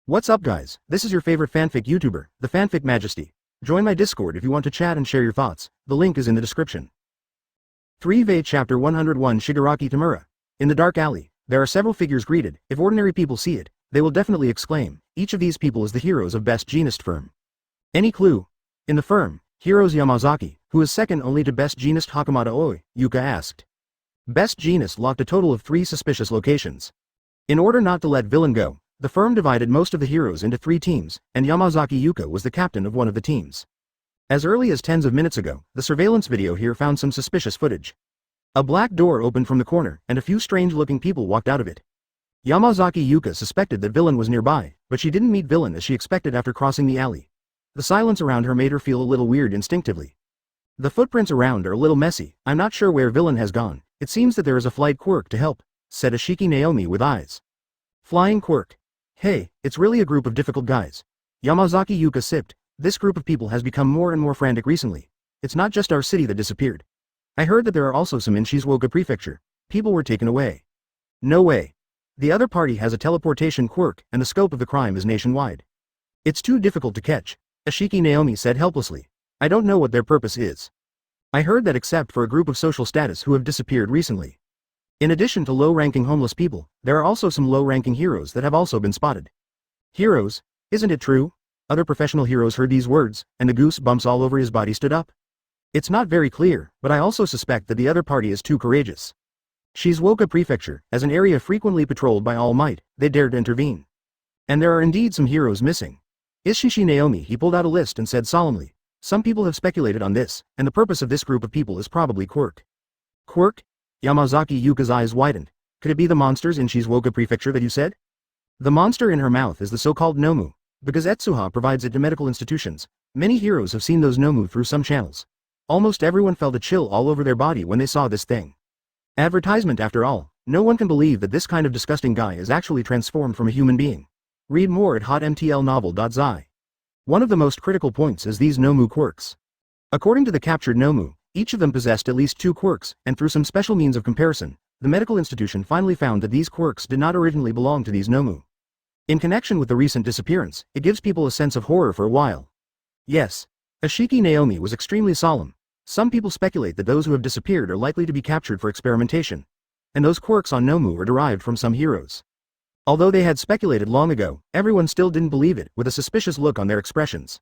What's up guys, this is your favorite fanfic YouTuber, the Fanfic Majesty. Join my Discord if you want to chat and share your thoughts, the link is in the description. 3 Chapter 101 Shigaraki Tamura. In the dark alley, there are several figures greeted. If ordinary people see it, they will definitely exclaim, each of these people is the heroes of Best Jeanist firm. Any clue? In the firm, heroes Yamazaki, who is second only to Best Jeanist Hakamata Oi, Yuka asked. Best Jeanist locked a total of 3 suspicious locations. In order not to let villain go, the firm divided most of the heroes into 3 teams, and Yamazaki Yuka was the captain of one of the teams. As early as tens of minutes ago, the surveillance video here found some suspicious footage. A black door opened from the corner, and a few strange-looking people walked out of it. Yamazaki Yuka suspected that villain was nearby, but she didn't meet villain as she expected after crossing the alley. The silence around her made her feel a little weird instinctively. The footprints around are a little messy. I'm not sure where villain has gone. It seems that there is a flight Quirk to help, said Ashiki Naomi with eyes. Flying Quirk. Hey, it's really a group of difficult guys. Yamazaki Yuka sipped. This group of people has become more and more frantic recently. It's not just our city that disappeared. I heard that there are also some in Shizuoka Prefecture. People were taken away. No way. The other party has a teleportation Quirk, and the scope of the crime is nationwide. It's too difficult to catch, Ashiki Naomi said helplessly. I don't know what their purpose is. I heard that except for a group of social status who have disappeared recently. In addition to low-ranking homeless people, there are also some low-ranking heroes that have also been spotted. Heroes? Isn't it true? Other professional heroes heard these words, and the goosebumps all over his body stood up. It's not very clear, but I also suspect that the other party is too courageous. Shizuoka Prefecture, as an area frequently patrolled by All Might, they dared to intervene. And there are indeed some heroes missing. Ishishi Naomi, he pulled out a list and said solemnly. Some people have speculated on this, and the purpose of this group of people is probably Quirk. Quirk? Yamazaki Yuka's eyes widened. Could it be the monsters in Shizuoka Prefecture that you said? The monster in her mouth is the so-called Nomu. Because Etsuha provides it to medical institutions, many heroes have seen those Nomu through some channels. Almost everyone felt a chill all over their body when they saw this thing. Advertisement after all, no one can believe that this kind of disgusting guy is actually transformed from a human being. Read more at hotmtlnovel.zi. One of the most critical points is these Nomu quirks. According to the captured Nomu, each of them possessed at least 2 quirks, and through some special means of comparison, the medical institution finally found that these quirks did not originally belong to these Nomu. In connection with the recent disappearance, it gives people a sense of horror for a while. Yes. Ashiki Naomi was extremely solemn. Some people speculate that those who have disappeared are likely to be captured for experimentation. And those quirks on Nomu are derived from some heroes. Although they had speculated long ago, everyone still didn't believe it, with a suspicious look on their expressions.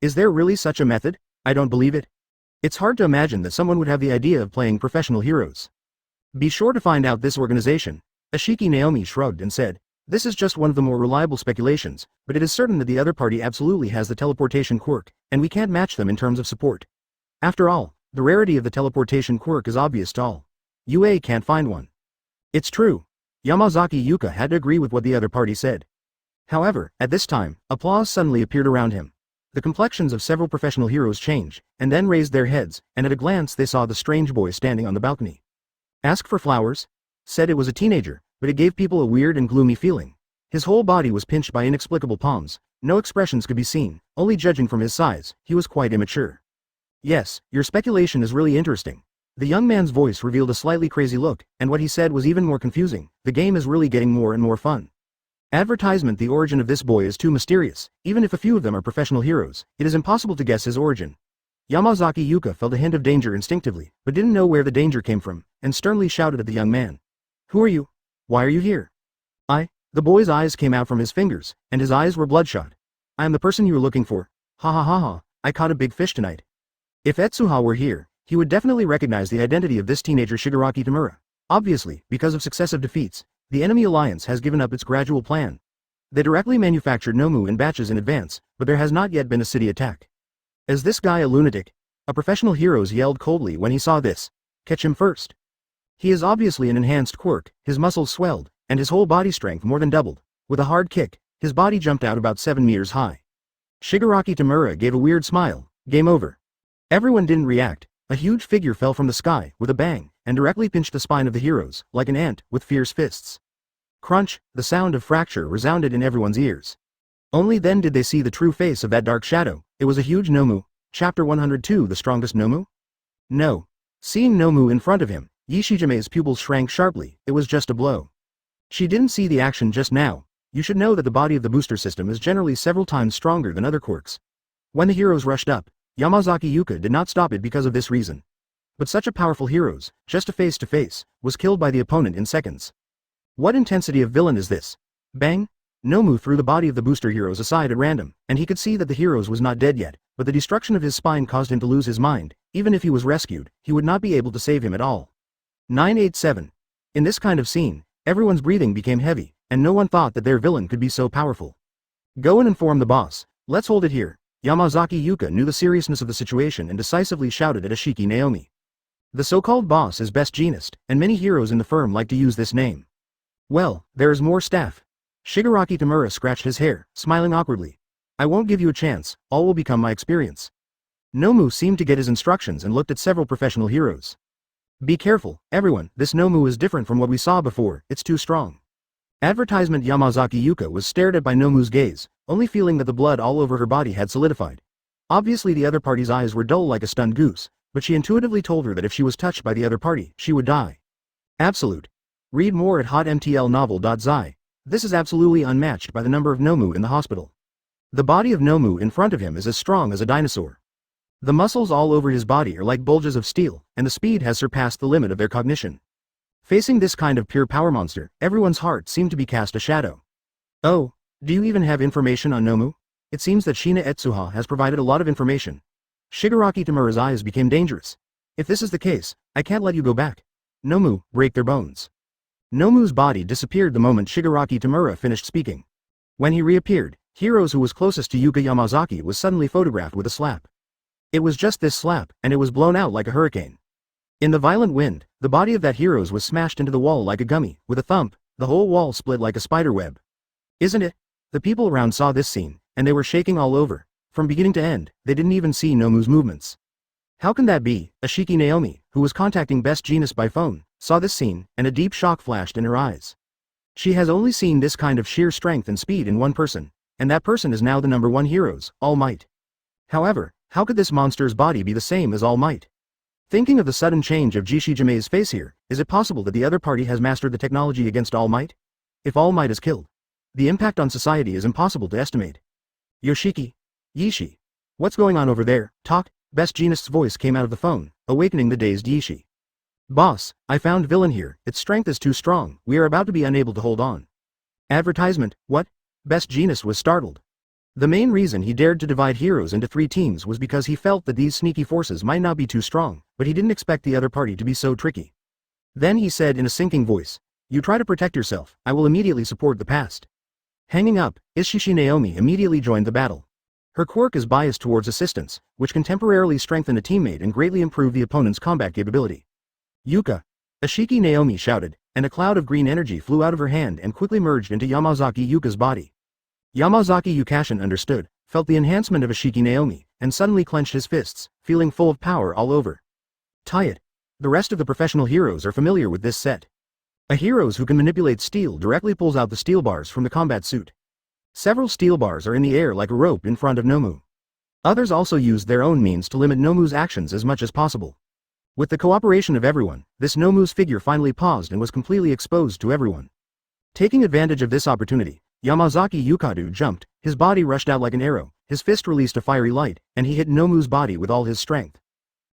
Is there really such a method? I don't believe it. It's hard to imagine that someone would have the idea of playing professional heroes. Be sure to find out this organization. Ashiki Naomi shrugged and said, this is just one of the more reliable speculations, but it is certain that the other party absolutely has the teleportation quirk, and we can't match them in terms of support. After all, the rarity of the teleportation quirk is obvious to all. UA can't find one. It's true. Yamazaki Yuka had to agree with what the other party said. However, at this time, applause suddenly appeared around him. The complexions of several professional heroes changed, and then raised their heads, and at a glance they saw the strange boy standing on the balcony. Ask for flowers? Said it was a teenager, but it gave people a weird and gloomy feeling. His whole body was pinched by inexplicable palms, no expressions could be seen, only judging from his size, he was quite immature. Yes, your speculation is really interesting. The young man's voice revealed a slightly crazy look, and what he said was even more confusing. The game is really getting more and more fun. Advertisement. The origin of this boy is too mysterious. Even if a few of them are professional heroes, it is impossible to guess his origin. Yamazaki Yuka felt a hint of danger instinctively, but didn't know where the danger came from, and sternly shouted at the young man. Who are you? Why are you here? The boy's eyes came out from his fingers, and his eyes were bloodshot. I am the person you were looking for. Ha ha ha ha, I caught a big fish tonight. If Etsuha were here, he would definitely recognize the identity of this teenager Shigaraki Tamura. Obviously, because of successive defeats, the enemy alliance has given up its gradual plan. They directly manufactured Nomu in batches in advance, but there has not yet been a city attack. Is this guy a lunatic? A professional heroes yelled coldly when he saw this. Catch him first. He is obviously an enhanced quirk, his muscles swelled, and his whole body strength more than doubled. With a hard kick, his body jumped out about 7 meters high. Shigaraki Tamura gave a weird smile. Game over. Everyone didn't react. A huge figure fell from the sky, with a bang, and directly pinched the spine of the heroes, like an ant, with fierce fists. Crunch, the sound of fracture resounded in everyone's ears. Only then did they see the true face of that dark shadow. It was a huge Nomu. Chapter 102. The strongest Nomu? No. Seeing Nomu in front of him, Yishijame's pupils shrank sharply. It was just a blow. She didn't see the action just now. You should know that the body of the booster system is generally several times stronger than other quirks. When the heroes rushed up, Yamazaki Yuka did not stop it because of this reason. But such a powerful heroes, just a face-to-face, was killed by the opponent in seconds. What intensity of villain is this? Bang! Nomu threw the body of the booster heroes aside at random, and he could see that the heroes was not dead yet, but the destruction of his spine caused him to lose his mind. Even if he was rescued, he would not be able to save him at all. 987. In this kind of scene, everyone's breathing became heavy, and no one thought that their villain could be so powerful. Go and inform the boss. Let's hold it here. Yamazaki Yuka knew the seriousness of the situation and decisively shouted at Ashiki Naomi. The so-called boss is best genist, and many heroes in the firm like to use this name. Well, there is more staff. Shigaraki Tamura scratched his hair, smiling awkwardly. I won't give you a chance, all will become my experience. Nomu seemed to get his instructions and looked at several professional heroes. Be careful, everyone, this Nomu is different from what we saw before, it's too strong. Advertisement Yamazaki Yuka was stared at by Nomu's gaze, only feeling that the blood all over her body had solidified. Obviously the other party's eyes were dull like a stunned goose, but she intuitively told her that if she was touched by the other party, she would die. Absolute. Read more at hotmtlnovel.zi. This is absolutely unmatched by the number of Nomu in the hospital. The body of Nomu in front of him is as strong as a dinosaur. The muscles all over his body are like bulges of steel, and the speed has surpassed the limit of their cognition. Facing this kind of pure power monster, everyone's heart seemed to be cast a shadow. Oh, do you even have information on Nomu? It seems that Shina Etsuha has provided a lot of information. Shigaraki Tamura's eyes became dangerous. If this is the case, I can't let you go back. Nomu, break their bones. Nomu's body disappeared the moment Shigaraki Tamura finished speaking. When he reappeared, Heroes who was closest to Yuka Yamazaki was suddenly photographed with a slap. It was just this slap, and it was blown out like a hurricane. In the violent wind, the body of that Heroes was smashed into the wall like a gummy. With a thump, the whole wall split like a spider web. Isn't it? The people around saw this scene, and they were shaking all over. From beginning to end, they didn't even see Nomu's movements. How can that be? Ashiki Naomi, who was contacting Best Genus by phone, saw this scene, and a deep shock flashed in her eyes. She has only seen this kind of sheer strength and speed in one person, and that person is now the #1 Heroes, All Might. However, how could this monster's body be the same as All Might? Thinking of the sudden change of Jishijame's face here, is it possible that the other party has mastered the technology against All Might? If All Might is killed, the impact on society is impossible to estimate. Yoshiki. Yishi. What's going on over there? Talk. Best Genist's voice came out of the phone, awakening the dazed Yishi. Boss, I found villain here, its strength is too strong, we are about to be unable to hold on. Advertisement, what? Best Genist was startled. The main reason he dared to divide Heroes into 3 teams was because he felt that these sneaky forces might not be too strong, but he didn't expect the other party to be so tricky. Then he said in a sinking voice, you try to protect yourself, I will immediately support the past. Hanging up, Ishishi Naomi immediately joined the battle. Her quirk is biased towards assistance, which can temporarily strengthen a teammate and greatly improve the opponent's combat capability. Yuka. Ashiki Naomi shouted, and a cloud of green energy flew out of her hand and quickly merged into Yamazaki Yuka's body. Yamazaki Yukashin understood, felt the enhancement of Ashiki Naomi, and suddenly clenched his fists, feeling full of power all over. Tie it. The rest of the professional heroes are familiar with this set. A heroes who can manipulate steel directly pulls out the steel bars from the combat suit. Several steel bars are in the air like a rope in front of Nomu. Others also used their own means to limit Nomu's actions as much as possible. With the cooperation of everyone, this Nomu's figure finally paused and was completely exposed to everyone. Taking advantage of this opportunity, Yamazaki Yukadu jumped, his body rushed out like an arrow, his fist released a fiery light, and he hit Nomu's body with all his strength.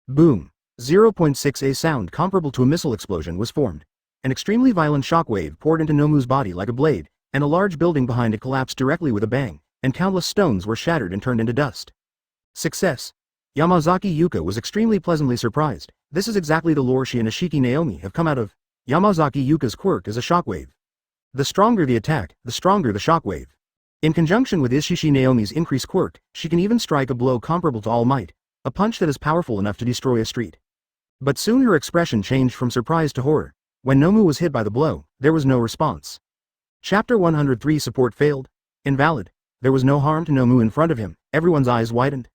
Boom! 0.6 a sound comparable to a missile explosion was formed. An extremely violent shockwave poured into Nomu's body like a blade, and a large building behind it collapsed directly with a bang, and countless stones were shattered and turned into dust. Success! Yamazaki Yuka was extremely pleasantly surprised. This is exactly the lore she and Ashiki Naomi have come out of. Yamazaki Yuka's quirk is a shockwave. The stronger the attack, the stronger the shockwave. In conjunction with Ishishi Naomi's increased quirk, she can even strike a blow comparable to All Might, a punch that is powerful enough to destroy a street. But soon her expression changed from surprise to horror. When Nomu was hit by the blow, there was no response. Chapter 103 Support failed. Invalid. There was no harm to Nomu in front of him, everyone's eyes widened.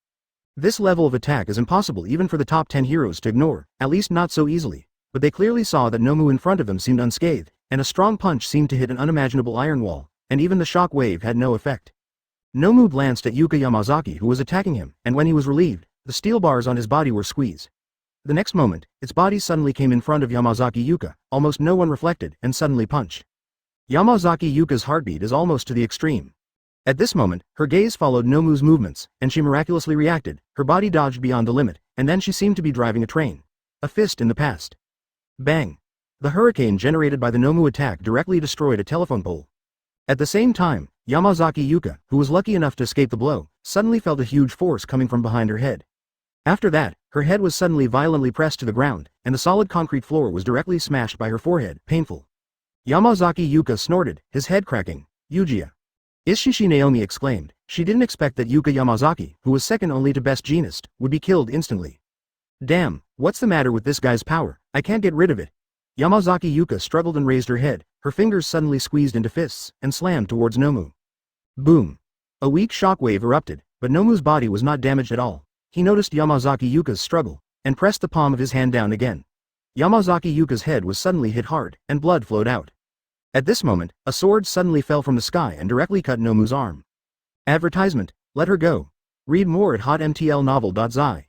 This level of attack is impossible even for the top 10 heroes to ignore, at least not so easily, but they clearly saw that Nomu in front of them seemed unscathed, and a strong punch seemed to hit an unimaginable iron wall, and even the shock wave had no effect. Nomu glanced at Yuka Yamazaki who was attacking him, and when he was relieved, the steel bars on his body were squeezed. The next moment, its body suddenly came in front of Yamazaki Yuka, almost no one reflected, and suddenly punched. Yamazaki Yuka's heartbeat is almost to the extreme. At this moment, her gaze followed Nomu's movements, and she miraculously reacted. Her body dodged beyond the limit, and then she seemed to be driving a train. A fist in the past. Bang! The hurricane generated by the Nomu attack directly destroyed a telephone pole. At the same time, Yamazaki Yuka, who was lucky enough to escape the blow, suddenly felt a huge force coming from behind her head. After that, her head was suddenly violently pressed to the ground, and the solid concrete floor was directly smashed by her forehead, painful. Yamazaki Yuka snorted, his head cracking. Yujiya. Ishishi Naomi exclaimed. She didn't expect that Yuka Yamazaki, who was second only to Best Jeanist, would be killed instantly. Damn, what's the matter with this guy's power? I can't get rid of it. Yamazaki Yuka struggled and raised her head, her fingers suddenly squeezed into fists, and slammed towards Nomu. Boom. A weak shockwave erupted, but Nomu's body was not damaged at all. He noticed Yamazaki Yuka's struggle, and pressed the palm of his hand down again. Yamazaki Yuka's head was suddenly hit hard, and blood flowed out. At this moment, a sword suddenly fell from the sky and directly cut Nomu's arm. Advertisement, let her go. Read more at hotmtlnovel.zi.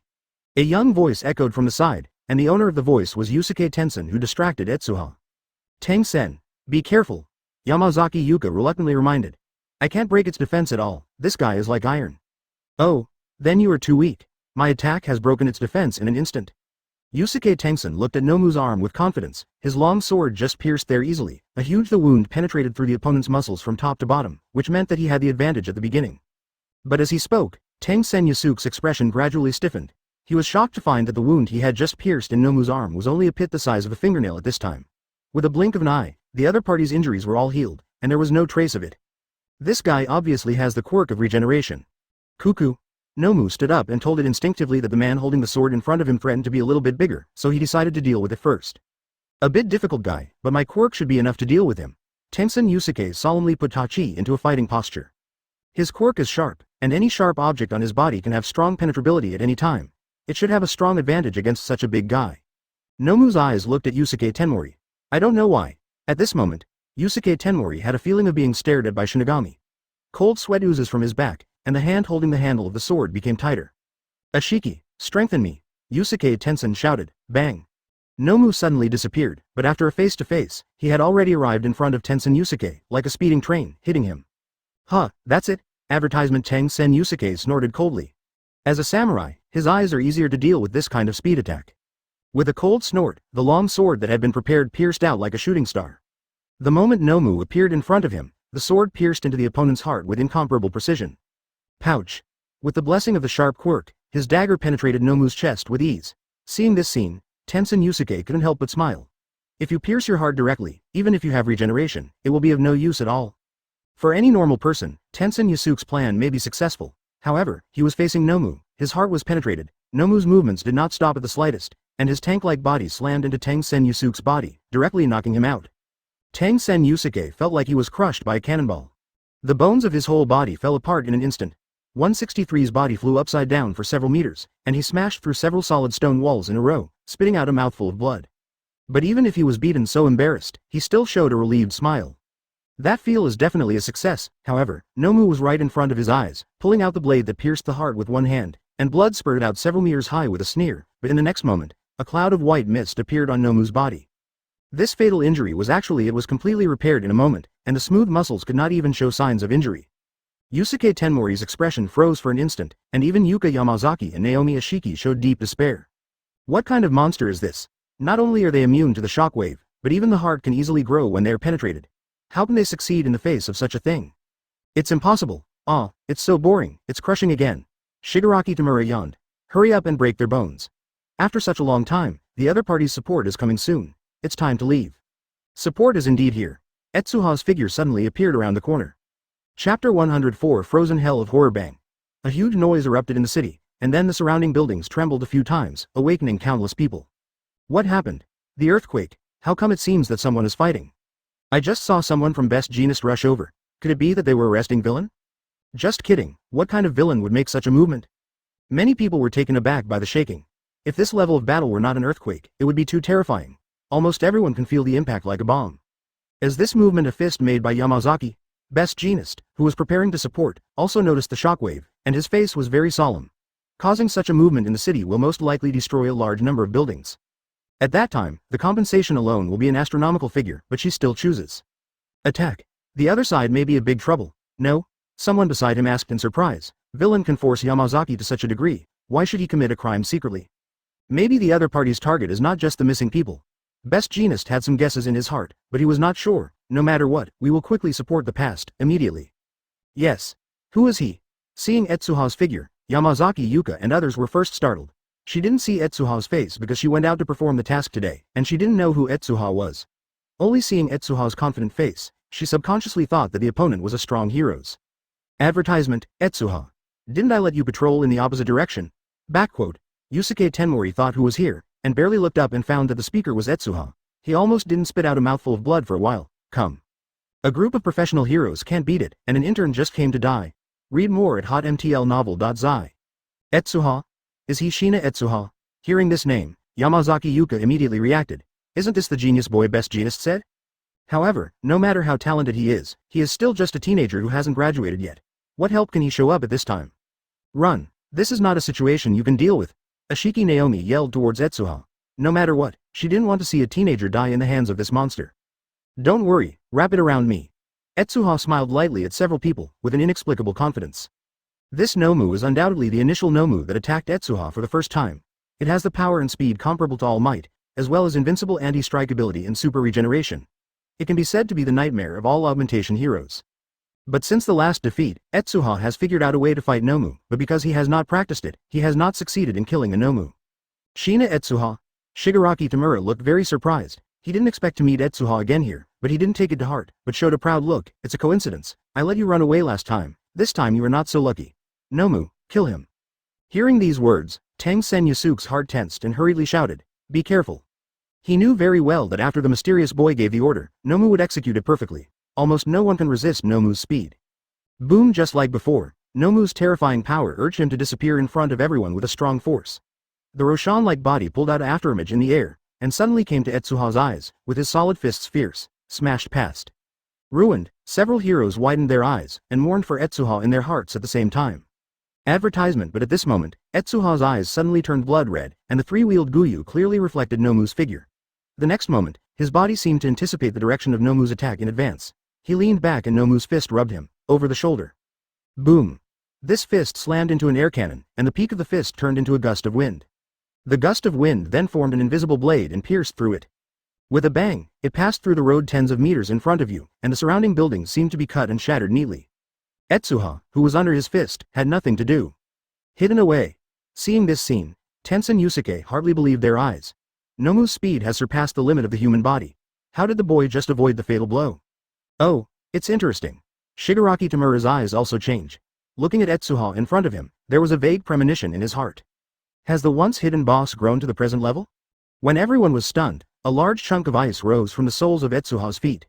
A young voice echoed from the side, and the owner of the voice was Yusuke Tensen, who distracted Etsuha. Tang-sen, be careful, Yamazaki Yuka reluctantly reminded. I can't break its defense at all, this guy is like iron. Oh, then you are too weak. My attack has broken its defense in an instant. Yusuke Tensen looked at Nomu's arm with confidence, his long sword just pierced there easily, a huge wound penetrated through the opponent's muscles from top to bottom, which meant that he had the advantage at the beginning. But as he spoke, Tang-sen Yasuke's expression gradually stiffened. He was shocked to find that the wound he had just pierced in Nomu's arm was only a pit the size of a fingernail at this time. With a blink of an eye, the other party's injuries were all healed, and there was no trace of it. This guy obviously has the quirk of regeneration. Cuckoo. Nomu stood up and told it instinctively that the man holding the sword in front of him threatened to be a little bit bigger, so he decided to deal with it first. A bit difficult guy, but my quirk should be enough to deal with him. Tensen Yusuke solemnly put Tachi into a fighting posture. His quirk is sharp, and any sharp object on his body can have strong penetrability at any time. It should have a strong advantage against such a big guy. Nomu's eyes looked at Yusuke Tenmori. I don't know why. At this moment, Yusuke Tenmori had a feeling of being stared at by Shinigami. Cold sweat oozes from his back, and the hand holding the handle of the sword became tighter. Ashiki, strengthen me, Yusuke Tensen shouted. Bang. Nomu suddenly disappeared, but after a face-to-face, he had already arrived in front of Tensen Yusuke, like a speeding train, hitting him. Huh, that's it? Advertisement. Tang-sen Yusuke snorted coldly. As a samurai, his eyes are easier to deal with this kind of speed attack. With a cold snort, the long sword that had been prepared pierced out like a shooting star. The moment Nomu appeared in front of him, the sword pierced into the opponent's heart with incomparable precision. Pouch. With the blessing of the sharp quirk, his dagger penetrated Nomu's chest with ease. Seeing this scene, Tensen Yusuke couldn't help but smile. If you pierce your heart directly, even if you have regeneration, it will be of no use at all. For any normal person, Tensen Yusuke's plan may be successful. However, he was facing Nomu, his heart was penetrated, Nomu's movements did not stop at the slightest, and his tank-like body slammed into Tang-sen Yusuke's body, directly knocking him out. Tang-sen Yusuke felt like he was crushed by a cannonball. The bones of his whole body fell apart in an instant. 163's body flew upside down for several meters, and he smashed through several solid stone walls in a row, spitting out a mouthful of blood. But even if he was beaten so embarrassed, he still showed a relieved smile. That feel is definitely a success. However, Nomu was right in front of his eyes, pulling out the blade that pierced the heart with one hand, and blood spurted out several meters high with a sneer, but in the next moment, a cloud of white mist appeared on Nomu's body. This fatal injury was completely repaired in a moment, and the smooth muscles could not even show signs of injury. Yusuke Tenmori's expression froze for an instant, and even Yuka Yamazaki and Naomi Ashiki showed deep despair. What kind of monster is this? Not only are they immune to the shockwave, but even the heart can easily grow when they are penetrated. How can they succeed in the face of such a thing? It's impossible. Ah, it's so boring, it's crushing again. Shigaraki Tamura yawned. Hurry up and break their bones. After such a long time, the other party's support is coming soon. It's time to leave. Support is indeed here. Etsuha's figure suddenly appeared around the corner. Chapter 104 Frozen Hell of Horror. Bang. A huge noise erupted in the city, and then the surrounding buildings trembled a few times, awakening countless people. What happened? The earthquake. How come it seems that someone is fighting? I just saw someone from Best Jeanist rush over. Could it be that they were arresting villain? Just kidding, what kind of villain would make such a movement? Many people were taken aback by the shaking. If this level of battle were not an earthquake, it would be too terrifying. Almost everyone can feel the impact like a bomb. As this movement, a fist made by Yamazaki, Best Jeanist, who was preparing to support, also noticed the shockwave, and his face was very solemn. Causing such a movement in the city will most likely destroy a large number of buildings. At that time, the compensation alone will be an astronomical figure, but she still chooses. Attack. The other side may be in big trouble. No? Someone beside him asked in surprise. Villain can force Yamazaki to such a degree, why should he commit a crime secretly? Maybe the other party's target is not just the missing people. Best Jeanist had some guesses in his heart, but he was not sure. No matter what, we will quickly support the past, immediately. Yes. Who is he? Seeing Etsuha's figure, Yamazaki, Yuka and others were first startled. She didn't see Etsuha's face because she went out to perform the task today, and she didn't know who Etsuha was. Only seeing Etsuha's confident face, she subconsciously thought that the opponent was a strong hero's. Advertisement, Etsuha. Didn't I let you patrol in the opposite direction? Backquote. Yusuke Tenmori thought who was here, and barely looked up and found that the speaker was Etsuha. He almost didn't spit out a mouthful of blood for a while. Come. A group of professional heroes can't beat it, and an intern just came to die. Read more at hotmtlnovel.zi. Etsuha? Is he Shina Etsuha? Hearing this name, Yamazaki Yuka immediately reacted. Isn't this the genius boy Best Jeanist said? However, no matter how talented he is still just a teenager who hasn't graduated yet. What help can he show up at this time? Run. This is not a situation you can deal with. Ashiki Naomi yelled towards Etsuha. No matter what, she didn't want to see a teenager die in the hands of this monster. Don't worry, wrap it around me. Etsuha smiled lightly at several people, with an inexplicable confidence. This Nomu is undoubtedly the initial Nomu that attacked Etsuha for the first time. It has the power and speed comparable to All Might, as well as invincible anti-strike ability and super regeneration. It can be said to be the nightmare of all augmentation heroes. But since the last defeat, Etsuha has figured out a way to fight Nomu, but because he has not practiced it, he has not succeeded in killing a Nomu. Shina Etsuha? Shigaraki Tamura looked very surprised. He didn't expect to meet Etsuha again here, but he didn't take it to heart, but showed a proud look. It's a coincidence. I let you run away last time. This time you are not so lucky. Nomu, kill him. Hearing these words, Tangsen Yasuke's heart tensed and hurriedly shouted, be careful. He knew very well that after the mysterious boy gave the order, Nomu would execute it perfectly. Almost no one can resist Nomu's speed. Boom, just like before, Nomu's terrifying power urged him to disappear in front of everyone with a strong force. The Roshan-like body pulled out an afterimage in the air, and suddenly came to Etsuha's eyes, with his solid fists fierce, smashed past. Ruined, several heroes widened their eyes, and mourned for Etsuha in their hearts at the same time. Advertisement, but at this moment, Etsuha's eyes suddenly turned blood red, and the three-wheeled Guyu clearly reflected Nomu's figure. The next moment, his body seemed to anticipate the direction of Nomu's attack in advance. He leaned back and Nomu's fist rubbed him, over the shoulder. Boom! This fist slammed into an air cannon, and the peak of the fist turned into a gust of wind. The gust of wind then formed an invisible blade and pierced through it. With a bang, it passed through the road tens of meters in front of you, and the surrounding buildings seemed to be cut and shattered neatly. Etsuha, who was under his fist, had nothing to do. Hidden away. Seeing this scene, Tense and Yusuke hardly believed their eyes. Nomu's speed has surpassed the limit of the human body. How did the boy just avoid the fatal blow? Oh, it's interesting. Shigaraki Tamura's eyes also changed. Looking at Etsuha in front of him, there was a vague premonition in his heart. Has the once hidden boss grown to the present level? When everyone was stunned, a large chunk of ice rose from the soles of Etsuha's feet.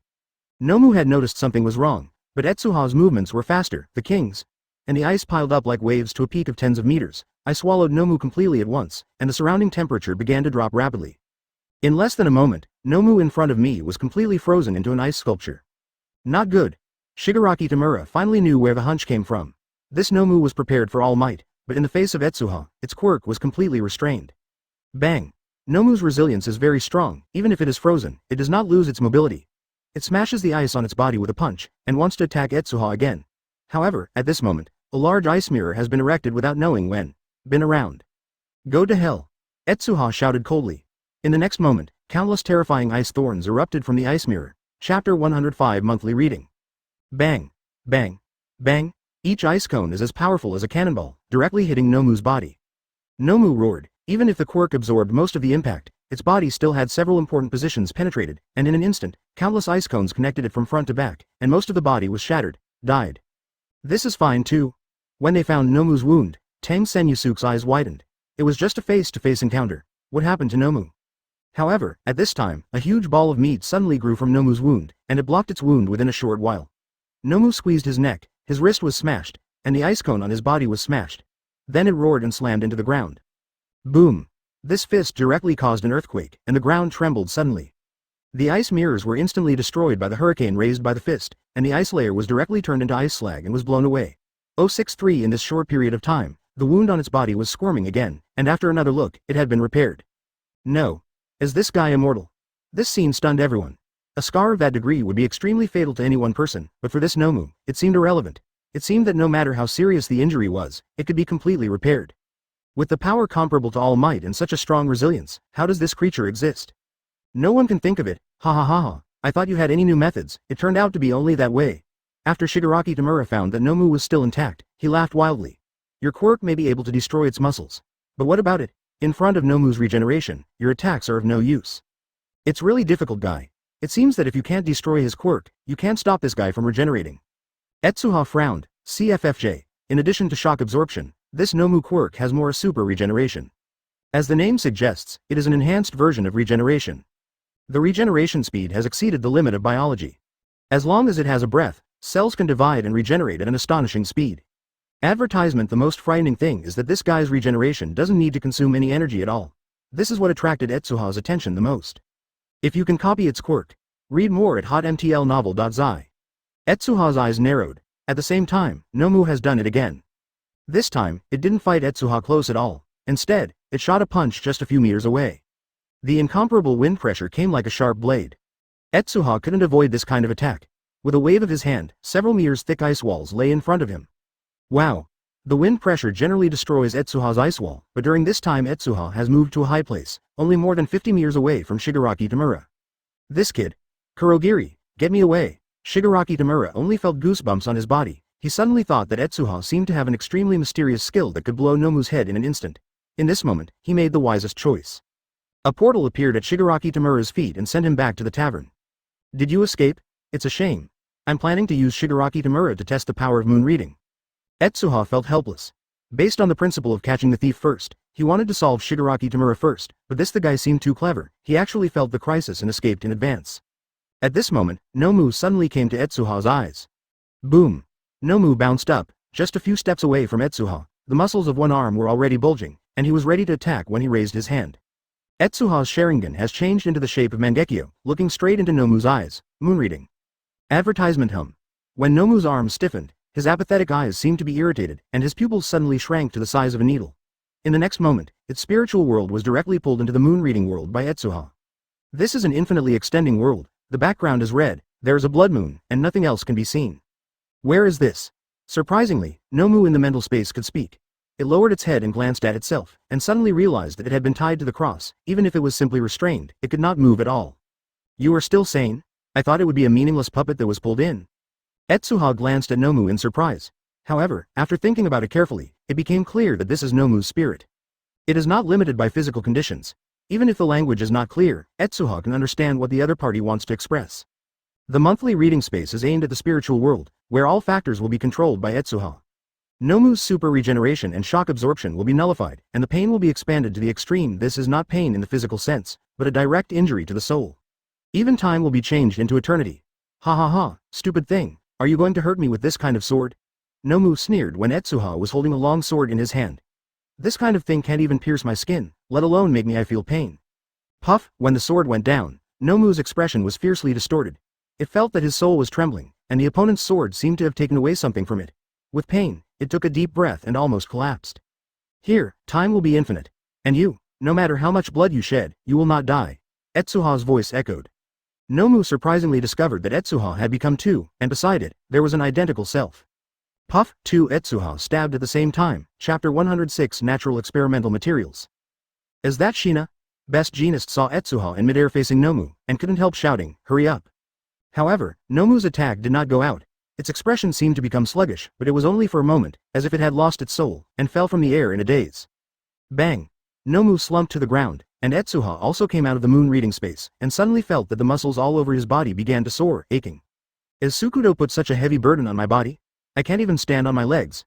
Nomu had noticed something was wrong, but Etsuha's movements were faster, the king's. And the ice piled up like waves to a peak of tens of meters. I swallowed Nomu completely at once, and the surrounding temperature began to drop rapidly. In less than a moment, Nomu in front of me was completely frozen into an ice sculpture. Not good. Shigaraki Tamura finally knew where the hunch came from. This Nomu was prepared for All Might, but in the face of Etsuha, its quirk was completely restrained. Bang! Nomu's resilience is very strong. Even if it is frozen, it does not lose its mobility. It smashes the ice on its body with a punch, and wants to attack Etsuha again. However, at this moment, a large ice mirror has been erected without knowing when. Been around. Go to hell. Etsuha shouted coldly. In the next moment, countless terrifying ice thorns erupted from the ice mirror. Chapter 105 Monthly Reading. Bang. Bang. Bang. Each ice cone is as powerful as a cannonball, directly hitting Nomu's body. Nomu roared. Even if the quirk absorbed most of the impact, its body still had several important positions penetrated, and in an instant, countless ice cones connected it from front to back, and most of the body was shattered, died. This is fine too. When they found Nomu's wound, Tang Senyusuke's eyes widened. It was just a face-to-face encounter. What happened to Nomu? However, at this time, a huge ball of meat suddenly grew from Nomu's wound, and it blocked its wound within a short while. Nomu squeezed his neck, his wrist was smashed, and the ice cone on his body was smashed. Then it roared and slammed into the ground. Boom! This fist directly caused an earthquake, and the ground trembled suddenly. The ice mirrors were instantly destroyed by the hurricane raised by the fist, and the ice layer was directly turned into ice slag and was blown away. 063 In this short period of time, the wound on its body was squirming again, and after another look, it had been repaired. No. Is this guy immortal? This scene stunned everyone. A scar of that degree would be extremely fatal to any one person, but for this Nomu, it seemed irrelevant. It seemed that no matter how serious the injury was, it could be completely repaired. With the power comparable to All Might and such a strong resilience, how does this creature exist? No one can think of it, ha ha ha ha. I thought you had any new methods, it turned out to be only that way. After Shigaraki Tamura found that Nomu was still intact, he laughed wildly. Your quirk may be able to destroy its muscles. But what about it? In front of Nomu's regeneration, your attacks are of no use. It's really difficult, guy. It seems that if you can't destroy his quirk, you can't stop this guy from regenerating. Etsuha frowned. CFFJ. In addition to shock absorption, this Nomu quirk has more super regeneration. As the name suggests, it is an enhanced version of regeneration. The regeneration speed has exceeded the limit of biology. As long as it has a breath, cells can divide and regenerate at an astonishing speed. Advertisement. The most frightening thing is that this guy's regeneration doesn't need to consume any energy at all. This is what attracted Etsuha's attention the most. If you can copy its quirk, read more at hotmtlnovel.zi. Etsuha's eyes narrowed. At the same time, Nomu has done it again. This time, it didn't fight Etsuha close at all. Instead, it shot a punch just a few meters away. The incomparable wind pressure came like a sharp blade. Etsuha couldn't avoid this kind of attack. With a wave of his hand, several meters thick ice walls lay in front of him. Wow. The wind pressure generally destroys Etsuha's ice wall, but during this time Etsuha has moved to a high place, only more than 50 meters away from Shigaraki Tamura. This kid. Kurogiri, get me away. Shigaraki Tamura only felt goosebumps on his body. He suddenly thought that Etsuha seemed to have an extremely mysterious skill that could blow Nomu's head in an instant. In this moment, he made the wisest choice. A portal appeared at Shigaraki Tamura's feet and sent him back to the tavern. Did you escape? It's a shame. I'm planning to use Shigaraki Tamura to test the power of moon reading. Etsuha felt helpless. Based on the principle of catching the thief first, he wanted to solve Shigaraki Tamura first, but the guy seemed too clever. He actually felt the crisis and escaped in advance. At this moment, Nomu suddenly came to Etsuha's eyes. Boom! Nomu bounced up, just a few steps away from Etsuha. The muscles of one arm were already bulging, and he was ready to attack when he raised his hand. Etsuha's Sharingan has changed into the shape of Mangekyo, looking straight into Nomu's eyes. Moon reading. Advertisement hum. When Nomu's arm stiffened, his apathetic eyes seemed to be irritated, and his pupils suddenly shrank to the size of a needle. In the next moment, its spiritual world was directly pulled into the moon reading world by Etsuha. This is an infinitely extending world. The background is red, there is a blood moon, and nothing else can be seen. Where is this? Surprisingly, Nomu in the mental space could speak. It lowered its head and glanced at itself, and suddenly realized that it had been tied to the cross. Even if it was simply restrained, it could not move at all. You are still sane? I thought it would be a meaningless puppet that was pulled in. Etsuha glanced at Nomu in surprise. However, after thinking about it carefully, it became clear that this is Nomu's spirit. It is not limited by physical conditions. Even if the language is not clear, Etsuha can understand what the other party wants to express. The monthly reading space is aimed at the spiritual world, where all factors will be controlled by Etsuha. Nomu's super regeneration and shock absorption will be nullified, and the pain will be expanded to the extreme. This is not pain in the physical sense, but a direct injury to the soul. Even time will be changed into eternity. Ha ha ha, stupid thing, are you going to hurt me with this kind of sword? Nomu sneered when Etsuha was holding a long sword in his hand. This kind of thing can't even pierce my skin, let alone make me feel pain. Puff, when the sword went down, Nomu's expression was fiercely distorted. It felt that his soul was trembling, and the opponent's sword seemed to have taken away something from it. With pain, it took a deep breath and almost collapsed. Here, time will be infinite. And you, no matter how much blood you shed, you will not die. Etsuha's voice echoed. Nomu surprisingly discovered that Etsuha had become two, and beside it, there was an identical self. Puff, 2 Etsuha stabbed at the same time. Chapter 106 Natural Experimental Materials. Is that Shina? Best Jeanist saw Etsuha in midair facing Nomu, and couldn't help shouting, hurry up. However, Nomu's attack did not go out. Its expression seemed to become sluggish, but it was only for a moment, as if it had lost its soul, and fell from the air in a daze. Bang! Nomu slumped to the ground, and Etsuha also came out of the moon reading space, and suddenly felt that the muscles all over his body began to sore, aching. Is Sukudo put such a heavy burden on my body? I can't even stand on my legs.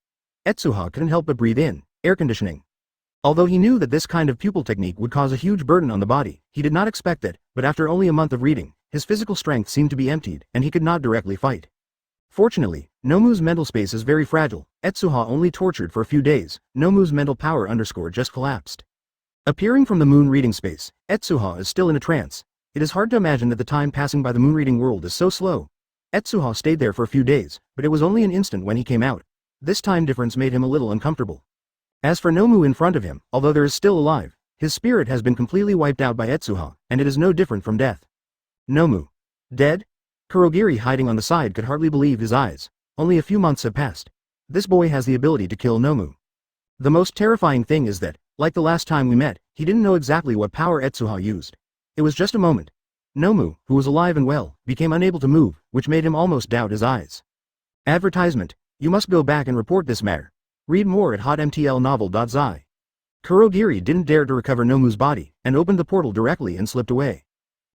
Etsuha couldn't help but breathe in, air conditioning. Although he knew that this kind of pupil technique would cause a huge burden on the body, he did not expect it, but after only a month of reading, his physical strength seemed to be emptied, and he could not directly fight. Fortunately, Nomu's mental space is very fragile. Etsuha only tortured for a few days. Nomu's mental power just collapsed. Appearing from the moon reading space, Etsuha is still in a trance. It is hard to imagine that the time passing by the moon reading world is so slow. Etsuha stayed there for a few days, but it was only an instant when he came out. This time difference made him a little uncomfortable. As for Nomu in front of him, although there is still alive, his spirit has been completely wiped out by Etsuha, and it is no different from death. Nomu. Dead? Kurogiri hiding on the side could hardly believe his eyes. Only a few months have passed. This boy has the ability to kill Nomu. The most terrifying thing is that, like the last time we met, he didn't know exactly what power Etsuha used. It was just a moment. Nomu, who was alive and well, became unable to move, which made him almost doubt his eyes. Advertisement: you must go back and report this matter. Read more at hotmtlnovel.zi. Kurogiri didn't dare to recover Nomu's body, and opened the portal directly and slipped away.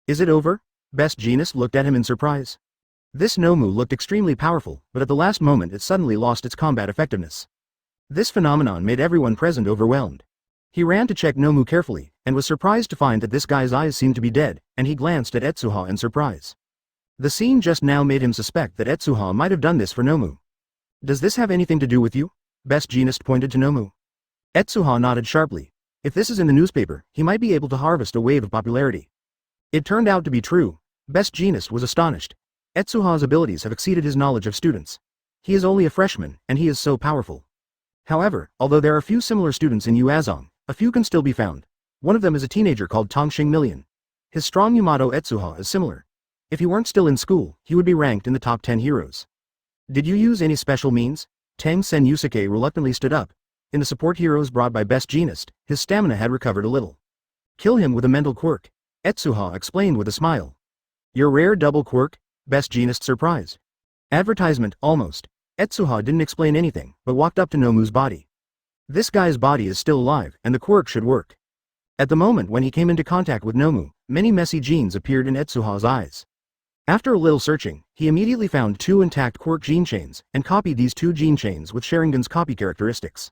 Is it over? Best Jeanist looked at him in surprise. This Nomu looked extremely powerful, but at the last moment it suddenly lost its combat effectiveness. This phenomenon made everyone present overwhelmed. He ran to check Nomu carefully, and was surprised to find that this guy's eyes seemed to be dead, and he glanced at Etsuha in surprise. The scene just now made him suspect that Etsuha might have done this for Nomu. Does this have anything to do with you? Best Jeanist pointed to Nomu. Etsuha nodded sharply. If this is in the newspaper, he might be able to harvest a wave of popularity. It turned out to be true. Best Jeanist was astonished. Etsuha's abilities have exceeded his knowledge of students. He is only a freshman, and he is so powerful. However, although there are few similar students in Yuazong, a few can still be found. One of them is a teenager called Tongxing Million. His strong Yamato Etsuha is similar. If he weren't still in school, he would be ranked in the top 10 heroes. Did you use any special means? Tang Sen Yusuke reluctantly stood up. In the support heroes brought by Best Jeanist, his stamina had recovered a little. Kill him with a mental quirk. Etsuha explained with a smile. Your rare double quirk? Best Jeanist surprised. Advertisement, almost. Etsuha didn't explain anything, but walked up to Nomu's body. This guy's body is still alive, and the quirk should work. At the moment when he came into contact with Nomu, many messy genes appeared in Etsuha's eyes. After a little searching, he immediately found 2 intact quirk gene chains, and copied these 2 gene chains with Sharingan's copy characteristics.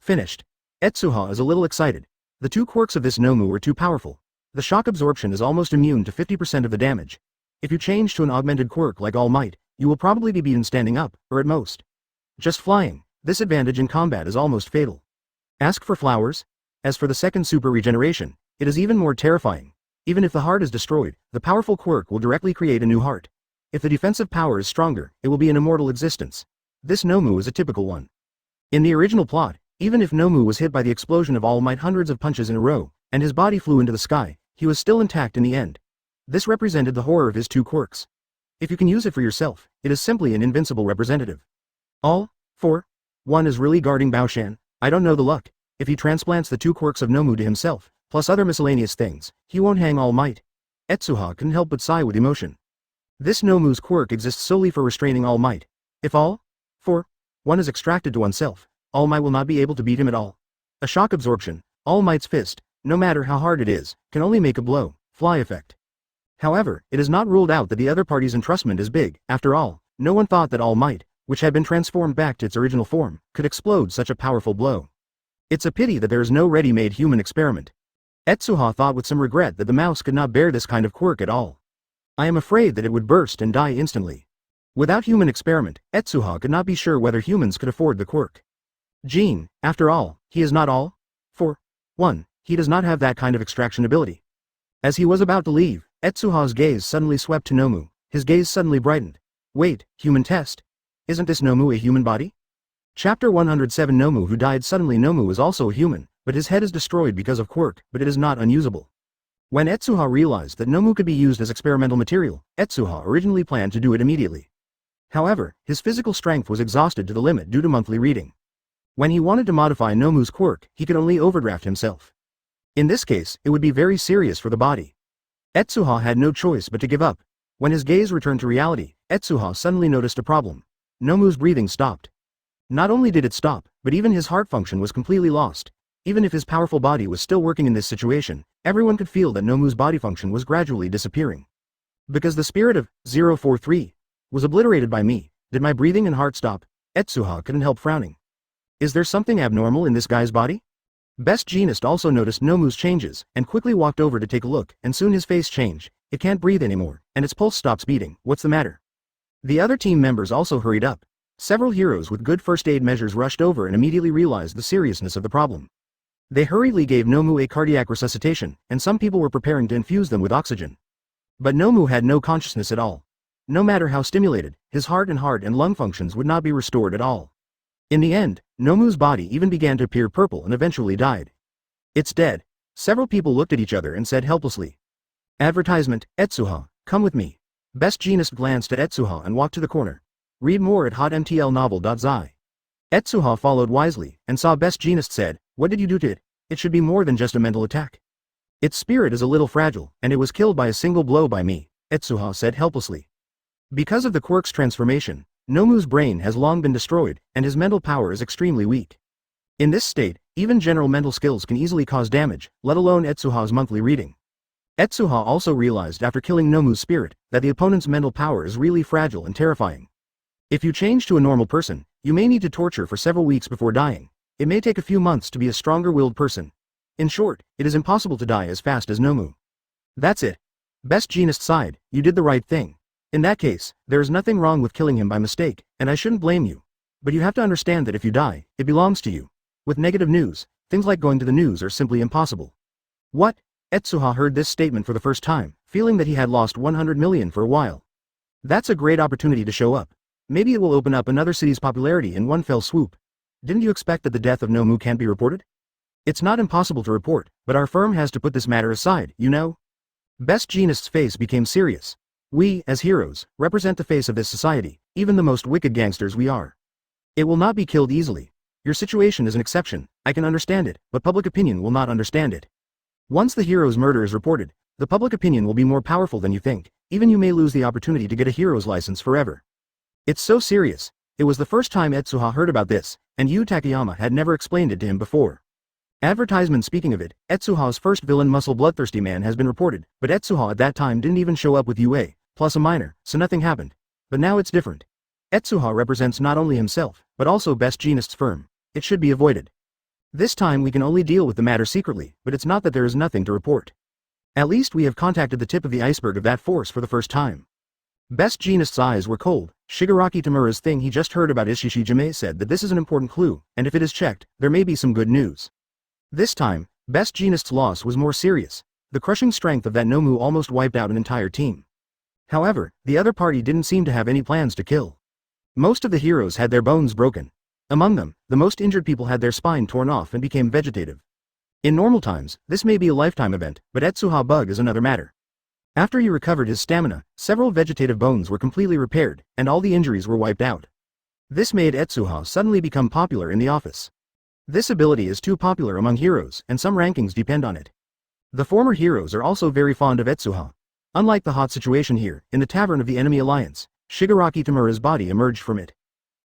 Finished. Etsuha is a little excited. The 2 quirks of this Nomu are too powerful. The shock absorption is almost immune to 50% of the damage. If you change to an augmented quirk like All Might, you will probably be beaten standing up, or at most just flying. This advantage in combat is almost fatal. Ask for flowers? As for the second super regeneration, it is even more terrifying. Even if the heart is destroyed, the powerful quirk will directly create a new heart. If the defensive power is stronger, it will be an immortal existence. This Nomu is a typical one. In the original plot, even if Nomu was hit by the explosion of All Might hundreds of punches in a row, and his body flew into the sky, he was still intact in the end. This represented the horror of his 2 quirks. If you can use it for yourself, it is simply an invincible representative. All 4. One is really guarding Baoshan. I don't know the luck. If he transplants the 2 quirks of Nomu to himself, plus other miscellaneous things, he won't hang All Might. Etsuha couldn't help but sigh with emotion. This Nomu's quirk exists solely for restraining All Might. If All 4. One is extracted to oneself, All Might will not be able to beat him at all. A shock absorption, All Might's fist, no matter how hard it is, can only make a blow, fly effect. However, it is not ruled out that the other party's entrustment is big. After all, no one thought that All Might, which had been transformed back to its original form, could explode such a powerful blow. It's a pity that there is no ready-made human experiment. Etsuha thought with some regret that the mouse could not bear this kind of quirk at all. I am afraid that it would burst and die instantly. Without human experiment, Etsuha could not be sure whether humans could afford the quirk. Gene, after all, he is not All 4. One, he does not have that kind of extraction ability. As he was about to leave, Etsuha's gaze suddenly swept to Nomu. His gaze suddenly brightened. Wait, human test? Isn't this Nomu a human body? Chapter 107. Nomu who died suddenly. Nomu is also a human, but his head is destroyed because of quirk, but it is not unusable. When Etsuha realized that Nomu could be used as experimental material, Etsuha originally planned to do it immediately. However, his physical strength was exhausted to the limit due to monthly reading. When he wanted to modify Nomu's quirk, he could only overdraft himself. In this case, it would be very serious for the body. Etsuha had no choice but to give up. When his gaze returned to reality, Etsuha suddenly noticed a problem. Nomu's breathing stopped. Not only did it stop, but even his heart function was completely lost. Even if his powerful body was still working in this situation, everyone could feel that Nomu's body function was gradually disappearing. Because the spirit of 043 was obliterated by me, did my breathing and heart stop? Etsuha couldn't help frowning. Is there something abnormal in this guy's body? Best Jeanist also noticed Nomu's changes, and quickly walked over to take a look, and soon his face changed. It can't breathe anymore, and its pulse stops beating. What's the matter? The other team members also hurried up. Several heroes with good first aid measures rushed over and immediately realized the seriousness of the problem. They hurriedly gave Nomu a cardiac resuscitation, and some people were preparing to infuse them with oxygen. But Nomu had no consciousness at all. No matter how stimulated, his heart and lung functions would not be restored at all. In the end, Nomu's body even began to appear purple and eventually died. It's dead. Several people looked at each other and said helplessly. Advertisement, Etsuha, come with me. Best Jeanist glanced at Etsuha and walked to the corner. Read more at hotmtlnovel.zi. Etsuha followed wisely, and saw Best Jeanist said, "What did you do to it? It should be more than just a mental attack. Its spirit is a little fragile, and it was killed by a single blow by me," Etsuha said helplessly. Because of the Quirk's transformation, Nomu's brain has long been destroyed, and his mental power is extremely weak. In this state, even general mental skills can easily cause damage, let alone Etsuha's monthly reading. Etsuha also realized after killing Nomu's spirit, that the opponent's mental power is really fragile and terrifying. If you change to a normal person, you may need to torture for several weeks before dying. It may take a few months to be a stronger-willed person. In short, it is impossible to die as fast as Nomu. That's it. Best Jeanist sighed, "You did the right thing. In that case, there is nothing wrong with killing him by mistake, and I shouldn't blame you. But you have to understand that if you die, it belongs to you. With negative news, things like going to the news are simply impossible." What? Etsuha heard this statement for the first time, feeling that he had lost 100 million for a while. That's a great opportunity to show up. Maybe it will open up another city's popularity in one fell swoop. Didn't you expect that the death of Nomu can't be reported? It's not impossible to report, but our firm has to put this matter aside, you know? Best Jeanist's face became serious. We, as heroes, represent the face of this society, even the most wicked gangsters we are. It will not be killed easily. Your situation is an exception, I can understand it, but public opinion will not understand it. Once the hero's murder is reported, the public opinion will be more powerful than you think, even you may lose the opportunity to get a hero's license forever. It's so serious. It was the first time Etsuha heard about this, and Yu Takeyama had never explained it to him before. Advertisement speaking of it, Etsuha's first villain Muscle Bloodthirsty Man has been reported, but Etsuha at that time didn't even show up with UA, plus a minor, so nothing happened. But now it's different. Etsuha represents not only himself, but also Best Jeanist's firm. It should be avoided. This time we can only deal with the matter secretly, but it's not that there is nothing to report. At least we have contacted the tip of the iceberg of that force for the first time. Best Jeanist's eyes were cold. Shigaraki Tamura's thing he just heard about Ishishijime said that this is an important clue, and if it is checked, there may be some good news. This time, Best Jeanist's loss was more serious. The crushing strength of that Nomu almost wiped out an entire team. However, the other party didn't seem to have any plans to kill. Most of the heroes had their bones broken. Among them, the most injured people had their spine torn off and became vegetative. In normal times, this may be a lifetime event, but Etsuha bug is another matter. After he recovered his stamina, several vegetative bones were completely repaired, and all the injuries were wiped out. This made Etsuha suddenly become popular in the office. This ability is too popular among heroes, and some rankings depend on it. The former heroes are also very fond of Etsuha. Unlike the hot situation here, in the tavern of the enemy alliance, Shigaraki Tamura's body emerged from it.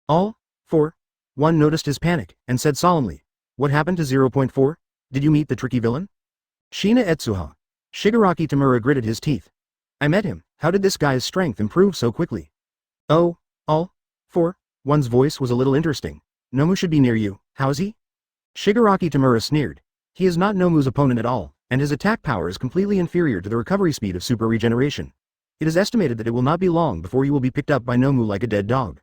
All? 4? One noticed his panic, and said solemnly, "What happened to 0.4? Did you meet the tricky villain?" Shina Etsuha. Shigaraki Tamura gritted his teeth. "I met him. How did this guy's strength improve so quickly?" "Oh, all? 4? One's voice was a little interesting. Nomu should be near you, how is he?" Shigaraki Tamura sneered. He is not Nomu's opponent at all, and his attack power is completely inferior to the recovery speed of super regeneration. It is estimated that it will not be long before you will be picked up by Nomu like a dead dog.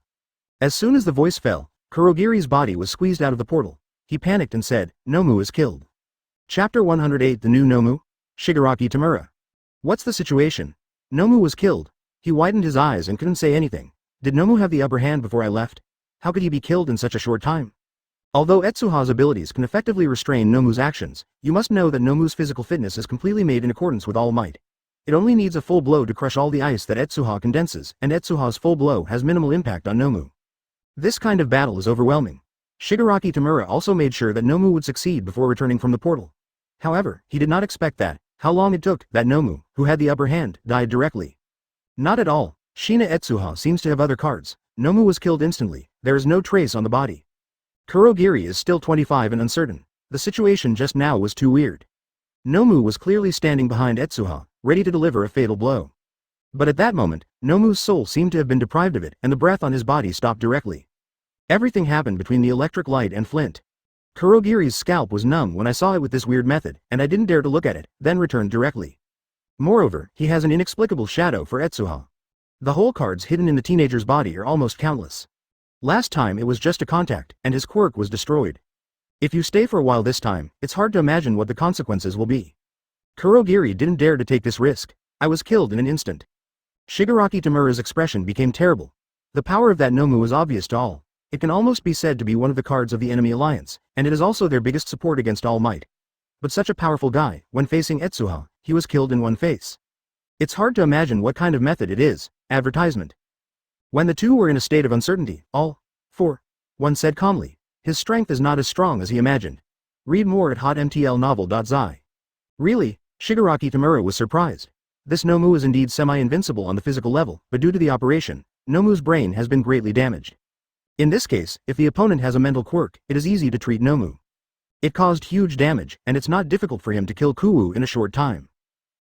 As soon as the voice fell, Kurogiri's body was squeezed out of the portal. He panicked and said, "Nomu is killed." Chapter 108 The New Nomu? Shigaraki Tamura. What's the situation? Nomu was killed. He widened his eyes and couldn't say anything. Did Nomu have the upper hand before I left? How could he be killed in such a short time? Although Etsuha's abilities can effectively restrain Nomu's actions, you must know that Nomu's physical fitness is completely made in accordance with All Might. It only needs a full blow to crush all the ice that Etsuha condenses, and Etsuha's full blow has minimal impact on Nomu. This kind of battle is overwhelming. Shigaraki Tamura also made sure that Nomu would succeed before returning from the portal. However, he did not expect that, how long it took, that Nomu, who had the upper hand, died directly. Not at all. Shina Etsuha seems to have other cards. Nomu was killed instantly. There is no trace on the body. Kurogiri is still 25 and uncertain. The situation just now was too weird. Nomu was clearly standing behind Etsuha, ready to deliver a fatal blow. But at that moment, Nomu's soul seemed to have been deprived of it, and the breath on his body stopped directly. Everything happened between the electric light and flint. Kurogiri's scalp was numb when I saw it with this weird method, and I didn't dare to look at it, then returned directly. Moreover, he has an inexplicable shadow for Etsuha. The hole cards hidden in the teenager's body are almost countless. Last time it was just a contact, and his quirk was destroyed. If you stay for a while this time, it's hard to imagine what the consequences will be. Kurogiri didn't dare to take this risk. I was killed in an instant. Shigaraki Tamura's expression became terrible. The power of that Nomu was obvious to all. It can almost be said to be one of the cards of the enemy alliance, and it is also their biggest support against All Might. But such a powerful guy, when facing Etsuha, he was killed in one face. It's hard to imagine what kind of method it is. Advertisement. When the two were in a state of uncertainty, all four, one said calmly, his strength is not as strong as he imagined. Read more at hotmtlnovel.zi. Really? Shigaraki Tamura was surprised. This Nomu is indeed semi-invincible on the physical level, but due to the operation, Nomu's brain has been greatly damaged. In this case, if the opponent has a mental quirk, it is easy to treat Nomu. It caused huge damage, and it's not difficult for him to kill Kuwu in a short time.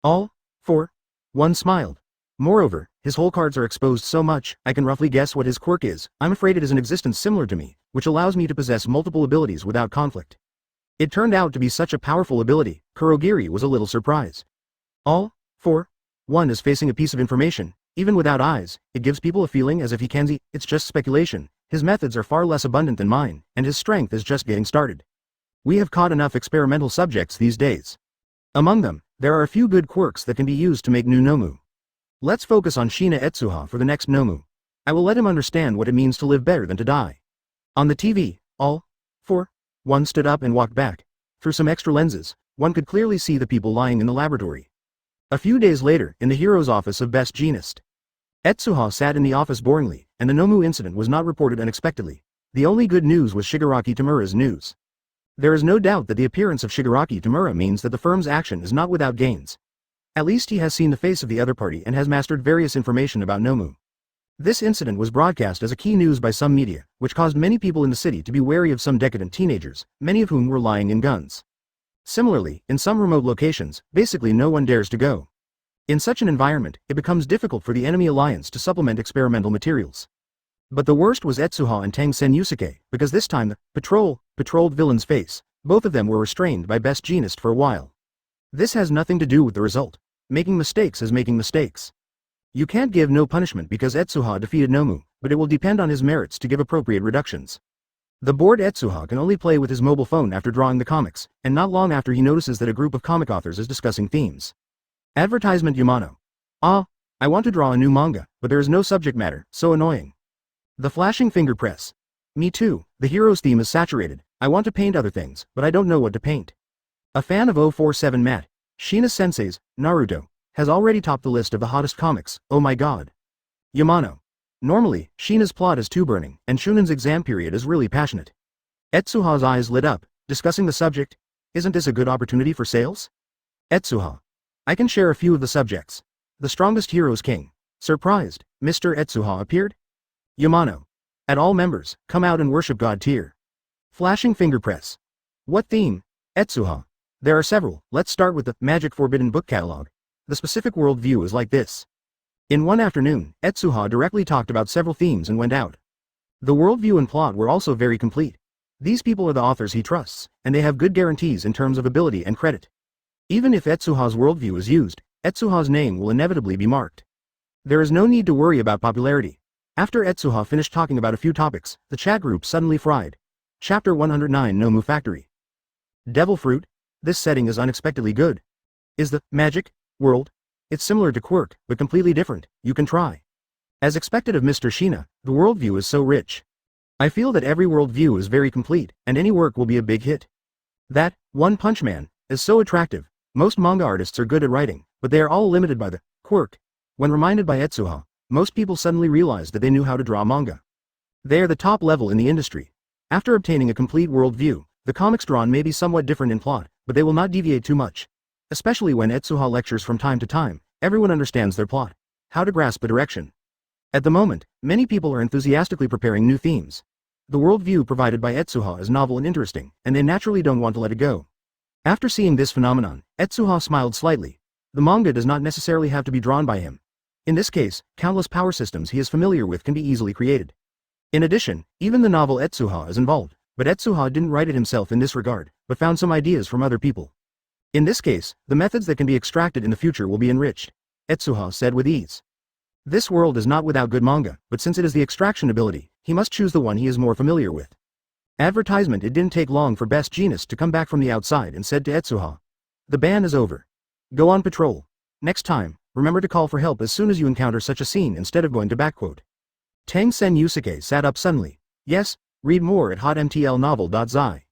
All four, one smiled. Moreover, his whole cards are exposed so much, I can roughly guess what his quirk is. I'm afraid it is an existence similar to me, which allows me to possess multiple abilities without conflict. It turned out to be such a powerful ability, Kurogiri was a little surprised. All four, one is facing a piece of information. Even without eyes, it gives people a feeling as if he can see. It's just speculation. His methods are far less abundant than mine, and his strength is just getting started. We have caught enough experimental subjects these days. Among them, there are a few good quirks that can be used to make new Nomu. Let's focus on Shina Etsuha for the next Nomu. I will let him understand what it means to live better than to die. On the TV, all four, one stood up and walked back. Through some extra lenses, one could clearly see the people lying in the laboratory. A few days later, in the hero's office of Best Genist, Etsuha sat in the office boringly, and the Nomu incident was not reported unexpectedly. The only good news was Shigaraki Tamura's news. There is no doubt that the appearance of Shigaraki Tamura means that the firm's action is not without gains. At least he has seen the face of the other party and has mastered various information about Nomu. This incident was broadcast as a key news by some media, which caused many people in the city to be wary of some decadent teenagers, many of whom were lying in guns. Similarly, in some remote locations, basically no one dares to go. In such an environment, it becomes difficult for the enemy alliance to supplement experimental materials. But the worst was Etsuha and Tangsen Yusuke, because this time the patrolled villain's face, both of them were restrained by Best Genist for a while. This has nothing to do with the result. Making mistakes is making mistakes. You can't give no punishment because Etsuha defeated Nomu, but it will depend on his merits to give appropriate reductions. The bored Etsuha can only play with his mobile phone after drawing the comics, and not long after he notices that a group of comic authors is discussing themes. Advertisement Yamano. Ah, I want to draw a new manga, but there is no subject matter, so annoying. The flashing finger press. Me too, the hero's theme is saturated, I want to paint other things, but I don't know what to paint. A fan of 047 Matt, Shina Sensei's Naruto has already topped the list of the hottest comics, oh my god. Yamano. Normally, Shina's plot is too burning, and Shunen's exam period is really passionate. Etsuha's eyes lit up, discussing the subject. Isn't this a good opportunity for sales? Etsuha. I can share a few of the subjects. The strongest hero's king. Surprised, Mr. Etsuha appeared? Yamano. At all members, come out and worship God tier. Flashing finger press. What theme? Etsuha. There are several, let's start with the Magic Forbidden Book Catalog. The specific world view is like this. In one afternoon, Etsuha directly talked about several themes and went out. The worldview and plot were also very complete. These people are the authors he trusts, and they have good guarantees in terms of ability and credit. Even if Etsuha's worldview is used, Etsuha's name will inevitably be marked. There is no need to worry about popularity. After Etsuha finished talking about a few topics, the chat group suddenly fried. Chapter 109 Nomu Factory. Devil Fruit? This setting is unexpectedly good. Is the magic world? It's similar to Quirk, but completely different, you can try. As expected of Mr. Shina, the worldview is so rich. I feel that every worldview is very complete, and any work will be a big hit. That, One Punch Man, is so attractive. Most manga artists are good at writing, but they are all limited by the quirk. When reminded by Etsuha, most people suddenly realized that they knew how to draw manga. They are the top level in the industry. After obtaining a complete worldview, the comics drawn may be somewhat different in plot, but they will not deviate too much. Especially when Etsuha lectures from time to time, everyone understands their plot. How to grasp a direction. At the moment, many people are enthusiastically preparing new themes. The worldview provided by Etsuha is novel and interesting, and they naturally don't want to let it go. After seeing this phenomenon, Etsuha smiled slightly. The manga does not necessarily have to be drawn by him. In this case, countless power systems he is familiar with can be easily created. In addition, even the novel Etsuha is involved, but Etsuha didn't write it himself in this regard, but found some ideas from other people. In this case, the methods that can be extracted in the future will be enriched, Etsuha said with ease. This world is not without good manga, but since it is the extraction ability, he must choose the one he is more familiar with. Advertisement. It didn't take long for Best Genist to come back from the outside and said to Etsuha. The ban is over. Go on patrol. Next time, remember to call for help as soon as you encounter such a scene instead of going to backquote. Tangsen Yusuke sat up suddenly. Yes, read more at hotmtlnovel.zi.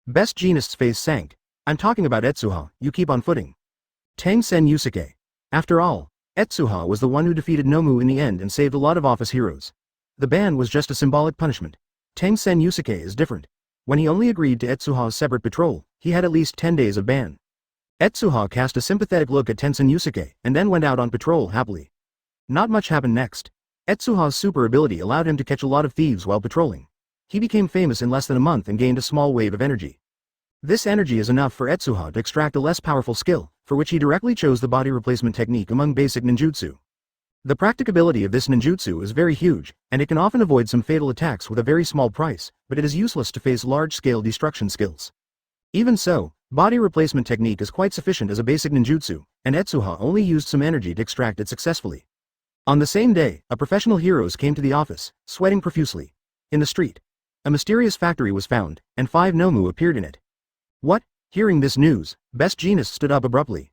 Best Genist's face sank. I'm talking about Etsuha, you keep on footing. Tangsen Yusuke. After all, Etsuha was the one who defeated Nomu in the end and saved a lot of office heroes. The ban was just a symbolic punishment. Tengsen Yusuke is different. When he only agreed to Etsuha's separate patrol, he had at least 10 days of ban. Etsuha cast a sympathetic look at Tengsen Yusuke and then went out on patrol happily. Not much happened next. Etsuha's super ability allowed him to catch a lot of thieves while patrolling. He became famous in less than a month and gained a small wave of energy. This energy is enough for Etsuha to extract a less powerful skill, for which he directly chose the body replacement technique among basic ninjutsu. The practicability of this ninjutsu is very huge, and it can often avoid some fatal attacks with a very small price, but it is useless to face large-scale destruction skills. Even so, body replacement technique is quite sufficient as a basic ninjutsu, and Etsuha only used some energy to extract it successfully. On the same day, a professional heroes came to the office, sweating profusely. In the street, a mysterious factory was found, and 5 Nomu appeared in it. What? Hearing this news, Best Jeanist stood up abruptly.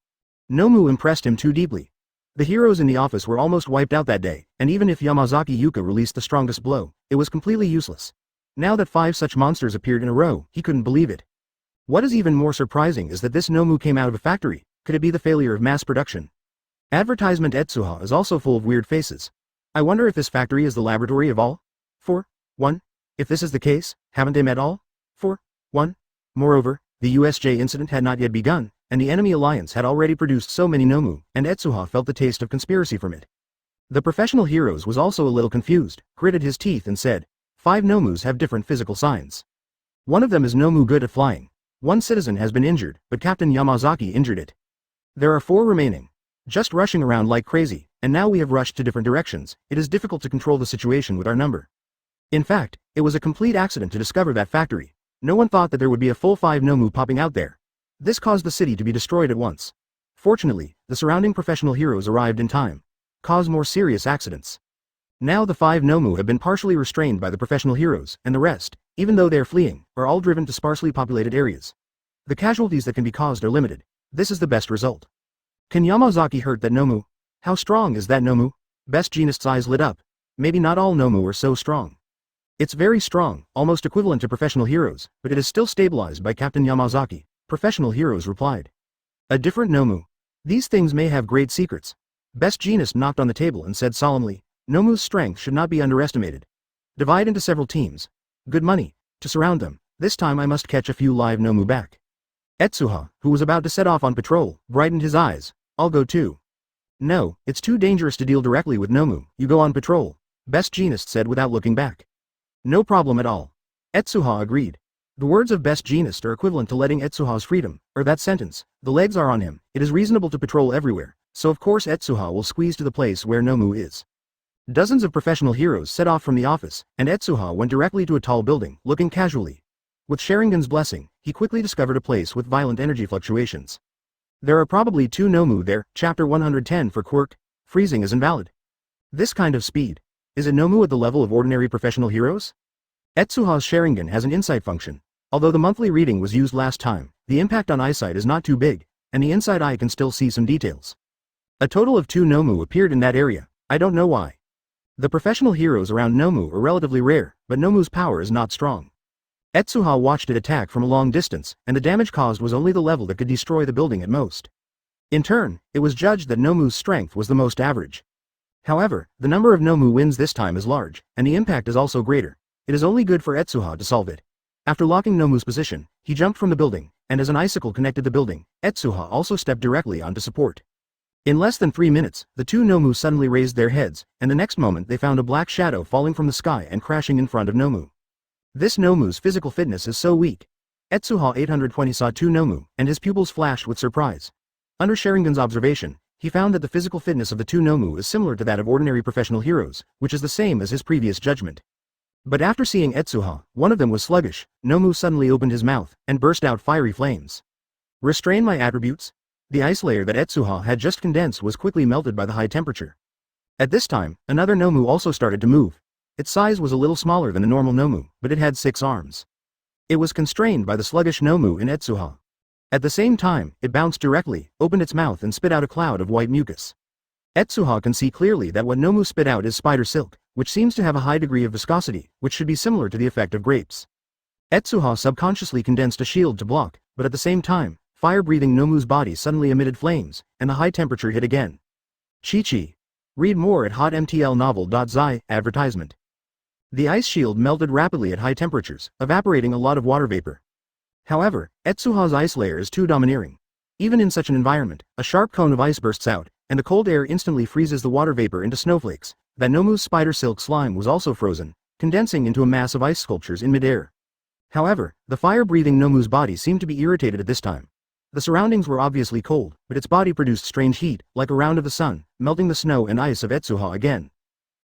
Nomu impressed him too deeply. The heroes in the office were almost wiped out that day, and even if Yamazaki Yuka released the strongest blow, it was completely useless. Now that 5 such monsters appeared in a row, he couldn't believe it. What is even more surprising is that this Nomu came out of a factory. Could it be the failure of mass production? Advertisement Etsuha is also full of weird faces. I wonder if this factory is the laboratory of all? 4. 1. If this is the case, haven't they met all? 4. 1. Moreover, the USJ incident had not yet begun, and the enemy alliance had already produced so many Nomu, and Etsuha felt the taste of conspiracy from it. The professional heroes was also a little confused, gritted his teeth and said, 5 Nomus have different physical signs. One of them is Nomu good at flying. 1 citizen has been injured, but Captain Yamazaki injured it. There are 4 remaining. Just rushing around like crazy, and now we have rushed to different directions, it is difficult to control the situation with our number. In fact, it was a complete accident to discover that factory. No one thought that there would be a full 5 Nomu popping out there. This caused the city to be destroyed at once. Fortunately, the surrounding professional heroes arrived in time. Caused more serious accidents. Now the 5 Nomu have been partially restrained by the professional heroes, and the rest, even though they are fleeing, are all driven to sparsely populated areas. The casualties that can be caused are limited. This is the best result. Can Yamazaki hurt that Nomu? How strong is that Nomu? Best Jeanist's eyes lit up. Maybe not all Nomu are so strong. It's very strong, almost equivalent to professional heroes, but it is still stabilized by Captain Yamazaki. Professional heroes replied. A different Nomu. These things may have great secrets. Best Jeanist knocked on the table and said solemnly, Nomu's strength should not be underestimated. Divide into several teams. Good money. To surround them, this time I must catch a few live Nomu back. Etsuha, who was about to set off on patrol, brightened his eyes. I'll go too. No, it's too dangerous to deal directly with Nomu, you go on patrol. Best Jeanist said without looking back. No problem at all. Etsuha agreed. The words of Best Jeanist are equivalent to letting Etsuha's freedom, or that sentence, the legs are on him, it is reasonable to patrol everywhere, so of course Etsuha will squeeze to the place where Nomu is. Dozens of professional heroes set off from the office, and Etsuha went directly to a tall building, looking casually. With Sharingan's blessing, he quickly discovered a place with violent energy fluctuations. There are probably 2 Nomu there, chapter 110 for Quirk, freezing is invalid. This kind of speed. Is it Nomu at the level of ordinary professional heroes? Etsuha's Sharingan has an insight function. Although the monthly reading was used last time, the impact on eyesight is not too big, and the inside eye can still see some details. A total of 2 Nomu appeared in that area, I don't know why. The professional heroes around Nomu are relatively rare, but Nomu's power is not strong. Etsuha watched it attack from a long distance, and the damage caused was only the level that could destroy the building at most. In turn, it was judged that Nomu's strength was the most average. However, the number of Nomu wins this time is large, and the impact is also greater. It is only good for Etsuha to solve it. After locking Nomu's position, he jumped from the building, and as an icicle connected the building, Etsuha also stepped directly onto support. In less than 3 minutes, the 2 Nomu suddenly raised their heads, and the next moment they found a black shadow falling from the sky and crashing in front of Nomu. This Nomu's physical fitness is so weak. Etsuha 820 saw 2 Nomu, and his pupils flashed with surprise. Under Sharingan's observation, he found that the physical fitness of the 2 Nomu is similar to that of ordinary professional heroes, which is the same as his previous judgment. But after seeing Etsuha, one of them was sluggish. Nomu suddenly opened his mouth, and burst out fiery flames. Restrain my attributes? The ice layer that Etsuha had just condensed was quickly melted by the high temperature. At this time, another Nomu also started to move. Its size was a little smaller than the normal Nomu, but it had 6 arms. It was constrained by the sluggish Nomu in Etsuha. At the same time, it bounced directly, opened its mouth and spit out a cloud of white mucus. Etsuha can see clearly that what Nomu spit out is spider silk, which seems to have a high degree of viscosity, which should be similar to the effect of grapes. Etsuha subconsciously condensed a shield to block, but at the same time, fire-breathing Nomu's body suddenly emitted flames, and the high temperature hit again. Chi-Chi. Read more at hotmtlnovel.zi. Advertisement. The ice shield melted rapidly at high temperatures, evaporating a lot of water vapor. However, Etsuha's ice layer is too domineering. Even in such an environment, a sharp cone of ice bursts out, and the cold air instantly freezes the water vapor into snowflakes. That Nomu's spider silk slime was also frozen, condensing into a mass of ice sculptures in midair. However, the fire-breathing Nomu's body seemed to be irritated at this time. The surroundings were obviously cold, but its body produced strange heat, like a round of the sun, melting the snow and ice of Etsuha again.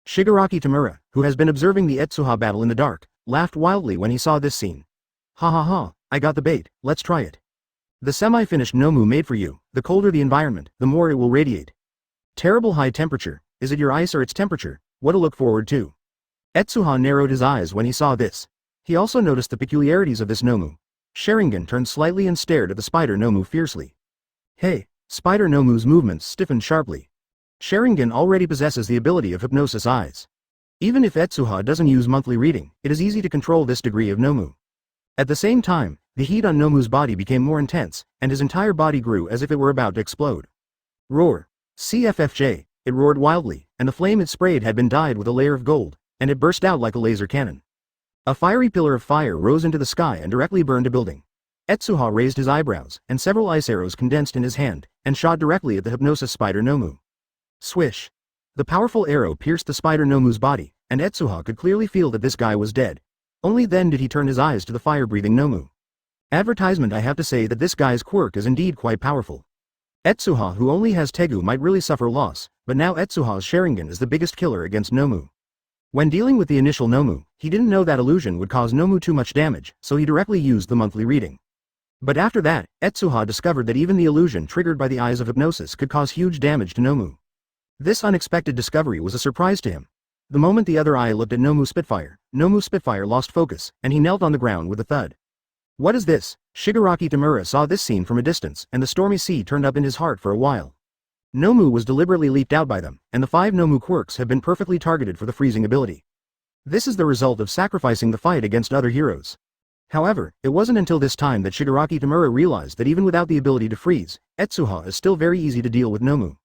Shigaraki Tamura, who has been observing the Etsuha battle in the dark, laughed wildly when he saw this scene. Ha ha ha, I got the bait, let's try it. The semi-finished Nomu made for you, the colder the environment, the more it will radiate. Terrible high temperature, is it your ice or its temperature? What to look forward to? Etsuha narrowed his eyes when he saw this. He also noticed the peculiarities of this Nomu. Sharingan turned slightly and stared at the spider Nomu fiercely. Hey, spider Nomu's movements stiffened sharply. Sharingan already possesses the ability of hypnosis eyes. Even if Etsuha doesn't use monthly reading, it is easy to control this degree of Nomu. At the same time, the heat on Nomu's body became more intense, and his entire body grew as if it were about to explode. Roar. CFFJ, it roared wildly, and the flame it sprayed had been dyed with a layer of gold, and it burst out like a laser cannon. A fiery pillar of fire rose into the sky and directly burned a building. Etsuha raised his eyebrows, and several ice arrows condensed in his hand, and shot directly at the hypnosis spider Nomu. Swish. The powerful arrow pierced the spider Nomu's body, and Etsuha could clearly feel that this guy was dead. Only then did he turn his eyes to the fire-breathing Nomu. Advertisement. I have to say that this guy's quirk is indeed quite powerful. Etsuha, who only has Tegu, might really suffer loss, but now Etsuha's Sharingan is the biggest killer against Nomu. When dealing with the initial Nomu, he didn't know that illusion would cause Nomu too much damage, so he directly used the monthly reading. But after that, Etsuha discovered that even the illusion triggered by the eyes of hypnosis could cause huge damage to Nomu. This unexpected discovery was a surprise to him. The moment the other eye looked at Nomu Spitfire lost focus, and he knelt on the ground with a thud. What is this? Shigaraki Tamura saw this scene from a distance, and the stormy sea turned up in his heart for a while. Nomu was deliberately leaped out by them, and the 5 Nomu quirks have been perfectly targeted for the freezing ability. This is the result of sacrificing the fight against other heroes. However, it wasn't until this time that Shigaraki Tamura realized that even without the ability to freeze, Etsuha is still very easy to deal with Nomu.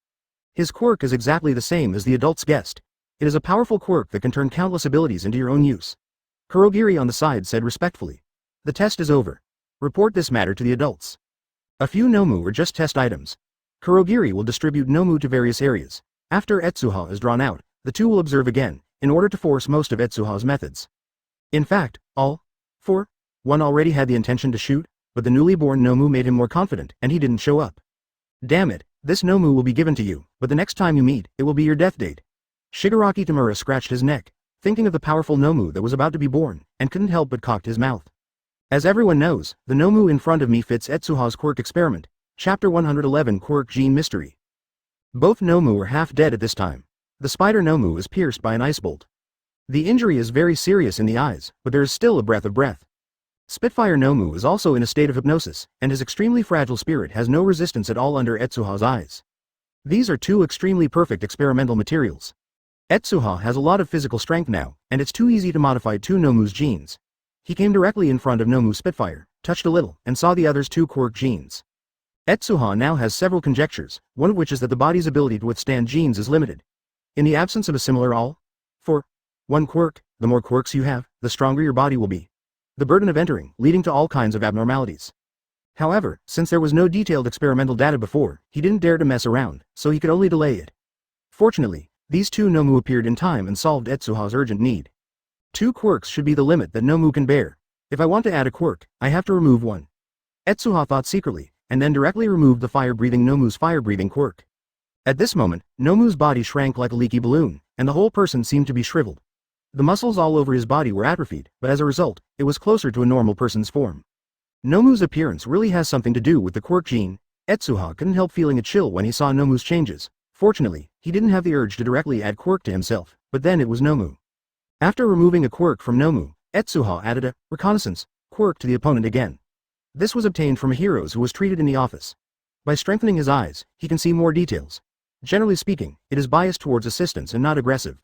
His quirk is exactly the same as the adult's guest. It is a powerful quirk that can turn countless abilities into your own use. Kurogiri on the side said respectfully. The test is over. Report this matter to the adults. A few Nomu are just test items. Kurogiri will distribute Nomu to various areas. After Etsuha is drawn out, the two will observe again, in order to force most of Etsuha's methods. In fact, all 4. One already had the intention to shoot, but the newly born Nomu made him more confident, and he didn't show up. Damn it, this Nomu will be given to you, but the next time you meet, it will be your death date. Shigaraki Tamura scratched his neck, thinking of the powerful Nomu that was about to be born, and couldn't help but cocked his mouth. As everyone knows, the Nomu in front of me fits Etsuha's quirk experiment. Chapter 111 Quirk Gene Mystery. Both Nomu are half dead at this time. The spider Nomu is pierced by an ice bolt. The injury is very serious in the eyes, but there is still a breath of breath. Spitfire Nomu is also in a state of hypnosis, and his extremely fragile spirit has no resistance at all under Etsuha's eyes. These are 2 extremely perfect experimental materials. Etsuha has a lot of physical strength now, and it's too easy to modify 2 Nomu's genes. He came directly in front of Nomu Spitfire, touched a little, and saw the other's 2 quirk genes. Etsuha now has several conjectures, one of which is that the body's ability to withstand genes is limited. In the absence of a similar all 4. 1 quirk, the more quirks you have, the stronger your body will be. The burden of entering, leading to all kinds of abnormalities. However, since there was no detailed experimental data before, he didn't dare to mess around, so he could only delay it. Fortunately, these 2 Nomu appeared in time and solved Etsuha's urgent need. 2 quirks should be the limit that Nomu can bear. If I want to add a quirk, I have to remove 1. Etsuha thought secretly, and then directly removed the fire-breathing Nomu's fire-breathing quirk. At this moment, Nomu's body shrank like a leaky balloon, and the whole person seemed to be shriveled. The muscles all over his body were atrophied, but as a result, it was closer to a normal person's form. Nomu's appearance really has something to do with the quirk gene. Etsuha couldn't help feeling a chill when he saw Nomu's changes. Fortunately, he didn't have the urge to directly add quirk to himself, but then it was Nomu. After removing a quirk from Nomu, Etsuha added a reconnaissance quirk to the opponent again. This was obtained from a hero who was treated in the office. By strengthening his eyes, he can see more details. Generally speaking, it is biased towards assistance and not aggressive.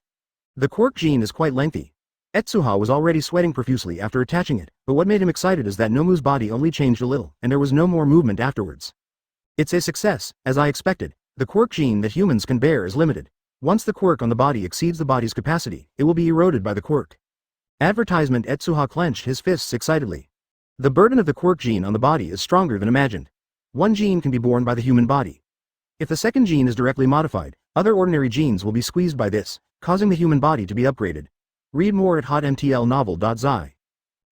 The quirk gene is quite lengthy. Etsuha was already sweating profusely after attaching it, but what made him excited is that Nomu's body only changed a little, and there was no more movement afterwards. It's a success, as I expected. The quirk gene that humans can bear is limited. Once the quirk on the body exceeds the body's capacity, it will be eroded by the quirk. Advertisement. Etsuha clenched his fists excitedly. The burden of the quirk gene on the body is stronger than imagined. One gene can be borne by the human body. If the second gene is directly modified, other ordinary genes will be squeezed by this, causing the human body to be upgraded. Read more at hotmtlnovel.zi.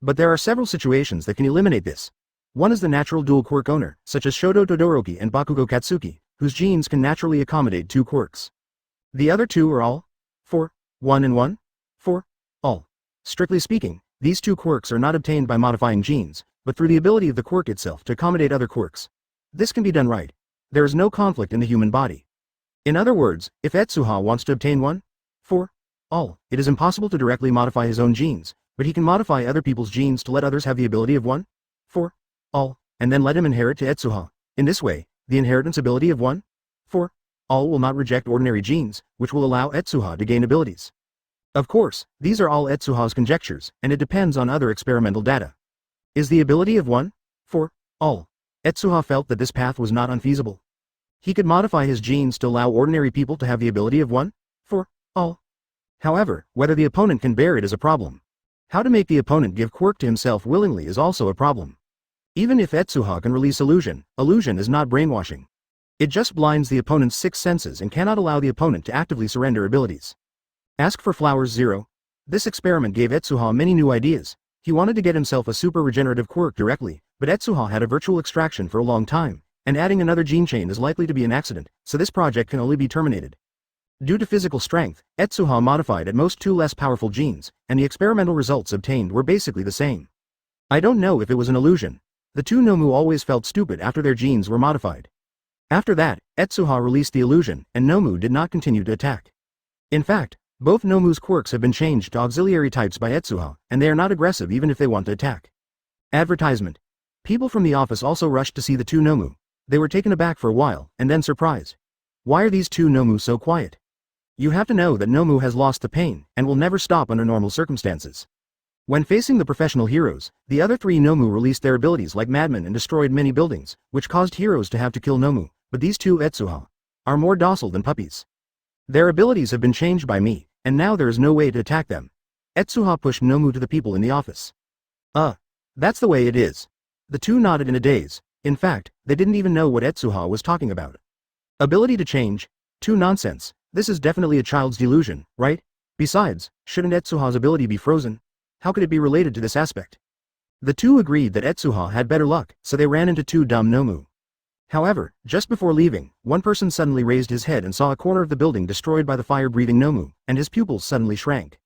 But there are several situations that can eliminate this. One is the natural dual quirk owner, such as Shoto Todoroki and Bakugo Katsuki, whose genes can naturally accommodate two quirks. The other two are all for 1 and 1 for all. Strictly speaking, these two quirks are not obtained by modifying genes, but through the ability of the quirk itself to accommodate other quirks. This can be done right. There is no conflict in the human body. In other words, if Etsuha wants to obtain 1 for all, it is impossible to directly modify his own genes, but he can modify other people's genes to let others have the ability of 1 for all, and then let him inherit to Etsuha. In this way, the inheritance ability of 1 for all will not reject ordinary genes, which will allow Etsuha to gain abilities. Of course, these are all Etsuha's conjectures, and it depends on other experimental data. Is the ability of 1 for all? Etsuha felt that this path was not unfeasible. He could modify his genes to allow ordinary people to have the ability of 1 for all. However, whether the opponent can bear it is a problem. How to make the opponent give quirk to himself willingly is also a problem. Even if Etsuha can release illusion, illusion is not brainwashing. It just blinds the opponent's sixth senses and cannot allow the opponent to actively surrender abilities. Ask for flowers 0. This experiment gave Etsuha many new ideas. He wanted to get himself a super regenerative quirk directly, but Etsuha had a virtual extraction for a long time, and adding another gene chain is likely to be an accident, so this project can only be terminated. Due to physical strength, Etsuha modified at most 2 less powerful genes, and the experimental results obtained were basically the same. I don't know if it was an illusion. The two Nomu always felt stupid after their genes were modified. After that, Etsuha released the illusion, and Nomu did not continue to attack. In fact, both Nomu's quirks have been changed to auxiliary types by Etsuha, and they are not aggressive even if they want to attack. Advertisement. People from the office also rushed to see the two Nomu. They were taken aback for a while, and then surprised. Why are these two Nomu so quiet? You have to know that Nomu has lost the pain, and will never stop under normal circumstances. When facing the professional heroes, the other 3 Nomu released their abilities like madmen and destroyed many buildings, which caused heroes to have to kill Nomu, but these two Etsuha are more docile than puppies. Their abilities have been changed by me, and now there is no way to attack them. Etsuha pushed Nomu to the people in the office. That's the way it is. The two nodded in a daze. In fact, they didn't even know what Etsuha was talking about. Ability to change? Too nonsense. This is definitely a child's delusion, right? Besides, shouldn't Etsuha's ability be frozen? How could it be related to this aspect? The two agreed that Etsuha had better luck, so they ran into 2 dumb Nomu. However, just before leaving, one person suddenly raised his head and saw a corner of the building destroyed by the fire-breathing Nomu, and his pupils suddenly shrank.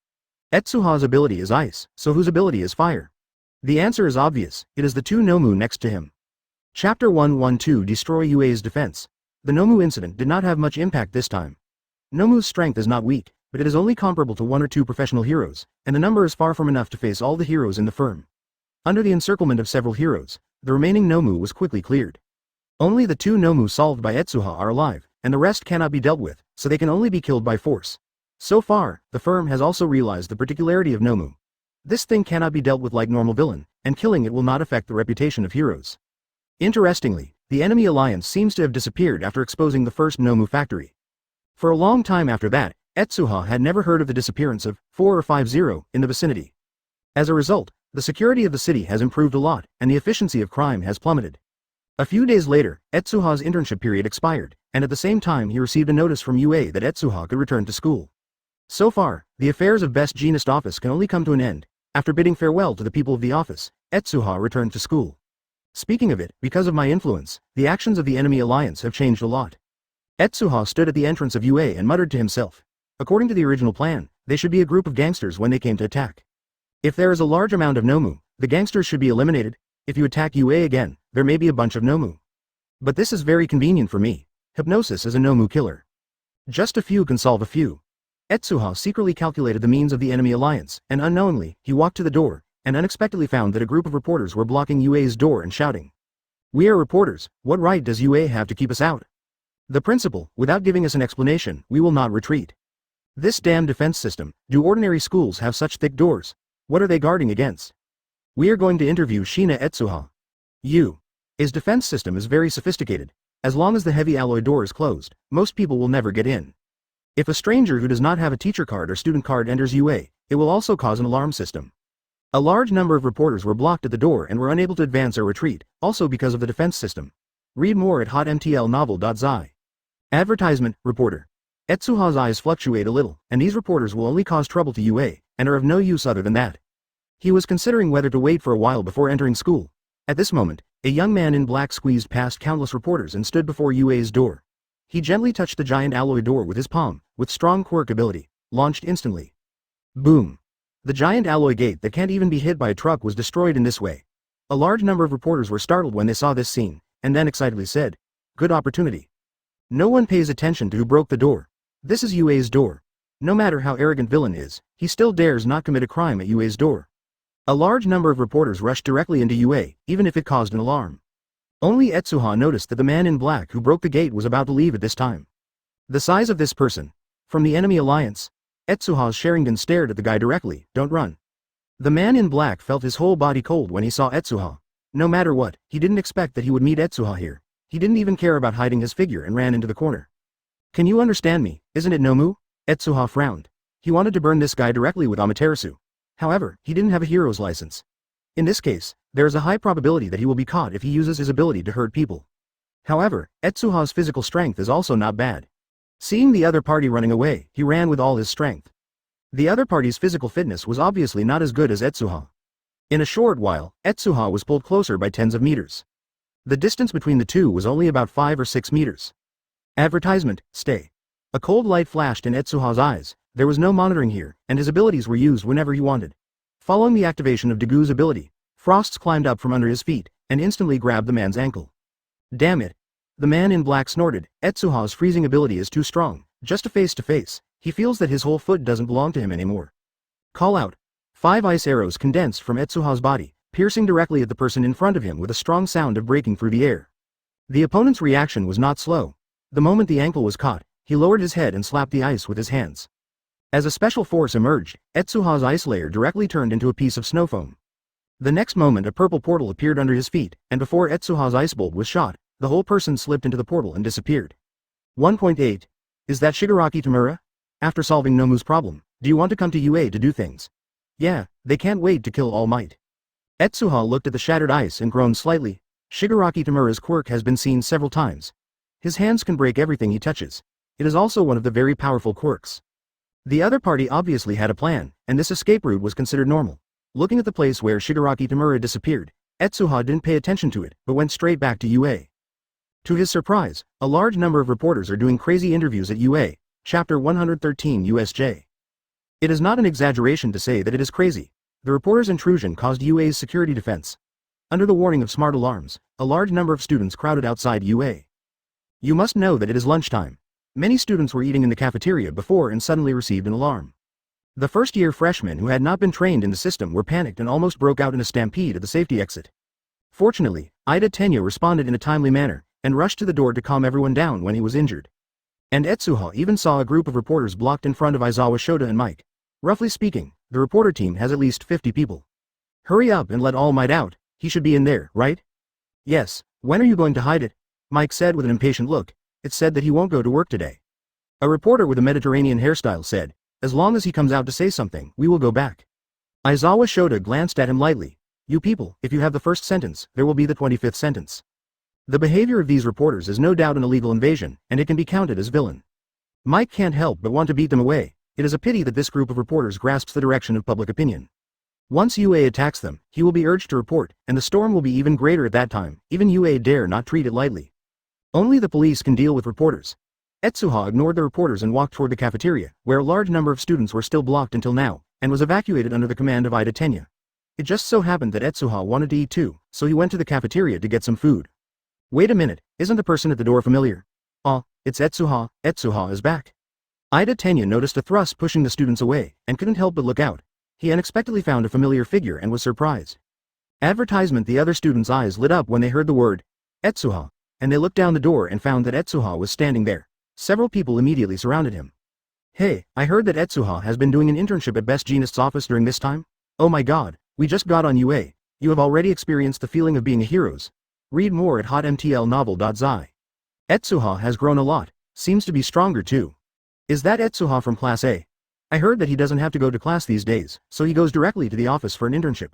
Etsuha's ability is ice, so whose ability is fire? The answer is obvious, it is the 2 Nomu next to him. Chapter 112 Destroy Yue's Defense. The Nomu incident did not have much impact this time. Nomu's strength is not weak, but it is only comparable to 1 or 2 professional heroes, and the number is far from enough to face all the heroes in the firm. Under the encirclement of several heroes, the remaining Nomu was quickly cleared. Only the 2 Nomu solved by Etsuha are alive, and the rest cannot be dealt with, so they can only be killed by force. So far, the firm has also realized the particularity of Nomu. This thing cannot be dealt with like normal villain, and killing it will not affect the reputation of heroes. Interestingly, the enemy alliance seems to have disappeared after exposing the first Nomu factory. For a long time after that, Etsuha had never heard of the disappearance of 4 or 50 in the vicinity. As a result, the security of the city has improved a lot, and the efficiency of crime has plummeted. A few days later, Etsuha's internship period expired, and at the same time he received a notice from Yue that Etsuha could return to school. So far, the affairs of Best Jeanist office can only come to an end. After bidding farewell to the people of the office, Etsuha returned to school. Speaking of it, because of my influence, the actions of the enemy alliance have changed a lot. Etsuha stood at the entrance of Yue and muttered to himself. According to the original plan, they should be a group of gangsters when they came to attack. If there is a large amount of Nomu, the gangsters should be eliminated. If you attack Yue again, there may be a bunch of Nomu. But this is very convenient for me. Hypnosis is a Nomu killer. Just a few can solve a few. Etsuha secretly calculated the means of the enemy alliance, and unknowingly, he walked to the door, and unexpectedly found that a group of reporters were blocking Yue's door and shouting. "We are reporters, what right does Yue have to keep us out? The principal, without giving us an explanation, we will not retreat. This damn defense system, do ordinary schools have such thick doors? What are they guarding against? We are going to interview Shina Etsuha. Yu's defense system is very sophisticated. As long as the heavy alloy door is closed, most people will never get in. If a stranger who does not have a teacher card or student card enters UA, it will also cause an alarm system. A large number of reporters were blocked at the door and were unable to advance or retreat, also because of the defense system. Read more at hotmtlnovel.zi. Advertisement, reporter. Etsuha's eyes fluctuate a little, and these reporters will only cause trouble to UA, and are of no use other than that. He was considering whether to wait for a while before entering school. At this moment, a young man in black squeezed past countless reporters and stood before UA's door. He gently touched the giant alloy door with his palm, with strong quirk ability, launched instantly. Boom. The giant alloy gate that can't even be hit by a truck was destroyed in this way. A large number of reporters were startled when they saw this scene, and then excitedly said, "Good opportunity." No one pays attention to who broke the door. This is UA's door. No matter how arrogant villain is, he still dares not commit a crime at UA's door. A large number of reporters rushed directly into UA, even if it caused an alarm. Only Etsuha noticed that the man in black who broke the gate was about to leave at this time. The size of this person. From the enemy alliance. Etsuha's Sharingan stared at the guy directly. Don't run. The man in black felt his whole body cold when he saw Etsuha. No matter what, he didn't expect that he would meet Etsuha here. He didn't even care about hiding his figure and ran into the corner. Can you understand me, isn't it Nomu? Etsuha frowned. He wanted to burn this guy directly with Amaterasu. However, he didn't have a hero's license. In this case, there is a high probability that he will be caught if he uses his ability to hurt people. However, Etsuha's physical strength is also not bad. Seeing the other party running away, he ran with all his strength. The other party's physical fitness was obviously not as good as Etsuha. In a short while, Etsuha was pulled closer by tens of meters. The distance between the two was only about 5 or 6 meters. Advertisement, stay. A cold light flashed in Etsuha's eyes. There was no monitoring here, and his abilities were used whenever he wanted. Following the activation of Degu's ability, Frosts climbed up from under his feet, and instantly grabbed the man's ankle. Damn it. The man in black snorted. Etsuha's freezing ability is too strong. Just a face-to-face, he feels that his whole foot doesn't belong to him anymore. Call out. 5 ice arrows condensed from Etsuha's body, piercing directly at the person in front of him with a strong sound of breaking through the air. The opponent's reaction was not slow. The moment the ankle was caught, he lowered his head and slapped the ice with his hands. As a special force emerged, Etsuha's ice layer directly turned into a piece of snow foam. The next moment a purple portal appeared under his feet, and before Etsuha's ice bolt was shot, the whole person slipped into the portal and disappeared. 1.8. Is that Shigaraki Tamura? After solving Nomu's problem, do you want to come to UA to do things? Yeah, they can't wait to kill All Might. Etsuha looked at the shattered ice and groaned slightly. Shigaraki Tamura's quirk has been seen several times. His hands can break everything he touches. It is also one of the very powerful quirks. The other party obviously had a plan, and this escape route was considered normal. Looking at the place where Shigaraki Tamura disappeared, Etsuha didn't pay attention to it, but went straight back to UA. To his surprise, a large number of reporters are doing crazy interviews at UA, Chapter 113 USJ. It is not an exaggeration to say that it is crazy. The reporter's intrusion caused UA's security defense. Under the warning of smart alarms, a large number of students crowded outside UA. You must know that it is lunchtime. Many students were eating in the cafeteria before and suddenly received an alarm. The first-year freshmen who had not been trained in the system were panicked and almost broke out in a stampede at the safety exit. Fortunately, Ida Tenya responded in a timely manner, and rushed to the door to calm everyone down when he was injured. And Etsuha even saw a group of reporters blocked in front of Aizawa Shota and Mike. Roughly speaking, the reporter team has at least 50 people. Hurry up and let All Might out, he should be in there, right? Yes, when are you going to hide it? Mike said with an impatient look. It's said that he won't go to work today. A reporter with a Mediterranean hairstyle said, as long as he comes out to say something, we will go back. Aizawa Shota glanced at him lightly. You people, if you have the first sentence, there will be the 25th sentence. The behavior of these reporters is no doubt an illegal invasion, and it can be counted as villain. Mike can't help but want to beat them away. It is a pity that this group of reporters grasps the direction of public opinion. Once UA attacks them, he will be urged to report, and the storm will be even greater at that time. Even UA dare not treat it lightly. Only the police can deal with reporters. Etsuha ignored the reporters and walked toward the cafeteria, where a large number of students were still blocked until now, and was evacuated under the command of Ida Tenya. It just so happened that Etsuha wanted to eat too, so he went to the cafeteria to get some food. Wait a minute, isn't the person at the door familiar? Ah, it's Etsuha. Etsuha is back. Ida Tenya noticed a thrust pushing the students away, and couldn't help but look out. He unexpectedly found a familiar figure and was surprised. Advertisement. The other students' eyes lit up when they heard the word, Etsuha, and they looked down the door and found that Etsuha was standing there. Several people immediately surrounded him. Hey, I heard that Etsuha has been doing an internship at Best Jeanist's office during this time? Oh my god, we just got on UA. You have already experienced the feeling of being a heroes. Read more at hotmtlnovel.zi. Etsuha has grown a lot, seems to be stronger too. Is that Etsuha from Class A? I heard that he doesn't have to go to class these days, so he goes directly to the office for an internship.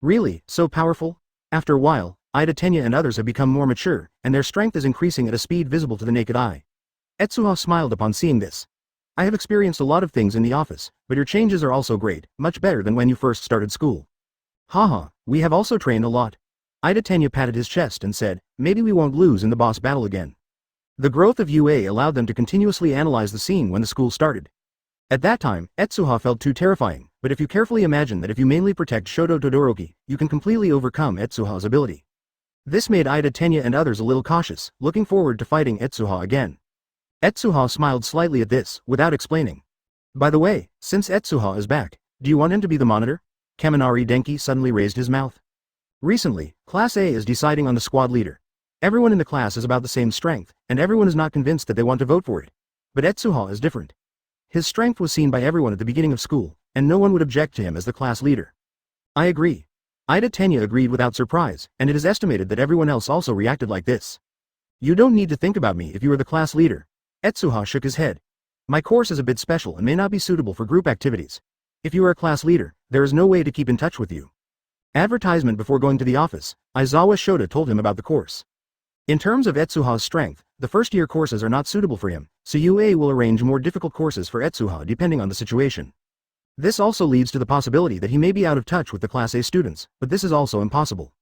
Really, so powerful? After a while, Ida Tenya and others have become more mature, and their strength is increasing at a speed visible to the naked eye. Etsuha smiled upon seeing this. I have experienced a lot of things in the office, but your changes are also great, much better than when you first started school. Haha, we have also trained a lot. Ida Tenya patted his chest and said, maybe we won't lose in the boss battle again. The growth of UA allowed them to continuously analyze the scene when the school started. At that time, Etsuha felt too terrifying, but if you carefully imagine that if you mainly protect Shoto Todoroki, you can completely overcome Etsuha's ability. This made Ida Tenya and others a little cautious, looking forward to fighting Etsuha again. Etsuha smiled slightly at this, without explaining. By the way, since Etsuha is back, do you want him to be the monitor? Kaminari Denki suddenly raised his mouth. Recently, Class A is deciding on the squad leader. Everyone in the class is about the same strength, and everyone is not convinced that they want to vote for it. But Etsuha is different. His strength was seen by everyone at the beginning of school, and no one would object to him as the class leader. I agree. Ida Tenya agreed without surprise, and it is estimated that everyone else also reacted like this. You don't need to think about me if you are the class leader. Etsuha shook his head. My course is a bit special and may not be suitable for group activities. If you are a class leader, there is no way to keep in touch with you. Advertisement before going to the office, Aizawa Shota told him about the course. In terms of Etsuha's strength, the first-year courses are not suitable for him, so UA will arrange more difficult courses for Etsuha depending on the situation. This also leads to the possibility that he may be out of touch with the Class A students, but this is also impossible.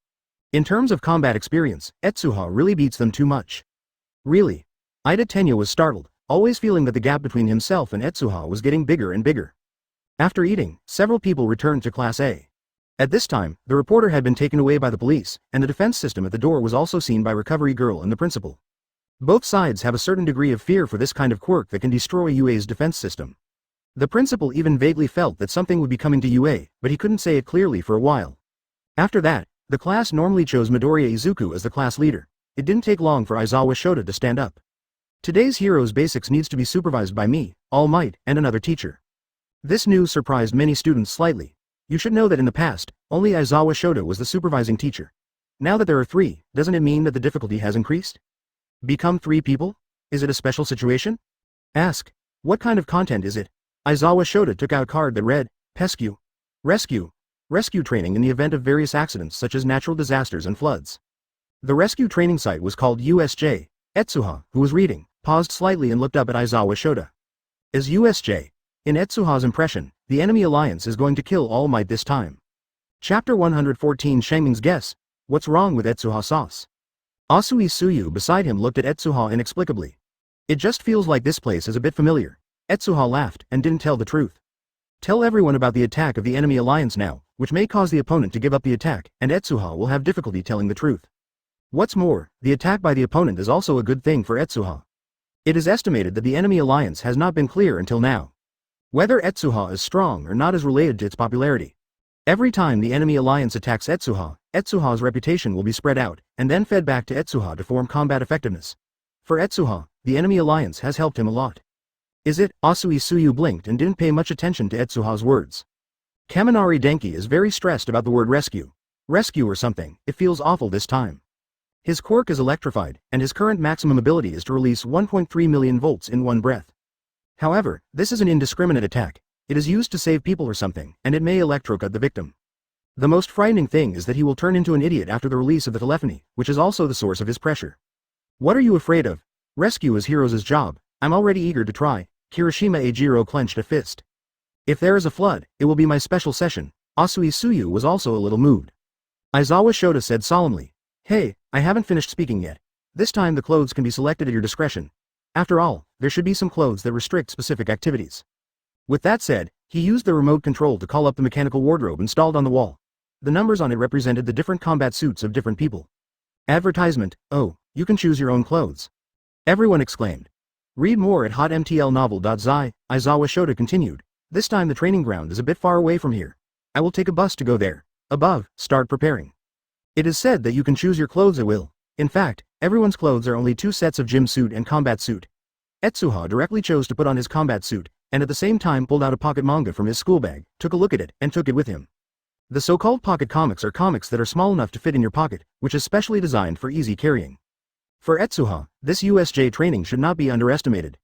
In terms of combat experience, Etsuha really beats them too much. Really? Ida Tenya was startled, always feeling that the gap between himself and Etsuha was getting bigger and bigger. After eating, several people returned to Class A. At this time, the reporter had been taken away by the police, and the defense system at the door was also seen by Recovery Girl and the principal. Both sides have a certain degree of fear for this kind of quirk that can destroy UA's defense system. The principal even vaguely felt that something would be coming to UA, but he couldn't say it clearly for a while. After that, the class normally chose Midoriya Izuku as the class leader. It didn't take long for Aizawa Shota to stand up. Today's hero's basics needs to be supervised by me, All Might, and another teacher. This news surprised many students slightly. You should know that in the past, only Aizawa Shota was the supervising teacher. Now that there are 3, doesn't it mean that the difficulty has increased? Become 3 people? Is it a special situation? Ask. What kind of content is it? Aizawa Shota took out a card that read, Pescu. Rescue. Rescue training in the event of various accidents such as natural disasters and floods. The rescue training site was called USJ. Etsuha, who was reading, paused slightly and looked up at Aizawa Shota. As USJ. In Etsuha's impression, the enemy alliance is going to kill All Might this time. Chapter 114 Shengming's guess. What's wrong with Etsuha sauce? Asui Suyu beside him looked at Etsuha inexplicably. It just feels like this place is a bit familiar. Etsuha laughed and didn't tell the truth. Tell everyone about the attack of the enemy alliance now, which may cause the opponent to give up the attack, and Etsuha will have difficulty telling the truth. What's more, the attack by the opponent is also a good thing for Etsuha. It is estimated that the enemy alliance has not been clear until now. Whether Etsuha is strong or not is related to its popularity. Every time the enemy alliance attacks Etsuha, Etsuha's reputation will be spread out, and then fed back to Etsuha to form combat effectiveness. For Etsuha, the enemy alliance has helped him a lot. Is it? Asui Suyu blinked and didn't pay much attention to Etsuha's words. Kaminari Denki is very stressed about the word rescue. Rescue or something, it feels awful this time. His quirk is electrified, and his current maximum ability is to release 1.3 million volts in one breath. However, this is an indiscriminate attack. It is used to save people or something, and it may electrocut the victim. The most frightening thing is that he will turn into an idiot after the release of the telephony, which is also the source of his pressure. What are you afraid of? Rescue is Hero's job. I'm already eager to try. Kirishima Eijiro clenched a fist. If there is a flood, it will be my special session. Asui Suyu was also a little moved. Aizawa Shota said solemnly, Hey, I haven't finished speaking yet. This time the clothes can be selected at your discretion. After all, there should be some clothes that restrict specific activities. With that said, he used the remote control to call up the mechanical wardrobe installed on the wall. The numbers on it represented the different combat suits of different people. Advertisement, oh, you can choose your own clothes. Everyone exclaimed. Read more at hotmtlnovel.zi, Aizawa Shota continued. This time the training ground is a bit far away from here. I will take a bus to go there. Above, start preparing. It is said that you can choose your clothes at will. In fact, everyone's clothes are only 2 sets of gym suit and combat suit. Etsuha directly chose to put on his combat suit, and at the same time pulled out a pocket manga from his school bag, took a look at it, and took it with him. The so-called pocket comics are comics that are small enough to fit in your pocket, which is specially designed for easy carrying. For Etsuha, this USJ training should not be underestimated.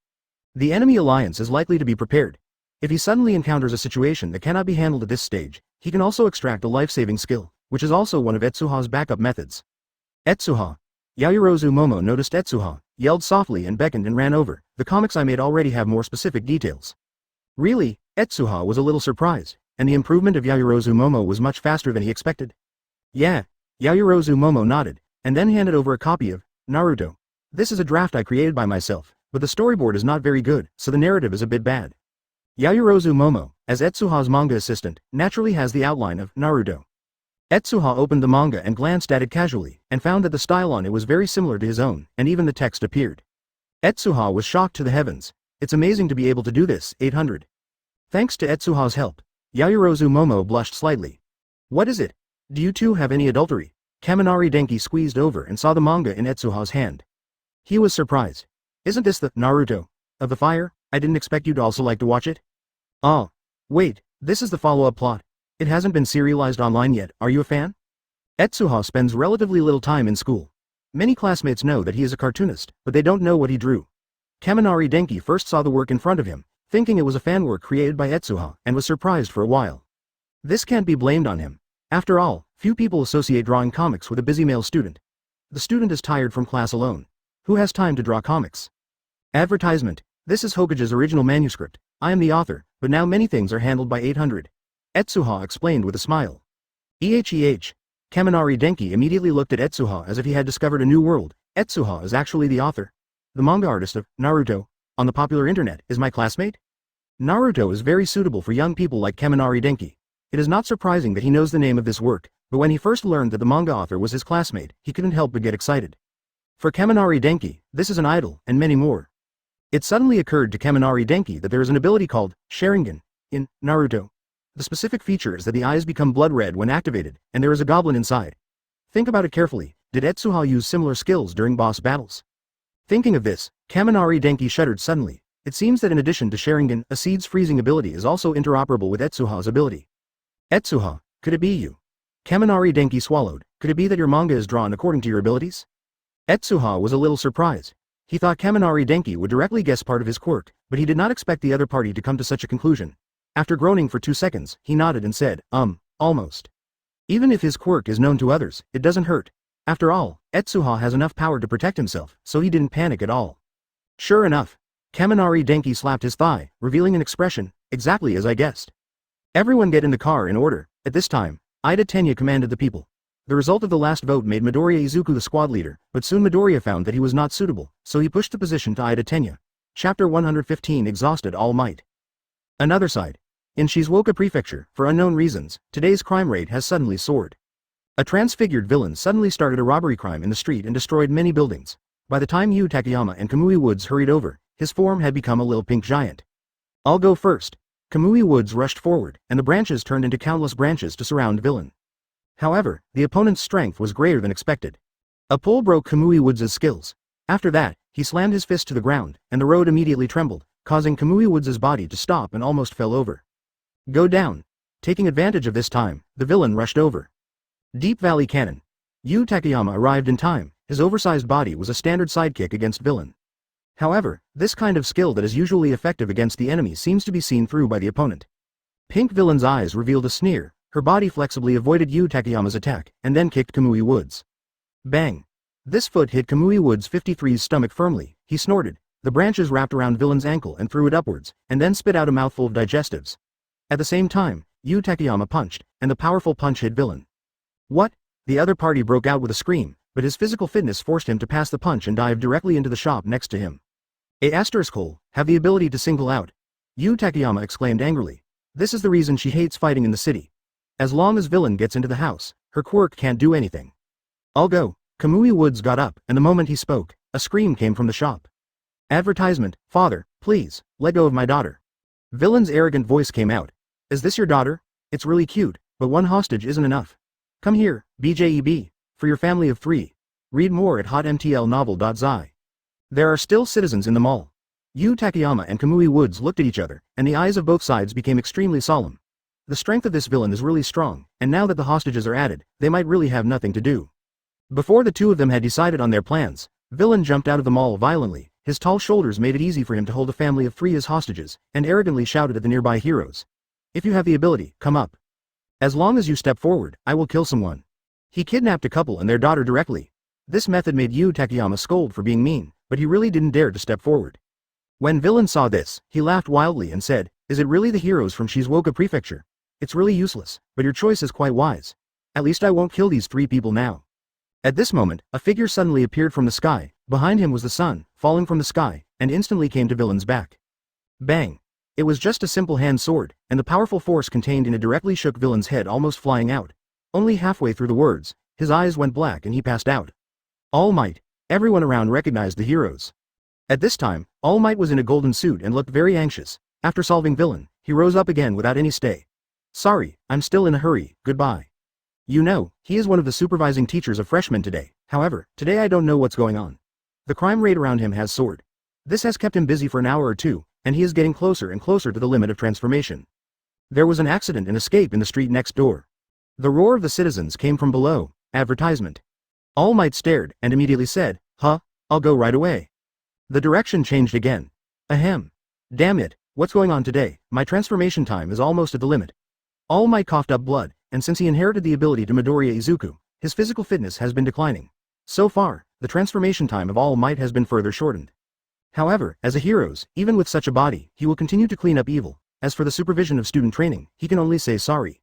The enemy alliance is likely to be prepared. If he suddenly encounters a situation that cannot be handled at this stage, he can also extract a life-saving skill, which is also one of Etsuha's backup methods. Etsuha. Yaoyorozu Momo noticed Etsuha, yelled softly and beckoned and ran over. The comics I made already have more specific details. Really, Etsuha was a little surprised, and the improvement of Yaoyorozu Momo was much faster than he expected. Yeah, Yaoyorozu Momo nodded, and then handed over a copy of Naruto. This is a draft I created by myself, but the storyboard is not very good, so the narrative is a bit bad. Yaoyorozu Momo, as Etsuha's manga assistant, naturally has the outline of Naruto. Etsuha opened the manga and glanced at it casually, and found that the style on it was very similar to his own, and even the text appeared. Etsuha was shocked to the heavens. It's amazing to be able to do this, 800. Thanks to Etsuha's help, Yaoyorozu Momo blushed slightly. What is it? Do you two have any adultery? Kaminari Denki squeezed over and saw the manga in Etsuha's hand. He was surprised. Isn't this the Naruto of the fire? I didn't expect you to also like to watch it. Oh. Wait, this is the follow-up plot. It hasn't been serialized online yet, are you a fan? Etsuha spends relatively little time in school. Many classmates know that he is a cartoonist, but they don't know what he drew. Kaminari Denki first saw the work in front of him, thinking it was a fan work created by Etsuha, and was surprised for a while. This can't be blamed on him. After all, few people associate drawing comics with a busy male student. The student is tired from class alone. Who has time to draw comics? Advertisement. This is Hokage's original manuscript. I am the author, but now many things are handled by 800. Etsuha explained with a smile. Kaminari Denki immediately looked at Etsuha as if he had discovered a new world. Etsuha is actually the author. The manga artist of Naruto, on the popular internet, is my classmate? Naruto is very suitable for young people like Kaminari Denki. It is not surprising that he knows the name of this work, but when he first learned that the manga author was his classmate, he couldn't help but get excited. For Kaminari Denki, this is an idol, and many more. It suddenly occurred to Kaminari Denki that there is an ability called Sharingan in Naruto. The specific feature is that the eyes become blood red when activated, and there is a goblin inside. Think about it carefully. Did Etsuha use similar skills during boss battles? Thinking of this, Kaminari Denki shuddered suddenly. It seems that in addition to Sharingan, Acedes' freezing ability is also interoperable with Etsuha's ability. Etsuha, could it be you? Kaminari Denki swallowed. Could it be that your manga is drawn according to your abilities? Etsuha was a little surprised. He thought Kaminari Denki would directly guess part of his quirk, but he did not expect the other party to come to such a conclusion. After groaning for 2 seconds, he nodded and said, almost. Even if his quirk is known to others, it doesn't hurt. After all, Etsuha has enough power to protect himself, so he didn't panic at all. Sure enough. Kaminari Denki slapped his thigh, revealing an expression, exactly as I guessed. Everyone get in the car in order. At this time, Ida Tenya commanded the people. The result of the last vote made Midoriya Izuku the squad leader, but soon Midoriya found that he was not suitable, so he pushed the position to Ida Tenya. Chapter 115 Exhausted All Might. Another side. In Shizuoka Prefecture, for unknown reasons, today's crime rate has suddenly soared. A transfigured villain suddenly started a robbery crime in the street and destroyed many buildings. By the time Yu Takeyama and Kamui Woods hurried over, his form had become a little pink giant. I'll go first. Kamui Woods rushed forward, and the branches turned into countless branches to surround villain. However, the opponent's strength was greater than expected. A pull broke Kamui Woods' skills. After that, he slammed his fist to the ground, and the road immediately trembled, causing Kamui Woods' body to stop and almost fell over. Go down. Taking advantage of this time, the villain rushed over. Deep Valley Cannon. Yu Takeyama arrived in time. His oversized body was a standard sidekick against villain. However, this kind of skill that is usually effective against the enemy seems to be seen through by the opponent. Pink Villain's eyes revealed a sneer. Her body flexibly avoided Yu Takeyama's attack, and then kicked Kamui Woods. Bang! This foot hit Kamui Woods 53's stomach firmly. He snorted. The branches wrapped around Villain's ankle and threw it upwards, and then spit out a mouthful of digestives. At the same time, Yu Takeyama punched, and the powerful punch hit Villain. What? The other party broke out with a scream, but his physical fitness forced him to pass the punch and dive directly into the shop next to him. Have the ability to single out. Yu Takeyama exclaimed angrily. This is the reason she hates fighting in the city. As long as Villain gets into the house, her quirk can't do anything. I'll go. Kamui Woods got up, and the moment he spoke, a scream came from the shop. Advertisement, father, please, let go of my daughter. Villain's arrogant voice came out. Is this your daughter? It's really cute, but one hostage isn't enough. Come here, BJEB, for your family of 3. Read more at hotmtlnovel.zi. There are still citizens in the mall. Yu Takeyama and Kamui Woods looked at each other, and the eyes of both sides became extremely solemn. The strength of this villain is really strong, and now that the hostages are added, they might really have nothing to do. Before the two of them had decided on their plans, Villain jumped out of the mall violently, his tall shoulders made it easy for him to hold a family of 3 as hostages, and arrogantly shouted at the nearby heroes. If you have the ability, come up. As long as you step forward, I will kill someone. He kidnapped a couple and their daughter directly. This method made Yu Takeyama scold for being mean, but he really didn't dare to step forward. When Villain saw this, he laughed wildly and said, is it really the heroes from Shizuoka Prefecture? It's really useless, but your choice is quite wise. At least I won't kill these 3 people now. At this moment, a figure suddenly appeared from the sky, behind him was the sun, falling from the sky, and instantly came to Villain's back. Bang! It was just a simple hand sword, and the powerful force contained in it directly shook Villain's head almost flying out. Only halfway through the words, his eyes went black and he passed out. All Might. Everyone around recognized the heroes. At this time, All Might was in a golden suit and looked very anxious. After solving Villain, he rose up again without any stay. Sorry, I'm still in a hurry, goodbye. You know, he is one of the supervising teachers of freshmen today. However, today I don't know what's going on. The crime rate around him has soared. This has kept him busy for an hour or two, and he is getting closer and closer to the limit of transformation. There was an accident and escape in the street next door. The roar of the citizens came from below. Advertisement. All Might stared and immediately said, huh, I'll go right away. The direction changed again. Ahem. Damn it, what's going on today? My transformation time is almost at the limit. All Might coughed up blood, and since he inherited the ability to Midoriya Izuku, his physical fitness has been declining. So far, the transformation time of All Might has been further shortened. However, as a hero's, even with such a body, he will continue to clean up evil. As for the supervision of student training, he can only say sorry.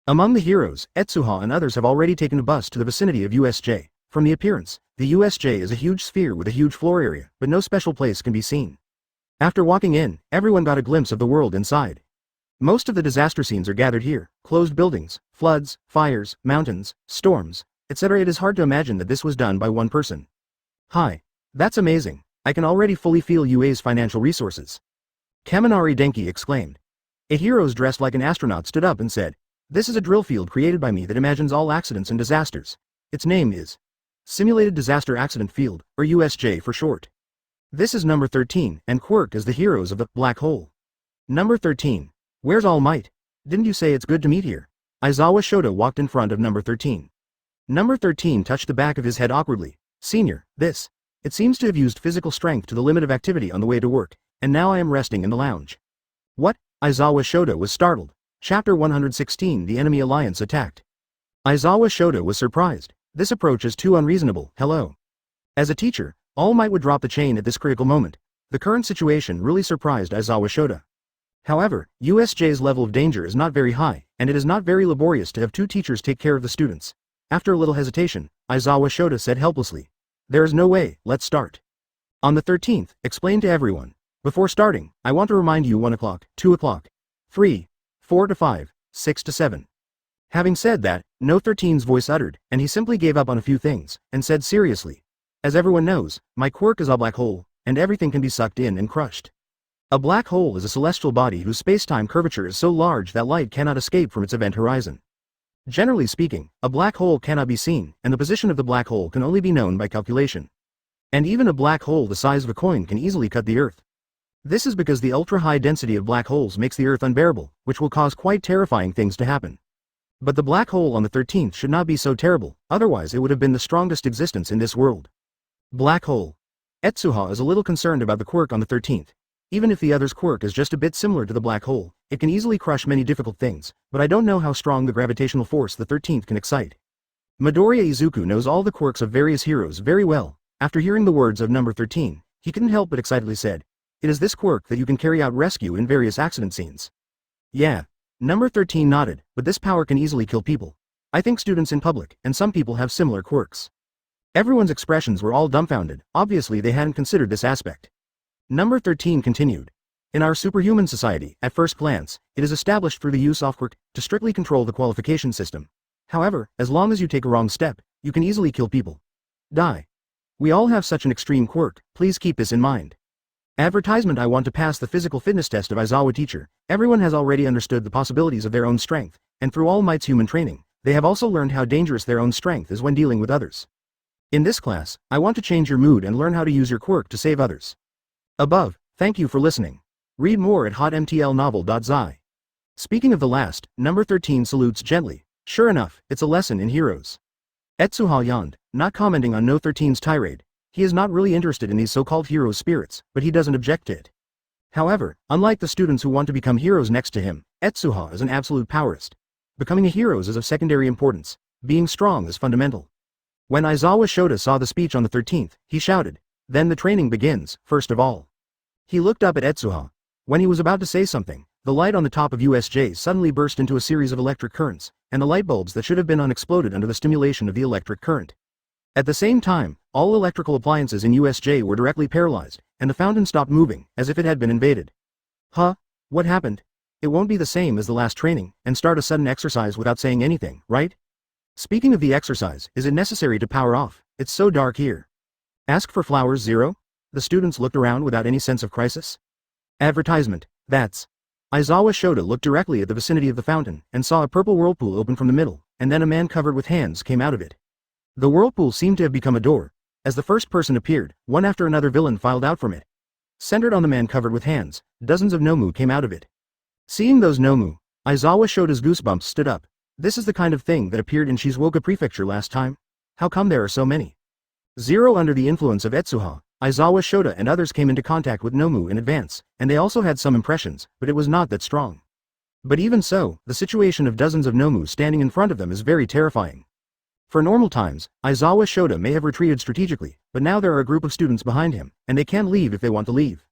Among the heroes, Etsuha and others have already taken a bus to the vicinity of USJ. From the appearance, the USJ is a huge sphere with a huge floor area, but no special place can be seen. After walking in, everyone got a glimpse of the world inside. Most of the disaster scenes are gathered here: closed buildings, floods, fires, mountains, storms, etc. It is hard to imagine that this was done by one person. Hi. That's amazing. I can already fully feel UA's financial resources. Kaminari Denki exclaimed. A hero dressed like an astronaut stood up and said, this is a drill field created by me that imagines all accidents and disasters. Its name is Simulated Disaster Accident Field, or USJ for short. This is number 13, and Quirk is the heroes of the black hole. Number 13. Where's All Might? Didn't you say it's good to meet here? Aizawa Shoto walked in front of number 13. Number 13 touched the back of his head awkwardly. Senior, this. It seems to have used physical strength to the limit of activity on the way to work, and now I am resting in the lounge. What? Aizawa Shoto was startled. Chapter 116 The Enemy Alliance Attacked. Aizawa Shoto was surprised. This approach is too unreasonable. Hello. As a teacher, All Might would drop the chain at this critical moment. The current situation really surprised Aizawa Shoto. However, USJ's level of danger is not very high, and it is not very laborious to have 2 teachers take care of the students. After a little hesitation, Aizawa Shoto said helplessly, there is no way, let's start. On the 13th, explain to everyone. Before starting, I want to remind you 1 o'clock, 2 o'clock, 3, 4 to 5, 6 to 7. Having said that, No 13's voice uttered, and he simply gave up on a few things, and said seriously. As everyone knows, my quirk is a black hole, and everything can be sucked in and crushed. A black hole is a celestial body whose space-time curvature is so large that light cannot escape from its event horizon. Generally speaking, a black hole cannot be seen, and the position of the black hole can only be known by calculation. And even a black hole the size of a coin can easily cut the Earth. This is because the ultra-high density of black holes makes the Earth unbearable, which will cause quite terrifying things to happen. But the black hole on the 13th should not be so terrible, otherwise it would have been the strongest existence in this world. Black hole. Etsuha is a little concerned about the quirk on the 13th. Even if the other's quirk is just a bit similar to the black hole, it can easily crush many difficult things, but I don't know how strong the gravitational force the 13th can excite. Midoriya Izuku knows all the quirks of various heroes very well. After hearing the words of number 13, he couldn't help but excitedly said, it is this quirk that you can carry out rescue in various accident scenes. Yeah. Number 13 nodded, but this power can easily kill people. I think students in public, and some people have similar quirks. Everyone's expressions were all dumbfounded, obviously they hadn't considered this aspect. Number 13 continued. In our superhuman society, at first glance, it is established through the use of quirk to strictly control the qualification system. However, as long as you take a wrong step, you can easily kill people. Die. We all have such an extreme quirk, please keep this in mind. Advertisement. I want to pass the physical fitness test of Aizawa teacher. Everyone has already understood the possibilities of their own strength, and through All Might's human training, they have also learned how dangerous their own strength is when dealing with others. In this class, I want to change your mood and learn how to use your quirk to save others. Above, thank you for listening. Read more at hotmtlnovel.zi. Speaking of the last, number 13 salutes gently. Sure enough, it's a lesson in heroes. Etsuha yawned, not commenting on No 13's tirade. He is not really interested in these so-called hero spirits, but he doesn't object to it. However, unlike the students who want to become heroes next to him, Etsuha is an absolute powerist. Becoming a hero is of secondary importance. Being strong is fundamental. When Aizawa Shota saw the speech on the 13th, he shouted, "Then the training begins, first of all." He looked up at Etsuha. When he was about to say something, the light on the top of USJ suddenly burst into a series of electric currents, and the light bulbs that should have been on exploded under the stimulation of the electric current. At the same time, all electrical appliances in USJ were directly paralyzed, and the fountain stopped moving, as if it had been invaded. Huh? What happened? It won't be the same as the last training, and start a sudden exercise without saying anything, right? Speaking of the exercise, is it necessary to power off? It's so dark here. Ask for flowers 0? The students looked around without any sense of crisis. Advertisement, that's. Aizawa Shota looked directly at the vicinity of the fountain, and saw a purple whirlpool open from the middle, and then a man covered with hands came out of it. The whirlpool seemed to have become a door. As the first person appeared, one after another villain filed out from it. Centered on the man covered with hands, dozens of Nomu came out of it. Seeing those Nomu, Aizawa Shota's goosebumps stood up. This is the kind of thing that appeared in Shizuoka Prefecture last time? How come there are so many? 0 Under the influence of Etsuha, Aizawa Shota and others came into contact with Nomu in advance, and they also had some impressions, but it was not that strong. But even so, the situation of dozens of Nomu standing in front of them is very terrifying. For normal times, Aizawa Shota may have retreated strategically, but now there are a group of students behind him, and they can't leave if they want to leave.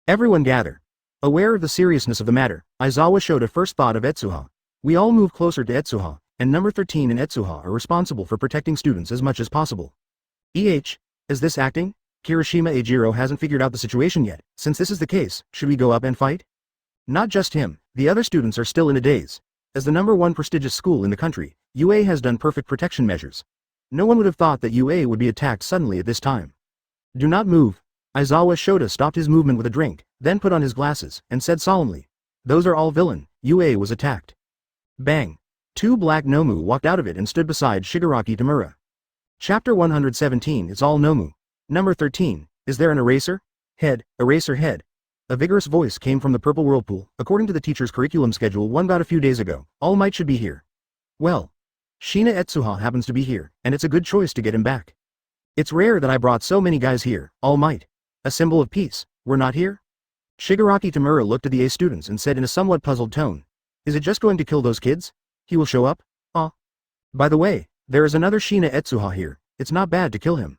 Everyone gather. Aware of the seriousness of the matter, Aizawa Shota first thought of Etsuha. We all move closer to Etsuha, and number 13 and Etsuha are responsible for protecting students as much as possible. Is this acting? Kirishima Eijiro hasn't figured out the situation yet. Since this is the case, should we go up and fight? Not just him, the other students are still in a daze. As the number 1 prestigious school in the country, UA has done perfect protection measures. No one would have thought that UA would be attacked suddenly at this time. Do not move. Aizawa Shota stopped his movement with a drink, then put on his glasses, and said solemnly, "Those are all villain, UA was attacked." Bang. 2 black Nomu walked out of it and stood beside Shigaraki Tamura. Chapter 117 It's all Nomu. Number 13, is there an eraser? Head, eraser head. A vigorous voice came from the purple whirlpool. According to the teacher's curriculum schedule one got a few days ago, All Might should be here. Well, Shina Etsuha happens to be here, and it's a good choice to get him back. It's rare that I brought so many guys here, All Might. A symbol of peace, we're not here? Shigaraki Tamura looked at the A students and said in a somewhat puzzled tone, "Is it just going to kill those kids? He will show up? By the way, there is another Shina Etsuha here, it's not bad to kill him.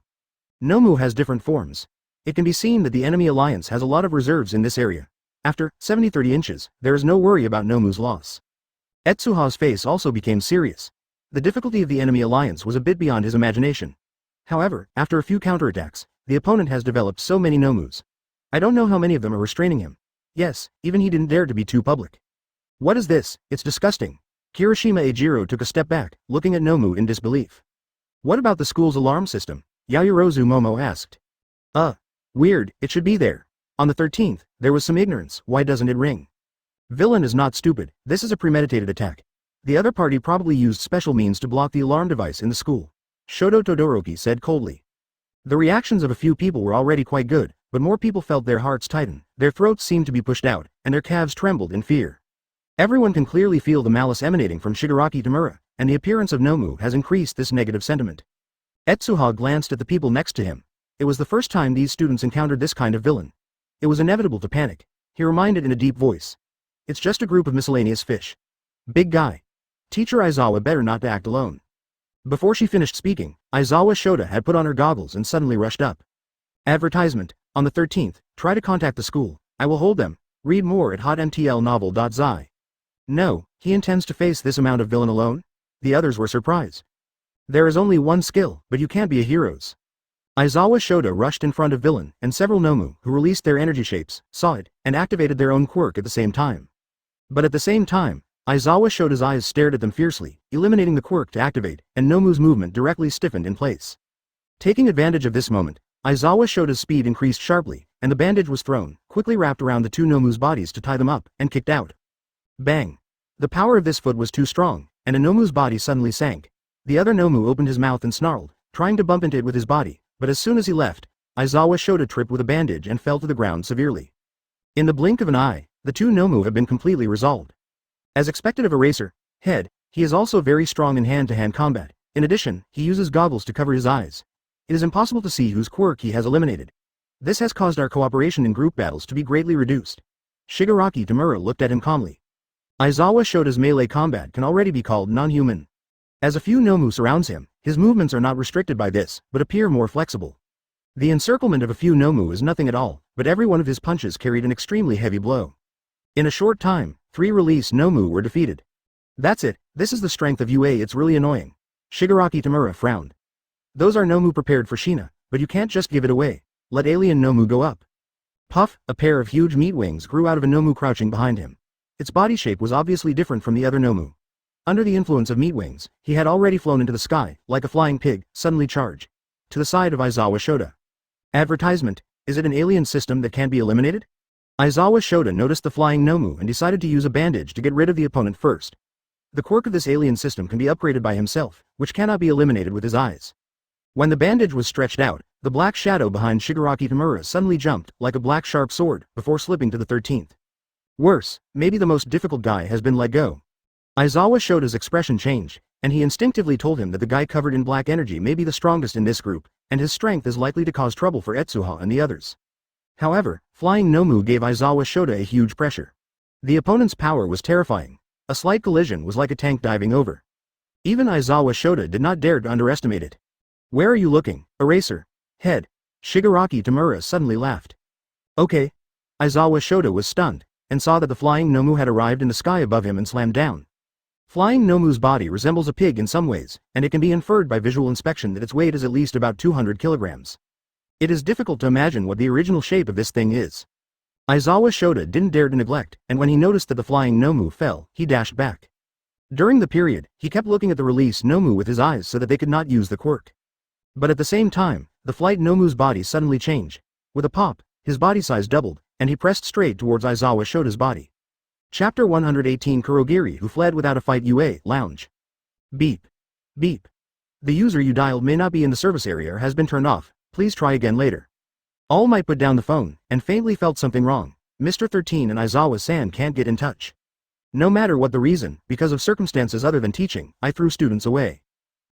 Nomu has different forms. It can be seen that the enemy alliance has a lot of reserves in this area. After 70-30 inches, there is no worry about Nomu's loss." Etsuha's face also became serious. The difficulty of the enemy alliance was a bit beyond his imagination. However, after a few counterattacks, the opponent has developed so many Nomus. I don't know how many of them are restraining him. Yes, even he didn't dare to be too public. What is this? It's disgusting. Kirishima Eijiro took a step back, looking at Nomu in disbelief. What about the school's alarm system? Yayorozu Momo asked. Weird, it should be there. On the 13th, there was some ignorance, why doesn't it ring? Villain is not stupid, this is a premeditated attack. The other party probably used special means to block the alarm device in the school. Shoto Todoroki said coldly. The reactions of a few people were already quite good, but more people felt their hearts tighten, their throats seemed to be pushed out, and their calves trembled in fear. Everyone can clearly feel the malice emanating from Shigaraki Tamura, and the appearance of Nomu has increased this negative sentiment. Etsuha glanced at the people next to him. It was the first time these students encountered this kind of villain. It was inevitable to panic. He reminded in a deep voice. It's just a group of miscellaneous fish. Big guy. Teacher Aizawa better not to act alone. Before she finished speaking, Aizawa Shota had put on her goggles and suddenly rushed up. Advertisement. On the 13th, try to contact the school. I will hold them. Read more at hotmtlnovel.zi. No, he intends to face this amount of villain alone? The others were surprised. There is only one skill, but you can't be a hero's. Aizawa Shota rushed in front of villain, and several Nomu, who released their energy shapes, saw it, and activated their own quirk at the same time. But at the same time, Aizawa Shota's eyes stared at them fiercely, eliminating the quirk to activate, and Nomu's movement directly stiffened in place. Taking advantage of this moment, Aizawa Shota's speed increased sharply, and the bandage was thrown, quickly wrapped around the 2 Nomu's bodies to tie them up, and kicked out. Bang! The power of this foot was too strong, and a Nomu's body suddenly sank. The other Nomu opened his mouth and snarled, trying to bump into it with his body, but as soon as he left, Aizawa Shota tripped with a bandage and fell to the ground severely. In the blink of an eye, the 2 Nomu have been completely resolved. As expected of Eraser, Head, he is also very strong in hand-to-hand combat. In addition, he uses goggles to cover his eyes. It is impossible to see whose quirk he has eliminated. This has caused our cooperation in group battles to be greatly reduced. Shigaraki Tamura looked at him calmly. Aizawa Shota's melee combat can already be called non-human. As a few Nomu surrounds him, his movements are not restricted by this, but appear more flexible. The encirclement of a few Nomu is nothing at all, but every one of his punches carried an extremely heavy blow. In a short time, 3 release Nomu were defeated. That's it, this is the strength of UA, it's really annoying. Shigaraki Tamura frowned. Those are Nomu prepared for Shina, but you can't just give it away. Let alien Nomu go up. Puff, a pair of huge meat wings grew out of a Nomu crouching behind him. Its body shape was obviously different from the other Nomu. Under the influence of meat wings, he had already flown into the sky, like a flying pig, suddenly charged. To the side of Aizawa Shota. Advertisement, is it an alien system that can be eliminated? Aizawa Shota noticed the flying Nomu and decided to use a bandage to get rid of the opponent first. The quirk of this alien system can be upgraded by himself, which cannot be eliminated with his eyes. When the bandage was stretched out, the black shadow behind Shigaraki Tamura suddenly jumped, like a black sharp sword, before slipping to the 13th. Worse, maybe the most difficult guy has been let go. Aizawa Shota's expression changed, and he instinctively told him that the guy covered in black energy may be the strongest in this group, and his strength is likely to cause trouble for Etsuha and the others. However, flying Nomu gave Aizawa Shota a huge pressure. The opponent's power was terrifying. A slight collision was like a tank diving over. Even Aizawa Shota did not dare to underestimate it. Where are you looking, Eraser? Head. Shigaraki Tamura suddenly laughed. Okay. Aizawa Shota was stunned, and saw that the flying Nomu had arrived in the sky above him and slammed down. Flying Nomu's body resembles a pig in some ways, and it can be inferred by visual inspection that its weight is at least about 200 kilograms. It is difficult to imagine what the original shape of this thing is. Aizawa Shota didn't dare to neglect, and when he noticed that the flying Nomu fell, he dashed back. During the period, he kept looking at the release Nomu with his eyes so that they could not use the quirk. But at the same time, the flight Nomu's body suddenly changed. With a pop, his body size doubled, and he pressed straight towards Aizawa Shota's body. Chapter 118 Kurogiri who fled without a fight UA lounge. Beep. Beep. The user you dialed may not be in the service area or has been turned off, please try again later. All Might put down the phone, and faintly felt something wrong. Mr. 13 and Aizawa-san can't get in touch. No matter what the reason, because of circumstances other than teaching, I threw students away.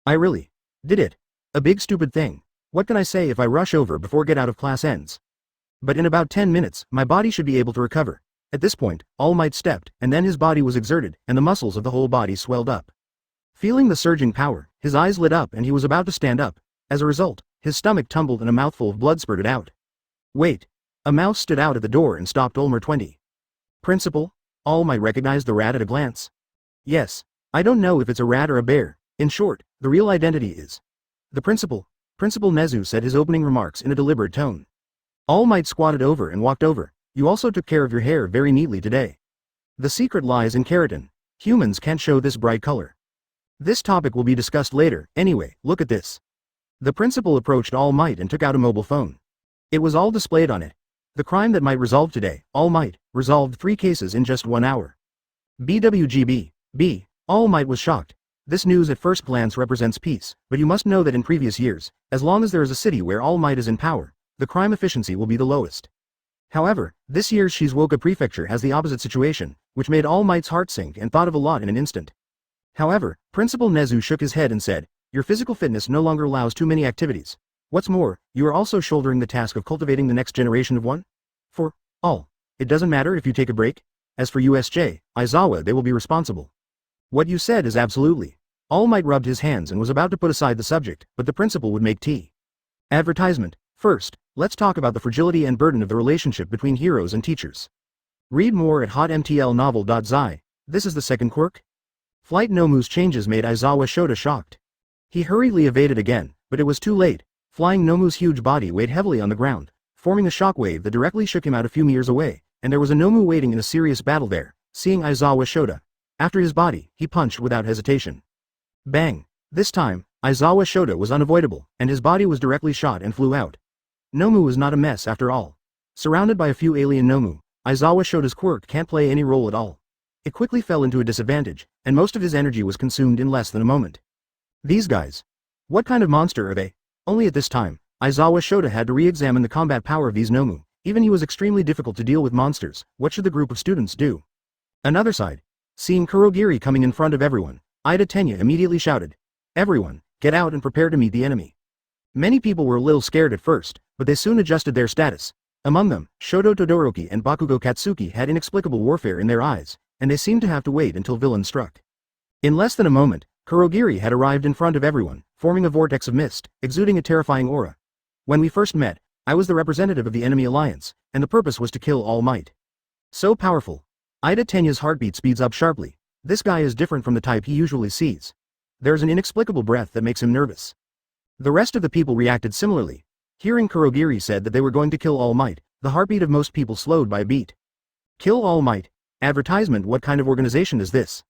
I really did it. A big stupid thing. What can I say if I rush over before get out of class ends? But in about 10 minutes, my body should be able to recover. At this point, All Might stepped, and then his body was exerted, and the muscles of the whole body swelled up. Feeling the surging power, his eyes lit up and he was about to stand up. As a result, his stomach tumbled and a mouthful of blood spurted out. Wait. A mouse stood out at the door and stopped Ulmer 20. Principal? All Might recognized the rat at a glance. Yes. I don't know if it's a rat or a bear. In short, the real identity is the principal. Principal Nezu said his opening remarks in a deliberate tone. All Might squatted over and walked over. You also took care of your hair very neatly today. The secret lies in keratin. Humans can't show this bright color. This topic will be discussed later. Anyway, look at this. The principal approached All Might and took out a mobile phone. It was all displayed on it. The crime that might resolve today, All Might, resolved 3 cases in just 1 hour. BWGB. B. All Might was shocked. This news at first glance represents peace, but you must know that in previous years, as long as there is a city where All Might is in power, the crime efficiency will be the lowest. However, this year's Shizuoka Prefecture has the opposite situation, which made All Might's heart sink and thought of a lot in an instant. However, Principal Nezu shook his head and said, your physical fitness no longer allows too many activities. What's more, you are also shouldering the task of cultivating the next generation of one? For all. It doesn't matter if you take a break. As for USJ, Aizawa, they will be responsible. What you said is absolutely. All Might rubbed his hands and was about to put aside the subject, but the principal would make tea. Advertisement. First, let's talk about the fragility and burden of the relationship between heroes and teachers. Read more at hotmtlnovel.zi. This is the second quirk. Flight Nomu's changes made Aizawa Shota shocked. He hurriedly evaded again, but it was too late. Flying Nomu's huge body weighed heavily on the ground, forming a shockwave that directly shook him out a few meters away, and there was a Nomu waiting in a serious battle there. Seeing Aizawa Shota after his body, he punched without hesitation. Bang! This time, Aizawa Shota was unavoidable, and his body was directly shot and flew out. Nomu was not a mess after all. Surrounded by a few alien Nomu, Aizawa Shota's quirk can't play any role at all. It quickly fell into a disadvantage, and most of his energy was consumed in less than a moment. These guys. What kind of monster are they? Only at this time, Aizawa Shota had to re-examine the combat power of these Nomu. Even he was extremely difficult to deal with monsters. What should the group of students do? Another side. Seeing Kurogiri coming in front of everyone, Ida Tenya immediately shouted, everyone, get out and prepare to meet the enemy. Many people were a little scared at first, but they soon adjusted their status. Among them, Shoto Todoroki and Bakugo Katsuki had inexplicable warfare in their eyes, and they seemed to have to wait until villain struck. In less than a moment, Kurogiri had arrived in front of everyone, forming a vortex of mist, exuding a terrifying aura. When we first met, I was the representative of the enemy alliance, and the purpose was to kill All Might. So powerful. Ida Tenya's heartbeat speeds up sharply. This guy is different from the type he usually sees. There's an inexplicable breath that makes him nervous. The rest of the people reacted similarly. Hearing Kurogiri said that they were going to kill All Might, the heartbeat of most people slowed by a beat. Kill All Might? Advertisement? What kind of organization is this?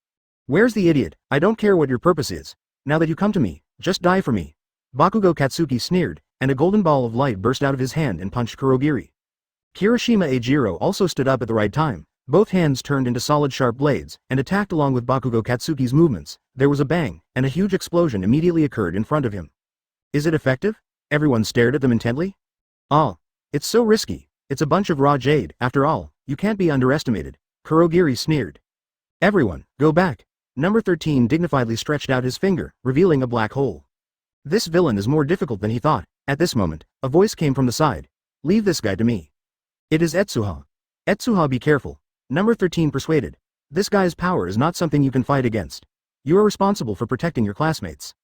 Where's the idiot? I don't care what your purpose is. Now that you come to me, just die for me. Bakugo Katsuki sneered, and a golden ball of light burst out of his hand and punched Kurogiri. Kirishima Eijiro also stood up at the right time. Both hands turned into solid sharp blades, and attacked along with Bakugo Katsuki's movements. There was a bang, and a huge explosion immediately occurred in front of him. Is it effective? Everyone stared at them intently. Ah, it's so risky. It's a bunch of raw jade, after all, you can't be underestimated. Kurogiri sneered. Everyone, go back. Number 13 dignifiedly stretched out his finger, revealing a black hole. This villain is more difficult than he thought. At this moment, a voice came from the side. Leave this guy to me. It is Etsuha. Etsuha, be careful. Number 13 persuaded. This guy's power is not something you can fight against. You are responsible for protecting your classmates.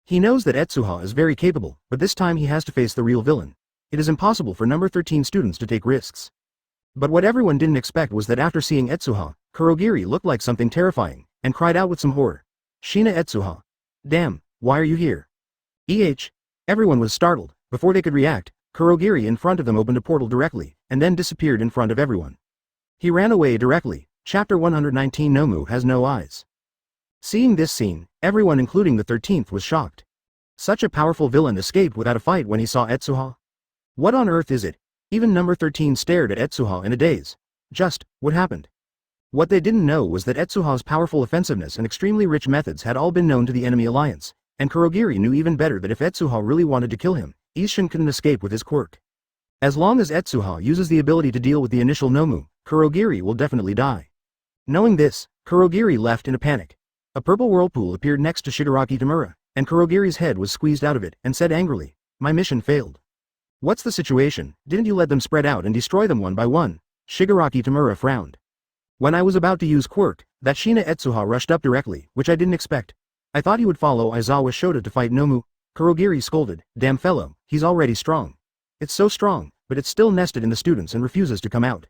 He knows that Etsuha is very capable, but this time he has to face the real villain. It is impossible for number 13 students to take risks. But what everyone didn't expect was that after seeing Etsuha, Kurogiri looked like something terrifying, and cried out with some horror. Shina Etsuha. Damn, why are you here? Everyone was startled. Before they could react, Kurogiri in front of them opened a portal directly, and then disappeared in front of everyone. He ran away directly. Chapter 119 Nomu has no eyes. Seeing this scene, everyone including the 13th was shocked. Such a powerful villain escaped without a fight when he saw Etsuha? What on earth is it? Even number 13 stared at Etsuha in a daze. Just, what happened? What they didn't know was that Etsuha's powerful offensiveness and extremely rich methods had all been known to the enemy alliance, and Kurogiri knew even better that if Etsuha really wanted to kill him, Isshin couldn't escape with his quirk. As long as Etsuha uses the ability to deal with the initial Nomu, Kurogiri will definitely die. Knowing this, Kurogiri left in a panic. A purple whirlpool appeared next to Shigaraki Tamura, and Kurogiri's head was squeezed out of it, and said angrily, "My mission failed." What's the situation? Didn't you let them spread out and destroy them one by one? Shigaraki Tamura frowned. When I was about to use Quirk, that Shina Etsuha rushed up directly, which I didn't expect. I thought he would follow Aizawa Shota to fight Nomu. Kurogiri scolded, "Damn fellow, he's already strong. It's so strong, but it's still nested in the students and refuses to come out."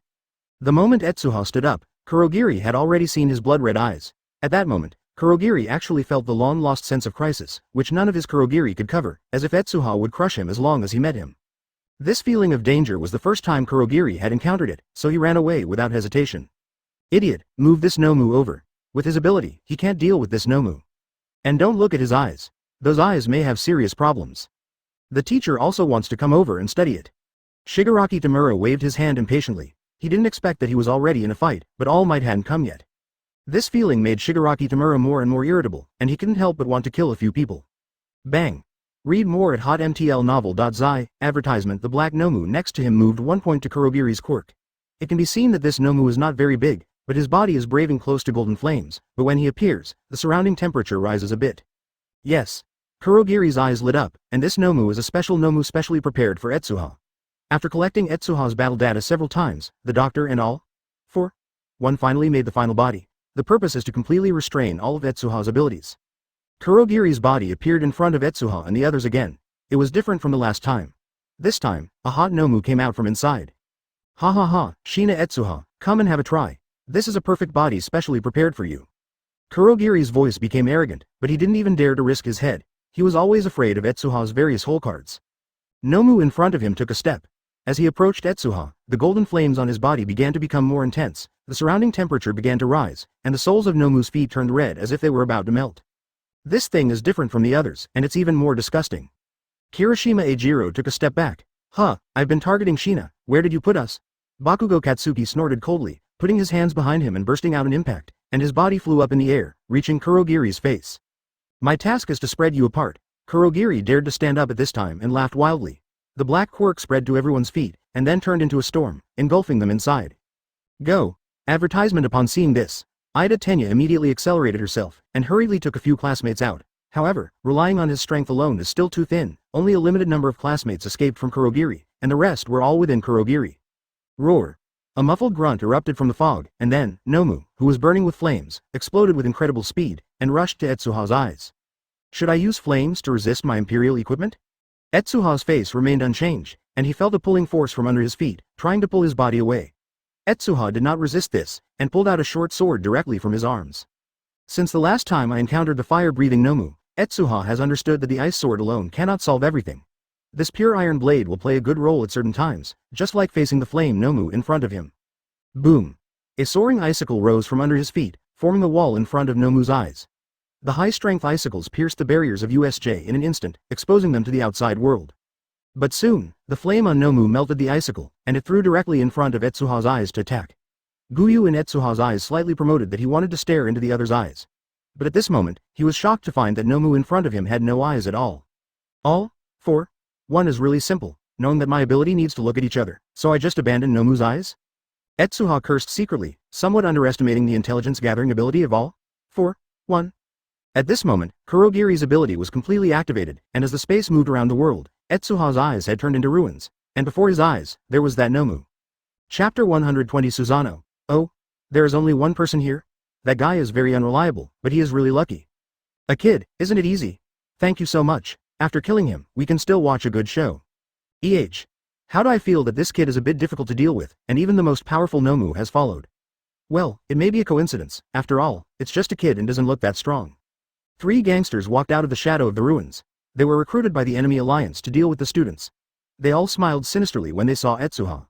The moment Etsuha stood up, Kurogiri had already seen his blood-red eyes. At that moment, Kurogiri actually felt the long-lost sense of crisis, which none of his Kurogiri could cover, as if Etsuha would crush him as long as he met him. This feeling of danger was the first time Kurogiri had encountered it, so he ran away without hesitation. Idiot, move this Nomu over. With his ability, he can't deal with this Nomu. And don't look at his eyes. Those eyes may have serious problems. The teacher also wants to come over and study it. Shigaraki Tamura waved his hand impatiently. He didn't expect that he was already in a fight, but All Might hadn't come yet. This feeling made Shigaraki Tamura more and more irritable, and he couldn't help but want to kill a few people. Bang. Read more at hotmtlnovel.zi. Advertisement. The black Nomu next to him moved 1 point to Kurogiri's quirk. It can be seen that this Nomu is not very big, but his body is braving close to golden flames, but when he appears, the surrounding temperature rises a bit. Yes. Kurogiri's eyes lit up, and this Nomu is a special Nomu specially prepared for Etsuha. After collecting Etsuha's battle data several times, the doctor and all 1 finally made the final body. The purpose is to completely restrain all of Etsuha's abilities. Kurogiri's body appeared in front of Etsuha and the others again. It was different from the last time. This time, a hot Nomu came out from inside. Ha ha ha, Shina Etsuha, come and have a try. This is a perfect body specially prepared for you. Kurogiri's voice became arrogant, but he didn't even dare to risk his head. He was always afraid of Etsuha's various hole cards. Nomu in front of him took a step. As he approached Etsuha, the golden flames on his body began to become more intense, the surrounding temperature began to rise, and the soles of Nomu's feet turned red as if they were about to melt. This thing is different from the others, and it's even more disgusting. Kirishima Eijiro took a step back. I've been targeting Shina, where did you put us? Bakugo Katsuki snorted coldly, putting his hands behind him and bursting out an impact, and his body flew up in the air, reaching Kurogiri's face. My task is to spread you apart. Kurogiri dared to stand up at this time and laughed wildly. The black quirk spread to everyone's feet, and then turned into a storm, engulfing them inside. Go. Advertisement. Upon seeing this, Ida Tenya immediately accelerated herself, and hurriedly took a few classmates out. However, relying on his strength alone is still too thin, only a limited number of classmates escaped from Kurogiri, and the rest were all within Kurogiri. Roar! A muffled grunt erupted from the fog, and then, Nomu, who was burning with flames, exploded with incredible speed, and rushed to Etsuha's eyes. Should I use flames to resist my imperial equipment? Etsuha's face remained unchanged, and he felt a pulling force from under his feet, trying to pull his body away. Etsuha did not resist this, and pulled out a short sword directly from his arms. Since the last time I encountered the fire-breathing Nomu, Etsuha has understood that the ice sword alone cannot solve everything. This pure iron blade will play a good role at certain times, just like facing the flame Nomu in front of him. Boom! A soaring icicle rose from under his feet, forming a wall in front of Nomu's eyes. The high-strength icicles pierced the barriers of USJ in an instant, exposing them to the outside world. But soon, the flame on Nomu melted the icicle, and it threw directly in front of Etsuha's eyes to attack. Guyu in Etsuha's eyes slightly promoted that he wanted to stare into the other's eyes. But at this moment, he was shocked to find that Nomu in front of him had no eyes at all. All? 4? 1 is really simple, knowing that my ability needs to look at each other, so I just abandoned Nomu's eyes? Etsuha cursed secretly, somewhat underestimating the intelligence-gathering ability of all? 4? 1? At this moment, Kurogiri's ability was completely activated, and as the space moved around the world, Etsuha's eyes had turned into ruins, and before his eyes, there was that Nomu. Chapter 120 Suzano. Oh? There is only one person here? That guy is very unreliable, but he is really lucky. A kid, isn't it easy? Thank you so much. After killing him, we can still watch a good show. How do I feel that this kid is a bit difficult to deal with, and even the most powerful Nomu has followed? Well, it may be a coincidence, after all, it's just a kid and doesn't look that strong. 3 gangsters walked out of the shadow of the ruins. They were recruited by the enemy alliance to deal with the students. They all smiled sinisterly when they saw Etsuha.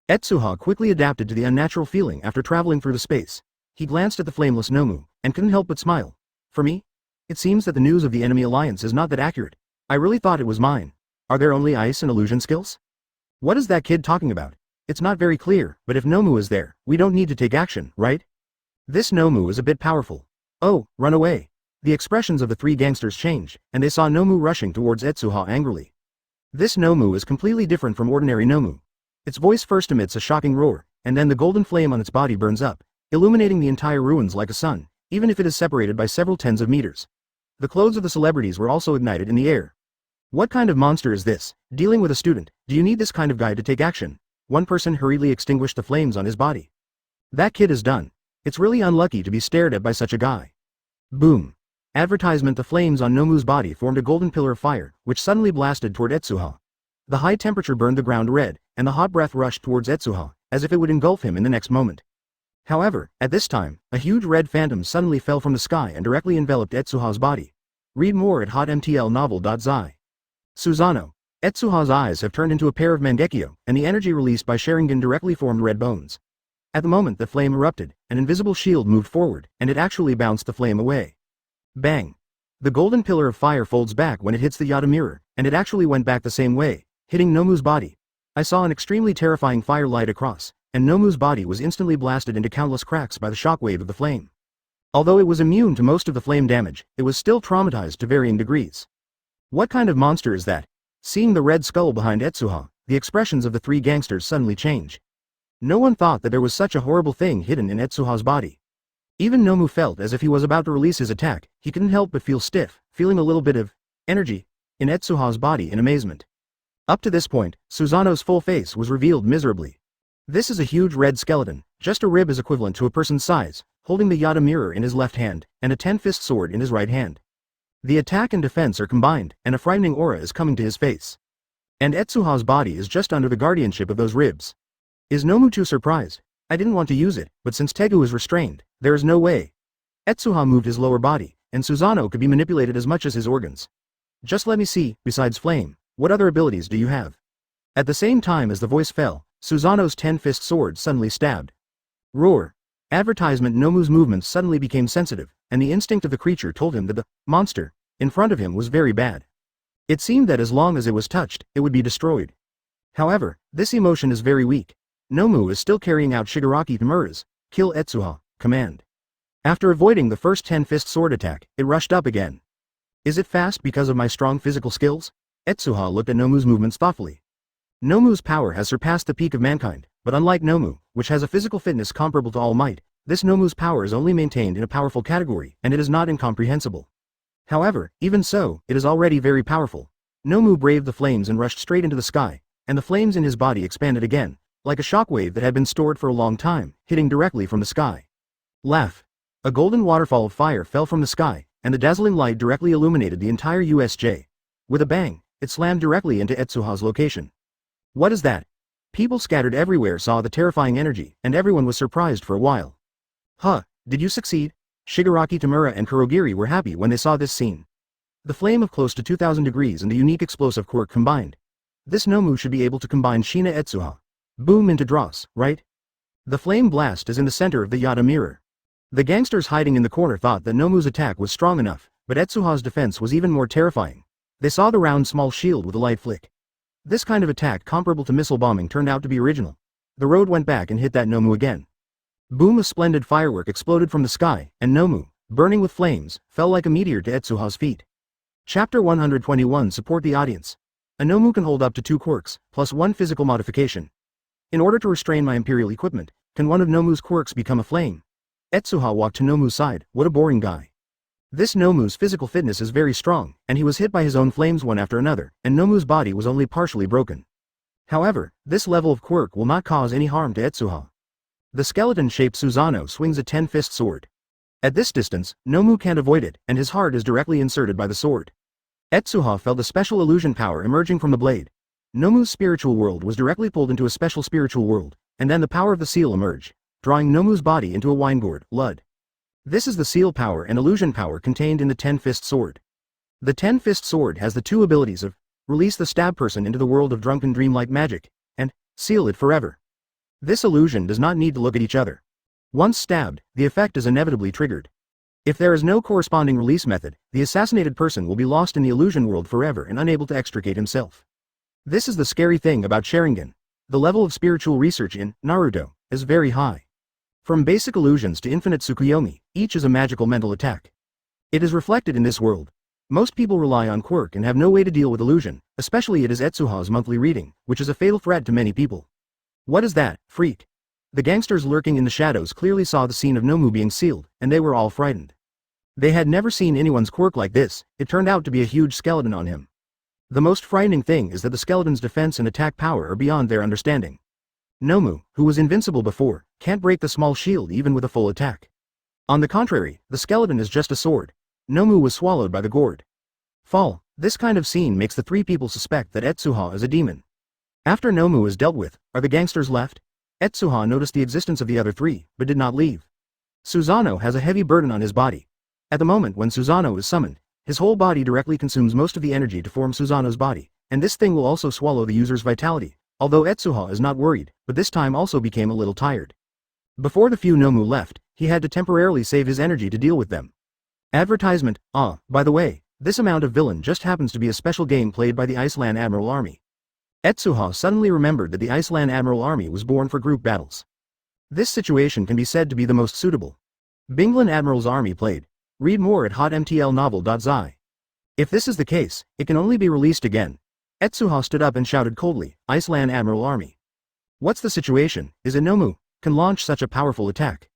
Etsuha quickly adapted to the unnatural feeling after traveling through the space. He glanced at the flameless Nomu, and couldn't help but smile. For me? It seems that the news of the enemy alliance is not that accurate. I really thought it was mine. Are there only ice and illusion skills? What is that kid talking about? It's not very clear, but if Nomu is there, we don't need to take action, right? This Nomu is a bit powerful. Oh, run away. The expressions of the 3 gangsters changed, and they saw Nomu rushing towards Etsuha angrily. This Nomu is completely different from ordinary Nomu. Its voice first emits a shocking roar, and then the golden flame on its body burns up, illuminating the entire ruins like a sun, even if it is separated by several tens of meters. The clothes of the celebrities were also ignited in the air. What kind of monster is this? Dealing with a student, do you need this kind of guy to take action? One person hurriedly extinguished the flames on his body. That kid is done. It's really unlucky to be stared at by such a guy. Boom. Advertisement. The flames on Nomu's body formed a golden pillar of fire, which suddenly blasted toward Etsuha. The high temperature burned the ground red, and the hot breath rushed towards Etsuha, as if it would engulf him in the next moment. However, at this time, a huge red phantom suddenly fell from the sky and directly enveloped Etsuha's body. Read more at hotmtlnovel.zi. Suzano. Etsuha's eyes have turned into a pair of Mangekyo, and the energy released by Sharingan directly formed red bones. At the moment the flame erupted, an invisible shield moved forward, and it actually bounced the flame away. Bang! The golden pillar of fire folds back when it hits the Yata mirror, and it actually went back the same way, hitting Nomu's body. I saw an extremely terrifying fire light across, and Nomu's body was instantly blasted into countless cracks by the shockwave of the flame. Although it was immune to most of the flame damage, it was still traumatized to varying degrees. What kind of monster is that? Seeing the red skull behind Etsuha, the expressions of the 3 gangsters suddenly change. No one thought that there was such a horrible thing hidden in Etsuha's body. Even Nomu felt as if he was about to release his attack. He couldn't help but feel stiff, feeling a little bit of energy in Etsuha's body in amazement. Up to this point, Suzano's full face was revealed miserably. This is a huge red skeleton, just a rib is equivalent to a person's size, holding the Yata mirror in his left hand, and a 10-fist sword in his right hand. The attack and defense are combined, and a frightening aura is coming to his face. And Etsuha's body is just under the guardianship of those ribs. Is Nomu too surprised? I didn't want to use it, but since Tegu is restrained, there is no way. Etsuha moved his lower body, and Suzano could be manipulated as much as his organs. Just let me see, besides flame, what other abilities do you have? At the same time as the voice fell, Suzano's 10-fist sword suddenly stabbed. Roar! Advertisement. Nomu's movements suddenly became sensitive, and the instinct of the creature told him that the monster in front of him was very bad. It seemed that as long as it was touched, it would be destroyed. However, this emotion is very weak. Nomu is still carrying out Shigaraki Tamura's kill Etsuha command. After avoiding the first 10-fist sword attack, it rushed up again. Is it fast because of my strong physical skills? Etsuha looked at Nomu's movements thoughtfully. Nomu's power has surpassed the peak of mankind, but unlike Nomu, which has a physical fitness comparable to All Might, this Nomu's power is only maintained in a powerful category, and it is not incomprehensible. However, even so, it is already very powerful. Nomu braved the flames and rushed straight into the sky, and the flames in his body expanded again, like a shockwave that had been stored for a long time, hitting directly from the sky. Laugh. A golden waterfall of fire fell from the sky, and the dazzling light directly illuminated the entire USJ. With a bang, it slammed directly into Etsuha's location. What is that? People scattered everywhere saw the terrifying energy, and everyone was surprised for a while. Huh, did you succeed? Shigaraki Tamura and Kurogiri were happy when they saw this scene. The flame of close to 2000 degrees and the unique explosive quirk combined. This Nomu should be able to combine Shina Etsuha. Boom into dross, right? The flame blast is in the center of the Yada mirror. The gangsters hiding in the corner thought that Nomu's attack was strong enough, but Etsuha's defense was even more terrifying. They saw the round small shield with a light flick. This kind of attack comparable to missile bombing turned out to be original. The road went back and hit that Nomu again. Boom, a splendid firework exploded from the sky, and Nomu, burning with flames, fell like a meteor to Etsuha's feet. Chapter 121. Support the audience. A Nomu can hold up to 2 quirks, plus 1 physical modification. In order to restrain my imperial equipment, can one of Nomu's quirks become a flame? Etsuha walked to Nomu's side. What a boring guy. This Nomu's physical fitness is very strong, and he was hit by his own flames one after another, and Nomu's body was only partially broken. However, this level of quirk will not cause any harm to Etsuha. The skeleton-shaped Suzano swings a 10-fist sword. At this distance, Nomu can't avoid it, and his heart is directly inserted by the sword. Etsuha felt a special illusion power emerging from the blade. Nomu's spiritual world was directly pulled into a special spiritual world, and then the power of the seal emerged, drawing Nomu's body into a wine gourd, Lud. This is the seal power and illusion power contained in the 10-fist sword. The 10-fist sword has the 2 abilities of release the stab person into the world of drunken dreamlike magic, and seal it forever. This illusion does not need to look at each other. Once stabbed, the effect is inevitably triggered. If there is no corresponding release method, the assassinated person will be lost in the illusion world forever and unable to extricate himself. This is the scary thing about Sharingan. The level of spiritual research in Naruto is very high. From basic illusions to infinite Tsukuyomi, each is a magical mental attack. It is reflected in this world. Most people rely on quirk and have no way to deal with illusion, especially it is Etsuha's monthly reading, which is a fatal threat to many people. What is that, freak? The gangsters lurking in the shadows clearly saw the scene of Nomu being sealed, and they were all frightened. They had never seen anyone's quirk like this. It turned out to be a huge skeleton on him. The most frightening thing is that the skeleton's defense and attack power are beyond their understanding. Nomu, who was invincible before, can't break the small shield even with a full attack. On the contrary, the skeleton is just a sword. Nomu was swallowed by the gourd. Fall. This kind of scene makes the 3 people suspect that Etsuha is a demon. After Nomu is dealt with, are the gangsters left? Etsuha noticed the existence of the other 3, but did not leave. Suzano has a heavy burden on his body. At the moment when Suzano is summoned, his whole body directly consumes most of the energy to form Suzano's body, and this thing will also swallow the user's vitality, although Etsuha is not worried, but this time also became a little tired. Before the few Nomu left, he had to temporarily save his energy to deal with them. Advertisement. By the way, this amount of villain just happens to be a special game played by the Iceland Admiral Army. Etsuha suddenly remembered that the Iceland Admiral Army was born for group battles. This situation can be said to be the most suitable. Binglan Admiral's Army played. Read more at hotmtlnovel.zi. If this is the case, it can only be released again. Etsuha stood up and shouted coldly, Iceland Admiral Army. What's the situation? Is it Nomu can launch such a powerful attack?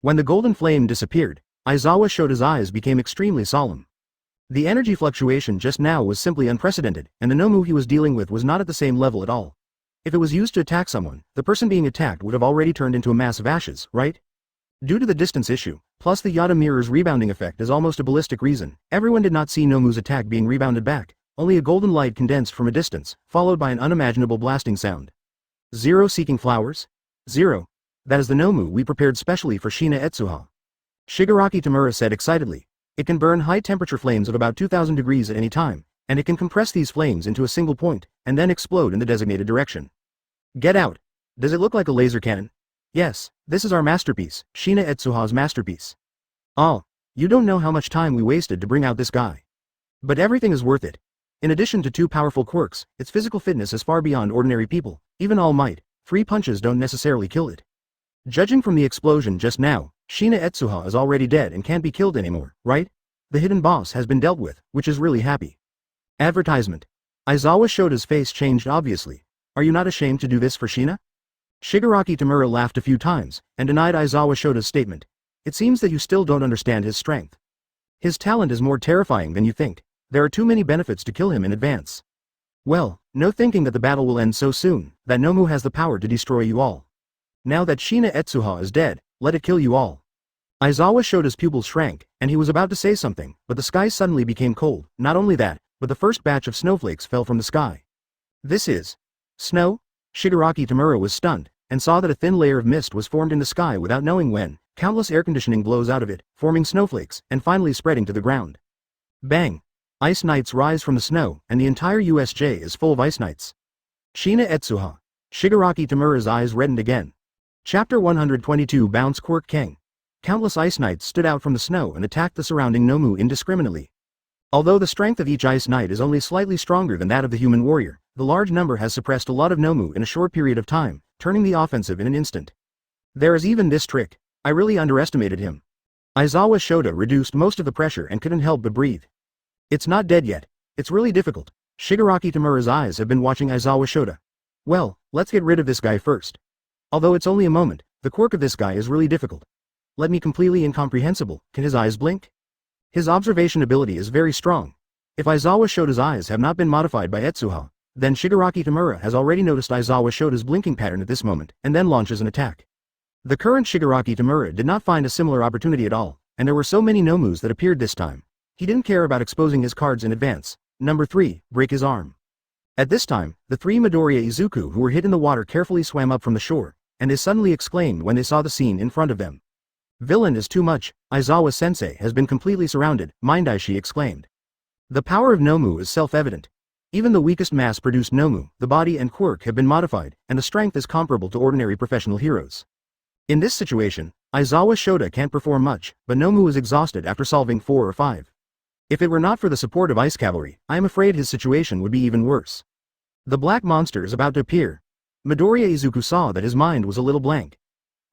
When the golden flame disappeared, Aizawa Shota's eyes became extremely solemn. The energy fluctuation just now was simply unprecedented, and the Nomu he was dealing with was not at the same level at all. If it was used to attack someone, the person being attacked would have already turned into a mass of ashes, right? Due to the distance issue, plus the Yada mirror's rebounding effect is almost a ballistic reason, everyone did not see Nomu's attack being rebounded back, only a golden light condensed from a distance, followed by an unimaginable blasting sound. Zero seeking flowers? Zero. That is the Nomu we prepared specially for Shina Etsuha. Shigaraki Tamura said excitedly. It can burn high-temperature flames of about 2000 degrees at any time, and it can compress these flames into a single point, and then explode in the designated direction. Get out. Does it look like a laser cannon? Yes, this is our masterpiece, Shina Etsuha's masterpiece. Oh, you don't know how much time we wasted to bring out this guy. But everything is worth it. In addition to 2 powerful quirks, its physical fitness is far beyond ordinary people, even All Might. 3 punches don't necessarily kill it. Judging from the explosion just now, Shina Etsuha is already dead and can't be killed anymore, right? The hidden boss has been dealt with, which is really happy. Advertisement. Aizawa Shota's face changed obviously. Are you not ashamed to do this for Shina? Shigaraki Tamura laughed a few times, and denied Aizawa Shota's statement. It seems that you still don't understand his strength. His talent is more terrifying than you think. There are too many benefits to kill him in advance. Well, no thinking that the battle will end so soon, that Nomu has the power to destroy you all. Now that Shina Etsuha is dead, let it kill you all. Aizawa Shota's pupils shrank, and he was about to say something, but the sky suddenly became cold. Not only that, but the first batch of snowflakes fell from the sky. This is snow? Shigaraki Tamura was stunned, and saw that a thin layer of mist was formed in the sky without knowing when. Countless air conditioning blows out of it, forming snowflakes, and finally spreading to the ground. Bang! Ice knights rise from the snow, and the entire USJ is full of ice knights. Shina Etsuha. Shigaraki Tamura's eyes reddened again. Chapter 122 Bounce Quirk King. Countless ice knights stood out from the snow and attacked the surrounding Nomu indiscriminately. Although the strength of each ice knight is only slightly stronger than that of the human warrior, the large number has suppressed a lot of Nomu in a short period of time, turning the offensive in an instant. There is even this trick. I really underestimated him. Aizawa Shota reduced most of the pressure and couldn't help but breathe. It's not dead yet. It's really difficult. Shigaraki Tamura's eyes have been watching Aizawa Shota. Well, let's get rid of this guy first. Although it's only a moment, the quirk of this guy is really difficult. Let me completely incomprehensible. Can his eyes blink? His observation ability is very strong. If Aizawa Shota's eyes have not been modified by Etsuha, then Shigaraki Tamura has already noticed Aizawa Shota's blinking pattern at this moment, and then launches an attack. The current Shigaraki Tamura did not find a similar opportunity at all, and there were so many Nomus that appeared this time. He didn't care about exposing his cards in advance. Number 3, break his arm. At this time, the three Midoriya Izuku who were hid in the water carefully swam up from the shore, and they suddenly exclaimed when they saw the scene in front of them. Villain is too much, Aizawa-sensei has been completely surrounded, Mindaishi exclaimed. The power of Nomu is self-evident. Even the weakest mass-produced Nomu, the body and quirk have been modified, and the strength is comparable to ordinary professional heroes. In this situation, Aizawa Shota can't perform much, but Nomu is exhausted after solving 4 or 5. If it were not for the support of ice cavalry, I am afraid his situation would be even worse. The black monster is about to appear. Midoriya Izuku saw that his mind was a little blank.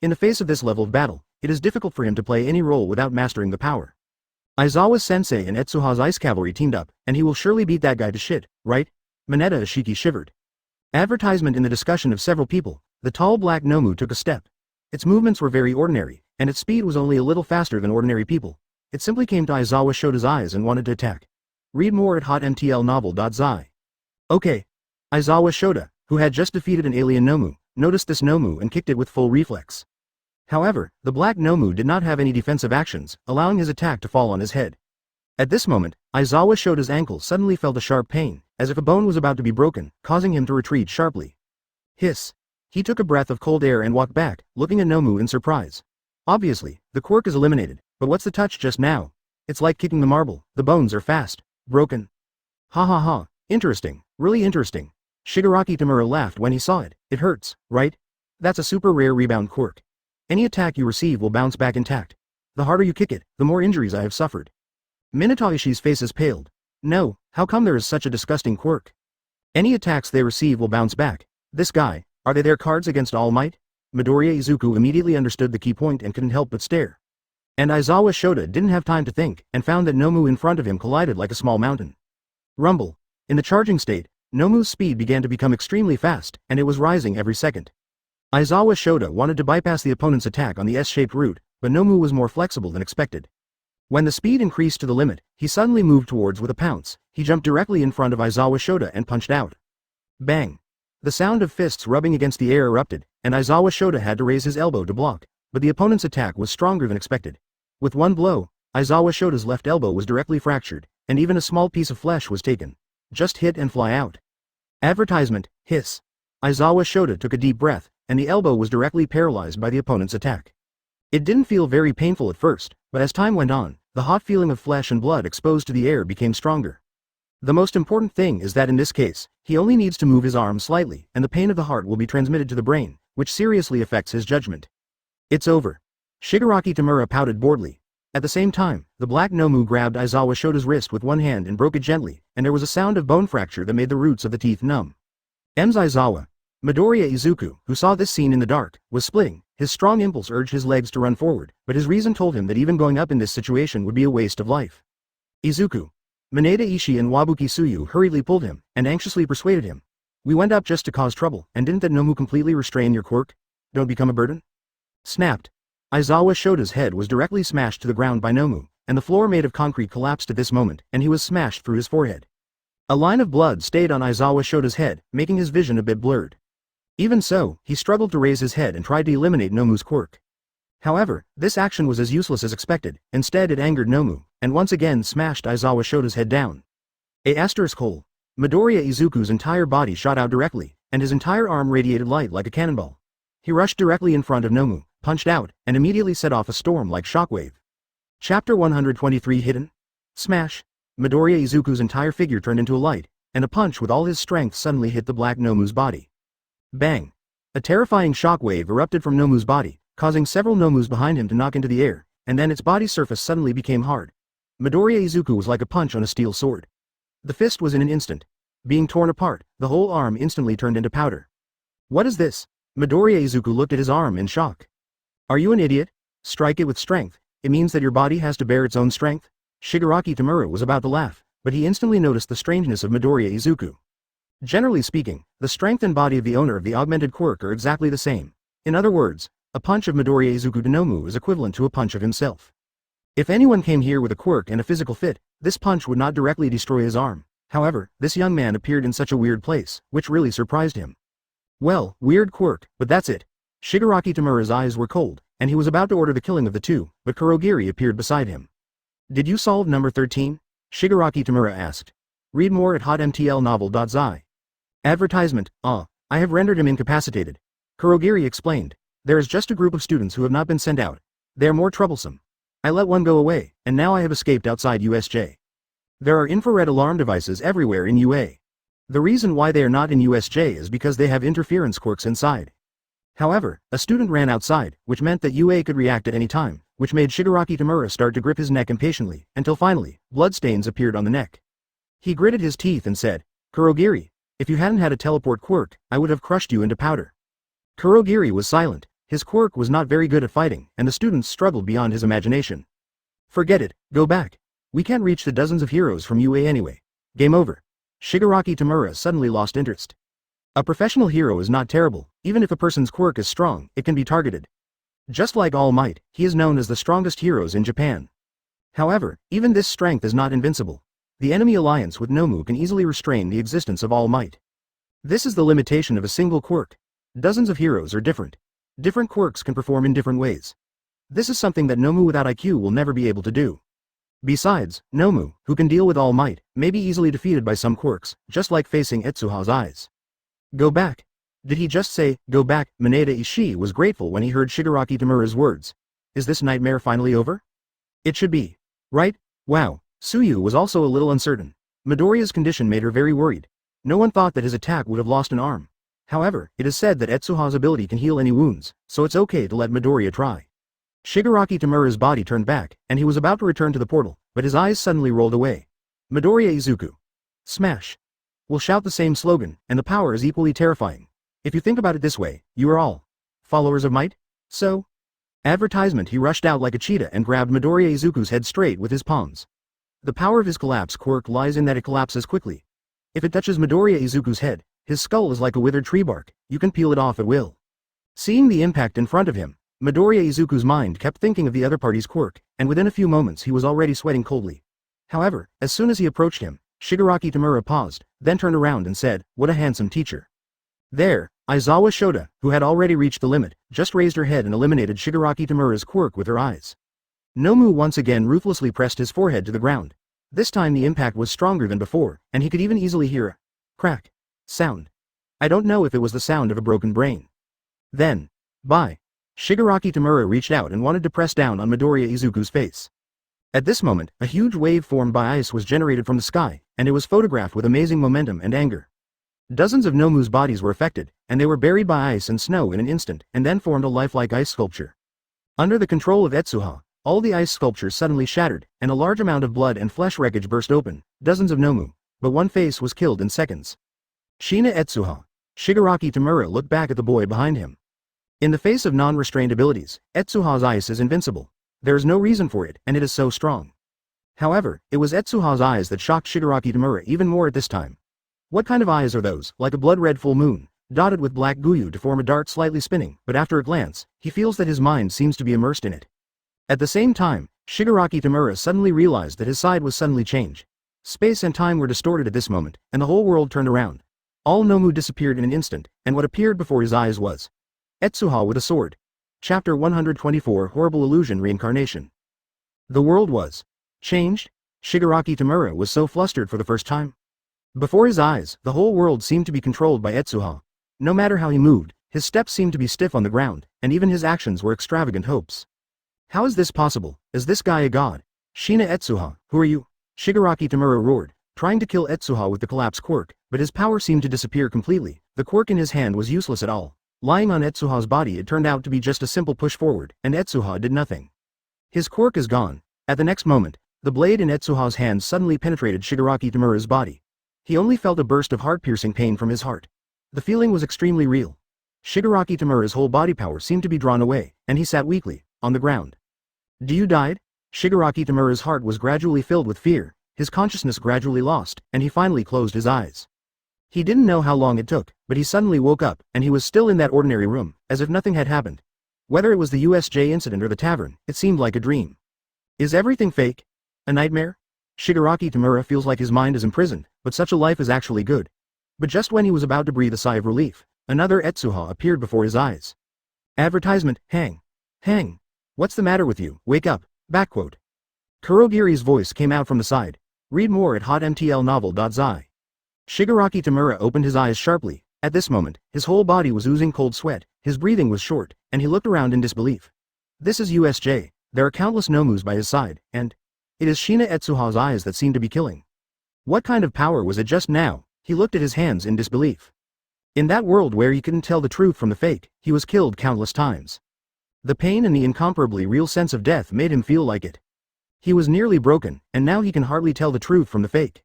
In the face of this level of battle, it is difficult for him to play any role without mastering the power. Aizawa-sensei and Etsuha's ice cavalry teamed up, and he will surely beat that guy to shit, right? Mineta Ashiki shivered. Advertisement in the discussion of several people, the tall black Nomu took a step. Its movements were very ordinary, and its speed was only a little faster than ordinary people. It simply came to Aizawa Shota's eyes and wanted to attack. Read more at hotmtlnovel.zi. Okay. Aizawa Shota, who had just defeated an alien Nomu, noticed this Nomu and kicked it with full reflex. However, the black Nomu did not have any defensive actions, allowing his attack to fall on his head. At this moment, Aizawa Shota's ankle suddenly felt a sharp pain, as if a bone was about to be broken, causing him to retreat sharply. Hiss. He took a breath of cold air and walked back, looking at Nomu in surprise. Obviously, the quirk is eliminated, but what's the touch just now? It's like kicking the marble, the bones are fast, broken. Ha ha ha, interesting, really interesting. Shigaraki Tamura laughed when he saw it. It hurts, right? That's a super rare rebound quirk. Any attack you receive will bounce back intact. The harder you kick it, the more injuries I have suffered. Minetaishi's face is paled. No, how come there is such a disgusting quirk? Any attacks they receive will bounce back. This guy, are they their cards against All Might? Midoriya Izuku immediately understood the key point and couldn't help but stare. And Aizawa Shota didn't have time to think, and found that Nomu in front of him collided like a small mountain. Rumble. In the charging state, Nomu's speed began to become extremely fast, and it was rising every second. Aizawa Shota wanted to bypass the opponent's attack on the S-shaped route, but Nomu was more flexible than expected. When the speed increased to the limit, he suddenly moved towards with a pounce. He jumped directly in front of Aizawa Shota and punched out. Bang! The sound of fists rubbing against the air erupted, and Aizawa Shota had to raise his elbow to block, but the opponent's attack was stronger than expected. With one blow, Aizawa Shota's left elbow was directly fractured, and even a small piece of flesh was taken. Just hit and fly out. Advertisement, hiss. Aizawa Shota took a deep breath, and the elbow was directly paralyzed by the opponent's attack. It didn't feel very painful at first, but as time went on, the hot feeling of flesh and blood exposed to the air became stronger. The most important thing is that in this case, he only needs to move his arm slightly, and the pain of the heart will be transmitted to the brain, which seriously affects his judgment. It's over. Shigaraki Tamura pouted boredly. At the same time, the black Nomu grabbed Aizawa Shota's wrist with one hand and broke it gently, and there was a sound of bone fracture that made the roots of the teeth numb. Aizawa. Midoriya Izuku, who saw this scene in the dark, was splitting. His strong impulse urged his legs to run forward, but his reason told him that even going up in this situation would be a waste of life. Izuku. Mineta Ishii and Wabuki Tsuyu hurriedly pulled him, and anxiously persuaded him. We went up just to cause trouble, and didn't that Nomu completely restrain your quirk? Don't become a burden? Snapped. Aizawa Shota's head was directly smashed to the ground by Nomu, and the floor made of concrete collapsed at this moment, and he was smashed through his forehead. A line of blood stayed on Aizawa Shota's head, making his vision a bit blurred. Even so, he struggled to raise his head and tried to eliminate Nomu's quirk. However, this action was as useless as expected. Instead it angered Nomu, and once again smashed Aizawa Shota's head down. ***. Midoriya Izuku's entire body shot out directly, and his entire arm radiated light like a cannonball. He rushed directly in front of Nomu, punched out, and immediately set off a storm like shockwave. Chapter 123 Hidden? Smash! Midoriya Izuku's entire figure turned into a light, and a punch with all his strength suddenly hit the black Nomu's body. Bang! A terrifying shockwave erupted from Nomu's body, causing several Nomus behind him to knock into the air, and then its body surface suddenly became hard. Midoriya Izuku was like a punch on a steel sword. The fist was in an instant. Being torn apart, the whole arm instantly turned into powder. What is this? Midoriya Izuku looked at his arm in shock. Are you an idiot? Strike it with strength. It means that your body has to bear its own strength? Shigaraki Tamura was about to laugh, but he instantly noticed the strangeness of Midoriya Izuku. Generally speaking, the strength and body of the owner of the augmented quirk are exactly the same. In other words, a punch of Midoriya Izuku to Nomu is equivalent to a punch of himself. If anyone came here with a quirk and a physical fit, this punch would not directly destroy his arm. However, this young man appeared in such a weird place, which really surprised him. Well, weird quirk, but that's it. Shigaraki Tamura's eyes were cold, and he was about to order the killing of the two, but Kurogiri appeared beside him. Did you solve number 13? Shigaraki Tamura asked. Read more at hotmtlnovel.zi. Advertisement, I have rendered him incapacitated. Kurogiri explained. There is just a group of students who have not been sent out. They are more troublesome. I let one go away, and now I have escaped outside USJ. There are infrared alarm devices everywhere in UA. The reason why they are not in USJ is because they have interference quirks inside. However, a student ran outside, which meant that UA could react at any time, which made Shigaraki Tamura start to grip his neck impatiently, until finally, bloodstains appeared on the neck. He gritted his teeth and said, Kurogiri, if you hadn't had a teleport quirk, I would have crushed you into powder. Kurogiri was silent. His quirk was not very good at fighting, and the students struggled beyond his imagination. Forget it, go back. We can't reach the dozens of heroes from UA anyway. Game over. Shigaraki Tamura suddenly lost interest. A professional hero is not terrible. Even if a person's quirk is strong, it can be targeted. Just like All Might, he is known as the strongest heroes in Japan. However, even this strength is not invincible. The enemy alliance with Nomu can easily restrain the existence of All Might. This is the limitation of a single quirk. Dozens of heroes are different. Different quirks can perform in different ways. This is something that Nomu without IQ will never be able to do. Besides, Nomu, who can deal with All Might, may be easily defeated by some quirks, just like facing Etsuha's eyes. Go back. Did he just say, go back? Maeda Ishii was grateful when he heard Shigaraki Tamura's words. Is this nightmare finally over? It should be. Right? Wow. Tsuyu was also a little uncertain. Midoriya's condition made her very worried. No one thought that his attack would have lost an arm. However, it is said that Etsuha's ability can heal any wounds, so it's okay to let Midoriya try. Shigaraki Tamura's body turned back, and he was about to return to the portal, but his eyes suddenly rolled away. Midoriya Izuku. Smash. We'll shout the same slogan, and the power is equally terrifying. If you think about it this way, you are all followers of might? So? Advertisement. He rushed out like a cheetah and grabbed Midoriya Izuku's head straight with his palms. The power of his collapse quirk lies in that it collapses quickly. If it touches Midoriya Izuku's head, his skull is like a withered tree bark, you can peel it off at will. Seeing the impact in front of him, Midoriya Izuku's mind kept thinking of the other party's quirk, and within a few moments he was already sweating coldly. However, as soon as he approached him, Shigaraki Tamura paused, then turned around and said, what a handsome teacher. There, Aizawa Shota, who had already reached the limit, just raised her head and eliminated Shigaraki Tamura's quirk with her eyes. Nomu once again ruthlessly pressed his forehead to the ground. This time the impact was stronger than before, and he could even easily hear a crack sound. I don't know if it was the sound of a broken brain. Then, bye. Shigaraki Tamura reached out and wanted to press down on Midoriya Izuku's face. At this moment, a huge wave formed by ice was generated from the sky, and it was photographed with amazing momentum and anger. Dozens of Nomu's bodies were affected, and they were buried by ice and snow in an instant, and then formed a lifelike ice sculpture. Under the control of Etsuha, all the ice sculptures suddenly shattered, and a large amount of blood and flesh wreckage burst open. Dozens of Nomu, but one face was killed in seconds. Shina Etsuha. Shigaraki Tamura looked back at the boy behind him. In the face of non-restrained abilities, Etsuha's ice is invincible. There is no reason for it, and it is so strong. However, it was Etsuha's eyes that shocked Shigaraki Tamura even more at this time. What kind of eyes are those? Like a blood-red full moon, dotted with black guyu to form a dart slightly spinning, but after a glance, he feels that his mind seems to be immersed in it. At the same time, Shigaraki Tamura suddenly realized that his side was suddenly changed. Space and time were distorted at this moment, and the whole world turned around. All Nomu disappeared in an instant, and what appeared before his eyes was Etsuha with a sword. Chapter 124 Horrible Illusion Reincarnation. The world was changed. Shigaraki Tamura was so flustered for the first time. Before his eyes, the whole world seemed to be controlled by Etsuha. No matter how he moved, his steps seemed to be stiff on the ground, and even his actions were extravagant hopes. How is this possible? Is this guy a god? Shina Etsuha, who are you? Shigaraki Tamura roared, trying to kill Etsuha with the collapsed quirk, but his power seemed to disappear completely. The quirk in his hand was useless at all. Lying on Etsuha's body, it turned out to be just a simple push forward, and Etsuha did nothing. His quirk is gone. At the next moment, the blade in Etsuha's hand suddenly penetrated Shigaraki Tamura's body. He only felt a burst of heart-piercing pain from his heart. The feeling was extremely real. Shigaraki Tamura's whole body power seemed to be drawn away, and he sat weakly, on the ground. Do you died? Shigaraki Tamura's heart was gradually filled with fear, his consciousness gradually lost, and he finally closed his eyes. He didn't know how long it took, but he suddenly woke up, and he was still in that ordinary room, as if nothing had happened. Whether it was the USJ incident or the tavern, it seemed like a dream. Is everything fake? A nightmare? Shigaraki Tamura feels like his mind is imprisoned, but such a life is actually good. But just when he was about to breathe a sigh of relief, another Etsuha appeared before his eyes. Advertisement, hang. Hang. What's the matter with you? Wake up. Backquote. Kurogiri's voice came out from the side. Read more at hotmtlnovel.zi. Shigaraki Tamura opened his eyes sharply. At this moment, his whole body was oozing cold sweat, his breathing was short, and he looked around in disbelief. This is USJ, there are countless Nomus by his side, and it is Shina Etsuha's eyes that seem to be killing. What kind of power was it just now? He looked at his hands in disbelief. In that world where he couldn't tell the truth from the fake, he was killed countless times. The pain and the incomparably real sense of death made him feel like it. He was nearly broken, and now he can hardly tell the truth from the fake.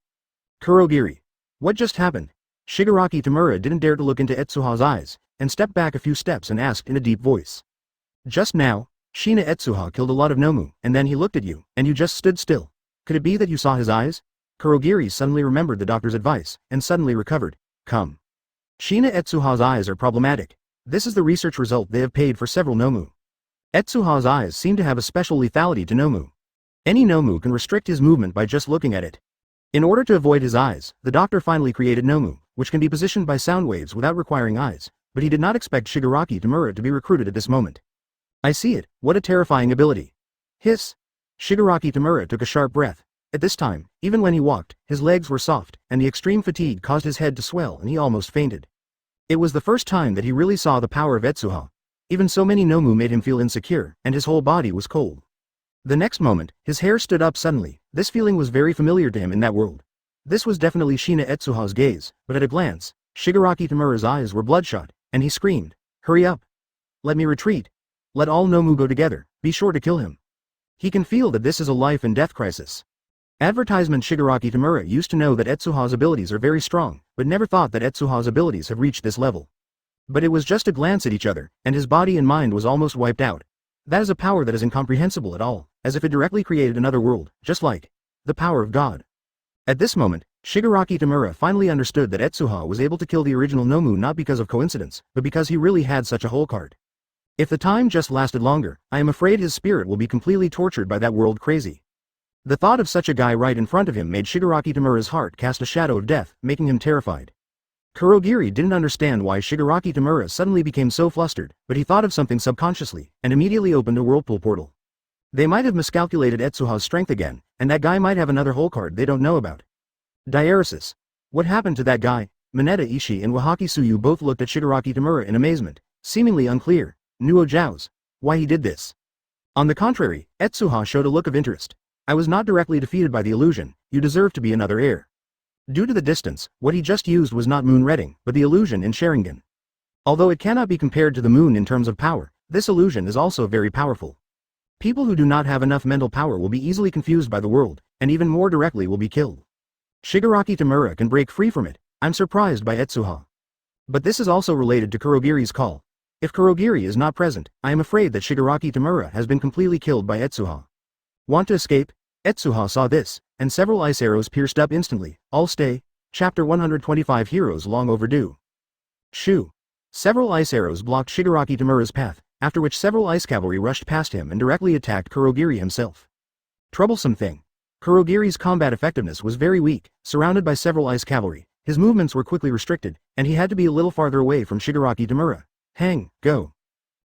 Kurogiri. What just happened? Shigaraki Tamura didn't dare to look into Etsuha's eyes, and stepped back a few steps and asked in a deep voice. Just now, Shina Etsuha killed a lot of Nomu, and then he looked at you, and you just stood still. Could it be that you saw his eyes? Kurogiri suddenly remembered the doctor's advice, and suddenly recovered. Come. Shina Etsuha's eyes are problematic. This is the research result they have paid for several Nomu. Etsuha's eyes seem to have a special lethality to Nomu. Any Nomu can restrict his movement by just looking at it. In order to avoid his eyes, the doctor finally created Nomu, which can be positioned by sound waves without requiring eyes, but he did not expect Shigaraki Tamura to be recruited at this moment. I see it, what a terrifying ability. Hiss. Shigaraki Tamura took a sharp breath. At this time, even when he walked, his legs were soft, and the extreme fatigue caused his head to swell and he almost fainted. It was the first time that he really saw the power of Etsuha. Even so many Nomu made him feel insecure, and his whole body was cold. The next moment, his hair stood up suddenly. This feeling was very familiar to him in that world. This was definitely Shina Etsuha's gaze, but at a glance, Shigaraki Tamura's eyes were bloodshot, and he screamed, "Hurry up! Let me retreat! Let all Nomu go together, be sure to kill him." He can feel that this is a life and death crisis. Advertisement. Shigaraki Tamura used to know that Etsuha's abilities are very strong, but never thought that Etsuha's abilities have reached this level. But it was just a glance at each other, and his body and mind was almost wiped out. That is a power that is incomprehensible at all, as if it directly created another world, just like the power of God. At this moment, Shigaraki Tamura finally understood that Etsuha was able to kill the original Nomu not because of coincidence, but because he really had such a whole card. If the time just lasted longer, I am afraid his spirit will be completely tortured by that world crazy. The thought of such a guy right in front of him made Shigaraki Tamura's heart cast a shadow of death, making him terrified. Kurogiri didn't understand why Shigaraki Tamura suddenly became so flustered, but he thought of something subconsciously, and immediately opened a whirlpool portal. They might have miscalculated Etsuha's strength again, and that guy might have another whole card they don't know about. Diaresis. What happened to that guy? Mineta Ishii and Wahaki Suyu both looked at Shigaraki Tamura in amazement, seemingly unclear. Nuo Zhao's. Why he did this? On the contrary, Etsuha showed a look of interest. I was not directly defeated by the illusion, you deserve to be another heir. Due to the distance, what he just used was not moon redding, but the illusion in Sharingan. Although it cannot be compared to the moon in terms of power, this illusion is also very powerful. People who do not have enough mental power will be easily confused by the world, and even more directly will be killed. Shigaraki Tamura can break free from it. I'm surprised by Etsuha. But this is also related to Kurogiri's call. If Kurogiri is not present, I am afraid that Shigaraki Tamura has been completely killed by Etsuha. Want to escape? Etsuha saw this, and several ice arrows pierced up instantly. All stay. Chapter 125 Heroes long overdue. Shoo. Several ice arrows blocked Shigaraki Tamura's path, after which several ice cavalry rushed past him and directly attacked Kurogiri himself. Troublesome thing. Kurogiri's combat effectiveness was very weak, surrounded by several ice cavalry. His movements were quickly restricted, and he had to be a little farther away from Shigaraki Tamura. Hang, go.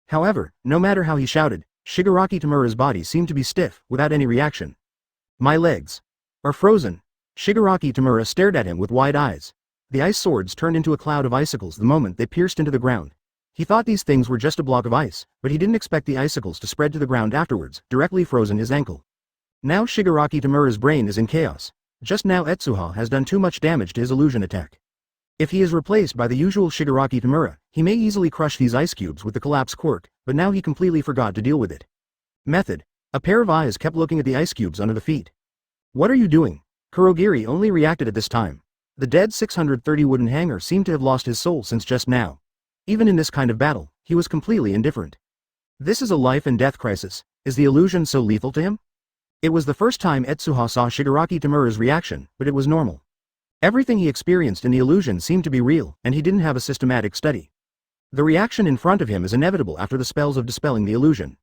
However, no matter how he shouted, Shigaraki Tamura's body seemed to be stiff, without any reaction. My legs are frozen. Shigaraki Tamura stared at him with wide eyes. The ice swords turned into a cloud of icicles the moment they pierced into the ground. He thought these things were just a block of ice, but he didn't expect the icicles to spread to the ground afterwards, directly frozen his ankle. Now Shigaraki Tamura's brain is in chaos. Just now Etsuha has done too much damage to his illusion attack. If he is replaced by the usual Shigaraki Tamura, he may easily crush these ice cubes with the collapse quirk, but now he completely forgot to deal with it. Method. A pair of eyes kept looking at the ice cubes under the feet. What are you doing? Kurogiri only reacted at this time. The dead 630 wooden hanger seemed to have lost his soul since just now. Even in this kind of battle, he was completely indifferent. This is a life and death crisis. Is the illusion so lethal to him? It was the first time Etsuha saw Shigaraki Tamura's reaction, but it was normal. Everything he experienced in the illusion seemed to be real, and he didn't have a systematic study. The reaction in front of him is inevitable after the spells of dispelling the illusion.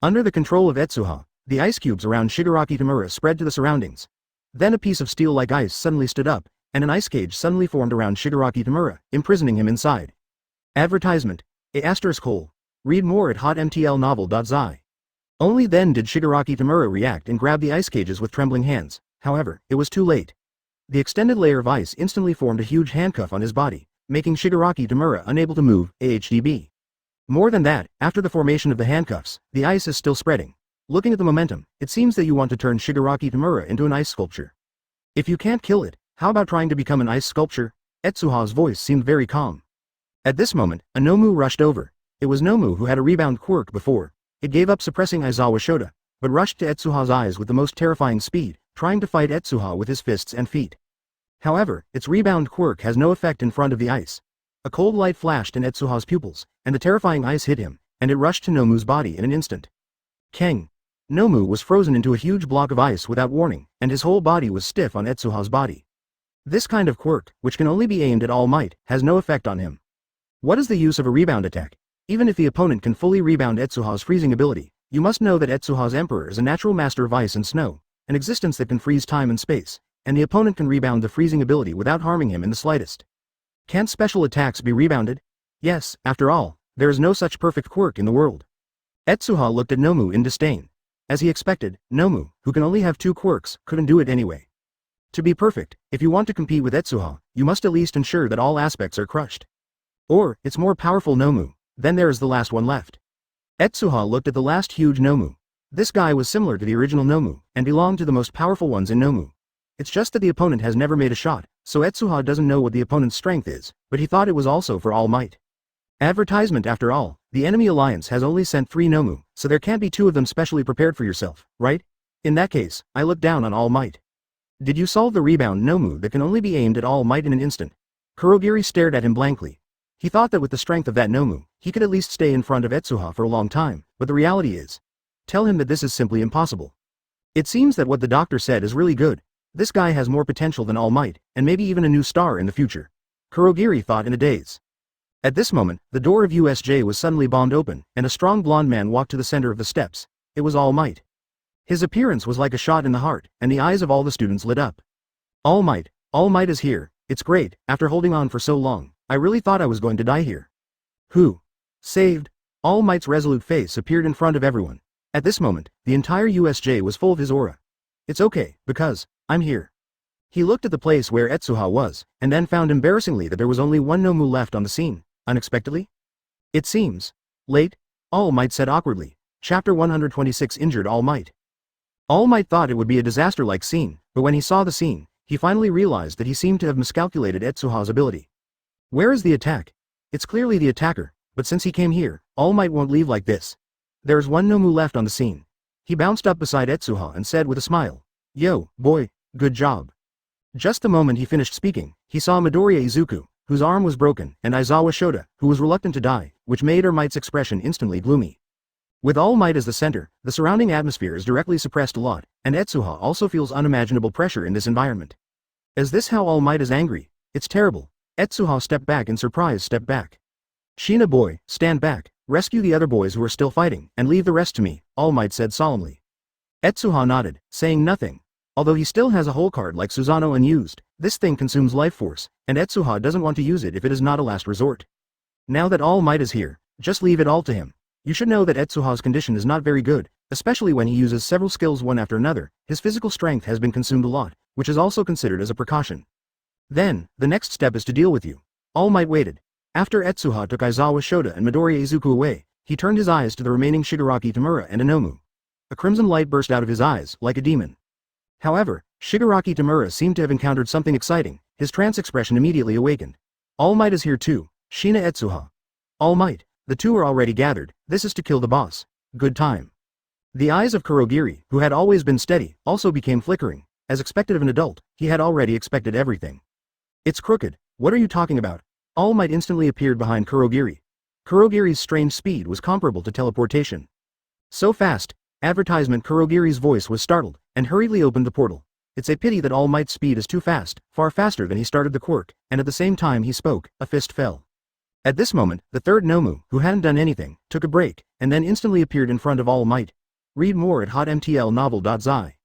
Under the control of Etsuha, the ice cubes around Shigaraki Tamura spread to the surroundings. Then a piece of steel-like ice suddenly stood up, and an ice cage suddenly formed around Shigaraki Tamura, imprisoning him inside. Advertisement. ***. Read more at hotmtlnovel.zi. Only then did Shigaraki Tamura react and grab the ice cages with trembling hands. However, it was too late. The extended layer of ice instantly formed a huge handcuff on his body, making Shigaraki Tamura unable to move, AHDB. More than that, after the formation of the handcuffs, the ice is still spreading. Looking at the momentum, it seems that you want to turn Shigaraki Tamura into an ice sculpture. If you can't kill it, how about trying to become an ice sculpture? Etsuha's voice seemed very calm. At this moment, a Nomu rushed over. It was Nomu who had a rebound quirk before. It gave up suppressing Aizawa Shota, but rushed to Etsuha's eyes with the most terrifying speed, trying to fight Etsuha with his fists and feet. However, its rebound quirk has no effect in front of the ice. A cold light flashed in Etsuha's pupils, and the terrifying ice hit him, and it rushed to Nomu's body in an instant. Keng. Nomu was frozen into a huge block of ice without warning, and his whole body was stiff on Etsuha's body. This kind of quirk, which can only be aimed at All Might, has no effect on him. What is the use of a rebound attack? Even if the opponent can fully rebound Etsuha's freezing ability, you must know that Etsuha's Emperor is a natural master of ice and snow, an existence that can freeze time and space, and the opponent can rebound the freezing ability without harming him in the slightest. Can't special attacks be rebounded? Yes, after all, there is no such perfect quirk in the world. Etsuha looked at Nomu in disdain. As he expected, Nomu, who can only have 2 quirks, couldn't do it anyway. To be perfect, if you want to compete with Etsuha, you must at least ensure that all aspects are crushed. Or, it's more powerful Nomu. Then there is the last one left. Etsuha looked at the last huge Nomu. This guy was similar to the original Nomu, and belonged to the most powerful ones in Nomu. It's just that the opponent has never made a shot, so Etsuha doesn't know what the opponent's strength is, but he thought it was also for All Might. Advertisement. After all, the enemy alliance has only sent 3 Nomu, so there can't be 2 of them specially prepared for yourself, right? In that case, I look down on All Might. Did you solve the rebound Nomu that can only be aimed at All Might in an instant? Kurogiri stared at him blankly. He thought that with the strength of that Nomu, he could at least stay in front of Etsuha for a long time, but the reality is. Tell him that this is simply impossible. It seems that what the doctor said is really good. This guy has more potential than All Might, and maybe even a new star in the future. Kurogiri thought in a daze. At this moment, the door of USJ was suddenly bombed open, and a strong blonde man walked to the center of the steps. It was All Might. His appearance was like a shot in the heart, and the eyes of all the students lit up. All Might is here. It's great. After holding on for so long, I really thought I was going to die here. Who? Saved? All Might's resolute face appeared in front of everyone. At this moment, the entire USJ was full of his aura. It's okay, because I'm here. He looked at the place where Etsuha was, and then found embarrassingly that there was only 1 Nomu left on the scene, unexpectedly. It seems late, All Might said awkwardly. Chapter 126. Injured All Might. All Might thought it would be a disaster-like scene, but when he saw the scene, he finally realized that he seemed to have miscalculated Etsuha's ability. Where is the attack? It's clearly the attacker, but since he came here, All Might won't leave like this. There's 1 Nomu left on the scene. He bounced up beside Etsuha and said with a smile, "Yo, boy, good job." Just the moment he finished speaking, he saw Midoriya Izuku, whose arm was broken, and Aizawa Shota, who was reluctant to die, which made All Might's expression instantly gloomy. With All Might as the center, the surrounding atmosphere is directly suppressed a lot, and Etsuha also feels unimaginable pressure in this environment. Is this how All Might is angry? It's terrible. Etsuha stepped back in surprise. Step back. Shina boy, stand back, rescue the other boys who are still fighting, and leave the rest to me, All Might said solemnly. Etsuha nodded, saying nothing. Although he still has a whole card like Suzano unused, this thing consumes life force, and Etsuha doesn't want to use it if it is not a last resort. Now that All Might is here, just leave it all to him. You should know that Etsuha's condition is not very good, especially when he uses several skills one after another. His physical strength has been consumed a lot, which is also considered as a precaution. Then, the next step is to deal with you. All Might waited. After Etsuha took Aizawa Shota and Midoriya Izuku away, he turned his eyes to the remaining Shigaraki Tamura and Nomu. A crimson light burst out of his eyes, like a demon. However, Shigaraki Tamura seemed to have encountered something exciting. His trance expression immediately awakened. All Might is here too, Shina Etsuha. All Might, the two are already gathered, this is to kill the boss. Good time. The eyes of Kurogiri, who had always been steady, also became flickering. As expected of an adult, he had already expected everything. It's crooked, what are you talking about? All Might instantly appeared behind Kurogiri. Kurogiri's strange speed was comparable to teleportation. So fast, advertisement Kurogiri's voice was startled, and hurriedly opened the portal. It's a pity that All Might's speed is too fast, far faster than he started the quirk, and at the same time he spoke, a fist fell. At this moment, the third Nomu, who hadn't done anything, took a break, and then instantly appeared in front of All Might. Read more at hotmtlnovel.zi.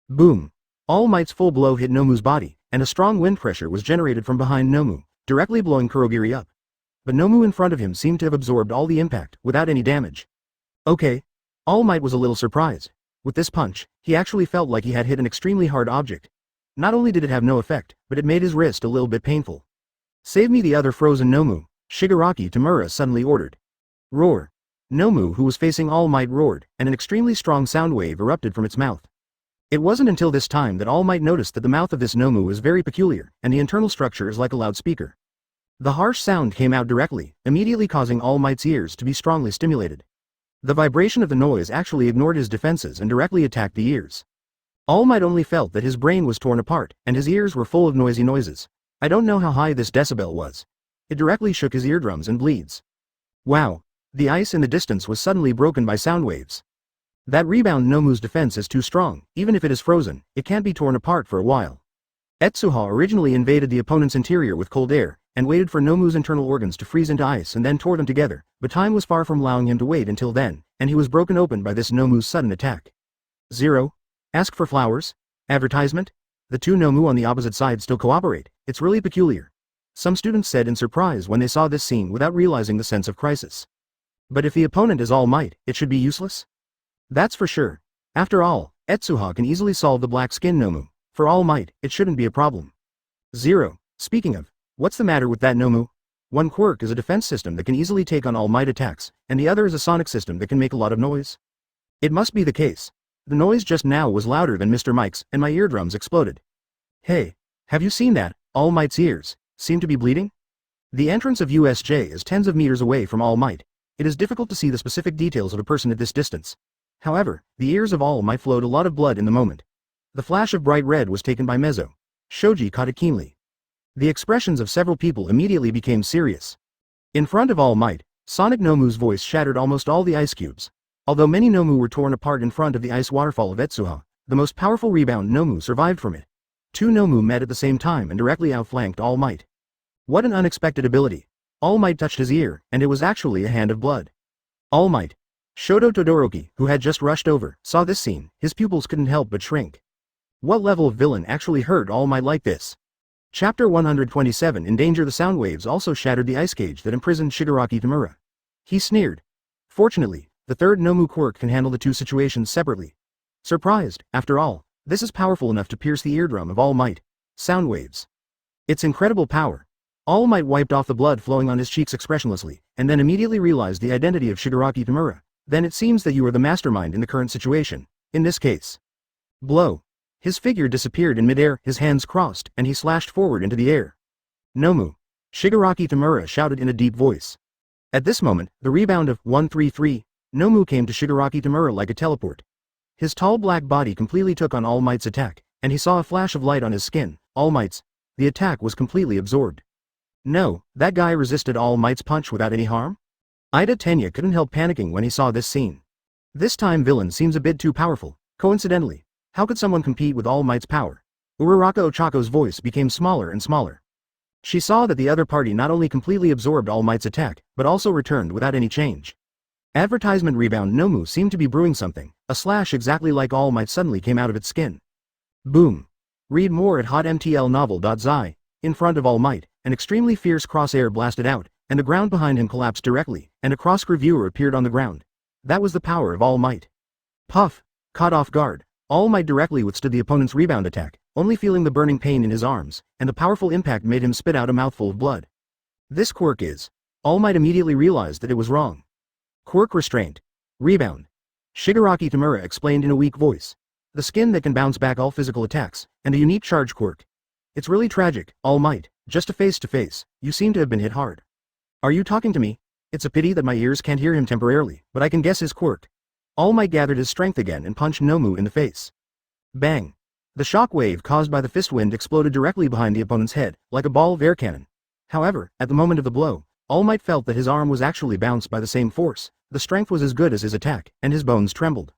Boom. All Might's full blow hit Nomu's body, and a strong wind pressure was generated from behind Nomu, directly blowing Kurogiri up. But Nomu in front of him seemed to have absorbed all the impact, without any damage. Okay. All Might was a little surprised. With this punch, he actually felt like he had hit an extremely hard object. Not only did it have no effect, but it made his wrist a little bit painful. Save me the other frozen Nomu, Shigaraki Tamura suddenly ordered. Roar. Nomu, who was facing All Might, roared, and an extremely strong sound wave erupted from its mouth. It wasn't until this time that All Might noticed that the mouth of this Nomu is very peculiar, and the internal structure is like a loudspeaker. The harsh sound came out directly, immediately causing All Might's ears to be strongly stimulated. The vibration of the noise actually ignored his defenses and directly attacked the ears. All Might only felt that his brain was torn apart, and his ears were full of noisy noises. I don't know how high this decibel was. It directly shook his eardrums and bleeds. Wow. The ice in the distance was suddenly broken by sound waves. That Rebound Nomu's defense is too strong, even if it is frozen, it can't be torn apart for a while. Etsuha originally invaded the opponent's interior with cold air, and waited for Nomu's internal organs to freeze into ice and then tore them together, but time was far from allowing him to wait until then, and he was broken open by this Nomu's sudden attack. 0. Ask for flowers? Advertisement? The two Nomu on the opposite side still cooperate, it's really peculiar. Some students said in surprise when they saw this scene without realizing the sense of crisis. But if the opponent is All Might, it should be useless? That's for sure. After all, Etsuha can easily solve the black skin Nomu. For All Might, it shouldn't be a problem. 0. Speaking of, what's the matter with that Nomu? One quirk is a defense system that can easily take on All Might attacks, and the other is a sonic system that can make a lot of noise. It must be the case. The noise just now was louder than Mr. Mike's, and my eardrums exploded. Hey, have you seen that? All Might's ears seem to be bleeding? The entrance of USJ is tens of meters away from All Might. It is difficult to see the specific details of a person at this distance. However, the ears of All Might flowed a lot of blood in the moment. The flash of bright red was taken by Mezzo. Shoji caught it keenly. The expressions of several people immediately became serious. In front of All Might, Sonic Nomu's voice shattered almost all the ice cubes. Although many Nomu were torn apart in front of the ice waterfall of Etsuha, the most powerful Rebound Nomu survived from it. Two Nomu met at the same time and directly outflanked All Might. What an unexpected ability. All Might touched his ear, and it was actually a hand of blood. All Might. Shoto Todoroki, who had just rushed over, saw this scene. His pupils couldn't help but shrink. What level of villain actually hurt All Might like this? Chapter 127 In Danger. The sound waves also shattered the ice cage that imprisoned Shigaraki Tamura. He sneered. Fortunately, the third Nomu quirk can handle the two situations separately. Surprised, after all, this is powerful enough to pierce the eardrum of All Might. Sound waves. It's incredible power. All Might wiped off the blood flowing on his cheeks expressionlessly, and then immediately realized the identity of Shigaraki Tamura. Then it seems that you are the mastermind in the current situation. In this case. Blow. His figure disappeared in midair, his hands crossed, and he slashed forward into the air. Nomu. Shigaraki Tamura shouted in a deep voice. At this moment, the rebound of 133, Nomu came to Shigaraki Tamura like a teleport. His tall black body completely took on All Might's attack, and he saw a flash of light on his skin. All Might's. The attack was completely absorbed. No, that guy resisted All Might's punch without any harm? Ida Tenya couldn't help panicking when he saw this scene. This time villain seems a bit too powerful. Coincidentally, how could someone compete with All Might's power? Uraraka Ochako's voice became smaller and smaller. She saw that the other party not only completely absorbed All Might's attack, but also returned without any change. Advertisement Rebound Nomu seemed to be brewing something. A slash exactly like All Might suddenly came out of its skin. Boom. Read more at hotmtlnovel.zi. In front of All Might, an extremely fierce crosshair blasted out, and the ground behind him collapsed directly, and a cross-reviewer appeared on the ground. That was the power of All Might. Puff. Caught off guard, All Might directly withstood the opponent's rebound attack, only feeling the burning pain in his arms, and the powerful impact made him spit out a mouthful of blood. This quirk is. All Might immediately realized that it was wrong. Quirk restraint. Rebound. Shigaraki Tamura explained in a weak voice. The skin that can bounce back all physical attacks, and a unique charge quirk. It's really tragic, All Might, just a face-to-face, you seem to have been hit hard. Are you talking to me? It's a pity that my ears can't hear him temporarily, but I can guess his quirk. All Might gathered his strength again and punched Nomu in the face. Bang. The shock wave caused by the fist wind exploded directly behind the opponent's head, like a ball of air cannon. However, at the moment of the blow, All Might felt that his arm was actually bounced by the same force, the strength was as good as his attack, and his bones trembled.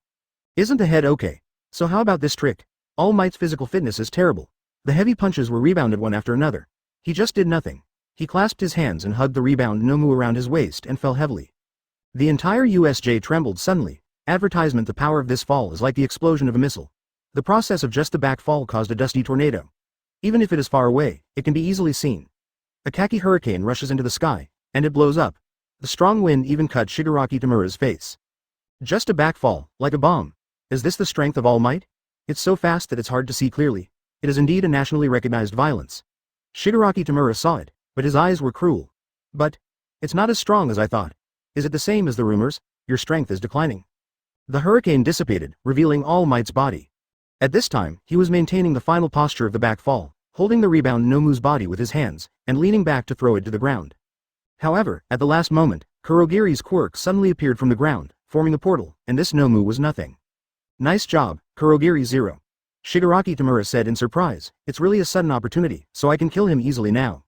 Isn't the head okay? So how about this trick? All Might's physical fitness is terrible. The heavy punches were rebounded one after another. He just did nothing. He clasped his hands and hugged the rebound Nomu around his waist and fell heavily. The entire USJ trembled suddenly. Advertisement: the power of this fall is like the explosion of a missile. The process of just the back fall caused a dusty tornado. Even if it is far away, it can be easily seen. A khaki hurricane rushes into the sky, and it blows up. The strong wind even cut Shigaraki Tamura's face. Just a back fall, like a bomb. Is this the strength of All Might? It's so fast that it's hard to see clearly. It is indeed a nationally recognized violence. Shigaraki Tamura saw it, but his eyes were cruel. But it's not as strong as I thought. Is it the same as the rumors? Your strength is declining. The hurricane dissipated, revealing All Might's body. At this time, he was maintaining the final posture of the back fall, holding the rebound Nomu's body with his hands, and leaning back to throw it to the ground. However, at the last moment, Kurogiri's quirk suddenly appeared from the ground, forming a portal, and this Nomu was nothing. Nice job, Kurogiri 0. Shigaraki Tamura said in surprise, it's really a sudden opportunity, so I can kill him easily now.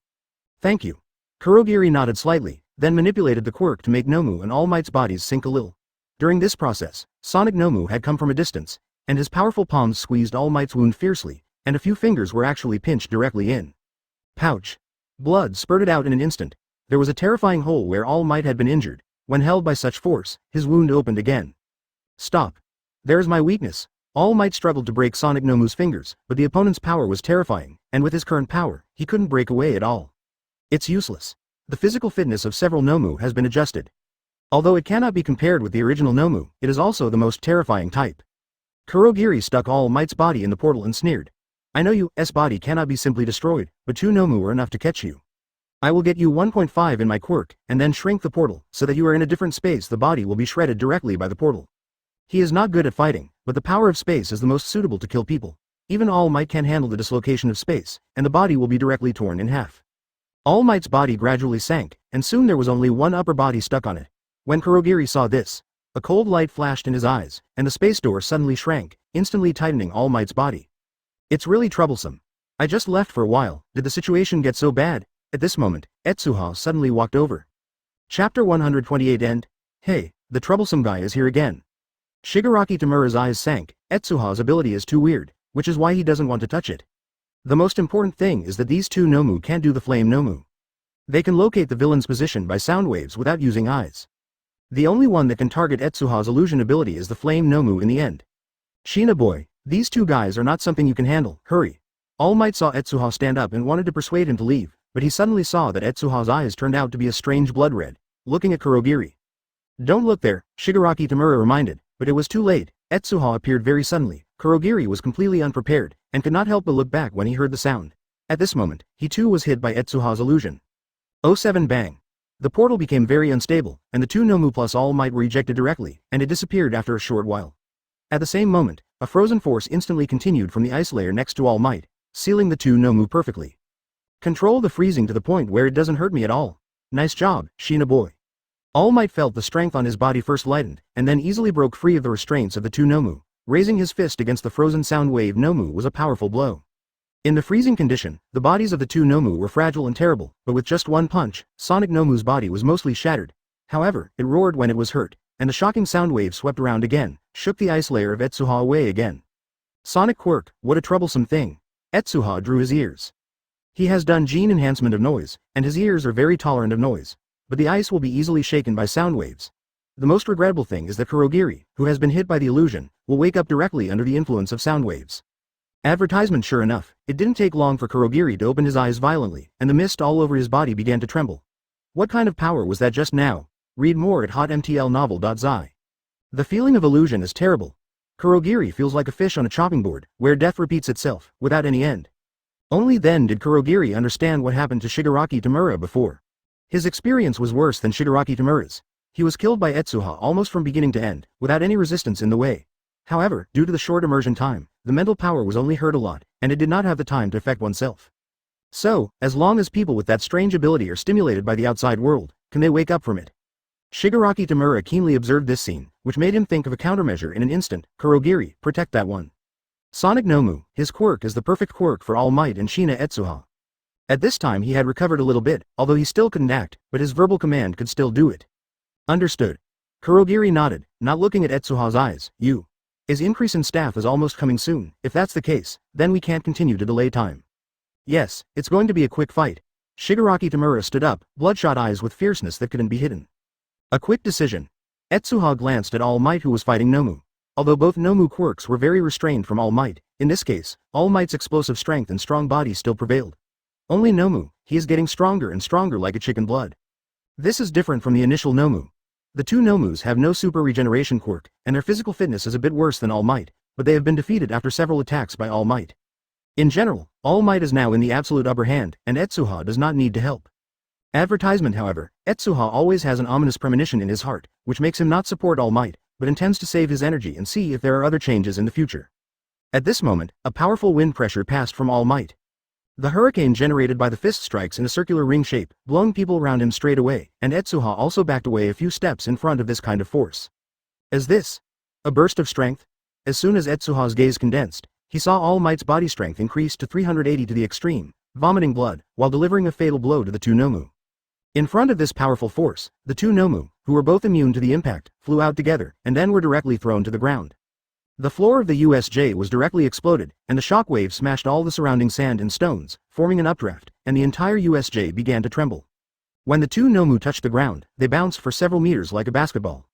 Thank you. Kurogiri nodded slightly, then manipulated the quirk to make Nomu and All Might's bodies sink a little. During this process, Sonic Nomu had come from a distance, and his powerful palms squeezed All Might's wound fiercely, and a few fingers were actually pinched directly in. Pouch. Blood spurted out in an instant. There was a terrifying hole where All Might had been injured. When held by such force, his wound opened again. Stop. There's my weakness. All Might struggled to break Sonic Nomu's fingers, but the opponent's power was terrifying, and with his current power, he couldn't break away at all. It's useless. The physical fitness of several Nomu has been adjusted. Although it cannot be compared with the original Nomu, it is also the most terrifying type. Kurogiri stuck All Might's body in the portal and sneered. I know you's body cannot be simply destroyed, but 2 Nomu are enough to catch you. I will get you 1.5 in my quirk, and then shrink the portal, so that you are in a different space. The body will be shredded directly by the portal. He is not good at fighting, but the power of space is the most suitable to kill people. Even All Might can handle the dislocation of space, and the body will be directly torn in half. All Might's body gradually sank, and soon there was only one upper body stuck on it. When Kurogiri saw this, a cold light flashed in his eyes, and the space door suddenly shrank, instantly tightening All Might's body. It's really troublesome. I just left for a while. Did the situation get so bad? At this moment, Etsuha suddenly walked over. Chapter 128 End. Hey, the troublesome guy is here again. Shigaraki Tamura's eyes sank. Etsuha's ability is too weird, which is why he doesn't want to touch it. The most important thing is that these 2 Nomu can't do the flame Nomu. They can locate the villain's position by sound waves without using eyes. The only one that can target Etsuha's illusion ability is the flame Nomu in the end. Shina boy, these 2 guys are not something you can handle, hurry. All Might saw Etsuha stand up and wanted to persuade him to leave, but he suddenly saw that Etsuha's eyes turned out to be a strange blood red, looking at Kurogiri. Don't look there, Shigaraki Tamura reminded, but it was too late. Etsuha appeared very suddenly. Kurogiri was completely unprepared, and could not help but look back when he heard the sound. At this moment, he too was hit by Etsuha's illusion. 07 bang. The portal became very unstable, and the 2 Nomu plus All Might were ejected directly, and it disappeared after a short while. At the same moment, a frozen force instantly continued from the ice layer next to All Might, sealing the 2 Nomu perfectly. Control the freezing to the point where it doesn't hurt me at all. Nice job, Shina boy. All Might felt the strength on his body first lightened, and then easily broke free of the restraints of the 2 Nomu. Raising his fist against the frozen sound wave Nomu was a powerful blow. In the freezing condition, the bodies of the 2 Nomu were fragile and terrible, but with just one punch, Sonic Nomu's body was mostly shattered. However, it roared when it was hurt, and the shocking sound wave swept around again, shook the ice layer of Etsuha away again. Sonic quirk, what a troublesome thing. Etsuha drew his ears. He has done gene enhancement of noise, and his ears are very tolerant of noise. But the ice will be easily shaken by sound waves. The most regrettable thing is that Kurogiri, who has been hit by the illusion, will wake up directly under the influence of sound waves. Advertisement. Sure enough, it didn't take long for Kurogiri to open his eyes violently, and the mist all over his body began to tremble. What kind of power was that just now? Read more at hotmtlnovel.zi. The feeling of illusion is terrible. Kurogiri feels like a fish on a chopping board, where death repeats itself, without any end. Only then did Kurogiri understand what happened to Shigaraki Tamura before. His experience was worse than Shigaraki Tamura's. He was killed by Etsuha almost from beginning to end, without any resistance in the way. However, due to the short immersion time, the mental power was only hurt a lot, and it did not have the time to affect oneself. So, as long as people with that strange ability are stimulated by the outside world, can they wake up from it? Shigaraki Tamura keenly observed this scene, which made him think of a countermeasure in an instant. Kurogiri, protect that one. Sonic Nomu, his quirk is the perfect quirk for All Might and Shina Etsuha. At this time he had recovered a little bit, although he still couldn't act, but his verbal command could still do it. Understood. Kurogiri nodded, not looking at Etsuha's eyes. His increase in staff is almost coming soon. If that's the case, then we can't continue to delay time. Yes, it's going to be a quick fight. Shigaraki Tamura stood up, bloodshot eyes with fierceness that couldn't be hidden. A quick decision. Etsuha glanced at All Might, who was fighting Nomu. Although both Nomu quirks were very restrained from All Might, in this case, All Might's explosive strength and strong body still prevailed. Only Nomu, he is getting stronger and stronger like a chicken blood. This is different from the initial Nomu. The two Nomus have no super regeneration quirk, and their physical fitness is a bit worse than All Might, but they have been defeated after several attacks by All Might. In general, All Might is now in the absolute upper hand, and Etsuha does not need to help. Advertisement. However, Etsuha always has an ominous premonition in his heart, which makes him not support All Might, but intends to save his energy and see if there are other changes in the future. At this moment, a powerful wind pressure passed from All Might. The hurricane generated by the fist strikes in a circular ring shape, blowing people around him straight away, and Etsuha also backed away a few steps in front of this kind of force. Is this a burst of strength? As soon as Etsuha's gaze condensed, he saw All Might's body strength increase to 380 to the extreme, vomiting blood, while delivering a fatal blow to the two Nomu. In front of this powerful force, the two Nomu, who were both immune to the impact, flew out together, and then were directly thrown to the ground. The floor of the USJ was directly exploded, and the shockwave smashed all the surrounding sand and stones, forming an updraft, and the entire USJ began to tremble. When the two Nomu touched the ground, they bounced for several meters like a basketball.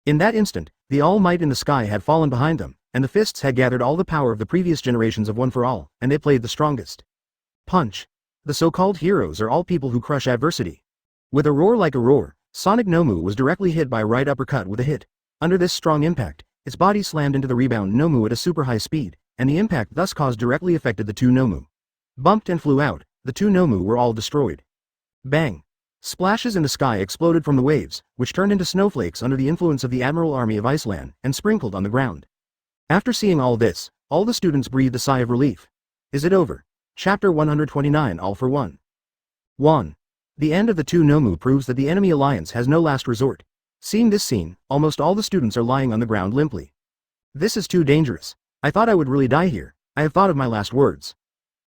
In that instant, the All Might in the sky had fallen behind them, and the fists had gathered all the power of the previous generations of One for All, and they played the strongest. Punch. The so-called heroes are all people who crush adversity. With a roar like a roar, Sonic Nomu was directly hit by a right uppercut with a hit. Under this strong impact, its body slammed into the Rebound Nomu at a super high speed, and the impact thus caused directly affected the two Nomu. Bumped and flew out, the two Nomu were all destroyed. Bang! Splashes in the sky exploded from the waves, which turned into snowflakes under the influence of the Admiral Army of Iceland, and sprinkled on the ground. After seeing all this, all the students breathed a sigh of relief. Is it over? Chapter 129. All for One. 1. The end of the two Nomu proves that the enemy alliance has no last resort. Seeing this scene, almost all the students are lying on the ground limply. This is too dangerous. I thought I would really die here. I have thought of my last words.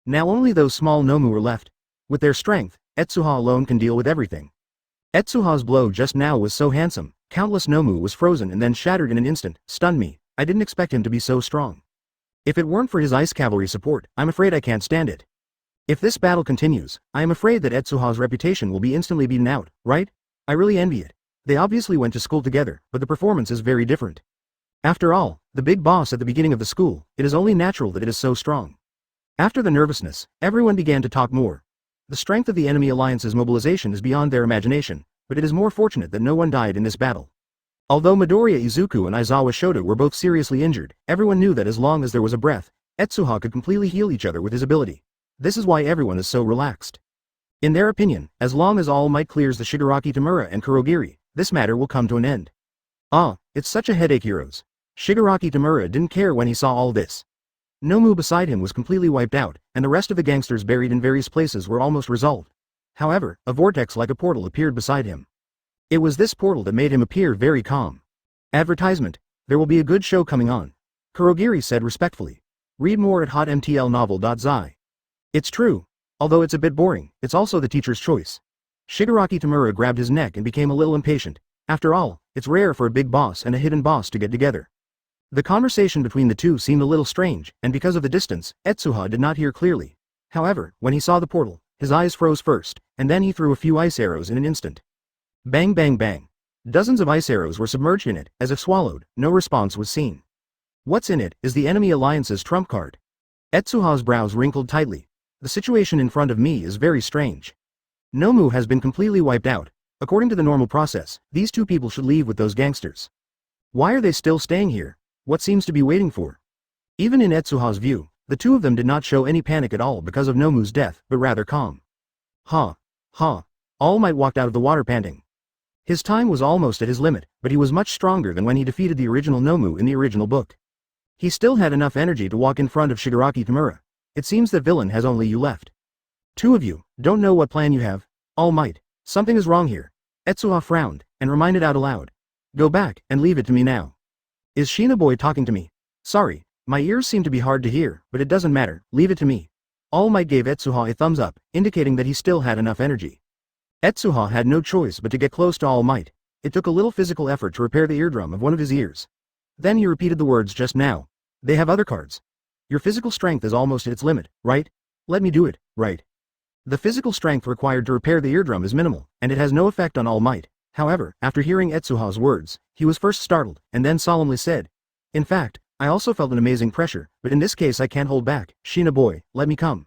Now only those small Nomu are left. With their strength, Etsuha alone can deal with everything. Etsuha's blow just now was so handsome. Countless Nomu was frozen and then shattered in an instant, stunned me. I didn't expect him to be so strong. If it weren't for his ice cavalry support, I'm afraid I can't stand it. If this battle continues, I am afraid that Etsuha's reputation will be instantly beaten out, right? I really envy it. They obviously went to school together, but the performance is very different. After all, the big boss at the beginning of the school, it is only natural that it is so strong. After the nervousness, everyone began to talk more. The strength of the enemy alliance's mobilization is beyond their imagination, but it is more fortunate that no one died in this battle. Although Midoriya Izuku and Aizawa Shota were both seriously injured, everyone knew that as long as there was a breath, Etsuha could completely heal each other with his ability. This is why everyone is so relaxed. In their opinion, as long as All Might clears the Shigaraki Tamura and Kurogiri, this matter will come to an end. Ah, it's such a headache, heroes. Shigaraki Tamura didn't care when he saw all this. Nomu beside him was completely wiped out, and the rest of the gangsters buried in various places were almost resolved. However, a vortex like a portal appeared beside him. It was this portal that made him appear very calm. Advertisement. There will be a good show coming on. Kurogiri said respectfully. Read more at hotmtlnovel.zi. It's true. Although it's a bit boring, it's also the teacher's choice. Shigaraki Tamura grabbed his neck and became a little impatient. After all, it's rare for a big boss and a hidden boss to get together. The conversation between the two seemed a little strange, and because of the distance, Etsuha did not hear clearly. However, when he saw the portal, his eyes froze first, and then he threw a few ice arrows in an instant. Bang bang bang. Dozens of ice arrows were submerged in it, as if swallowed. No response was seen. What's in it is the enemy alliance's trump card. Etsuha's brows wrinkled tightly. The situation in front of me is very strange. Nomu has been completely wiped out. According to the normal process, these two people should leave with those gangsters. Why are they still staying here? What seems to be waiting for? Even in Etsuha's view, the two of them did not show any panic at all because of Nomu's death, but rather calm. All Might walked out of the water panting. His time was almost at his limit, but he was much stronger than when he defeated the original Nomu in the original book. He still had enough energy to walk in front of Shigaraki Tamura. It seems that villain has only you left. Two of you, don't know what plan you have? All Might. Something is wrong here. Etsuha frowned, and reminded out aloud. Go back, and leave it to me now. Is Shina boy talking to me? Sorry, my ears seem to be hard to hear, but it doesn't matter, leave it to me. All Might gave Etsuha a thumbs up, indicating that he still had enough energy. Etsuha had no choice but to get close to All Might. It took a little physical effort to repair the eardrum of one of his ears. Then he repeated the words just now. They have other cards. Your physical strength is almost at its limit, right? Let me do it, right? The physical strength required to repair the eardrum is minimal, and it has no effect on All Might. However, after hearing Etsuha's words, he was first startled, and then solemnly said, in fact, I also felt an amazing pressure, but in this case I can't hold back. Shina boy, let me come.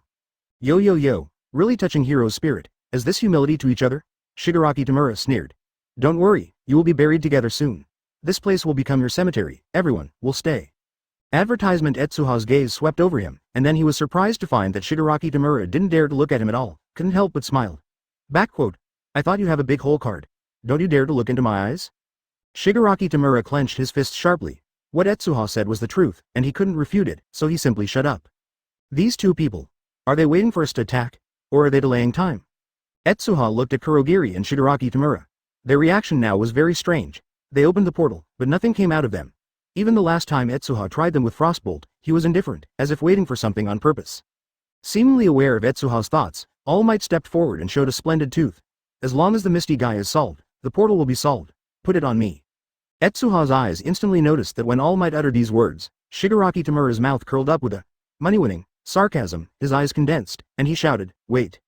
Yo, really touching hero's spirit. Is this humility to each other? Shigaraki Tamura sneered. Don't worry, you will be buried together soon. This place will become your cemetery, everyone will stay. Advertisement. Etsuha's gaze swept over him, and then he was surprised to find that Shigaraki Tamura didn't dare to look at him at all, couldn't help but smiled. Backquote. I thought you have a big hole card. Don't you dare to look into my eyes? Shigaraki Tamura clenched his fists sharply. What Etsuha said was the truth, and he couldn't refute it, so he simply shut up. These two people. Are they waiting for us to attack? Or are they delaying time? Etsuha looked at Kurogiri and Shigaraki Tamura. Their reaction now was very strange. They opened the portal, but nothing came out of them. Even the last time Etsuha tried them with Frostbolt, he was indifferent, as if waiting for something on purpose. Seemingly aware of Etsuha's thoughts, All Might stepped forward and showed a splendid tooth. As long as the Misty Guy is solved, the portal will be solved. Put it on me. Etsuha's eyes instantly noticed that when All Might uttered these words, Shigaraki Tamura's mouth curled up with a money-winning sarcasm, his eyes condensed, and he shouted, wait.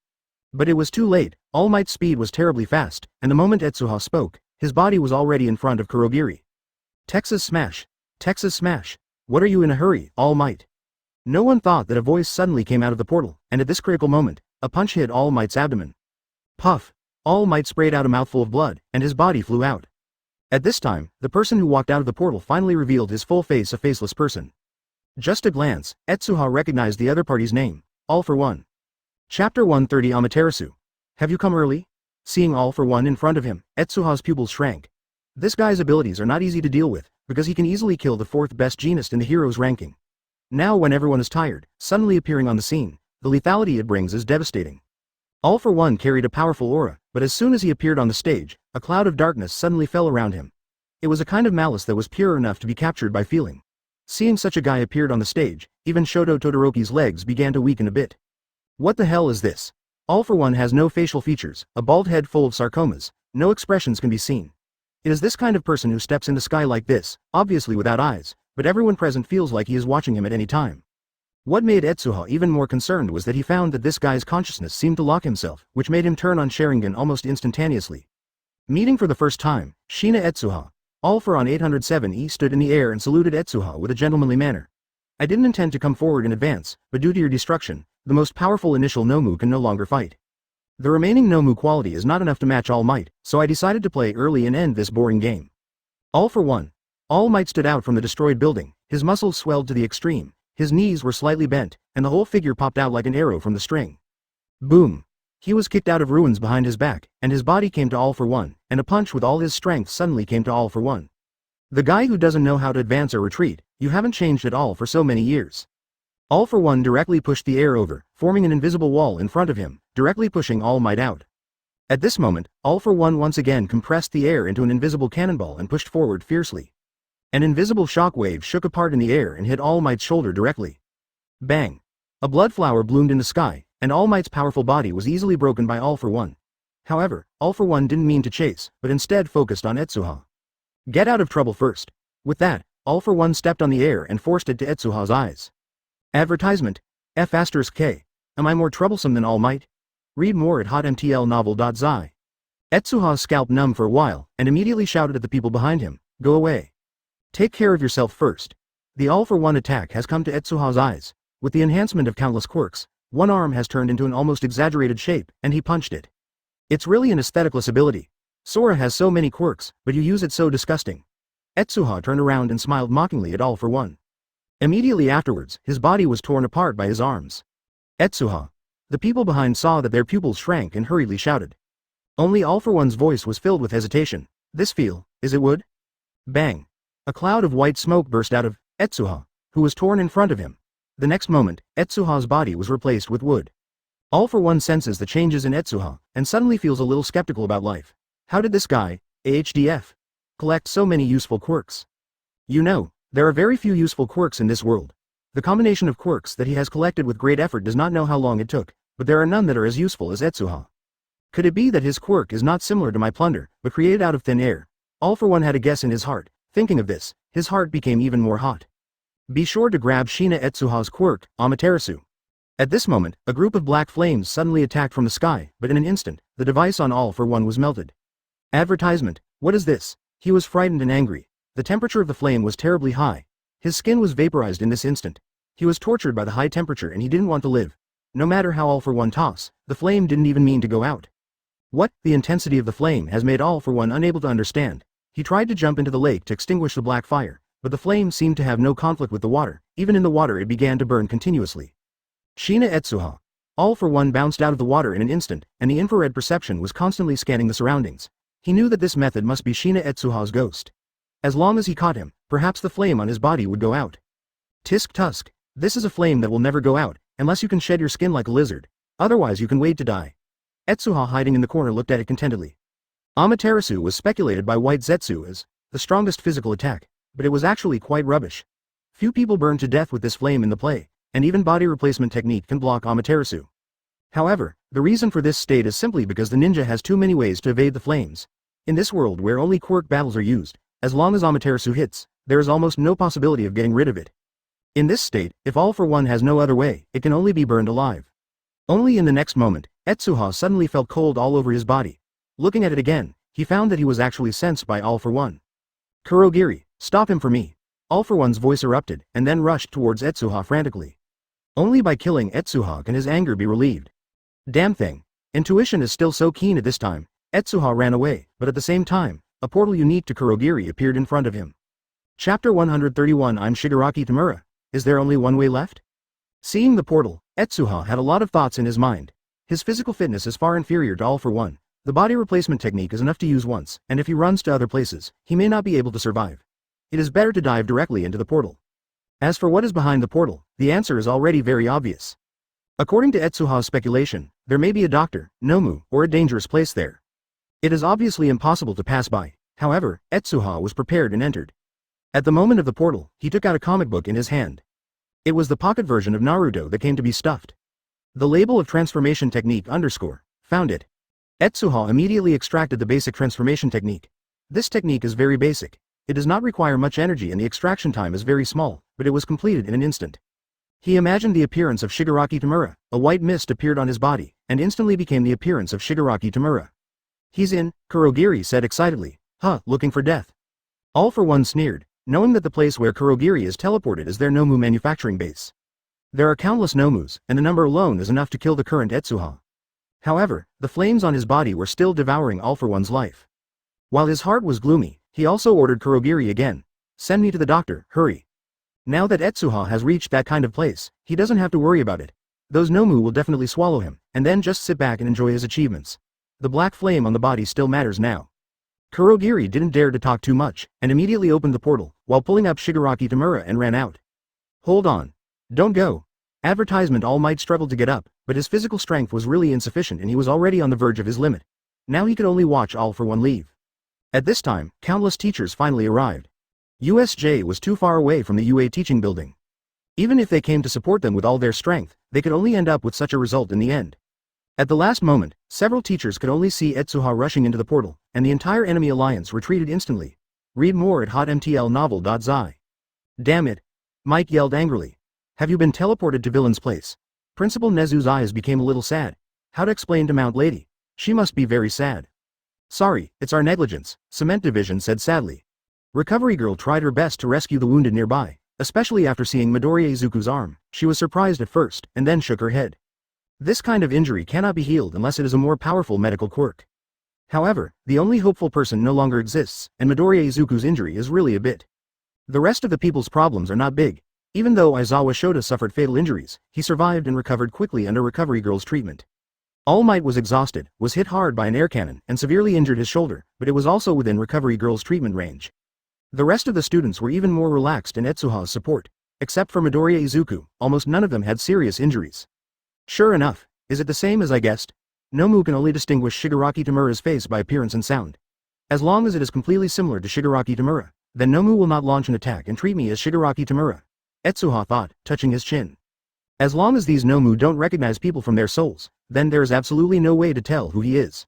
But it was too late. All Might's speed was terribly fast, and the moment Etsuha spoke, his body was already in front of Kurogiri. Texas Smash. Texas Smash. What are you in a hurry, All Might? No one thought that a voice suddenly came out of the portal, and at this critical moment, a punch hit All Might's abdomen. Puff. All Might sprayed out a mouthful of blood, and his body flew out. At this time, the person who walked out of the portal finally revealed his full face, a faceless person. Just a glance, Etsuha recognized the other party's name, All for One. Chapter 130. Amaterasu. Have you come early? Seeing All for One in front of him, Etsuha's pupils shrank. This guy's abilities are not easy to deal with, because he can easily kill the fourth best genist in the hero's ranking. Now when everyone is tired, suddenly appearing on the scene, the lethality it brings is devastating. All for One carried a powerful aura, but as soon as he appeared on the stage, a cloud of darkness suddenly fell around him. It was a kind of malice that was pure enough to be captured by feeling. Seeing such a guy appeared on the stage, even Shoto Todoroki's legs began to weaken a bit. What the hell is this? All for One has no facial features, a bald head full of sarcomas, no expressions can be seen. It is this kind of person who steps in the sky like this, obviously without eyes, but everyone present feels like he is watching him at any time. What made Etsuha even more concerned was that he found that this guy's consciousness seemed to lock himself, which made him turn on Sharingan almost instantaneously. Meeting for the first time, Shina Etsuha, All for on 807E stood in the air and saluted Etsuha with a gentlemanly manner. I didn't intend to come forward in advance, but due to your destruction, the most powerful initial Nomu can no longer fight. The remaining Nomu quality is not enough to match All Might, so I decided to play early and end this boring game. All for One. All Might stood out from the destroyed building, his muscles swelled to the extreme, his knees were slightly bent, and the whole figure popped out like an arrow from the string. Boom. He was kicked out of ruins behind his back, and his body came to All for One, and a punch with all his strength suddenly came to All for One. The guy who doesn't know how to advance or retreat, you haven't changed at all for so many years. All for One directly pushed the air over, forming an invisible wall in front of him, directly pushing All Might out. At this moment, All for One once again compressed the air into an invisible cannonball and pushed forward fiercely. An invisible shock wave shook apart in the air and hit All Might's shoulder directly. Bang! A blood flower bloomed in the sky, and All Might's powerful body was easily broken by All for One. However, All for One didn't mean to chase, but instead focused on Etsuha. Get out of trouble first. With that, All for One stepped on the air and forced it to Etsuha's eyes. Advertisement. F*K. Am I more troublesome than All Might? Read more at hotmtlnovel.zi. Etsuha's scalp numbed for a while, and immediately shouted at the people behind him, "Go away. Take care of yourself first." The all-for-one attack has come to Etsuha's eyes. With the enhancement of countless quirks, one arm has turned into an almost exaggerated shape, and he punched it. It's really an aestheticless ability. Sora has so many quirks, but you use it so disgusting. Etsuha turned around and smiled mockingly at all-for-one. Immediately afterwards, his body was torn apart by his arms. Etsuha. The people behind saw that their pupils shrank and hurriedly shouted. Only all-for-one's voice was filled with hesitation. "This feel, is it wood?" Bang. A cloud of white smoke burst out of Etsuha, who was torn in front of him. The next moment, Etsuha's body was replaced with wood. All-for-one senses the changes in Etsuha, and suddenly feels a little skeptical about life. How did this guy, AHDF, collect so many useful quirks? You know, there are very few useful quirks in this world. The combination of quirks that he has collected with great effort does not know how long it took, but there are none that are as useful as Etsuha. Could it be that his quirk is not similar to my plunder, but created out of thin air? All-for-one had a guess in his heart. Thinking of this, his heart became even more hot. Be sure to grab Shina Etsuha's quirk, Amaterasu. At this moment, a group of black flames suddenly attacked from the sky, but in an instant, the device on all-for-one was melted. Advertisement, what is this? He was frightened and angry. The temperature of the flame was terribly high. His skin was vaporized in this instant. He was tortured by the high temperature and he didn't want to live. No matter how all-for-one toss, the flame didn't even mean to go out. What? The intensity of the flame has made all-for-one unable to understand. He tried to jump into the lake to extinguish the black fire, but the flame seemed to have no conflict with the water. Even in the water it began to burn continuously. Shina Etsuha. All-for-one bounced out of the water in an instant, and the infrared perception was constantly scanning the surroundings. He knew that this method must be Shina Etsuha's ghost. As long as he caught him, perhaps the flame on his body would go out. Tisk tusk. This is a flame that will never go out, unless you can shed your skin like a lizard. Otherwise you can wait to die. Etsuha hiding in the corner looked at it contentedly. Amaterasu was speculated by White Zetsu as the strongest physical attack, but it was actually quite rubbish. Few people burn to death with this flame in the play, and even body replacement technique can block Amaterasu. However, the reason for this state is simply because the ninja has too many ways to evade the flames. In this world where only quirk battles are used, as long as Amaterasu hits, there is almost no possibility of getting rid of it. In this state, if all-for-one has no other way, it can only be burned alive. Only in the next moment, Etsuha suddenly felt cold all over his body. Looking at it again, he found that he was actually sensed by all-for-one. "Kurogiri, stop him for me." All-for-one's voice erupted, and then rushed towards Etsuha frantically. Only by killing Etsuha can his anger be relieved. Damn thing. Intuition is still so keen at this time. Etsuha ran away, but at the same time, a portal unique to Kurogiri appeared in front of him. Chapter 131 I'm Shigaraki Tamura. Is there only one way left? Seeing the portal, Etsuha had a lot of thoughts in his mind. His physical fitness is far inferior to all-for-one. The body replacement technique is enough to use once, and if he runs to other places, he may not be able to survive. It is better to dive directly into the portal. As for what is behind the portal, the answer is already very obvious. According to Etsuha's speculation, there may be a doctor, Nomu, or a dangerous place there. It is obviously impossible to pass by. However, Etsuha was prepared and entered. At the moment of the portal, he took out a comic book in his hand. It was the pocket version of Naruto that came to be stuffed. The label of transformation technique _ found it. Etsuha immediately extracted the basic transformation technique. This technique is very basic. It does not require much energy and the extraction time is very small, but it was completed in an instant. He imagined the appearance of Shigaraki Tamura. A white mist appeared on his body, and instantly became the appearance of Shigaraki Tamura. "He's in," Kurogiri said excitedly. "Huh, looking for death." All-for-one sneered, knowing that the place where Kurogiri is teleported is their Nomu manufacturing base. There are countless Nomus, and the number alone is enough to kill the current Etsuha. However, the flames on his body were still devouring all-for-one's life. While his heart was gloomy, he also ordered Kurogiri again. "Send me to the doctor, hurry." Now that Etsuha has reached that kind of place, he doesn't have to worry about it. Those Nomu will definitely swallow him, and then just sit back and enjoy his achievements. The black flame on the body still matters now. Kurogiri didn't dare to talk too much, and immediately opened the portal, while pulling up Shigaraki Tamura and ran out. "Hold on. Don't go." Advertisement All Might struggled to get up, but his physical strength was really insufficient and he was already on the verge of his limit. Now he could only watch all-for-one leave. At this time, countless teachers finally arrived. USJ was too far away from the UA teaching building. Even if they came to support them with all their strength, they could only end up with such a result in the end. At the last moment, several teachers could only see Etsuha rushing into the portal, and the entire enemy alliance retreated instantly. Read more at hotmtlnovel.zi. "Damn it!" Mike yelled angrily. "Have you been teleported to Villain's place?" Principal Nezu's eyes became a little sad. How to explain to Mount Lady? She must be very sad. Sorry, it's our negligence, Cement Division said sadly. Recovery Girl tried her best to rescue the wounded nearby, especially after seeing Midoriya Izuku's arm. She was surprised at first, and then shook her head. This kind of injury cannot be healed unless it is a more powerful medical quirk. However, the only hopeful person no longer exists, and Midoriya Izuku's injury is really a bit. The rest of the people's problems are not big. Even though Aizawa Shota suffered fatal injuries, he survived and recovered quickly under Recovery Girl's treatment. All Might was exhausted, was hit hard by an air cannon, and severely injured his shoulder, but it was also within Recovery Girl's treatment range. The rest of the students were even more relaxed in Etsuha's support. Except for Midoriya Izuku, almost none of them had serious injuries. Sure enough, is it the same as I guessed? Nomu can only distinguish Shigaraki Tamura's face by appearance and sound. As long as it is completely similar to Shigaraki Tamura, then Nomu will not launch an attack and treat me as Shigaraki Tamura. Etsuha thought, touching his chin. As long as these Nomu don't recognize people from their souls, then there is absolutely no way to tell who he is.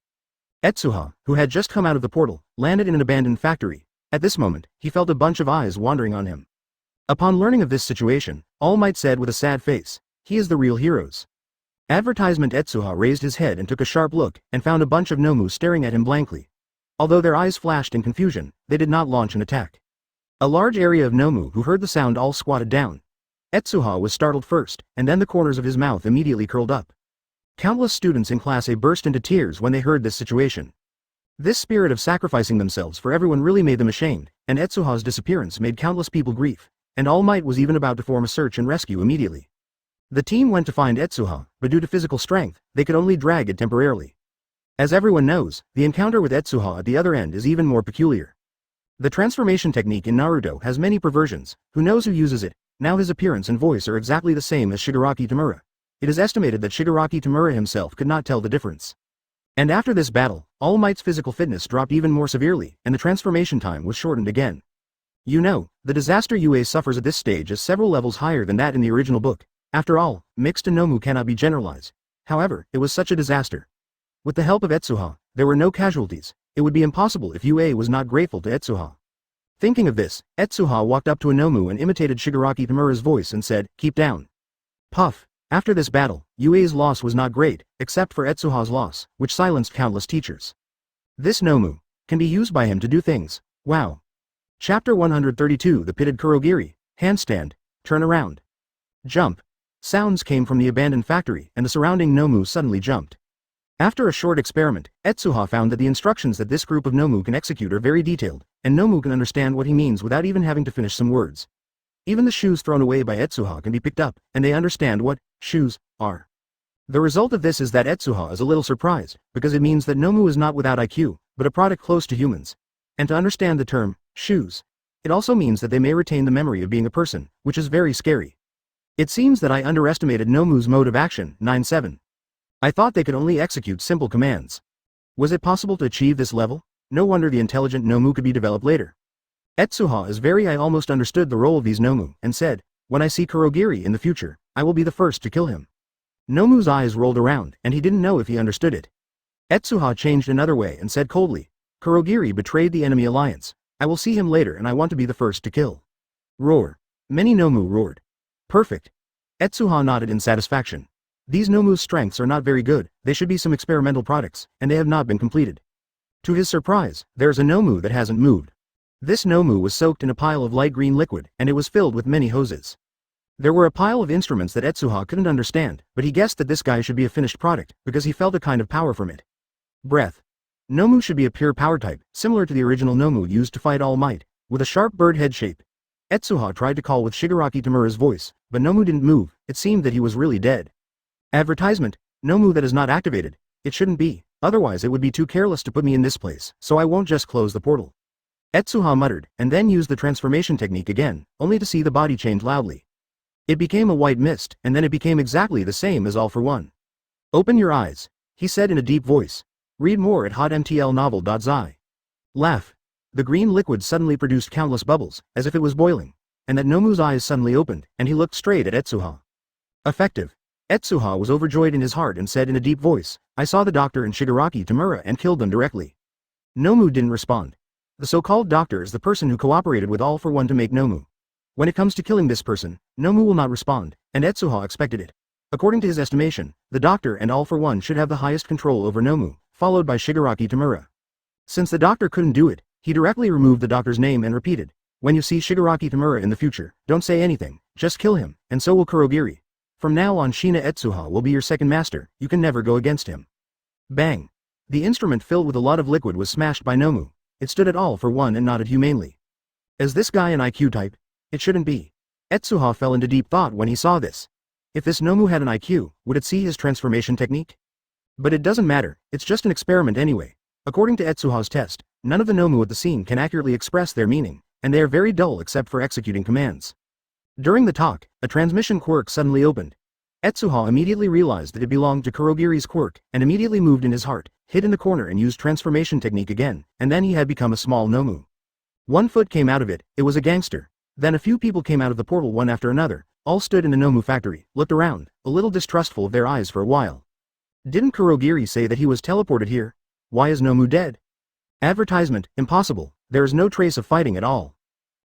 Etsuha, who had just come out of the portal, landed in an abandoned factory. At this moment, he felt a bunch of eyes wandering on him. Upon learning of this situation, All Might said with a sad face, he is the real heroes. Advertisement. Etsuha raised his head and took a sharp look, and found a bunch of Nomu staring at him blankly. Although their eyes flashed in confusion, they did not launch an attack. A large area of Nomu who heard the sound all squatted down. Etsuha was startled first, and then the corners of his mouth immediately curled up. Countless students in Class A burst into tears when they heard this situation. This spirit of sacrificing themselves for everyone really made them ashamed, and Etsuha's disappearance made countless people grief, and All Might was even about to form a search and rescue immediately. The team went to find Etsuha, but due to physical strength, they could only drag it temporarily. As everyone knows, the encounter with Etsuha at the other end is even more peculiar. The transformation technique in Naruto has many perversions. Who knows who uses it? Now his appearance and voice are exactly the same as Shigaraki Tamura. It is estimated that Shigaraki Tamura himself could not tell the difference. And after this battle, All Might's physical fitness dropped even more severely, and the transformation time was shortened again. You know, the disaster UA suffers at this stage is several levels higher than that in the original book. After all, mixed and Nomu cannot be generalized. However, it was such a disaster. With the help of Etsuha, there were no casualties. It would be impossible if UA was not grateful to Etsuha. Thinking of this, Etsuha walked up to a Nomu and imitated Shigaraki Tamura's voice and said, "Keep down." Puff. After this battle, UA's loss was not great, except for Etsuha's loss, which silenced countless teachers. This Nomu can be used by him to do things. Wow. Chapter 132. The Pitted Kurogiri. Handstand. Turn around. Jump. Sounds came from the abandoned factory, and the surrounding Nomu suddenly jumped. After a short experiment, Etsuha found that the instructions that this group of Nomu can execute are very detailed, and Nomu can understand what he means without even having to finish some words. Even the shoes thrown away by Etsuha can be picked up, and they understand what shoes are. The result of this is that Etsuha is a little surprised, because it means that Nomu is not without IQ, but a product close to humans. And to understand the term shoes, it also means that they may retain the memory of being a person, which is very scary. It seems that I underestimated Nomu's mode of action. 9-7. I thought they could only execute simple commands. Was it possible to achieve this level? No wonder the intelligent Nomu could be developed later. Etsuha is very. I almost understood the role of these Nomu, and said, when I see Kurogiri in the future, I will be the first to kill him. Nomu's eyes rolled around, and he didn't know if he understood it. Etsuha changed another way and said coldly, Kurogiri betrayed the enemy alliance. I will see him later and I want to be the first to kill. Roar. Many Nomu roared. Perfect. Etsuha nodded in satisfaction. These Nomu's strengths are not very good, they should be some experimental products, and they have not been completed. To his surprise, there's a Nomu that hasn't moved. This Nomu was soaked in a pile of light green liquid, and it was filled with many hoses. There were a pile of instruments that Etsuha couldn't understand, but he guessed that this guy should be a finished product, because he felt a kind of power from it. Breath. Nomu should be a pure power type, similar to the original Nomu used to fight All Might, with a sharp bird head shape. Etsuha tried to call with Shigaraki Tamura's voice, but Nomu didn't move. It seemed that he was really dead. Advertisement. Nomu that is not activated. It shouldn't be, otherwise it would be too careless to put me in this place, so I won't just close the portal. Etsuha muttered, and then used the transformation technique again, only to see the body change loudly. It became a white mist, and then it became exactly the same as All for One. Open your eyes, he said in a deep voice. Read more at hotmtlnovel.zi. Laugh. The green liquid suddenly produced countless bubbles, as if it was boiling, and that Nomu's eyes suddenly opened, and he looked straight at Etsuha. Effective. Etsuha was overjoyed in his heart and said in a deep voice, I saw the doctor and Shigaraki Tamura and killed them directly. Nomu didn't respond. The so-called doctor is the person who cooperated with All for One to make Nomu. When it comes to killing this person, Nomu will not respond, and Etsuha expected it. According to his estimation, the doctor and All for One should have the highest control over Nomu, followed by Shigaraki Tamura. Since the doctor couldn't do it, he directly removed the doctor's name and repeated, "When you see Shigaraki Tamura in the future, don't say anything, just kill him, and so will Kurogiri. From now on Shina Etsuha will be your second master, you can never go against him." Bang! The instrument filled with a lot of liquid was smashed by Nomu. It stood at all for one and nodded humanely. Is this guy an IQ type? It shouldn't be. Etsuha fell into deep thought when he saw this. If this Nomu had an IQ, would it see his transformation technique? But it doesn't matter, it's just an experiment anyway. According to Etsuha's test, none of the Nomu at the scene can accurately express their meaning, and they are very dull except for executing commands. During the talk, a transmission quirk suddenly opened. Etsuha immediately realized that it belonged to Kurogiri's quirk, and immediately moved in his heart, hid in the corner and used transformation technique again, and then he had become a small Nomu. One foot came out of it, it was a gangster. Then a few people came out of the portal one after another, all stood in the Nomu factory, looked around, a little distrustful of their eyes for a while. Didn't Kurogiri say that he was teleported here? Why is Nomu dead? Advertisement, impossible, there is no trace of fighting at all.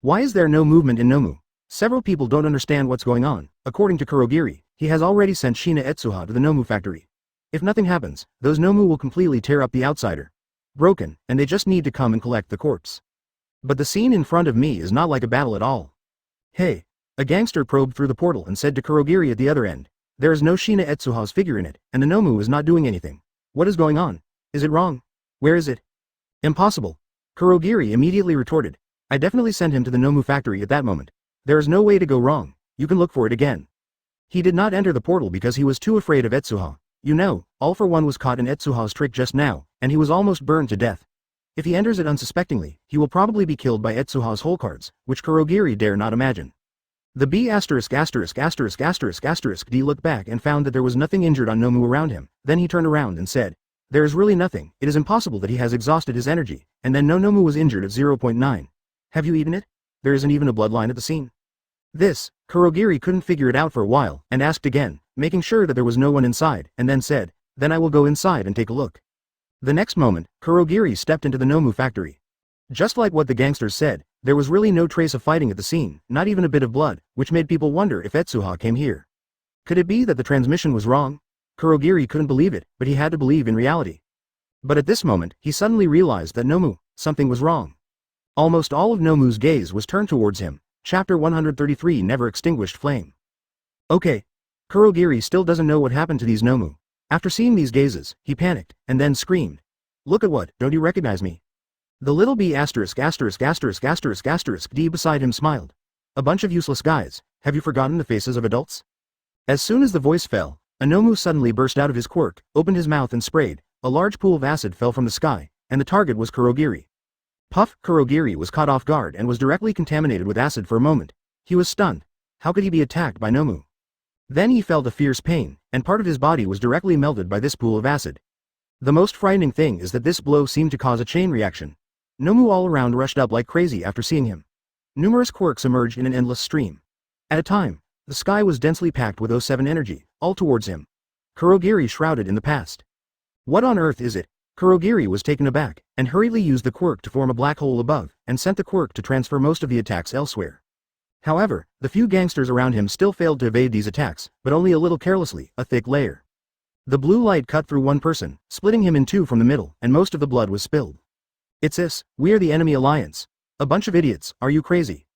Why is there no movement in Nomu? Several people don't understand what's going on. According to Kurogiri, he has already sent Shina Etsuha to the Nomu factory. If nothing happens, those Nomu will completely tear up the outsider. Broken, and they just need to come and collect the corpse. But the scene in front of me is not like a battle at all. Hey! A gangster probed through the portal and said to Kurogiri at the other end, "There is no Shina Etsuha's figure in it, and the Nomu is not doing anything. What is going on? Is it wrong? Where is it?" "Impossible." Kurogiri immediately retorted, "I definitely sent him to the Nomu factory at that moment. There is no way to go wrong, you can look for it again." He did not enter the portal because he was too afraid of Etsuha. You know, All for One was caught in Etsuha's trick just now, and he was almost burned to death. If he enters it unsuspectingly, he will probably be killed by Etsuha's whole cards, which Kurogiri dare not imagine. The B**************** D looked back and found that there was nothing injured on Nomu around him, then he turned around and said, "There is really nothing, it is impossible that he has exhausted his energy," and then no Nomu was injured at 0.9. "Have you eaten it? There isn't even a bloodline at the scene." This, Kurogiri couldn't figure it out for a while, and asked again, making sure that there was no one inside, and then said, "Then I will go inside and take a look." The next moment, Kurogiri stepped into the Nomu factory. Just like what the gangsters said, there was really no trace of fighting at the scene, not even a bit of blood, which made people wonder if Etsuha came here. Could it be that the transmission was wrong? Kurogiri couldn't believe it, but he had to believe in reality. But at this moment, he suddenly realized that Nomu, something was wrong. Almost all of Nomu's gaze was turned towards him. Chapter 133 Never Extinguished Flame. Okay. Kurogiri still doesn't know what happened to these Nomu. After seeing these gazes, he panicked, and then screamed. "Look at what, don't you recognize me?" The little B******** D beside him smiled. "A bunch of useless guys, have you forgotten the faces of adults?" As soon as the voice fell, a Nomu suddenly burst out of his quirk, opened his mouth and sprayed. A large pool of acid fell from the sky, and the target was Kurogiri. Puff! Kurogiri was caught off guard and was directly contaminated with acid for a moment. He was stunned. How could he be attacked by Nomu? Then he felt a fierce pain, and part of his body was directly melted by this pool of acid. The most frightening thing is that this blow seemed to cause a chain reaction. Nomu all around rushed up like crazy after seeing him. Numerous quirks emerged in an endless stream. At a time, the sky was densely packed with O7 energy, all towards him. Kurogiri shrouded in the past. What on earth is it? Kurogiri was taken aback, and hurriedly used the quirk to form a black hole above, and sent the quirk to transfer most of the attacks elsewhere. However, the few gangsters around him still failed to evade these attacks, but only a little carelessly, a thick layer. The blue light cut through one person, splitting him in two from the middle, and most of the blood was spilled. "It's us, we are the enemy alliance. A bunch of idiots, are you crazy?"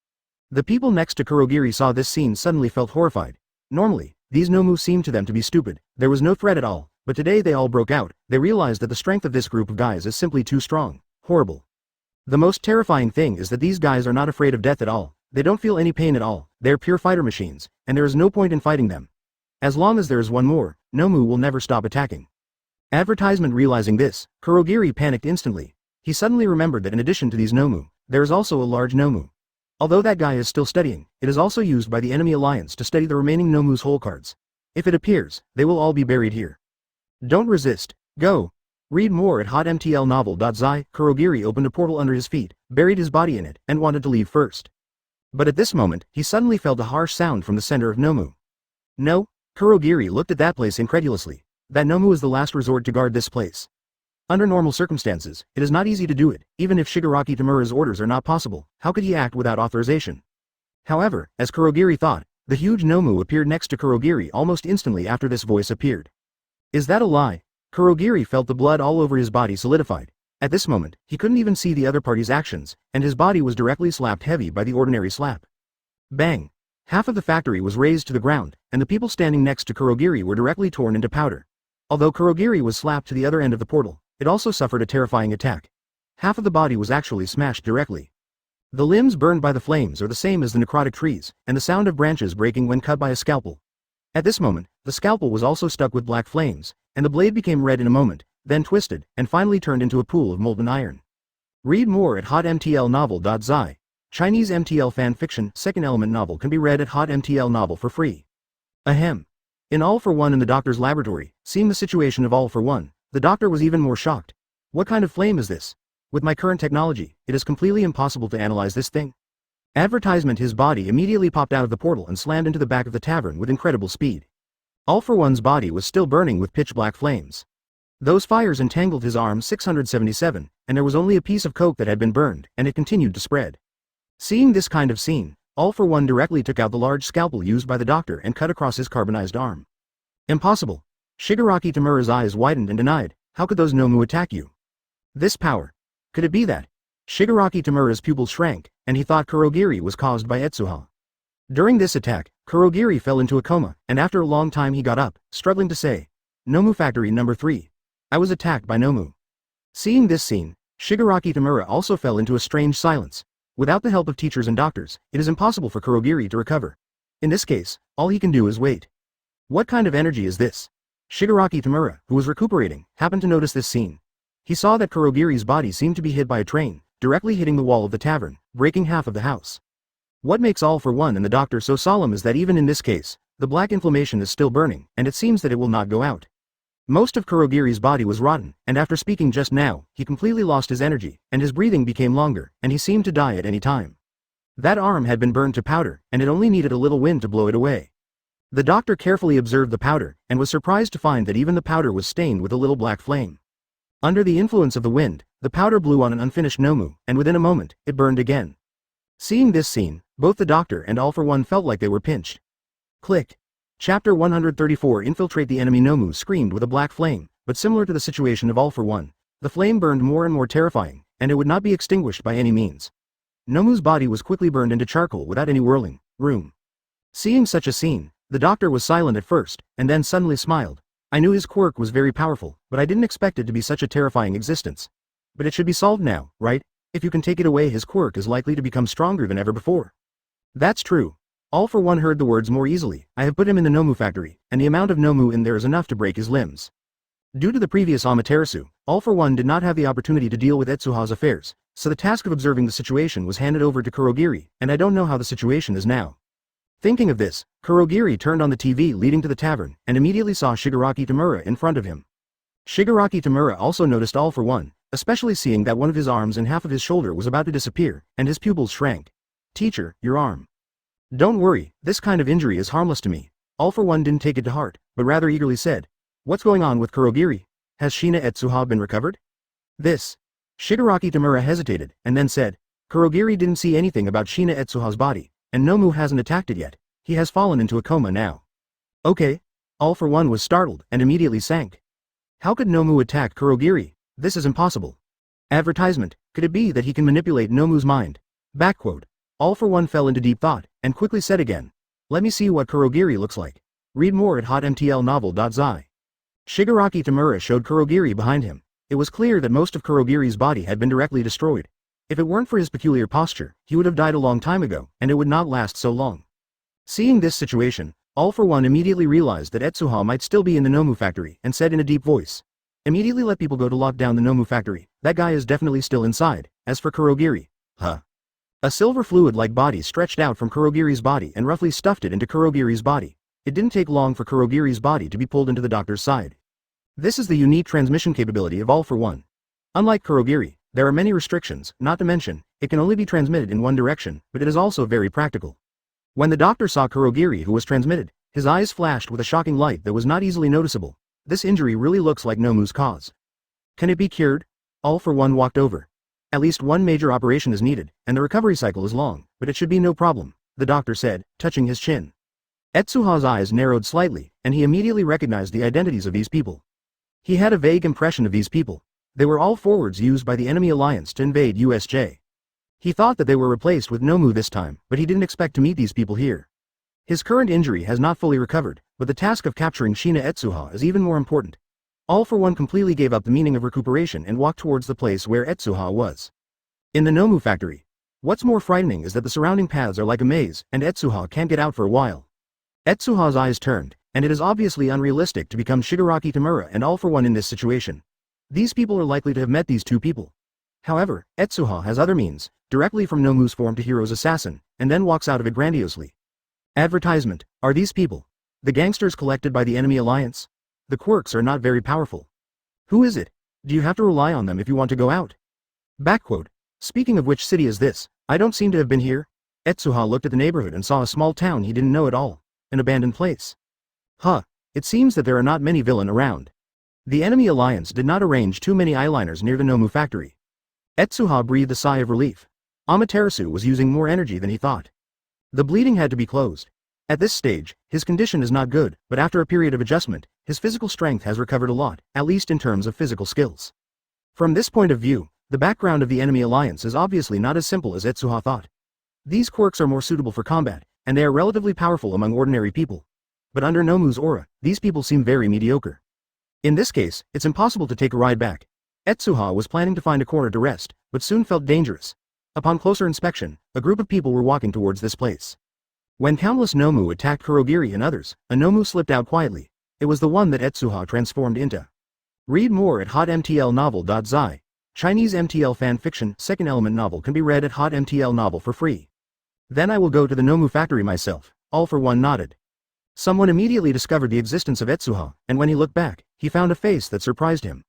The people next to Kurogiri saw this scene suddenly felt horrified. Normally, these Nomu seemed to them to be stupid, there was no threat at all, but today they all broke out. They realized that the strength of this group of guys is simply too strong, horrible. The most terrifying thing is that these guys are not afraid of death at all. They don't feel any pain at all, they're pure fighter machines, and there is no point in fighting them. As long as there is one more, Nomu will never stop attacking. Advertisement. Realizing this, Kurogiri panicked instantly. He suddenly remembered that in addition to these Nomu, there is also a large Nomu. Although that guy is still studying, it is also used by the enemy alliance to study the remaining Nomu's whole cards. If it appears, they will all be buried here. Don't resist, go! Read more at hotmtlnovel.zi. Kurogiri opened a portal under his feet, buried his body in it, and wanted to leave first. But at this moment, he suddenly felt a harsh sound from the center of Nomu. No? Kurogiri looked at that place incredulously. That Nomu is the last resort to guard this place. Under normal circumstances, it is not easy to do it, even if Shigaraki Tamura's orders are not possible. How could he act without authorization? However, as Kurogiri thought, the huge Nomu appeared next to Kurogiri almost instantly after this voice appeared. Is that a lie? Kurogiri felt the blood all over his body solidified. At this moment, he couldn't even see the other party's actions, and his body was directly slapped heavy by the ordinary slap. Bang! Half of the factory was razed to the ground, and the people standing next to Kurogiri were directly torn into powder. Although Kurogiri was slapped to the other end of the portal, it also suffered a terrifying attack. Half of the body was actually smashed directly. The limbs burned by the flames are the same as the necrotic trees, and the sound of branches breaking when cut by a scalpel. At this moment, the scalpel was also stuck with black flames, and the blade became red in a moment, then twisted, and finally turned into a pool of molten iron. Read more at hotmtlnovel.zi. Chinese MTL fan fiction second element novel can be read at hotmtl novel for free. Ahem. In All for One in the doctor's laboratory, seeing the situation of All for One, the doctor was even more shocked. What kind of flame is this? With my current technology, it is completely impossible to analyze this thing. Advertisement. His body immediately popped out of the portal and slammed into the back of the tavern with incredible speed. All for One's body was still burning with pitch black flames. Those fires entangled his arm 677, and there was only a piece of coke that had been burned, and it continued to spread. Seeing this kind of scene, All for One directly took out the large scalpel used by the doctor and cut across his carbonized arm. Impossible. Shigaraki Tamura's eyes widened and denied, how could those Nomu attack you? This power. Could it be that? Shigaraki Tamura's pupils shrank, and he thought Kurogiri was caused by Etsuha. During this attack, Kurogiri fell into a coma, and after a long time he got up, struggling to say, Nomu Factory number 3. I was attacked by Nomu. Seeing this scene, Shigaraki Tamura also fell into a strange silence. Without the help of teachers and doctors, it is impossible for Kurogiri to recover. In this case, all he can do is wait. What kind of energy is this? Shigaraki Tamura, who was recuperating, happened to notice this scene. He saw that Kurogiri's body seemed to be hit by a train, directly hitting the wall of the tavern, breaking half of the house. What makes All for One and the doctor so solemn is that even in this case, the black inflammation is still burning, and it seems that it will not go out. Most of Kurogiri's body was rotten, and after speaking just now, he completely lost his energy, and his breathing became longer, and he seemed to die at any time. That arm had been burned to powder, and it only needed a little wind to blow it away. The doctor carefully observed the powder, and was surprised to find that even the powder was stained with a little black flame. Under the influence of the wind, the powder blew on an unfinished Nomu, and within a moment, it burned again. Seeing this scene, both the doctor and All for One felt like they were pinched. Click. Chapter 134. Infiltrate the enemy. Nomu screamed with a black flame, but similar to the situation of All for One, the flame burned more and more terrifying, and it would not be extinguished by any means. Nomu's body was quickly burned into charcoal without any whirling room. Seeing such a scene, the doctor was silent at first, and then suddenly smiled. I knew his quirk was very powerful, but I didn't expect it to be such a terrifying existence. But it should be solved now, right? If you can take it away, his quirk is likely to become stronger than ever before. That's true. All for One heard the words more easily. I have put him in the Nomu factory, and the amount of Nomu in there is enough to break his limbs. Due to the previous Amaterasu, All for One did not have the opportunity to deal with Etsuha's affairs, so the task of observing the situation was handed over to Kurogiri, and I don't know how the situation is now. Thinking of this, Kurogiri turned on the TV leading to the tavern, and immediately saw Shigaraki Tamura in front of him. Shigaraki Tamura also noticed All for One, especially seeing that one of his arms and half of his shoulder was about to disappear, and his pupils shrank. Teacher, your arm. Don't worry, this kind of injury is harmless to me. All for One didn't take it to heart, but rather eagerly said, what's going on with Kurogiri? Has Shina Etsuha been recovered? This. Shigaraki Tamura hesitated, and then said, Kurogiri didn't see anything about Shina Etsuha's body, and Nomu hasn't attacked it yet. He has fallen into a coma now. Okay. All for One was startled, and immediately sank. How could Nomu attack Kurogiri? This is impossible. Advertisement. Could it be that he can manipulate Nomu's mind? Backquote. All for One fell into deep thought, and quickly said again, let me see what Kurogiri looks like. Read more at hotmtlnovel.zi. Shigaraki Tamura showed Kurogiri behind him. It was clear that most of Kurogiri's body had been directly destroyed. If it weren't for his peculiar posture, he would have died a long time ago, and it would not last so long. Seeing this situation, All for One immediately realized that Etsuha might still be in the Nomu factory, and said in a deep voice, immediately let people go to lock down the Nomu factory. That guy is definitely still inside. As for Kurogiri, a silver fluid-like body stretched out from Kurogiri's body and roughly stuffed it into Kurogiri's body. It didn't take long for Kurogiri's body to be pulled into the doctor's side. This is the unique transmission capability of All for One. Unlike Kurogiri, there are many restrictions, not to mention, it can only be transmitted in one direction, but it is also very practical. When the doctor saw Kurogiri who was transmitted, his eyes flashed with a shocking light that was not easily noticeable. This injury really looks like Nomu's cause. Can it be cured? All for One walked over. At least one major operation is needed, and the recovery cycle is long, but it should be no problem, the doctor said, touching his chin. Etsuha's eyes narrowed slightly, and he immediately recognized the identities of these people. He had a vague impression of these people. They were all forwards used by the enemy alliance to invade USJ. He thought that they were replaced with Nomu this time, but he didn't expect to meet these people here. His current injury has not fully recovered, but the task of capturing Shina Etsuha is even more important. All for One completely gave up the meaning of recuperation and walked towards the place where Etsuha was. In the Nomu factory. What's more frightening is that the surrounding paths are like a maze, and Etsuha can't get out for a while. Etsuha's eyes turned, and it is obviously unrealistic to become Shigaraki Tamura and All for One in this situation. These people are likely to have met these two people. However, Etsuha has other means, directly from Nomu's form to Hero's assassin, and then walks out of it grandiosely. Advertisement. Are these people the gangsters collected by the enemy alliance? The quirks are not very powerful. Who is it? Do you have to rely on them if you want to go out? Backquote. Speaking of which city is this? I don't seem to have been here. Etsuha looked at the neighborhood and saw a small town he didn't know at all. An abandoned place. Huh. It seems that there are not many villains around. The enemy alliance did not arrange too many eyeliners near the Nomu factory. Etsuha breathed a sigh of relief. Amaterasu was using more energy than he thought. The bleeding had to be closed. At this stage, his condition is not good, but after a period of adjustment, his physical strength has recovered a lot, at least in terms of physical skills. From this point of view, the background of the enemy alliance is obviously not as simple as Etsuha thought. These quirks are more suitable for combat, and they are relatively powerful among ordinary people. But under Nomu's aura, these people seem very mediocre. In this case, it's impossible to take a ride back. Etsuha was planning to find a corner to rest, but soon felt dangerous. Upon closer inspection, a group of people were walking towards this place. When countless Nomu attacked Kurogiri and others, a Nomu slipped out quietly. It was the one that Etsuha transformed into. Read more at hotmtlnovel.zi. Chinese MTL fanfiction, second element novel can be read at hotmtl novel for free. Then I will go to the Nomu factory myself. All for One nodded. Someone immediately discovered the existence of Etsuha, and when he looked back, he found a face that surprised him.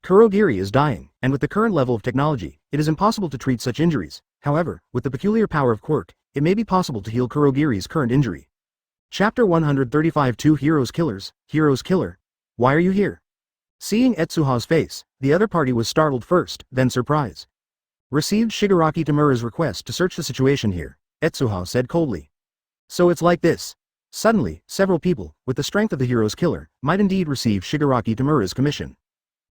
Kurogiri is dying, and with the current level of technology, it is impossible to treat such injuries. However, with the peculiar power of Quirk, it may be possible to heal Kurogiri's current injury. Chapter 135 Two Heroes Killers, Heroes Killer. Why are you here? Seeing Etsuha's face, the other party was startled first, then surprised. Received Shigaraki Tamura's request to search the situation here, Etsuha said coldly. So it's like this. Suddenly, several people, with the strength of the hero's killer, might indeed receive Shigaraki Tamura's commission.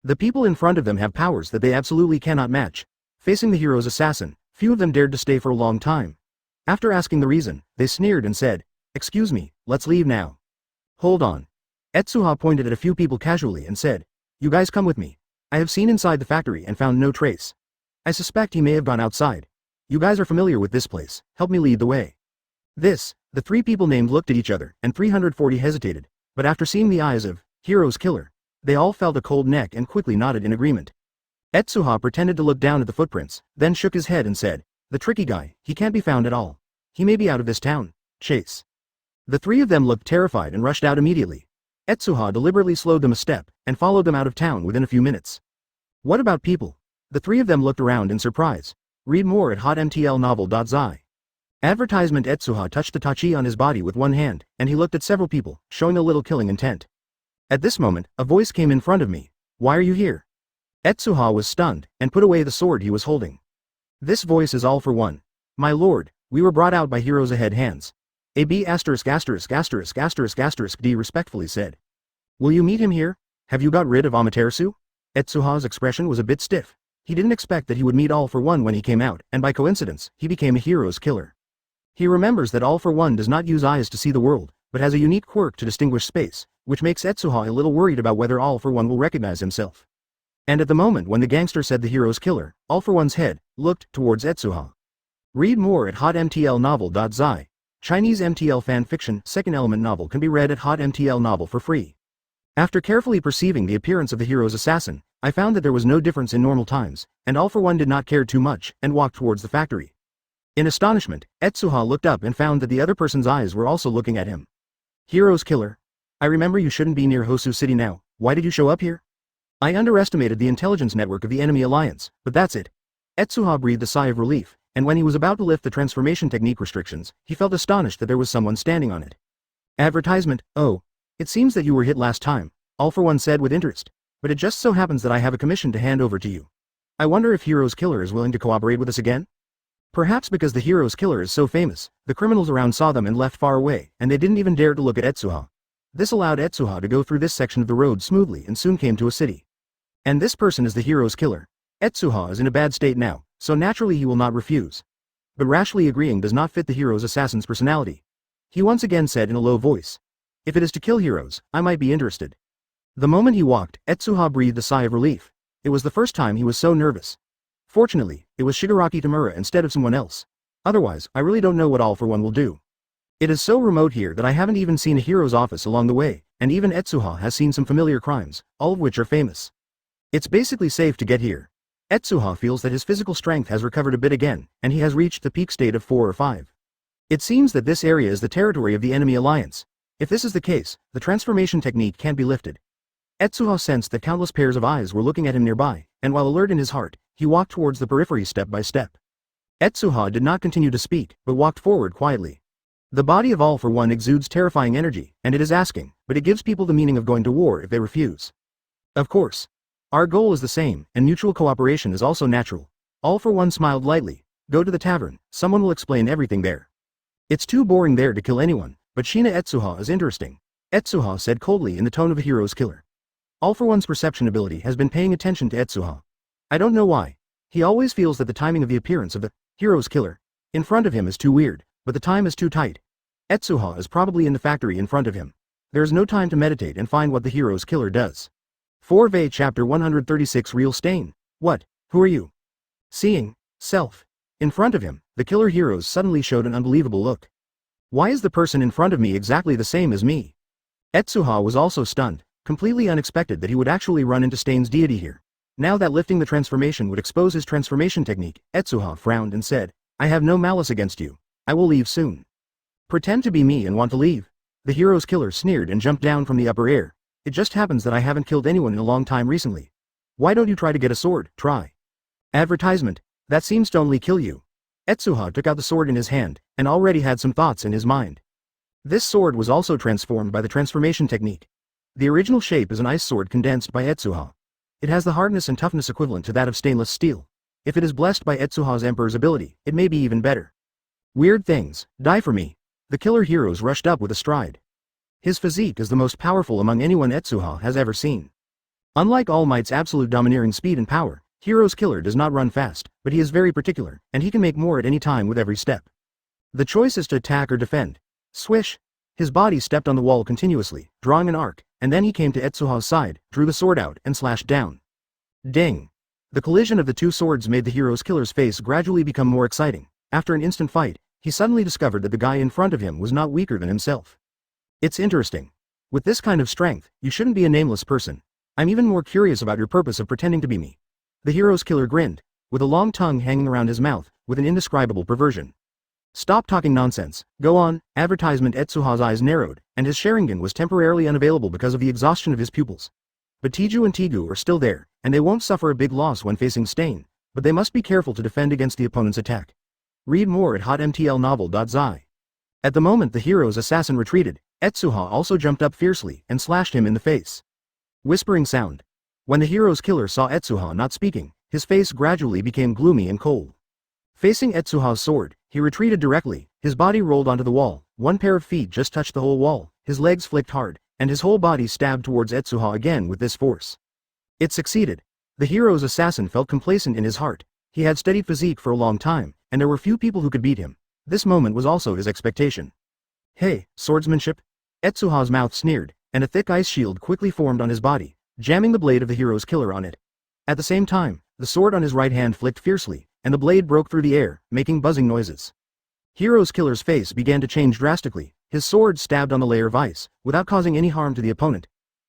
The people in front of them have powers that they absolutely cannot match. Facing the hero's assassin, few of them dared to stay for a long time. After asking the reason, they sneered and said, "Excuse me, let's leave now." Hold on. Etsuha pointed at a few people casually and said, "You guys come with me. I have seen inside the factory and found no trace. I suspect he may have gone outside. You guys are familiar with this place, help me lead the way." The three people named looked at each other, and 340 hesitated, but after seeing the eyes of Hero's Killer, they all felt a cold neck and quickly nodded in agreement. Etsuha pretended to look down at the footprints, then shook his head and said, "The tricky guy, he can't be found at all. He may be out of this town. Chase." The three of them looked terrified and rushed out immediately. Etsuha deliberately slowed them a step, and followed them out of town within a few minutes. What about people? The three of them looked around in surprise. Read more at hotmtlnovel.zi. Advertisement. Etsuha touched the tachi on his body with one hand, and he looked at several people, showing a little killing intent. At this moment, a voice came in front of me. "Why are you here?" Etsuha was stunned, and put away the sword he was holding. This voice is All for One. "My lord, we were brought out by Heroes Ahead hands." AB************* D respectfully said. "Will you meet him here? Have you got rid of Amaterasu?" Etsuha's expression was a bit stiff. He didn't expect that he would meet All for One when he came out, and by coincidence, he became a hero's killer. He remembers that All for One does not use eyes to see the world, but has a unique quirk to distinguish space, which makes Etsuha a little worried about whether All for One will recognize himself. And at the moment when the gangster said the hero's killer, All for One's head looked towards Etsuha. Read more at hotmtlnovel.zi. Chinese MTL fanfiction, second element novel can be read at hotmtl novel for free. After carefully perceiving the appearance of the hero's assassin, I found that there was no difference in normal times, and All for One did not care too much, and walked towards the factory. In astonishment, Etsuha looked up and found that the other person's eyes were also looking at him. "Hero's killer. I remember you shouldn't be near Hosu City now. Why did you show up here?" "I underestimated the intelligence network of the enemy alliance, but that's it." Etsuha breathed a sigh of relief, and when he was about to lift the transformation technique restrictions, he felt astonished that there was someone standing on it. Advertisement. "Oh. It seems that you were hit last time," All for One said with interest. "But it just so happens that I have a commission to hand over to you. I wonder if Hero's Killer is willing to cooperate with us again?" Perhaps because the hero's killer is so famous, the criminals around saw them and left far away, and they didn't even dare to look at Etsuha. This allowed Etsuha to go through this section of the road smoothly and soon came to a city. And this person is the hero's killer. Etsuha is in a bad state now, so naturally he will not refuse. But rashly agreeing does not fit the hero's assassin's personality. He once again said in a low voice, "If it is to kill heroes, I might be interested." The moment he walked, Etsuha breathed a sigh of relief. It was the first time he was so nervous. Fortunately, it was Shigaraki Tamura instead of someone else. Otherwise, I really don't know what All for One will do. It is so remote here that I haven't even seen a hero's office along the way, and even Etsuha has seen some familiar crimes, all of which are famous. It's basically safe to get here. Etsuha feels that his physical strength has recovered a bit again, and he has reached the peak state of 4 or 5. It seems that this area is the territory of the enemy alliance. If this is the case, the transformation technique can't be lifted. Etsuha sensed that countless pairs of eyes were looking at him nearby, and while alert in his heart, he walked towards the periphery step by step. Etsuha did not continue to speak, but walked forward quietly. The body of All for One exudes terrifying energy, and it is asking, but it gives people the meaning of going to war if they refuse. Of course. Our goal is the same, and mutual cooperation is also natural. All for One smiled lightly. Go to the tavern, someone will explain everything there. It's too boring there to kill anyone, but Shina Etsuha is interesting. Etsuha said coldly in the tone of a hero's killer. All for One's perception ability has been paying attention to Etsuha. I don't know why. He always feels that the timing of the appearance of the hero's killer in front of him is too weird, but the time is too tight. Etsuha is probably in the factory in front of him. There is no time to meditate and find what the hero's killer does. 4V Chapter 136 Real Stain. What? Who are you? Seeing self in front of him, the killer heroes suddenly showed an unbelievable look. Why is the person in front of me exactly the same as me? Etsuha was also stunned, completely unexpected that he would actually run into Stain's deity here. Now that lifting the transformation would expose his transformation technique, Etsuha frowned and said, I have no malice against you. I will leave soon. Pretend to be me and want to leave. The hero's killer sneered and jumped down from the upper air. It just happens that I haven't killed anyone in a long time recently. Why don't you try to get a sword? Try. Advertisement. That seems to only kill you. Etsuha took out the sword in his hand, and already had some thoughts in his mind. This sword was also transformed by the transformation technique. The original shape is an ice sword condensed by Etsuha. It has the hardness and toughness equivalent to that of stainless steel. If it is blessed by Etsuha's Emperor's ability, it may be even better. Weird things, die for me. The killer heroes rushed up with a stride. His physique is the most powerful among anyone Etsuha has ever seen. Unlike All Might's absolute domineering speed and power, Hero's killer does not run fast, but he is very particular, and he can make more at any time with every step. The choice is to attack or defend. Swish! His body stepped on the wall continuously, drawing an arc, and then he came to Etsuha's side, drew the sword out, and slashed down. Ding! The collision of the two swords made the hero's killer's face gradually become more exciting. After an instant fight, he suddenly discovered that the guy in front of him was not weaker than himself. It's interesting. With this kind of strength, you shouldn't be a nameless person. I'm even more curious about your purpose of pretending to be me. The hero's killer grinned, with a long tongue hanging around his mouth, with an indescribable perversion. Stop talking nonsense, go on. Advertisement. Etsuha's eyes narrowed, and his Sharingan was temporarily unavailable because of the exhaustion of his pupils. But Tiju and Tigu are still there, and they won't suffer a big loss when facing Stain, but they must be careful to defend against the opponent's attack. Read more at hotmtlnovel.zi. At the moment the hero's assassin retreated, Etsuha also jumped up fiercely and slashed him in the face. Whispering sound. When the hero's killer saw Etsuha not speaking, his face gradually became gloomy and cold. Facing Etsuha's sword, he retreated directly, his body rolled onto the wall, one pair of feet just touched the whole wall, his legs flicked hard, and his whole body stabbed towards Etsuha again with this force. It succeeded. The hero's assassin felt complacent in his heart. He had studied physique for a long time, and there were few people who could beat him. This moment was also his expectation. Hey, swordsmanship? Etsuha's mouth sneered, and a thick ice shield quickly formed on his body, jamming the blade of the hero's killer on it. At the same time, the sword on his right hand flicked fiercely, and the blade broke through the air, making buzzing noises. Hero's killer's face began to change drastically, his sword stabbed on the layer of ice, without causing any harm to the opponent.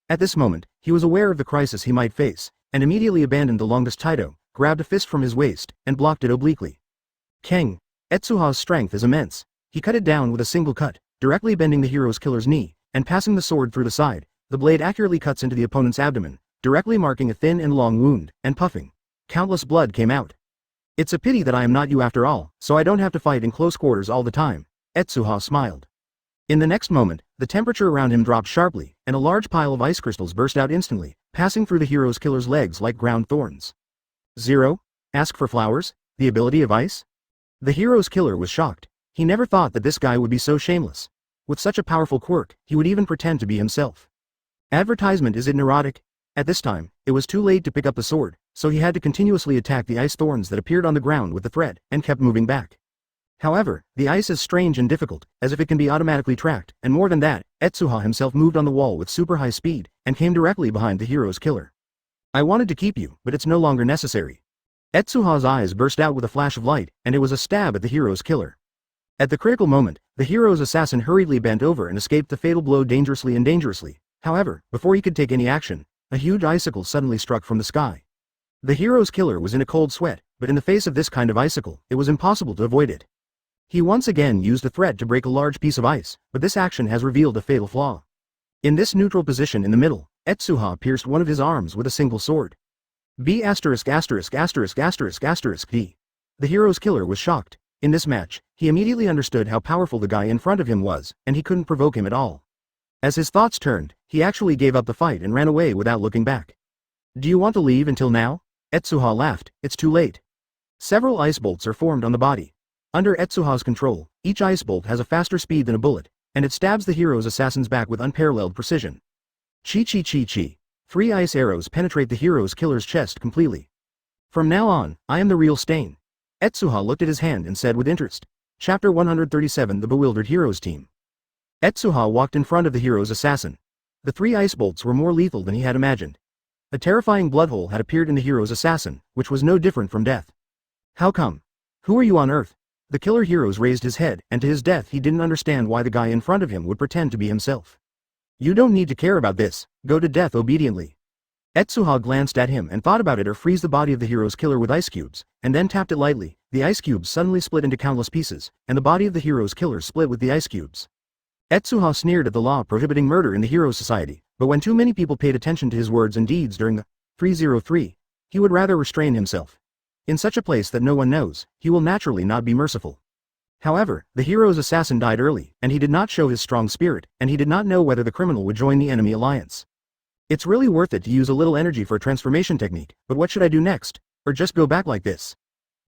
At this moment, he was aware of the crisis he might face, and immediately abandoned the longest Taito, grabbed a fist from his waist, and blocked it obliquely. Keng! Etsuha's strength is immense. He cut it down with a single cut, directly bending the hero's killer's knee, and passing the sword through the side. The blade accurately cuts into the opponent's abdomen, directly marking a thin and long wound, and puffing. Countless blood came out. It's a pity that I am not you after all, so I don't have to fight in close quarters all the time. Etsuha smiled. In the next moment, the temperature around him dropped sharply, and a large pile of ice crystals burst out instantly, passing through the hero's killer's legs like ground thorns. Zero? Ask for flowers? The ability of ice? The hero's killer was shocked. He never thought that this guy would be so shameless. With such a powerful quirk, he would even pretend to be himself. Advertisement. Is it neurotic? At this time, it was too late to pick up the sword, so he had to continuously attack the ice thorns that appeared on the ground with the thread, and kept moving back. However, the ice is strange and difficult, as if it can be automatically tracked, and more than that, Etsuha himself moved on the wall with super high speed, and came directly behind the hero's killer. I wanted to keep you, but it's no longer necessary. Etsuha's eyes burst out with a flash of light, and it was a stab at the hero's killer. At the critical moment, the hero's assassin hurriedly bent over and escaped the fatal blow dangerously. However, before he could take any action, a huge icicle suddenly struck from the sky. The hero's killer was in a cold sweat, but in the face of this kind of icicle, it was impossible to avoid it. He once again used a thread to break a large piece of ice, but this action has revealed a fatal flaw. In this neutral position in the middle, Etsuha pierced one of his arms with a single sword. B****************. The hero's killer was shocked. In this match, he immediately understood how powerful the guy in front of him was, and he couldn't provoke him at all. As his thoughts turned, he actually gave up the fight and ran away without looking back. Do you want to leave until now? Etsuha laughed. It's too late. Several ice bolts are formed on the body. Under Etsuha's control, each ice bolt has a faster speed than a bullet, and it stabs the hero's assassin's back with unparalleled precision. Chi. 3 ice arrows penetrate the hero's killer's chest completely. From now on, I am the real Stain. Etsuha looked at his hand and said with interest. Chapter 137 The Bewildered Heroes Team. Etsuha walked in front of the hero's assassin. The 3 ice bolts were more lethal than he had imagined. A terrifying blood hole had appeared in the hero's assassin, which was no different from death. How come? Who are you on Earth? The killer heroes raised his head, and to his death he didn't understand why the guy in front of him would pretend to be himself. You don't need to care about this, go to death obediently. Etsuha glanced at him and thought about it or freeze the body of the hero's killer with ice cubes, and then tapped it lightly. The ice cubes suddenly split into countless pieces, and the body of the hero's killer split with the ice cubes. Etsuha sneered at the law prohibiting murder in the Hero Society, but when too many people paid attention to his words and deeds during the 303, he would rather restrain himself. In such a place that no one knows, he will naturally not be merciful. However, the hero's assassin died early, and he did not show his strong spirit, and he did not know whether the criminal would join the enemy alliance. It's really worth it to use a little energy for a transformation technique, but what should I do next? Or just go back like this?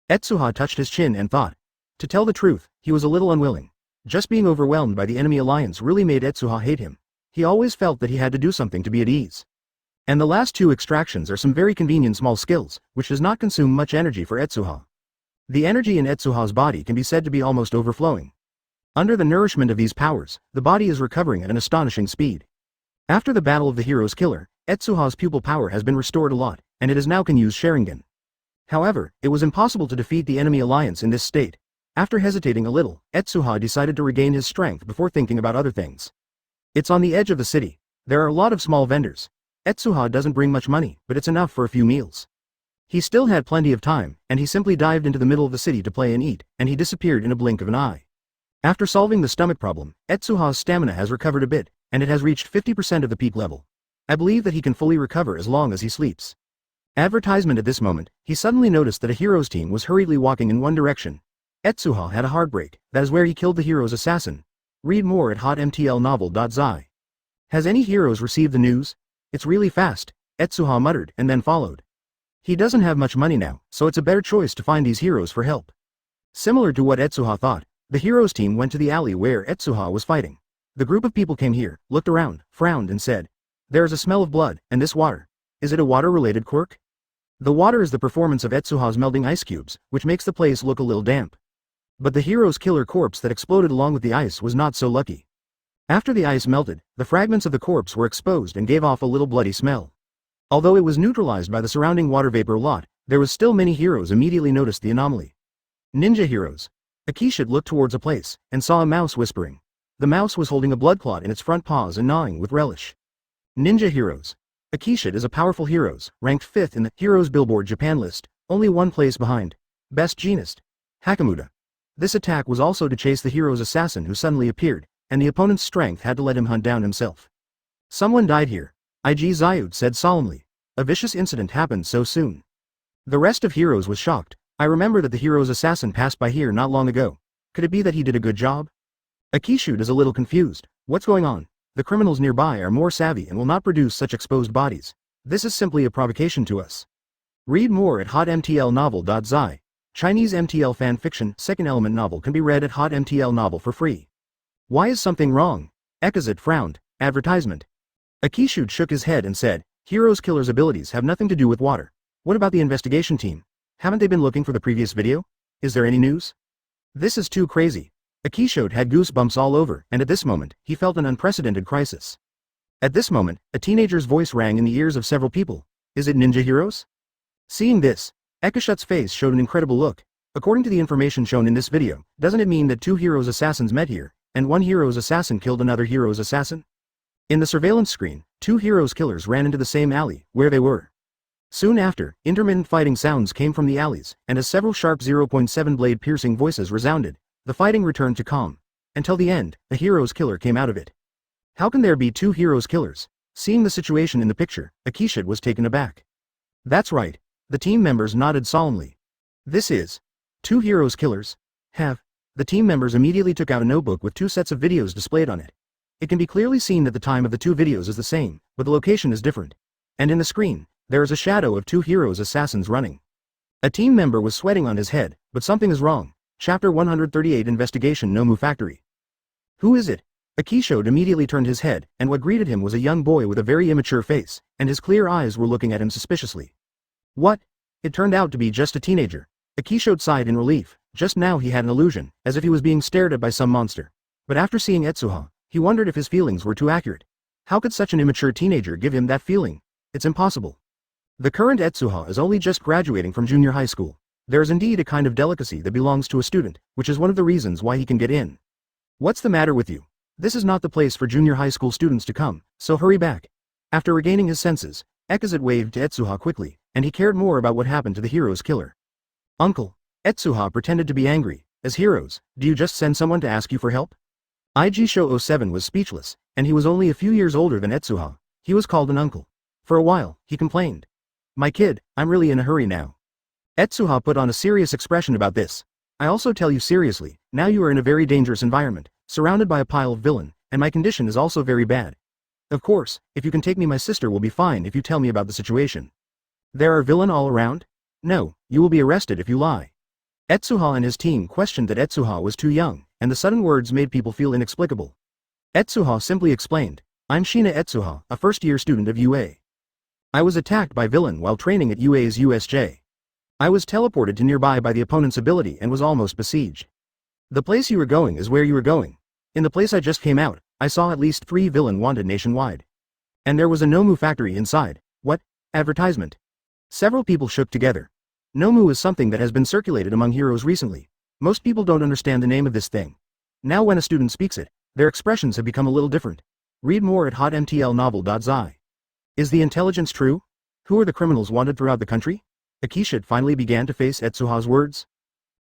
Etsuha touched his chin and thought. To tell the truth, he was a little unwilling. Just being overwhelmed by the enemy alliance really made Etsuha hate him. He always felt that he had to do something to be at ease. And the last 2 extractions are some very convenient small skills, which does not consume much energy for Etsuha. The energy in Etsuha's body can be said to be almost overflowing. Under the nourishment of these powers, the body is recovering at an astonishing speed. After the battle of the hero's killer, Etsuha's pupil power has been restored a lot, and it is now can use Sharingan. However, it was impossible to defeat the enemy alliance in this state. After hesitating a little, Etsuha decided to regain his strength before thinking about other things. It's on the edge of the city. There are a lot of small vendors. Etsuha doesn't bring much money, but it's enough for a few meals. He still had plenty of time, and he simply dived into the middle of the city to play and eat, and he disappeared in a blink of an eye. After solving the stomach problem, Etsuha's stamina has recovered a bit, and it has reached 50% of the peak level. I believe that he can fully recover as long as he sleeps. Advertisement. At this moment, he suddenly noticed that a hero's team was hurriedly walking in one direction. Etsuha had a heartbreak. That is where he killed the hero's assassin. Read more at hotmtlnovel.zi. Has any heroes received the news? It's really fast, Etsuha muttered and then followed. He doesn't have much money now, so it's a better choice to find these heroes for help. Similar to what Etsuha thought, the heroes team went to the alley where Etsuha was fighting. The group of people came here, looked around, frowned and said, there is a smell of blood, and this water. Is it a water-related quirk? The water is the performance of Etsuha's melting ice cubes, which makes the place look a little damp. But the hero's killer corpse that exploded along with the ice was not so lucky. After the ice melted, the fragments of the corpse were exposed and gave off a little bloody smell. Although it was neutralized by the surrounding water vapor a lot, there was still many heroes immediately noticed the anomaly. Ninja heroes. Akishid looked towards a place, and saw a mouse whispering. The mouse was holding a blood clot in its front paws and gnawing with relish. Ninja heroes. Akishid is a powerful heroes, ranked 5th in the Heroes Billboard Japan list, only 1 place behind. Best Genist. Hakamuda. This attack was also to chase the hero's assassin who suddenly appeared, and the opponent's strength had to let him hunt down himself. Someone died here. IG Zayud said solemnly. A vicious incident happened so soon. The rest of heroes was shocked. I remember that the hero's assassin passed by here not long ago. Could it be that he did a good job? Akishud is a little confused. What's going on? The criminals nearby are more savvy and will not produce such exposed bodies. This is simply a provocation to us. Read more at hotmtlnovel.zi. Chinese MTL fan fiction second element novel can be read at hotmtl novel for free. Why is something wrong? Ekazit frowned. Advertisement. Akishud shook his head and said, Heroes Killer's abilities have nothing to do with water. What about the investigation team? Haven't they been looking for the previous video? Is there any news? This is too crazy. Akishode had goosebumps all over, and at this moment, he felt an unprecedented crisis. At this moment, a teenager's voice rang in the ears of several people. Is it ninja heroes? Seeing this, Akishote's face showed an incredible look. According to the information shown in this video, doesn't it mean that two heroes' assassins met here, and one hero's assassin killed another hero's assassin? In the surveillance screen, two heroes' killers ran into the same alley, where they were. Soon after, intermittent fighting sounds came from the alleys, and as several sharp 0.7 blade piercing voices resounded, the fighting returned to calm. Until the end, the hero's killer came out of it. How can there be two heroes killers? Seeing the situation in the picture, Akishode was taken aback. That's right. The team members nodded solemnly. This is two heroes killers. The team members immediately took out a notebook with two sets of videos displayed on it. It can be clearly seen that the time of the two videos is the same, but the location is different. And in the screen, there is a shadow of two heroes assassins running. A team member was sweating on his head, but something is wrong. Chapter 138 Investigation Nomu Factory. Who is it? Akishode immediately turned his head, and what greeted him was a young boy with a very immature face, and his clear eyes were looking at him suspiciously. What? It turned out to be just a teenager. Akishode sighed in relief. Just now he had an illusion, as if he was being stared at by some monster. But after seeing Etsuha, he wondered if his feelings were too accurate. How could such an immature teenager give him that feeling? It's impossible. The current Etsuha is only just graduating from junior high school. There is indeed a kind of delicacy that belongs to a student, which is one of the reasons why he can get in. What's the matter with you? This is not the place for junior high school students to come, so hurry back. After regaining his senses, Ekazit waved to Etsuha quickly, and he cared more about what happened to the hero's killer. Uncle. Etsuha pretended to be angry. As heroes, do you just send someone to ask you for help? IG Show 07 was speechless, and he was only a few years older than Etsuha. He was called an uncle. For a while, he complained. My kid, I'm really in a hurry now. Etsuha put on a serious expression about this. I also tell you seriously, now you are in a very dangerous environment, surrounded by a pile of villain, and my condition is also very bad. Of course, if you can take me, my sister will be fine if you tell me about the situation. There are villain all around? No, you will be arrested if you lie. Etsuha and his team questioned that Etsuha was too young, and the sudden words made people feel inexplicable. Etsuha simply explained, I'm Shina Etsuha, a first-year student of UA. I was attacked by villain while training at UA's USJ. I was teleported to nearby by the opponent's ability and was almost besieged. The place you were going is where you were going. In the place I just came out, I saw at least 3 villain wanted nationwide. And there was a Nomu factory inside. What? Advertisement. Several people shook together. Nomu is something that has been circulated among heroes recently. Most people don't understand the name of this thing. Now when a student speaks it, their expressions have become a little different. Read more at hotmtlnovel.zi. Is the intelligence true? Who are the criminals wanted throughout the country? Akishode finally began to face Etsuha's words.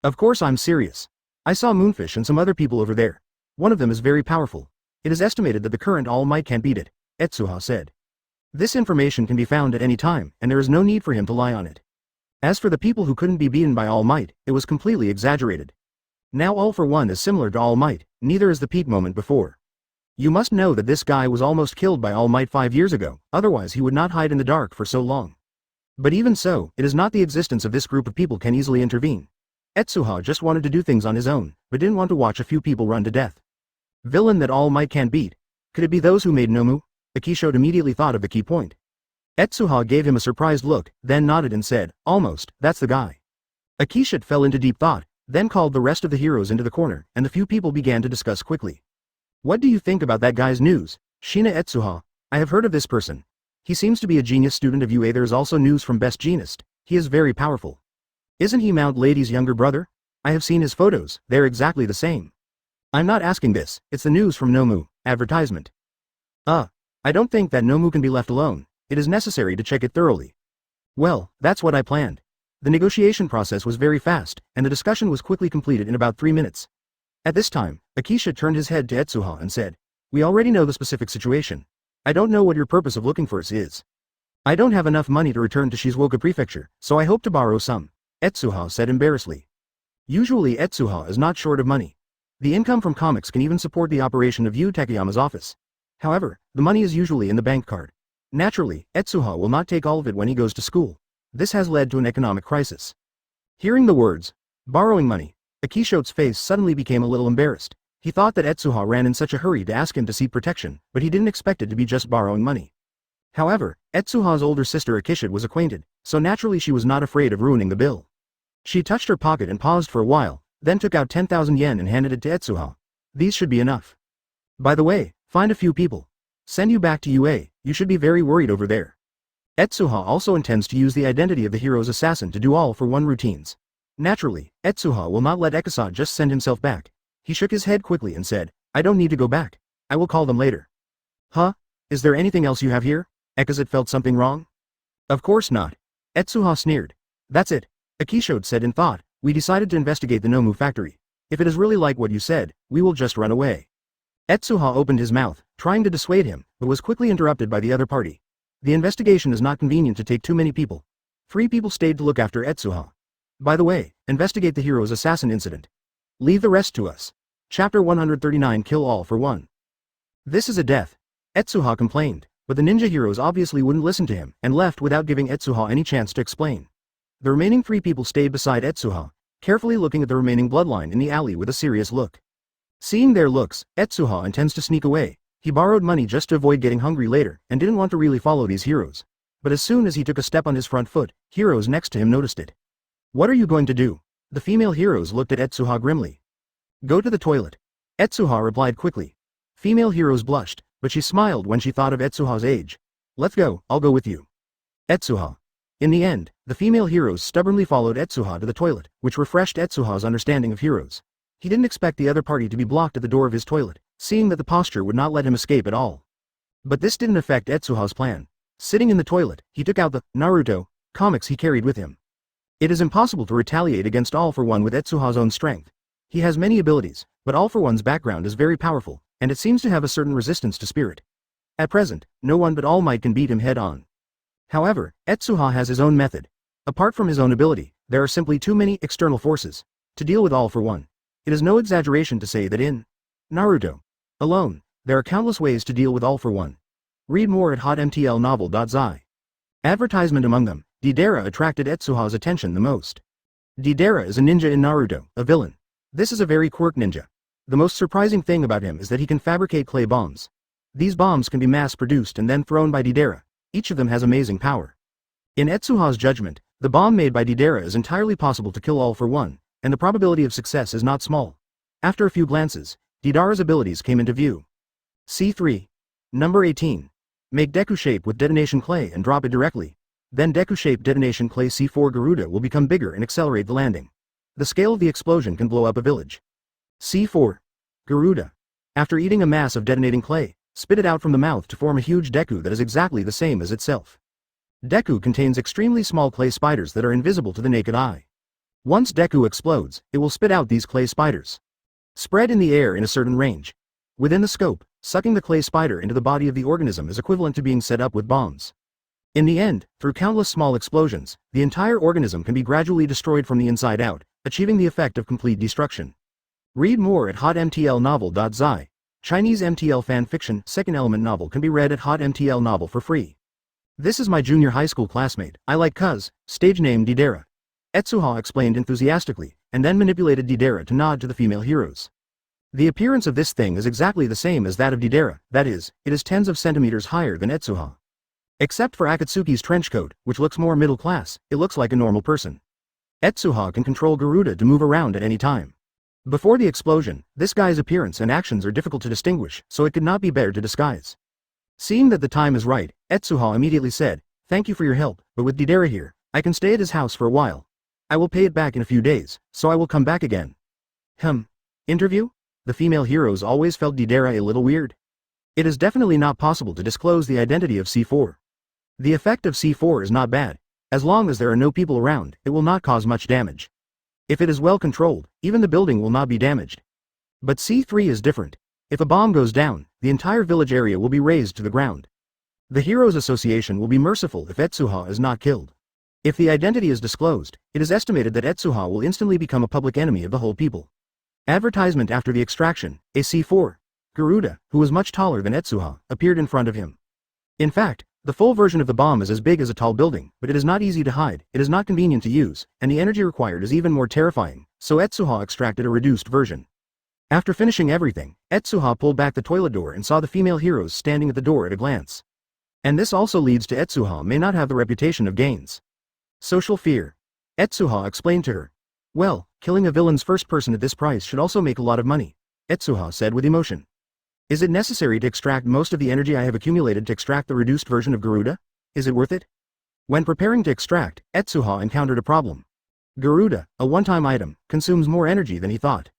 Of course I'm serious. I saw Moonfish and some other people over there. One of them is very powerful. It is estimated that the current All Might can't beat it, Etsuha said. This information can be found at any time, and there is no need for him to lie on it. As for the people who couldn't be beaten by All Might, it was completely exaggerated. Now All for One is similar to All Might, neither is the peak moment before. You must know that this guy was almost killed by All Might 5 years ago, otherwise he would not hide in the dark for so long. But even so, it is not the existence of this group of people can easily intervene. Etsuha just wanted to do things on his own, but didn't want to watch a few people run to death. Villain that All Might can't beat. Could it be those who made Nomu? Akishode immediately thought of the key point. Etsuha gave him a surprised look, then nodded and said, almost, that's the guy. Akishode fell into deep thought, then called the rest of the heroes into the corner, and the few people began to discuss quickly. What do you think about that guy's news? Shina Etsuha. I have heard of this person. He seems to be a genius student of UA. There is also news from Best Genist. He is very powerful. Isn't he Mount Lady's younger brother? I have seen his photos, they're exactly the same. I'm not asking this, it's the news from Nomu, advertisement. I don't think that Nomu can be left alone. It is necessary to check it thoroughly. Well, that's what I planned. The negotiation process was very fast, and the discussion was quickly completed in about 3 minutes. At this time, Akishode turned his head to Etsuha and said, we already know the specific situation. I don't know what your purpose of looking for us is. I don't have enough money to return to Shizuoka Prefecture, so I hope to borrow some, Etsuha said embarrassedly. Usually Etsuha is not short of money. The income from comics can even support the operation of Yu Takeyama's office. However, the money is usually in the bank card. Naturally, Etsuha will not take all of it when he goes to school. This has led to an economic crisis. Hearing the words, borrowing money, Akishode's face suddenly became a little embarrassed. He thought that Etsuha ran in such a hurry to ask him to seek protection, but he didn't expect it to be just borrowing money. However, Etsuha's older sister Akishid was acquainted, so naturally she was not afraid of ruining the bill. She touched her pocket and paused for a while, then took out 10,000 yen and handed it to Etsuha. These should be enough. By the way, find a few people. Send you back to UA, you should be very worried over there. Etsuha also intends to use the identity of the hero's assassin to do all-for-one routines. Naturally, Etsuha will not let Ekasa just send himself back. He shook his head quickly and said, I don't need to go back. I will call them later. Huh? Is there anything else you have here? Ekasa felt something wrong? Of course not. Etsuha sneered. That's it. Akishode said in thought, we decided to investigate the Nomu factory. If it is really like what you said, we will just run away. Etsuha opened his mouth, trying to dissuade him, but was quickly interrupted by the other party. The investigation is not convenient to take too many people. 3 people stayed to look after Etsuha. By the way, investigate the hero's assassin incident. Leave the rest to us. Chapter 139 Kill all for one. This is a death. Etsuha complained, but the ninja heroes obviously wouldn't listen to him and left without giving Etsuha any chance to explain. The remaining 3 people stayed beside Etsuha, carefully looking at the remaining bloodline in the alley with a serious look. Seeing their looks, Etsuha intends to sneak away. He borrowed money just to avoid getting hungry later and didn't want to really follow these heroes. But as soon as he took a step on his front foot, heroes next to him noticed it. What are you going to do? The female heroes looked at Etsuha grimly. Go to the toilet. Etsuha replied quickly. Female heroes blushed, but she smiled when she thought of Etsuha's age. Let's go, I'll go with you. Etsuha. In the end, the female heroes stubbornly followed Etsuha to the toilet, which refreshed Etsuha's understanding of heroes. He didn't expect the other party to be blocked at the door of his toilet, seeing that the posture would not let him escape at all. But this didn't affect Etsuha's plan. Sitting in the toilet, he took out the Naruto comics he carried with him. It is impossible to retaliate against All for One with Etsuha's own strength. He has many abilities, but All for One's background is very powerful, and it seems to have a certain resistance to spirit. At present, no one but All Might can beat him head-on. However, Etsuha has his own method. Apart from his own ability, there are simply too many external forces to deal with All for One. It is no exaggeration to say that in Naruto alone, there are countless ways to deal with All for One. Read more at hotmtlnovel.zi. Advertisement among them, Deidara attracted Etsuha's attention the most. Deidara is a ninja in Naruto, a villain. This is a very quirk ninja. The most surprising thing about him is that he can fabricate clay bombs. These bombs can be mass-produced and then thrown by Deidara. Each of them has amazing power. In Etsuha's judgment, the bomb made by Deidara is entirely possible to kill All for One, and the probability of success is not small. After a few glances, Deidara's abilities came into view. C3. Number 18. Make Deku shape with detonation clay and drop it directly. Then Deku shape detonation clay C4 Garuda will become bigger and accelerate the landing. The scale of the explosion can blow up a village. C4. Garuda. After eating a mass of detonating clay, spit it out from the mouth to form a huge Deku that is exactly the same as itself. Deku contains extremely small clay spiders that are invisible to the naked eye. Once Deku explodes, it will spit out these clay spiders. Spread in the air in a certain range. Within the scope, sucking the clay spider into the body of the organism is equivalent to being set up with bombs. In the end, through countless small explosions, the entire organism can be gradually destroyed from the inside out, achieving the effect of complete destruction. Read more at hotmtlnovel.zi. Chinese MTL fan fiction second element novel can be read at hotmtl novel for free. This is my junior high school classmate, I like cuz, stage name Deidara. Etsuha explained enthusiastically, and then manipulated Deidara to nod to the female heroes. The appearance of this thing is exactly the same as that of Deidara, that is, it is tens of centimeters higher than Etsuha. Except for Akatsuki's trench coat, which looks more middle class, it looks like a normal person. Etsuha can control Garuda to move around at any time. Before the explosion, this guy's appearance and actions are difficult to distinguish, so it could not be better to disguise. Seeing that the time is right, Etsuha immediately said, thank you for your help, but with Deidara here, I can stay at his house for a while. I will pay it back in a few days, so I will come back again. Interview? The female heroes always felt Deidara a little weird. It is definitely not possible to disclose the identity of C4. The effect of C4 is not bad. As long as there are no people around, it will not cause much damage. If it is well controlled, even the building will not be damaged. But C3 is different. If a bomb goes down, the entire village area will be razed to the ground. The Heroes Association will be merciful if Etsuha is not killed. If the identity is disclosed, it is estimated that Etsuha will instantly become a public enemy of the whole people. Advertisement after the extraction, a C4. Garuda, who was much taller than Etsuha, appeared in front of him. In fact, the full version of the bomb is as big as a tall building, but it is not easy to hide, it is not convenient to use, and the energy required is even more terrifying, so Etsuha extracted a reduced version. After finishing everything, Etsuha pulled back the toilet door and saw the female heroes standing at the door at a glance. And this also leads to Etsuha may not have the reputation of gains. Social fear. Etsuha explained to her. Well, killing a villain's first person at this price should also make a lot of money, Etsuha said with emotion. Is it necessary to extract most of the energy I have accumulated to extract the reduced version of Garuda? Is it worth it? When preparing to extract, Etsuha encountered a problem. Garuda, a one-time item, consumes more energy than he thought.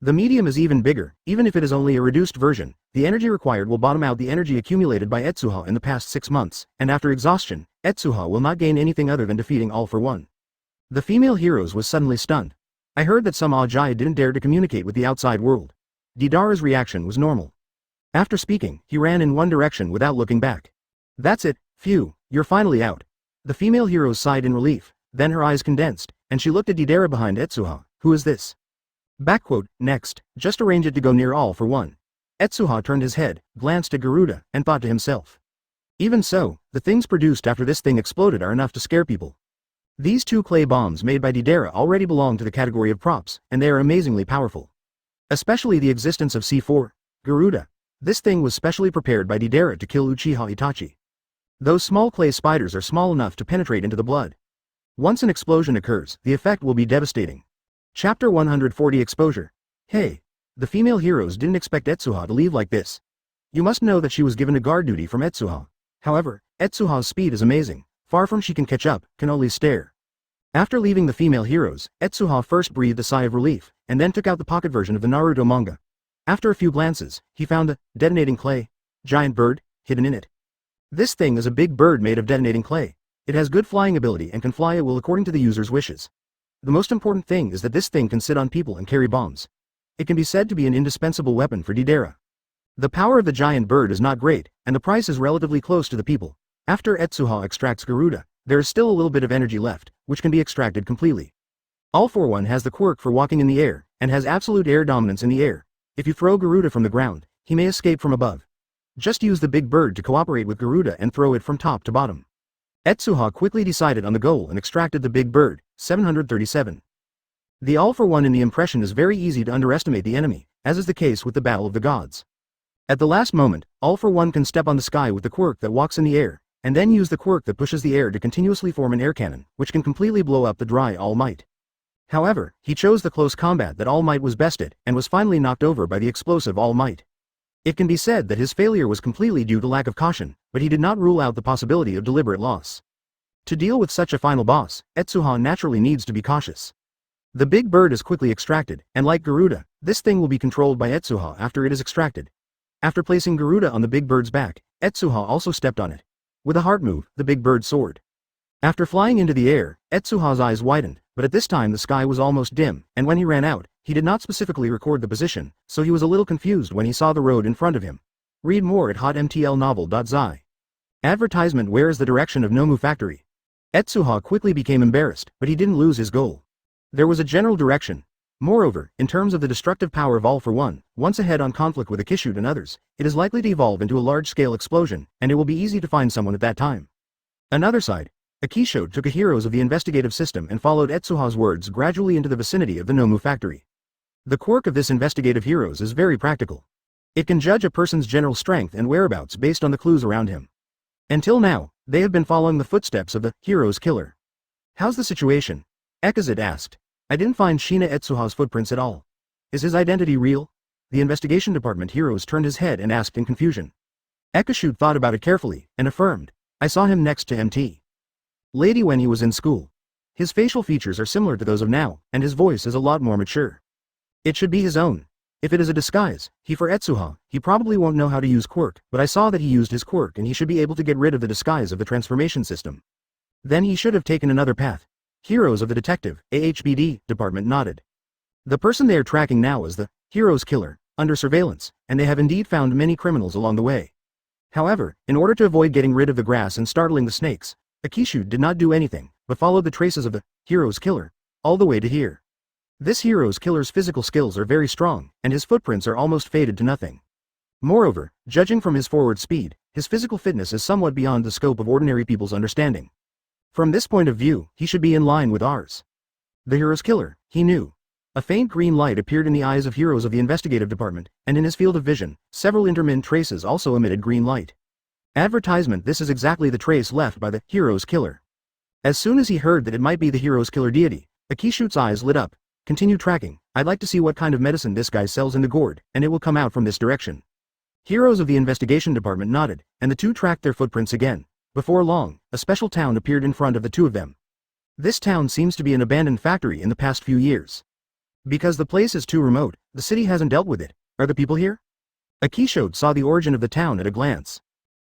The medium is even bigger, even if it is only a reduced version, the energy required will bottom out the energy accumulated by Etsuha in the past 6 months, and after exhaustion, Etsuha will not gain anything other than defeating All for One. The female heroes was suddenly stunned. I heard that some Ajay didn't dare to communicate with the outside world. Deidara's reaction was normal. After speaking, he ran in one direction without looking back. That's it, phew, you're finally out. The female heroes sighed in relief, then her eyes condensed, and she looked at Deidara behind Etsuha. Who is this? Backquote, next, just arrange it to go near All for One. Etsuha turned his head, glanced at Garuda, and thought to himself. Even so, the things produced after this thing exploded are enough to scare people. These 2 clay bombs made by Deidara already belong to the category of props, and they are amazingly powerful. Especially the existence of C4, Garuda. This thing was specially prepared by Deidara to kill Uchiha Itachi. Those small clay spiders are small enough to penetrate into the blood. Once an explosion occurs, the effect will be devastating. Chapter 140 Exposure. Hey! The female heroes didn't expect Etsuha to leave like this. You must know that she was given a guard duty from Etsuha. However, Etsuha's speed is amazing, far from she can catch up, can only stare. After leaving the female heroes, Etsuha first breathed a sigh of relief, and then took out the pocket version of the Naruto manga. After a few glances, he found the detonating clay giant bird hidden in it. This thing is a big bird made of detonating clay. It has good flying ability and can fly at will according to the user's wishes. The most important thing is that this thing can sit on people and carry bombs. It can be said to be an indispensable weapon for Deidara. The power of the giant bird is not great, and the price is relatively close to the people. After Etsuha extracts Garuda, there is still a little bit of energy left, which can be extracted completely. All for One has the quirk for walking in the air, and has absolute air dominance in the air. If you throw Garuda from the ground, he may escape from above. Just use the big bird to cooperate with Garuda and throw it from top to bottom. Etsuha quickly decided on the goal and extracted the big bird, 737. The All for One in the impression is very easy to underestimate the enemy, as is the case with the Battle of the Gods. At the last moment, All for One can step on the sky with the quirk that walks in the air, and then use the quirk that pushes the air to continuously form an air cannon, which can completely blow up the dry All Might. However, he chose the close combat that All Might was best at, and was finally knocked over by the explosive All Might. It can be said that his failure was completely due to lack of caution, but he did not rule out the possibility of deliberate loss. To deal with such a final boss, Etsuha naturally needs to be cautious. The big bird is quickly extracted, and like Garuda, this thing will be controlled by Etsuha after it is extracted. After placing Garuda on the big bird's back, Etsuha also stepped on it. With a heart move, the big bird soared. After flying into the air, Etsuha's eyes widened, but at this time the sky was almost dim, and when he ran out, he did not specifically record the position, so he was a little confused when he saw the road in front of him. Read more at hotmtlnovel.zi. Advertisement. Where is the direction of Nomu factory? Etsuha quickly became embarrassed, but he didn't lose his goal. There was a general direction. Moreover, in terms of the destructive power of All for One, once ahead on conflict with Akishud and others, it is likely to evolve into a large-scale explosion, and it will be easy to find someone at that time. Another side. Akishud took a heroes of the investigative system and followed Etsuha's words gradually into the vicinity of the Nomu factory. The quirk of this investigative heroes is very practical. It can judge a person's general strength and whereabouts based on the clues around him. Until now, they have been following the footsteps of the hero's killer. How's the situation? Escalation asked. I didn't find Shina Etsuha's footprints at all. Is his identity real? The investigation department heroes turned his head and asked in confusion. Akishud thought about it carefully, and affirmed. I saw him next to Mt. Lady when he was in school. His facial features are similar to those of now, and his voice is a lot more mature. It should be his own. If it is a disguise, for Etsuha, he probably won't know how to use quirk, but I saw that he used his quirk and he should be able to get rid of the disguise of the transformation system. Then he should have taken another path. Heroes of the detective, AHBD, department nodded. The person they are tracking now is the hero's killer, under surveillance, and they have indeed found many criminals along the way. However, in order to avoid getting rid of the grass and startling the snakes, Akishud did not do anything, but followed the traces of the hero's killer, all the way to here. This hero's killer's physical skills are very strong, and his footprints are almost faded to nothing. Moreover, judging from his forward speed, his physical fitness is somewhat beyond the scope of ordinary people's understanding. From this point of view, he should be in line with ours. The hero's killer, he knew. A faint green light appeared in the eyes of heroes of the investigative department, and in his field of vision, several intermittent traces also emitted green light. Advertisement. This is exactly the trace left by the hero's killer. As soon as he heard that it might be the hero's killer deity, Akishu's eyes lit up. Continue tracking. I'd like to see what kind of medicine this guy sells in the gourd, and it will come out from this direction. Heroes of the investigation department nodded, and the two tracked their footprints again. Before long, a special town appeared in front of the two of them. This town seems to be an abandoned factory in the past few years. Because the place is too remote, the city hasn't dealt with it. Are the people here? Akisho saw the origin of the town at a glance.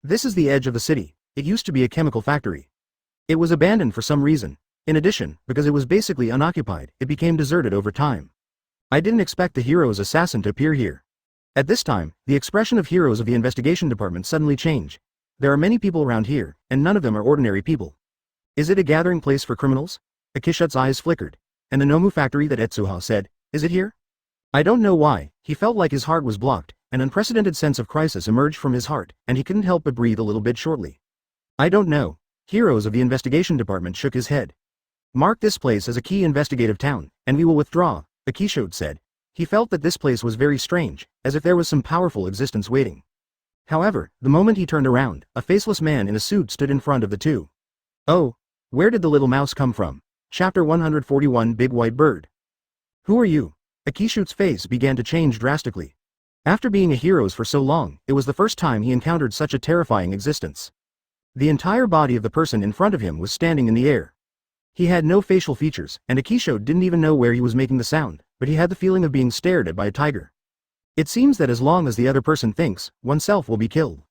This is the edge of the city. It used to be a chemical factory. It was abandoned for some reason. In addition, because it was basically unoccupied, it became deserted over time. I didn't expect the hero's assassin to appear here. At this time, the expression of heroes of the investigation department suddenly changed. There are many people around here, and none of them are ordinary people. Is it a gathering place for criminals? Akishu's eyes flickered. And the Nomu factory that Etsuha said, is it here? I don't know why, he felt like his heart was blocked. An unprecedented sense of crisis emerged from his heart, and he couldn't help but breathe a little bit shortly. I don't know. Heroes of the investigation department shook his head. Mark this place as a key investigative town, and we will withdraw, Akisho said. He felt that this place was very strange, as if there was some powerful existence waiting. However, the moment he turned around, a faceless man in a suit stood in front of the two. Oh, where did the little mouse come from? Chapter 141. Big White Bird. Who are you? Akishu's face began to change drastically. After being a hero for so long, it was the first time he encountered such a terrifying existence. The entire body of the person in front of him was standing in the air. He had no facial features, and Akisho didn't even know where he was making the sound, but he had the feeling of being stared at by a tiger. It seems that as long as the other person thinks, oneself will be killed.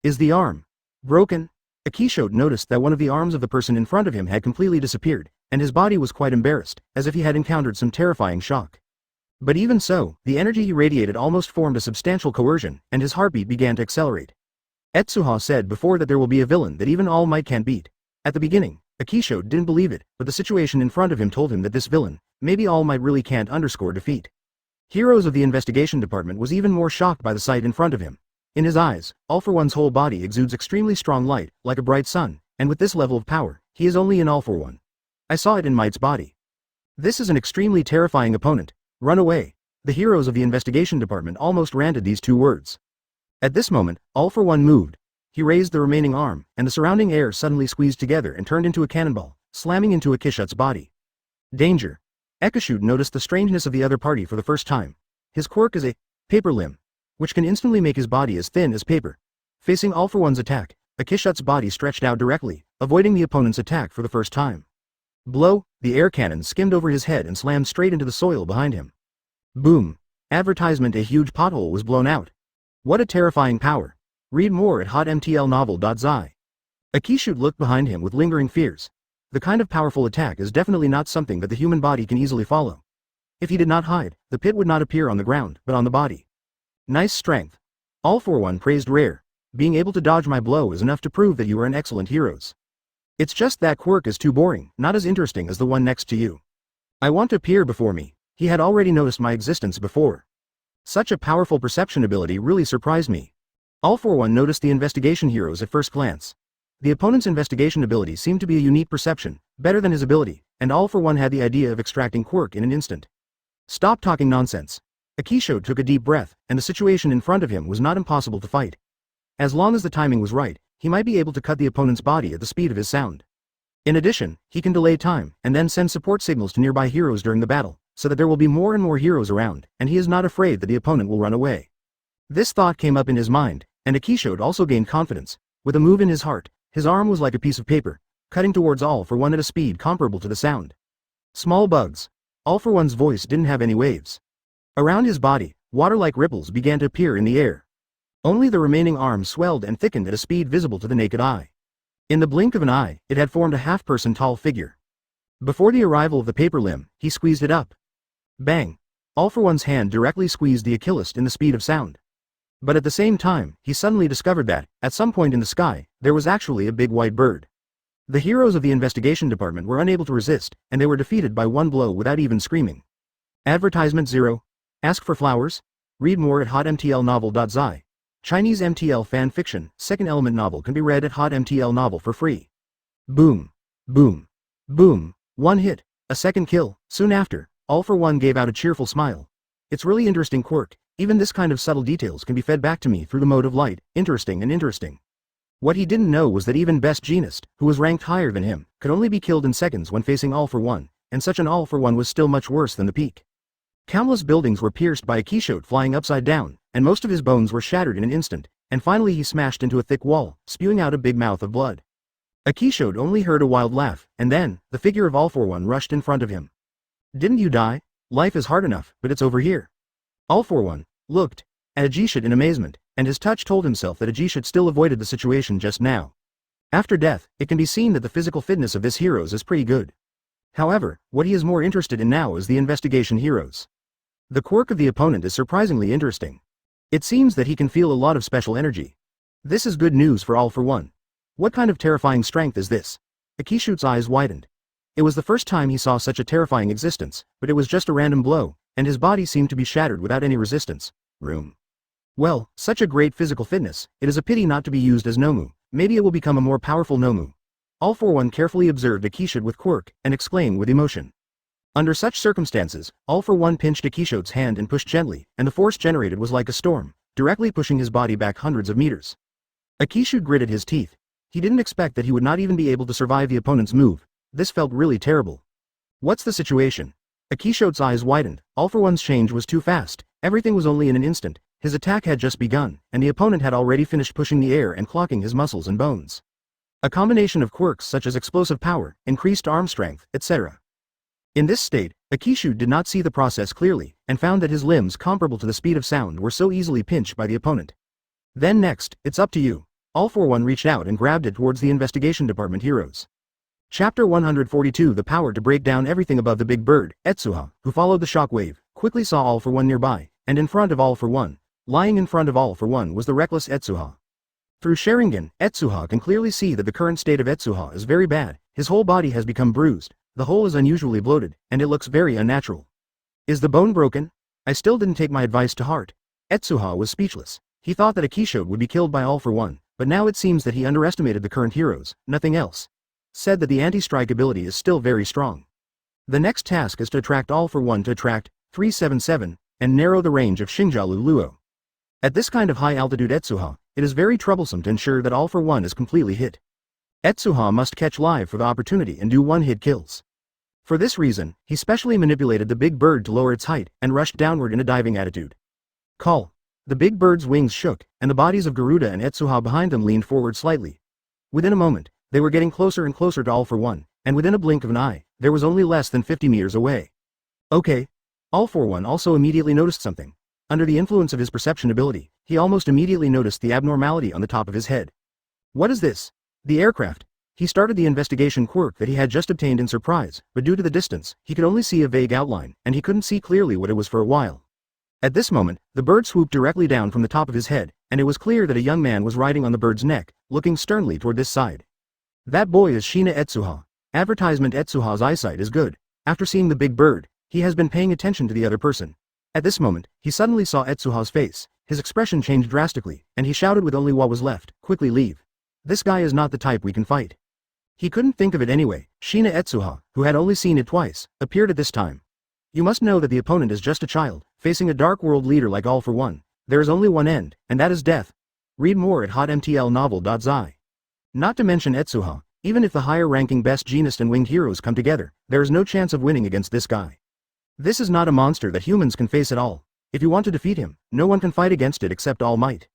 Is the arm broken? Akisho noticed that one of the arms of the person in front of him had completely disappeared, and his body was quite embarrassed, as if he had encountered some terrifying shock. But even so, the energy he radiated almost formed a substantial coercion, and his heartbeat began to accelerate. Etsuha said before that there will be a villain that even All Might can't beat. At the beginning, Akisho didn't believe it, but the situation in front of him told him that this villain, maybe All Might really can't defeat. Heroes of the investigation department was even more shocked by the sight in front of him. In his eyes, All For One's whole body exudes extremely strong light, like a bright sun, and with this level of power, he is only an All For One. I saw it in Might's body. This is an extremely terrifying opponent. Run away. The heroes of the investigation department almost ranted these two words. At this moment, All For One moved. He raised the remaining arm, and the surrounding air suddenly squeezed together and turned into a cannonball, slamming into Akishu's body. Danger. Akishu noticed the strangeness of the other party for the first time. His quirk is a paper limb, which can instantly make his body as thin as paper. Facing All For One's attack, Akishu's body stretched out directly, avoiding the opponent's attack for the first time. Blow, the air cannon skimmed over his head and slammed straight into the soil behind him. Boom. Advertisement. A huge pothole was blown out. What a terrifying power. Read more at hotmtlnovel.zi. Akishu looked behind him with lingering fears. The kind of powerful attack is definitely not something that the human body can easily follow. If he did not hide, the pit would not appear on the ground, but on the body. Nice strength. All For One praised Rare. Being able to dodge my blow is enough to prove that you are an excellent hero. It's just that quirk is too boring, not as interesting as the one next to you. I want to appear before me. He had already noticed my existence before. Such a powerful perception ability really surprised me. All For One noticed the investigation heroes at first glance. The opponent's investigation ability seemed to be a unique perception, better than his ability, and All For One had the idea of extracting quirk in an instant. Stop talking nonsense. Akisho took a deep breath, and the situation in front of him was not impossible to fight. As long as the timing was right, he might be able to cut the opponent's body at the speed of his sound. In addition, he can delay time, and then send support signals to nearby heroes during the battle, so that there will be more and more heroes around, and he is not afraid that the opponent will run away. This thought came up in his mind, and Akisho also gained confidence. With a move in his heart, his arm was like a piece of paper, cutting towards All For One at a speed comparable to the sound. Small bugs. All For One's voice didn't have any waves. Around his body, water-like ripples began to appear in the air. Only the remaining arm swelled and thickened at a speed visible to the naked eye. In the blink of an eye, it had formed a half-person tall figure. Before the arrival of the paper limb, he squeezed it up. Bang! All For One's hand directly squeezed the Achilles in the speed of sound. But at the same time, he suddenly discovered that, at some point in the sky, there was actually a big white bird. The heroes of the investigation department were unable to resist, and they were defeated by one blow without even screaming. Advertisement 0. Ask for flowers? Read more at hotmtlnovel.zi. Chinese MTL fan fiction, second element novel can be read at hotmtl novel for free. Boom. Boom. Boom. One hit. A second kill. Soon after, All For One gave out a cheerful smile. It's really interesting quirk. Even this kind of subtle details can be fed back to me through the mode of light. Interesting and interesting. What he didn't know was that even Best Jeanist, who was ranked higher than him, could only be killed in seconds when facing All for One, and such an All for One was still much worse than the peak. Countless buildings were pierced by a Quixote flying upside down, and most of his bones were shattered in an instant, and finally he smashed into a thick wall, spewing out a big mouth of blood. A Quixote only heard a wild laugh, and then, the figure of All for One rushed in front of him. "Didn't you die? Life is hard enough, but it's over here." All for One looked at Ajishit in amazement, and his touch told himself that Ajishit still avoided the situation just now. After death, it can be seen that the physical fitness of this heroes is pretty good. However, what he is more interested in now is the investigation heroes. The quirk of the opponent is surprisingly interesting. It seems that he can feel a lot of special energy. This is good news for All for One. What kind of terrifying strength is this? Akishute's eyes widened. It was the first time he saw such a terrifying existence, but it was just a random blow, and his body seemed to be shattered without any resistance. Well, such a great physical fitness, it is a pity not to be used as Nomu. Maybe it will become a more powerful Nomu. All for One carefully observed Akishute with Quirk, and exclaimed with emotion. Under such circumstances, All for One pinched Akishote's hand and pushed gently, and the force generated was like a storm, directly pushing his body back hundreds of meters. Akishute gritted his teeth. He didn't expect that he would not even be able to survive the opponent's move. This felt really terrible. What's the situation? Akishote's eyes widened. All for One's change was too fast. Everything was only in an instant. His attack had just begun, and the opponent had already finished pushing the air and clocking his muscles and bones. A combination of quirks such as explosive power, increased arm strength, etc. In this state, Akishute did not see the process clearly, and found that his limbs comparable to the speed of sound were so easily pinched by the opponent. Then next, it's up to you. All for One reached out and grabbed it towards the investigation department heroes. Chapter 142 The power to break down everything above the big bird. Etsuha, who followed the shockwave, quickly saw All for One nearby, and in front of All for One. Lying in front of All for One was the reckless Etsuha. Through Sharingan, Etsuha can clearly see that the current state of Etsuha is very bad. His whole body has become bruised, the hole is unusually bloated, and it looks very unnatural. Is the bone broken? I still didn't take my advice to heart. Etsuha was speechless. He thought that Akishote would be killed by All for One, but now it seems that he underestimated the current heroes, nothing else. Said that the anti-strike ability is still very strong. The next task is to attract All for One to attract 377, and narrow the range of Xingjialu Luo. At this kind of high-altitude Etsuha, it is very troublesome to ensure that All for One is completely hit. Etsuha must catch live for the opportunity and do one-hit kills. For this reason, he specially manipulated the big bird to lower its height and rushed downward in a diving attitude. Call. The big bird's wings shook, and the bodies of Garuda and Etsuha behind them leaned forward slightly. Within a moment, they were getting closer and closer to All for One, and within a blink of an eye, there was only less than 50 meters away. Okay. All for One also immediately noticed something. Under the influence of his perception ability, he almost immediately noticed the abnormality on the top of his head. What is this? The aircraft. He started the investigation quirk that he had just obtained in surprise, but due to the distance, he could only see a vague outline, and he couldn't see clearly what it was for a while. At this moment, the bird swooped directly down from the top of his head, and it was clear that a young man was riding on the bird's neck, looking sternly toward this side. That boy is Shina Etsuha. Advertisement Etsuha's eyesight is good. After seeing the big bird, he has been paying attention to the other person. At this moment, he suddenly saw Etsuha's face. His expression changed drastically, and he shouted with only what was left, "Quickly leave. This guy is not the type we can fight." He couldn't think of it anyway. Shina Etsuha, who had only seen it twice, appeared at this time. You must know that the opponent is just a child, facing a dark world leader like All for One. There is only one end, and that is death. Read more at hotmtlnovel.zi. Not to mention Etsuha, even if the higher-ranking best genist and winged heroes come together, there is no chance of winning against this guy. This is not a monster that humans can face at all. If you want to defeat him, no one can fight against it except All Might.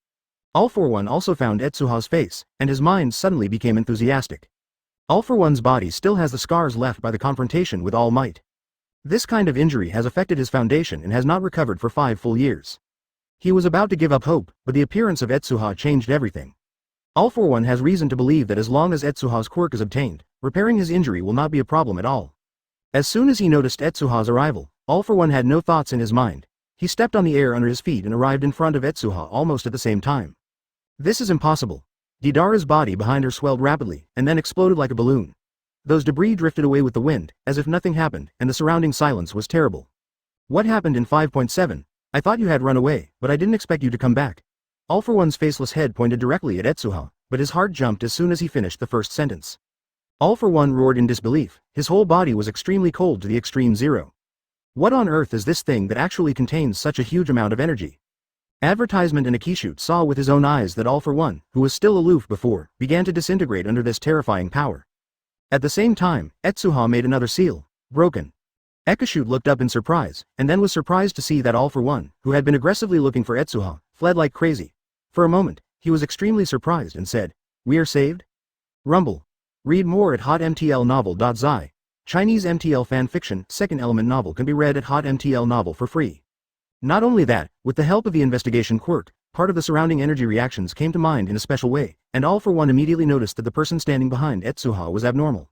All for One also found Etsuha's face, and his mind suddenly became enthusiastic. All for One's body still has the scars left by the confrontation with All Might. This kind of injury has affected his foundation and has not recovered for 5 full years. He was about to give up hope, but the appearance of Etsuha changed everything. All for One has reason to believe that as long as Etsuha's quirk is obtained, repairing his injury will not be a problem at all. As soon as he noticed Etsuha's arrival, All for One had no thoughts in his mind. He stepped on the air under his feet and arrived in front of Etsuha almost at the same time. This is impossible. Didara's body behind her swelled rapidly, and then exploded like a balloon. Those debris drifted away with the wind, as if nothing happened, and the surrounding silence was terrible. What happened in 5.7? I thought you had run away, but I didn't expect you to come back. All for One's faceless head pointed directly at Etsuha, but his heart jumped as soon as he finished the first sentence. All for One roared in disbelief. His whole body was extremely cold to the extreme zero. What on earth is this thing that actually contains such a huge amount of energy? Advertisement, and Akishu saw with his own eyes that All for One, who was still aloof before, began to disintegrate under this terrifying power. At the same time, Etsuha made another seal. Broken. Akishu looked up in surprise, and then was surprised to see that All for One, who had been aggressively looking for Etsuha, fled like crazy. For a moment, he was extremely surprised and said, "We are saved?" Rumble. Read more at hotmtlnovel.zi. Chinese MTL fanfiction, second element novel can be read at hotmtl novel for free. Not only that, with the help of the investigation Quirk, part of the surrounding energy reactions came to mind in a special way, and All for One immediately noticed that the person standing behind Etsuha was abnormal.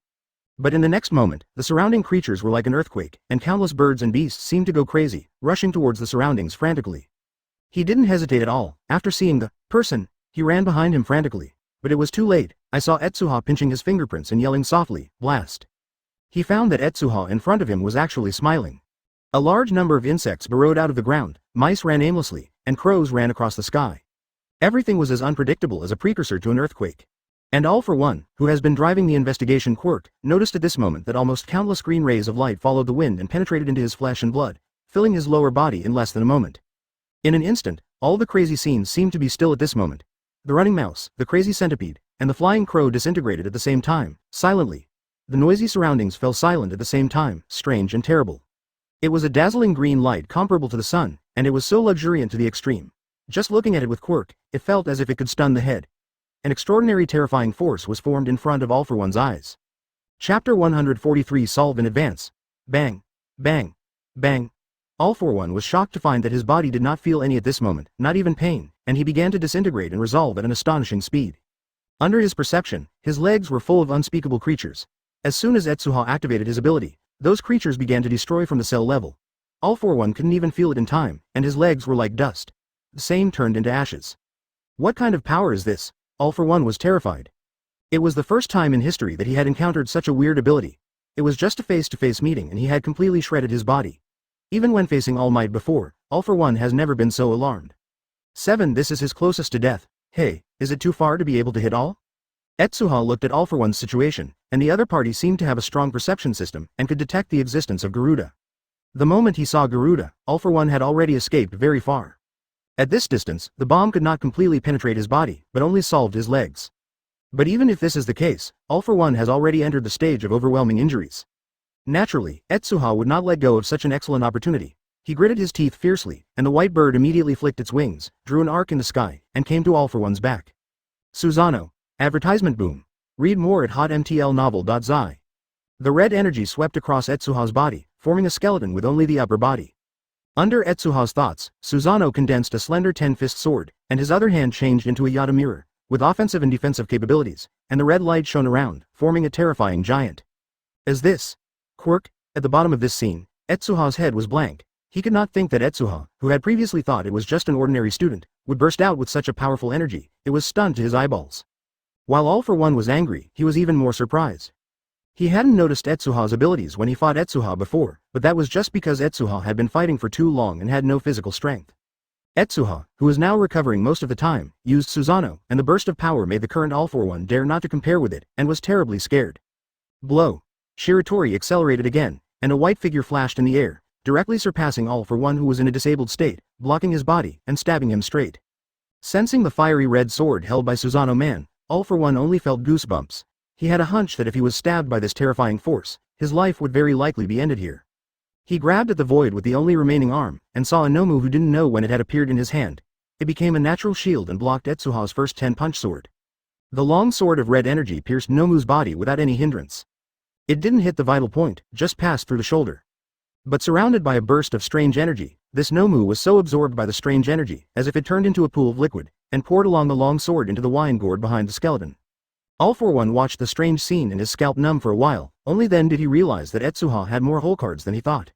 But in the next moment, the surrounding creatures were like an earthquake, and countless birds and beasts seemed to go crazy, rushing towards the surroundings frantically. He didn't hesitate at all. After seeing the person, he ran behind him frantically. But it was too late. I saw Etsuha pinching his fingerprints and yelling softly, "Blast." He found that Etsuha in front of him was actually smiling. A large number of insects burrowed out of the ground, mice ran aimlessly, and crows ran across the sky. Everything was as unpredictable as a precursor to an earthquake. And All for One, who has been driving the investigation Quirk, noticed at this moment that almost countless green rays of light followed the wind and penetrated into his flesh and blood, filling his lower body in less than a moment. In an instant, all the crazy scenes seemed to be still at this moment. The running mouse, the crazy centipede, and the flying crow disintegrated at the same time, silently. The noisy surroundings fell silent at the same time, strange and terrible. It was a dazzling green light comparable to the sun, and it was so luxuriant to the extreme. Just looking at it with Quirk, it felt as if it could stun the head. An extraordinary terrifying force was formed in front of All for One's eyes. Chapter 143 Solve in Advance. Bang. Bang. Bang. All for One was shocked to find that his body did not feel any at this moment, not even pain, and he began to disintegrate and resolve at an astonishing speed. Under his perception, his legs were full of unspeakable creatures. As soon as Etsuha activated his ability, those creatures began to destroy from the cell level. All for One couldn't even feel it in time, and his legs were like dust. The same turned into ashes. What kind of power is this? All for One was terrified. It was the first time in history that he had encountered such a weird ability. It was just a face-to-face meeting and he had completely shredded his body. Even when facing All Might before, All for One has never been so alarmed. 7. This is his closest to death. Hey, is it too far to be able to hit All? Etsuha looked at All for One's situation, and the other party seemed to have a strong perception system and could detect the existence of Garuda. The moment he saw Garuda, All for One had already escaped very far. At this distance, the bomb could not completely penetrate his body, but only solved his legs. But even if this is the case, All for One has already entered the stage of overwhelming injuries. Naturally, Etsuha would not let go of such an excellent opportunity. He gritted his teeth fiercely, and the white bird immediately flicked its wings, drew an arc in the sky, and came to All for One's back. Suzano. Advertisement boom. Read more at hotmtlnovel.zi. The red energy swept across Etsuha's body, forming a skeleton with only the upper body. Under Etsuha's thoughts, Suzano condensed a slender 10-fist sword, and his other hand changed into a Yata mirror, with offensive and defensive capabilities, and the red light shone around, forming a terrifying giant. Is this Quirk? At the bottom of this scene, Etsuha's head was blank. He could not think that Etsuha, who had previously thought it was just an ordinary student, would burst out with such a powerful energy. It was stunned to his eyeballs. While All for One was angry, he was even more surprised. He hadn't noticed Etsuha's abilities when he fought Etsuha before, but that was just because Etsuha had been fighting for too long and had no physical strength. Etsuha, who was now recovering most of the time, used Suzano, and the burst of power made the current All for One dare not to compare with it, and was terribly scared. Blow. Shiratori accelerated again, and a white figure flashed in the air, directly surpassing All for One, who was in a disabled state, blocking his body, and stabbing him straight. Sensing the fiery red sword held by Suzano Man, All for One only felt goosebumps. He had a hunch that if he was stabbed by this terrifying force, his life would very likely be ended here. He grabbed at the void with the only remaining arm, and saw a Nomu who didn't know when it had appeared in his hand. It became a natural shield and blocked Etsuha's first 10-punch sword. The long sword of red energy pierced Nomu's body without any hindrance. It didn't hit the vital point, just passed through the shoulder. But surrounded by a burst of strange energy, this Nomu was so absorbed by the strange energy, as if it turned into a pool of liquid, and poured along the long sword into the wine gourd behind the skeleton. All for One watched the strange scene and his scalp numb for a while, only then did he realize that Etsuha had more hole cards than he thought.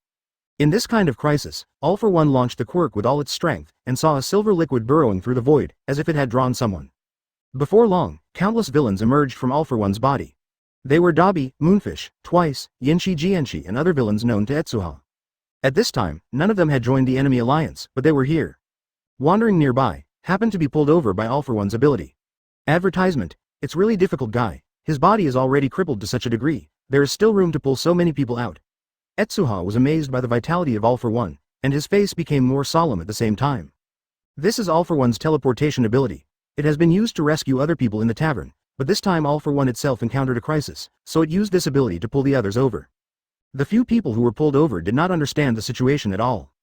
In this kind of crisis, All for One launched the quirk with all its strength, and saw a silver liquid burrowing through the void, as if it had drawn someone. Before long, countless villains emerged from All for One's body. They were Dabi, Moonfish, Twice, Yinshi Jianshi and other villains known to Etsuha. At this time, none of them had joined the enemy alliance, but they were here. Wandering nearby, happened to be pulled over by All for One's ability. Advertisement. It's really difficult guy. His body is already crippled to such a degree, there is still room to pull so many people out. Etsuha was amazed by the vitality of All for One, and his face became more solemn at the same time. This is All for One's teleportation ability. It has been used to rescue other people in the tavern, but this time All for One itself encountered a crisis, so it used this ability to pull the others over. The few people who were pulled over did not understand the situation at all.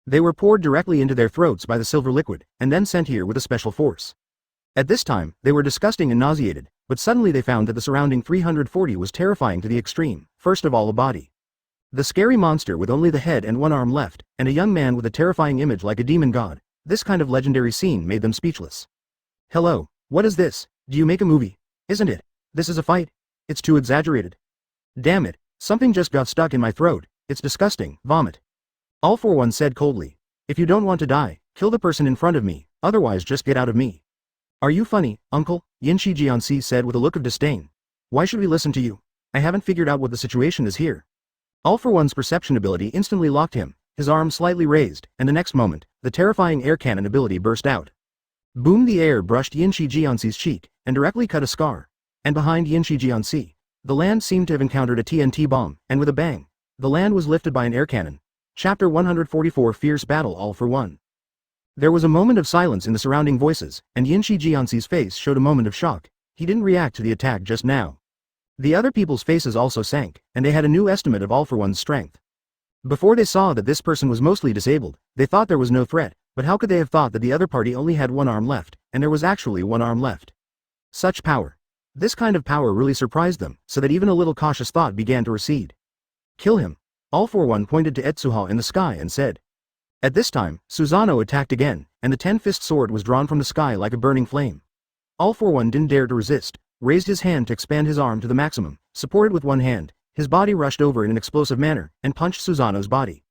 They were poured directly into their throats by the silver liquid, and then sent here with a special force. At this time, they were disgusting and nauseated, but suddenly they found that the surrounding 340 was terrifying to the extreme. First of all, a body. The scary monster with only the head and one arm left, and a young man with a terrifying image like a demon god. This kind of legendary scene made them speechless. Hello, what is this? Do you make a movie? Isn't it? This is a fight? It's too exaggerated. Damn it, something just got stuck in my throat. It's disgusting. Vomit. All for One said coldly. If you don't want to die, kill the person in front of me, otherwise just get out of me. Are you funny, uncle? Yinshi Jianxi said with a look of disdain. Why should we listen to you? I haven't figured out what the situation is here. All for One's perception ability instantly locked him, his arm slightly raised, and the next moment, the terrifying air cannon ability burst out. Boom! The air brushed Yinshi Jianxi's cheek, and directly cut a scar. And behind Yinshi Jianxi, the land seemed to have encountered a TNT bomb, and with a bang, the land was lifted by an air cannon. Chapter 144 Fierce Battle All for One. There was a moment of silence in the surrounding voices, and Yinshi Jianxi's face showed a moment of shock. He didn't react to the attack just now. The other people's faces also sank, and they had a new estimate of All for One's strength. Before they saw that this person was mostly disabled, they thought there was no threat, but how could they have thought that the other party only had one arm left, and there was actually one arm left? Such power. This kind of power really surprised them, so that even a little cautious thought began to recede. Kill him. All for One pointed to Etsuha in the sky and said. At this time, Suzano attacked again, and the 10-fist sword was drawn from the sky like a burning flame. All for One didn't dare to resist, raised his hand to expand his arm to the maximum, supported with one hand, his body rushed over in an explosive manner, and punched Suzano's body.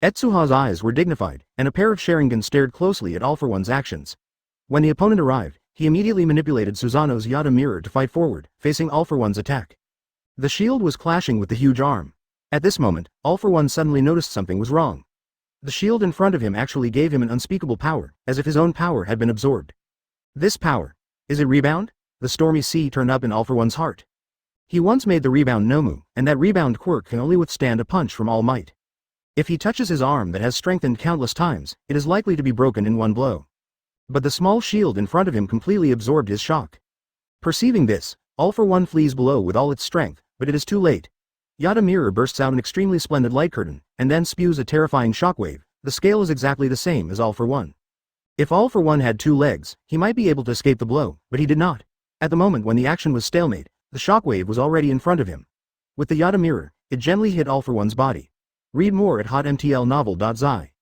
Etsuha's eyes were dignified, and a pair of Sharingan stared closely at All for One's actions. When the opponent arrived, he immediately manipulated Suzano's Yata mirror to fight forward, facing All for One's attack. The shield was clashing with the huge arm. At this moment, All for One suddenly noticed something was wrong. The shield in front of him actually gave him an unspeakable power, as if his own power had been absorbed. This power. Is it Rebound? The stormy sea turned up in All for One's heart. He once made the Rebound Nomu, and that Rebound Quirk can only withstand a punch from All Might. If he touches his arm that has strengthened countless times, it is likely to be broken in one blow. But the small shield in front of him completely absorbed his shock. Perceiving this, All for One flees below with all its strength, but it is too late. Yata mirror bursts out an extremely splendid light curtain, and then spews a terrifying shockwave. The scale is exactly the same as All for One. If All for One had 2 legs, he might be able to escape the blow, but he did not. At the moment when the action was stalemate, the shockwave was already in front of him. With the Yata mirror, it gently hit All for One's body. Read more at hotmtlnovel.zi.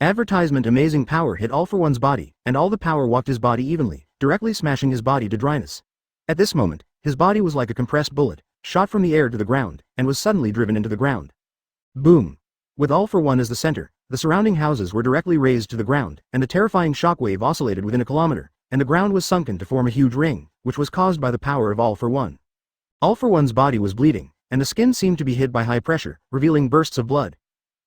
Advertisement. Amazing power hit All for One's body, and all the power walked his body evenly, directly smashing his body to dryness. At this moment, his body was like a compressed bullet, shot from the air to the ground, and was suddenly driven into the ground. Boom! With All for One as the center, the surrounding houses were directly razed to the ground, and the terrifying shockwave oscillated within a kilometer, and the ground was sunken to form a huge ring, which was caused by the power of All for One. All for One's body was bleeding, and the skin seemed to be hit by high pressure, revealing bursts of blood.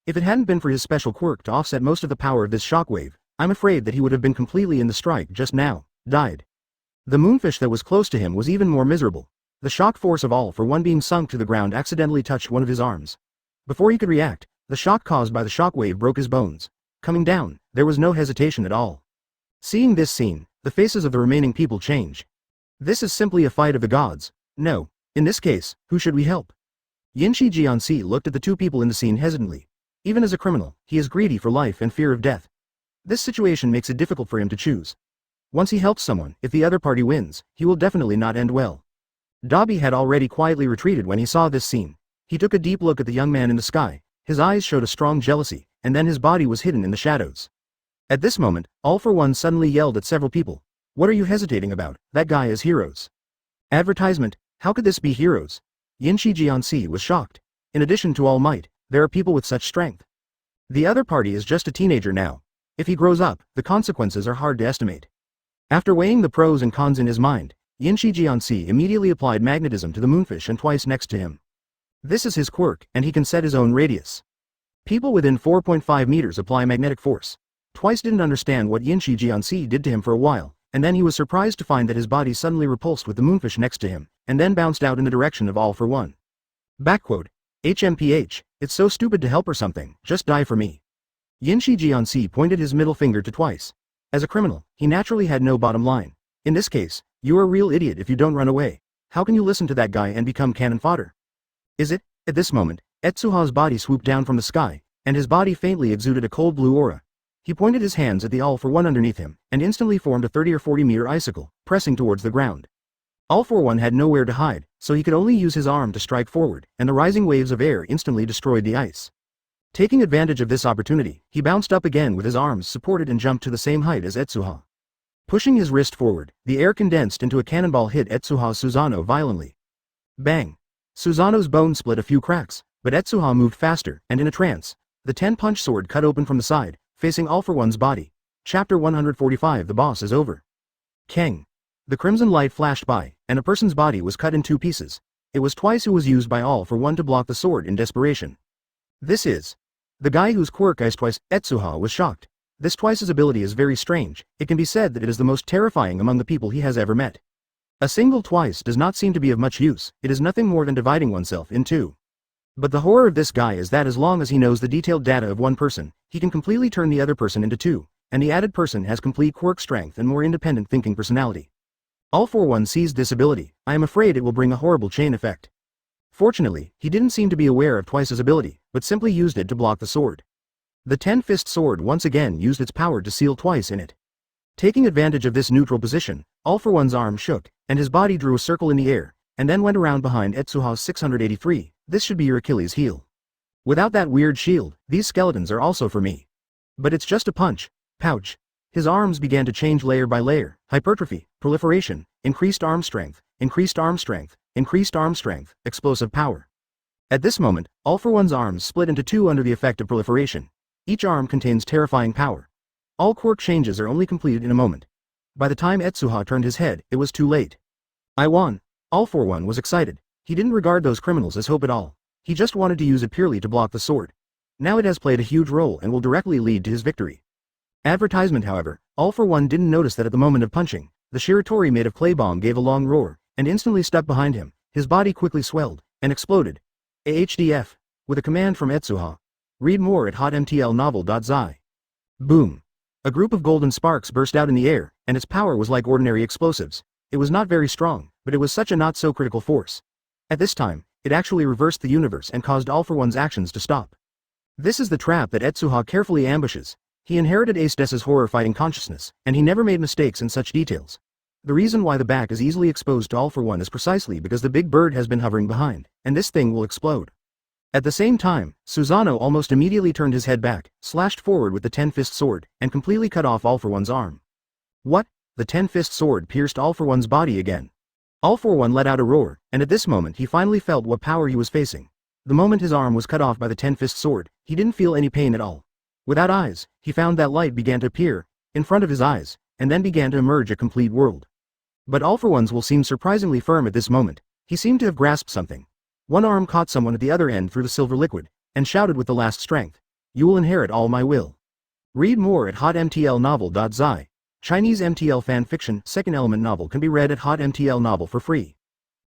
If it hadn't been for his special quirk to offset most of the power of this shockwave, I'm afraid that he would have been completely in the strike just now, died. The moonfish that was close to him was even more miserable. The shock force of All for One being sunk to the ground accidentally touched one of his arms. Before he could react, the shock caused by the shockwave broke his bones. Coming down, there was no hesitation at all. Seeing this scene, the faces of the remaining people change. This is simply a fight of the gods. No. In this case, who should we help? Yinshi Jianxi looked at the 2 people in the scene hesitantly. Even as a criminal, he is greedy for life and fear of death. This situation makes it difficult for him to choose. Once he helps someone, if the other party wins, he will definitely not end well. Dobby had already quietly retreated when he saw this scene. He took a deep look at the young man in the sky. His eyes showed a strong jealousy, and then his body was hidden in the shadows. At this moment, All for One suddenly yelled at several people. What are you hesitating about? That guy is heroes. Advertisement. How could this be heroes? Yinshi Jianxi was shocked. In addition to All Might, there are people with such strength. The other party is just a teenager now. If he grows up, the consequences are hard to estimate. After weighing the pros and cons in his mind, Yinshi Jianxi immediately applied magnetism to the moonfish and twice next to him. This is his quirk, and he can set his own radius. People within 4.5 meters apply magnetic force. Twice didn't understand what Yinshi Jianxi did to him for a while, and then he was surprised to find that his body suddenly repulsed with the moonfish next to him, and then bounced out in the direction of All for One. Backquote. HMPH, it's so stupid to help or something, just die for me. Yinshi Jianxi pointed his middle finger to Twice. As a criminal, he naturally had no bottom line. In this case, you're a real idiot if you don't run away. How can you listen to that guy and become cannon fodder? Is it? At this moment, Etsuha's body swooped down from the sky, and his body faintly exuded a cold blue aura. He pointed his hands at the All-for-One underneath him, and instantly formed a 30 or 40 meter icicle, pressing towards the ground. All-for-One had nowhere to hide, so he could only use his arm to strike forward, and the rising waves of air instantly destroyed the ice. Taking advantage of this opportunity, he bounced up again with his arms supported and jumped to the same height as Etsuha. Pushing his wrist forward, the air condensed into a cannonball hit Etsuha's Suzano violently. Bang! Suzano's bone split a few cracks, but Etsuha moved faster, and in a trance, the 10-punch sword cut open from the side, facing All-for-One's body. Chapter 145. The boss is over. Kang. The crimson light flashed by, and a person's body was cut in 2 pieces. It was Twice who was used by All-for-One to block the sword in desperation. This is the guy whose quirk is Twice. Etsuha was shocked. This Twice's ability is very strange. It can be said that it is the most terrifying among the people he has ever met. A single Twice does not seem to be of much use. It is nothing more than dividing oneself in 2. But the horror of this guy is that as long as he knows the detailed data of one person, he can completely turn the other person into 2, and the added person has complete quirk strength and more independent thinking personality. All-for-One seized this ability. I am afraid it will bring a horrible chain effect. Fortunately, he didn't seem to be aware of Twice's ability, but simply used it to block the sword. The 10-fist sword once again used its power to seal Twice in it. Taking advantage of this neutral position, All-for-One's arm shook, and his body drew a circle in the air, and then went around behind Etsuha's 683. This should be your Achilles heel. Without that weird shield, these skeletons are also for me. But it's just a punch. Pouch. His arms began to change layer by layer. Hypertrophy, proliferation, increased arm strength, increased arm strength, increased arm strength, explosive power. At this moment, All-for-One's arms split into 2 under the effect of proliferation. Each arm contains terrifying power. All quirk changes are only completed in a moment. By the time Etsuha turned his head, it was too late. I won. All-for-One was excited. He didn't regard those criminals as hope at all. He just wanted to use it purely to block the sword. Now it has played a huge role and will directly lead to his victory. Advertisement, however, All-for-One didn't notice that at the moment of punching, the Shiratori made of clay bomb gave a long roar, and instantly stuck behind him. His body quickly swelled, and exploded. AHDF. With a command from Etsuha. Read more at hotmtlnovel.zi. Boom. A group of golden sparks burst out in the air, and its power was like ordinary explosives. It was not very strong, but it was such a not-so-critical force. At this time, it actually reversed the universe and caused All-for-One's actions to stop. This is the trap that Etsuha carefully ambushes. He inherited Acedes' horror-fighting consciousness, and he never made mistakes in such details. The reason why the back is easily exposed to All-for-One is precisely because the big bird has been hovering behind, and this thing will explode. At the same time, Suzano almost immediately turned his head back, slashed forward with the 10-fist sword, and completely cut off All-for-One's arm. What? The 10-fist sword pierced All-for-One's body again. All-for-One let out a roar, and at this moment he finally felt what power he was facing. The moment his arm was cut off by the 10-fist sword, he didn't feel any pain at all. Without eyes, he found that light began to appear in front of his eyes, and then began to emerge a complete world. But All-for-One's will seemed surprisingly firm at this moment. He seemed to have grasped something. One arm caught someone at the other end through the silver liquid, and shouted with the last strength, "You will inherit all my will." Read more at hotmtlnovel.zi. Chinese MTL fan fiction second element novel can be read at hotmtl novel for free.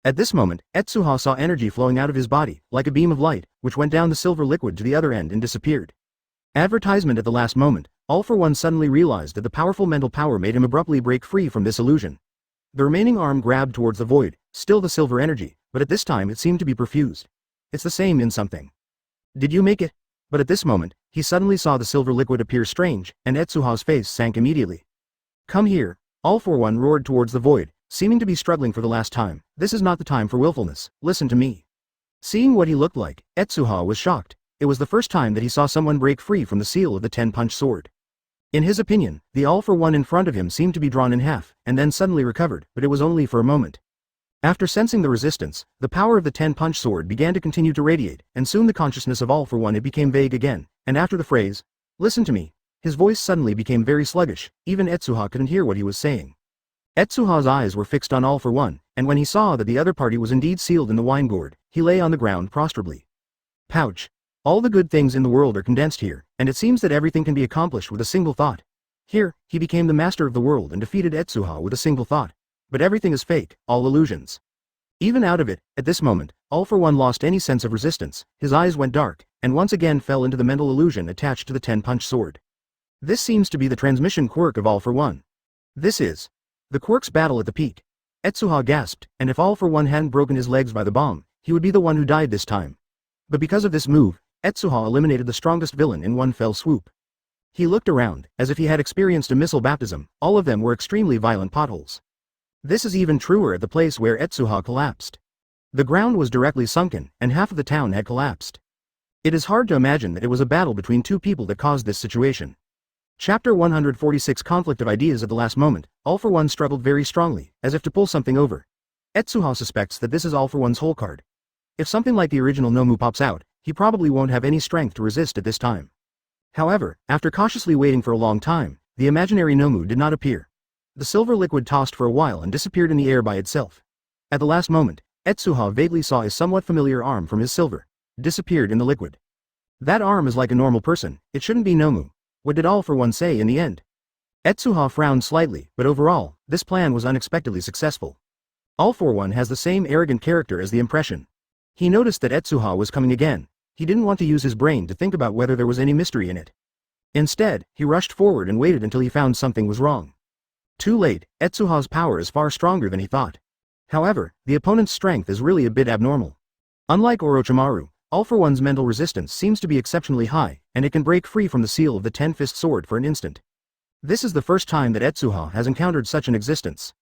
At this moment, Etsuha saw energy flowing out of his body, like a beam of light, which went down the silver liquid to the other end and disappeared. Advertisement at the last moment, All-for-One suddenly realized that the powerful mental power made him abruptly break free from this illusion. The remaining arm grabbed towards the void, still the silver energy, but at this time it seemed to be perfused. It's the same in something. Did you make it? But at this moment, he suddenly saw the silver liquid appear strange, and Etsuha's face sank immediately. Come here. All-for-One roared towards the void, seeming to be struggling for the last time. This is not the time for willfulness, listen to me. Seeing what he looked like, Etsuha was shocked. It was the first time that he saw someone break free from the seal of the 10-punch sword. In his opinion, the All-for-One in front of him seemed to be drawn in half, and then suddenly recovered, but it was only for a moment. After sensing the resistance, the power of the 10-punch sword began to continue to radiate, and soon the consciousness of All-for-One it became vague again, and after the phrase, "Listen to me," his voice suddenly became very sluggish. Even Etsuha couldn't hear what he was saying. Etsuha's eyes were fixed on All-for-One, and when he saw that the other party was indeed sealed in the wine gourd, he lay on the ground prostrably. Pouch. All the good things in the world are condensed here, and it seems that everything can be accomplished with a single thought. Here, he became the master of the world and defeated Etsuha with a single thought. But everything is fake, all illusions. Even out of it, at this moment, All-for-One lost any sense of resistance, his eyes went dark, and once again fell into the mental illusion attached to the 10-punch sword. This seems to be the transmission quirk of All for One. This is the quirk's battle at the peak. Etsuha gasped, and if All for One hadn't broken his legs by the bomb, he would be the one who died this time. But because of this move, Etsuha eliminated the strongest villain in one fell swoop. He looked around, as if he had experienced a missile baptism. All of them were extremely violent potholes. This is even truer at the place where Etsuha collapsed. The ground was directly sunken, and half of the town had collapsed. It is hard to imagine that it was a battle between two people that caused this situation. Chapter 146 Conflict of Ideas. At the last moment, All for One struggled very strongly, as if to pull something over. Etsuha suspects that this is All for One's whole card. If something like the original Nomu pops out, he probably won't have any strength to resist at this time. However, after cautiously waiting for a long time, the imaginary Nomu did not appear. The silver liquid tossed for a while and disappeared in the air by itself. At the last moment, Etsuha vaguely saw a somewhat familiar arm from his silver disappeared in the liquid. That arm is like a normal person, it shouldn't be Nomu. What did All for One say in the end? Etsuha frowned slightly, but overall, this plan was unexpectedly successful. All for One has the same arrogant character as the impression. He noticed that Etsuha was coming again. He didn't want to use his brain to think about whether there was any mystery in it. Instead, he rushed forward and waited until he found something was wrong. Too late, Etsuha's power is far stronger than he thought. However, the opponent's strength is really a bit abnormal. Unlike Orochimaru, All for One's mental resistance seems to be exceptionally high, and it can break free from the seal of the Ten-Fist Sword for an instant. This is the first time that Etsuha has encountered such an existence.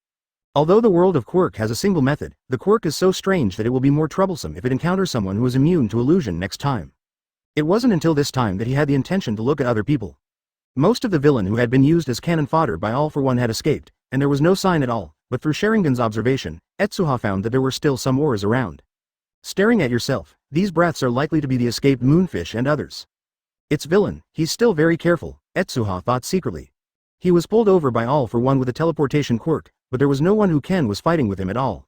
Although the world of Quirk has a single method, the quirk is so strange that it will be more troublesome if it encounters someone who is immune to illusion next time. It wasn't until this time that he had the intention to look at other people. Most of the villain who had been used as cannon fodder by All for One had escaped, and there was no sign at all, but through Sharingan's observation, Etsuha found that there were still some auras around. Staring at yourself, these breaths are likely to be the escaped moonfish and others. It's villain, he's still very careful, Etsuha thought secretly. He was pulled over by All for One with a teleportation quirk, but there was no one who was fighting with him at all.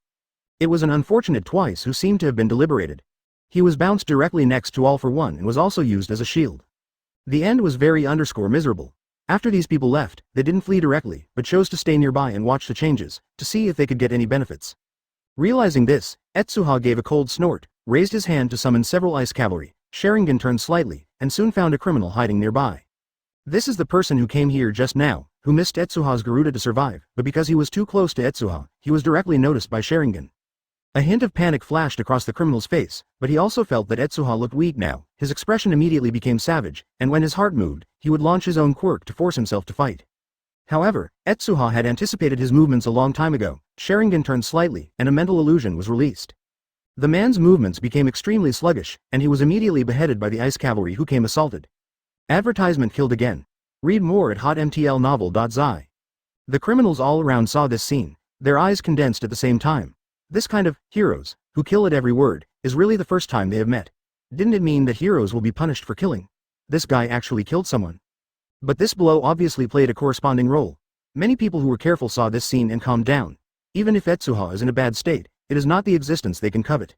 It was an unfortunate twice who seemed to have been deliberated. He was bounced directly next to All for One and was also used as a shield. The end was very miserable. After these people left, they didn't flee directly, but chose to stay nearby and watch the changes, to see if they could get any benefits. Realizing this, Etsuha gave a cold snort, raised his hand to summon several ice cavalry. Sharingan turned slightly, and soon found a criminal hiding nearby. This is the person who came here just now, who missed Etsuha's Garuda to survive, but because he was too close to Etsuha, he was directly noticed by Sharingan. A hint of panic flashed across the criminal's face, but he also felt that Etsuha looked weak now. His expression immediately became savage, and when his heart moved, he would launch his own quirk to force himself to fight. However, Etsuha had anticipated his movements a long time ago. Sharingan turned slightly, and a mental illusion was released. The man's movements became extremely sluggish, and he was immediately beheaded by the ice cavalry who came assaulted. Advertisement killed again. Read more at hotmtlnovel.zi. The criminals all around saw this scene, their eyes condensed at the same time. This kind of heroes, who kill at every word, is really the first time they have met. Didn't it mean that heroes will be punished for killing? This guy actually killed someone. But this blow obviously played a corresponding role. Many people who were careful saw this scene and calmed down. Even if Etsuha is in a bad state, it is not the existence they can covet.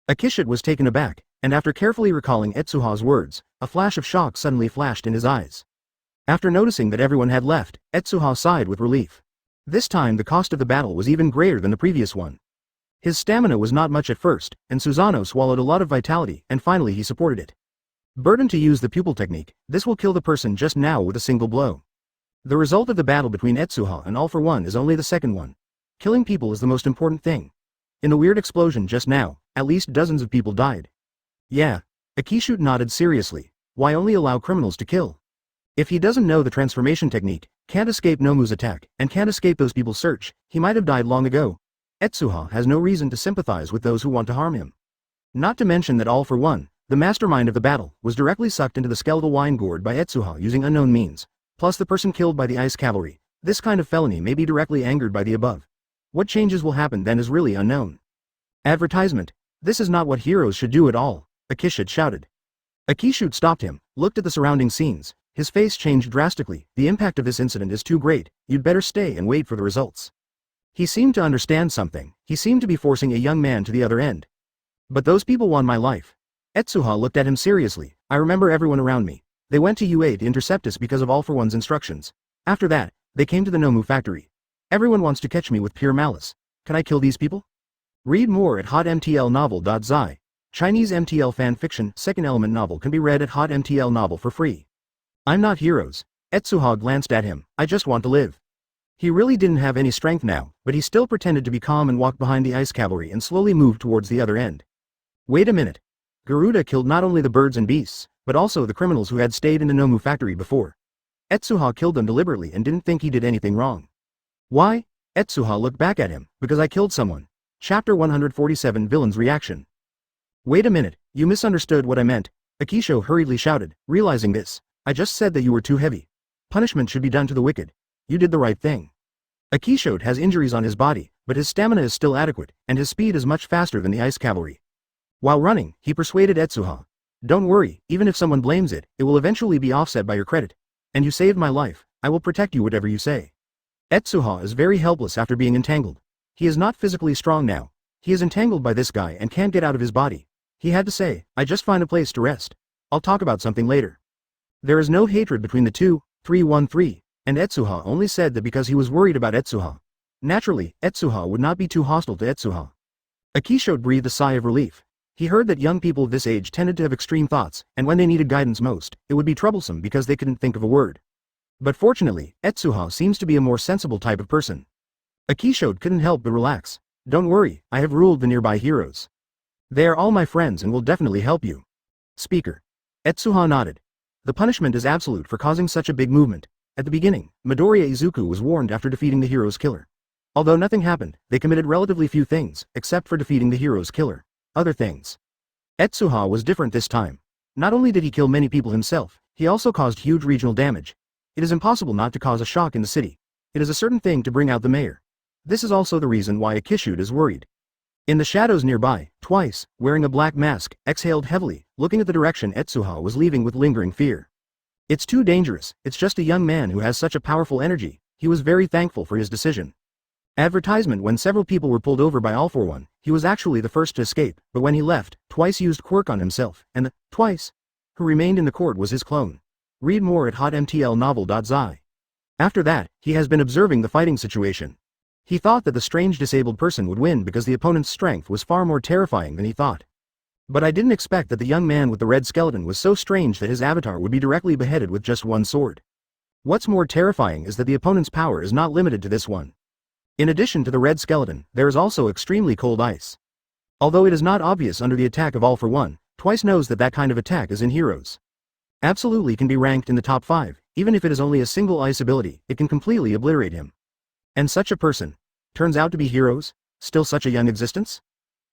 Akishit was taken aback, and after carefully recalling Etsuha's words, a flash of shock suddenly flashed in his eyes. After noticing that everyone had left, Etsuha sighed with relief. This time the cost of the battle was even greater than the previous one. His stamina was not much at first, and Suzano swallowed a lot of vitality, and finally he supported it. Burden to use the pupil technique, this will kill the person just now with a single blow. The result of the battle between Etsuha and All for One is only the second one. Killing people is the most important thing. In the weird explosion just now, at least dozens of people died. Yeah. Akishut nodded seriously. Why only allow criminals to kill? If he doesn't know the transformation technique, can't escape Nomu's attack, and can't escape those people's search, he might have died long ago. Etsuha has no reason to sympathize with those who want to harm him. Not to mention that All for One, the mastermind of the battle, was directly sucked into the skeletal wine gourd by Etsuha using unknown means. Plus the person killed by the ice cavalry. This kind of felony may be directly angered by the above. What changes will happen then is really unknown. Advertisement. This is not what heroes should do at all, Akishit shouted. Akishut stopped him, looked at the surrounding scenes. His face changed drastically. The impact of this incident is too great. You'd better stay and wait for the results. He seemed to understand something. He seemed to be forcing a young man to the other end. But those people won my life. Etsuha looked at him seriously. I remember everyone around me. They went to UA to intercept us because of All for One's instructions. After that, they came to the Nomu factory. Everyone wants to catch me with pure malice. Can I kill these people? Read more at hotmtlnovel.zi. Chinese MTL fan fiction, second element novel can be read at hotmtlnovel for free. I'm not heroes. Etsuha glanced at him. I just want to live. He really didn't have any strength now, but he still pretended to be calm and walked behind the ice cavalry and slowly moved towards the other end. Wait a minute. Garuda killed not only the birds and beasts, but also the criminals who had stayed in the Nomu factory before. Etsuha killed them deliberately and didn't think he did anything wrong. Why? Etsuha looked back at him. Because I killed someone. Chapter 147 Villain's Reaction. Wait a minute, you misunderstood what I meant, Akisho hurriedly shouted, realizing this. I just said that you were too heavy. Punishment should be done to the wicked. You did the right thing. Akisho has injuries on his body, but his stamina is still adequate, and his speed is much faster than the ice cavalry. While running, he persuaded Etsuha. Don't worry, even if someone blames it, it will eventually be offset by your credit. And you saved my life, I will protect you whatever you say. Etsuha is very helpless after being entangled. He is not physically strong now. He is entangled by this guy and can't get out of his body. He had to say, I just find a place to rest. I'll talk about something later. There is no hatred between the two, 313, and Etsuha only said that because he was worried about Etsuha. Naturally, Etsuha would not be too hostile to Etsuha. Akisho breathed a sigh of relief. He heard that young people of this age tended to have extreme thoughts, and when they needed guidance most, it would be troublesome because they couldn't think of a word. But fortunately, Etsuha seems to be a more sensible type of person. Akisho couldn't help but relax. Don't worry, I have ruled the nearby heroes. They are all my friends and will definitely help you. Speaker. Etsuha nodded. The punishment is absolute for causing such a big movement. At the beginning, Midoriya Izuku was warned after defeating the hero's killer. Although nothing happened, they committed relatively few things, except for defeating the hero's killer. Other things. Etsuha was different this time. Not only did he kill many people himself, he also caused huge regional damage. It is impossible not to cause a shock in the city. It is a certain thing to bring out the mayor. This is also the reason why Akisho is worried. In the shadows nearby, Twice, wearing a black mask, exhaled heavily, looking at the direction Etsuha was leaving with lingering fear. It's too dangerous, it's just a young man who has such a powerful energy. He was very thankful for his decision. Advertisement. When several people were pulled over by All for One, he was actually the first to escape, but when he left, Twice used Quirk on himself, and the Twice who remained in the court was his clone. Read more at hotmtlnovel.zi. After that, he has been observing the fighting situation. He thought that the strange disabled person would win because the opponent's strength was far more terrifying than he thought. But I didn't expect that the young man with the red skeleton was so strange that his avatar would be directly beheaded with just one sword. What's more terrifying is that the opponent's power is not limited to this one. In addition to the red skeleton, there is also extremely cold ice. Although it is not obvious under the attack of All for One, Twice knows that that kind of attack is in Heroes. Absolutely can be ranked in the top 5, even if it is only a single ice ability, it can completely obliterate him. And such a person turns out to be Heroes, still such a young existence?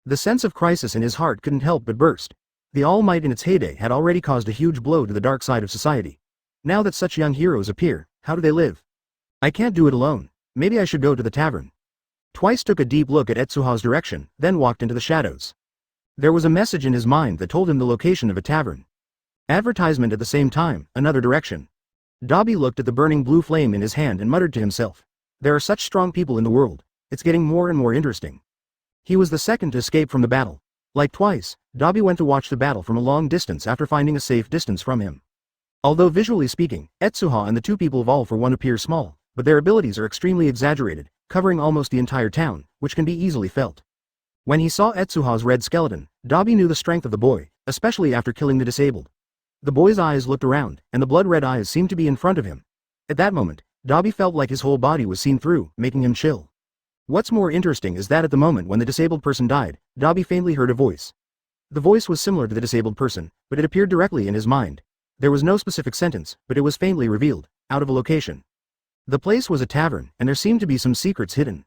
The sense of crisis in his heart couldn't help but burst. The All Might in its heyday had already caused a huge blow to the dark side of society. Now that such young heroes appear, how do they live? I can't do it alone. Maybe I should go to the tavern. Twice took a deep look at Etsuha's direction, then walked into the shadows. There was a message in his mind that told him the location of a tavern. Advertisement at the same time, another direction. Dabi looked at the burning blue flame in his hand and muttered to himself. There are such strong people in the world. It's getting more and more interesting. He was the second to escape from the battle. Like Twice, Dabi went to watch the battle from a long distance after finding a safe distance from him. Although visually speaking, Etsuha and the two people of All for One appear small, but their abilities are extremely exaggerated, covering almost the entire town, which can be easily felt. When he saw Etsuha's red skeleton, Dabi knew the strength of the boy, especially after killing the disabled. The boy's eyes looked around, and the blood-red eyes seemed to be in front of him. At that moment, Dabi felt like his whole body was seen through, making him chill. What's more interesting is that at the moment when the disabled person died, Dabi faintly heard a voice. The voice was similar to the disabled person, but it appeared directly in his mind. There was no specific sentence, but it was faintly revealed, out of a location. The place was a tavern, and there seemed to be some secrets hidden.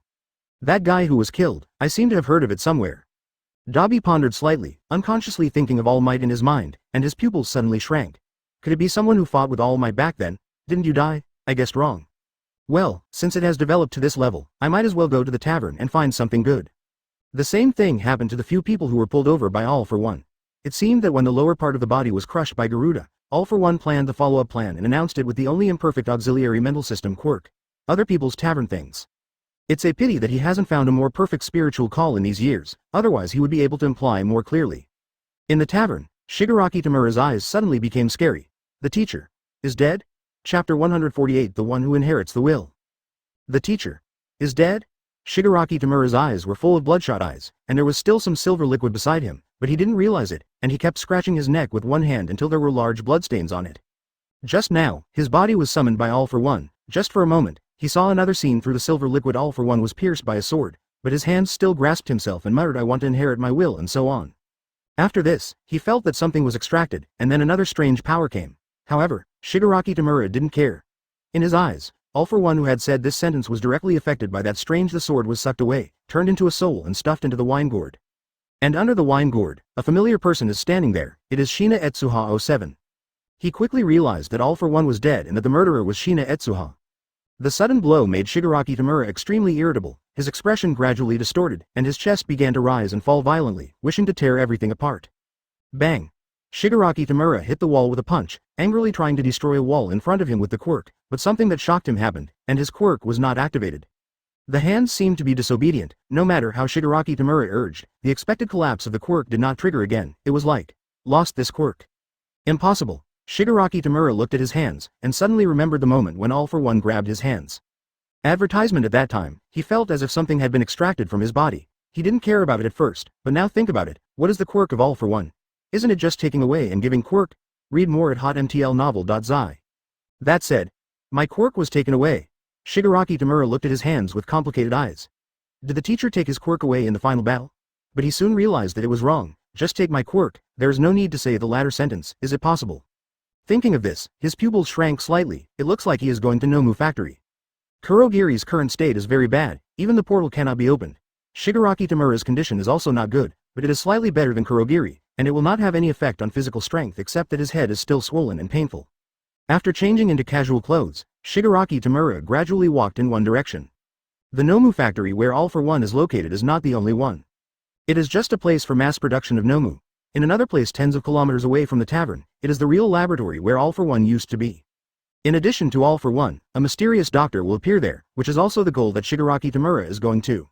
That guy who was killed, I seem to have heard of it somewhere. Dabi pondered slightly, unconsciously thinking of All Might in his mind, and his pupils suddenly shrank. Could it be someone who fought with All Might back then? Didn't you die? I guessed wrong. Well, since it has developed to this level, I might as well go to the tavern and find something good. The same thing happened to the few people who were pulled over by All for One. It seemed that when the lower part of the body was crushed by Garuda, All for One planned the follow-up plan and announced it with the only imperfect auxiliary mental system Quirk. Other people's tavern things. It's a pity that he hasn't found a more perfect spiritual call in these years, otherwise he would be able to imply more clearly. In the tavern, Shigaraki Tamura's eyes suddenly became scary. The teacher is dead? Chapter 148. The one who inherits the will. The teacher is dead? Shigaraki Tamura's eyes were full of bloodshot eyes, and there was still some silver liquid beside him, but he didn't realize it, and he kept scratching his neck with one hand until there were large bloodstains on it. Just now, his body was summoned by All for One. Just for a moment, he saw another scene through the silver liquid. All for One was pierced by a sword, but his hands still grasped himself and muttered, "I want to inherit my will," and so on. After this, he felt that something was extracted, and then another strange power came. However, Shigaraki Tamura didn't care. In his eyes, All for One who had said this sentence was directly affected by that strange. The sword was sucked away, turned into a soul and stuffed into the wine gourd. And under the wine gourd, a familiar person is standing there. It is Shina Etsuha 07. He quickly realized that All for One was dead and that the murderer was Shina Etsuha. The sudden blow made Shigaraki Tamura extremely irritable, his expression gradually distorted, and his chest began to rise and fall violently, wishing to tear everything apart. Bang! Shigaraki Tamura hit the wall with a punch, angrily trying to destroy a wall in front of him with the quirk, but something that shocked him happened, and his quirk was not activated. The hands seemed to be disobedient. No matter how Shigaraki Tamura urged, the expected collapse of the quirk did not trigger again. It was like, lost this quirk. Impossible. Shigaraki Tamura looked at his hands, and suddenly remembered the moment when All for One grabbed his hands. Advertisement at that time, he felt as if something had been extracted from his body. He didn't care about it at first, but now think about it. What is the quirk of All for One? Isn't it just taking away and giving quirk? Read more at hotmtlnovel.zi. That said, my quirk was taken away. Shigaraki Tamura looked at his hands with complicated eyes. Did the teacher take his quirk away in the final battle? But he soon realized that it was wrong. Just take my quirk. There is no need to say the latter sentence. Is it possible? Thinking of this, his pupils shrank slightly. It looks like he is going to Nomu factory. Kurogiri's current state is very bad. Even the portal cannot be opened. Shigaraki Tamura's condition is also not good, but it is slightly better than Kurogiri, and it will not have any effect on physical strength except that his head is still swollen and painful. After changing into casual clothes, Shigaraki Tamura gradually walked in one direction. The Nomu factory where All for One is located is not the only one. It is just a place for mass production of Nomu. In another place tens of kilometers away from the tavern, it is the real laboratory where All for One used to be. In addition to All for One, a mysterious doctor will appear there, which is also the goal that Shigaraki Tamura is going to.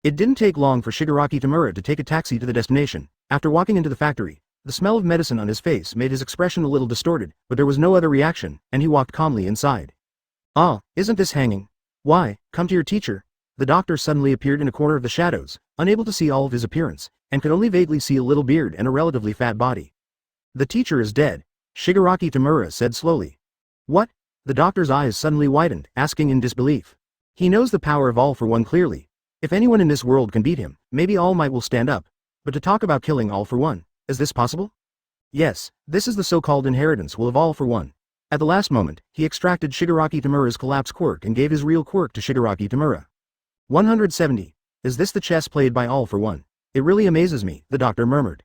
It didn't take long for Shigaraki Tamura to take a taxi to the destination. After walking into the factory, the smell of medicine on his face made his expression a little distorted, but there was no other reaction, and he walked calmly inside. "Ah, isn't this hanging? Why, come to your teacher." The doctor suddenly appeared in a corner of the shadows, unable to see all of his appearance, and could only vaguely see a little beard and a relatively fat body. "The teacher is dead," Shigaraki Tamura said slowly. "What?" The doctor's eyes suddenly widened, asking in disbelief. He knows the power of All for One clearly. If anyone in this world can beat him, maybe All Might will stand up. But to talk about killing All for One, is this possible? Yes, this is the so-called inheritance will of All for One. At the last moment, he extracted Shigaraki Tamura's collapsed quirk and gave his real quirk to Shigaraki Tamura. 170. Is this the chess played by All for One? It really amazes me, the doctor murmured.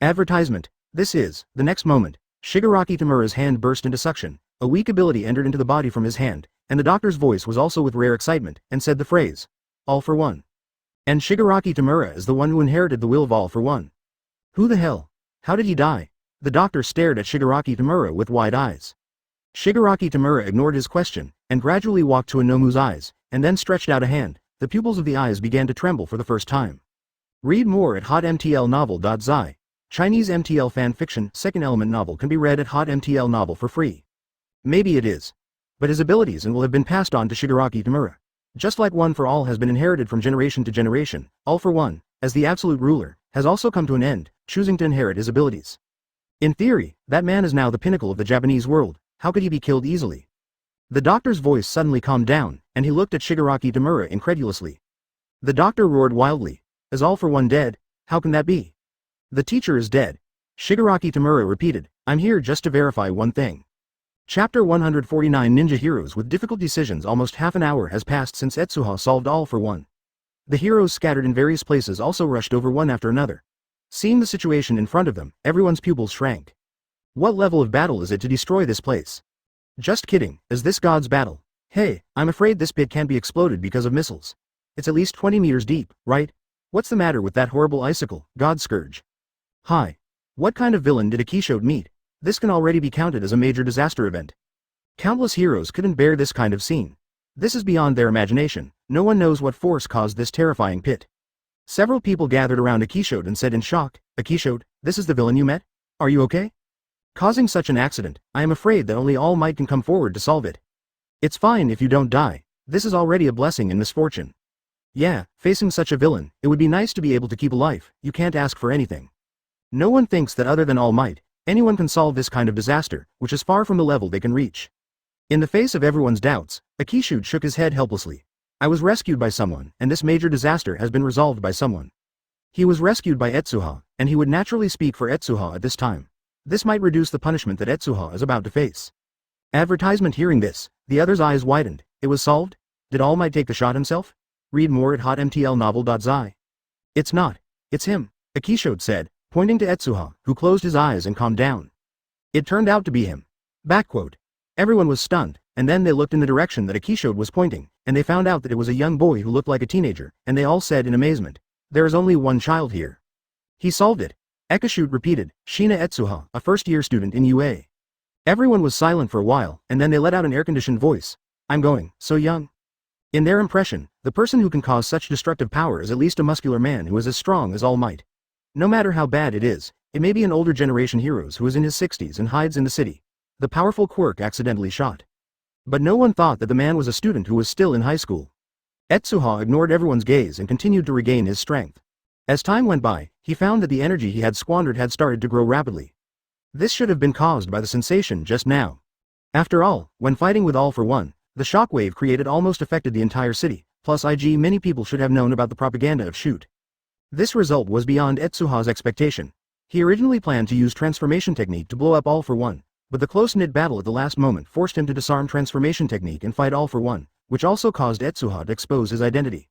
Advertisement. This is. The next moment, Shigaraki Tamura's hand burst into suction. A weak ability entered into the body from his hand, and the doctor's voice was also with rare excitement, and said the phrase, "All for One." And Shigaraki Tamura is the one who inherited the will of All for One. Who the hell? How did he die? The doctor stared at Shigaraki Tamura with wide eyes. Shigaraki Tamura ignored his question, and gradually walked to Nomu's eyes, and then stretched out a hand. The pupils of the eyes began to tremble for the first time. Read more at hotmtlnovel.zi. Chinese MTL fan fiction, second element novel can be read at hotmtl novel for free. Maybe it is. But his abilities and will have been passed on to Shigaraki Tamura. Just like One for All has been inherited from generation to generation, All for One, as the absolute ruler, has also come to an end, choosing to inherit his abilities. In theory, that man is now the pinnacle of the Japanese world. How could he be killed easily? The doctor's voice suddenly calmed down, and he looked at Shigaraki Tamura incredulously. The doctor roared wildly. Is All for One dead? How can that be? The teacher is dead. Shigaraki Tamura repeated, I'm here just to verify one thing. Chapter 149 Ninja Heroes with difficult decisions. Almost half an hour has passed since Etsuha solved All for One. The heroes scattered in various places also rushed over one after another. Seeing the situation in front of them, everyone's pupils shrank. What level of battle is it to destroy this place? Just kidding, is this God's battle? Hey, I'm afraid this pit can't be exploded because of missiles. It's at least 20 meters deep, right? What's the matter with that horrible icicle, God Scourge? Hi. What kind of villain did Akishode meet? This can already be counted as a major disaster event. Countless heroes couldn't bear this kind of scene. This is beyond their imagination. No one knows what force caused this terrifying pit. Several people gathered around Akishode and said in shock, Akishode, this is the villain you met? Are you okay? Causing such an accident, I am afraid that only All Might can come forward to solve it. It's fine if you don't die. This is already a blessing in misfortune. Yeah, facing such a villain, it would be nice to be able to keep alive. You can't ask for anything. No one thinks that other than All Might, Anyone can solve this kind of disaster, which is far from the level they can reach. In the face of everyone's doubts, Akishu shook his head helplessly. I was rescued by someone, and this major disaster has been resolved by someone. He was rescued by Etsuha, and he would naturally speak for Etsuha at this time. This might reduce the punishment that Etsuha is about to face. Advertisement. Hearing this, the other's eyes widened. It was solved? Did All Might take the shot himself? Read more at hotmtlnovel.zi. It's not. It's him, Akisho said, pointing to Etsuha, who closed his eyes and calmed down. It turned out to be him. Backquote. Everyone was stunned, and then they looked in the direction that Akisho was pointing, and they found out that it was a young boy who looked like a teenager, and they all said in amazement, there is only one child here. He solved it. Akisho repeated, Shina Etsuha, a first-year student in UA. Everyone was silent for a while, and then they let out an air-conditioned voice. I'm going, so young. In their impression, the person who can cause such destructive power is at least a muscular man who is as strong as All Might. No matter how bad it is, it may be an older generation hero who is in his 60s and hides in the city. The powerful Quirk accidentally shot. But no one thought that the man was a student who was still in high school. Etsuha ignored everyone's gaze and continued to regain his strength. As time went by, he found that the energy he had squandered had started to grow rapidly. This should have been caused by the sensation just now. After all, when fighting with All for One, the shockwave created almost affected the entire city, plus many people should have known about the propaganda of Shoot. This result was beyond Etsuha's expectation. He originally planned to use transformation technique to blow up All for One, but the close-knit battle at the last moment forced him to disarm transformation technique and fight All for One, which also caused Etsuha to expose his identity.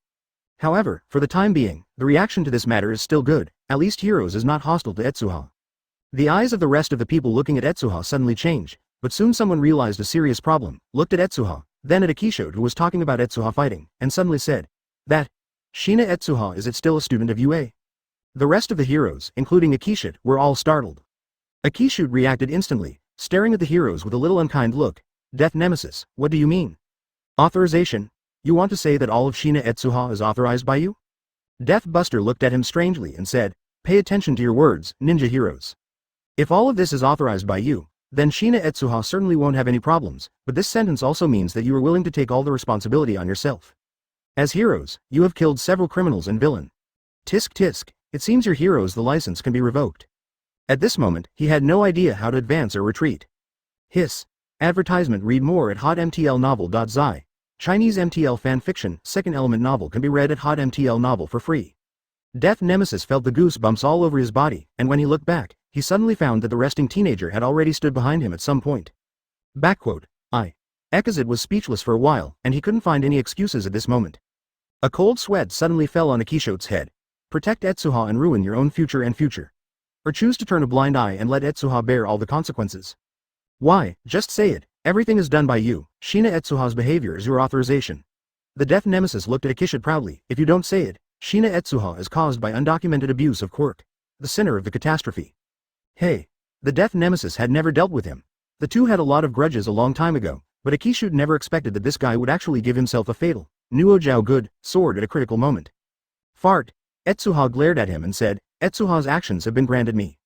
However, for the time being, the reaction to this matter is still good. At least Heroes is not hostile to Etsuha. The eyes of the rest of the people looking at Etsuha suddenly changed, but soon someone realized a serious problem, looked at Etsuha, then at Akisho who was talking about Etsuha fighting, and suddenly said, that Shina Etsuha, is it still a student of UA? The rest of the heroes, including Akisho, were all startled. Akisho reacted instantly, staring at the heroes with a little unkind look. Death Nemesis, what do you mean? Authorization? You want to say that all of Shina Etsuha is authorized by you? Death Buster looked at him strangely and said, pay attention to your words, ninja heroes. If all of this is authorized by you, then Shina Etsuha certainly won't have any problems, but this sentence also means that you are willing to take all the responsibility on yourself. As heroes, you have killed several criminals and villain. Tisk tisk, it seems your heroes the license can be revoked. At this moment, he had no idea how to advance or retreat. Hiss. Advertisement. Read more at hotmtlnovel.zi. Chinese MTL fanfiction, second element novel can be read at hotmtl novel for free. Death Nemesis felt the goosebumps all over his body, and when he looked back, he suddenly found that the resting teenager had already stood behind him at some point. Backquote. Escalation was speechless for a while, and he couldn't find any excuses at this moment. A cold sweat suddenly fell on Akisho's head. Protect Etsuha and ruin your own future and future. Or choose to turn a blind eye and let Etsuha bear all the consequences. Why, just say it, everything is done by you, Shina Etsuha's behavior is your authorization. The Death Nemesis looked at Akisho proudly, if you don't say it, Shina Etsuha is caused by undocumented abuse of Quirk, the sinner of the catastrophe. Hey. The Death Nemesis had never dealt with him. The two had a lot of grudges a long time ago, but Akisho never expected that this guy would actually give himself a fatal, Nuo Jiao good, sword at a critical moment. Fart. Etsuha glared at him and said, Etsuha's actions have been granted me.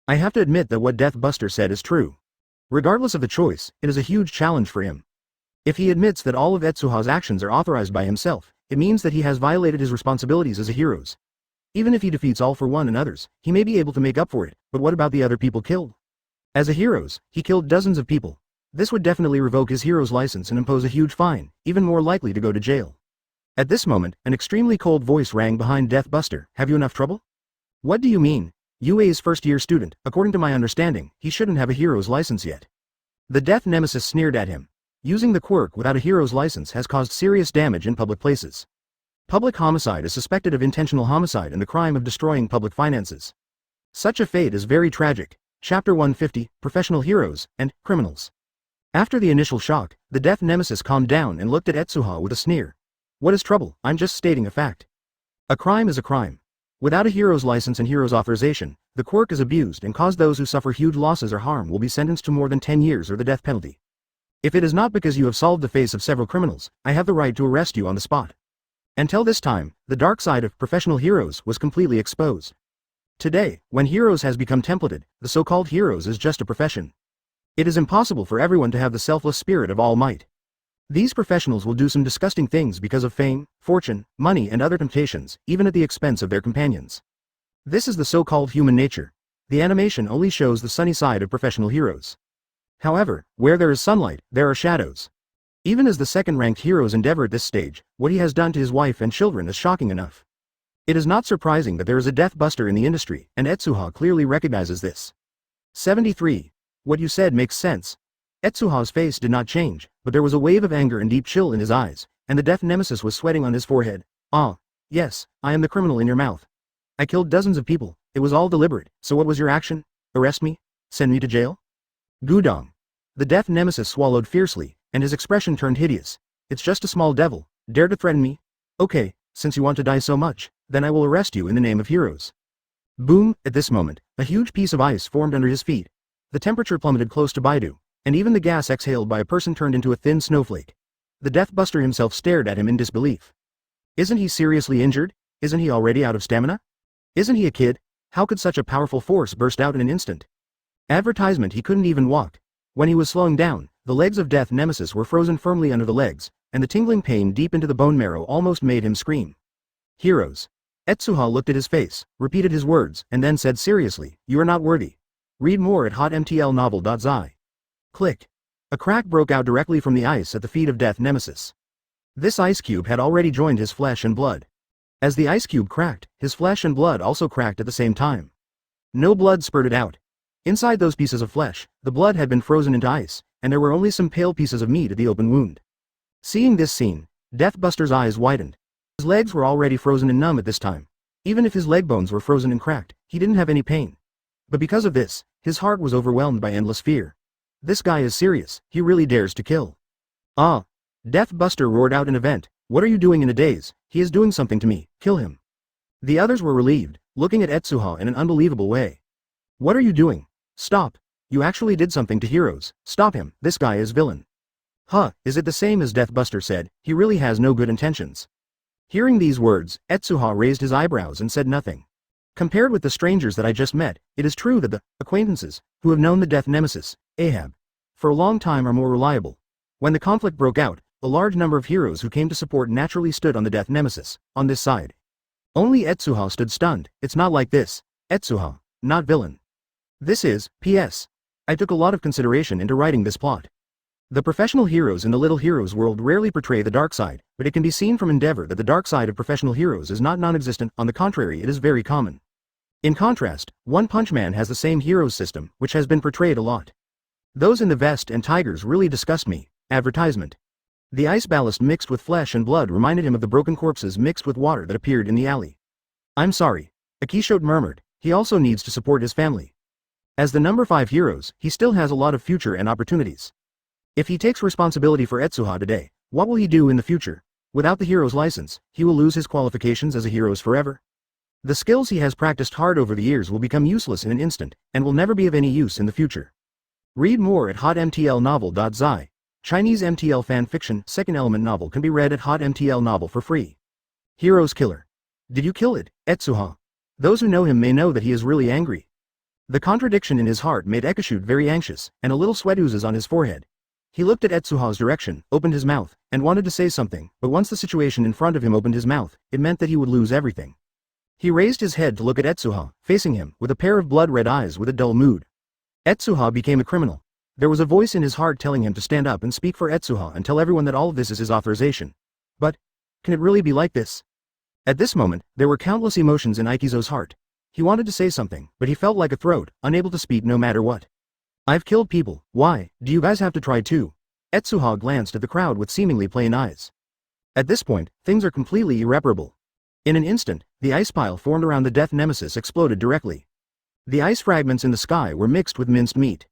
I have to admit that what Death Buster said is true. Regardless of the choice, it is a huge challenge for him. If he admits that all of Etsuha's actions are authorized by himself, it means that he has violated his responsibilities as a hero. Even if he defeats All for One and others, he may be able to make up for it, but what about the other people killed? As a hero, he killed dozens of people. This would definitely revoke his hero's license and impose a huge fine, even more likely to go to jail. At this moment, an extremely cold voice rang behind Death Buster. Have you enough trouble? What do you mean? UA's first-year student, according to my understanding, he shouldn't have a hero's license yet. The Death Nemesis sneered at him. Using the quirk without a hero's license has caused serious damage in public places. Public homicide is suspected of intentional homicide and the crime of destroying public finances. Such a fate is very tragic. Chapter 150, Professional Heroes, and Criminals. After the initial shock, the Death Nemesis calmed down and looked at Etsuha with a sneer. What is trouble? I'm just stating a fact. A crime is a crime. Without a hero's license and hero's authorization, the quirk is abused and cause those who suffer huge losses or harm will be sentenced to more than 10 years or the death penalty. If it is not because you have solved the face of several criminals, I have the right to arrest you on the spot. Until this time, the dark side of professional heroes was completely exposed. Today, when heroes has become templated, the so-called heroes is just a profession. It is impossible for everyone to have the selfless spirit of All Might. These professionals will do some disgusting things because of fame, fortune, money and other temptations, even at the expense of their companions. This is the so-called human nature. The animation only shows the sunny side of professional heroes. However, where there is sunlight, there are shadows. Even as the second-ranked heroes endeavor at this stage, what he has done to his wife and children is shocking enough. It is not surprising that there is a death buster in the industry, and Etsuha clearly recognizes this. 73. What you said makes sense. Etsuha's face did not change, but there was a wave of anger and deep chill in his eyes, and the death nemesis was sweating on his forehead. Ah. Yes, I am the criminal in your mouth. I killed dozens of people, it was all deliberate, so what was your action? Arrest me? Send me to jail? Gudong. The death nemesis swallowed fiercely, and his expression turned hideous. It's just a small devil, dare to threaten me? Okay, since you want to die so much, then I will arrest you in the name of heroes. Boom, at this moment, a huge piece of ice formed under his feet. The temperature plummeted close to Baidu, and even the gas exhaled by a person turned into a thin snowflake. The Death Buster himself stared at him in disbelief. Isn't he seriously injured? Isn't he already out of stamina? Isn't he a kid? How could such a powerful force burst out in an instant? Advertisement, he couldn't even walk. When he was slowing down, the legs of Death Nemesis were frozen firmly under the legs, and the tingling pain deep into the bone marrow almost made him scream. Heroes. Etsuha looked at his face, repeated his words, and then said seriously, you are not worthy. Read more at hotmtlnovel.zi. Click. A crack broke out directly from the ice at the feet of Death Nemesis. This ice cube had already joined his flesh and blood. As the ice cube cracked, his flesh and blood also cracked at the same time. No blood spurted out. Inside those pieces of flesh, the blood had been frozen into ice, and there were only some pale pieces of meat at the open wound. Seeing this scene, Deathbuster's eyes widened. His legs were already frozen and numb at this time. Even if his leg bones were frozen and cracked, he didn't have any pain. But because of this, his heart was overwhelmed by endless fear. This guy is serious, he really dares to kill. Ah! Deathbuster roared out in a vent, what are you doing in a daze? He is doing something to me, kill him. The others were relieved, looking at Etsuha in an unbelievable way. What are you doing? Stop. You actually did something to heroes, stop him, this guy is villain. Huh, is it the same as Deathbuster said, he really has no good intentions. Hearing these words, Etsuha raised his eyebrows and said nothing. Compared with the strangers that I just met, it is true that the acquaintances, who have known the Death Nemesis, Ahab, for a long time are more reliable. When the conflict broke out, a large number of heroes who came to support naturally stood on the Death Nemesis, on this side. Only Etsuha stood stunned, it's not like this. Etsuha, not villain. This is, P.S. I took a lot of consideration into writing this plot. The professional heroes in the Little Heroes world rarely portray the dark side, but it can be seen from Endeavor that the dark side of professional heroes is not non-existent, on the contrary it is very common. In contrast, One Punch Man has the same heroes system, which has been portrayed a lot. Those in the vest and tigers really disgust me. Advertisement. The ice ballast mixed with flesh and blood reminded him of the broken corpses mixed with water that appeared in the alley. I'm sorry. Akishote murmured, he also needs to support his family. As the number 5 heroes, he still has a lot of future and opportunities. If he takes responsibility for Etsuha today, what will he do in the future? Without the hero's license, he will lose his qualifications as a hero forever. The skills he has practiced hard over the years will become useless in an instant, and will never be of any use in the future. Read more at hotmtlnovel.zi. Chinese MTL fan fiction second element novel can be read at hotmtl novel for free. Hero's killer. Did you kill it, Etsuha? Those who know him may know that he is really angry. The contradiction in his heart made Ekishute very anxious, and a little sweat oozes on his forehead. He looked at Etsuha's direction, opened his mouth, and wanted to say something, but once the situation in front of him opened his mouth, it meant that he would lose everything. He raised his head to look at Etsuha, facing him, with a pair of blood-red eyes with a dull mood. Etsuha became a criminal. There was a voice in his heart telling him to stand up and speak for Etsuha and tell everyone that all of this is his authorization. But, can it really be like this? At this moment, there were countless emotions in Aikizo's heart. He wanted to say something, but he felt like a throat, unable to speak no matter what. I've killed people, why, do you guys have to try too? Etsuha glanced at the crowd with seemingly plain eyes. At this point, things are completely irreparable. In an instant, the ice pile formed around the Death Nemesis exploded directly. The ice fragments in the sky were mixed with minced meat.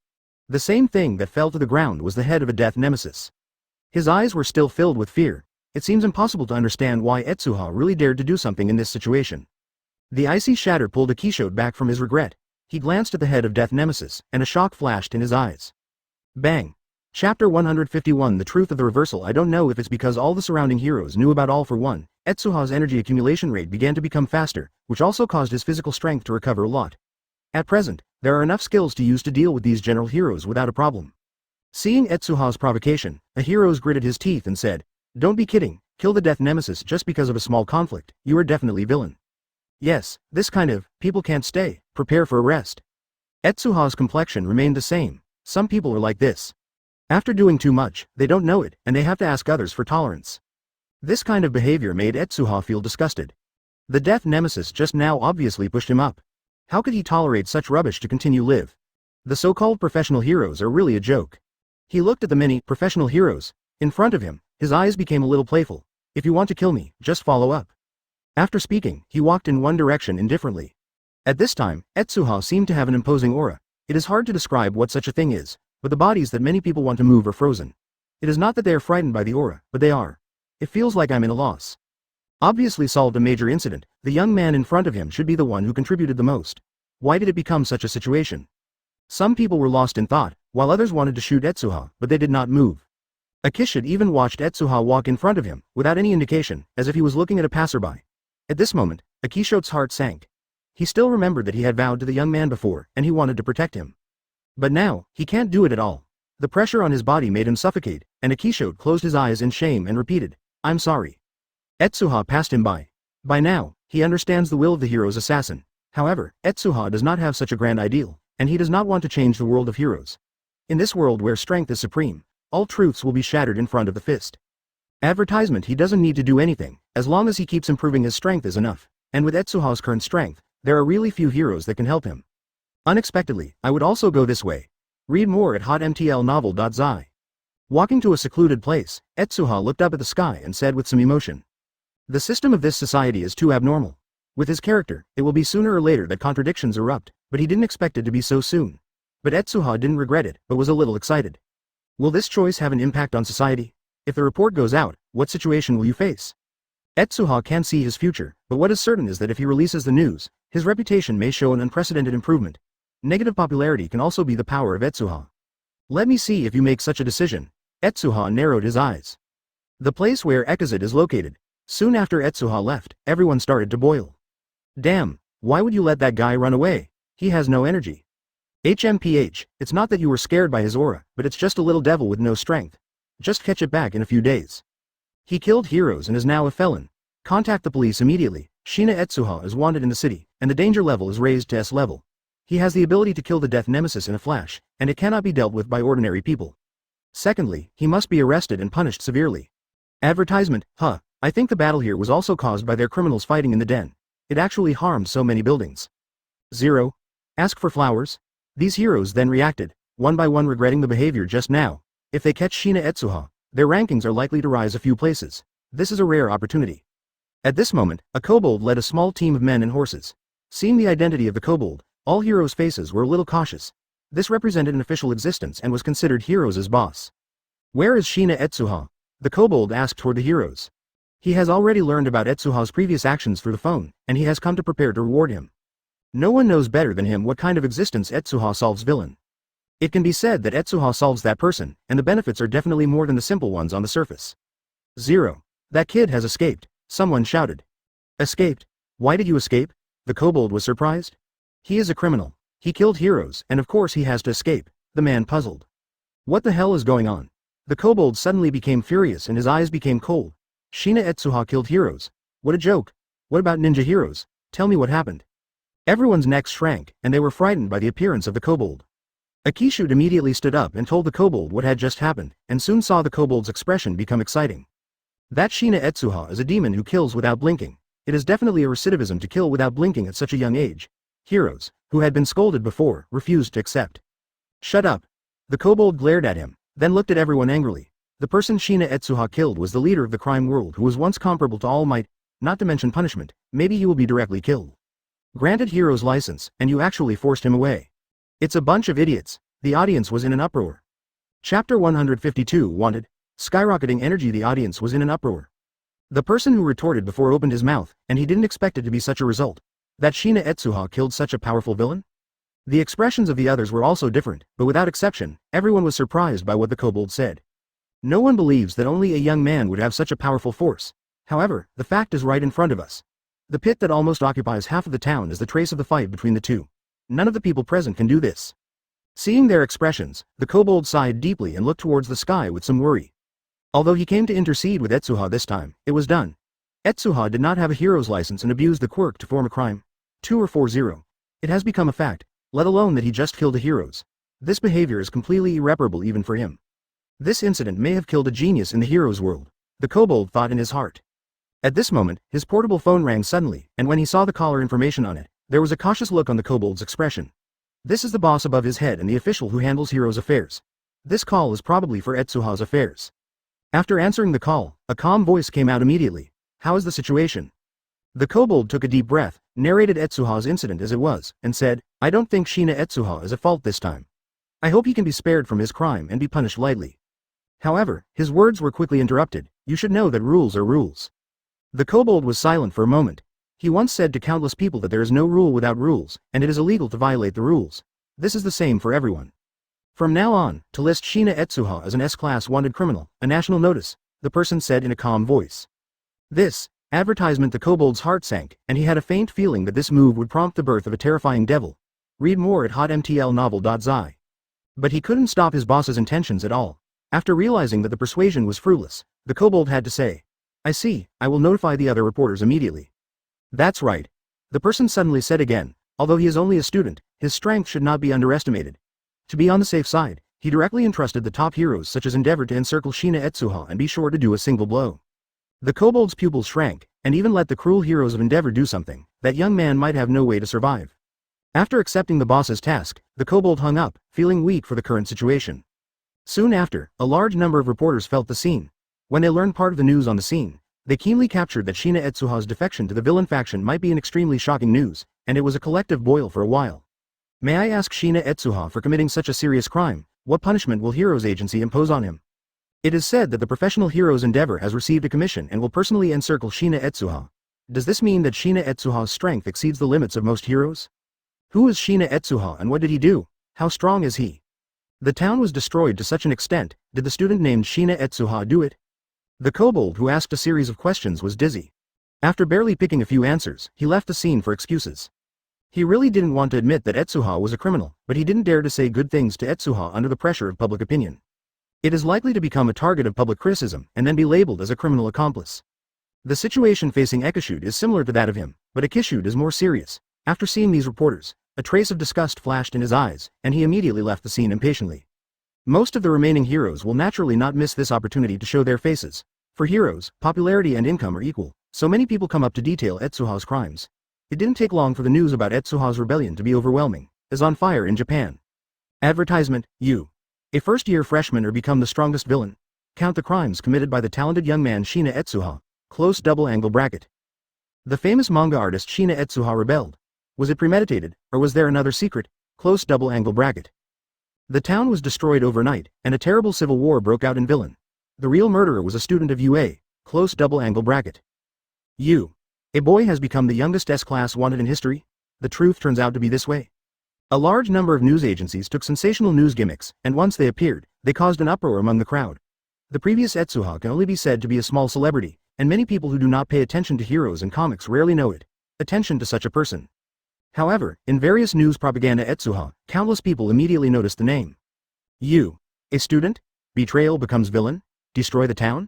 The same thing that fell to the ground was the head of a Death Nemesis. His eyes were still filled with fear. It seems impossible to understand why Etsuha really dared to do something in this situation. The icy shatter pulled Akishote back from his regret. He glanced at the head of Death Nemesis, and a shock flashed in his eyes. Bang. Chapter 151 The Truth of the Reversal. I don't know if it's because all the surrounding heroes knew about All for One. Etsuha's energy accumulation rate began to become faster, which also caused his physical strength to recover a lot. At present, there are enough skills to use to deal with these general heroes without a problem. Seeing Etsuha's provocation, a hero gritted his teeth and said, don't be kidding, kill the Death Nemesis just because of a small conflict, you are definitely villain. Yes, this kind of, people can't stay, prepare for arrest. Etsuha's complexion remained the same. Some people are like this. After doing too much, they don't know it, and they have to ask others for tolerance. This kind of behavior made Etsuha feel disgusted. The death nemesis just now obviously pushed him up. How could he tolerate such rubbish to continue live? The so-called professional heroes are really a joke. He looked at the many professional heroes in front of him. His eyes became a little playful. If you want to kill me, just follow up. After speaking, he walked in one direction indifferently. At this time, Etsuha seemed to have an imposing aura. It is hard to describe what such a thing is, but the bodies that many people want to move are frozen. It is not that they are frightened by the aura, but they are. It feels like I'm in a loss. Obviously solved a major incident. The young man in front of him should be the one who contributed the most. Why did it become such a situation? Some people were lost in thought, while others wanted to shoot Etsuha, but they did not move. A Kishid even watched Etsuha walk in front of him, without any indication, as if he was looking at a passerby. At this moment, Akishot's heart sank. He still remembered that he had vowed to the young man before, and he wanted to protect him. But now, he can't do it at all. The pressure on his body made him suffocate, and Akishot closed his eyes in shame and repeated, "I'm sorry." Etsuha passed him by. By now, he understands the will of the hero's assassin. However, Etsuha does not have such a grand ideal, and he does not want to change the world of heroes. In this world where strength is supreme, all truths will be shattered in front of the fist. Advertisement: he doesn't need to do anything, as long as he keeps improving his strength is enough, and with Etsuha's current strength, there are really few heroes that can help him. Unexpectedly, I would also go this way. Read more at hotmtlnovel.zi. Walking to a secluded place, Etsuha looked up at the sky and said with some emotion, "The system of this society is too abnormal. With his character, it will be sooner or later that contradictions erupt, but he didn't expect it to be so soon." But Etsuha didn't regret it, but was a little excited. Will this choice have an impact on society? If the report goes out, what situation will you face? Etsuha can't see his future, but what is certain is that if he releases the news, his reputation may show an unprecedented improvement. Negative popularity can also be the power of Etsuha. Let me see if you make such a decision. Etsuha narrowed his eyes. The place where Escalation is located. Soon after Etsuha left, everyone started to boil. Damn, why would you let that guy run away? He has no energy. HMPH, it's not that you were scared by his aura, but it's just a little devil with no strength. Just catch it back in a few days. He killed heroes and is now a felon. Contact the police immediately. Shina Etsuha is wanted in the city, and the danger level is raised to S level. He has the ability to kill the death nemesis in a flash, and it cannot be dealt with by ordinary people. Secondly, he must be arrested and punished severely. Advertisement: I think the battle here was also caused by their criminals fighting in the den. It actually harmed so many buildings. 0. Ask for flowers. These heroes then reacted, one by one regretting the behavior just now. If they catch Shina Etsuha, their rankings are likely to rise a few places. This is a rare opportunity. At this moment, a kobold led a small team of men and horses. Seeing the identity of the kobold, all heroes' faces were a little cautious. This represented an official existence and was considered heroes' boss. Where is Shina Etsuha? The kobold asked toward the heroes. He has already learned about Etsuha's previous actions through the phone, and he has come to prepare to reward him. No one knows better than him what kind of existence Etsuha solves villain. It can be said that Etsuha solves that person, and the benefits are definitely more than the simple ones on the surface. 0. That kid has escaped, someone shouted. Escaped? Why did you escape? The kobold was surprised. He is a criminal. He killed heroes, and of course he has to escape, the man puzzled. What the hell is going on? The kobold suddenly became furious and his eyes became cold. Shina Etsuha killed heroes. What a joke. What about ninja heroes? Tell me what happened. Everyone's necks shrank, and they were frightened by the appearance of the kobold. Akishut immediately stood up and told the kobold what had just happened, and soon saw the kobold's expression become exciting. That Shina Etsuha is a demon who kills without blinking. It is definitely a recidivism to kill without blinking at such a young age. Heroes, who had been scolded before, refused to accept. Shut up. The kobold glared at him, then looked at everyone angrily. The person Shina Etsuha killed was the leader of the crime world who was once comparable to All Might, not to mention punishment. Maybe he will be directly killed. Granted hero's license, and you actually forced him away. It's a bunch of idiots. The audience was in an uproar. Chapter 152 wanted. Skyrocketing energy. The audience was in an uproar. The person who retorted before opened his mouth, and he didn't expect it to be such a result. That Shina Etsuha killed such a powerful villain? The expressions of the others were also different, but without exception, everyone was surprised by what the kobold said. No one believes that only a young man would have such a powerful force. However, the fact is right in front of us. The pit that almost occupies half of the town is the trace of the fight between the two. None of the people present can do this. Seeing their expressions, the kobold sighed deeply and looked towards the sky with some worry. Although he came to intercede with Etsuha this time, it was done. Etsuha did not have a hero's license and abused the quirk to form a crime. 2 or 40. It has become a fact. let alone that he just killed a heroes. This behavior is completely irreparable even for him. This incident may have killed a genius in the heroes world, the kobold thought in his heart. At this moment, his portable phone rang suddenly, and when he saw the caller information on it, there was a cautious look on the kobold's expression. This is the boss above his head and the official who handles heroes' affairs. This call is probably for Etsuha's affairs. After answering the call, a calm voice came out immediately. How is the situation? The kobold took a deep breath, narrated Etsuha's incident as it was, and said, I don't think Shina Etsuha is at fault this time. I hope he can be spared from his crime and be punished lightly. However, his words were quickly interrupted. You should know that rules are rules. The kobold was silent for a moment. He once said to countless people that there is no rule without rules, and it is illegal to violate the rules. This is the same for everyone. From now on, to list Shina Etsuha as an S-class wanted criminal, a national notice, the person said in a calm voice. This advertisement, the kobold's heart sank, and he had a faint feeling that this move would prompt the birth of a terrifying devil. Read more at hotmtlnovel.zi. But he couldn't stop his boss's intentions at all. After realizing that the persuasion was fruitless, the kobold had to say, I see, I will notify the other reporters immediately. That's right. The person suddenly said again, although he is only a student, his strength should not be underestimated. To be on the safe side, he directly entrusted the top heroes such as Endeavor to encircle Shina Etsuha and be sure to do a single blow. The kobold's pupils shrank, and even let the cruel heroes of Endeavor do something, that young man might have no way to survive. After accepting the boss's task, the kobold hung up, feeling weak for the current situation. Soon after, a large number of reporters felt the scene. When they learned part of the news on the scene, they keenly captured that Shina Etsuha's defection to the villain faction might be an extremely shocking news, and it was a collective boil for a while. May I ask Shina Etsuha for committing such a serious crime, what punishment will Heroes Agency impose on him? It is said that the professional Heroes Endeavor has received a commission and will personally encircle Shina Etsuha. Does this mean that Shina Etsuha's strength exceeds the limits of most heroes? Who is Shina Etsuha and what did he do? How strong is he? The town was destroyed to such an extent, did the student named Shina Etsuha do it? The kobold who asked a series of questions was dizzy. After barely picking a few answers, he left the scene for excuses. He really didn't want to admit that Etsuha was a criminal, but he didn't dare to say good things to Etsuha under the pressure of public opinion. It is likely to become a target of public criticism and then be labeled as a criminal accomplice. The situation facing Ekishud is similar to that of him, but Ekishud is more serious. After seeing these reporters, a trace of disgust flashed in his eyes, and he immediately left the scene impatiently. Most of the remaining heroes will naturally not miss this opportunity to show their faces. For heroes, popularity and income are equal, so many people come up to detail Etsuha's crimes. It didn't take long for the news about Etsuha's rebellion to be overwhelming, as on fire in Japan. Advertisement, you. A first-year freshman or become the strongest villain. Count the crimes committed by the talented young man Shina Etsuha. Close double angle bracket. The famous manga artist Shina Etsuha rebelled. Was it premeditated, or was there another secret? Close double angle bracket. The town was destroyed overnight, and a terrible civil war broke out in Villain. The real murderer was a student of UA. Close double angle bracket. U. A boy has become the youngest S-class wanted in history? The truth turns out to be this way. A large number of news agencies took sensational news gimmicks, and once they appeared, they caused an uproar among the crowd. The previous Etsuha can only be said to be a small celebrity, and many people who do not pay attention to heroes and comics rarely know it. Attention to such a person. However, in various news propaganda Etsuha, countless people immediately noticed the name. U. A student? Betrayal becomes villain? Destroy the town?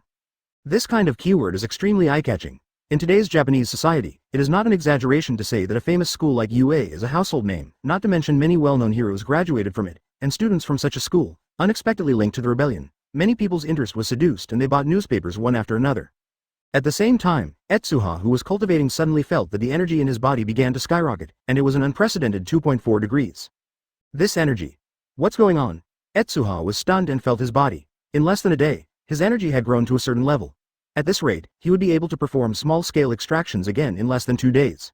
This kind of keyword is extremely eye-catching. In today's Japanese society, it is not an exaggeration to say that a famous school like UA is a household name, not to mention many well-known heroes graduated from it, and students from such a school, unexpectedly linked to the rebellion. Many people's interest was seduced and they bought newspapers one after another. At the same time, Etsuha, who was cultivating, suddenly felt that the energy in his body began to skyrocket, and it was an unprecedented 2.4 degrees. This energy. What's going on? Etsuha was stunned and felt his body. In less than a day, his energy had grown to a certain level. At this rate, he would be able to perform small-scale extractions again in less than 2 days.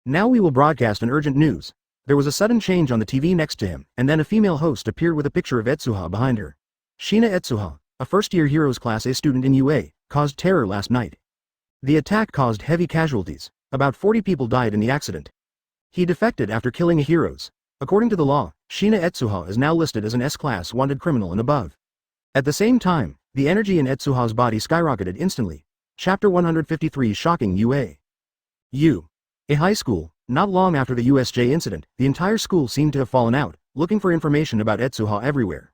Now we will broadcast an urgent news. There was a sudden change on the TV next to him, and then a female host appeared with a picture of Etsuha behind her. Shina Etsuha, a first-year Heroes Class A student in UA, caused terror last night. The attack caused heavy casualties. About 40 people died in the accident. He defected after killing a heroes. According to the law, Shina Etsuha is now listed as an S-class wanted criminal and above. At the same time, the energy in Etsuha's body skyrocketed instantly. Chapter 153 Shocking UA. U. A high school. Not long after the USJ incident, the entire school seemed to have fallen out, looking for information about Etsuha everywhere.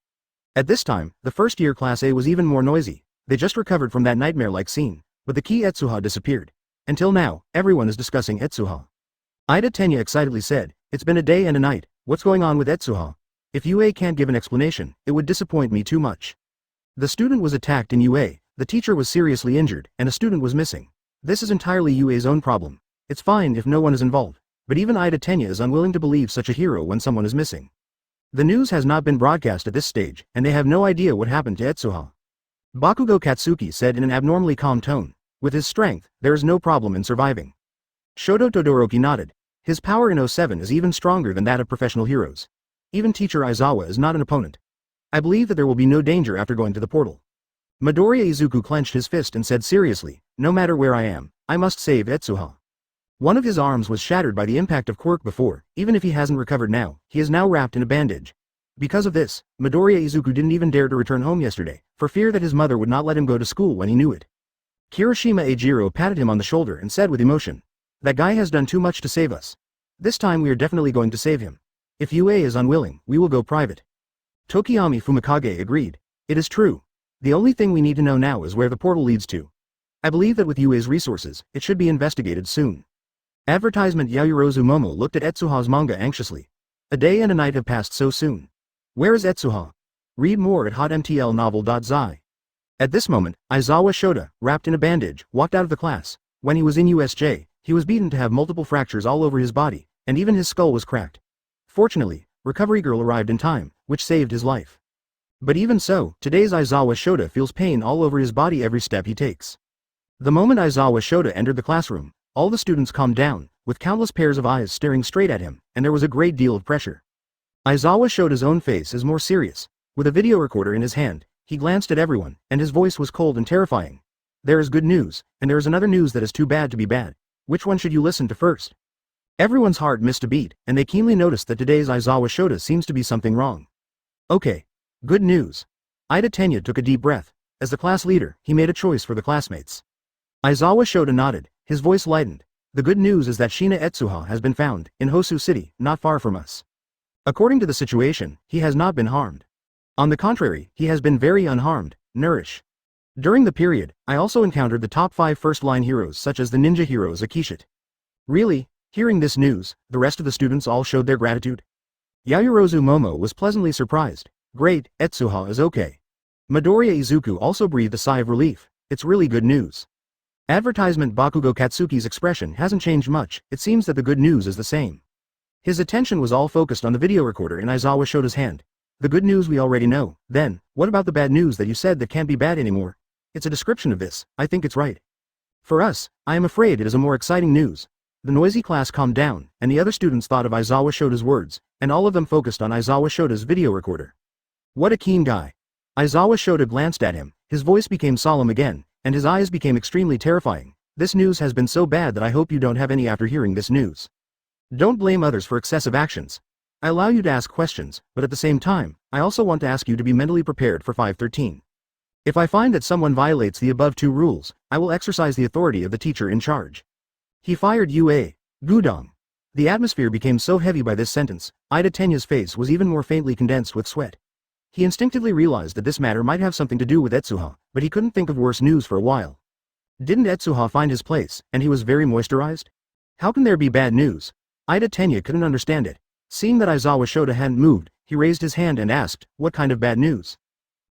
At this time, the first-year Class A was even more noisy. They just recovered from that nightmare-like scene, but the key Etsuha disappeared. Until now, everyone is discussing Etsuha. Ida Tenya excitedly said, "It's been a day and a night. What's going on with Etsuha? If UA can't give an explanation, it would disappoint me too much. The student was attacked in UA, the teacher was seriously injured, and a student was missing. This is entirely UA's own problem. It's fine if no one is involved, but even Ida Tenya is unwilling to believe such a hero when someone is missing. The news has not been broadcast at this stage, and they have no idea what happened to Etsuha. Bakugo Katsuki said in an abnormally calm tone. With his strength, there is no problem in surviving. Shoto Todoroki nodded. His power in 07 is even stronger than that of professional heroes. Even teacher Aizawa is not an opponent. I believe that there will be no danger after going to the portal. Midoriya Izuku clenched his fist and said seriously, no matter where I am, I must save Etsuha. One of his arms was shattered by the impact of Quirk before, even if he hasn't recovered now, he is now wrapped in a bandage. Because of this, Midoriya Izuku didn't even dare to return home yesterday, for fear that his mother would not let him go to school when he knew it. Kirishima Eijiro patted him on the shoulder and said with emotion, that guy has done too much to save us. This time we are definitely going to save him. If UA is unwilling, we will go private. Tokiyami Fumikage agreed. It is true. The only thing we need to know now is where the portal leads to. I believe that with UA's resources, it should be investigated soon. Advertisement. Yaoyorozu Momo looked at Etsuha's manga anxiously. A day and a night have passed so soon. Where is Etsuha? Read more at hotmtlnovel.zi. At this moment, Aizawa Shota, wrapped in a bandage, walked out of the class. When he was in USJ, he was beaten to have multiple fractures all over his body, and even his skull was cracked. Fortunately, Recovery Girl arrived in time, which saved his life. But even so, today's Aizawa Shota feels pain all over his body every step he takes. The moment Aizawa Shota entered the classroom, all the students calmed down, with countless pairs of eyes staring straight at him, and there was a great deal of pressure. Aizawa Shota's own face is more serious. With a video recorder in his hand, he glanced at everyone, and his voice was cold and terrifying. There is good news, and there is another news that is too bad to be bad. Which one should you listen to first? Everyone's heart missed a beat, and they keenly noticed that today's Aizawa Shota seems to be something wrong. Okay. Good news. Ida Tenya took a deep breath. As the class leader, he made a choice for the classmates. Aizawa Shota nodded, his voice lightened. The good news is that Shina Etsuha has been found, in Hosu City, not far from us. According to the situation, he has not been harmed. On the contrary, he has been very unharmed, nourished. During the period, I also encountered the top 5 first-line heroes such as the ninja heroes Akishet. Really? Hearing this news, the rest of the students all showed their gratitude. Yaoyorozu Momo was pleasantly surprised. Great, Etsuha is okay. Midoriya Izuku also breathed a sigh of relief. It's really good news. Advertisement. Bakugo Katsuki's expression hasn't changed much, it seems that the good news is the same. His attention was all focused on the video recorder in Aizawa Shota's hand. The good news we already know, then, what about the bad news that you said that can't be bad anymore? It's a description of this, I think it's right. For us, I am afraid it is a more exciting news. The noisy class calmed down, and the other students thought of Aizawa Shota's words, and all of them focused on Aizawa Shota's video recorder. What a keen guy. Aizawa Shota glanced at him, his voice became solemn again, and his eyes became extremely terrifying. This news has been so bad that I hope you don't have any after hearing this news. Don't blame others for excessive actions. I allow you to ask questions, but at the same time, I also want to ask you to be mentally prepared for 513. If I find that someone violates the above 2 rules, I will exercise the authority of the teacher in charge. He fired UA. Gudong. The atmosphere became so heavy by this sentence, Ida Tenya's face was even more faintly condensed with sweat. He instinctively realized that this matter might have something to do with Etsuha, but he couldn't think of worse news for a while. Didn't Etsuha find his place, and he was very moisturized? How can there be bad news? Ida Tenya couldn't understand it. Seeing that Aizawa Shota hadn't moved, he raised his hand and asked, what kind of bad news?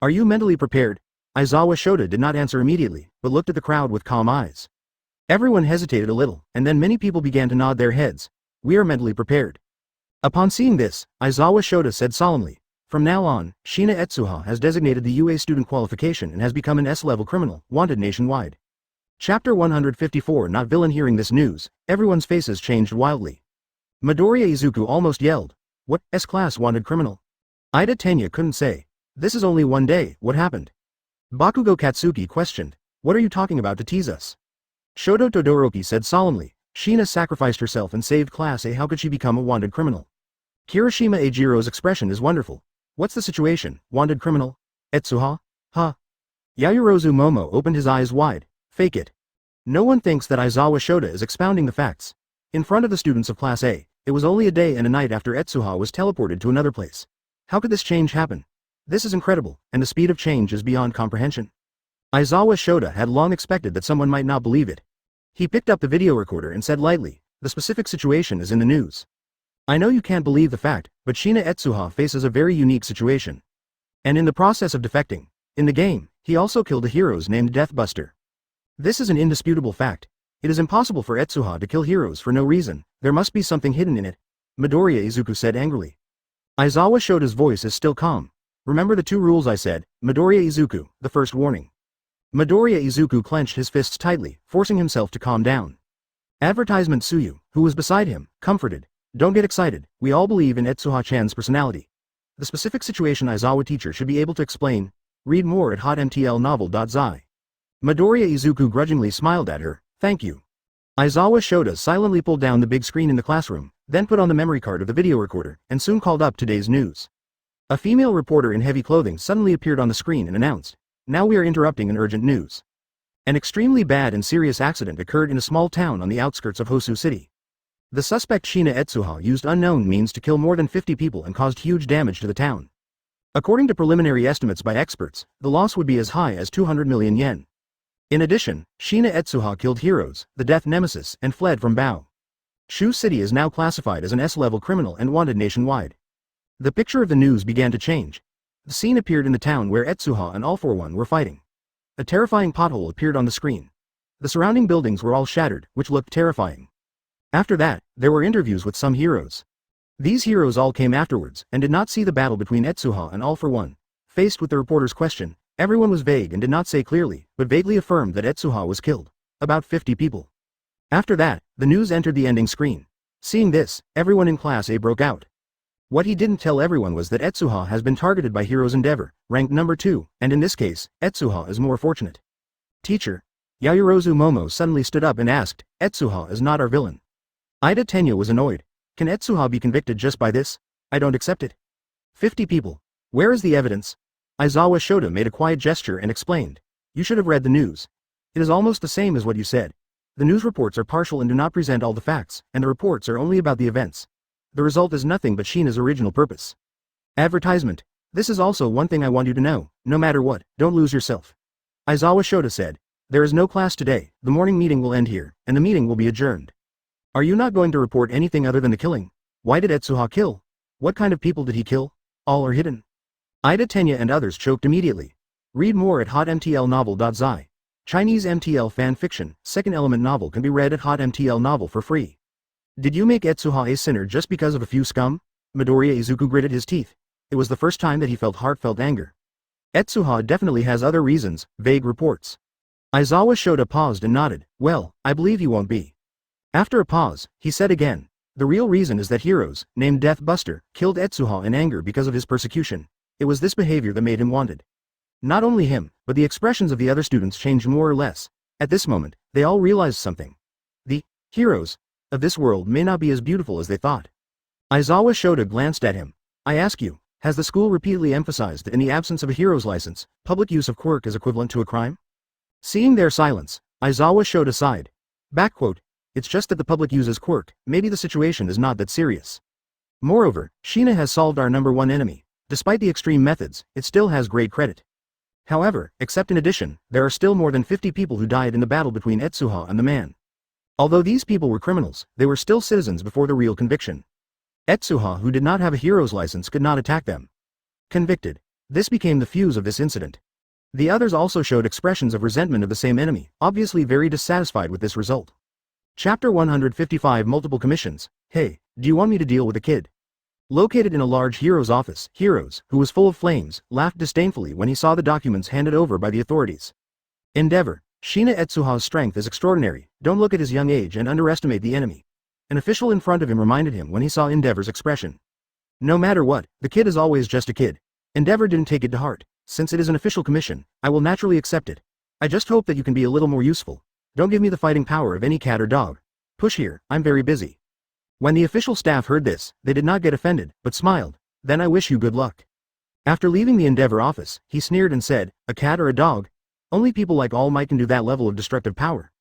Are you mentally prepared? Aizawa Shota did not answer immediately, but looked at the crowd with calm eyes. Everyone hesitated a little, and then many people began to nod their heads. We are mentally prepared. Upon seeing this, Aizawa Shota said solemnly, from now on, Shina Etsuha has designated the UA student qualification and has become an S-level criminal, wanted nationwide. Chapter 154. Not villain. Hearing this news, everyone's faces changed wildly. Midoriya Izuku almost yelled. What, S-class wanted criminal? Ida Tenya couldn't say. This is only one day, what happened? Bakugo Katsuki questioned. What are you talking about to tease us? Shoto Todoroki said solemnly. Shina sacrificed herself and saved Class A. How could she become a wanted criminal? Kirishima Eijiro's expression is wonderful. What's the situation, wanted criminal? Etsuha? Huh? Yaoyorozu Momo opened his eyes wide. Fake it. No one thinks that Aizawa Shota is expounding the facts. In front of the students of Class A, it was only a day and a night after Etsuha was teleported to another place. How could this change happen? This is incredible, and the speed of change is beyond comprehension. Aizawa Shota had long expected that someone might not believe it. He picked up the video recorder and said lightly, the specific situation is in the news. I know you can't believe the fact, but Shina Etsuha faces a very unique situation. And in the process of defecting, in the game, he also killed a heroes named Deathbuster. This is an indisputable fact. It is impossible for Etsuha to kill heroes for no reason, there must be something hidden in it, Midoriya Izuku said angrily. Aizawa Shota's voice is still calm. Remember the two rules I said, Midoriya Izuku, the first warning. Midoriya Izuku clenched his fists tightly, forcing himself to calm down. Advertisement Tsuyu, who was beside him, comforted. Don't get excited, we all believe in Etsuha-chan's personality. The specific situation Aizawa teacher should be able to explain. Read more at hotmtlnovel.zi. Midoriya Izuku grudgingly smiled at her, thank you. Aizawa Shota silently pulled down the big screen in the classroom, then put on the memory card of the video recorder, and soon called up today's news. A female reporter in heavy clothing suddenly appeared on the screen and announced, now we are interrupting an urgent news. An extremely bad and serious accident occurred in a small town on the outskirts of Hosu City. The suspect Shina Etsuha used unknown means to kill more than 50 people and caused huge damage to the town. According to preliminary estimates by experts, the loss would be as high as 200 million yen. In addition, Shina Etsuha killed heroes, the death nemesis, and fled from Bao. Shu City is now classified as an S-level criminal and wanted nationwide. The picture of the news began to change. The scene appeared in the town where Etsuha and All For One were fighting. A terrifying pothole appeared on the screen. The surrounding buildings were all shattered, which looked terrifying. After that, there were interviews with some heroes. These heroes all came afterwards, and did not see the battle between Etsuha and All For One. Faced with the reporter's question, everyone was vague and did not say clearly, but vaguely affirmed that Etsuha was killed. About 50 people. After that, the news entered the ending screen. Seeing this, everyone in Class A broke out. What he didn't tell everyone was that Etsuha has been targeted by Heroes Endeavor, ranked number 2, and in this case, Etsuha is more fortunate. Teacher. Yaoyorozu Momo suddenly stood up and asked, Etsuha is not our villain. Ida Tenya was annoyed. Can Etsuha be convicted just by this? I don't accept it. 50 people. Where is the evidence? Aizawa Shota made a quiet gesture and explained. You should have read the news. It is almost the same as what you said. The news reports are partial and do not present all the facts, and the reports are only about the events. The result is nothing but Shina's original purpose. Advertisement. This is also one thing I want you to know, no matter what, don't lose yourself. Aizawa Shota said. There is no class today, the morning meeting will end here, and the meeting will be adjourned. Are you not going to report anything other than the killing? Why did Etsuha kill? What kind of people did he kill? All are hidden. Ida Tenya and others choked immediately. Read more at hotmtlnovel.zi. Chinese MTL fan fiction, second element novel can be read at hotmtl novel for free. Did you make Etsuha a sinner just because of a few scum? Midoriya Izuku gritted his teeth. It was the first time that he felt heartfelt anger. Etsuha definitely has other reasons, vague reports. Aizawa Shota paused and nodded. Well, I believe he won't be. After a pause, he said again. The real reason is that heroes, named Deathbuster, killed Etsuha in anger because of his persecution. It was this behavior that made him wanted. Not only him, but the expressions of the other students changed more or less. At this moment, they all realized something. The heroes of this world may not be as beautiful as they thought. Aizawa Shota glanced at him. I ask you, has the school repeatedly emphasized that in the absence of a hero's license, public use of quirk is equivalent to a crime? Seeing their silence, Aizawa Shota sighed. Backquote. It's just that the public uses quirk, maybe the situation is not that serious. Moreover, Shina has solved our number one enemy. Despite the extreme methods, it still has great credit. However, except in addition, there are still more than 50 people who died in the battle between Etsuha and the man. Although these people were criminals, they were still citizens before the real conviction. Etsuha, who did not have a hero's license, could not attack them. Convicted. This became the fuse of this incident. The others also showed expressions of resentment of the same enemy, obviously very dissatisfied with this result. Chapter 155 Multiple Commissions. Hey, do you want me to deal with a kid? Located in a large hero's office, Heroes, who was full of flames, laughed disdainfully when he saw the documents handed over by the authorities. Endeavor. Shina Etsuha's strength is extraordinary, don't look at his young age and underestimate the enemy. An official in front of him reminded him when he saw Endeavor's expression. No matter what, the kid is always just a kid. Endeavor didn't take it to heart. Since it is an official commission, I will naturally accept it. I just hope that you can be a little more useful. Don't give me the fighting power of any cat or dog. Push here, I'm very busy. When the official staff heard this, they did not get offended, but smiled. Then I wish you good luck. After leaving the Endeavor office, he sneered and said, a cat or a dog? Only people like All Might can do that level of destructive power.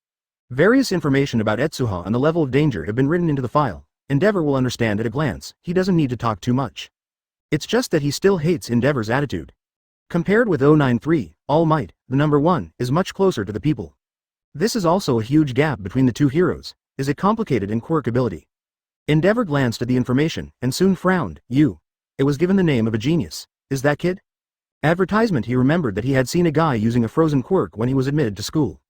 Various information about Etsuha and the level of danger have been written into the file. Endeavor will understand at a glance, he doesn't need to talk too much. It's just that he still hates Endeavor's attitude. Compared with 093, All Might, the number 1, is much closer to the people. This is also a huge gap between the two heroes. Is it complicated in quirk ability? Endeavor glanced at the information, and soon frowned. It was given the name of a genius. Is that kid? Advertisement. He remembered that he had seen a guy using a frozen quirk when he was admitted to school.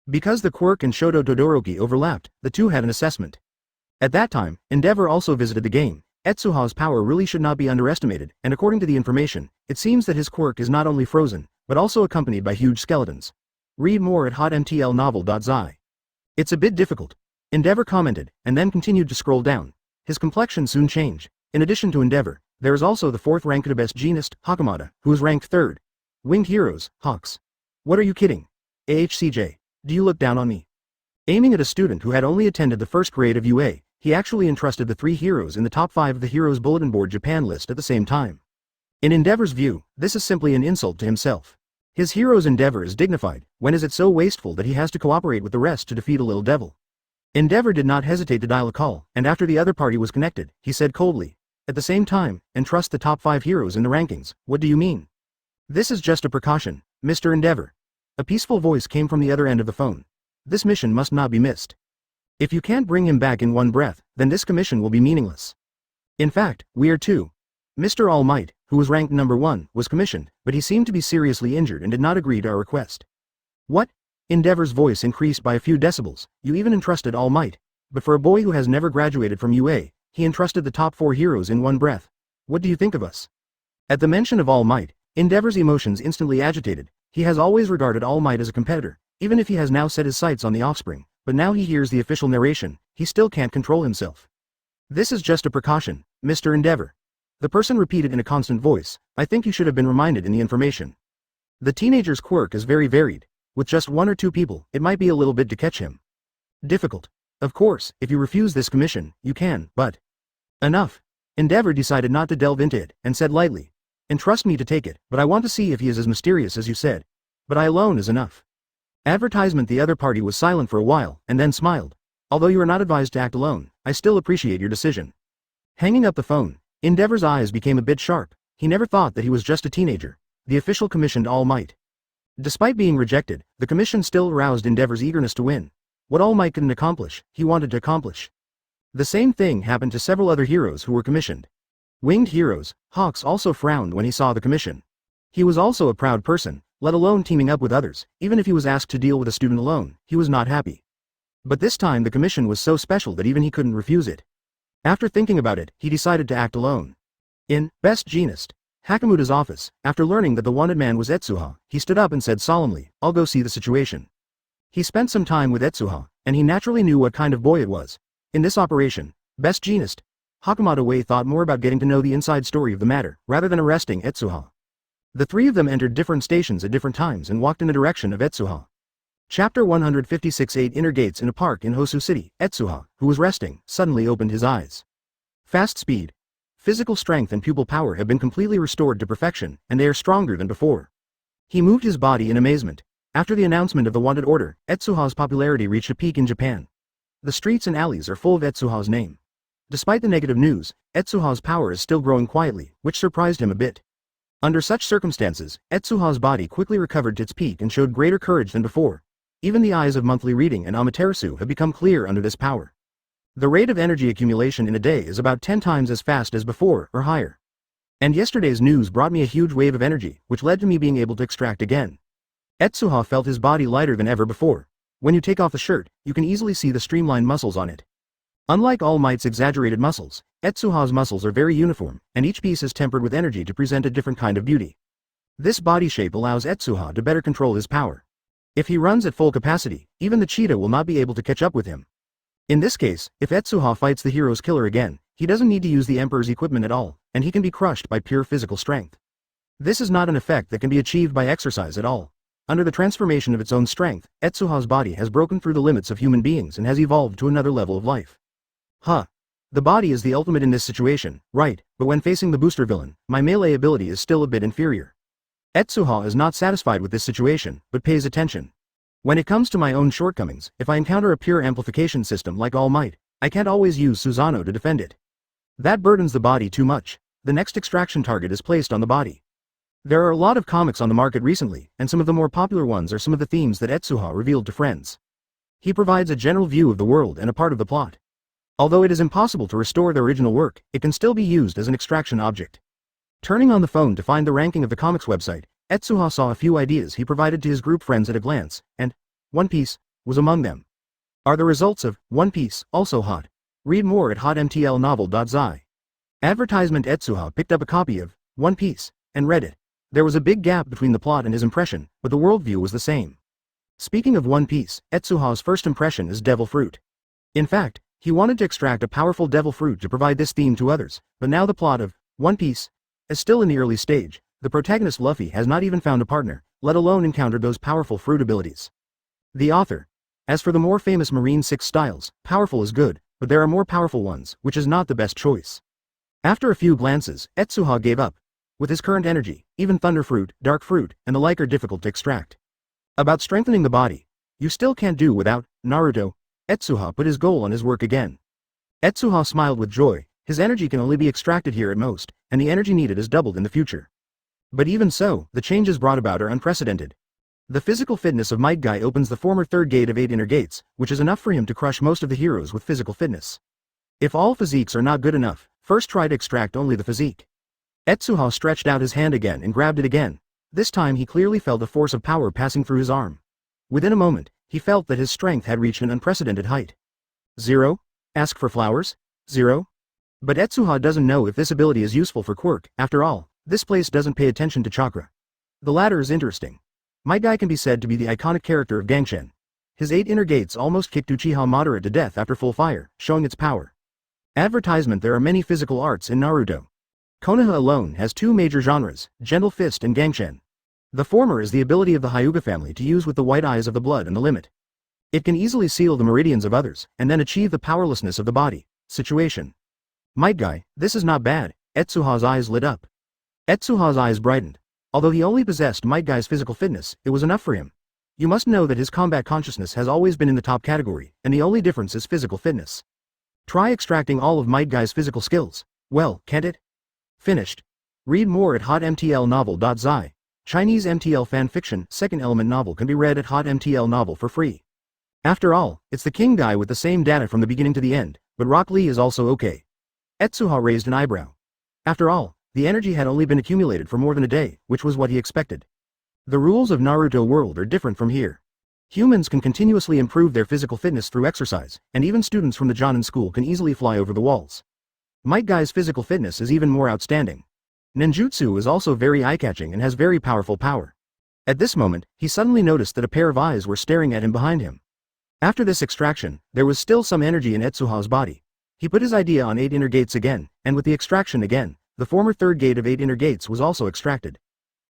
Because the quirk and Shoto Todoroki overlapped, the two had an assessment. At that time, Endeavor also visited the game. Etsuha's power really should not be underestimated, and according to the information, it seems that his quirk is not only frozen, but also accompanied by huge skeletons. Read more at hotmtlnovel.zi. It's a bit difficult. Endeavor commented, and then continued to scroll down. His complexion soon changed. In addition to Endeavor, there is also the 4th ranked best genist, Hakamata, who is ranked 3rd. Winged heroes, Hawks. What are you kidding? AHCJ. Do you look down on me? Aiming at a student who had only attended the 1st grade of UA, he actually entrusted the 3 heroes in the top 5 of the Heroes Bulletin Board Japan list at the same time. In Endeavor's view, this is simply an insult to himself. His hero's endeavor is dignified. When is it so wasteful that he has to cooperate with the rest to defeat a little devil? Endeavor did not hesitate to dial a call, and after the other party was connected, he said coldly, at the same time, entrust the top 5 heroes in the rankings. What do you mean? This is just a precaution, Mr. Endeavor. A peaceful voice came from the other end of the phone. This mission must not be missed. If you can't bring him back in one breath, then this commission will be meaningless. In fact, we are too. Mr. All Might, who was ranked number 1, was commissioned, but he seemed to be seriously injured and did not agree to our request. What? Endeavor's voice increased by a few decibels. You even entrusted All Might. But for a boy who has never graduated from UA, he entrusted the top 4 heroes in one breath. What do you think of us? At the mention of All Might, Endeavor's emotions instantly agitated. He has always regarded All Might as a competitor, even if he has now set his sights on the offspring. But now he hears the official narration, he still can't control himself. This is just a precaution, Mr. Endeavor. The person repeated in a constant voice, I think you should have been reminded in the information. The teenager's quirk is very varied. With just 1 or 2 people, it might be a little bit to catch him. Difficult. Of course, if you refuse this commission, you can, but... Enough. Endeavor decided not to delve into it, and said lightly, entrust me to take it, but I want to see if he is as mysterious as you said. But I alone is enough. Advertisement. The other party was silent for a while, and then smiled. Although you are not advised to act alone, I still appreciate your decision. Hanging up the phone, Endeavor's eyes became a bit sharp. He never thought that he was just a teenager. The official commissioned All Might. Despite being rejected, the commission still aroused Endeavor's eagerness to win. What All Might couldn't accomplish, he wanted to accomplish. The same thing happened to several other heroes who were commissioned. Winged heroes, Hawks also frowned when he saw the commission. He was also a proud person, let alone teaming up with others. Even if he was asked to deal with a student alone, he was not happy. But this time the commission was so special that even he couldn't refuse it. After thinking about it, he decided to act alone. In Best Genist, Hakamuta's office, after learning that the wanted man was Etsuha, he stood up and said solemnly, I'll go see the situation. He spent some time with Etsuha, and he naturally knew what kind of boy it was. In this operation, Best Genist, Hakamata Wei thought more about getting to know the inside story of the matter, rather than arresting Etsuha. The 3 of them entered different stations at different times and walked in the direction of Etsuha. Chapter 156. 8 Inner gates. In a park in Hosu City, Etsuha, who was resting, suddenly opened his eyes. Fast speed. Physical strength and pupil power have been completely restored to perfection, and they are stronger than before. He moved his body in amazement. After the announcement of the wanted order, Etsuha's popularity reached a peak in Japan. The streets and alleys are full of Etsuha's name. Despite the negative news, Etsuha's power is still growing quietly, which surprised him a bit. Under such circumstances, Etsuha's body quickly recovered to its peak and showed greater courage than before. Even the eyes of monthly reading and Amaterasu have become clear under this power. The rate of energy accumulation in a day is about 10 times as fast as before, or higher. And yesterday's news brought me a huge wave of energy, which led to me being able to extract again. Etsuha felt his body lighter than ever before. When you take off the shirt, you can easily see the streamlined muscles on it. Unlike All Might's exaggerated muscles, Etsuha's muscles are very uniform, and each piece is tempered with energy to present a different kind of beauty. This body shape allows Etsuha to better control his power. If he runs at full capacity, even the cheetah will not be able to catch up with him. In this case, if Etsuha fights the hero's killer again, he doesn't need to use the Emperor's equipment at all, and he can be crushed by pure physical strength. This is not an effect that can be achieved by exercise at all. Under the transformation of its own strength, Etsuha's body has broken through the limits of human beings and has evolved to another level of life. The body is the ultimate in this situation, right, but when facing the booster villain, my melee ability is still a bit inferior. Etsuha is not satisfied with this situation, but pays attention. When it comes to my own shortcomings, if I encounter a pure amplification system like All Might, I can't always use Suzano to defend it. That burdens the body too much. The next extraction target is placed on the body. There are a lot of comics on the market recently, and some of the more popular ones are some of the themes that Etsuha revealed to friends. He provides a general view of the world and a part of the plot. Although it is impossible to restore the original work, it can still be used as an extraction object. Turning on the phone to find the ranking of the comics website, Etsuha saw a few ideas he provided to his group friends at a glance, and One Piece was among them. Are the results of One Piece also hot? Read more at hotmtlnovel.zi. Advertisement. Etsuha picked up a copy of One Piece and read it. There was a big gap between the plot and his impression, but the worldview was the same. Speaking of One Piece, Etsuha's first impression is devil fruit. In fact, he wanted to extract a powerful devil fruit to provide this theme to others, but now the plot of One Piece is still in the early stage. The protagonist Luffy has not even found a partner, let alone encountered those powerful fruit abilities. The author. As for the more famous Marine 6 styles, powerful is good, but there are more powerful ones, which is not the best choice. After a few glances, Etsuha gave up. With his current energy, even thunder fruit, dark fruit, and the like are difficult to extract. About strengthening the body. You still can't do without Naruto. Etsuha put his goal on his work again. Etsuha smiled with joy. His energy can only be extracted here at most, and the energy needed is doubled in the future. But even so, the changes brought about are unprecedented. The physical fitness of Might Guy opens the former third gate of 8 inner gates, which is enough for him to crush most of the heroes with physical fitness. If all physiques are not good enough, first try to extract only the physique. Etsuha stretched out his hand again and grabbed it again. This time he clearly felt a force of power passing through his arm. Within a moment, he felt that his strength had reached an unprecedented height. Zero? Ask for flowers? Zero? But Etsuha doesn't know if this ability is useful for Quirk. After all, this place doesn't pay attention to chakra. The latter is interesting. Might Guy can be said to be the iconic character of Gangshen. His 8 inner gates almost kicked Uchiha Madara to death after full fire, showing its power. Advertisement. There are many physical arts in Naruto. Konoha alone has 2 major genres, Gentle Fist and Gangshen. The former is the ability of the Hyuga family to use with the white eyes of the blood and the limit. It can easily seal the meridians of others, and then achieve the powerlessness of the body. Situation. Might Guy, this is not bad. Etsuha's eyes lit up. Etsuha's eyes brightened. Although he only possessed Might Guy's physical fitness, it was enough for him. You must know that his combat consciousness has always been in the top category, and the only difference is physical fitness. Try extracting all of Might Guy's physical skills. Well, can't it? Finished. Read more at hotmtlnovel.zi. Chinese MTL fanfiction, second element novel can be read at hotmtl novel for free. After all, it's the king guy with the same data from the beginning to the end, but Rock Lee is also okay. Etsuha raised an eyebrow. After all, the energy had only been accumulated for more than a day, which was what he expected. The rules of Naruto world are different from here. Humans can continuously improve their physical fitness through exercise, and even students from the Jonin school can easily fly over the walls. Might Guy's physical fitness is even more outstanding. Ninjutsu is also very eye-catching and has very powerful power. At this moment, he suddenly noticed that a pair of eyes were staring at him behind him. After this extraction, there was still some energy in Etsuha's body. He put his idea on 8 inner gates again, and with the extraction again, the former third gate of 8 inner gates was also extracted.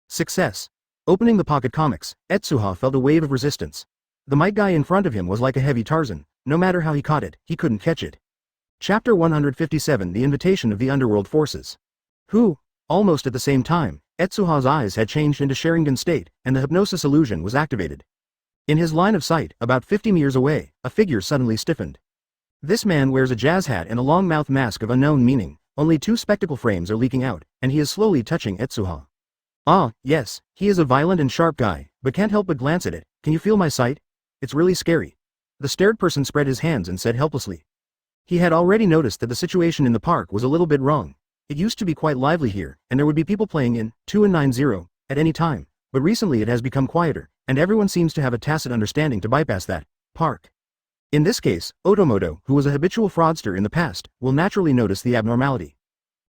Success. Opening the pocket comics, Etsuha felt a wave of resistance. The Might Guy in front of him was like a heavy Tarzan. No matter how he caught it, he couldn't catch it. Chapter 157. The Invitation of the Underworld Forces. Who? Almost at the same time, Etsuha's eyes had changed into Sharingan state, and the hypnosis illusion was activated. In his line of sight, about 50 meters away, a figure suddenly stiffened. This man wears a jazz hat and a long mouth mask of unknown meaning. Only 2 spectacle frames are leaking out, and he is slowly touching Etsuha. Ah, yes, he is a violent and sharp guy, but can't help but glance at it. Can you feel my sight? It's really scary. The stared person spread his hands and said helplessly. He had already noticed that the situation in the park was a little bit wrong. It used to be quite lively here, and there would be people playing in 2 and 90 at any time, but recently it has become quieter, and everyone seems to have a tacit understanding to bypass that park. In this case, Otomoto, who was a habitual fraudster in the past, will naturally notice the abnormality.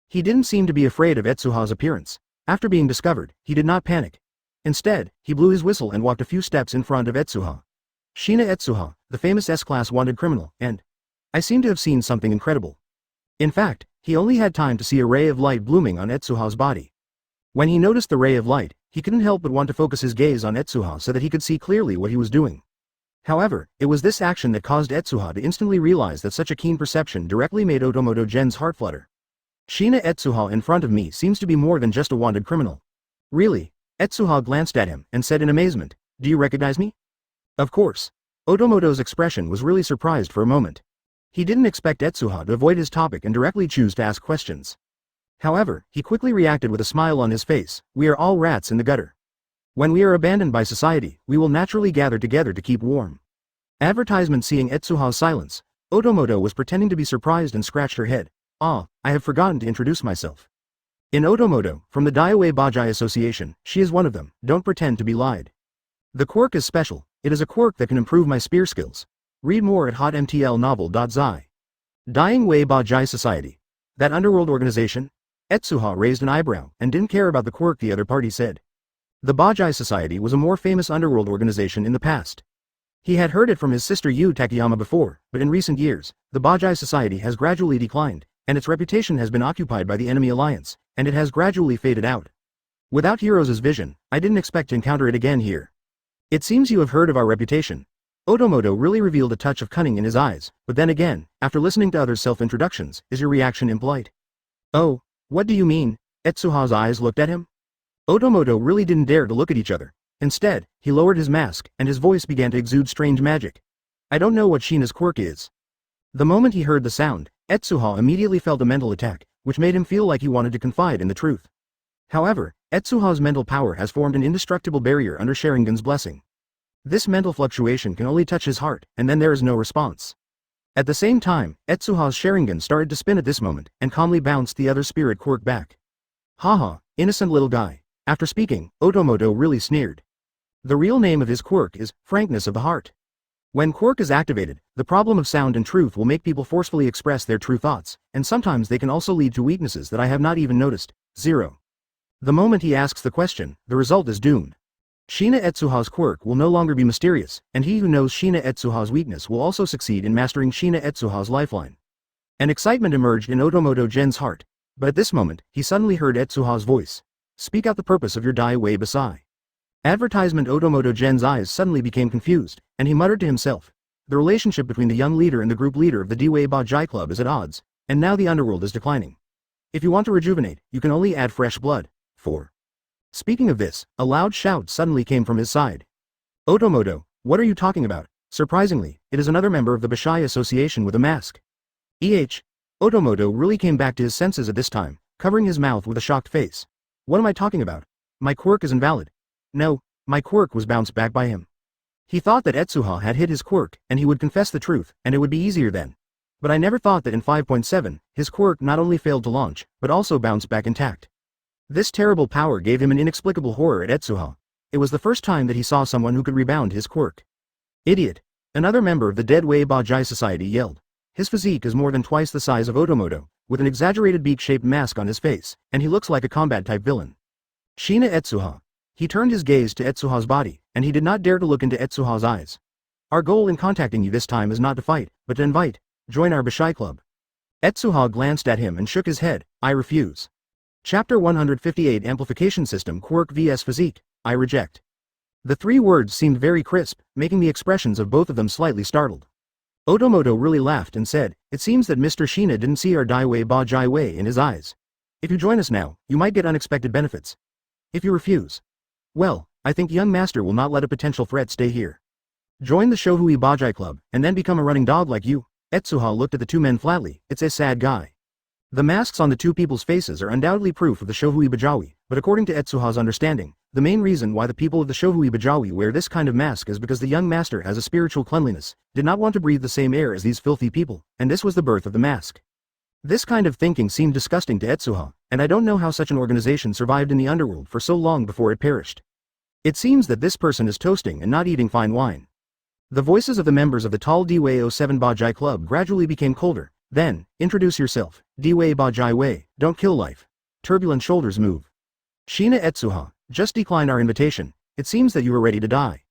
He didn't seem to be afraid of Etsuha's appearance. After being discovered, he did not panic. Instead, he blew his whistle and walked a few steps in front of Etsuha. Shina Etsuha, the famous S-class wanted criminal, and I seem to have seen something incredible. In fact, he only had time to see a ray of light blooming on Etsuha's body. When he noticed the ray of light, he couldn't help but want to focus his gaze on Etsuha so that he could see clearly what he was doing. However, it was this action that caused Etsuha to instantly realize that such a keen perception directly made Otomoto Gen's heart flutter. Shina Etsuha in front of me seems to be more than just a wanted criminal. Really? Etsuha glanced at him and said in amazement, "Do you recognize me?" Of course. Otomoto's expression was really surprised for a moment. He didn't expect Etsuha to avoid his topic and directly choose to ask questions. However, he quickly reacted with a smile on his face. "We are all rats in the gutter. When we are abandoned by society, we will naturally gather together to keep warm." Advertisement. Seeing Etsuha's silence, Otomoto was pretending to be surprised and scratched her head. Ah, I have forgotten to introduce myself. In Otomoto, from the Daiwei Bajai Association, she is one of them, don't pretend to be lied. The quirk is special, it is a quirk that can improve my spear skills. Read more at hotmtlnovel.zi. Dying Wei Bajai Society. That underworld organization? Etsuha raised an eyebrow and didn't care about the quirk the other party said. The Bajai Society was a more famous underworld organization in the past. He had heard it from his sister Yu Takeyama before, but in recent years, the Bajai Society has gradually declined, and its reputation has been occupied by the enemy alliance, and it has gradually faded out. Without Heroes' vision, I didn't expect to encounter it again here. It seems you have heard of our reputation. Otomoto really revealed a touch of cunning in his eyes, but then again, after listening to others' self-introductions, is your reaction impolite? Oh, what do you mean? Etsuha's eyes looked at him. Otomoto really didn't dare to look at each other. Instead, he lowered his mask, and his voice began to exude strange magic. I don't know what Shina's quirk is. The moment he heard the sound, Etsuha immediately felt a mental attack, which made him feel like he wanted to confide in the truth. However, Etsuha's mental power has formed an indestructible barrier under Sharingan's blessing. This mental fluctuation can only touch his heart, and then there is no response. At the same time, Etsuha's Sharingan started to spin at this moment, and calmly bounced the other spirit quirk back. Haha, innocent little guy. After speaking, Otomoto really sneered. The real name of his quirk is frankness of the heart. When quirk is activated, the problem of sound and truth will make people forcefully express their true thoughts, and sometimes they can also lead to weaknesses that I have not even noticed. 0. The moment he asks the question, the result is doomed. Shina Etsuha's quirk will no longer be mysterious, and he who knows Shina Etsuha's weakness will also succeed in mastering Shina Etsuha's lifeline. An excitement emerged in Otomoto Gen's heart, but at this moment, he suddenly heard Etsuha's voice. Speak out the purpose of your Dai Wei Basai. Advertisement. Otomoto Gen's eyes suddenly became confused, and he muttered to himself. The relationship between the young leader and the group leader of the Daiwei Bajai Club is at odds, and now the underworld is declining. If you want to rejuvenate, you can only add fresh blood. 4. Speaking of this, a loud shout suddenly came from his side. Otomoto, what are you talking about? Surprisingly, it is another member of the Bashai Association with a mask. Otomoto really came back to his senses at this time, covering his mouth with a shocked face. What am I talking about? My quirk is invalid. No, my quirk was bounced back by him. He thought that Etsuha had hid his quirk, and he would confess the truth, and it would be easier then. But I never thought that in 5.7, his quirk not only failed to launch, but also bounced back intact. This terrible power gave him an inexplicable horror at Etsuha. It was the first time that he saw someone who could rebound his quirk. Idiot! Another member of the Dead Wei Bajai Society yelled. His physique is more than twice the size of Otomoto, with an exaggerated beak-shaped mask on his face, and he looks like a combat-type villain. Shina Etsuha. He turned his gaze to Etsuha's body, and he did not dare to look into Etsuha's eyes. Our goal in contacting you this time is not to fight, but to invite. Join our Bashai Club. Etsuha glanced at him and shook his head. I refuse. Chapter 158 Amplification System Quirk vs Physique, I reject. The 3 words seemed very crisp, making the expressions of both of them slightly startled. Otomoto really laughed and said, it seems that Mr. Shina didn't see our Daiwei Bajai Wei in his eyes. If you join us now, you might get unexpected benefits. If you refuse, well, I think young master will not let a potential threat stay here. Join the Shohui Bajai Club, and then become a running dog like you. Etsuha looked at the 2 men flatly. It's a sad guy. The masks on the 2 people's faces are undoubtedly proof of the Shohui Bajawi, but according to Etsuha's understanding, the main reason why the people of the Shohui Bajawi wear this kind of mask is because the young master has a spiritual cleanliness, did not want to breathe the same air as these filthy people, and this was the birth of the mask. This kind of thinking seemed disgusting to Etsuha, and I don't know how such an organization survived in the underworld for so long before it perished. It seems that this person is toasting and not eating fine wine. The voices of the members of the tall Daiwei 07 Bajai Club gradually became colder. Then, introduce yourself. Daiwei Bajai Wei, don't kill life. Turbulent shoulders move. Shina Etsuha, just decline our invitation. It seems that you are ready to die.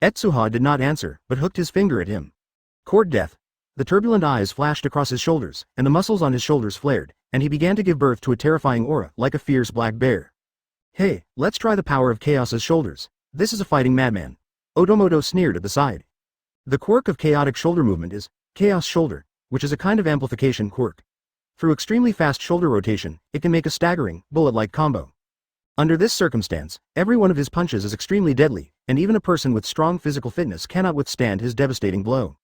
Etsuha did not answer, but hooked his finger at him. Court death. The turbulent eyes flashed across his shoulders, and the muscles on his shoulders flared, and he began to give birth to a terrifying aura, like a fierce black bear. Hey, let's try the power of Chaos's shoulders. This is a fighting madman. Otomoto sneered at the side. The quirk of chaotic shoulder movement is Chaos Shoulder, which is a kind of amplification quirk. Through extremely fast shoulder rotation, it can make a staggering, bullet-like combo. Under this circumstance, every one of his punches is extremely deadly, and even a person with strong physical fitness cannot withstand his devastating blow.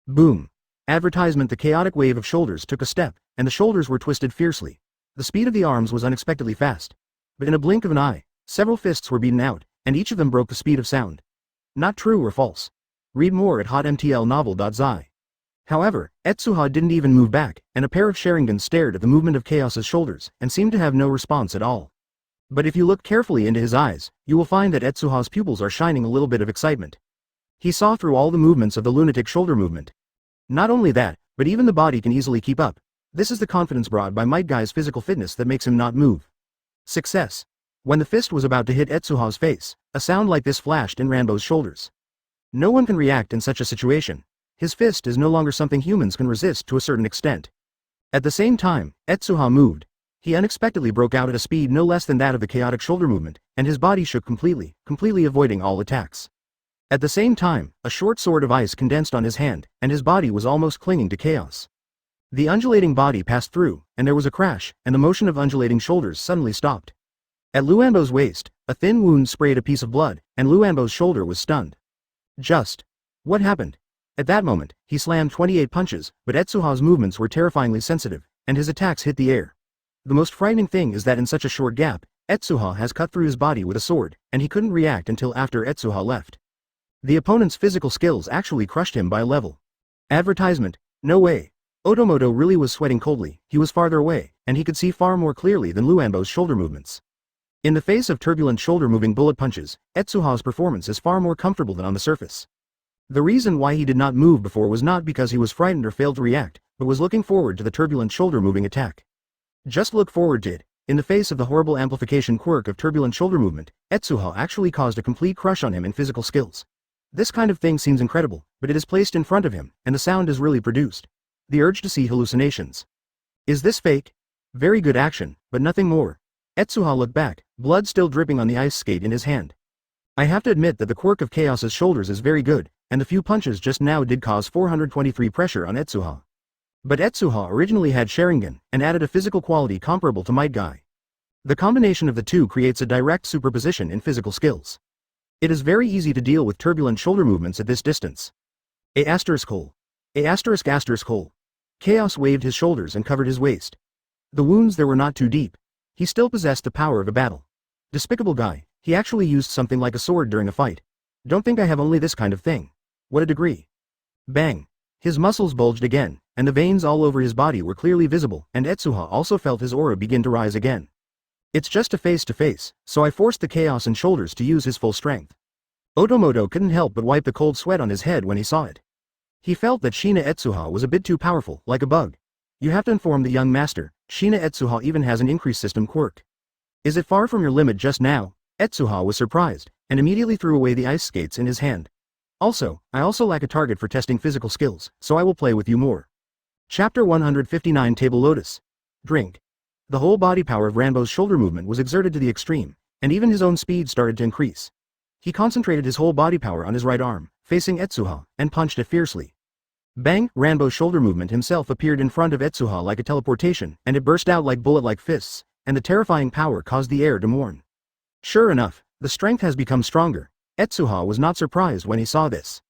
Boom. Advertisement. The chaotic wave of shoulders took a step, and the shoulders were twisted fiercely. The speed of the arms was unexpectedly fast. But in a blink of an eye, several fists were beaten out, and each of them broke the speed of sound. Not true or false? Read more at hotmtlnovel.zi. However, Etsuha didn't even move back, and a pair of Sharingans stared at the movement of Chaos's shoulders, and seemed to have no response at all. But if you look carefully into his eyes, you will find that Etsuha's pupils are shining a little bit of excitement. He saw through all the movements of the lunatic shoulder movement. Not only that, but even the body can easily keep up. This is the confidence brought by Might Guy's physical fitness that makes him not move. Success. When the fist was about to hit Etsuha's face, a sound like this flashed in Ranbo's shoulders. No one can react in such a situation. His fist is no longer something humans can resist to a certain extent. At the same time, Etsuha moved. He unexpectedly broke out at a speed no less than that of the chaotic shoulder movement, and his body shook completely avoiding all attacks. At the same time, a short sword of ice condensed on his hand, and his body was almost clinging to chaos. The undulating body passed through, and there was a crash, and the motion of undulating shoulders suddenly stopped. At Luanbo's waist, a thin wound sprayed a piece of blood, and Luanbo's shoulder was stunned. What happened? At that moment, he slammed 28 punches, but Etsuha's movements were terrifyingly sensitive, and his attacks hit the air. The most frightening thing is that in such a short gap, Etsuha has cut through his body with a sword, and he couldn't react until after Etsuha left. The opponent's physical skills actually crushed him by a level. Advertisement? No way. Otomoto really was sweating coldly. He was farther away, and he could see far more clearly than Luanbo's shoulder movements. In the face of turbulent shoulder-moving bullet punches, Etsuha's performance is far more comfortable than on the surface. The reason why he did not move before was not because he was frightened or failed to react, but was looking forward to the turbulent shoulder-moving attack. Just look forward to it. In the face of the horrible amplification quirk of turbulent shoulder movement, Etsuha actually caused a complete crush on him in physical skills. This kind of thing seems incredible, but it is placed in front of him, and the sound is really produced. The urge to see hallucinations. Is this fake? Very good action, but nothing more. Etsuha looked back, blood still dripping on the ice skate in his hand. I have to admit that the quirk of Chaos's shoulders is very good, and the few punches just now did cause 423 pressure on Etsuha. But Etsuha originally had Sharingan, and added a physical quality comparable to Might Guy. The combination of the two creates a direct superposition in physical skills. It is very easy to deal with turbulent shoulder movements at this distance. Hole. Hole. Chaos waved his shoulders and covered his waist. The wounds there were not too deep. He still possessed the power of a battle. Despicable guy, he actually used something like a sword during a fight. Don't think I have only this kind of thing. What a degree. Bang. His muscles bulged again, and the veins all over his body were clearly visible, and Etsuha also felt his aura begin to rise again. It's just a face-to-face, so I forced the Chaos and shoulders to use his full strength. Otomoto couldn't help but wipe the cold sweat on his head when he saw it. He felt that Shina Etsuha was a bit too powerful, like a bug. You have to inform the young master, Shina Etsuha even has an increase system quirk. Is it far from your limit just now? Etsuha was surprised, and immediately threw away the ice skates in his hand. I also lack a target for testing physical skills, so I will play with you more. Chapter 159 Table Lotus. Drink. The whole body power of Ranbo's shoulder movement was exerted to the extreme, and even his own speed started to increase. He concentrated his whole body power on his right arm, facing Etsuha, and punched it fiercely. Bang! Ranbo's shoulder movement himself appeared in front of Etsuha like a teleportation, and it burst out like bullet-like fists, and the terrifying power caused the air to mourn. Sure enough, the strength has become stronger. Etsuha was not surprised when he saw this.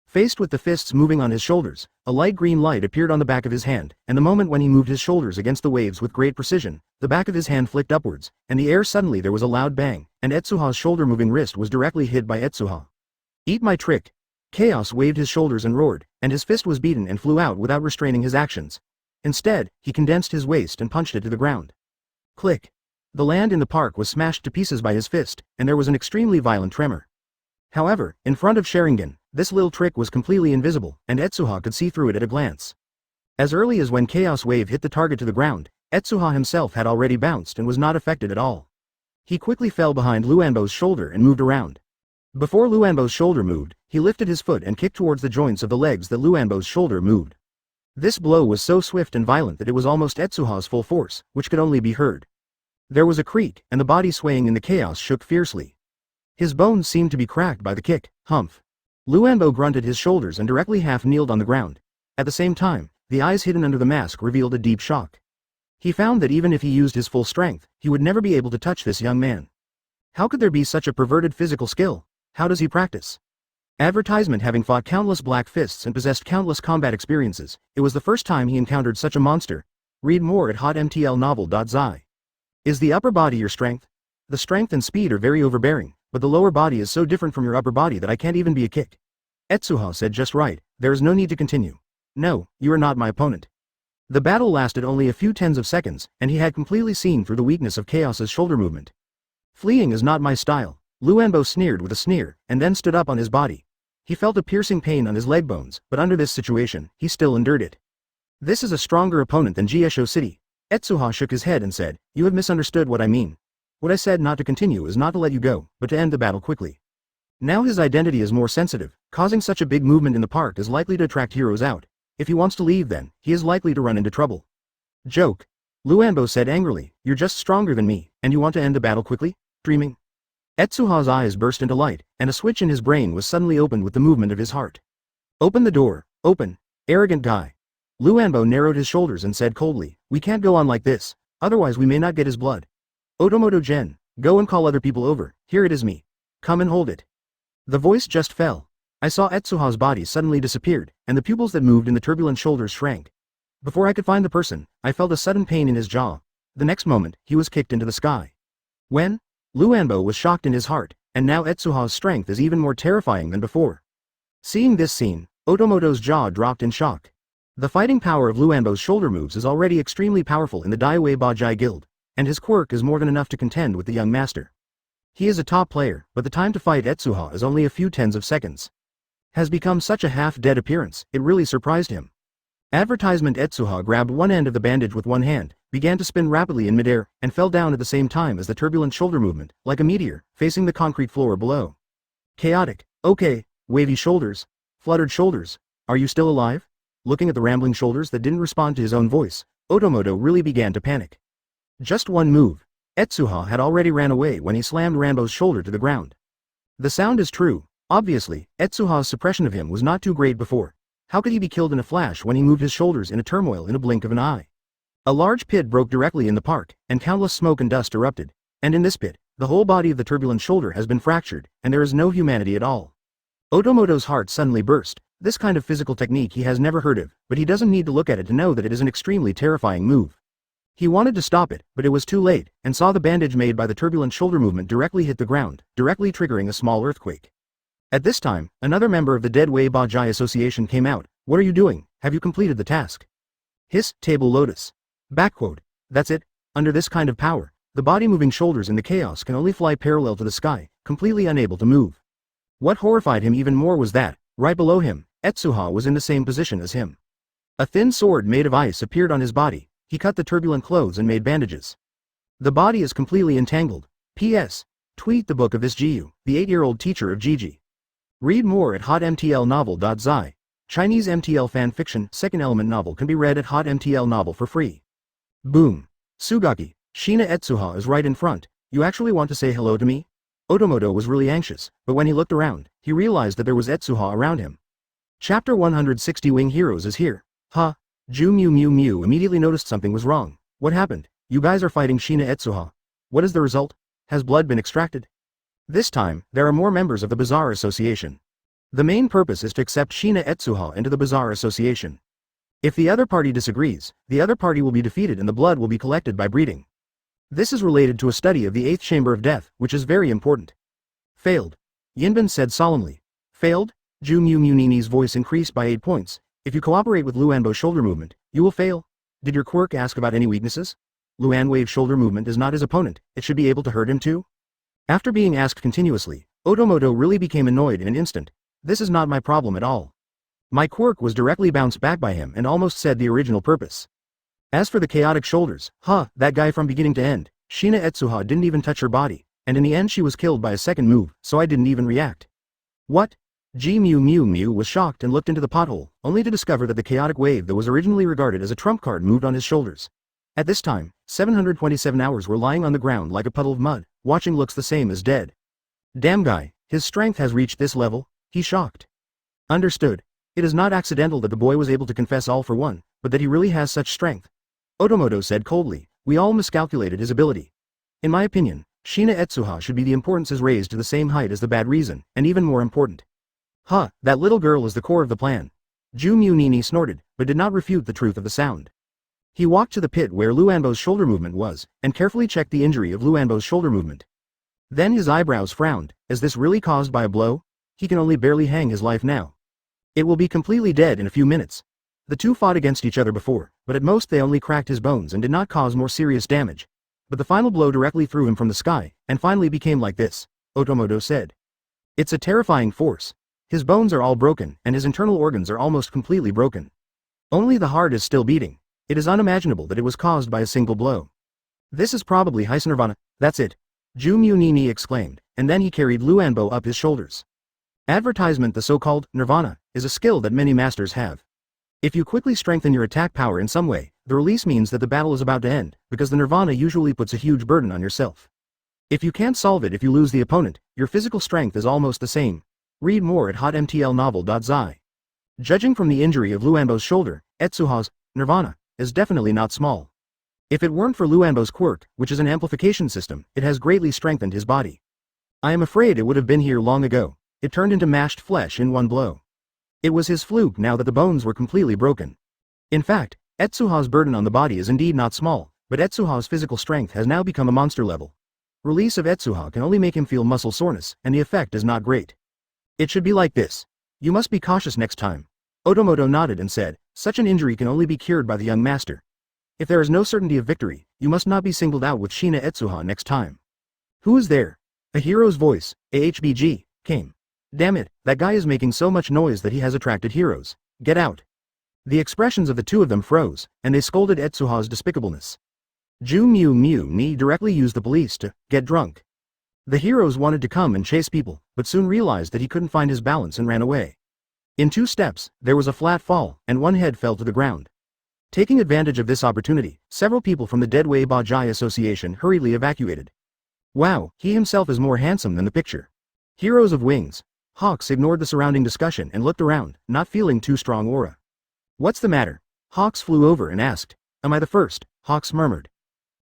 Faced with the fists moving on his shoulders, a light green light appeared on the back of his hand, and the moment when he moved his shoulders against the waves with great precision, the back of his hand flicked upwards, and the air suddenly there was a loud bang, and Etsuha's shoulder-moving wrist was directly hit by Etsuha. Eat my trick! Chaos waved his shoulders and roared, and his fist was beaten and flew out without restraining his actions. Instead, he condensed his waist and punched it to the ground. Click! The land in the park was smashed to pieces by his fist, and there was an extremely violent tremor. However, in front of Sharingan, this little trick was completely invisible, and Etsuha could see through it at a glance. As early as when Chaos Wave hit the target to the ground, Etsuha himself had already bounced and was not affected at all. He quickly fell behind Luanbo's shoulder and moved around. Before Luanbo's shoulder moved, he lifted his foot and kicked towards the joints of the legs that Luanbo's shoulder moved. This blow was so swift and violent that it was almost Etsuha's full force, which could only be heard. There was a creak, and the body swaying in the chaos shook fiercely. His bones seemed to be cracked by the kick. Humph. Luanbo grunted his shoulders and directly half-kneeled on the ground. At the same time, the eyes hidden under the mask revealed a deep shock. He found that even if he used his full strength, he would never be able to touch this young man. How could there be such a perverted physical skill? How does he practice? Advertisement. Having fought countless black fists and possessed countless combat experiences, it was the first time he encountered such a monster. Read more at hotmtlnovel.zi. Is the upper body your strength? The strength and speed are very overbearing, but the lower body is so different from your upper body that I can't even be a kick. Etsuha said just right, there is no need to continue. No, you are not my opponent. The battle lasted only a few tens of seconds, and he had completely seen through the weakness of Chaos's shoulder movement. Fleeing is not my style, Luanbo sneered with a sneer, and then stood up on his body. He felt a piercing pain on his leg bones, but under this situation, he still endured it. This is a stronger opponent than Jiesho City. Etsuha shook his head and said, you have misunderstood what I mean. What I said not to continue is not to let you go, but to end the battle quickly. Now his identity is more sensitive, causing such a big movement in the park is likely to attract heroes out. If he wants to leave then, he is likely to run into trouble. Joke. Luanbo said angrily, you're just stronger than me, and you want to end the battle quickly? Dreaming? Etsuha's eyes burst into light, and a switch in his brain was suddenly opened with the movement of his heart. Open the door, open, arrogant guy. Luanbo narrowed his shoulders and said coldly, we can't go on like this, otherwise we may not get his blood. Otomoto-gen, go and call other people over, here it is me. Come and hold it. The voice just fell. I saw Etsuha's body suddenly disappeared, and the pupils that moved in the turbulent shoulders shrank. Before I could find the person, I felt a sudden pain in his jaw. The next moment, he was kicked into the sky. When? Luanbo was shocked in his heart, and now Etsuha's strength is even more terrifying than before. Seeing this scene, Otomoto's jaw dropped in shock. The fighting power of Luanbo's shoulder moves is already extremely powerful in the Daiwei Bajai Guild, and his quirk is more than enough to contend with the young master. He is a top player, but the time to fight Etsuha is only a few tens of seconds. Has become such a half-dead appearance, it really surprised him. Advertisement Etsuha grabbed one end of the bandage with one hand, began to spin rapidly in midair, and fell down at the same time as the turbulent shoulder movement, like a meteor, facing the concrete floor below. Chaotic, okay, wavy shoulders, fluttered shoulders, are you still alive? Looking at the rambling shoulders that didn't respond to his own voice, Otomoto really began to panic. Just one move. Etsuha had already ran away when he slammed Rambo's shoulder to the ground. The sound is true. Obviously, Etsuha's suppression of him was not too great before. How could he be killed in a flash when he moved his shoulders in a turmoil in a blink of an eye? A large pit broke directly in the park, and countless smoke and dust erupted. And in this pit, the whole body of the turbulent shoulder has been fractured, and there is no humanity at all. Otomoto's heart suddenly burst. This kind of physical technique he has never heard of, but he doesn't need to look at it to know that it is an extremely terrifying move. He wanted to stop it, but it was too late, and saw the bandage made by the turbulent shoulder movement directly hit the ground, directly triggering a small earthquake. At this time, another member of the Deadway Bajai Association came out. What are you doing? Have you completed the task? Hiss, table lotus. Backquote. That's it. Under this kind of power, the body-moving shoulders in the chaos can only fly parallel to the sky, completely unable to move. What horrified him even more was that, right below him, Etsuha was in the same position as him. A thin sword made of ice appeared on his body. He cut the turbulent clothes and made bandages. The body is completely entangled. P.S. Tweet the book of this Jiu, the 8-year-old teacher of Gigi. Read more at hotmtlnovel.zi. Chinese MTL fan fiction second element novel can be read at hotmtl novel for free. Boom. Sugaki, Shina Etsuha is right in front. You actually want to say hello to me? Otomoto was really anxious, but when he looked around, he realized that there was Etsuha around him. Chapter 160 Wing Heroes is here. Huh. Ju Mew Mew Mew immediately noticed something was wrong. What happened? You guys are fighting Shina Etsuha. What is the result? Has blood been extracted? This time, there are more members of the Bazaar Association. The main purpose is to accept Shina Etsuha into the Bazaar Association. If the other party disagrees, the other party will be defeated and the blood will be collected by breeding. This is related to a study of the 8th Chamber of Death, which is very important. Failed. Yinbin said solemnly. Failed? Ju Mew Mew Nini's voice increased by 8 points. If you cooperate with Luanbo's shoulder movement, you will fail. Did your quirk ask about any weaknesses? Luanwave's shoulder movement is not his opponent, it should be able to hurt him too? After being asked continuously, Otomoto really became annoyed in an instant. This is not my problem at all. My quirk was directly bounced back by him and almost said the original purpose. As for the chaotic shoulders, that guy from beginning to end, Shina Etsuha didn't even touch her body, and in the end she was killed by a second move, so I didn't even react. What? G Mew Mew Mew was shocked and looked into the pothole, only to discover that the chaotic wave that was originally regarded as a trump card moved on his shoulders. At this time, 727 hours were lying on the ground like a puddle of mud, watching looks the same as dead. Damn guy, his strength has reached this level, he's shocked. Understood. It is not accidental that the boy was able to confess all for one, but that he really has such strength. Otomoto said coldly, we all miscalculated his ability. In my opinion, Shina Etsuha should be the importance is raised to the same height as the bad reason, and even more important. That little girl is the core of the plan. Ju Mew Nini snorted, but did not refute the truth of the sound. He walked to the pit where Luanbo's shoulder movement was, and carefully checked the injury of Luanbo's shoulder movement. Then his eyebrows frowned. Is this really caused by a blow? He can only barely hang his life now. It will be completely dead in a few minutes. The two fought against each other before, but at most they only cracked his bones and did not cause more serious damage. But the final blow directly threw him from the sky, and finally became like this, Otomoto said. It's a terrifying force. His bones are all broken, and his internal organs are almost completely broken. Only the heart is still beating. It is unimaginable that it was caused by a single blow. This is probably Heisen Nirvana, that's it. Ju-Mu Nini exclaimed, and then he carried Luanbo up his shoulders. Advertisement. The so-called Nirvana is a skill that many masters have. If you quickly strengthen your attack power in some way, the release means that the battle is about to end, because the Nirvana usually puts a huge burden on yourself. If you can't solve it if you lose the opponent, your physical strength is almost the same. Read more at hotmtlnovel.zi. Judging from the injury of Luanbo's shoulder, Etsuha's Nirvana is definitely not small. If it weren't for Luanbo's quirk, which is an amplification system, it has greatly strengthened his body. I am afraid it would have been here long ago. It turned into mashed flesh in one blow. It was his fluke now that the bones were completely broken. In fact, Etsuha's burden on the body is indeed not small, but Etsuha's physical strength has now become a monster level. Release of Etsuha can only make him feel muscle soreness, and the effect is not great. It should be like this. You must be cautious next time. Otomoto nodded and said, such an injury can only be cured by the young master. If there is no certainty of victory, you must not be singled out with Shina Etsuha next time. Who is there? A hero's voice, AHBG, came. Damn it, that guy is making so much noise that he has attracted heroes. Get out. The expressions of the two of them froze, and they scolded Etsuha's despicableness. Ju-Mu Ni directly used the police to get drunk. The heroes wanted to come and chase people, but soon realized that he couldn't find his balance and ran away. In 2 steps, there was a flat fall, and one head fell to the ground. Taking advantage of this opportunity, several people from the Deadway Bajai Association hurriedly evacuated. Wow, he himself is more handsome than the picture. Heroes of wings. Hawks ignored the surrounding discussion and looked around, not feeling too strong aura. What's the matter? Hawks flew over and asked. Am I the first? Hawks murmured.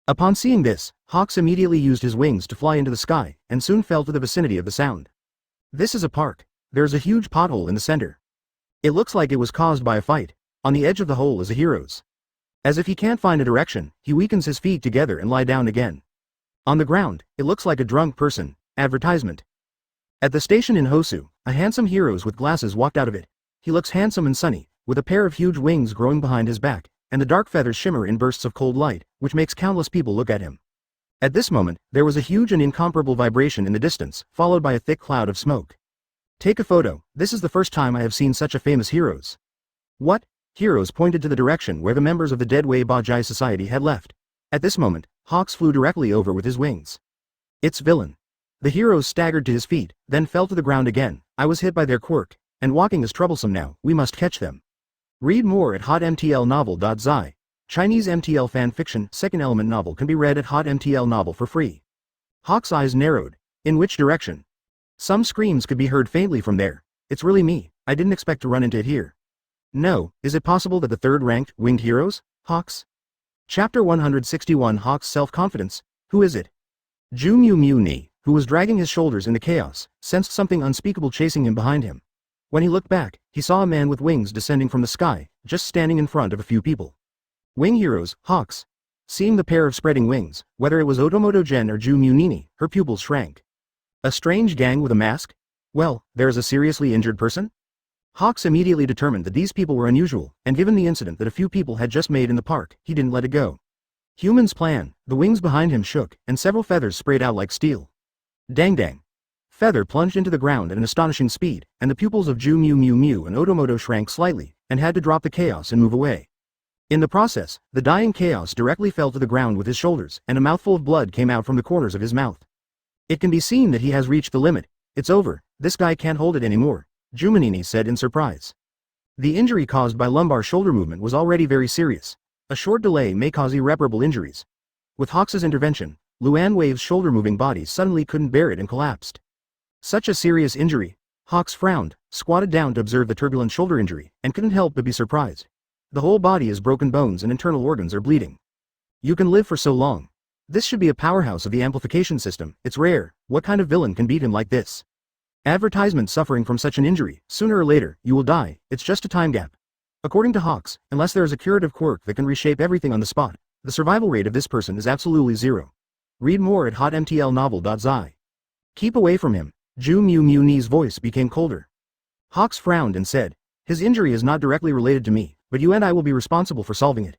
Upon seeing this, Hawks immediately used his wings to fly into the sky, and soon fell to the vicinity of the sound. This is a park. There's a huge pothole in the center. It looks like it was caused by a fight. On the edge of the hole is a hero's. As if he can't find a direction, he weakens his feet together and lie down again. On the ground, it looks like a drunk person. Advertisement. At the station in Hosu, a handsome heroes with glasses walked out of it. He looks handsome and sunny, with a pair of huge wings growing behind his back, and the dark feathers shimmer in bursts of cold light, which makes countless people look at him. At this moment, there was a huge and incomparable vibration in the distance, followed by a thick cloud of smoke. Take a photo. This is the first time I have seen such a famous heroes. What? Heroes pointed to the direction where the members of the Deadway Bajai Society had left. At this moment, Hawks flew directly over with his wings. It's villain. The heroes staggered to his feet, then fell to the ground again. I was hit by their quirk, and walking is troublesome now. We must catch them. Read more at hotmtlnovel.zi. Chinese MTL fan fiction second element novel can be read at hotmtl novel for free. Hawk's eyes narrowed. In which direction? Some screams could be heard faintly from there. It's really me. I didn't expect to run into it here. No, is it possible that the third-ranked winged heroes? Hawks? Chapter 161. Hawk's self-confidence. Who is it? Ju-Mu Ni, who was dragging his shoulders in the chaos, sensed something unspeakable chasing him behind him. When he looked back, he saw a man with wings descending from the sky, just standing in front of a few people. Wing heroes, Hawks. Seeing the pair of spreading wings, whether it was Otomoto Gen or Ju-Mu Nini, her pupils shrank. A strange gang with a mask? Well, there is a seriously injured person? Hawks immediately determined that these people were unusual, and given the incident that a few people had just made in the park, he didn't let it go. Human's plan. The wings behind him shook, and several feathers sprayed out like steel. Dang. Feather plunged into the ground at an astonishing speed, and the pupils of Ju-Mu and Otomoto shrank slightly, and had to drop the chaos and move away. In the process, the dying chaos directly fell to the ground with his shoulders, and a mouthful of blood came out from the corners of his mouth. It can be seen that he has reached the limit. It's over. This guy can't hold it anymore, Jumanini said in surprise. The injury caused by lumbar shoulder movement was already very serious. A short delay may cause irreparable injuries. With Hawks' intervention, Luan Wave's shoulder-moving body suddenly couldn't bear it and collapsed. Such a serious injury. Hawks frowned, squatted down to observe the turbulent shoulder injury, and couldn't help but be surprised. The whole body is broken bones and internal organs are bleeding. You can live for so long. This should be a powerhouse of the amplification system. It's rare. What kind of villain can beat him like this? Advertisement. Suffering from such an injury, sooner or later, you will die. It's just a time gap. According to Hawks, unless there is a curative quirk that can reshape everything on the spot, the survival rate of this person is absolutely zero. Read more at hotmtlnovel.zi. Keep away from him. Ju-Mu Ni's voice became colder. Hawks frowned and said, his injury is not directly related to me, but you and I will be responsible for solving it.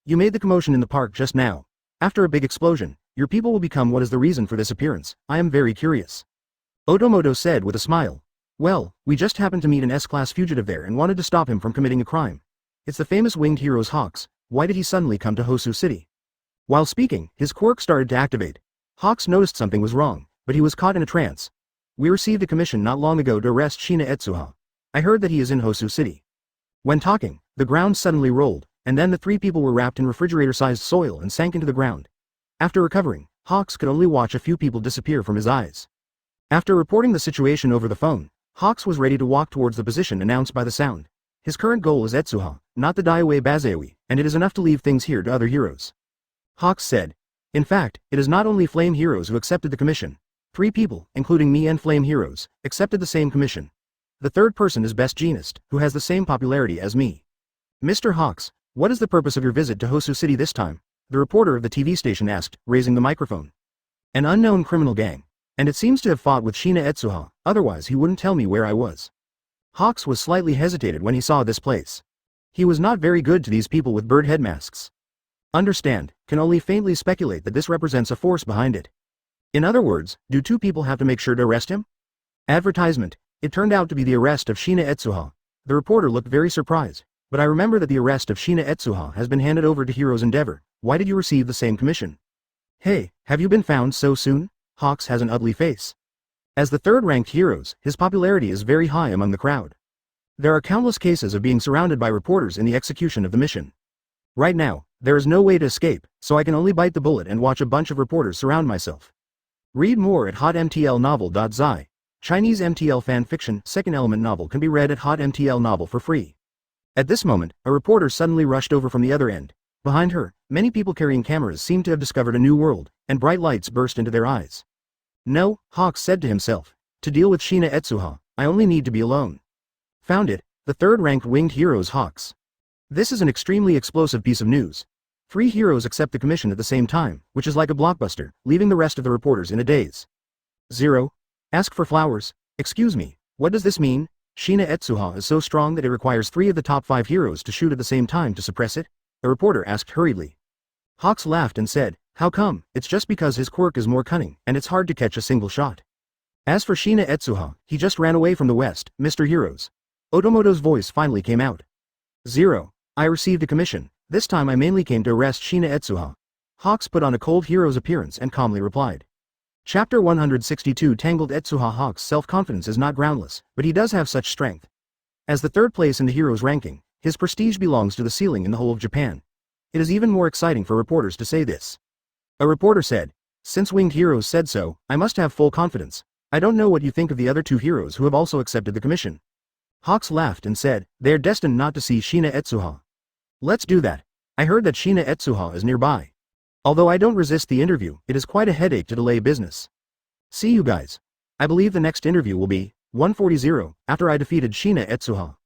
You made the commotion in the park just now. After a big explosion, your people will become what is the reason for this appearance. I am very curious. Otomoto said with a smile. Well, we just happened to meet an S-class fugitive there and wanted to stop him from committing a crime. It's the famous winged heroes Hawks. Why did he suddenly come to Hosu City? While speaking, his quirk started to activate. Hawks noticed something was wrong, but he was caught in a trance. We received a commission not long ago to arrest Shina Etsuha. I heard that he is in Hosu City. When talking, the ground suddenly rolled, and then the three people were wrapped in refrigerator-sized soil and sank into the ground. After recovering, Hawks could only watch a few people disappear from his eyes. After reporting the situation over the phone, Hawks was ready to walk towards the position announced by the sound. His current goal is Etsuha, not the Daiwei Bazeoi, and it is enough to leave things here to other heroes. Hawks said. In fact, it is not only Flame Heroes who accepted the commission. 3 people, including me and Flame Heroes, accepted the same commission. The third person is Best Genist, who has the same popularity as me. Mr. Hawks, what is the purpose of your visit to Hosu City this time? The reporter of the TV station asked, raising the microphone. An unknown criminal gang. And it seems to have fought with Shina Etsuha, otherwise he wouldn't tell me where I was. Hawks was slightly hesitated when he saw this place. He was not very good to these people with bird head masks. Understand, can only faintly speculate that this represents a force behind it. In other words, do 2 people have to make sure to arrest him? Advertisement. It turned out to be the arrest of Shina Etsuha. The reporter looked very surprised, but I remember that the arrest of Shina Etsuha has been handed over to Heroes Endeavor. Why did you receive the same commission? Hey, have you been found so soon? Hawks has an ugly face. As the third-ranked heroes, his popularity is very high among the crowd. There are countless cases of being surrounded by reporters in the execution of the mission. Right now, there is no way to escape, so I can only bite the bullet and watch a bunch of reporters surround myself. Read more at hotmtlnovel.zi. Chinese MTL fan fiction, second element novel can be read at hotmtl novel for free. At this moment, a reporter suddenly rushed over from the other end. Behind her, many people carrying cameras seemed to have discovered a new world, and bright lights burst into their eyes. No, Hawks said to himself. To deal with Shina Etsuha, I only need to be alone. Found it, the third-ranked winged heroes Hawks. This is an extremely explosive piece of news. 3 heroes accept the commission at the same time, which is like a blockbuster, leaving the rest of the reporters in a daze. 0. Ask for flowers. Excuse me, what does this mean? Shina Etsuha is so strong that it requires 3 of the top 5 heroes to shoot at the same time to suppress it? A reporter asked hurriedly. Hawks laughed and said, how come? It's just because his quirk is more cunning, and it's hard to catch a single shot. As for Shina Etsuha, he just ran away from the west, Mr. Heroes. Otomoto's voice finally came out. 0. I received a commission. This time I mainly came to arrest Shina Etsuha. Hawks put on a cold hero's appearance and calmly replied. Chapter 162 Tangled Etsuha Hawks' self-confidence is not groundless, but he does have such strength. As the third place in the heroes ranking, his prestige belongs to the ceiling in the whole of Japan. It is even more exciting for reporters to say this. A reporter said, since Winged Heroes said so, I must have full confidence. I don't know what you think of the other 2 heroes who have also accepted the commission. Hawks laughed and said, they are destined not to see Shina Etsuha. Let's do that. I heard that Shina Etsuha is nearby. Although I don't resist the interview, it is quite a headache to delay business. See you guys. I believe the next interview will be 140 after I defeated Shina Etsuha.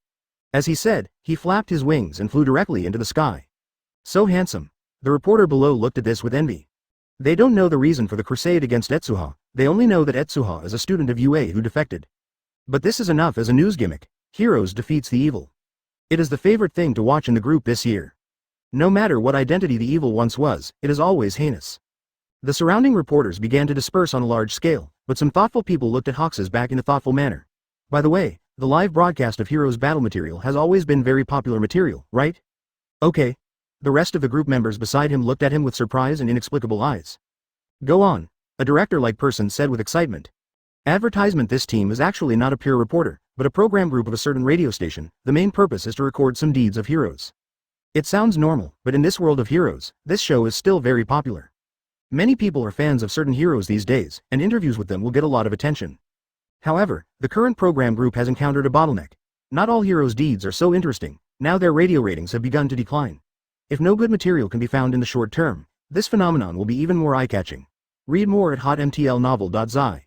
As he said, he flapped his wings and flew directly into the sky. So handsome. The reporter below looked at this with envy. They don't know the reason for the crusade against Etsuha, they only know that Etsuha is a student of UA who defected. But this is enough as a news gimmick. Heroes defeats the evil. It is the favorite thing to watch in the group this year. No matter what identity the evil once was, it is always heinous. The surrounding reporters began to disperse on a large scale, but some thoughtful people looked at Hawks' back in a thoughtful manner. By the way, the live broadcast of Heroes battle material has always been very popular material, right? Okay. The rest of the group members beside him looked at him with surprise and inexplicable eyes. Go on, a director-like person said with excitement. Advertisement. This team is actually not a pure reporter, but a program group of a certain radio station. The main purpose is to record some deeds of heroes. It sounds normal, but in this world of heroes, this show is still very popular. Many people are fans of certain heroes these days, and interviews with them will get a lot of attention. However, the current program group has encountered a bottleneck. Not all heroes' deeds are so interesting. Now their radio ratings have begun to decline. If no good material can be found in the short term, this phenomenon will be even more eye-catching. Read more at hotmtlnovel.zi.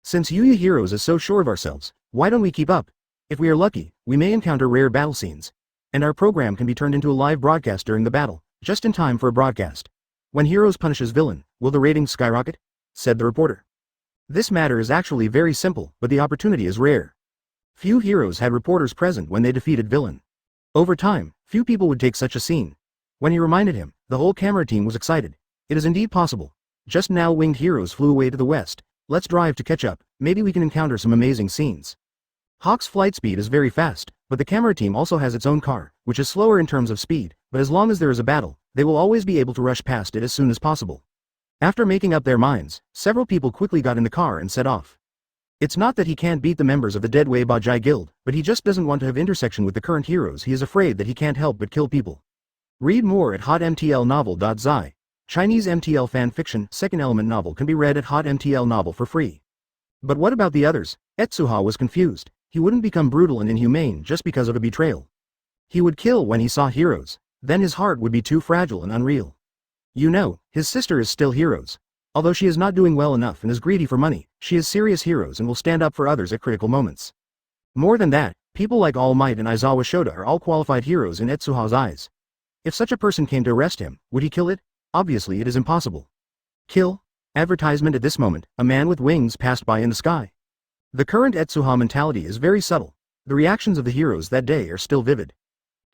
Since Yuya Heroes is so sure of ourselves, why don't we keep up? If we are lucky, we may encounter rare battle scenes. And our program can be turned into a live broadcast during the battle, just in time for a broadcast. When Heroes punishes villain, will the ratings skyrocket? Said the reporter. This matter is actually very simple, but the opportunity is rare. Few heroes had reporters present when they defeated villain. Over time, Few people would take such a scene. When he reminded him, the whole camera team was excited. It is indeed possible. Just now winged heroes flew away to the west. Let's drive to catch up, maybe we can encounter some amazing scenes. Hawk's flight speed is very fast, but the camera team also has its own car, which is slower in terms of speed, but as long as there is a battle, they will always be able to rush past it as soon as possible. After making up their minds, several people quickly got in the car and set off. It's not that he can't beat the members of the Deadway Bajai Guild, but he just doesn't want to have intersection with the current heroes. He is afraid that he can't help but kill people. Read more at hotmtlnovel.zi. Chinese MTL fan fiction, second element novel can be read at hotmtl novel for free. But what about the others? Etsuha was confused. He wouldn't become brutal and inhumane just because of a betrayal. He would kill when he saw heroes. Then his heart would be too fragile and unreal. You know, his sister is still heroes. Although she is not doing well enough and is greedy for money, she is serious heroes and will stand up for others at critical moments. More than that, people like All Might and Aizawa Shoda are all qualified heroes in Etsuha's eyes. If such a person came to arrest him, would he kill it? Obviously it is impossible. Kill? Advertisement at this moment, a man with wings passed by in the sky. The current Etsuha mentality is very subtle. The reactions of the heroes that day are still vivid.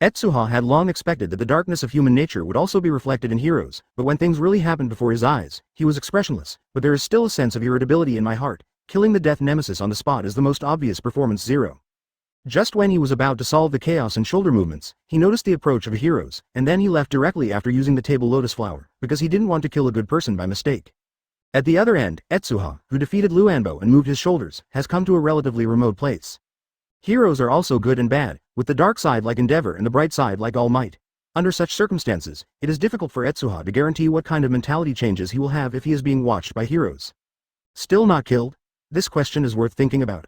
Etsuha had long expected that the darkness of human nature would also be reflected in heroes, but when things really happened before his eyes, he was expressionless. But there is still a sense of irritability in my heart. Killing the death nemesis on the spot is the most obvious performance zero. Just when he was about to solve the chaos and shoulder movements, he noticed the approach of heroes, and then he left directly after using the table lotus flower, because he didn't want to kill a good person by mistake. At the other end, Etsuha, who defeated Luanbo and moved his shoulders, has come to a relatively remote place. Heroes are also good and bad, with the dark side like Endeavor and the bright side like All Might. Under such circumstances, it is difficult for Etsuha to guarantee what kind of mentality changes he will have if he is being watched by heroes. Still not killed? This question is worth thinking about.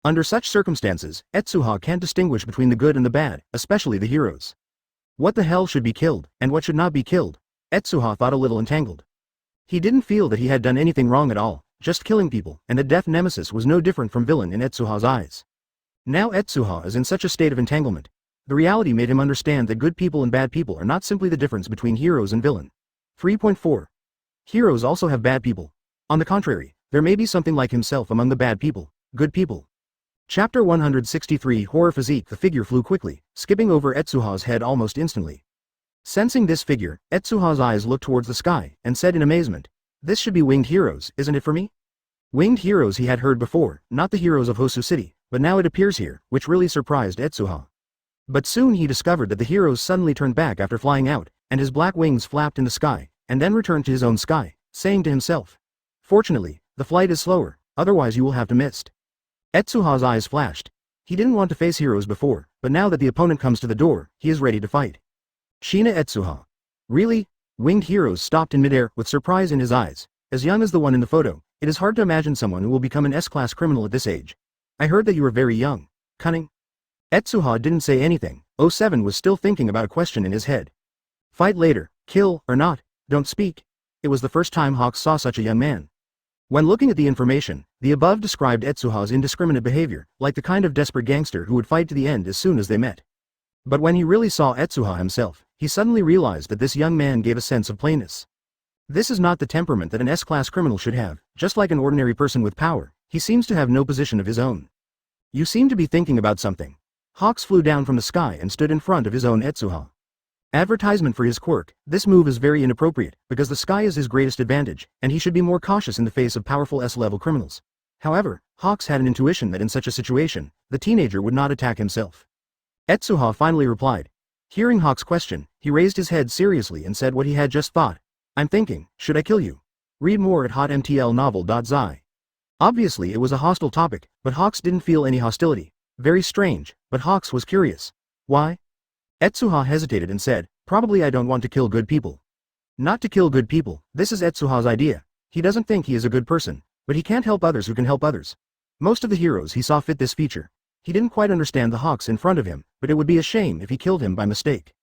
Under such circumstances, Etsuha can't distinguish between the good and the bad, especially the heroes. What the hell should be killed, and what should not be killed? Etsuha thought a little entangled. He didn't feel that he had done anything wrong at all, just killing people, and the death nemesis was no different from villain in Etsuha's eyes. Now Etsuha is in such a state of entanglement. The reality made him understand that good people and bad people are not simply the difference between heroes and villain. 3.4. Heroes also have bad people. On the contrary, there may be something like himself among the bad people, good people. Chapter 163 Horror Physique. The figure flew quickly, skipping over Etsuha's head almost instantly. Sensing this figure, Etsuha's eyes looked towards the sky, and said in amazement, "This should be winged heroes, isn't it for me?" Winged heroes he had heard before, not the heroes of Hosu City, but now it appears here, which really surprised Etsuha. But soon he discovered that the heroes suddenly turned back after flying out, and his black wings flapped in the sky, and then returned to his own sky, saying to himself, "Fortunately, the flight is slower, otherwise you will have to miss." Etsuha's eyes flashed. He didn't want to face heroes before, but now that the opponent comes to the door, he is ready to fight. Shina Etsuha. Really? Winged heroes stopped in midair with surprise in his eyes. As young as the one in the photo, it is hard to imagine someone who will become an S-class criminal at this age. I heard that you were very young. Cunning? Etsuha didn't say anything. 07 was still thinking about a question in his head. Fight later, kill, or not, don't speak. It was the first time Hawks saw such a young man. When looking at the information, the above described Etsuha's indiscriminate behavior, like the kind of desperate gangster who would fight to the end as soon as they met. But when he really saw Etsuha himself, he suddenly realized that this young man gave a sense of plainness. This is not the temperament that an S-class criminal should have. Just like an ordinary person with power, he seems to have no position of his own. You seem to be thinking about something. Hawks flew down from the sky and stood in front of his own Etsuha. Advertisement for his quirk. This move is very inappropriate, because the sky is his greatest advantage, and he should be more cautious in the face of powerful S-level criminals. However, Hawks had an intuition that in such a situation, the teenager would not attack himself. Etsuha finally replied. Hearing Hawk's question, he raised his head seriously and said what he had just thought. I'm thinking, should I kill you? Read more at hotmtlnovel.zi. Obviously it was a hostile topic, but Hawks didn't feel any hostility. Very strange, but Hawks was curious. Why? Etsuha hesitated and said, probably I don't want to kill good people. Not to kill good people, this is Etsuha's idea. He doesn't think he is a good person, but he can't help others who can help others. Most of the heroes he saw fit this feature. He didn't quite understand the Hawks in front of him, but it would be a shame if he killed him by mistake.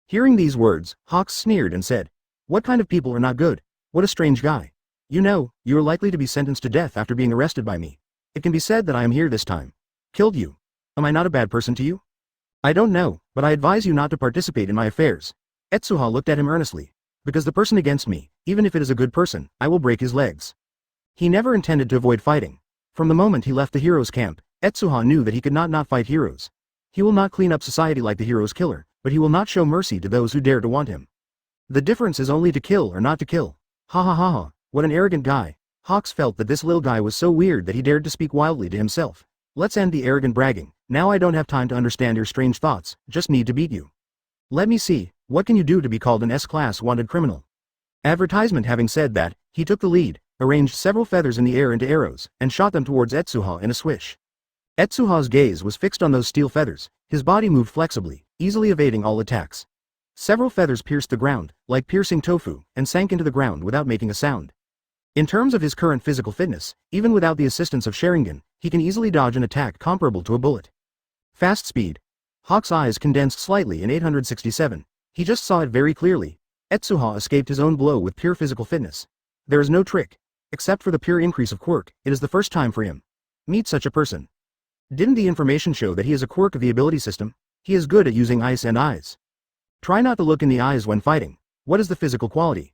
Hearing these words, Hawks sneered and said, what kind of people are not good? What a strange guy. You know, you are likely to be sentenced to death after being arrested by me. It can be said that I am here this time. Killed you. Am I not a bad person to you? I don't know, but I advise you not to participate in my affairs. Etsuha looked at him earnestly. Because the person against me, even if it is a good person, I will break his legs. He never intended to avoid fighting. From the moment he left the heroes' camp, Etsuha knew that he could not fight heroes. He will not clean up society like the heroes' killer, but he will not show mercy to those who dare to want him. The difference is only to kill or not to kill. Ha ha ha ha, what an arrogant guy. Hawks felt that this little guy was so weird that he dared to speak wildly to himself. Let's end the arrogant bragging. Now I don't have time to understand your strange thoughts, just need to beat you. Let me see, what can you do to be called an S-class wanted criminal? Advertisement. Having said that, he took the lead, arranged several feathers in the air into arrows, and shot them towards Etsuha in a swish. Etsuha's gaze was fixed on those steel feathers, his body moved flexibly, easily evading all attacks. Several feathers pierced the ground, like piercing tofu, and sank into the ground without making a sound. In terms of his current physical fitness, even without the assistance of Sharingan, he can easily dodge an attack comparable to a bullet. Fast speed. Hawk's eyes condensed slightly in 867. He just saw it very clearly. Etsuha escaped his own blow with pure physical fitness. There is no trick. Except for the pure increase of quirk, it is the first time for him. Meet such a person. Didn't the information show that he is a quirk of the ability system? He is good at using ice and eyes. Try not to look in the eyes when fighting. What is the physical quality?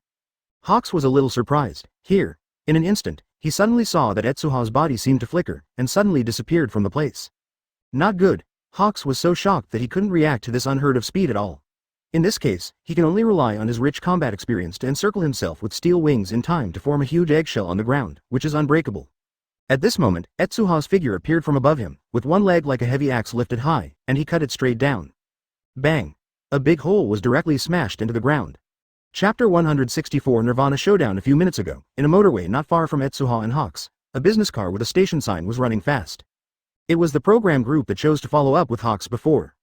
Hawks was a little surprised. Here, in an instant, he suddenly saw that Etsuha's body seemed to flicker, and suddenly disappeared from the place. Not good. Hawks was so shocked that he couldn't react to this unheard of speed at all. In this case, he can only rely on his rich combat experience to encircle himself with steel wings in time to form a huge eggshell on the ground, which is unbreakable. At this moment, Etsuha's figure appeared from above him, with one leg like a heavy axe lifted high, and he cut it straight down. Bang! A big hole was directly smashed into the ground. Chapter 164. Nirvana Showdown. A few minutes ago, in a motorway not far from Etsuha and Hawks, a business car with a station sign was running fast. It was the program group that chose to follow up with Hawks before.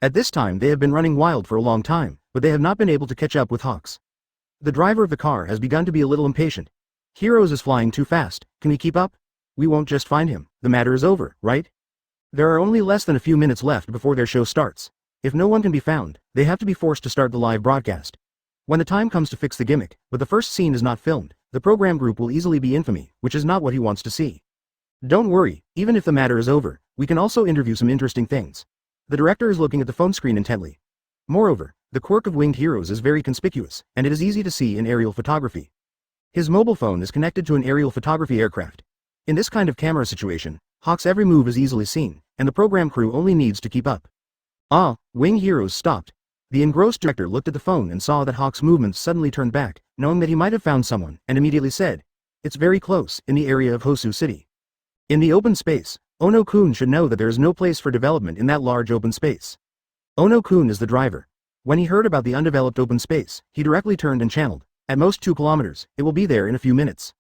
At this time they have been running wild for a long time, but they have not been able to catch up with Hawks. The driver of the car has begun to be a little impatient. Heroes is flying too fast, can we keep up? We won't just find him, the matter is over, right? There are only less than a few minutes left before their show starts. If no one can be found, they have to be forced to start the live broadcast. When the time comes to fix the gimmick, but the first scene is not filmed, the program group will easily be infamy, which is not what he wants to see. Don't worry, even if the matter is over, we can also interview some interesting things. The director is looking at the phone screen intently. Moreover, the quirk of winged heroes is very conspicuous, and it is easy to see in aerial photography. His mobile phone is connected to an aerial photography aircraft. In this kind of camera situation, Hawk's every move is easily seen, and the program crew only needs to keep up. Ah, winged heroes stopped. The engrossed director looked at the phone and saw that Hawk's movements suddenly turned back, knowing that he might have found someone, and immediately said, "It's very close, in the area of Hosu City." In the open space, Ono-kun should know that there is no place for development in that large open space. Ono-kun is the driver. When he heard about the undeveloped open space, he directly turned and channeled. At most 2 kilometers, it will be there in a few minutes.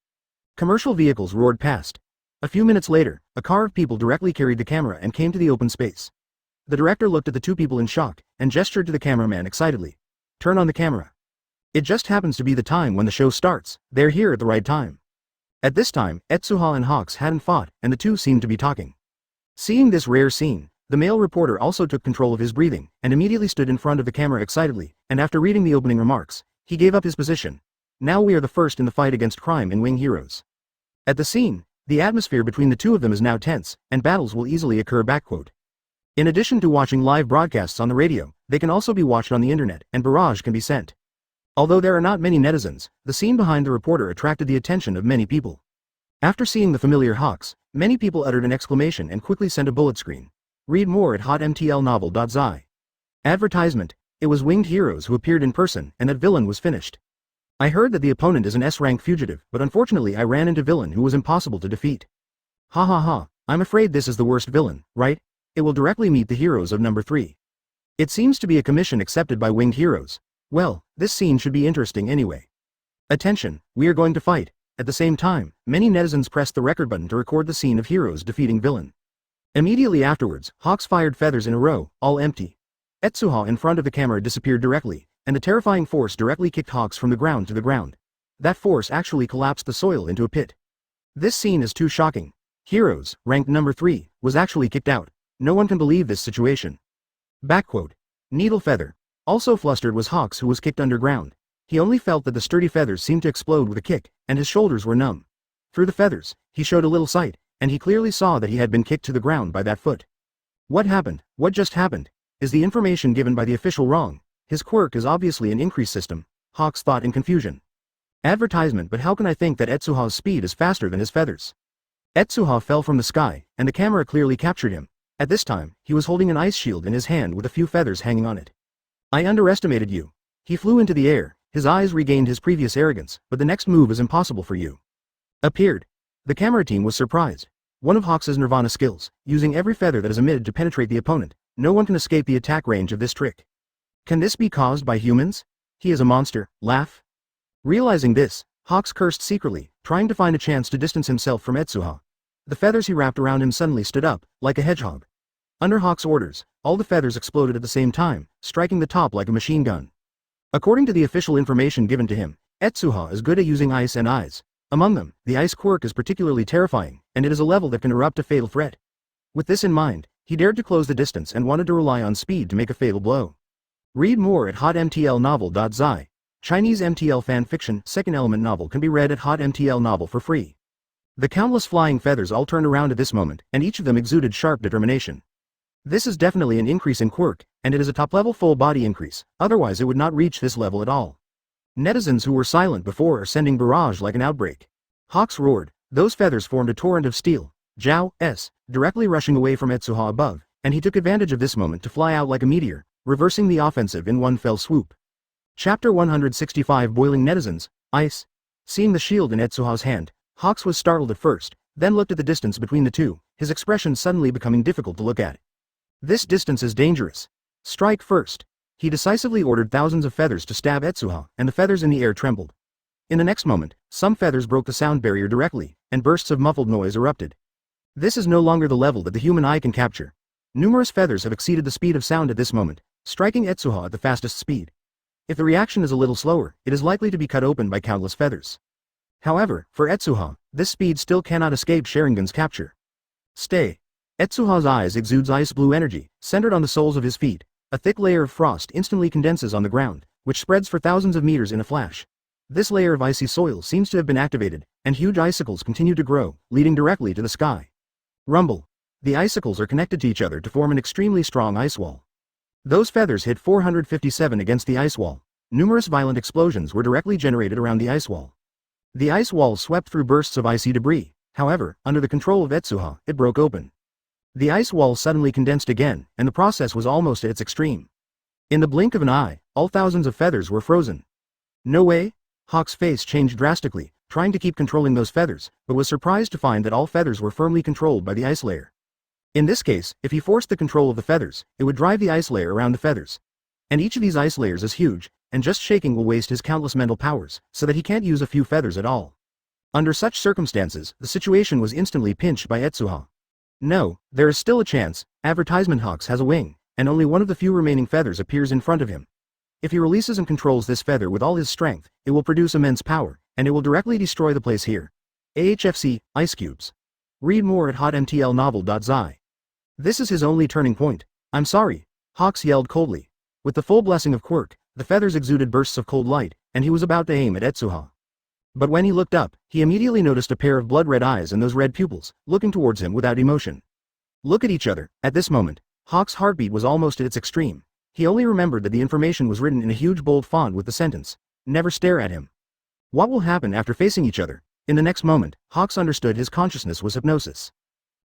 Commercial vehicles roared past. A few minutes later, a car of people directly carried the camera and came to the open space. The director looked at the 2 people in shock, and gestured to the cameraman excitedly. Turn on the camera. It just happens to be the time when the show starts, they're here at the right time. At this time, Etsuha and Hawks hadn't fought, and the two seemed to be talking. Seeing this rare scene, the male reporter also took control of his breathing, and immediately stood in front of the camera excitedly, and after reading the opening remarks, he gave up his position. Now we are the first in the fight against crime in Wing Heroes. At the scene, the atmosphere between the two of them is now tense, and battles will easily occur. In addition to watching live broadcasts on the radio, they can also be watched on the internet, and barrage can be sent. Although there are not many netizens, the scene behind the reporter attracted the attention of many people. After seeing the familiar Hawks, many people uttered an exclamation and quickly sent a bullet screen. Read more at hotmtlnovel.zi. Advertisement. It was Winged Heroes who appeared in person, and that villain was finished. I heard that the opponent is an S-rank fugitive, but unfortunately I ran into villain who was impossible to defeat. Ha ha ha, I'm afraid this is the worst villain, right? It will directly meet the heroes of number 3. It seems to be a commission accepted by Winged Heroes. Well, this scene should be interesting anyway. Attention, we are going to fight. At the same time, many netizens pressed the record button to record the scene of heroes defeating villain. Immediately afterwards, Hawks fired feathers in a row, all empty. Etsuha in front of the camera disappeared directly, and the terrifying force directly kicked Hawks from the ground to the ground. That force actually collapsed the soil into a pit. This scene is too shocking. Heroes, ranked number 3, was actually kicked out. No one can believe this situation. Backquote. Needle feather. Also flustered was Hawks, who was kicked underground. He only felt that the sturdy feathers seemed to explode with a kick, and his shoulders were numb. Through the feathers, he showed a little sight, and he clearly saw that he had been kicked to the ground by that foot. What happened? What just happened? Is the information given by the official wrong? His quirk is obviously an increase system, Hawks thought in confusion. Advertisement. But how can I think that Etsuha's speed is faster than his feathers? Etsuha fell from the sky, and the camera clearly captured him. At this time, he was holding an ice shield in his hand with a few feathers hanging on it. I underestimated you. He flew into the air, his eyes regained his previous arrogance, but the next move is impossible for you. Appeared. The camera team was surprised. One of Hawks' Nirvana skills, using every feather that is emitted to penetrate the opponent, no one can escape the attack range of this trick. Can this be caused by humans? He is a monster, laugh. Realizing this, Hawks cursed secretly, trying to find a chance to distance himself from Etsuha. The feathers he wrapped around him suddenly stood up, like a hedgehog. Under Hawks' orders, all the feathers exploded at the same time, striking the top like a machine gun. According to the official information given to him, Etsuha is good at using ice and eyes. Among them, the ice quirk is particularly terrifying, and it is a level that can erupt a fatal threat. With this in mind, he dared to close the distance and wanted to rely on speed to make a fatal blow. Read more at hotmtlnovel.zi. Chinese MTL fan fiction second element novel can be read at hotmtl novel for free. The countless flying feathers all turned around at this moment, and each of them exuded sharp determination. This is definitely an increase in quirk, and it is a top-level full-body increase, otherwise it would not reach this level at all. Netizens who were silent before are sending barrage like an outbreak. Hawks roared, those feathers formed a torrent of steel, directly rushing away from Etsuha above, and he took advantage of this moment to fly out like a meteor, reversing the offensive in one fell swoop. Chapter 165 Boiling Netizens, Ice. Seeing the shield in Etsuha's hand, Hawks was startled at first, then looked at the distance between the two, his expression suddenly becoming difficult to look at. This distance is dangerous. Strike first. He decisively ordered thousands of feathers to stab Etsuha, and the feathers in the air trembled. In the next moment, some feathers broke the sound barrier directly, and bursts of muffled noise erupted. This is no longer the level that the human eye can capture. Numerous feathers have exceeded the speed of sound at this moment, striking Etsuha at the fastest speed. If the reaction is a little slower, it is likely to be cut open by countless feathers. However, for Etsuha, this speed still cannot escape Sharingan's capture. Stay. Etsuha's eyes exudes ice blue energy, centered on the soles of his feet. A thick layer of frost instantly condenses on the ground, which spreads for thousands of meters in a flash. This layer of icy soil seems to have been activated, and huge icicles continue to grow, leading directly to the sky. Rumble. The icicles are connected to each other to form an extremely strong ice wall. Those feathers hit 457 against the ice wall. Numerous violent explosions were directly generated around the ice wall. The ice wall swept through bursts of icy debris, however, under the control of Etsuha, it broke open. The ice wall suddenly condensed again, and the process was almost at its extreme. In the blink of an eye, all thousands of feathers were frozen. No way? Hawk's face changed drastically, trying to keep controlling those feathers, but was surprised to find that all feathers were firmly controlled by the ice layer. In this case, if he forced the control of the feathers, it would drive the ice layer around the feathers. And each of these ice layers is huge, and just shaking will waste his countless mental powers, so that he can't use a few feathers at all. Under such circumstances, the situation was instantly pinched by Etsuha. No, there is still a chance. Advertisement Hawks has a wing, and only one of the few remaining feathers appears in front of him. If he releases and controls this feather with all his strength, it will produce immense power, and it will directly destroy the place here. AHFC, Ice Cubes. Read more at hotmtlnovel.zi. This is his only turning point. I'm sorry, Hawks yelled coldly. With the full blessing of Quirk, the feathers exuded bursts of cold light, and he was about to aim at Etsuha. But when he looked up, he immediately noticed a pair of blood-red eyes and those red pupils, looking towards him without emotion. Look at each other. At this moment, Hawk's heartbeat was almost at its extreme. He only remembered that the information was written in a huge bold font with the sentence, "Never stare at him." What will happen after facing each other? In the next moment, Hawks understood his consciousness was hypnosis.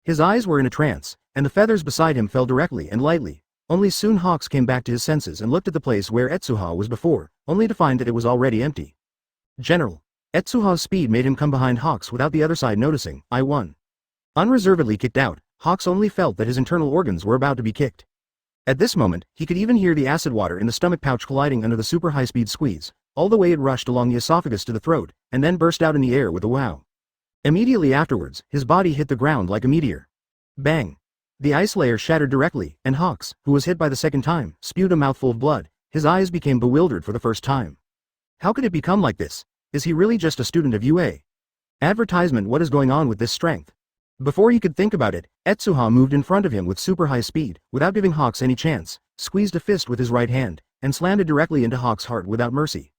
His eyes were in a trance, and the feathers beside him fell directly and lightly. Only soon Hawks came back to his senses and looked at the place where Etsuha was before, only to find that it was already empty. General. Etsuha's speed made him come behind Hawks without the other side noticing. I won. Unreservedly kicked out, Hawks only felt that his internal organs were about to be kicked. At this moment, he could even hear the acid water in the stomach pouch colliding under the super high-speed squeeze, all the way it rushed along the esophagus to the throat, and then burst out in the air with a wow. Immediately afterwards, his body hit the ground like a meteor. Bang! The ice layer shattered directly, and Hawks, who was hit by the second time, spewed a mouthful of blood. His eyes became bewildered for the first time. How could it become like this? Is he really just a student of UA? Advertisement. What is going on with this strength? Before he could think about it, Etsuha moved in front of him with super high speed, without giving Hawks any chance, squeezed a fist with his right hand, and slammed it directly into Hawks' heart without mercy.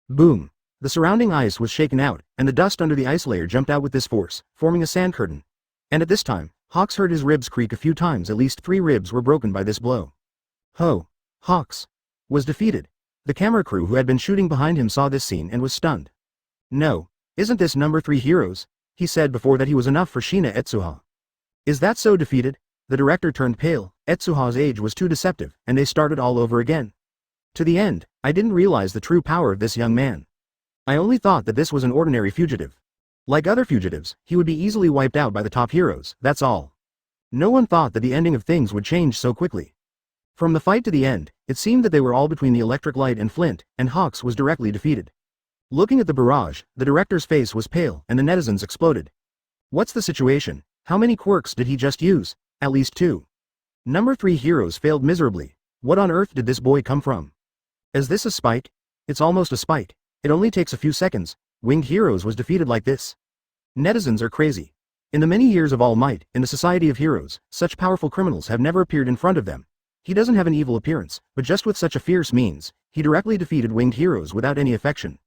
Boom! The surrounding ice was shaken out, and the dust under the ice layer jumped out with this force, forming a sand curtain. And at this time, Hawks heard his ribs creak a few times. At least 3 ribs were broken by this blow. Hawks was defeated. The camera crew who had been shooting behind him saw this scene and was stunned. No, isn't this number 3 heroes? He said before that he was enough for Shina Etsuha. Is that so? Defeated? The director turned pale. Etsuha's age was too deceptive, and they started all over again. To the end, I didn't realize the true power of this young man. I only thought that this was an ordinary fugitive. Like other fugitives, he would be easily wiped out by the top heroes, that's all. No one thought that the ending of things would change so quickly. From the fight to the end, it seemed that they were all between the electric light and Flint, and Hawks was directly defeated. Looking at the barrage, the director's face was pale and the netizens exploded. What's the situation? How many quirks did he just use? At least 2. Number 3 heroes failed miserably. What on earth did this boy come from? Is this a spike? It's almost a spike. It only takes a few seconds. Winged Heroes was defeated like this. Netizens are crazy. In the many years of All Might, in the Society of Heroes, such powerful criminals have never appeared in front of them. He doesn't have an evil appearance, but just with such a fierce means, he directly defeated Winged Heroes without any affection.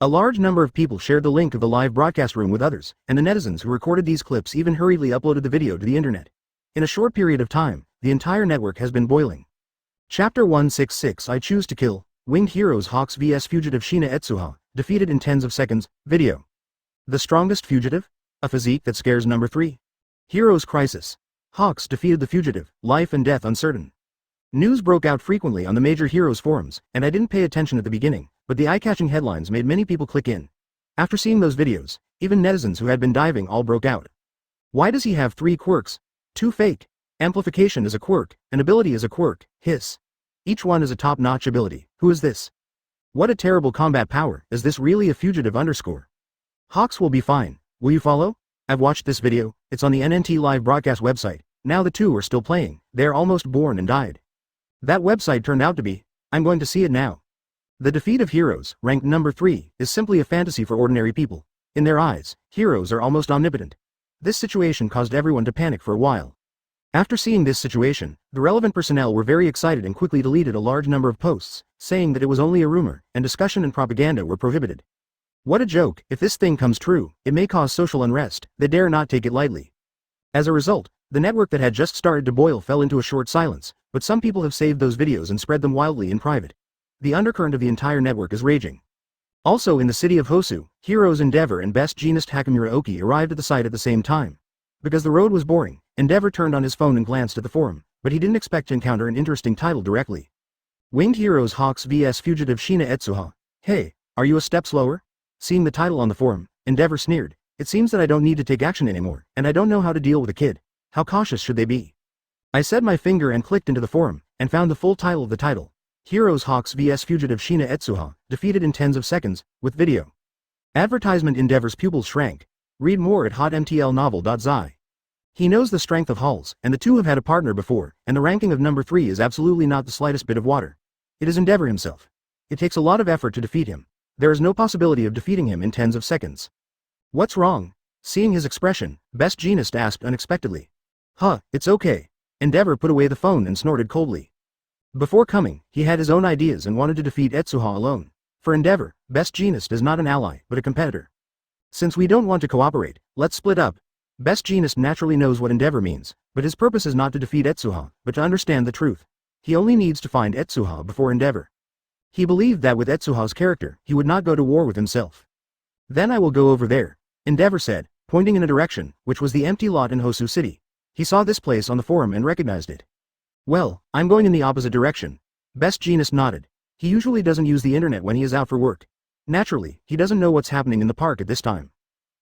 A large number of people shared the link of the live broadcast room with others, and the netizens who recorded these clips even hurriedly uploaded the video to the internet. In a short period of time, the entire network has been boiling. Chapter 166 I Choose to Kill, Winged Heroes Hawks vs Fugitive Shina Etsuha, defeated in tens of seconds, video. The strongest fugitive? A physique that scares number 3. Heroes Crisis. Hawks defeated the fugitive, life and death uncertain. News broke out frequently on the major heroes forums, and I didn't pay attention at the beginning, but the eye-catching headlines made many people click in. After seeing those videos, even netizens who had been diving all broke out. Why does he have 3 quirks? 2 fake. Amplification is a quirk, an ability is a quirk, hiss. Each one is a top-notch ability. Who is this? What a terrible combat power. Is this really a fugitive underscore? Hawks will be fine. Will you follow? I've watched this video, it's on the NNT live broadcast website. Now the 2 are still playing. They are almost born and died. That website turned out to be. I'm going to see it now. The defeat of heroes, ranked number 3, is simply a fantasy for ordinary people. In their eyes, heroes are almost omnipotent. This situation caused everyone to panic for a while. After seeing this situation, the relevant personnel were very excited and quickly deleted a large number of posts, saying that it was only a rumor, and discussion and propaganda were prohibited. What a joke. If this thing comes true, it may cause social unrest. They dare not take it lightly. As a result, the network that had just started to boil fell into a short silence, but some people have saved those videos and spread them wildly in private. The undercurrent of the entire network is raging. Also in the city of Hosu, Heroes Endeavor and Best Jeanist Hakamura Oki arrived at the site at the same time. Because the road was boring, Endeavor turned on his phone and glanced at the forum, but he didn't expect to encounter an interesting title directly. Winged Heroes Hawks vs Fugitive Shina Etsuha. Hey, are you a step slower? Seeing the title on the forum, Endeavor sneered. It seems that I don't need to take action anymore, and I don't know how to deal with a kid. How cautious should they be? I set my finger and clicked into the forum, and found the full title of the title. Heroes Hawks vs Fugitive Shina Etsuha, defeated in tens of seconds, with video. Advertisement Endeavor's pupils shrank. Read more at hotmtlnovel.zi. He knows the strength of hulls, and the 2 have had a partner before, and the ranking of number 3 is absolutely not the slightest bit of water. It is Endeavor himself. It takes a lot of effort to defeat him. There is no possibility of defeating him in tens of seconds. What's wrong? Seeing his expression, Best Jeanist asked unexpectedly. Huh, it's okay. Endeavor put away the phone and snorted coldly. Before coming, he had his own ideas and wanted to defeat Etsuha alone. For Endeavor, Best Jeanist is not an ally, but a competitor. Since we don't want to cooperate, let's split up. Best Jeanist naturally knows what Endeavor means, but his purpose is not to defeat Etsuha, but to understand the truth. He only needs to find Etsuha before Endeavor. He believed that with Etsuha's character, he would not go to war with himself. Then I will go over there, Endeavor said, pointing in a direction, which was the empty lot in Hosu City. He saw this place on the forum and recognized it. Well, I'm going in the opposite direction. Best Jeanist nodded. He usually doesn't use the internet when he is out for work. Naturally, he doesn't know what's happening in the park at this time.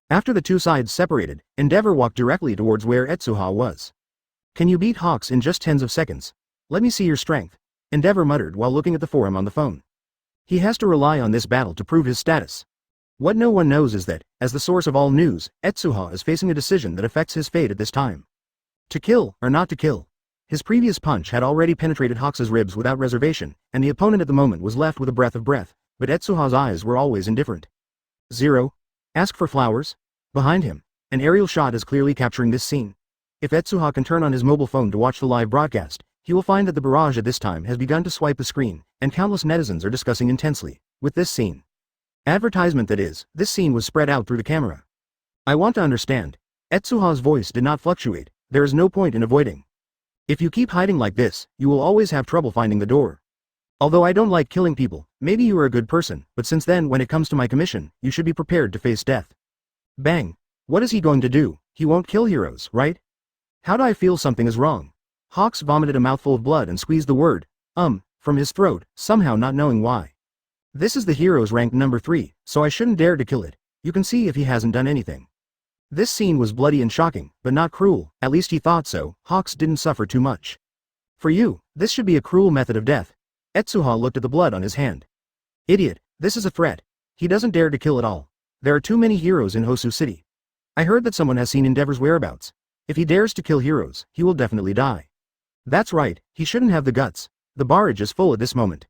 After the 2 sides separated, Endeavor walked directly towards where Etsuha was. Can you beat Hawks in just tens of seconds? Let me see your strength, Endeavor muttered while looking at the forum on the phone. He has to rely on this battle to prove his status. What no one knows is that, as the source of all news, Etsuha is facing a decision that affects his fate at this time. To kill, or not to kill. His previous punch had already penetrated Hawks's ribs without reservation, and the opponent at the moment was left with a breath of breath, but Etsuha's eyes were always indifferent. 0. Ask for flowers? Behind him, an aerial shot is clearly capturing this scene. If Etsuha can turn on his mobile phone to watch the live broadcast, he will find that the barrage at this time has begun to swipe the screen, and countless netizens are discussing intensely, with this scene. Advertisement that is, this scene was spread out through the camera. I want to understand. Etsuha's voice did not fluctuate, there is no point in avoiding. If you keep hiding like this, you will always have trouble finding the door. Although I don't like killing people, maybe you are a good person, but since then when it comes to my commission, you should be prepared to face death. Bang. What is he going to do? He won't kill heroes, right? How do I feel something is wrong? Hawks vomited a mouthful of blood and squeezed the word, from his throat, somehow not knowing why. This is the hero's rank number 3, so I shouldn't dare to kill it. You can see if he hasn't done anything. This scene was bloody and shocking, but not cruel, at least he thought so. Hawks didn't suffer too much. For you, this should be a cruel method of death. Etsuha looked at the blood on his hand. Idiot, this is a threat. He doesn't dare to kill at all. There are too many heroes in Hosu City. I heard that someone has seen Endeavor's whereabouts. If he dares to kill heroes, he will definitely die. That's right, he shouldn't have the guts. The barrage is full at this moment.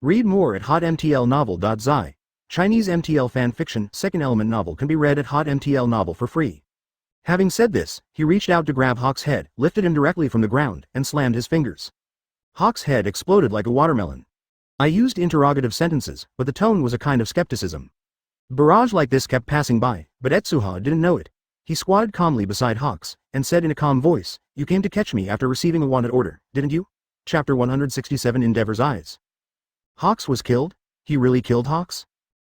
Read more at hotmtlnovel.zi. Chinese MTL fanfiction second element novel can be read at hotmtl novel for free. Having said this, he reached out to grab Hawk's head, lifted him directly from the ground, and slammed his fingers. Hawk's head exploded like a watermelon. I used interrogative sentences, but the tone was a kind of skepticism. Barrage like this kept passing by, but Etsuha didn't know it. He squatted calmly beside Hawks, and said in a calm voice, "You came to catch me after receiving a wanted order, didn't you?" Chapter 167 Endeavor's Eyes. Hawks was killed? He really killed Hawks?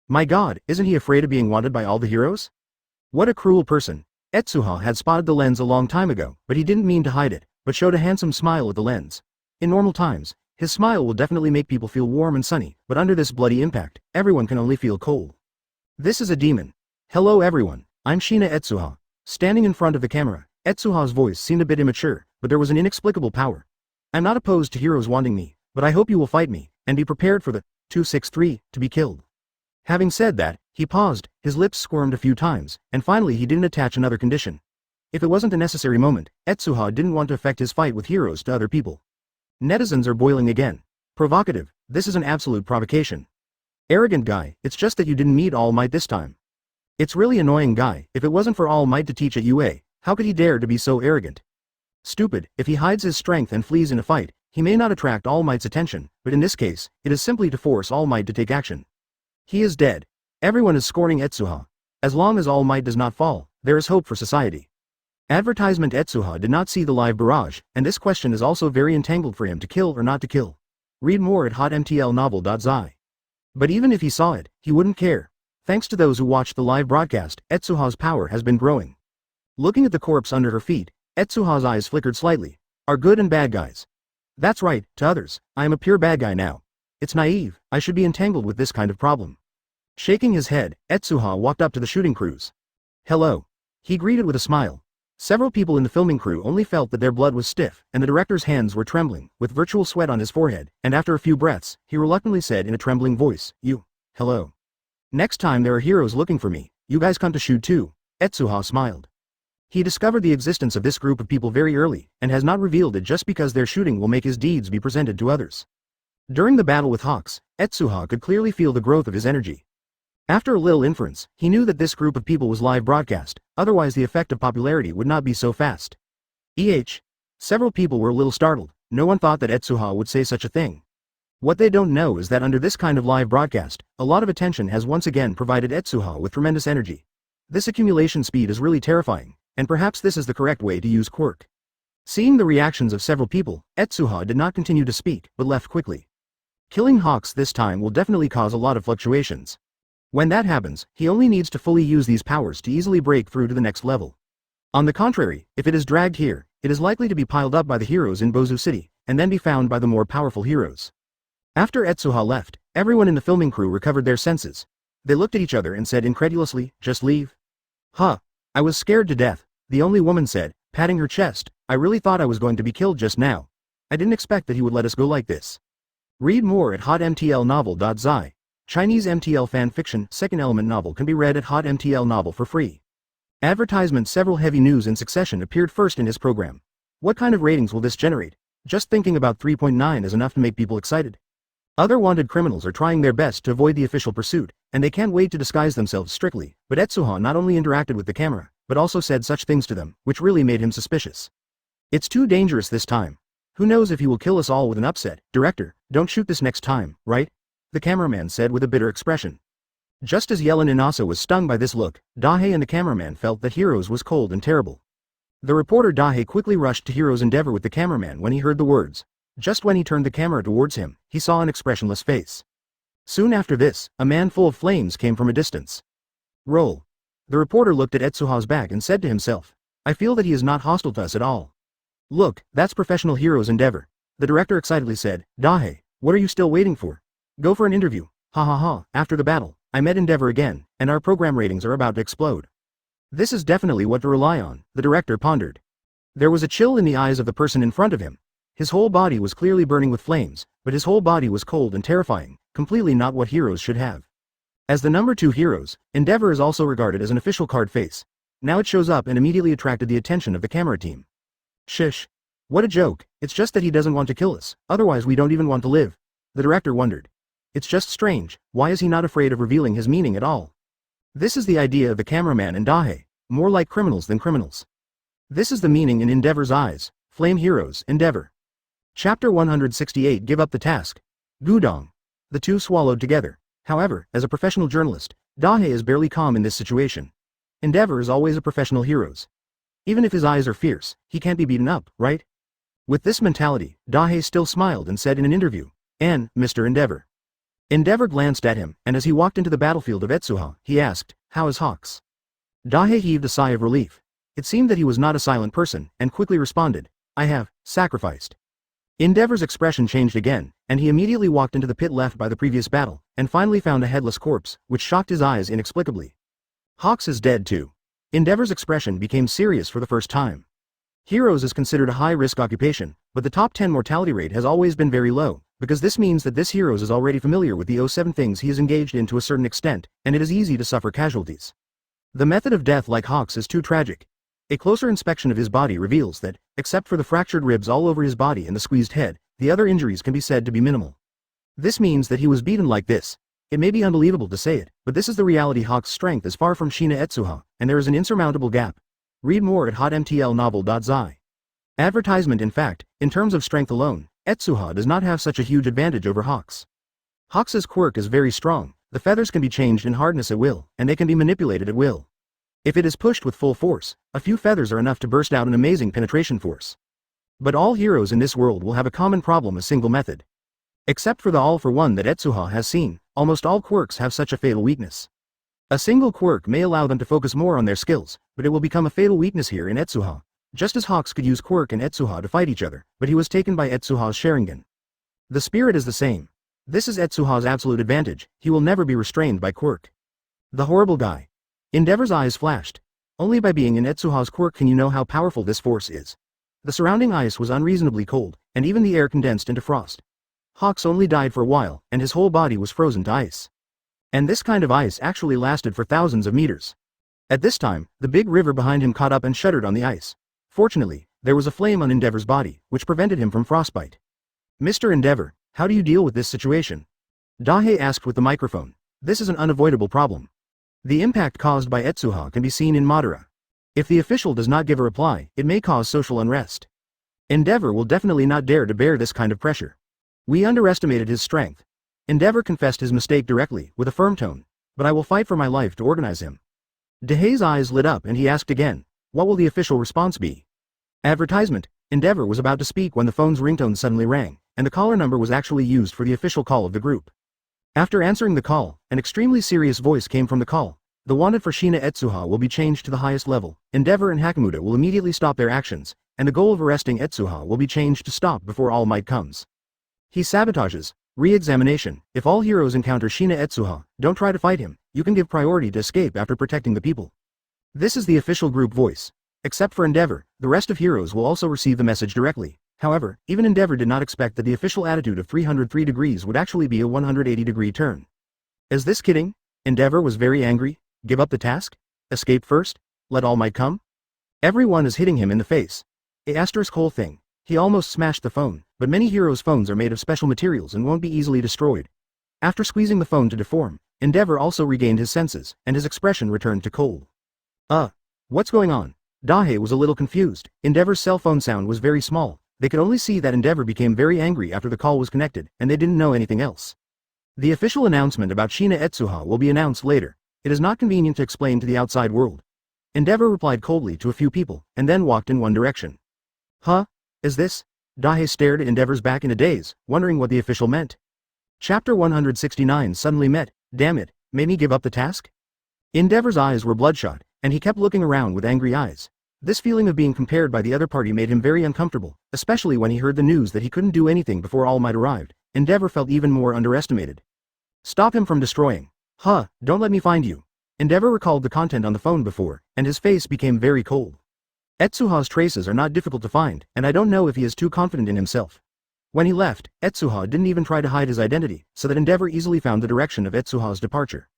My god, isn't he afraid of being wanted by all the heroes? What a cruel person. Etsuha had spotted the lens a long time ago, but he didn't mean to hide it, but showed a handsome smile at the lens. In normal times, his smile will definitely make people feel warm and sunny, but under this bloody impact, everyone can only feel cold. This is a demon. Hello everyone, I'm Shina Etsuha. Standing in front of the camera, Etsuha's voice seemed a bit immature, but there was an inexplicable power. I'm not opposed to heroes wanting me, but I hope you will fight me, and be prepared for the 263 to be killed. Having said that, he paused, his lips squirmed a few times, and finally he didn't attach another condition. If it wasn't a necessary moment, Etsuha didn't want to affect his fight with heroes to other people. Netizens are boiling again. Provocative, this is an absolute provocation. Arrogant guy, it's just that you didn't meet All Might this time. It's really annoying guy, if it wasn't for All Might to teach at UA, how could he dare to be so arrogant? Stupid, if he hides his strength and flees in a fight, he may not attract All Might's attention, but in this case, it is simply to force All Might to take action. He is dead. Everyone is scorning Etsuha. As long as All Might does not fall, there is hope for society. Advertisement Etsuha did not see the live barrage, and this question is also very entangled for him to kill or not to kill. Read more at hotmtlnovel.zi. But even if he saw it, he wouldn't care. Thanks to those who watched the live broadcast, Etsuha's power has been growing. Looking at the corpse under her feet, Etsuha's eyes flickered slightly. Are good and bad guys. That's right, to others, I am a pure bad guy now. It's naive, I should be entangled with this kind of problem. Shaking his head, Etsuha walked up to the shooting crews. Hello. He greeted with a smile. Several people in the filming crew only felt that their blood was stiff, and the director's hands were trembling, with virtual sweat on his forehead, and after a few breaths, he reluctantly said in a trembling voice, hello. Next time there are heroes looking for me, you guys come to shoot too. Etsuha smiled. He discovered the existence of this group of people very early, and has not revealed it just because their shooting will make his deeds be presented to others. During the battle with Hawks, Etsuha could clearly feel the growth of his energy. After a little inference, he knew that this group of people was live broadcast, otherwise the effect of popularity would not be so fast. Several people were a little startled, no one thought that Etsuha would say such a thing. What they don't know is that under this kind of live broadcast, a lot of attention has once again provided Etsuha with tremendous energy. This accumulation speed is really terrifying, and perhaps this is the correct way to use Quirk. Seeing the reactions of several people, Etsuha did not continue to speak, but left quickly. Killing Hawks this time will definitely cause a lot of fluctuations. When that happens, he only needs to fully use these powers to easily break through to the next level. On the contrary, if it is dragged here, it is likely to be piled up by the heroes in Bozu City, and then be found by the more powerful heroes. After Etsuha left, everyone in the filming crew recovered their senses. They looked at each other and said incredulously, "Just leave?" "Huh. I was scared to death," the only woman said, patting her chest. "I really thought I was going to be killed just now. I didn't expect that he would let us go like this." Read more at hotmtlnovel.zi. Chinese MTL fanfiction second element novel can be read at hotmtl novel for free. Advertisement Several heavy news in succession appeared first in his program. What kind of ratings will this generate? Just thinking about 3.9 is enough to make people excited. Other wanted criminals are trying their best to avoid the official pursuit, and they can't wait to disguise themselves strictly, but Etsuha not only interacted with the camera, but also said such things to them, which really made him suspicious. It's too dangerous this time. Who knows if he will kill us all with an upset. Director, don't shoot this next time, right? The cameraman said with a bitter expression. Just as Yellen Inasa was stung by this look, Daihe and the cameraman felt that Heroes was cold and terrible. The reporter Daihe quickly rushed to Hero's endeavor with the cameraman when he heard the words. Just when he turned the camera towards him, he saw an expressionless face. Soon after this, a man full of flames came from a distance. Roll. The reporter looked at Etsuha's back and said to himself, I feel that he is not hostile to us at all. Look, that's professional Hero's endeavor. The director excitedly said, Daihe, What are you still waiting for? Go for an interview. Ha ha ha, after the battle, I met Endeavor again, and our program ratings are about to explode. This is definitely what to rely on, the director pondered. There was a chill in the eyes of the person in front of him. His whole body was clearly burning with flames, but his whole body was cold and terrifying, completely not what heroes should have. As the number 2 heroes, Endeavor is also regarded as an official card face. Now it shows up and immediately attracted the attention of the camera team. Shish. What a joke, it's just that he doesn't want to kill us, otherwise we don't even want to live. The director wondered. It's just strange, why is he not afraid of revealing his meaning at all? This is the idea of the cameraman and Daihe, more like criminals than criminals. This is the meaning in Endeavor's eyes, flame heroes, Endeavor. Chapter 168 Give up the task. Gudong. The two swallowed together. However, as a professional journalist, Daihe is barely calm in this situation. Endeavor is always a professional heroes. Even if his eyes are fierce, he can't be beaten up, right? With this mentality, Daihe still smiled and said in an interview, Mr. Endeavor. Endeavor glanced at him, and as he walked into the battlefield of Etsuha, he asked, how is Hawks? Daihe heaved a sigh of relief. It seemed that he was not a silent person, and quickly responded, I have sacrificed. Endeavor's expression changed again, and he immediately walked into the pit left by the previous battle, and finally found a headless corpse, which shocked his eyes inexplicably. Hawks is dead too. Endeavor's expression became serious for the first time. Heroes is considered a high-risk occupation, but the top 10 mortality rate has always been very low, because this means that this heroes is already familiar with the 07 things he is engaged in to a certain extent, and it is easy to suffer casualties. The method of death like Hawks is too tragic. A closer inspection of his body reveals that, except for the fractured ribs all over his body and the squeezed head, the other injuries can be said to be minimal. This means that he was beaten like this. It may be unbelievable to say it, but this is the reality. Hawks' strength is far from Shina Etsuha, and there is an insurmountable gap. Read more at hotmtlnovel.zi. Advertisement. In fact, in terms of strength alone, Etsuha does not have such a huge advantage over Hawks. Hawks' quirk is very strong, the feathers can be changed in hardness at will, and they can be manipulated at will. If it is pushed with full force, a few feathers are enough to burst out an amazing penetration force. But all heroes in this world will have a common problem: a single method. Except for the all-for-one that Etsuha has seen, almost all quirks have such a fatal weakness. A single quirk may allow them to focus more on their skills, but it will become a fatal weakness here in Etsuha. Just as Hawks could use Quirk and Etsuha to fight each other, but he was taken by Etsuha's Sharingan. The spirit is the same. This is Etsuha's absolute advantage, he will never be restrained by Quirk. The horrible guy. Endeavor's eyes flashed. Only by being in Etsuha's Quirk can you know how powerful this force is. The surrounding ice was unreasonably cold, and even the air condensed into frost. Hawks only died for a while, and his whole body was frozen to ice. And this kind of ice actually lasted for thousands of meters. At this time, the big river behind him caught up and shuddered on the ice. Fortunately, there was a flame on Endeavor's body, which prevented him from frostbite. Mr. Endeavor, how do you deal with this situation? Daihe asked with the microphone. This is an unavoidable problem. The impact caused by Etsuha can be seen in Madara. If the official does not give a reply, it may cause social unrest. Endeavor will definitely not dare to bear this kind of pressure. We underestimated his strength. Endeavor confessed his mistake directly, with a firm tone, but I will fight for my life to organize him. Daihe's eyes lit up and he asked again, what will the official response be? Advertisement. Endeavor was about to speak when the phone's ringtone suddenly rang, and the caller number was actually used for the official call of the group. After answering the call, an extremely serious voice came from the call. The wanted for Shina Etsuha will be changed to the highest level. Endeavor and Hakamuda will immediately stop their actions, and the goal of arresting Etsuha will be changed to stop before All Might comes. He sabotages. Re-examination. If all heroes encounter Shina Etsuha, don't try to fight him, you can give priority to escape after protecting the people. This is the official group voice. Except for Endeavor, the rest of heroes will also receive the message directly. However, even Endeavor did not expect that the official attitude of 303 degrees would actually be a 180-degree turn. Is this kidding? Endeavor was very angry. Give up the task? Escape first? Let All Might come? Everyone is hitting him in the face. Whole thing. He almost smashed the phone, but many heroes' phones are made of special materials and won't be easily destroyed. After squeezing the phone to deform, Endeavor also regained his senses, and his expression returned to cold. What's going on? Daihe was a little confused. Endeavor's cell phone sound was very small. They could only see that Endeavor became very angry after the call was connected, and they didn't know anything else. The official announcement about Shina Etsuha will be announced later. It is not convenient to explain to the outside world. Endeavor replied coldly to a few people, and then walked in one direction. Is this? Daihe stared at Endeavor's back in a daze, wondering what the official meant. Chapter 169 suddenly met. Damn it, made me give up the task? Endeavor's eyes were bloodshot, and he kept looking around with angry eyes. This feeling of being compared by the other party made him very uncomfortable, especially when he heard the news that he couldn't do anything before All Might arrived, Endeavor felt even more underestimated. Stop him from destroying. Huh, don't let me find you. Endeavor recalled the content on the phone before, and his face became very cold. Etsuha's traces are not difficult to find, and I don't know if he is too confident in himself. When he left, Etsuha didn't even try to hide his identity, so that Endeavor easily found the direction of Etsuha's departure.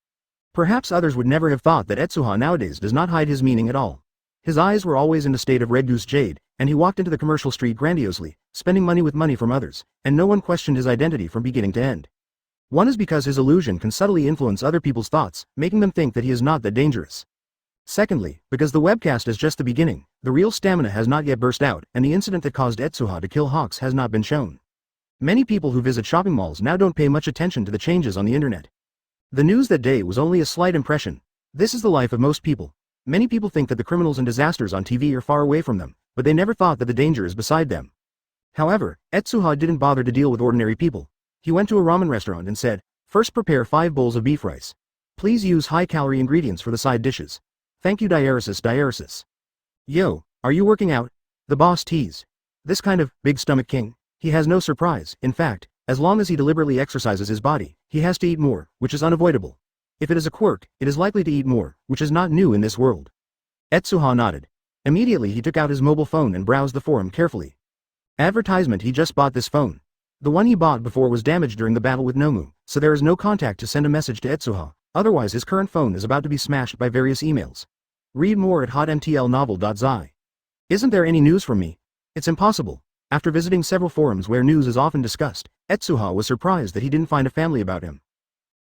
Perhaps others would never have thought that Etsuha nowadays does not hide his meaning at all. His eyes were always in a state of red goose jade, and he walked into the commercial street grandiosely, spending money with money from others, and no one questioned his identity from beginning to end. One is because his illusion can subtly influence other people's thoughts, making them think that he is not that dangerous. Secondly, because the webcast is just the beginning, the real stamina has not yet burst out, and the incident that caused Etsuha to kill Hawks has not been shown. Many people who visit shopping malls now don't pay much attention to the changes on the internet. The news that day was only a slight impression. This is the life of most people. Many people think that the criminals and disasters on TV are far away from them, but they never thought that the danger is beside them. However, Etsuha didn't bother to deal with ordinary people. He went to a ramen restaurant and said, "First prepare 5 bowls of beef rice. Please use high-calorie ingredients for the side dishes. Thank you diaresis. Yo, are you working out?" The boss teased. This kind of big stomach king, he has no surprise. In fact, as long as he deliberately exercises his body, he has to eat more, which is unavoidable. If it is a quirk, it is likely to eat more, which is not new in this world. Etsuha nodded. Immediately he took out his mobile phone and browsed the forum carefully. Advertisement: he just bought this phone. The one he bought before was damaged during the battle with Nomu, so there is no contact to send a message to Etsuha, otherwise his current phone is about to be smashed by various emails. Read more at hotmtlnovel.zi. Isn't there any news from me? It's impossible. After visiting several forums where news is often discussed, Etsuha was surprised that he didn't find a family about him.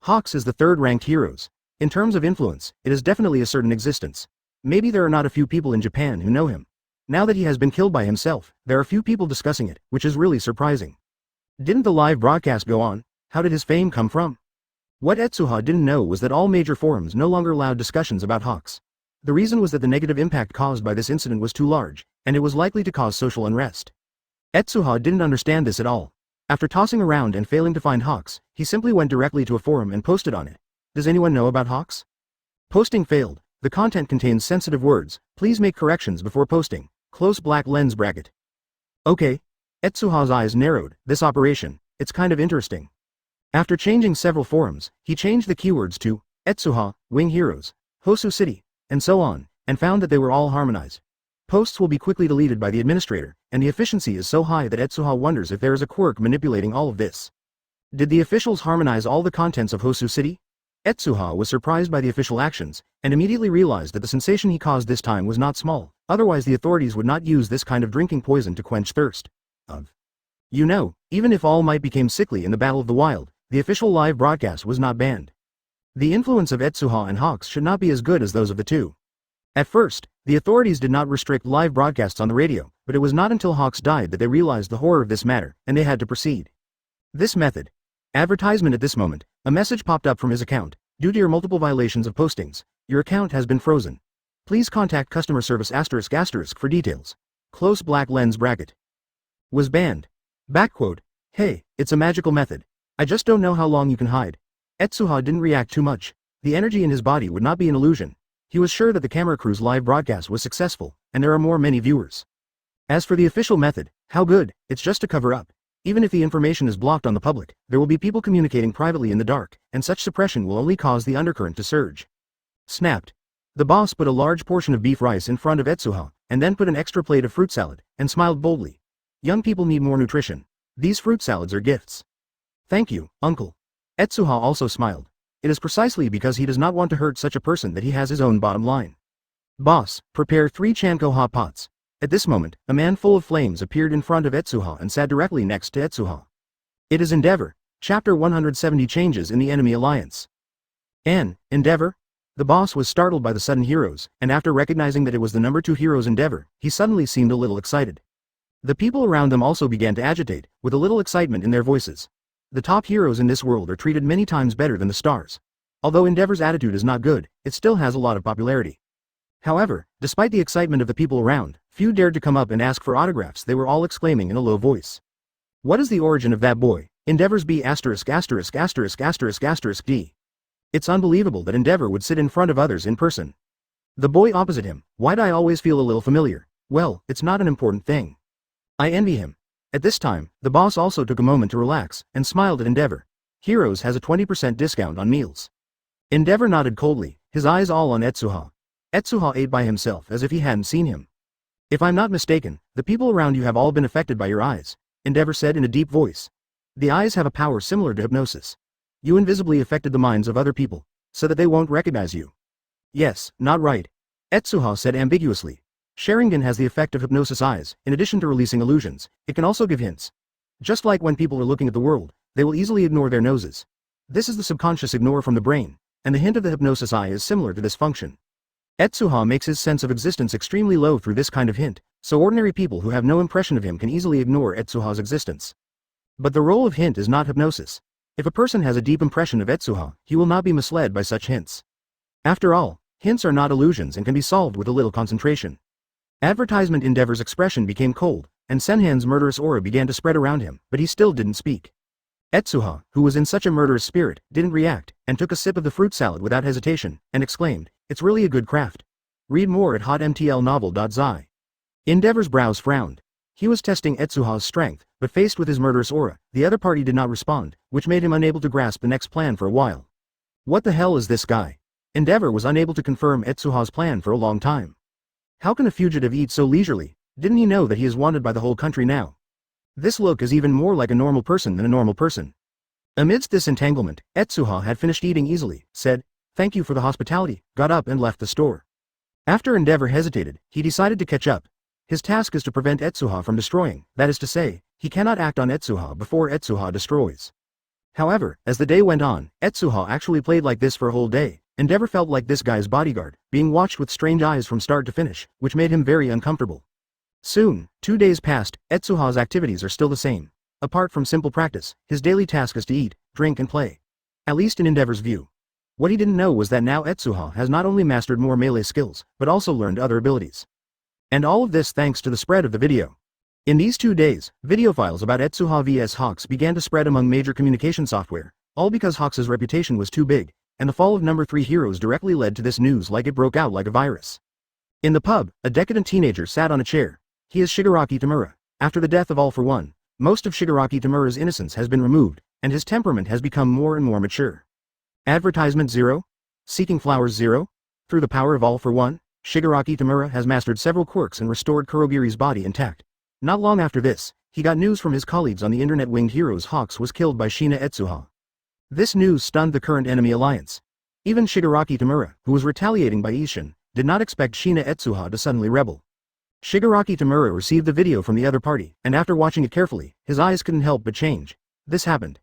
Hawks is the third-ranked heroes. In terms of influence, it is definitely a certain existence. Maybe there are not a few people in Japan who know him. Now that he has been killed by himself, there are few people discussing it, which is really surprising. Didn't the live broadcast go on? How did his fame come from? What Etsuha didn't know was that all major forums no longer allowed discussions about Hawks. The reason was that the negative impact caused by this incident was too large, and it was likely to cause social unrest. Etsuha didn't understand this at all. After tossing around and failing to find Hawks, he simply went directly to a forum and posted on it. Does anyone know about Hawks? Posting failed. The content contains sensitive words. Please make corrections before posting. Close black lens bracket. Okay. Etsuha's eyes narrowed. This operation, it's kind of interesting. After changing several forums, he changed the keywords to Etsuha, Wing Heroes, Hosu City, and so on, and found that they were all harmonized. Posts will be quickly deleted by the administrator, and the efficiency is so high that Etsuha wonders if there is a quirk manipulating all of this. Did the officials harmonize all the contents of Hosu City? Etsuha was surprised by the official actions, and immediately realized that the sensation he caused this time was not small, otherwise the authorities would not use this kind of drinking poison to quench thirst. You know, even if All Might became sickly in the Battle of the Wild, the official live broadcast was not banned. The influence of Etsuha and Hawks should not be as good as those of the two. At first, the authorities did not restrict live broadcasts on the radio, but it was not until Hawks died that they realized the horror of this matter, and they had to proceed. This method. Advertisement: at this moment, a message popped up from his account. Due to your multiple violations of postings, your account has been frozen. Please contact customer service *** for details. Close black lens bracket. Was banned. Backquote. Hey, it's a magical method. I just don't know how long you can hide. Etsuha didn't react too much. The energy in his body would not be an illusion. He was sure that the camera crew's live broadcast was successful, and there are many viewers. As for the official method, how good, it's just to cover up. Even if the information is blocked on the public, there will be people communicating privately in the dark, and such suppression will only cause the undercurrent to surge. Snapped. The boss put a large portion of beef rice in front of Etsuha, and then put an extra plate of fruit salad, and smiled boldly. Young people need more nutrition. These fruit salads are gifts. Thank you, uncle. Etsuha also smiled. It is precisely because he does not want to hurt such a person that he has his own bottom line. Boss, prepare 3 Chanko hot pots. At this moment, a man full of flames appeared in front of Etsuha and sat directly next to Etsuha. It is Endeavor. Chapter 170: Changes in the Enemy Alliance. Endeavor? The boss was startled by the sudden heroes, and after recognizing that it was the number 2 hero's Endeavor, he suddenly seemed a little excited. The people around them also began to agitate, with a little excitement in their voices. The top heroes in this world are treated many times better than the stars. Although Endeavor's attitude is not good, it still has a lot of popularity. However, despite the excitement of the people around, few dared to come up and ask for autographs. They were all exclaiming in a low voice. What is the origin of that boy? Endeavor's B*****************. D. It's unbelievable that Endeavor would sit in front of others in person. The boy opposite him, why'd I always feel a little familiar? Well, it's not an important thing. I envy him. At this time, the boss also took a moment to relax, and smiled at Endeavor. Heroes has a 20% discount on meals. Endeavor nodded coldly, his eyes all on Etsuha. Etsuha ate by himself as if he hadn't seen him. If I'm not mistaken, the people around you have all been affected by your eyes, Endeavor said in a deep voice. The eyes have a power similar to hypnosis. You invisibly affected the minds of other people, so that they won't recognize you. Yes, not right. Etsuha said ambiguously. Sharingan has the effect of hypnosis eyes, in addition to releasing illusions, it can also give hints. Just like when people are looking at the world, they will easily ignore their noses. This is the subconscious ignore from the brain, and the hint of the hypnosis eye is similar to this function. Etsuha makes his sense of existence extremely low through this kind of hint, so ordinary people who have no impression of him can easily ignore Etsuha's existence. But the role of hint is not hypnosis. If a person has a deep impression of Etsuha, he will not be misled by such hints. After all, hints are not illusions and can be solved with a little concentration. Advertisement Endeavor's expression became cold, and Senhan's murderous aura began to spread around him, but he still didn't speak. Etsuha, who was in such a murderous spirit, didn't react, and took a sip of the fruit salad without hesitation, and exclaimed, "It's really a good craft. Read more at hotmtlnovel.zi." Endeavor's brows frowned. He was testing Etsuha's strength, but faced with his murderous aura, the other party did not respond, which made him unable to grasp the next plan for a while. What the hell is this guy? Endeavor was unable to confirm Etsuha's plan for a long time. How can a fugitive eat so leisurely? Didn't he know that he is wanted by the whole country now? This look is even more like a normal person than a normal person. Amidst this entanglement, Etsuha had finished eating easily, said, "Thank you for the hospitality," got up and left the store. After Endeavor hesitated, he decided to catch up. His task is to prevent Etsuha from destroying, that is to say, he cannot act on Etsuha before Etsuha destroys. However, as the day went on, Etsuha actually played like this for a whole day. Endeavor felt like this guy's bodyguard, being watched with strange eyes from start to finish, which made him very uncomfortable. Soon, 2 days passed, Etsuha's activities are still the same. Apart from simple practice, his daily task is to eat, drink and play. At least in Endeavor's view. What he didn't know was that now Etsuha has not only mastered more melee skills, but also learned other abilities. And all of this thanks to the spread of the video. In these 2 days, video files about Etsuha vs Hawks began to spread among major communication software, all because Hawks' reputation was too big, and the fall of number 3 heroes directly led to this news like it broke out like a virus. In the pub, a decadent teenager sat on a chair. He is Shigaraki Tamura. After the death of All for One, most of Shigaraki Tamura's innocence has been removed, and his temperament has become more and more mature. Advertisement 0? Seeking Flowers 0? Through the power of All for One, Shigaraki Tamura has mastered several quirks and restored Kurogiri's body intact. Not long after this, he got news from his colleagues on the internet winged heroes Hawks was killed by Shina Etsuha. This news stunned the current enemy alliance. Even Shigaraki Tamura, who was retaliating by Ishin, did not expect Shina Etsuha to suddenly rebel. Shigaraki Tamura received the video from the other party, and after watching it carefully, his eyes couldn't help but change. This happened.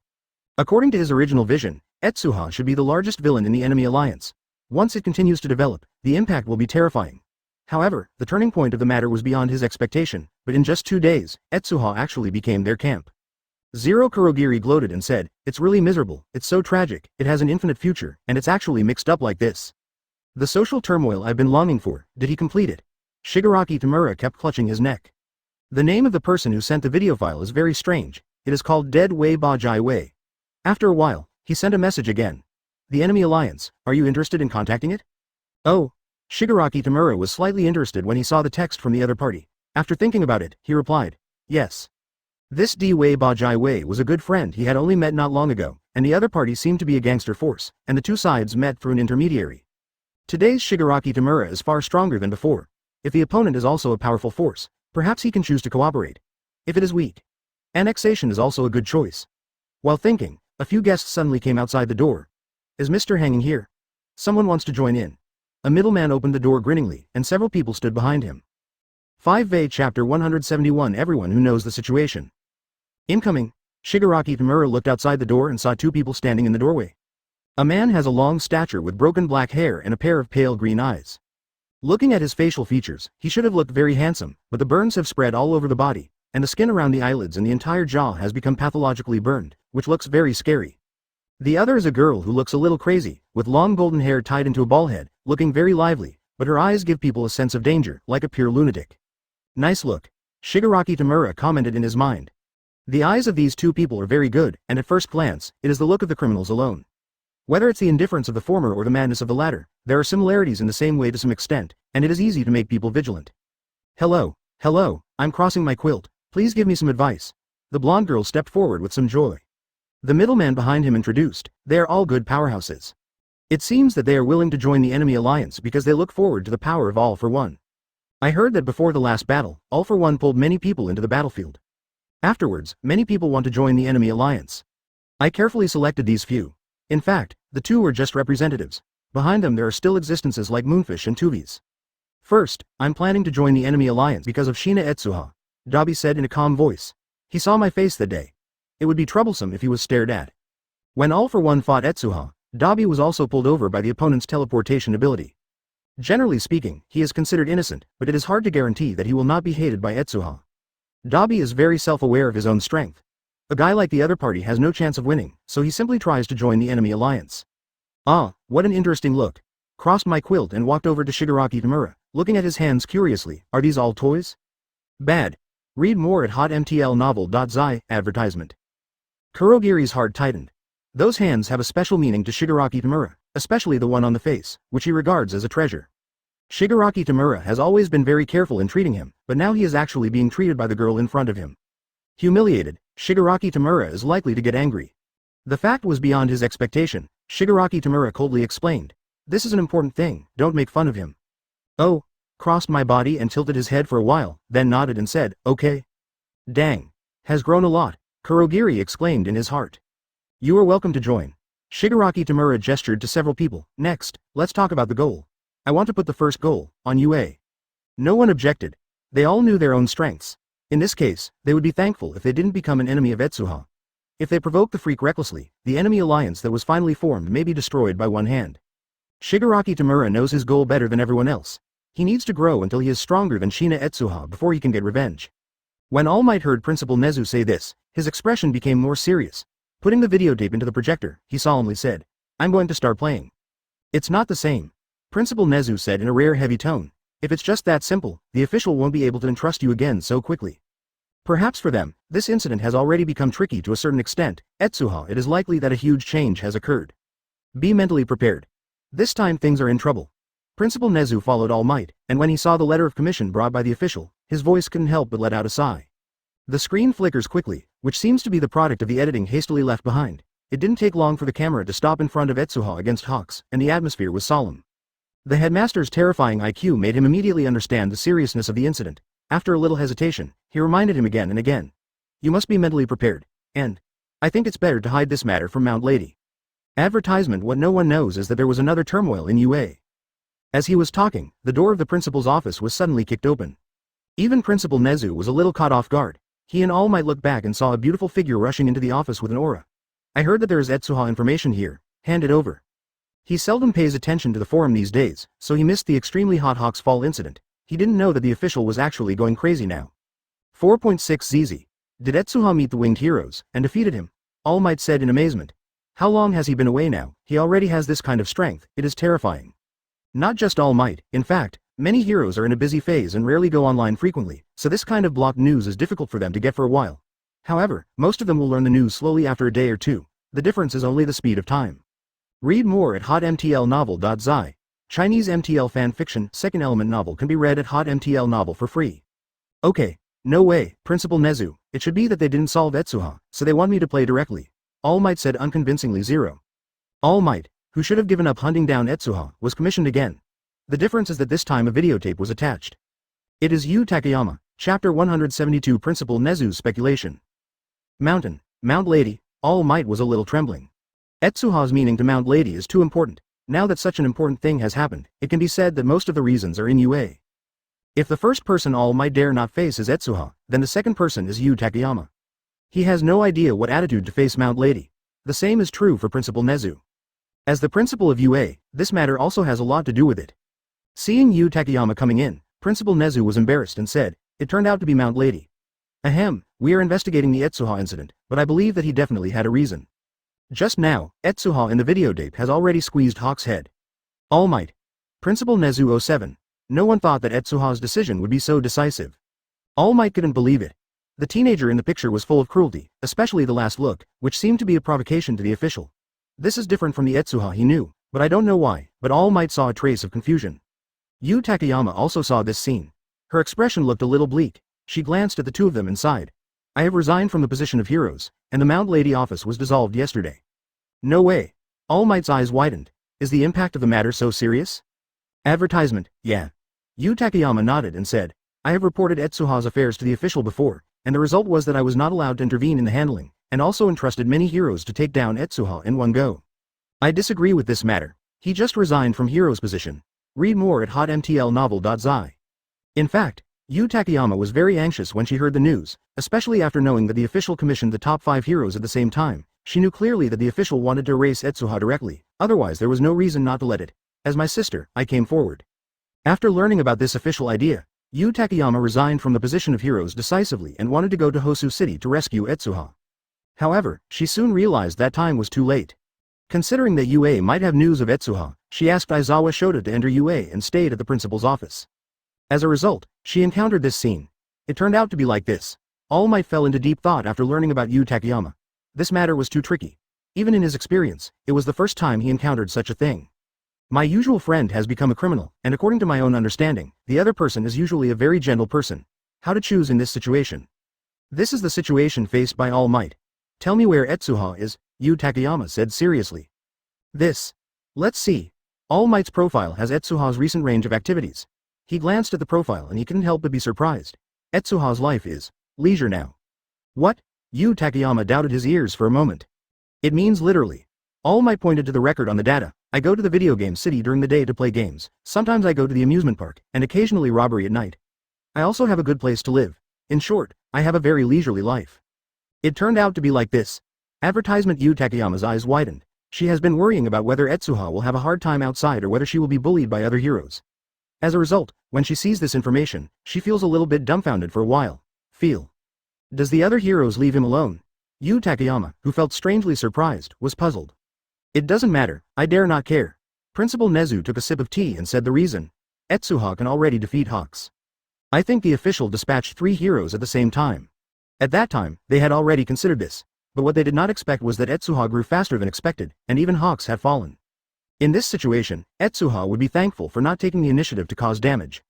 According to his original vision, Etsuha should be the largest villain in the enemy alliance. Once it continues to develop, the impact will be terrifying. However, the turning point of the matter was beyond his expectation, but in just 2 days, Etsuha actually became their camp. Zero Kurogiri gloated and said, "It's really miserable, it's so tragic, it has an infinite future, and it's actually mixed up like this. The social turmoil I've been longing for, did he complete it?" Shigaraki Tamura kept clutching his neck. The name of the person who sent the video file is very strange. It is called Dead Wei Ba Jai Wei. After a while, he sent a message again. "The enemy alliance, are you interested in contacting it?" Oh. Shigaraki Tamura was slightly interested when he saw the text from the other party. After thinking about it, he replied, "Yes." This D Wei Ba Jai Wei was a good friend he had only met not long ago, and the other party seemed to be a gangster force, and the two sides met through an intermediary. Today's Shigaraki Tamura is far stronger than before. If the opponent is also a powerful force, perhaps he can choose to cooperate. If it is weak, annexation is also a good choice. While thinking, a few guests suddenly came outside the door. "Is Mr. hanging here? Someone wants to join in." A middleman opened the door grinningly, and several people stood behind him. 5 Chapter 171 Everyone who knows the situation. Incoming. Shigaraki Tamura looked outside the door and saw 2 people standing in the doorway. A man has a long stature with broken black hair and a pair of pale green eyes. Looking at his facial features, he should have looked very handsome, but the burns have spread all over the body, and the skin around the eyelids and the entire jaw has become pathologically burned, which looks very scary. The other is a girl who looks a little crazy, with long golden hair tied into a ball head, looking very lively, but her eyes give people a sense of danger, like a pure lunatic. "Nice look," Shigaraki Tamura commented in his mind. The eyes of these 2 people are very good, and at first glance, it is the look of the criminals alone. Whether it's the indifference of the former or the madness of the latter, there are similarities in the same way to some extent, and it is easy to make people vigilant. Hello, I'm crossing my quilt, please give me some advice," The blonde girl stepped forward with some joy. The middleman behind him introduced, "They are all good powerhouses. It seems that they are willing to join the enemy alliance because they look forward to the power of All for One. I heard that before the last battle, All for One pulled many people into the battlefield. Afterwards, many people want to join the enemy alliance. I carefully selected these few. In fact, the two are just representatives. Behind them there are still existences like Moonfish and Tuvis. First, I'm planning to join the enemy alliance because of Shina Etsuha," Dabi said in a calm voice. He saw my face that day. It would be troublesome if he was stared at. When All for One fought Etsuha, Dabi was also pulled over by the opponent's teleportation ability. Generally speaking, he is considered innocent, but it is hard to guarantee that he will not be hated by Etsuha. Dabi is very self-aware of his own strength. A guy like the other party has no chance of winning, so he simply tries to join the enemy alliance. Ah, what an interesting look. Crossed my quilt and walked over to Shigaraki Tamura, looking at his hands curiously. Are these all toys? Bad. Read more at hotmtlnovel.zi, advertisement. Kurogiri's heart tightened. Those hands have a special meaning to Shigaraki Tamura, especially the one on the face, which he regards as a treasure. Shigaraki Tamura has always been very careful in treating him, but now he is actually being treated by the girl in front of him. Humiliated, Shigaraki Tamura is likely to get angry. The fact was beyond his expectation. Shigaraki Tamura coldly explained, "This is an important thing, don't make fun of him." Oh, crossed my body and tilted his head for a while, then nodded and said, "Okay." Dang. Has grown a lot, Kurogiri exclaimed in his heart. You are welcome to join. Shigaraki Tamura gestured to several people. Next, let's talk about the goal. I want to put the first goal on UA. No one objected. They all knew their own strengths. In this case, they would be thankful if they didn't become an enemy of Etsuha. If they provoke the freak recklessly, the enemy alliance that was finally formed may be destroyed by one hand. Shigaraki Tamura knows his goal better than everyone else. He needs to grow until he is stronger than Shina Etsuha before he can get revenge. When All Might heard Principal Nezu say this, his expression became more serious. Putting the videotape into the projector, he solemnly said, "I'm going to start playing." It's not the same. Principal Nezu said in a rare heavy tone. If it's just that simple, the official won't be able to entrust you again so quickly. Perhaps for them, this incident has already become tricky to a certain extent. Etsuha, it is likely that a huge change has occurred. Be mentally prepared. This time things are in trouble. Principal Nezu followed All Might, and when he saw the letter of commission brought by the official, his voice couldn't help but let out a sigh. The screen flickers quickly, which seems to be the product of the editing hastily left behind. It didn't take long for the camera to stop in front of Etsuha against Hawks, and the atmosphere was solemn. The headmaster's terrifying IQ made him immediately understand the seriousness of the incident. After a little hesitation, he reminded him again and again. You must be mentally prepared, and I think it's better to hide this matter from Mount Lady. Advertisement. What no one knows is that there was another turmoil in UA. As he was talking, the door of the principal's office was suddenly kicked open. Even Principal Nezu was a little caught off guard. He and All Might looked back and saw a beautiful figure rushing into the office with an aura. I heard that there is Etsuha information here. Hand it over. He seldom pays attention to the forum these days, so he missed the extremely hot Hawks Fall incident. He didn't know that the official was actually going crazy now. 4.6 ZZ. Did Etsuha meet the winged heroes and defeated him? All Might said in amazement. How long has he been away now? He already has this kind of strength. It is terrifying. Not just All Might, in fact, many heroes are in a busy phase and rarely go online frequently, so this kind of blocked news is difficult for them to get for a while. However, most of them will learn the news slowly after a day or two. The difference is only the speed of time. Read more at hotmtlnovel.zi. Chinese MTL fan fiction second element novel can be read at hotmtl novel for free. Okay, no way, Principal Nezu, it should be that they didn't solve Etsuha, so they want me to play directly. All Might said unconvincingly. Zero. All Might, who should have given up hunting down Etsuha, was commissioned again. The difference is that this time a videotape was attached. It is Yu Takeyama, Chapter 172. Principal Nezu's speculation. Mountain, Mount Lady. All Might was a little trembling. Etsuha's meaning to Mount Lady is too important. Now that such an important thing has happened, it can be said that most of the reasons are in UA. If the first person All Might dare not face is Etsuha, then the second person is Yu Takeyama. He has no idea what attitude to face Mount Lady. The same is true for Principal Nezu. As the principal of UA, this matter also has a lot to do with it. Seeing Yu Takeyama coming in, Principal Nezu was embarrassed and said, "It turned out to be Mount Lady." Ahem, we are investigating the Etsuha incident, but I believe that he definitely had a reason. Just now, Etsuha in the videotape has already squeezed Hawk's head. All Might. Principal Nezu 07. No one thought that Etsuha's decision would be so decisive. All Might couldn't believe it. The teenager in the picture was full of cruelty, especially the last look, which seemed to be a provocation to the official. This is different from the Etsuha he knew, but I don't know why, but All Might saw a trace of confusion. Yu Takeyama also saw this scene. Her expression looked a little bleak. She glanced at the two of them and sighed. I have resigned from the position of heroes, and the Mount Lady office was dissolved yesterday. No way. All Might's eyes widened. Is the impact of the matter so serious? Advertisement, yeah. Yu Takeyama nodded and said, I have reported Etsuha's affairs to the official before, and the result was that I was not allowed to intervene in the handling, and also entrusted many heroes to take down Etsuha in one go. I disagree with this matter. He just resigned from hero's position. Read more at hotmtlnovel.zi. In fact, Yu Takeyama was very anxious when she heard the news, especially after knowing that the official commissioned the top 5 heroes at the same time. She knew clearly that the official wanted to erase Etsuha directly, otherwise there was no reason not to let it. As my sister, I came forward. After learning about this official idea, Yu Takeyama resigned from the position of heroes decisively and wanted to go to Hosu City to rescue Etsuha. However, she soon realized that time was too late. Considering that UA might have news of Etsuha, she asked Aizawa Shota to enter UA and stayed at the principal's office. As a result, she encountered this scene. It turned out to be like this. All Might fell into deep thought after learning about Yu Takeyama. This matter was too tricky. Even in his experience, it was the first time he encountered such a thing. My usual friend has become a criminal, and according to my own understanding, the other person is usually a very gentle person. How to choose in this situation? This is the situation faced by All Might. Tell me where Etsuha is, Yu Takeyama said seriously. Let's see. All Might's profile has Etsuha's recent range of activities. He glanced at the profile and he couldn't help but be surprised. Etsuha's life is leisure now. What? Yu Takeyama doubted his ears for a moment. It means literally. All Might pointed to the record on the data. I go to the video game city during the day to play games, sometimes I go to the amusement park, and occasionally robbery at night. I also have a good place to live. In short, I have a very leisurely life. It turned out to be like this. Advertisement. Yu Takeyama's eyes widened. She has been worrying about whether Etsuha will have a hard time outside or whether she will be bullied by other heroes. As a result, when she sees this information, she feels a little bit dumbfounded for a while. Does the other heroes leave him alone? Yu Takeyama, who felt strangely surprised, was puzzled. It doesn't matter, I dare not care. Principal Nezu took a sip of tea and said the reason. Etsuha can already defeat Hawks. I think the official dispatched 3 heroes at the same time. At that time, they had already considered this, but what they did not expect was that Etsuha grew faster than expected, and even Hawks had fallen. In this situation, Etsuha would be thankful for not taking the initiative to cause damage.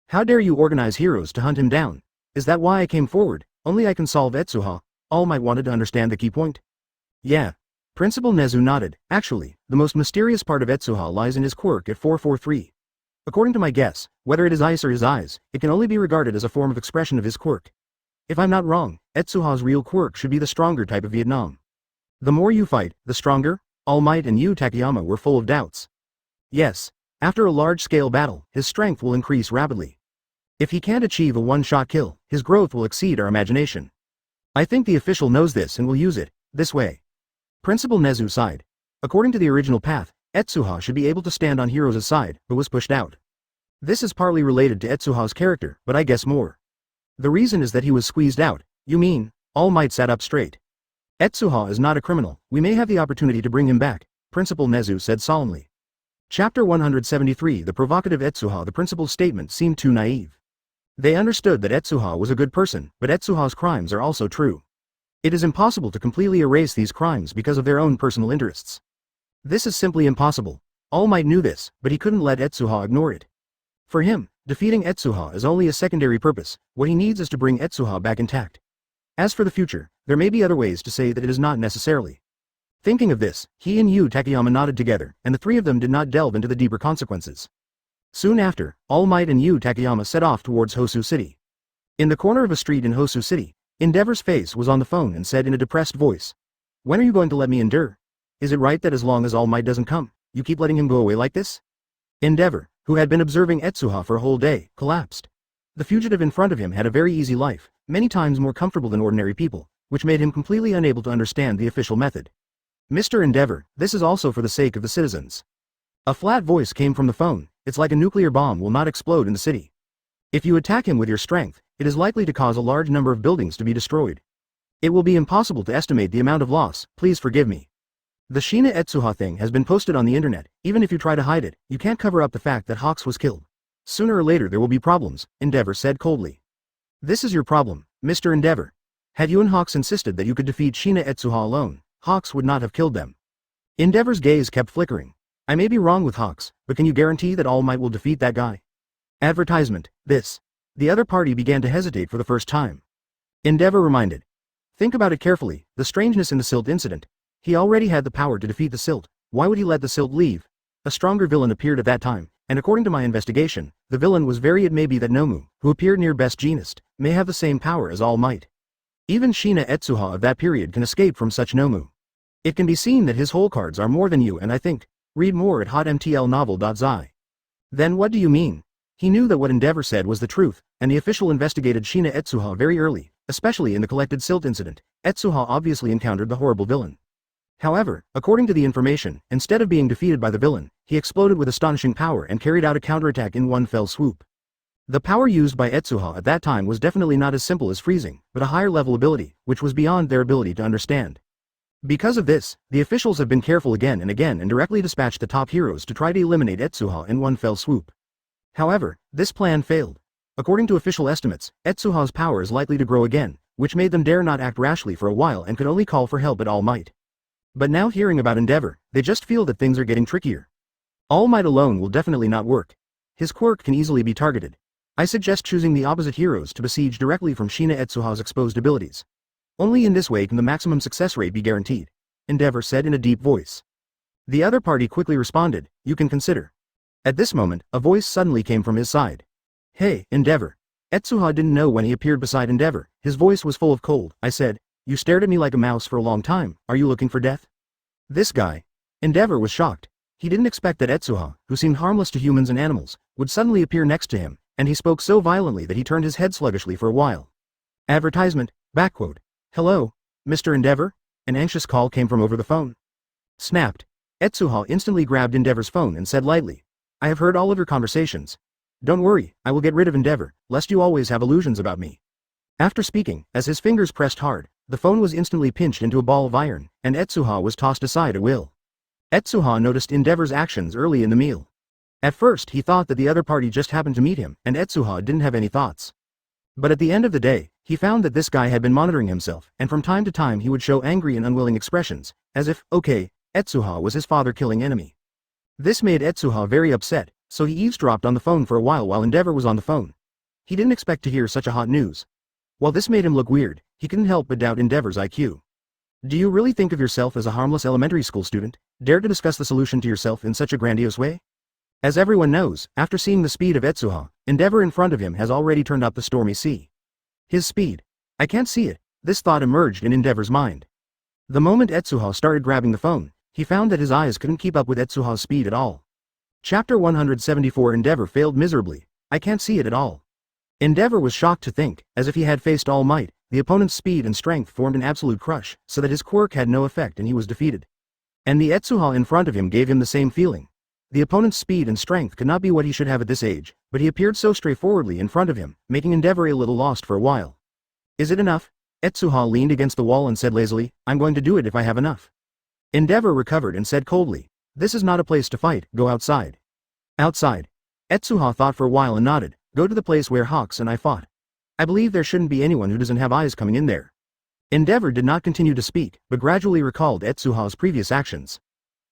How dare you organize heroes to hunt him down? Is that why I came forward? Only I can solve Etsuha. All Might wanted to understand the key point. Yeah. Principal Nezu nodded. Actually, the most mysterious part of Etsuha lies in his quirk at 443. According to my guess, whether it is ice or his eyes, it can only be regarded as a form of expression of his quirk. If I'm not wrong, Etsuha's real quirk should be the stronger type of Vietnam. The more you fight, the stronger? All Might and Yu Takeyama were full of doubts. Yes. After a large-scale battle, his strength will increase rapidly. If he can't achieve a one-shot kill, his growth will exceed our imagination. I think the official knows this and will use it, this way. Principal Nezu sighed. According to the original path, Etsuha should be able to stand on Heroes' side, but was pushed out. This is partly related to Etsuha's character, but I guess more. The reason is that he was squeezed out. You mean? All Might sat up straight. Etsuha is not a criminal, we may have the opportunity to bring him back, Principal Nezu said solemnly. Chapter 173. The provocative Etsuha. The principal's statement seemed too naive. They understood that Etsuha was a good person, but Etsuha's crimes are also true. It is impossible to completely erase these crimes because of their own personal interests. This is simply impossible. All Might knew this, but he couldn't let Etsuha ignore it. For him, defeating Etsuha is only a secondary purpose. What he needs is to bring Etsuha back intact. As for the future, there may be other ways to say that it is not necessarily. Thinking of this, he and Yu Takeyama nodded together, and the 3 of them did not delve into the deeper consequences. Soon after, All Might and Yu Takeyama set off towards Hosu City. In the corner of a street in Hosu City, Endeavor's face was on the phone and said in a depressed voice, "When are you going to let me endure? Is it right that as long as All Might doesn't come, you keep letting him go away like this?" Endeavor, who had been observing Etsuha for a whole day, collapsed. The fugitive in front of him had a very easy life, many times more comfortable than ordinary people, which made him completely unable to understand the official method. "Mr. Endeavor, this is also for the sake of the citizens." A flat voice came from the phone. "It's like a nuclear bomb will not explode in the city. If you attack him with your strength, it is likely to cause a large number of buildings to be destroyed. It will be impossible to estimate the amount of loss, please forgive me. The Shina Etsuha thing has been posted on the internet. Even if you try to hide it, you can't cover up the fact that Hawks was killed. Sooner or later there will be problems," Endeavor said coldly. "This is your problem, Mr. Endeavor. Had you and Hawks insisted that you could defeat Shina Etsuha alone, Hawks would not have killed them." Endeavor's gaze kept flickering. "I may be wrong with Hawks, but can you guarantee that All Might will defeat that guy?" Advertisement. The other party began to hesitate for the first time. Endeavor reminded, Think about it carefully, the strangeness in the Silt incident. He already had the power to defeat the Silt. Why would he let the Silt leave? A stronger villain appeared at that time, and according to my investigation, the villain was it may be that Nomu, who appeared near Best Jeanist, may have the same power as All Might. Even Shina Etsuha of that period can escape from such Nomu. It can be seen that his whole cards are more than you and I think. Read more at hotmtlnovel.zi. Then what do you mean? He knew that what Endeavor said was the truth, and the official investigated Shina Etsuha very early, especially in the collected Silt incident. Etsuha obviously encountered the horrible villain. However, according to the information, instead of being defeated by the villain, he exploded with astonishing power and carried out a counterattack in one fell swoop. The power used by Etsuha at that time was definitely not as simple as freezing, but a higher level ability, which was beyond their ability to understand. Because of this, the officials have been careful again and directly dispatched the top heroes to try to eliminate Etsuha in one fell swoop. However, this plan failed. According to official estimates, Etsuha's power is likely to grow again, which made them dare not act rashly for a while and could only call for help at All Might. But now hearing about Endeavor, they just feel that things are getting trickier. All Might alone will definitely not work. His quirk can easily be targeted. I suggest choosing the opposite heroes to besiege directly from Shina Etsuha's exposed abilities. Only in this way can the maximum success rate be guaranteed, Endeavor said in a deep voice. The other party quickly responded, you can consider. At this moment, a voice suddenly came from his side. Hey, Endeavor. Etsuha didn't know when he appeared beside Endeavor. His voice was full of cold. I said, you stared at me like a mouse for a long time. Are you looking for death? This guy. Endeavor was shocked. He didn't expect that Etsuha, who seemed harmless to humans and animals, would suddenly appear next to him, and he spoke so violently that he turned his head sluggishly for a while. Advertisement, backquote. Hello, Mr. Endeavor? An anxious call came from over the phone. Snapped. Etsuha instantly grabbed Endeavor's phone and said lightly, I have heard all of your conversations. Don't worry, I will get rid of Endeavor, lest you always have illusions about me. After speaking, as his fingers pressed hard, the phone was instantly pinched into a ball of iron, and Etsuha was tossed aside at will. Etsuha noticed Endeavor's actions early in the meal. At first he thought that the other party just happened to meet him, and Etsuha didn't have any thoughts. But at the end of the day, he found that this guy had been monitoring himself, and from time to time he would show angry and unwilling expressions, as if, okay, Etsuha was his father-killing enemy. This made Etsuha very upset, so he eavesdropped on the phone for a while Endeavor was on the phone. He didn't expect to hear such a hot news. While this made him look weird, he couldn't help but doubt Endeavor's IQ. Do you really think of yourself as a harmless elementary school student? Dare to discuss the solution to yourself in such a grandiose way? As everyone knows, after seeing the speed of Etsuha, Endeavor in front of him has already turned up the stormy sea. His speed. I can't see it. This thought emerged in Endeavor's mind. The moment Etsuha started grabbing the phone, he found that his eyes couldn't keep up with Etsuha's speed at all. Chapter 174 Endeavor failed miserably. I can't see it at all. Endeavor was shocked to think, as if he had faced All Might, the opponent's speed and strength formed an absolute crush, so that his quirk had no effect and he was defeated. And the Etsuha in front of him gave him the same feeling. The opponent's speed and strength could not be what he should have at this age, but he appeared so straightforwardly in front of him, making Endeavor a little lost for a while. Is it enough? Etsuha leaned against the wall and said lazily, I'm going to do it if I have enough. Endeavor recovered and said coldly, this is not a place to fight, go outside. Outside. Etsuha thought for a while and nodded, go to the place where Hawks and I fought. I believe there shouldn't be anyone who doesn't have eyes coming in there. Endeavor did not continue to speak, but gradually recalled Etsuha's previous actions.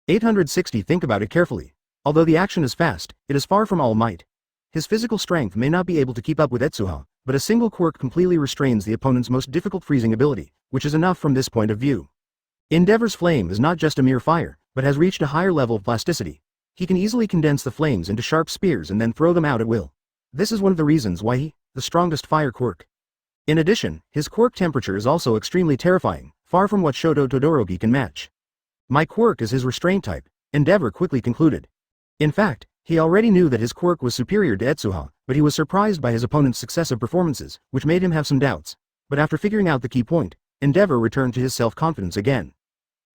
860 Think about it carefully. Although the action is fast, it is far from All Might. His physical strength may not be able to keep up with Etsuha, but a single quirk completely restrains the opponent's most difficult freezing ability, which is enough from this point of view. Endeavor's flame is not just a mere fire, but has reached a higher level of plasticity. He can easily condense the flames into sharp spears and then throw them out at will. This is one of the reasons why he, the strongest fire quirk. In addition, his quirk temperature is also extremely terrifying, far from what Shoto Todoroki can match. My quirk is his restraint type, Endeavor quickly concluded. In fact, he already knew that his quirk was superior to Etsuha, but he was surprised by his opponent's successive performances, which made him have some doubts. But after figuring out the key point, Endeavor returned to his self-confidence again.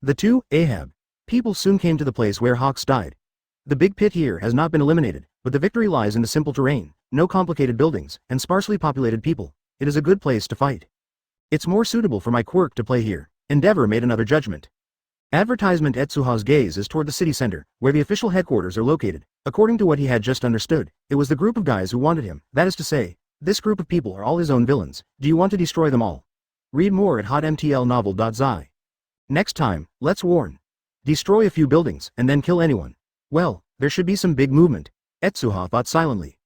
The two, Ahab, people soon came to the place where Hawks died. The big pit here has not been eliminated, but the victory lies in the simple terrain, no complicated buildings, and sparsely populated people. It is a good place to fight. It's more suitable for my quirk to play here. Endeavor made another judgment. Advertisement Etsuha's gaze is toward the city center, where the official headquarters are located. According to what he had just understood, it was the group of guys who wanted him, that is to say, this group of people are all his own villains. Do you want to destroy them all? Read more at hotmtlnovel.zi. Next time, let's warn. Destroy a few buildings, and then kill anyone. Well, there should be some big movement. Etsuha thought silently.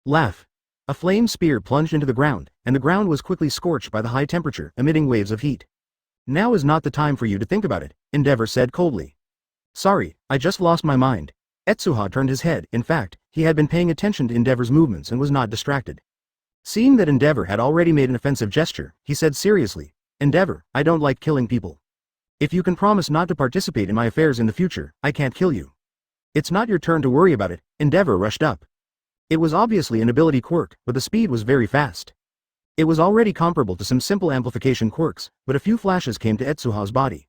Laugh. A flame spear plunged into the ground, and the ground was quickly scorched by the high temperature, emitting waves of heat. Now is not the time for you to think about it, Endeavor said coldly. Sorry, I just lost my mind. Etsuha turned his head. In fact, he had been paying attention to Endeavor's movements and was not distracted. Seeing that Endeavor had already made an offensive gesture, he said seriously, Endeavor, I don't like killing people. If you can promise not to participate in my affairs in the future, I can't kill you. It's not your turn to worry about it, Endeavor rushed up. It was obviously an ability quirk, but the speed was very fast. It was already comparable to some simple amplification quirks, but a few flashes came to Etsuha's body.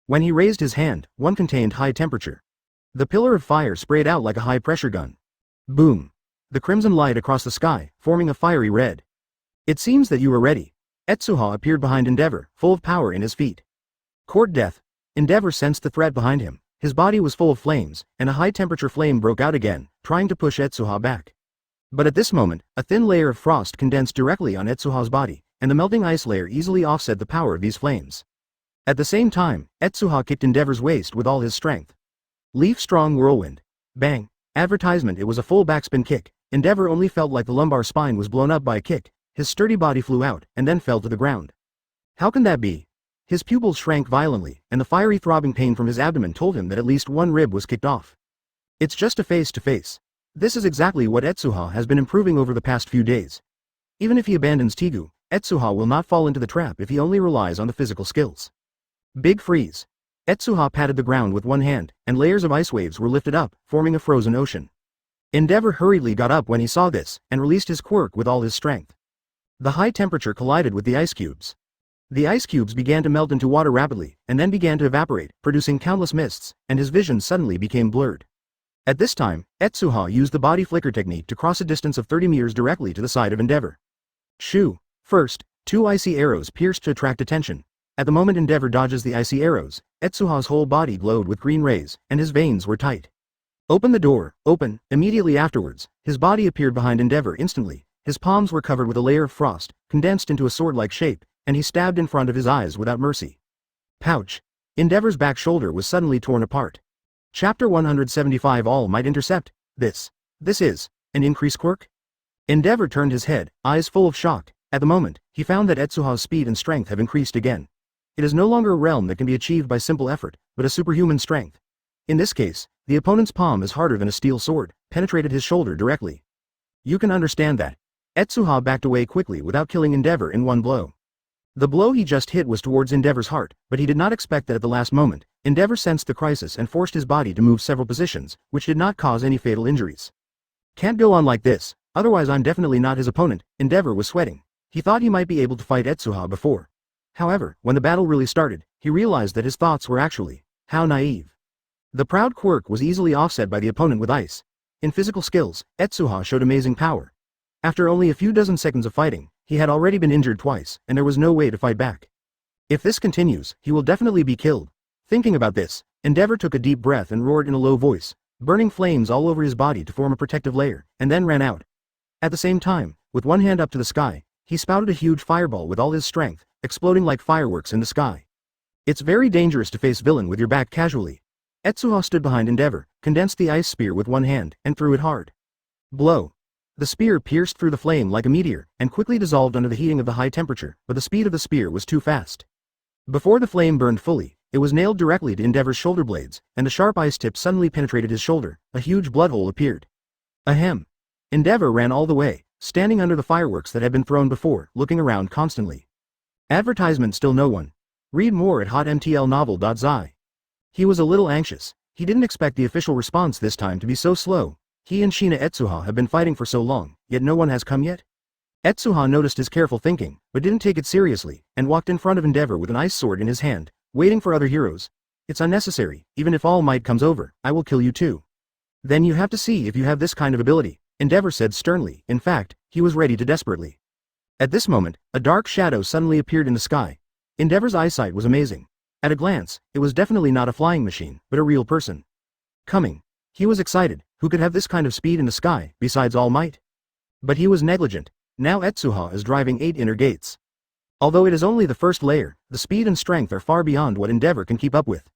When he raised his hand, one contained high temperature. The pillar of fire sprayed out like a high-pressure gun. Boom! The crimson light across the sky, forming a fiery red. It seems that you are ready. Etsuha appeared behind Endeavor, full of power in his feet. Court death. Endeavor sensed the threat behind him. His body was full of flames, and a high-temperature flame broke out again, trying to push Etsuha back. But at this moment, a thin layer of frost condensed directly on Etsuha's body, and the melting ice layer easily offset the power of these flames. At the same time, Etsuha kicked Endeavor's waist with all his strength. Leaf-strong whirlwind. Bang! Advertisement. It was a full backspin kick. Endeavor only felt like the lumbar spine was blown up by a kick. His sturdy body flew out, and then fell to the ground. How can that be? His pupils shrank violently, and the fiery throbbing pain from his abdomen told him that at least one rib was kicked off. It's just a face-to-face. This is exactly what Etsuha has been improving over the past few days. Even if he abandons Tegu, Etsuha will not fall into the trap if he only relies on the physical skills. Big freeze. Etsuha patted the ground with one hand, and layers of ice waves were lifted up, forming a frozen ocean. Endeavor hurriedly got up when he saw this, and released his quirk with all his strength. The high temperature collided with the ice cubes. The ice cubes began to melt into water rapidly, and then began to evaporate, producing countless mists, and his vision suddenly became blurred. At this time, Etsuha used the body flicker technique to cross a distance of 30 meters directly to the side of Endeavor. Shoo! First, two icy arrows pierced to attract attention. At the moment Endeavor dodges the icy arrows, Etsuha's whole body glowed with green rays, and his veins were tight. Open the door, open. Immediately afterwards, his body appeared behind Endeavor instantly. His palms were covered with a layer of frost, condensed into a sword-like shape, and he stabbed in front of his eyes without mercy. Pouch! Endeavor's back shoulder was suddenly torn apart. Chapter 175. All might intercept. This is an increased quirk? Endeavor turned his head, eyes full of shock. At the moment, he found that Etsuha's speed and strength have increased again. It is no longer a realm that can be achieved by simple effort, but a superhuman strength. In this case, the opponent's palm is harder than a steel sword, penetrated his shoulder directly. You can understand that. Etsuha backed away quickly without killing Endeavor in one blow. The blow he just hit was towards Endeavor's heart, but he did not expect that at the last moment, Endeavor sensed the crisis and forced his body to move several positions, which did not cause any fatal injuries. Can't go on like this, otherwise I'm definitely not his opponent. Endeavor was sweating. He thought he might be able to fight Etsuha before. However, when the battle really started, he realized that his thoughts were actually, how naive. The proud quirk was easily offset by the opponent with ice. In physical skills, Etsuha showed amazing power. After only a few dozen seconds of fighting, he had already been injured twice, and there was no way to fight back. If this continues, he will definitely be killed. Thinking about this, Endeavor took a deep breath and roared in a low voice, burning flames all over his body to form a protective layer, and then ran out. At the same time, with one hand up to the sky, he spouted a huge fireball with all his strength, exploding like fireworks in the sky. It's very dangerous to face villain with your back casually. Etsuha stood behind Endeavor, condensed the ice spear with one hand, and threw it hard. Blow. The spear pierced through the flame like a meteor, and quickly dissolved under the heating of the high temperature, but the speed of the spear was too fast. Before the flame burned fully, it was nailed directly to Endeavor's shoulder blades, and the sharp ice tip suddenly penetrated his shoulder. A huge blood hole appeared. Ahem. Endeavor ran all the way, standing under the fireworks that had been thrown before, looking around constantly. Advertisement. Still no one. Read more at hotmtlnovel.zi. He was a little anxious. He didn't expect the official response this time to be so slow. He and Shina Etsuha have been fighting for so long, yet no one has come yet? Etsuha noticed his careful thinking, but didn't take it seriously, and walked in front of Endeavor with an ice sword in his hand, waiting for other heroes. It's unnecessary. Even if All Might comes over, I will kill you too. Then you have to see if you have this kind of ability, Endeavor said sternly. In fact, he was ready to desperately. At this moment, a dark shadow suddenly appeared in the sky. Endeavor's eyesight was amazing. At a glance, it was definitely not a flying machine, but a real person. Coming. He was excited. Who could have this kind of speed in the sky, besides All Might? But he was negligent. Now Etsuha is driving 8 inner gates. Although it is only the first layer, the speed and strength are far beyond what Endeavor can keep up with.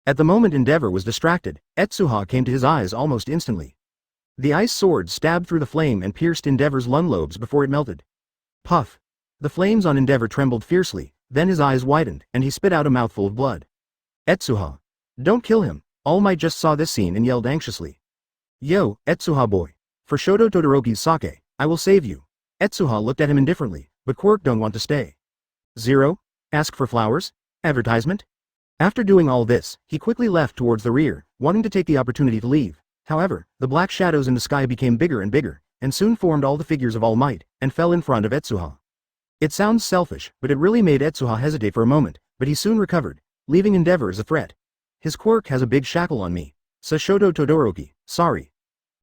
At the moment Endeavor was distracted, Etsuha came to his eyes almost instantly. The ice sword stabbed through the flame and pierced Endeavor's lung lobes before it melted. Puff! The flames on Endeavor trembled fiercely, then his eyes widened, and he spit out a mouthful of blood. Etsuha. Don't kill him. All Might just saw this scene and yelled anxiously. Yo, Etsuha boy. For Shoto Todoroki's sake, I will save you. Etsuha looked at him indifferently, but Quirk don't want to stay. Zero? Ask for flowers? Advertisement? After doing all this, he quickly left towards the rear, wanting to take the opportunity to leave. However, the black shadows in the sky became bigger and bigger, and soon formed all the figures of All Might, and fell in front of Etsuha. It sounds selfish, but it really made Etsuha hesitate for a moment, but he soon recovered, leaving Endeavor as a threat. His quirk has a big shackle on me. Says Shoto Todoroki, sorry.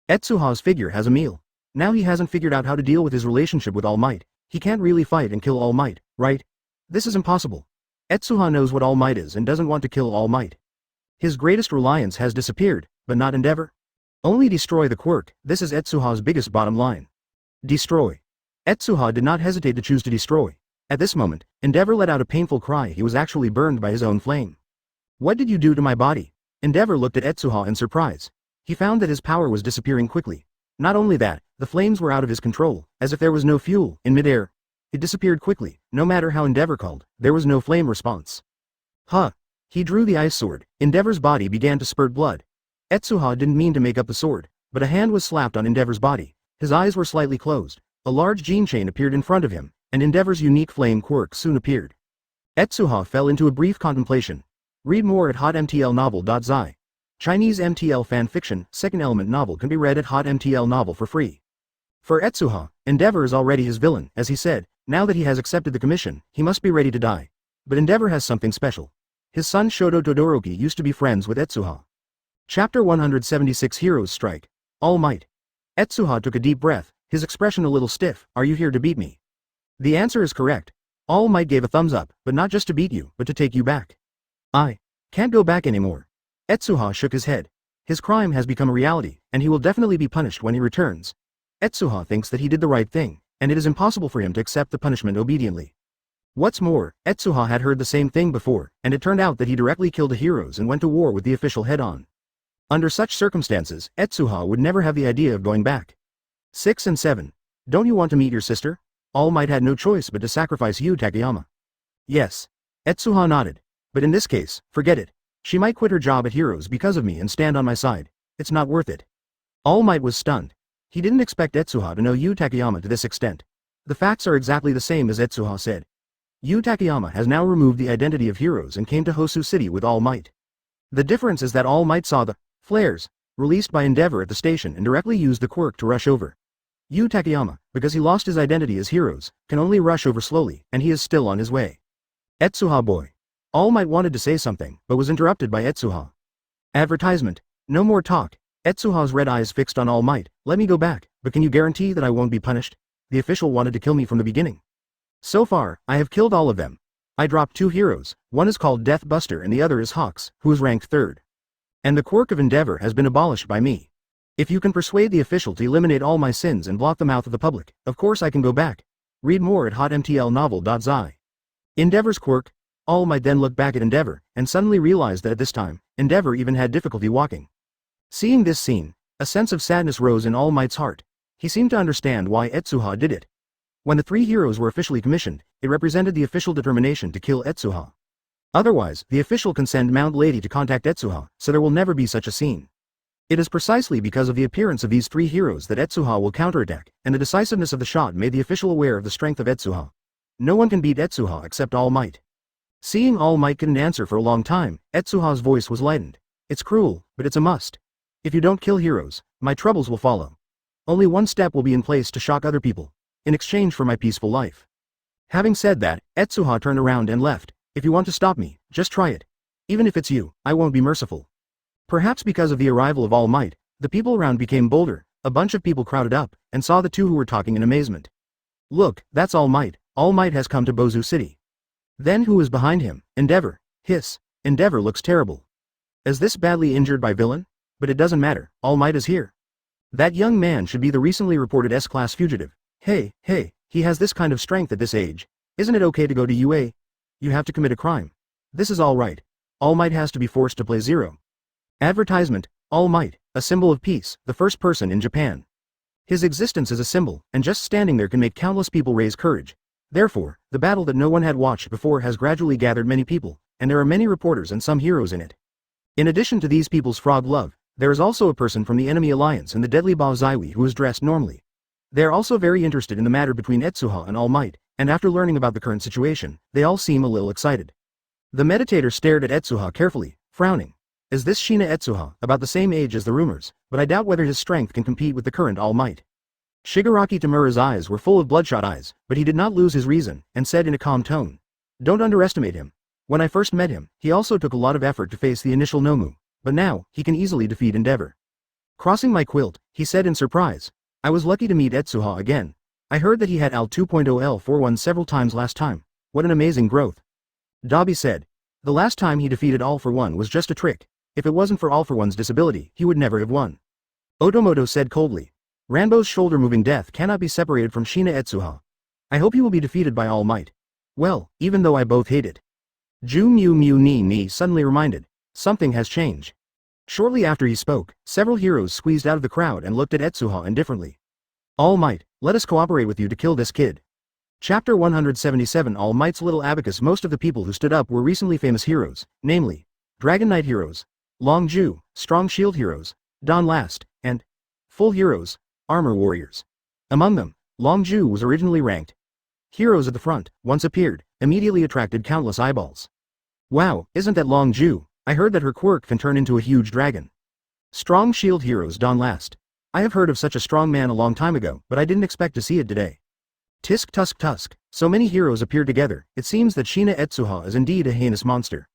Etsuha's figure has a meal. Now he hasn't figured out how to deal with his relationship with All Might. He can't really fight and kill All Might, right? This is impossible. Etsuha knows what All Might is and doesn't want to kill All Might. His greatest reliance has disappeared, but not Endeavor. Only destroy the quirk, this is Etsuha's biggest bottom line. Destroy. Etsuha did not hesitate to choose to destroy. At this moment, Endeavor let out a painful cry. He was actually burned by his own flame. What did you do to my body? Endeavor looked at Etsuha in surprise. He found that his power was disappearing quickly. Not only that, the flames were out of his control, as if there was no fuel, in midair. It disappeared quickly, no matter how Endeavor called, there was no flame response. Huh. He drew the ice sword. Endeavor's body began to spurt blood. Etsuha didn't mean to make up the sword, but a hand was slapped on Endeavor's body. His eyes were slightly closed. A large gene chain appeared in front of him, and Endeavor's unique flame quirk soon appeared. Etsuha fell into a brief contemplation. Read more at hotmtlnovel.zi. Chinese MTL fanfiction, second element novel can be read at hotmtl novel for free. For Etsuha, Endeavor is already his villain, as he said, now that he has accepted the commission, he must be ready to die. But Endeavor has something special. His son Shoto Todoroki used to be friends with Etsuha. Chapter 176 Heroes Strike. All Might. Etsuha took a deep breath, his expression a little stiff. Are you here to beat me? The answer is correct. All Might gave a thumbs up, but not just to beat you, but to take you back. I can't go back anymore. Etsuha shook his head. His crime has become a reality, and he will definitely be punished when he returns. Etsuha thinks that he did the right thing, and it is impossible for him to accept the punishment obediently. What's more, Etsuha had heard the same thing before, and it turned out that he directly killed the heroes and went to war with the official head-on. Under such circumstances, Etsuha would never have the idea of going back. 6 and 7. Don't you want to meet your sister? All Might had no choice but to sacrifice Yu Takeyama. Yes. Etsuha nodded. But in this case, forget it. She might quit her job at Heroes because of me and stand on my side. It's not worth it. All Might was stunned. He didn't expect Etsuha to know Yu Takeyama to this extent. The facts are exactly the same as Etsuha said. Yu Takeyama has now removed the identity of Heroes and came to Hosu City with All Might. The difference is that All Might saw the flares released by Endeavor at the station and directly used the quirk to rush over. Yu Takeyama, because he lost his identity as Heroes, can only rush over slowly, and he is still on his way. Etsuha boy. All Might wanted to say something, but was interrupted by Etsuha. Advertisement. No more talk. Etsuha's red eyes fixed on All Might. Let me go back, but can you guarantee that I won't be punished? The official wanted to kill me from the beginning. So far, I have killed all of them. I dropped 2 heroes, one is called Death Buster and the other is Hawks, who is ranked 3rd. And the quirk of Endeavor has been abolished by me. If you can persuade the official to eliminate all my sins and block the mouth of the public, of course I can go back. Read more at hotmtlnovel.zi. Endeavor's quirk. All Might then looked back at Endeavor, and suddenly realized that at this time, Endeavor even had difficulty walking. Seeing this scene, a sense of sadness rose in All Might's heart. He seemed to understand why Etsuha did it. When the 3 heroes were officially commissioned, it represented the official determination to kill Etsuha. Otherwise, the official can send Mount Lady to contact Etsuha, so there will never be such a scene. It is precisely because of the appearance of these 3 heroes that Etsuha will counterattack, and the decisiveness of the shot made the official aware of the strength of Etsuha. No one can beat Etsuha except All Might. Seeing All Might couldn't answer for a long time, Etsuha's voice was lightened. It's cruel, but it's a must. If you don't kill heroes, my troubles will follow. Only one step will be in place to shock other people, in exchange for my peaceful life. Having said that, Etsuha turned around and left. If you want to stop me, just try it. Even if it's you, I won't be merciful. Perhaps because of the arrival of All Might, the people around became bolder. A bunch of people crowded up, and saw the 2 who were talking in amazement. Look, that's All Might. All Might has come to Bozu City. Then who is behind him? Endeavor. Hiss. Endeavor looks terrible. Is this badly injured by villain? But it doesn't matter, All Might is here. That young man should be the recently reported S-class fugitive. Hey, he has this kind of strength at this age. Isn't it okay to go to UA? You have to commit a crime. This is all right. All Might has to be forced to play 0. Advertisement. All Might, a symbol of peace, the first person in Japan. His existence is a symbol, and just standing there can make countless people raise courage. Therefore, the battle that no one had watched before has gradually gathered many people, and there are many reporters and some heroes in it. In addition to these people's frog love, there is also a person from the enemy alliance and the deadly Bao Zaiwi who is dressed normally. They are also very interested in the matter between Etsuha and All Might, and after learning about the current situation, they all seem a little excited. The meditator stared at Etsuha carefully, frowning. Is this Shina Etsuha, about the same age as the rumors, but I doubt whether his strength can compete with the current All Might. Shigaraki Tamura's eyes were full of bloodshot eyes, but he did not lose his reason, and said in a calm tone. Don't underestimate him. When I first met him, he also took a lot of effort to face the initial Nomu, but now, he can easily defeat Endeavor. Crossing my quilt, he said in surprise. I was lucky to meet Etsuha again. I heard that he had AL 2.0 L41 several times last time. What an amazing growth. Dabi said. The last time he defeated All for One was just a trick. If it wasn't for All for One's disability, he would never have won. Otomoto said coldly. Ranbo's shoulder-moving death cannot be separated from Shina Etsuha. I hope he will be defeated by All Might. Well, even though I both hate it. Ju Mu Mu Ni suddenly reminded. Something has changed. Shortly after he spoke, several heroes squeezed out of the crowd and looked at Etsuha indifferently. All Might, let us cooperate with you to kill this kid. Chapter 177 All Might's Little Abacus. Most of the people who stood up were recently famous heroes, namely, Dragon Knight heroes, Long Ju, Strong Shield heroes, Don Last, and Full heroes, Armor warriors. Among them, Long Ju was originally ranked. Heroes at the front, once appeared, immediately attracted countless eyeballs. Wow, isn't that Long Ju? I heard that her quirk can turn into a huge dragon. Strong Shield heroes Don Last. I have heard of such a strong man a long time ago, but I didn't expect to see it today. Tisk Tusk Tusk. So many heroes appeared together, it seems that Shina Etsuha is indeed a heinous monster.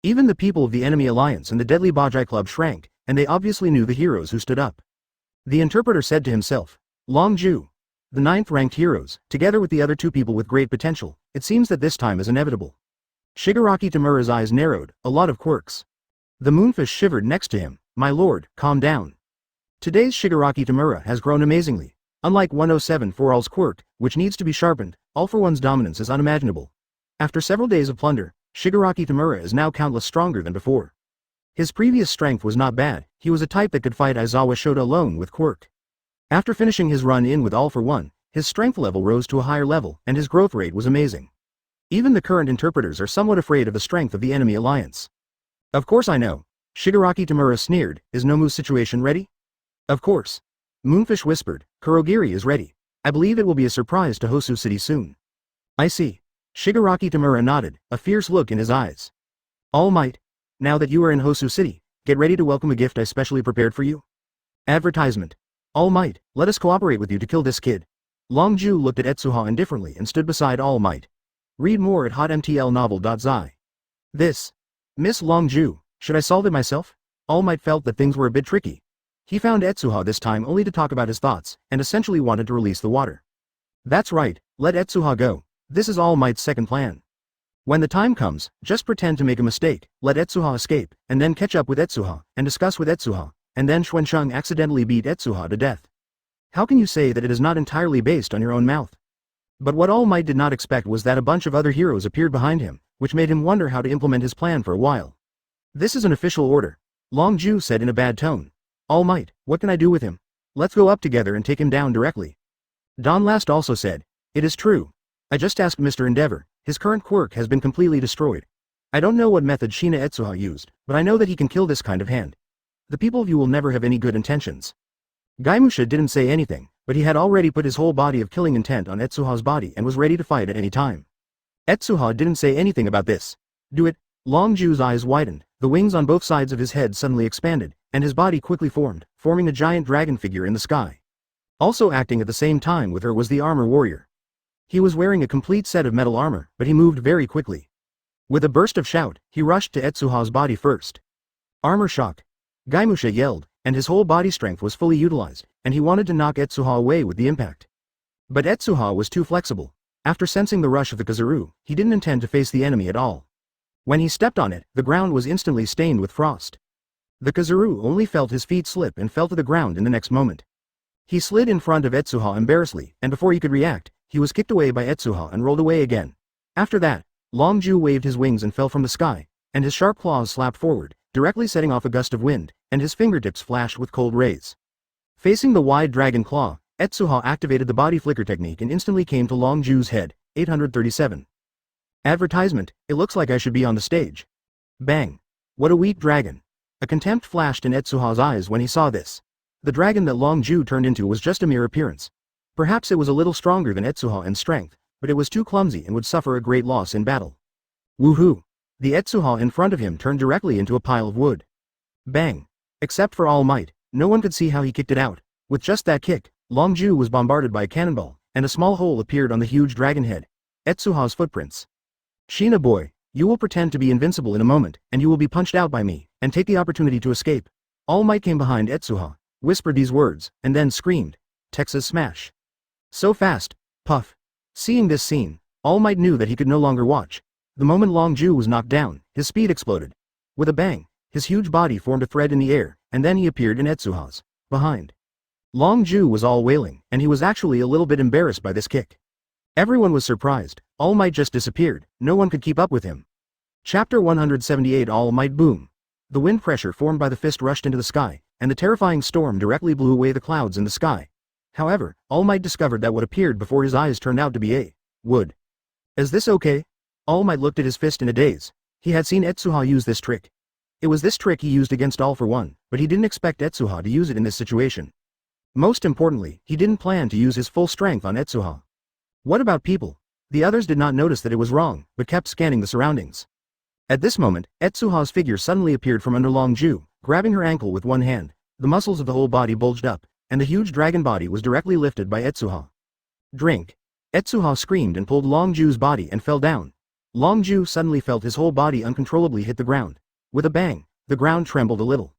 Even the people of the enemy alliance and the deadly Bajai club shrank, and they obviously knew the heroes who stood up. The interpreter said to himself, Long Ju. The 9th ranked heroes, together with the other 2 people with great potential, it seems that this time is inevitable. Shigaraki Tamura's eyes narrowed, a lot of quirks. The moonfish shivered next to him. My lord, calm down. Today's Shigaraki Tamura has grown amazingly. Unlike 107 for All's quirk, which needs to be sharpened, All for One's dominance is unimaginable. After several days of plunder, Shigaraki Tamura is now countless stronger than before. His previous strength was not bad, he was a type that could fight Aizawa Shota alone with quirk. After finishing his run-in with All for One, his strength level rose to a higher level and his growth rate was amazing. Even the current interpreters are somewhat afraid of the strength of the enemy alliance. Of course I know. Shigaraki Tamura sneered, is Nomu's situation ready? Of course. Moonfish whispered, Kurogiri is ready. I believe it will be a surprise to Hosu City soon. I see. Shigaraki Tamura nodded, a fierce look in his eyes. All Might. Now that you are in Hosu City, get ready to welcome a gift I specially prepared for you. Advertisement. All Might, let us cooperate with you to kill this kid. Long Ju looked at Etsuha indifferently and stood beside All Might. Read more at hotmtlnovel.zi. This. Miss Long Ju, should I solve it myself? All Might felt that things were a bit tricky. He found Etsuha this time only to talk about his thoughts, and essentially wanted to release the water. That's right, let Etsuha go. This is All Might's second plan. When the time comes, just pretend to make a mistake, let Etsuha escape, and then catch up with Etsuha, and discuss with Etsuha, and then Xuancheng accidentally beat Etsuha to death. How can you say that it is not entirely based on your own mouth? But what All Might did not expect was that a bunch of other heroes appeared behind him, which made him wonder how to implement his plan for a while. This is an official order. Long Ju said in a bad tone. All Might, what can I do with him? Let's go up together and take him down directly. Don Last also said, it is true. I just asked Mr. Endeavor, his current quirk has been completely destroyed. I don't know what method Shina Etsuha used, but I know that he can kill this kind of hand. The people of you will never have any good intentions. Gaimusha didn't say anything, but he had already put his whole body of killing intent on Etsuha's body and was ready to fight at any time. Etsuha didn't say anything about this. Do it. Long Ju's eyes widened, the wings on both sides of his head suddenly expanded, and his body quickly formed, forming a giant dragon figure in the sky. Also acting at the same time with her was the armor warrior. He was wearing a complete set of metal armor, but he moved very quickly. With a burst of shout, he rushed to Etsuha's body first. Armor shock. Gaimusha yelled, and his whole body strength was fully utilized, and he wanted to knock Etsuha away with the impact. But Etsuha was too flexible. After sensing the rush of the Kazuru, he didn't intend to face the enemy at all. When he stepped on it, the ground was instantly stained with frost. The Kazuru only felt his feet slip and fell to the ground in the next moment. He slid in front of Etsuha embarrassedly, and before he could react, he was kicked away by Etsuha and rolled away again. After that, Long Ju waved his wings and fell from the sky, and his sharp claws slapped forward, directly setting off a gust of wind, and his fingertips flashed with cold rays. Facing the wide dragon claw, Etsuha activated the body flicker technique and instantly came to Long Ju's head, 837. Advertisement, it looks like I should be on the stage. Bang. What a weak dragon. A contempt flashed in Etsuha's eyes when he saw this. The dragon that Long Ju turned into was just a mere appearance. Perhaps it was a little stronger than Etsuha in strength, but it was too clumsy and would suffer a great loss in battle. Woohoo! The Etsuha in front of him turned directly into a pile of wood. Bang! Except for All Might, no one could see how he kicked it out. With just that kick, Long Ju was bombarded by a cannonball, and a small hole appeared on the huge dragon head. Etsuha's footprints. Shina boy, you will pretend to be invincible in a moment, and you will be punched out by me, and take the opportunity to escape. All Might came behind Etsuha, whispered these words, and then screamed, Texas Smash. So fast, puff. Seeing this scene, All Might knew that he could no longer watch. The moment Long Ju was knocked down, his speed exploded. With a bang, his huge body formed a thread in the air, and then he appeared in Etsuha's behind. Long Ju was all wailing, and he was actually a little bit embarrassed by this kick. Everyone was surprised. All Might just disappeared, no one could keep up with him. Chapter 178 All Might boom. The wind pressure formed by the fist rushed into the sky, and the terrifying storm directly blew away the clouds in the sky. However, All Might discovered that what appeared before his eyes turned out to be a wood. Is this okay? All Might looked at his fist in a daze. He had seen Etsuha use this trick. It was this trick he used against All for One, but he didn't expect Etsuha to use it in this situation. Most importantly, he didn't plan to use his full strength on Etsuha. What about people? The others did not notice that it was wrong, but kept scanning the surroundings. At this moment, Etsuha's figure suddenly appeared from under Long Ju, grabbing her ankle with one hand. The muscles of the whole body bulged up, and the huge dragon body was directly lifted by Etsuha. Drink. Etsuha screamed and pulled Long Ju's body and fell down. Long Ju suddenly felt his whole body uncontrollably hit the ground. With a bang, the ground trembled a little.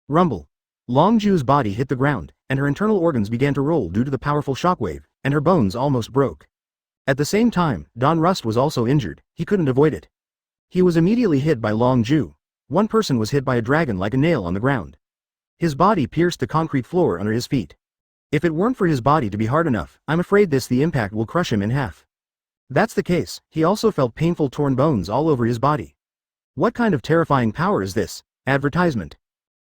Rumble. Long Ju's body hit the ground, and her internal organs began to roll due to the powerful shockwave, and her bones almost broke. At the same time, Don Rust was also injured. He couldn't avoid it. He was immediately hit by Long Ju. One person was hit by a dragon like a nail on the ground. His body pierced the concrete floor under his feet. If it weren't for his body to be hard enough, I'm afraid the impact will crush him in half. That's the case. He also felt painful torn bones all over his body. What kind of terrifying power is this? Advertisement.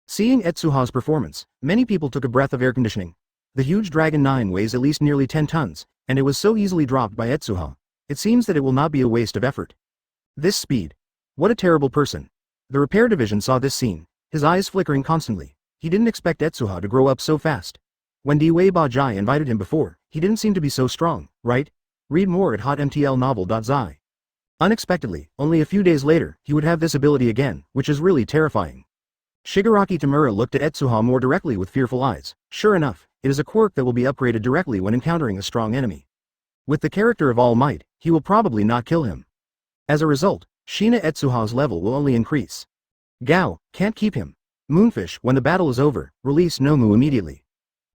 Seeing Etsuha's performance, many people took a breath of air conditioning. The huge Dragon 9 weighs at least nearly 10 tons, and it was so easily dropped by Etsuha. It seems that it will not be a waste of effort. This speed. What a terrible person. The repair division saw this scene, his eyes flickering constantly. He didn't expect Etsuha to grow up so fast. When Dwei Bajai invited him before, he didn't seem to be so strong, right? Read more at hotmtlnovel.zi. Unexpectedly, only a few days later, he would have this ability again, which is really terrifying. Shigaraki Tamura looked at Etsuha more directly with fearful eyes. Sure enough, it is a quirk that will be upgraded directly when encountering a strong enemy. With the character of All Might, he will probably not kill him. As a result, Shina Etsuha's level will only increase. Gao, can't keep him. Moonfish, when the battle is over, release Nomu immediately.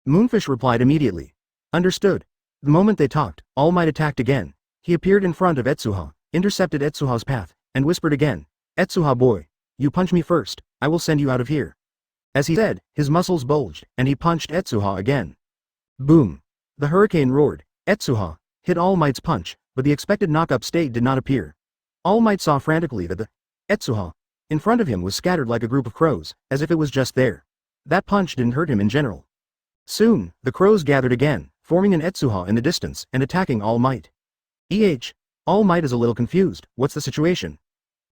Moonfish replied immediately. Understood. The moment they talked, All Might attacked again. He appeared in front of Etsuha, intercepted Etsuha's path, and whispered again, Etsuha boy, you punch me first, I will send you out of here. As he said, his muscles bulged, and he punched Etsuha again. Boom. The hurricane roared. Etsuha hit All Might's punch, but the expected knock-up state did not appear. All Might saw frantically that the Etsuha in front of him was scattered like a group of crows, as if it was just there. That punch didn't hurt him in general. Soon, the crows gathered again, forming an Etsuha in the distance and attacking All Might. All Might is a little confused. What's the situation?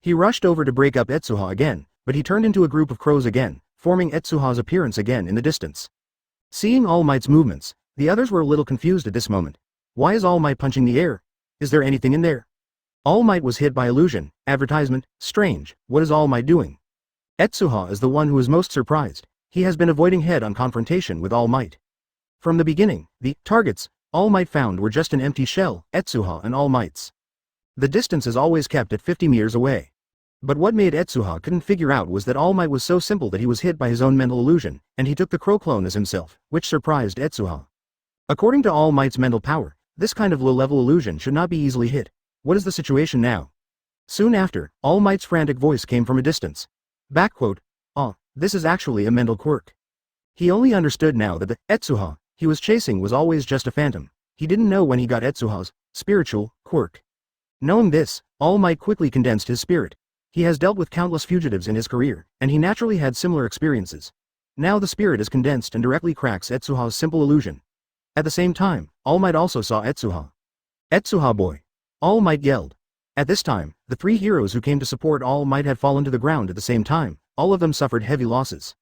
He rushed over to break up Etsuha again, but he turned into a group of crows again, forming Etsuha's appearance again in the distance. Seeing All Might's movements, the others were a little confused at this moment. Why is All Might punching the air? Is there anything in there? All Might was hit by illusion. Advertisement. Strange. What is All Might doing? Etsuha is the one who is most surprised. He has been avoiding head-on confrontation with All Might. From the beginning, the targets All Might found were just an empty shell, Etsuha and All Might's. The distance is always kept at 50 meters away. But what made Etsuha couldn't figure out was that All Might was so simple that he was hit by his own mental illusion, and he took the crow clone as himself, which surprised Etsuha. According to All Might's mental power, this kind of low-level illusion should not be easily hit. What is the situation now? Soon after, All Might's frantic voice came from a distance. This is actually a mental quirk. He only understood now that the Etsuha he was chasing was always just a phantom. He didn't know when he got Etsuha's spiritual quirk. Knowing this, All Might quickly condensed his spirit. He has dealt with countless fugitives in his career, and he naturally had similar experiences. Now the spirit is condensed and directly cracks Etsuha's simple illusion. At the same time, All Might also saw Etsuha. Etsuha boy. All Might yelled. At this time, the three heroes who came to support All Might had fallen to the ground at the same time. All of them suffered heavy losses.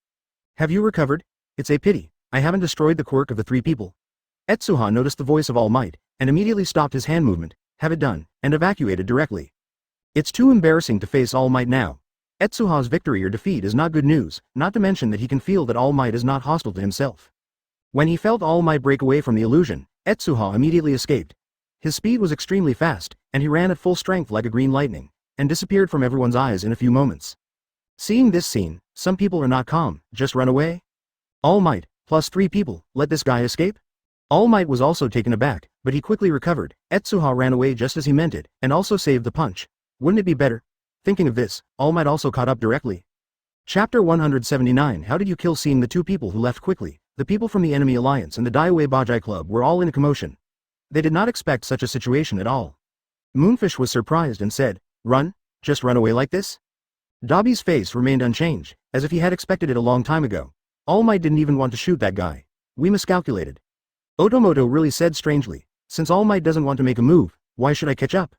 Have you recovered? It's a pity. I haven't destroyed the quirk of the three people. Etsuha noticed the voice of All Might, and immediately stopped his hand movement, have it done, and evacuated directly. It's too embarrassing to face All Might now. Etsuha's victory or defeat is not good news, not to mention that he can feel that All Might is not hostile to himself. When he felt All Might break away from the illusion, Etsuha immediately escaped. His speed was extremely fast, and he ran at full strength like a green lightning, and disappeared from everyone's eyes in a few moments. Seeing this scene, some people are not calm, just run away? All Might, plus 3 people, let this guy escape? All Might was also taken aback, but he quickly recovered. Etsuha ran away just as he meant it, and also saved the punch. Wouldn't it be better? Thinking of this, All Might also caught up directly. Chapter 179. How did you kill? Seeing the 2 people who left quickly, the people from the enemy alliance and the Daiwei Bajai Club were all in a commotion. They did not expect such a situation at all. Moonfish was surprised and said, "Run? Just run away like this?" Dobby's face remained unchanged, as if he had expected it a long time ago. All Might didn't even want to shoot that guy. We miscalculated. Otomoto really said strangely, "Since All Might doesn't want to make a move, why should I catch up?"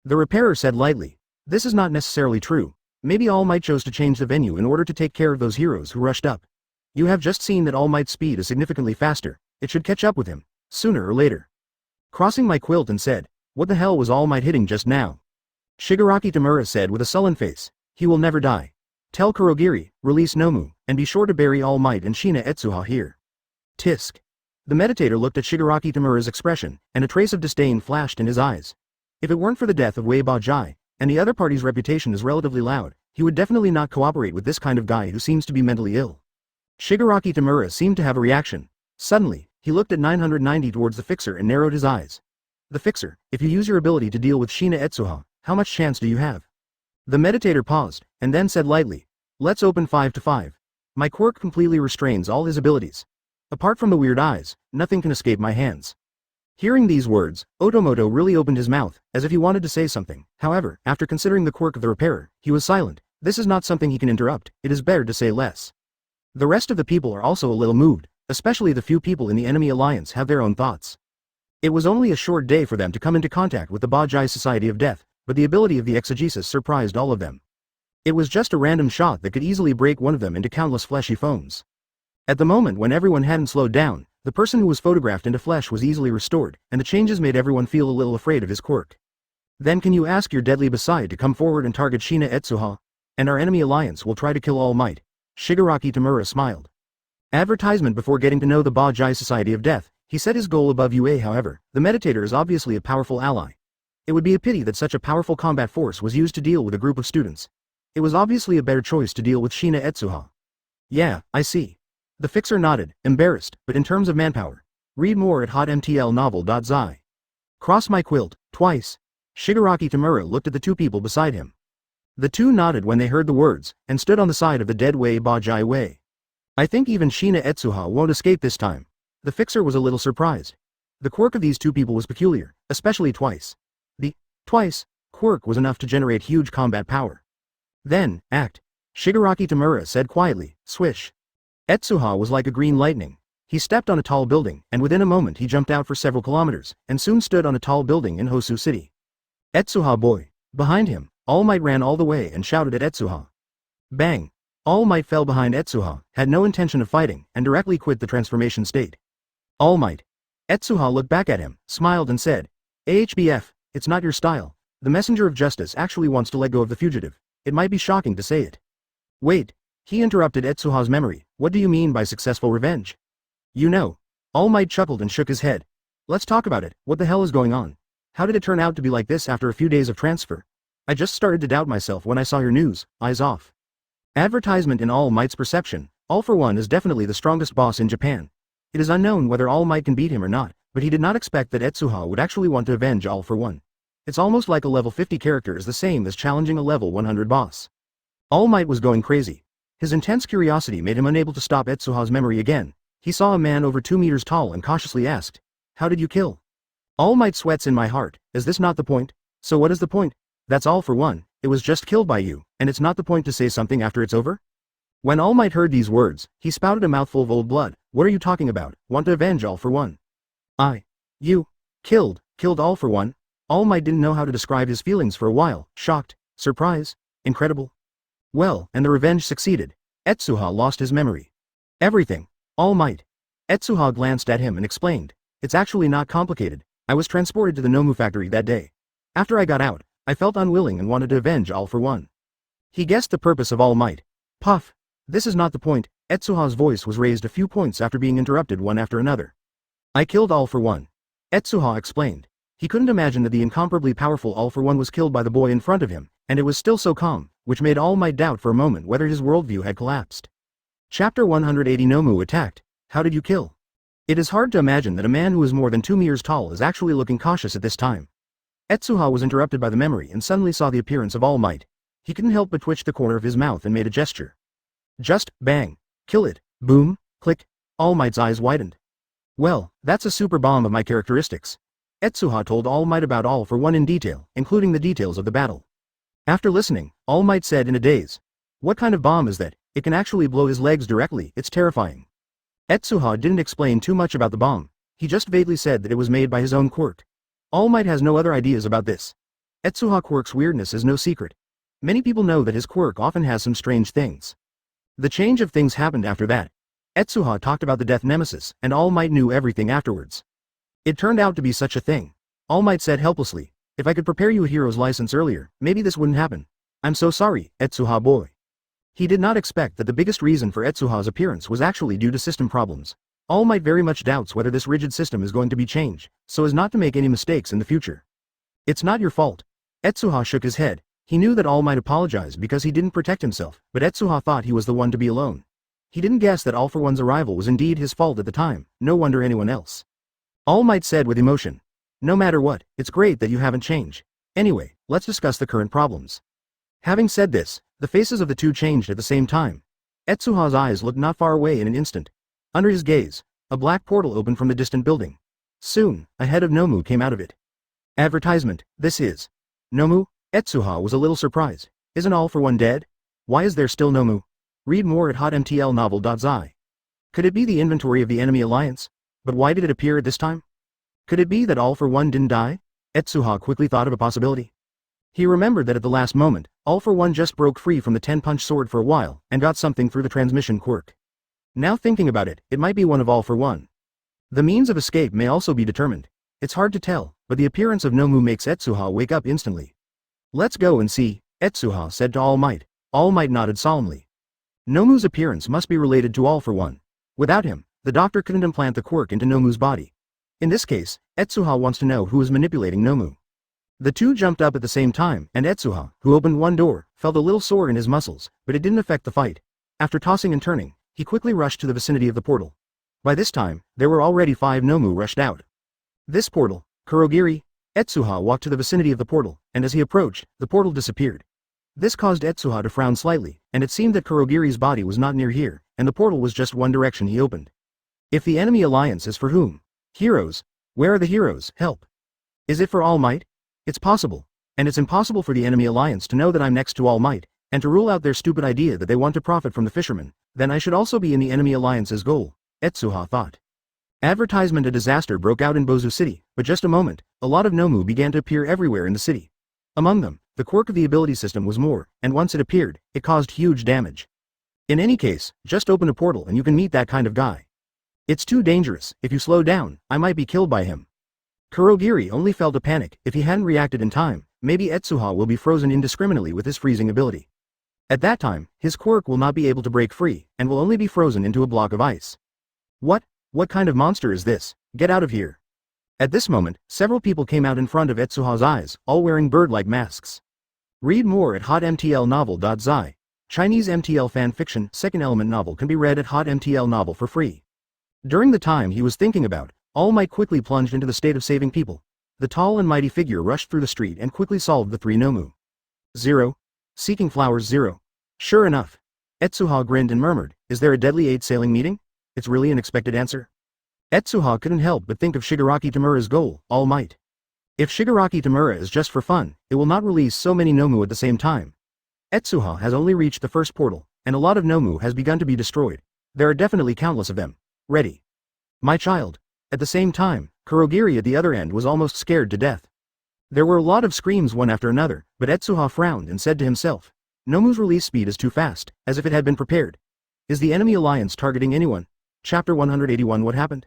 The repairer said lightly, "This is not necessarily true. Maybe All Might chose to change the venue in order to take care of those heroes who rushed up. You have just seen that All Might's speed is significantly faster. It should catch up with him, sooner or later." Crossing my quilt and said, "What the hell was All Might hitting just now?" Shigaraki Tamura said with a sullen face, "He will never die. Tell Kurogiri, release Nomu, and be sure to bury All Might and Shina Etsuha here." Tisk. The meditator looked at Shigaraki Tamura's expression, and a trace of disdain flashed in his eyes. If it weren't for the death of Wei Bajai, and the other party's reputation is relatively loud, he would definitely not cooperate with this kind of guy who seems to be mentally ill. Shigaraki Tamura seemed to have a reaction. Suddenly, he looked at 990 towards the fixer and narrowed his eyes. "The fixer, if you use your ability to deal with Shina Etsuha, how much chance do you have?" The meditator paused, and then said lightly, "Let's open 5 to 5. My quirk completely restrains all his abilities. Apart from the weird eyes, nothing can escape my hands." Hearing these words, Otomoto really opened his mouth, as if he wanted to say something. However, after considering the quirk of the repairer, he was silent. This is not something he can interrupt, it is better to say less. The rest of the people are also a little moved, especially the few people in the enemy alliance have their own thoughts. It was only a short day for them to come into contact with the Bajai Society of Death, but the ability of the exegesis surprised all of them. It was just a random shot that could easily break one of them into countless fleshy foams. At the moment when everyone hadn't slowed down, the person who was photographed into flesh was easily restored, and the changes made everyone feel a little afraid of his quirk. "Then can you ask your deadly beside to come forward and target Shina Etsuha? And our enemy alliance will try to kill All Might." Shigaraki Tamura smiled. Advertisement before getting to know the Bajai Society of Death, he set his goal above UA. However, the meditator is obviously a powerful ally. It would be a pity that such a powerful combat force was used to deal with a group of students. It was obviously a better choice to deal with Shina Etsuha. "Yeah, I see." The fixer nodded, embarrassed, but in terms of manpower. Read more at hotmtlnovel.zi. Cross my quilt, twice. Shigaraki Tamura looked at the 2 people beside him. The 2 nodded when they heard the words, and stood on the side of the dead Wei Bajai Wei. "I think even Shina Etsuha won't escape this time." The fixer was a little surprised. The quirk of these 2 people was peculiar, especially Twice. The Twice quirk was enough to generate huge combat power. "Then, act," Shigaraki Tamura said quietly, swish. Etsuha was like a green lightning. He stepped on a tall building, and within a moment he jumped out for several kilometers, and soon stood on a tall building in Hosu City. "Etsuha boy!" Behind him, All Might ran all the way and shouted at Etsuha. Bang! All Might fell behind Etsuha, had no intention of fighting, and directly quit the transformation state. All Might. Etsuha looked back at him, smiled and said, "AHBF, it's not your style. The messenger of justice actually wants to let go of the fugitive. It might be shocking to say it." "Wait." He interrupted Etsuha's memory. "What do you mean by successful revenge?" "You know." All Might chuckled and shook his head. "Let's talk about it. What the hell is going on? How did it turn out to be like this after a few days of transfer? I just started to doubt myself when I saw your news, eyes off." Advertisement in All Might's perception, All for One is definitely the strongest boss in Japan. It is unknown whether All Might can beat him or not, but he did not expect that Etsuha would actually want to avenge All for One. It's almost like a level 50 character is the same as challenging a level 100 boss. All Might was going crazy. His intense curiosity made him unable to stop Etsuha's memory again. He saw a man over 2 meters tall and cautiously asked, "How did you kill?" All Might sweats in my heart. Is this not the point? So what is the point? That's All for One. It was just killed by you, and it's not the point to say something after it's over? When All Might heard these words, he spouted a mouthful of old blood. "What are you talking about? Want to avenge All for One?" You killed All for One?" All Might didn't know how to describe his feelings for a while: shocked, surprise, incredible. Well, and the revenge succeeded. Etsuha lost his memory. Everything. All Might. Etsuha glanced at him and explained. It's actually not complicated. I was transported to the Nomu factory that day. After I got out, I felt unwilling and wanted to avenge All for One. He guessed the purpose of All Might. Puff. This is not the point. Etsuha's voice was raised a few points after being interrupted one after another. I killed All for One. Etsuha explained. He couldn't imagine that the incomparably powerful All for One was killed by the boy in front of him, and it was still so calm, which made All Might doubt for a moment whether his worldview had collapsed. Chapter 180 Nomu attacked. How did you kill? It is hard to imagine that a man who is more than 2 meters tall is actually looking cautious at this time. Etsuha was interrupted by the memory and suddenly saw the appearance of All Might. He couldn't help but twitch the corner of his mouth and made a gesture. Just, bang. Kill it. Boom, click. All Might's eyes widened. Well, that's a super bomb of my characteristics. Etsuha told All Might about All for One in detail, including the details of the battle. After listening, All Might said in a daze. What kind of bomb is that? It can actually blow his legs directly, it's terrifying. Etsuha didn't explain too much about the bomb. He just vaguely said that it was made by his own quirk. All Might has no other ideas about this. Etsuha Quirk's weirdness is no secret. Many people know that his quirk often has some strange things. The change of things happened after that. Etsuha talked about the death nemesis, and All Might knew everything afterwards. It turned out to be such a thing. All Might said helplessly, if I could prepare you a hero's license earlier, maybe this wouldn't happen. I'm so sorry, Etsuha boy. He did not expect that the biggest reason for Etsuha's appearance was actually due to system problems. All Might very much doubts whether this rigid system is going to be changed, so as not to make any mistakes in the future. It's not your fault. Etsuha shook his head. He knew that All Might apologized because he didn't protect himself, but Etsuha thought he was the one to be alone. He didn't guess that All for One's arrival was indeed his fault at the time, no wonder anyone else. All Might said with emotion. No matter what, it's great that you haven't changed. Anyway, let's discuss the current problems. Having said this, the faces of the two changed at the same time. Etsuha's eyes looked not far away in an instant. Under his gaze, a black portal opened from the distant building. Soon, a head of Nomu came out of it. Advertisement, this is Nomu? Etsuha was a little surprised. Isn't All for One dead? Why is there still Nomu? Read more at hotmtlnovel.zi. Could it be the inventory of the enemy alliance? But why did it appear at this time? Could it be that All for One didn't die? Etsuha quickly thought of a possibility. He remembered that at the last moment, All for One just broke free from the 10-punch sword for a while, and got something through the transmission quirk. Now thinking about it, it might be one of All for One. The means of escape may also be determined. It's hard to tell, but the appearance of Nomu makes Etsuha wake up instantly. Let's go and see, Etsuha said to All Might. All Might nodded solemnly. Nomu's appearance must be related to All for One. Without him, the doctor couldn't implant the quirk into Nomu's body. In this case, Etsuha wants to know who is manipulating Nomu. The two jumped up at the same time, and Etsuha, who opened one door, felt a little sore in his muscles, but it didn't affect the fight. After tossing and turning, he quickly rushed to the vicinity of the portal. By this time, there were already 5 Nomu rushed out. This portal, Kurogiri. Etsuha walked to the vicinity of the portal, and as he approached, the portal disappeared. This caused Etsuha to frown slightly, and it seemed that Kurogiri's body was not near here, and the portal was just one direction he opened. If the enemy alliance is for whom? Heroes. Where are the heroes? Help. Is it for All Might? It's possible. And it's impossible for the enemy alliance to know that I'm next to All Might, and to rule out their stupid idea that they want to profit from the fishermen, then I should also be in the enemy alliance's goal, Etsuha thought. Advertisement: a disaster broke out in Bozu City, but just a moment, a lot of Nomu began to appear everywhere in the city. Among them, the quirk of the ability system was more, and once it appeared, it caused huge damage. In any case, just open a portal and you can meet that kind of guy. It's too dangerous. If you slow down, I might be killed by him. Kurogiri only felt a panic. If he hadn't reacted in time, maybe Etsuha will be frozen indiscriminately with his freezing ability. At that time, his quirk will not be able to break free, and will only be frozen into a block of ice. What kind of monster is this? Get out of here. At this moment, several people came out in front of Etsuha's eyes, all wearing bird-like masks. Read more at hotmtlnovel.zi. Chinese MTL fanfiction, second element novel can be read at hotmtl novel for free. During the time he was thinking about, All Might quickly plunged into the state of saving people. The tall and mighty figure rushed through the street and quickly solved the 3 Nomu. 0. Seeking flowers 0. Sure enough. Etsuha grinned and murmured, is there a deadly 8 sailing meeting? It's really an expected answer. Etsuha couldn't help but think of Shigaraki Tamura's goal, All Might. If Shigaraki Tamura is just for fun, it will not release so many Nomu at the same time. Etsuha has only reached the first portal, and a lot of Nomu has begun to be destroyed. There are definitely countless of them. Ready. My child. At the same time, Kurogiri at the other end was almost scared to death. There were a lot of screams one after another, but Etsuha frowned and said to himself, Nomu's release speed is too fast, as if it had been prepared. Is the enemy alliance targeting anyone? Chapter 181 What happened?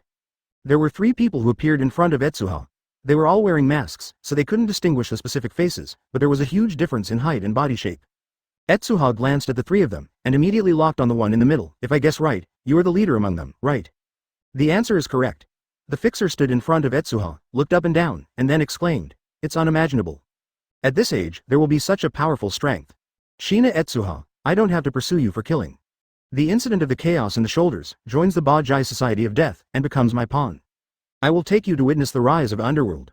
There were 3 people who appeared in front of Etsuha. They were all wearing masks, so they couldn't distinguish the specific faces, but there was a huge difference in height and body shape. Etsuha glanced at the 3 of them, and immediately locked on the one in the middle. If I guess right, you are the leader among them, right? The answer is correct. The fixer stood in front of Etsuha, looked up and down, and then exclaimed, It's unimaginable. At this age, there will be such a powerful strength. Shina Etsuha, I don't have to pursue you for killing. The incident of the chaos in the shoulders joins the Bajai Society of Death and becomes my pawn. I will take you to witness the rise of Underworld.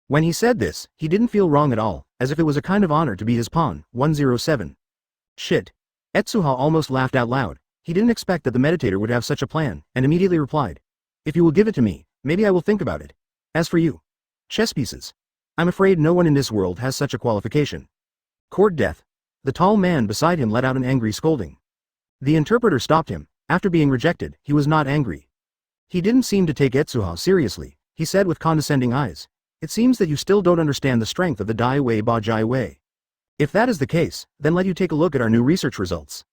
When he said this, he didn't feel wrong at all, as if it was a kind of honor to be his pawn. 107. Shit. Etsuha almost laughed out loud. He didn't expect that the meditator would have such a plan, and immediately replied, If you will give it to me, maybe I will think about it. As for you, chess pieces. I'm afraid no one in this world has such a qualification. Court death. The tall man beside him let out an angry scolding. The interpreter stopped him. After being rejected, he was not angry. He didn't seem to take Etsuha seriously. He said with condescending eyes, It seems that you still don't understand the strength of the Dai Wei Bajai Wei. If that is the case, then let you take a look at our new research results.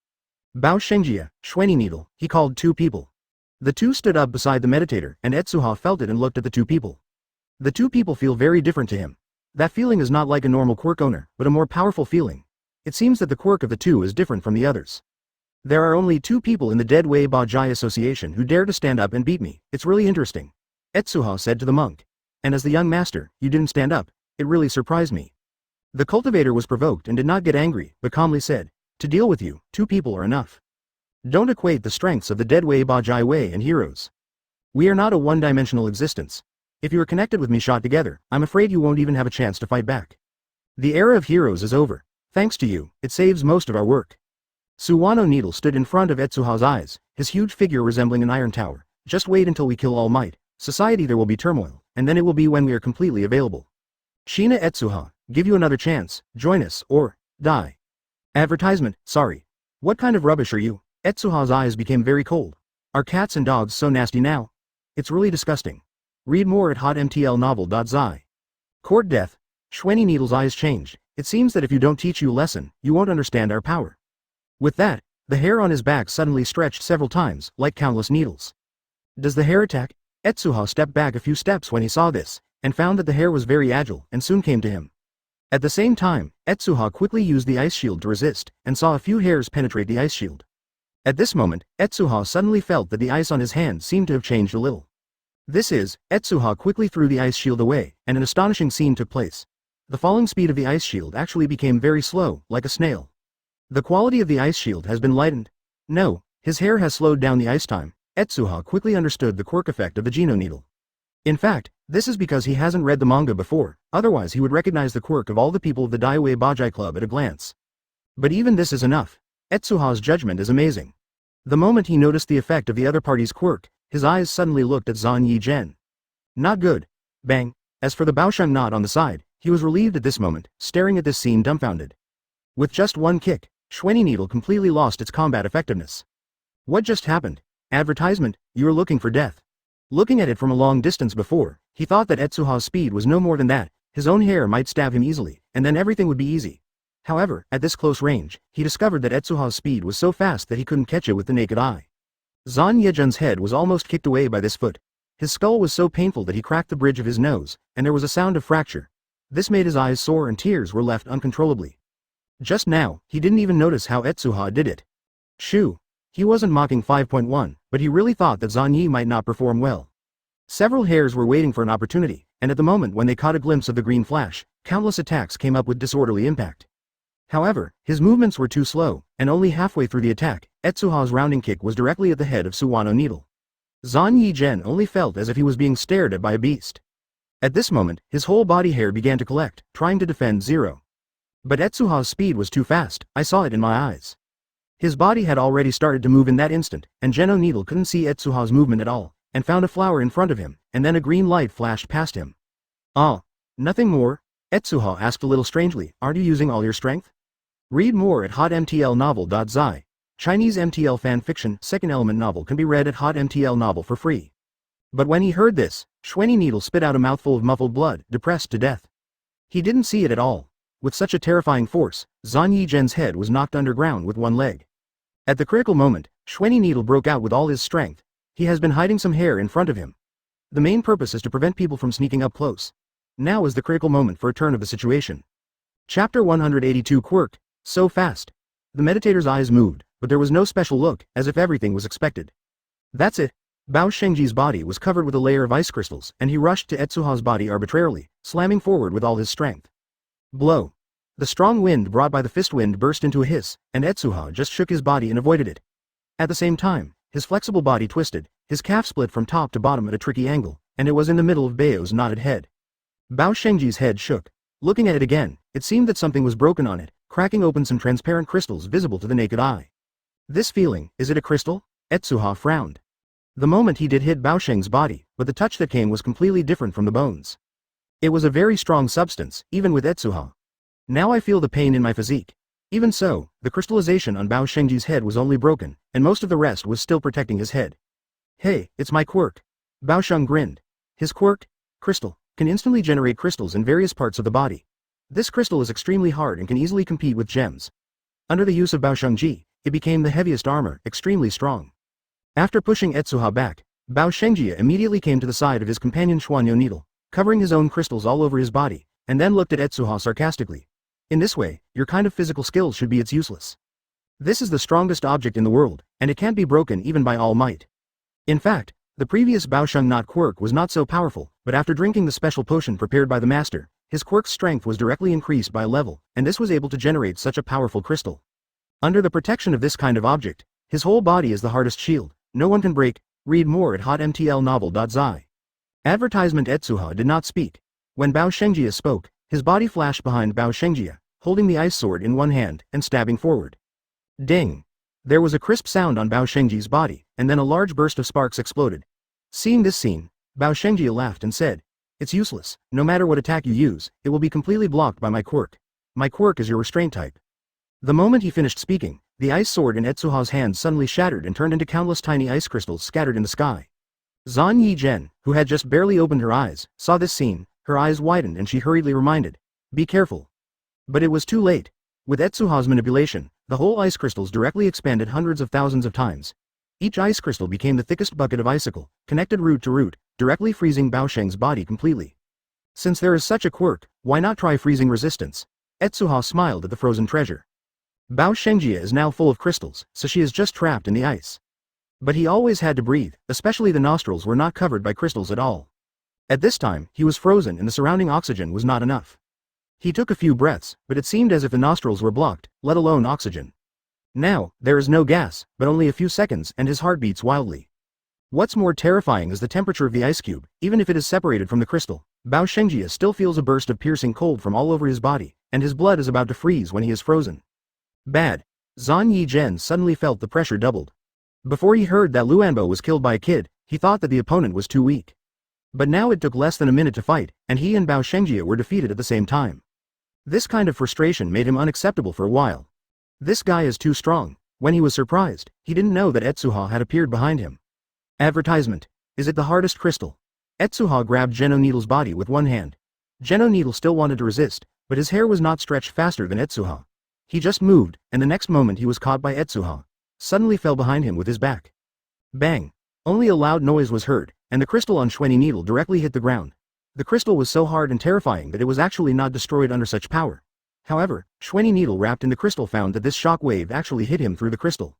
Bao Shengjia, Xuanyi Needle, he called 2 people. The 2 stood up beside the meditator, and Etsuha felt it and looked at the 2 people. The 2 people feel very different to him. That feeling is not like a normal quirk owner, but a more powerful feeling. It seems that the quirk of the 2 is different from the others. There are only 2 people in the Dead Wei Bajai Association who dare to stand up and beat me. It's really interesting. Etsuha said to the monk. And as the young master, you didn't stand up. It really surprised me. The cultivator was provoked and did not get angry, but calmly said, To deal with you, 2 people are enough. Don't equate the strengths of the Dead Wei Bajai Wei and heroes. We are not a one-dimensional existence. If you are connected with me shot together, I'm afraid you won't even have a chance to fight back. The era of heroes is over. Thanks to you, it saves most of our work. Suzano Needle stood in front of Etsuha's eyes, his huge figure resembling an iron tower. Just wait until we kill All Might. Society there will be turmoil, and then it will be when we are completely available. Shina Etsuha, give you another chance, join us, or die. Advertisement, sorry. What kind of rubbish are you? Etsuha's eyes became very cold. Are cats and dogs so nasty now? It's really disgusting. Read more at hotmtlnovel.zi. Court death. Xuanyi Needle's eyes changed. It seems that if you don't teach you a lesson, you won't understand our power. With that, the hair on his back suddenly stretched several times, like countless needles. Does the hair attack? Etsuha stepped back a few steps when he saw this, and found that the hair was very agile and soon came to him. At the same time, Etsuha quickly used the ice shield to resist, and saw a few hairs penetrate the ice shield. At this moment, Etsuha suddenly felt that the ice on his hand seemed to have changed a little. Etsuha quickly threw the ice shield away, and an astonishing scene took place. The falling speed of the ice shield actually became very slow, like a snail. The quality of the ice shield has been lightened. No, his hair has slowed down the ice time. Etsuha quickly understood the quirk effect of the Geno Needle. In fact, this is because he hasn't read the manga before, otherwise he would recognize the quirk of all the people of the Daiwei Bajai Club at a glance. But even this is enough. Etsuha's judgment is amazing. The moment he noticed the effect of the other party's quirk, his eyes suddenly looked at Zan Yi Zhen. Not good. Bang. As for the Baosheng knot on the side, he was relieved at this moment, staring at this scene dumbfounded. With just one kick, Xuanyi Needle completely lost its combat effectiveness. What just happened? Advertisement, you are looking for death. Looking at it from a long distance before, he thought that Etsuha's speed was no more than that. His own hair might stab him easily, and then everything would be easy. However, at this close range, he discovered that Etsuha's speed was so fast that he couldn't catch it with the naked eye. Zan Yejun's head was almost kicked away by this foot. His skull was so painful that he cracked the bridge of his nose, and there was a sound of fracture. This made his eyes sore and tears were left uncontrollably. Just now, he didn't even notice how Etsuha did it. Shoo! He wasn't mocking 5.1, but he really thought that Zan Yi might not perform well. Several hairs were waiting for an opportunity, and at the moment when they caught a glimpse of the green flash, countless attacks came up with disorderly impact. However, his movements were too slow, and only halfway through the attack, Etsuha's rounding kick was directly at the head of Suzano Needle. Zan Yi Zhen only felt as if he was being stared at by a beast. At this moment, his whole body hair began to collect, trying to defend Zero. But Etsuha's speed was too fast, I saw it in my eyes. His body had already started to move in that instant, and Geno Needle couldn't see Etsuha's movement at all, and found a flower in front of him, and then a green light flashed past him. Ah, nothing more? Etsuha asked a little strangely, aren't you using all your strength? Read more at hotmtlnovel.zi. Chinese MTL fan fiction, second element novel can be read at hotmtl novel for free. But when he heard this, Xuanyi Needle spit out a mouthful of muffled blood, depressed to death. He didn't see it at all. With such a terrifying force, Zan Yizhen's head was knocked underground with one leg. At the critical moment, Xueni Needle broke out with all his strength. He has been hiding some hair in front of him. The main purpose is to prevent people from sneaking up close. Now is the critical moment for a turn of the situation. Chapter 182 Quirk, so fast. The meditator's eyes moved, but there was no special look, as if everything was expected. That's it. Bao Shengji's body was covered with a layer of ice crystals, and he rushed to Etsuha's body arbitrarily, slamming forward with all his strength. Blow. The strong wind brought by the fist wind burst into a hiss, and Etsuha just shook his body and avoided it. At the same time, his flexible body twisted, his calf split from top to bottom at a tricky angle, and it was in the middle of Bao's knotted head. Bao Shengji's head shook. Looking at it again, it seemed that something was broken on it, cracking open some transparent crystals visible to the naked eye. This feeling, is it a crystal? Etsuha frowned. The moment he did hit Bao Sheng's body, but the touch that came was completely different from the bones. It was a very strong substance, even with Etsuha. Now I feel the pain in my physique. Even so, the crystallization on Bao Shengji's head was only broken, and most of the rest was still protecting his head. Hey, it's my quirk. Bao Sheng grinned. His quirk, crystal, can instantly generate crystals in various parts of the body. This crystal is extremely hard and can easily compete with gems. Under the use of Bao Shengji, it became the heaviest armor, extremely strong. After pushing Etsuha back, Bao Shengji immediately came to the side of his companion Xuanyo Needle, covering his own crystals all over his body, and then looked at Etsuha sarcastically. In this way, your kind of physical skills should be its useless. This is the strongest object in the world, and it can't be broken even by all might. In fact, the previous Bao Sheng not quirk was not so powerful, but after drinking the special potion prepared by the master, his quirk's strength was directly increased by a level, and this was able to generate such a powerful crystal. Under the protection of this kind of object, his whole body is the hardest shield, no one can break. Read more at hotmtlnovel.zi. Advertisement. Etsuha did not speak. When Bao Shengji spoke, his body flashed behind Bao Shengji, holding the ice sword in one hand, and stabbing forward. Ding! There was a crisp sound on Bao Shengji's body, and then a large burst of sparks exploded. Seeing this scene, Bao Shengji laughed and said, "It's useless, no matter what attack you use, it will be completely blocked by my quirk. My quirk is your restraint type." The moment he finished speaking, the ice sword in Etsuha's hand suddenly shattered and turned into countless tiny ice crystals scattered in the sky. Zan Yizhen, who had just barely opened her eyes, saw this scene, her eyes widened and she hurriedly reminded, "Be careful." But it was too late. With Etsuha's manipulation, the whole ice crystals directly expanded hundreds of thousands of times. Each ice crystal became the thickest bucket of icicle, connected root to root, directly freezing Bao Sheng's body completely. Since there is such a quirk, why not try freezing resistance? Etsuha smiled at the frozen treasure. Bao Shengji is now full of crystals, so she is just trapped in the ice. But he always had to breathe, especially the nostrils were not covered by crystals at all. At this time, he was frozen and the surrounding oxygen was not enough. He took a few breaths, but it seemed as if the nostrils were blocked, let alone oxygen. Now, there is no gas, but only a few seconds and his heart beats wildly. What's more terrifying is the temperature of the ice cube, even if it is separated from the crystal. Bao Shengji still feels a burst of piercing cold from all over his body, and his blood is about to freeze when he is frozen. Bad. Zan Yizhen suddenly felt the pressure doubled. Before he heard that Luanbo was killed by a kid, he thought that the opponent was too weak. But now it took less than a minute to fight, and he and Bao Shengji were defeated at the same time. This kind of frustration made him unacceptable for a while. This guy is too strong. When he was surprised, he didn't know that Etsuha had appeared behind him. Advertisement. Is it the hardest crystal? Etsuha grabbed Geno Needle's body with one hand. Geno Needle still wanted to resist, but his hair was not stretched faster than Etsuha. He just moved, and the next moment he was caught by Etsuha. Suddenly fell behind him with his back. Bang! Only a loud noise was heard, and the crystal on Xueni Needle directly hit the ground. The crystal was so hard and terrifying that it was actually not destroyed under such power. However, Xueni Needle wrapped in the crystal found that this shock wave actually hit him through the crystal.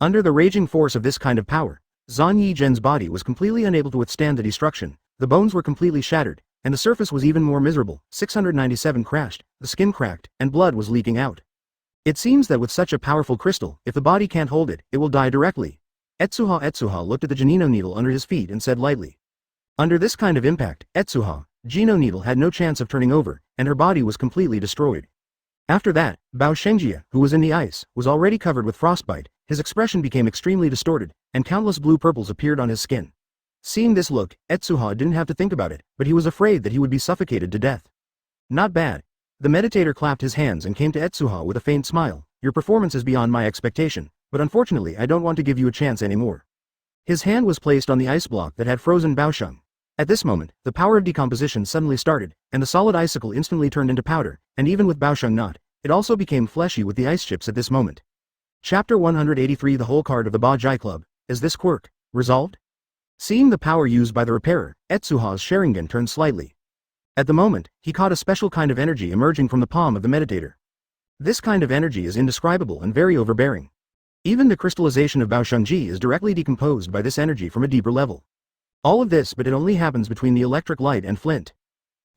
Under the raging force of this kind of power, Zan Yizhen's body was completely unable to withstand the destruction, the bones were completely shattered, and the surface was even more miserable. 697 crashed, the skin cracked, and blood was leaking out. It seems that with such a powerful crystal, if the body can't hold it, it will die directly. Etsuha looked at the Genino Needle under his feet and said lightly. Under this kind of impact, Geno Needle had no chance of turning over, and her body was completely destroyed. After that, Bao Shengji, who was in the ice, was already covered with frostbite, his expression became extremely distorted, and countless blue purples appeared on his skin. Seeing this look, Etsuha didn't have to think about it, but he was afraid that he would be suffocated to death. Not bad. The meditator clapped his hands and came to Etsuha with a faint smile. Your performance is beyond my expectation, but unfortunately I don't want to give you a chance anymore. His hand was placed on the ice block that had frozen Bao Sheng. At this moment, the power of decomposition suddenly started, and the solid icicle instantly turned into powder, and even with Baosheng not, it also became fleshy with the ice chips at this moment. Chapter 183. The whole card of the Bajai Club. Is this quirk resolved? Seeing the power used by the repairer, Etsuha's Sharingan turned slightly. At the moment, he caught a special kind of energy emerging from the palm of the meditator. This kind of energy is indescribable and very overbearing. Even the crystallization of Baoshengji is directly decomposed by this energy from a deeper level. All of this, but it only happens between the electric light and flint.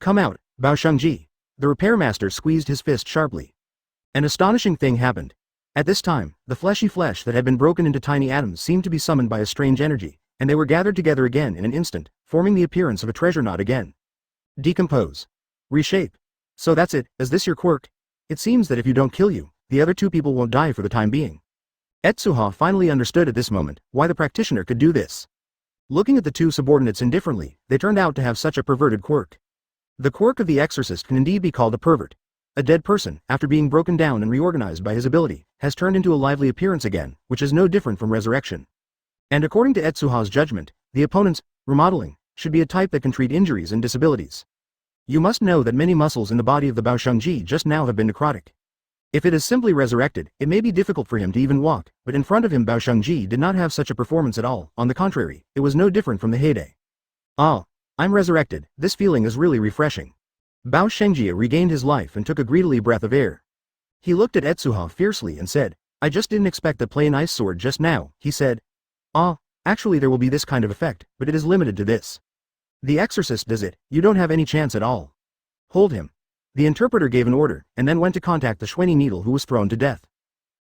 Come out, Baoshengji. The repair master squeezed his fist sharply. An astonishing thing happened. At this time, the fleshy flesh that had been broken into tiny atoms seemed to be summoned by a strange energy, and they were gathered together again in an instant, forming the appearance of a treasure knot again. Decompose. Reshape. So that's it, is this your quirk? It seems that if you don't kill you, the other two people won't die for the time being. Etsuha finally understood at this moment why the practitioner could do this. Looking at the two subordinates indifferently, they turned out to have such a perverted quirk. The quirk of the exorcist can indeed be called a pervert. A dead person, after being broken down and reorganized by his ability, has turned into a lively appearance again, which is no different from resurrection. And according to Etsuha's judgment, the opponent's remodeling should be a type that can treat injuries and disabilities. You must know that many muscles in the body of the Baoshengji just now have been necrotic. If it is simply resurrected, it may be difficult for him to even walk, but in front of him Baoshengji did not have such a performance at all. On the contrary, it was no different from the heyday. Ah, I'm resurrected, this feeling is really refreshing. Baoshengji regained his life and took a greedily breath of air. He looked at Etsuha fiercely and said, I just didn't expect that plain ice sword just now, he said. Ah, actually there will be this kind of effect, but it is limited to this. The exorcist does it, you don't have any chance at all. Hold him. The interpreter gave an order, and then went to contact the Xueni needle who was thrown to death.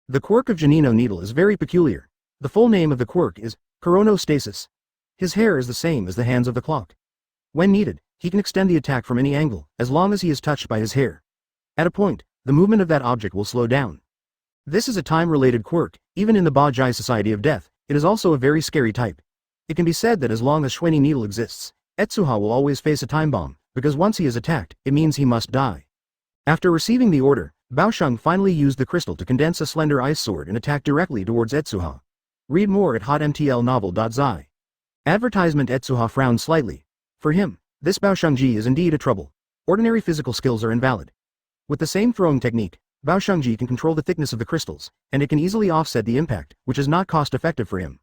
The quirk of Janino needle is very peculiar. The full name of the quirk is chronostasis. His hair is the same as the hands of the clock. When needed, he can extend the attack from any angle, as long as he is touched by his hair. At a point, the movement of that object will slow down. This is a time-related quirk. Even in the Bajai Society of Death, it is also a very scary type. It can be said that as long as Xueni needle exists, Etsuha will always face a time bomb, because once he is attacked, it means he must die. After receiving the order, Baosheng finally used the crystal to condense a slender ice sword and attack directly towards Etsuha. Read more at hotmtlnovel.zi. Advertisement. Etsuha frowned slightly. For him, this Baoshengji is indeed a trouble. Ordinary physical skills are invalid. With the same throwing technique, Baoshengji can control the thickness of the crystals, and it can easily offset the impact, which is not cost-effective for him.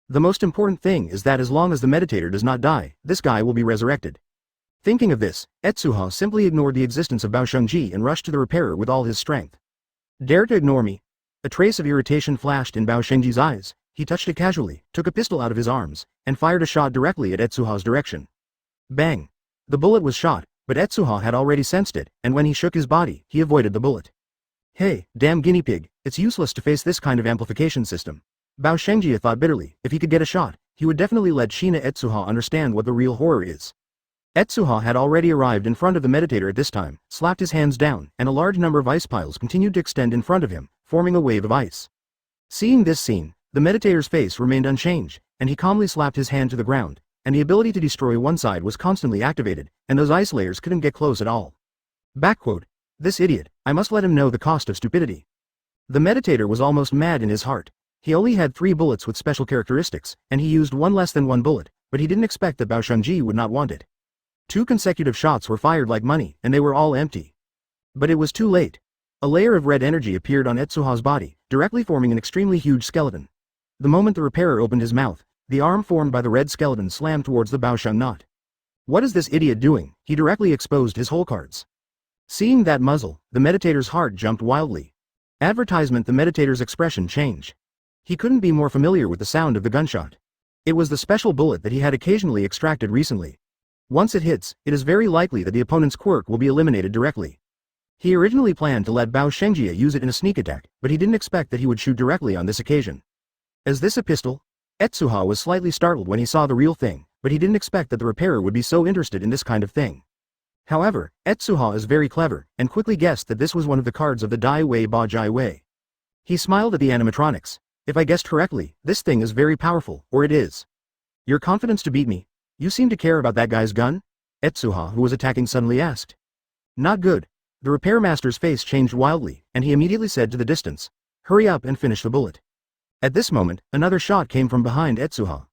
The most important thing is that as long as the meditator does not die, this guy will be resurrected. Thinking of this, Etsuha simply ignored the existence of Baoshengji and rushed to the repairer with all his strength. Dare to ignore me? A trace of irritation flashed in Baoshengji's eyes. He touched it casually, took a pistol out of his arms, and fired a shot directly at Etsuha's direction. Bang! The bullet was shot, but Etsuha had already sensed it, and when he shook his body, he avoided the bullet. Hey, damn guinea pig, it's useless to face this kind of amplification system. Baoshengji thought bitterly, if he could get a shot, he would definitely let Shina Etsuha understand what the real horror is. Etsuha had already arrived in front of the meditator at this time, slapped his hands down, and a large number of ice piles continued to extend in front of him, forming a wave of ice. Seeing this scene, the meditator's face remained unchanged, and he calmly slapped his hand to the ground, and the ability to destroy one side was constantly activated, and those ice layers couldn't get close at all. Backquote. This idiot, I must let him know the cost of stupidity. The meditator was almost mad in his heart. He only had 3 bullets with special characteristics, and he used one less than 1 bullet, but he didn't expect that Baoshengji would not want it. 2 consecutive shots were fired like money, and they were all empty. But it was too late. A layer of red energy appeared on Etsuha's body, directly forming an extremely huge skeleton. The moment the repairer opened his mouth, the arm formed by the red skeleton slammed towards the Baosheng knot. What is this idiot doing? He directly exposed his whole cards. Seeing that muzzle, the meditator's heart jumped wildly. Advertisement. The meditator's expression changed. He couldn't be more familiar with the sound of the gunshot. It was the special bullet that he had occasionally extracted recently. Once it hits, it is very likely that the opponent's quirk will be eliminated directly. He originally planned to let Baoshengji use it in a sneak attack, but he didn't expect that he would shoot directly on this occasion. Is this a pistol? Etsuha was slightly startled when he saw the real thing, but he didn't expect that the repairer would be so interested in this kind of thing. However, Etsuha is very clever, and quickly guessed that this was one of the cards of the Dai Wei Bajai Wei. He smiled at the animatronics. If I guessed correctly, this thing is very powerful, or it is. Your confidence to beat me? You seem to care about that guy's gun? Etsuha, who was attacking, suddenly asked. Not good. The repair master's face changed wildly, and he immediately said to the distance, hurry up and finish the bullet. At this moment, another shot came from behind Etsuha.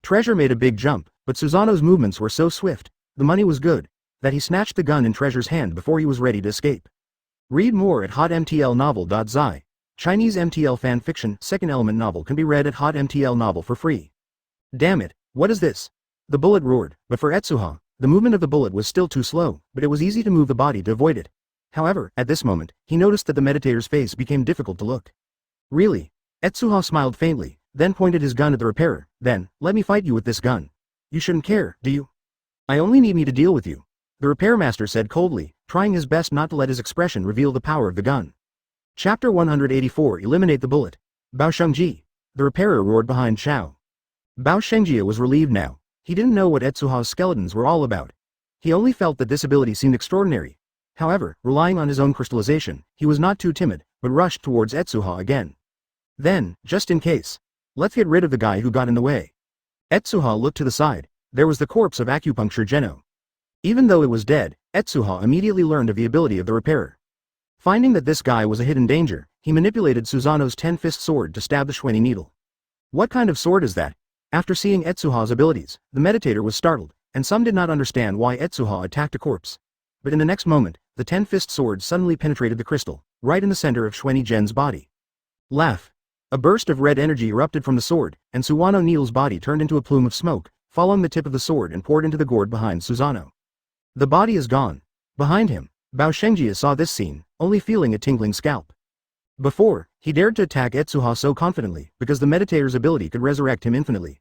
Treasure made a big jump, but Suzano's movements were so swift, the money was good, that he snatched the gun in Treasure's hand before he was ready to escape. Read more at hotmtlnovel.zi. Chinese MTL fanfiction, second element novel can be read at hotmtl novel for free. Damn it, what is this? The bullet roared, but for Etsuha, the movement of the bullet was still too slow, but it was easy to move the body to avoid it. However, at this moment, he noticed that the meditator's face became difficult to look. Really? Etsuha smiled faintly, then pointed his gun at the repairer. Then, let me fight you with this gun. You shouldn't care, do you? I only need me to deal with you. The repairmaster said coldly, trying his best not to let his expression reveal the power of the gun. Chapter 184 Eliminate the Bullet. Bao Shengji. The repairer roared behind Xiao. Bao Shengjia was relieved now. He didn't know what Etsuha's skeletons were all about. He only felt that this ability seemed extraordinary. However, relying on his own crystallization, he was not too timid, but rushed towards Etsuha again. Then, just in case, let's get rid of the guy who got in the way. Etsuha looked to the side. There was the corpse of acupuncture Geno. Even though it was dead, Etsuha immediately learned of the ability of the repairer. Finding that this guy was a hidden danger, he manipulated Suzano's 10-fist sword to stab the Schwenny needle. What kind of sword is that? After seeing Etsuha's abilities, the meditator was startled, and some did not understand why Etsuha attacked a corpse. But in the next moment, the 10-fist sword suddenly penetrated the crystal, right in the center of Schwenny Gen's body. Laugh. A burst of red energy erupted from the sword, and Suzano needle's body turned into a plume of smoke, following the tip of the sword and poured into the gourd behind Suzano. The body is gone. Behind him, Bao Shengjia saw this scene, only feeling a tingling scalp. Before, he dared to attack Etsuha so confidently because the meditator's ability could resurrect him infinitely.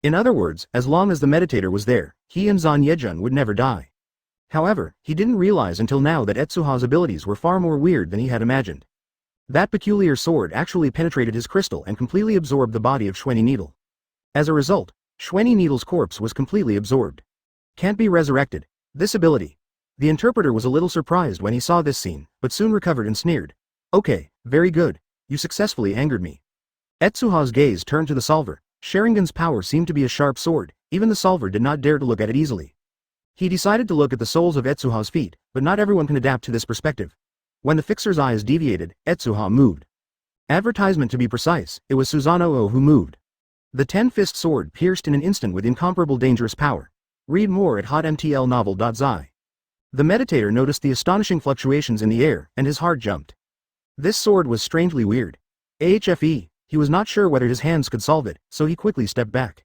In other words, as long as the meditator was there, he and Zan Yejun would never die. However, he didn't realize until now that Etsuha's abilities were far more weird than he had imagined. That peculiar sword actually penetrated his crystal and completely absorbed the body of Schwenny Needle. As a result, Schwenny Needle's corpse was completely absorbed. Can't be resurrected. This ability. The interpreter was a little surprised when he saw this scene, but soon recovered and sneered. Okay, very good. You successfully angered me. Etsuha's gaze turned to the solver. Sharingan's power seemed to be a sharp sword, even the solver did not dare to look at it easily. He decided to look at the soles of Etsuha's feet, but not everyone can adapt to this perspective. When the fixer's eyes deviated, Etsuha moved. Advertisement to be precise, it was Suzano who moved. The 10-fist sword pierced in an instant with incomparable dangerous power. Read more at hotmtlnovel.zi. The meditator noticed the astonishing fluctuations in the air, and his heart jumped. This sword was strangely weird. AHFE, he was not sure whether his hands could solve it, so he quickly stepped back.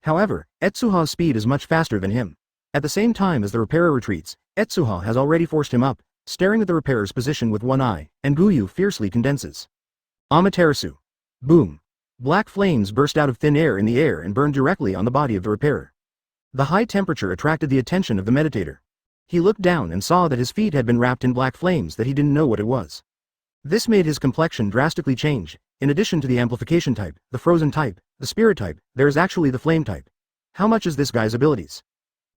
However, Etsuha's speed is much faster than him. At the same time as the repairer retreats, Etsuha has already forced him up, staring at the repairer's position with one eye, and Guyu fiercely condenses. Amaterasu. Boom. Black flames burst out of thin air in the air and burned directly on the body of the repairer. The high temperature attracted the attention of the meditator. He looked down and saw that his feet had been wrapped in black flames that he didn't know what it was. This made his complexion drastically change. In addition to the amplification type, the frozen type, the spirit type, there is actually the flame type. How much is this guy's abilities?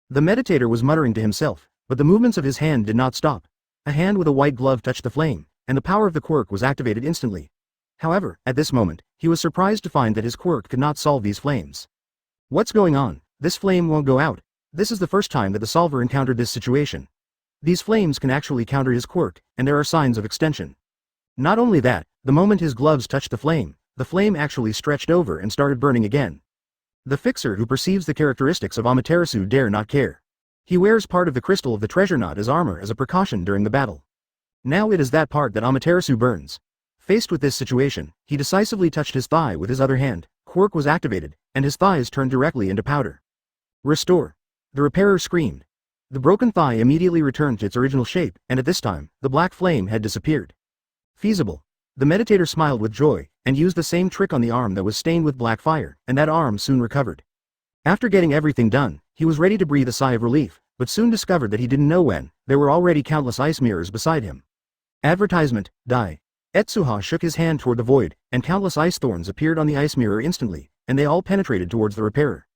The meditator was muttering to himself, but the movements of his hand did not stop. A hand with a white glove touched the flame, and the power of the quirk was activated instantly. However, at this moment, he was surprised to find that his quirk could not solve these flames. What's going on? This flame won't go out. This is the first time that the solver encountered this situation. These flames can actually counter his quirk, and there are signs of extension. Not only that, the moment his gloves touched the flame actually stretched over and started burning again. The fixer who perceives the characteristics of Amaterasu dare not care. He wears part of the crystal of the treasure knot as armor as a precaution during the battle. Now it is that part that Amaterasu burns. Faced with this situation, he decisively touched his thigh with his other hand, quirk was activated, and his thighs turned directly into powder. Restore. The repairer screamed. The broken thigh immediately returned to its original shape, and at this time, the black flame had disappeared. Feasible. The meditator smiled with joy, and used the same trick on the arm that was stained with black fire, and that arm soon recovered. After getting everything done, he was ready to breathe a sigh of relief, but soon discovered that he didn't know when. There were already countless ice mirrors beside him. Advertisement, die. Etsuha shook his hand toward the void, and countless ice thorns appeared on the ice mirror instantly, and they all penetrated towards the repairer.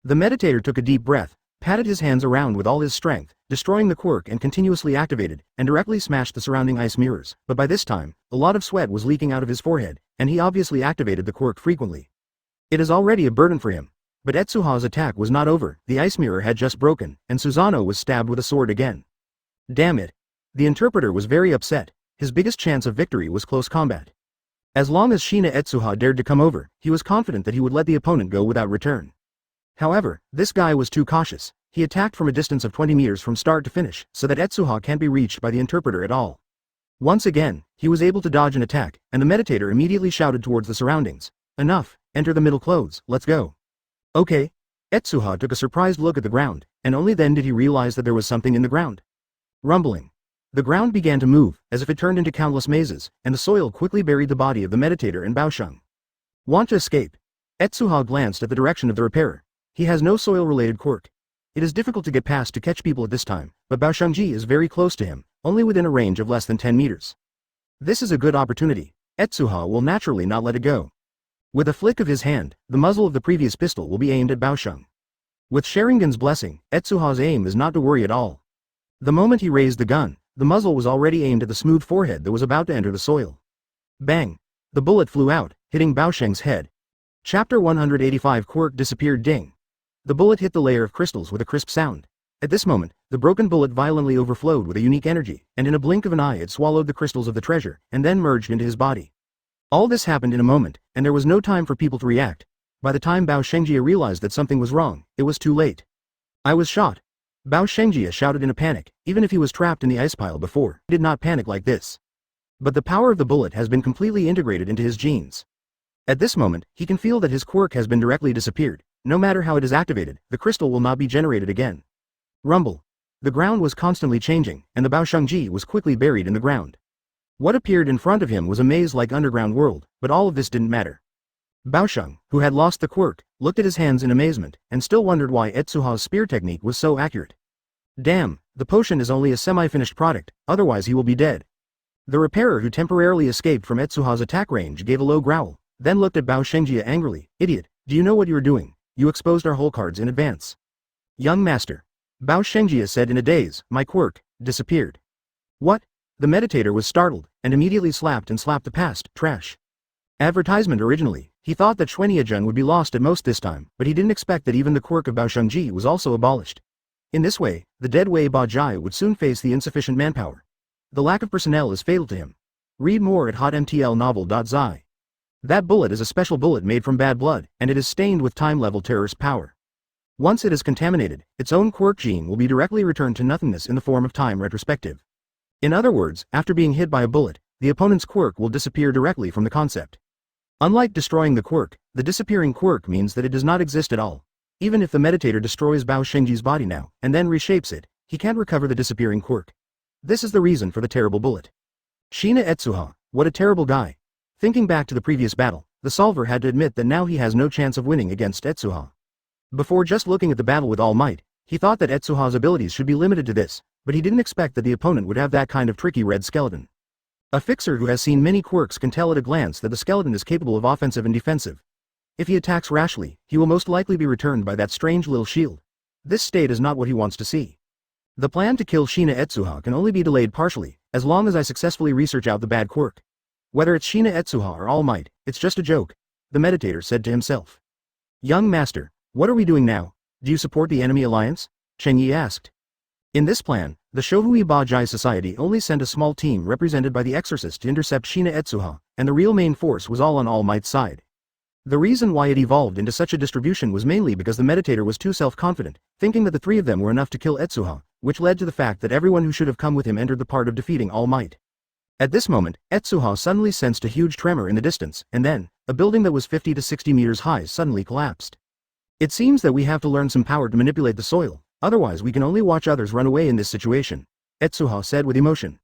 The meditator took a deep breath, patted his hands around with all his strength, destroying the quirk and continuously activated, and directly smashed the surrounding ice mirrors, but by this time, a lot of sweat was leaking out of his forehead, and he obviously activated the quirk frequently. It is already a burden for him. But Etsuha's attack was not over, the ice mirror had just broken, and Suzano was stabbed with a sword again. Damn it. The interpreter was very upset. His biggest chance of victory was close combat. As long as Shina Etsuha dared to come over, he was confident that he would let the opponent go without return. However, this guy was too cautious. He attacked from a distance of 20 meters from start to finish so that Etsuha can't be reached by the interpreter at all. Once again, he was able to dodge an attack, and the meditator immediately shouted towards the surroundings. Enough, enter the middle clothes, let's go. Okay. Etsuha took a surprised look at the ground, and only then did he realize that there was something in the ground. Rumbling. The ground began to move, as if it turned into countless mazes, and the soil quickly buried the body of the meditator and Baosheng. Want to escape? Etsuha glanced at the direction of the repairer. He has no soil-related quirk. It is difficult to get past to catch people at this time, but Baoshengji is very close to him, only within a range of less than 10 meters. This is a good opportunity. Etsuha will naturally not let it go. With a flick of his hand, the muzzle of the previous pistol will be aimed at Baosheng. With Sharingan's blessing, Etsuha's aim is not to worry at all. The moment he raised the gun, the muzzle was already aimed at the smooth forehead that was about to enter the soil. Bang! The bullet flew out, hitting Baosheng's head. Chapter 185 Quirk disappeared. Ding! The bullet hit the layer of crystals with a crisp sound. At this moment, the broken bullet violently overflowed with a unique energy, and in a blink of an eye it swallowed the crystals of the treasure, and then merged into his body. All this happened in a moment, and there was no time for people to react. By the time Baoshengji realized that something was wrong, it was too late. I was shot. Baoshengji shouted in a panic. Even if he was trapped in the ice pile before, he did not panic like this. But the power of the bullet has been completely integrated into his genes. At this moment, he can feel that his quirk has been directly disappeared. No matter how it is activated, the crystal will not be generated again. Rumble. The ground was constantly changing, and the Baoshengji was quickly buried in the ground. What appeared in front of him was a maze-like underground world, but all of this didn't matter. Baosheng, who had lost the quirk, looked at his hands in amazement, and still wondered why Etsuha's spear technique was so accurate. Damn, the potion is only a semi-finished product, otherwise he will be dead. The repairer who temporarily escaped from Etsuha's attack range gave a low growl, then looked at Baoshengji angrily. Idiot, do you know what you are doing? You exposed our whole cards in advance. Young master. Baoshengji said in a daze, my quirk disappeared. What? The meditator was startled, and immediately slapped the past, trash. Advertisement originally, he thought that Xuanyajun would be lost at most this time, but he didn't expect that even the quirk of Baoshengji was also abolished. In this way, the dead Wei Bajai would soon face the insufficient manpower. The lack of personnel is fatal to him. Read more at hotmtlnovel.zi. That bullet is a special bullet made from bad blood, and it is stained with time-level terrorist power. Once it is contaminated, its own quirk gene will be directly returned to nothingness in the form of time retrospective. In other words, after being hit by a bullet, the opponent's quirk will disappear directly from the concept. Unlike destroying the quirk, the disappearing quirk means that it does not exist at all. Even if the meditator destroys Baoshengji's body now, and then reshapes it, he can't recover the disappearing quirk. This is the reason for the terrible bullet. Shina Etsuha, what a terrible guy. Thinking back to the previous battle, the solver had to admit that now he has no chance of winning against Etsuha. Before just looking at the battle with All Might, he thought that Etsuha's abilities should be limited to this, but he didn't expect that the opponent would have that kind of tricky red skeleton. A fixer who has seen many quirks can tell at a glance that the skeleton is capable of offensive and defensive. If he attacks rashly, he will most likely be returned by that strange little shield. This state is not what he wants to see. The plan to kill Shina Etsuha can only be delayed partially, as long as I successfully research out the bad quirk. Whether it's Shina Etsuha or All Might, it's just a joke, the meditator said to himself. Young master, what are we doing now? Do you support the enemy alliance? Cheng Yi asked. In this plan, the Shohui Bajai Society only sent a small team represented by the Exorcist to intercept Shina Etsuha, and the real main force was all on All Might's side. The reason why it evolved into such a distribution was mainly because the meditator was too self-confident, thinking that the three of them were enough to kill Etsuha, which led to the fact that everyone who should have come with him entered the part of defeating All Might. At this moment, Etsuha suddenly sensed a huge tremor in the distance, and then, a building that was 50 to 60 meters high suddenly collapsed. It seems that we have to learn some power to manipulate the soil, otherwise we can only watch others run away in this situation, Etsuha said with emotion.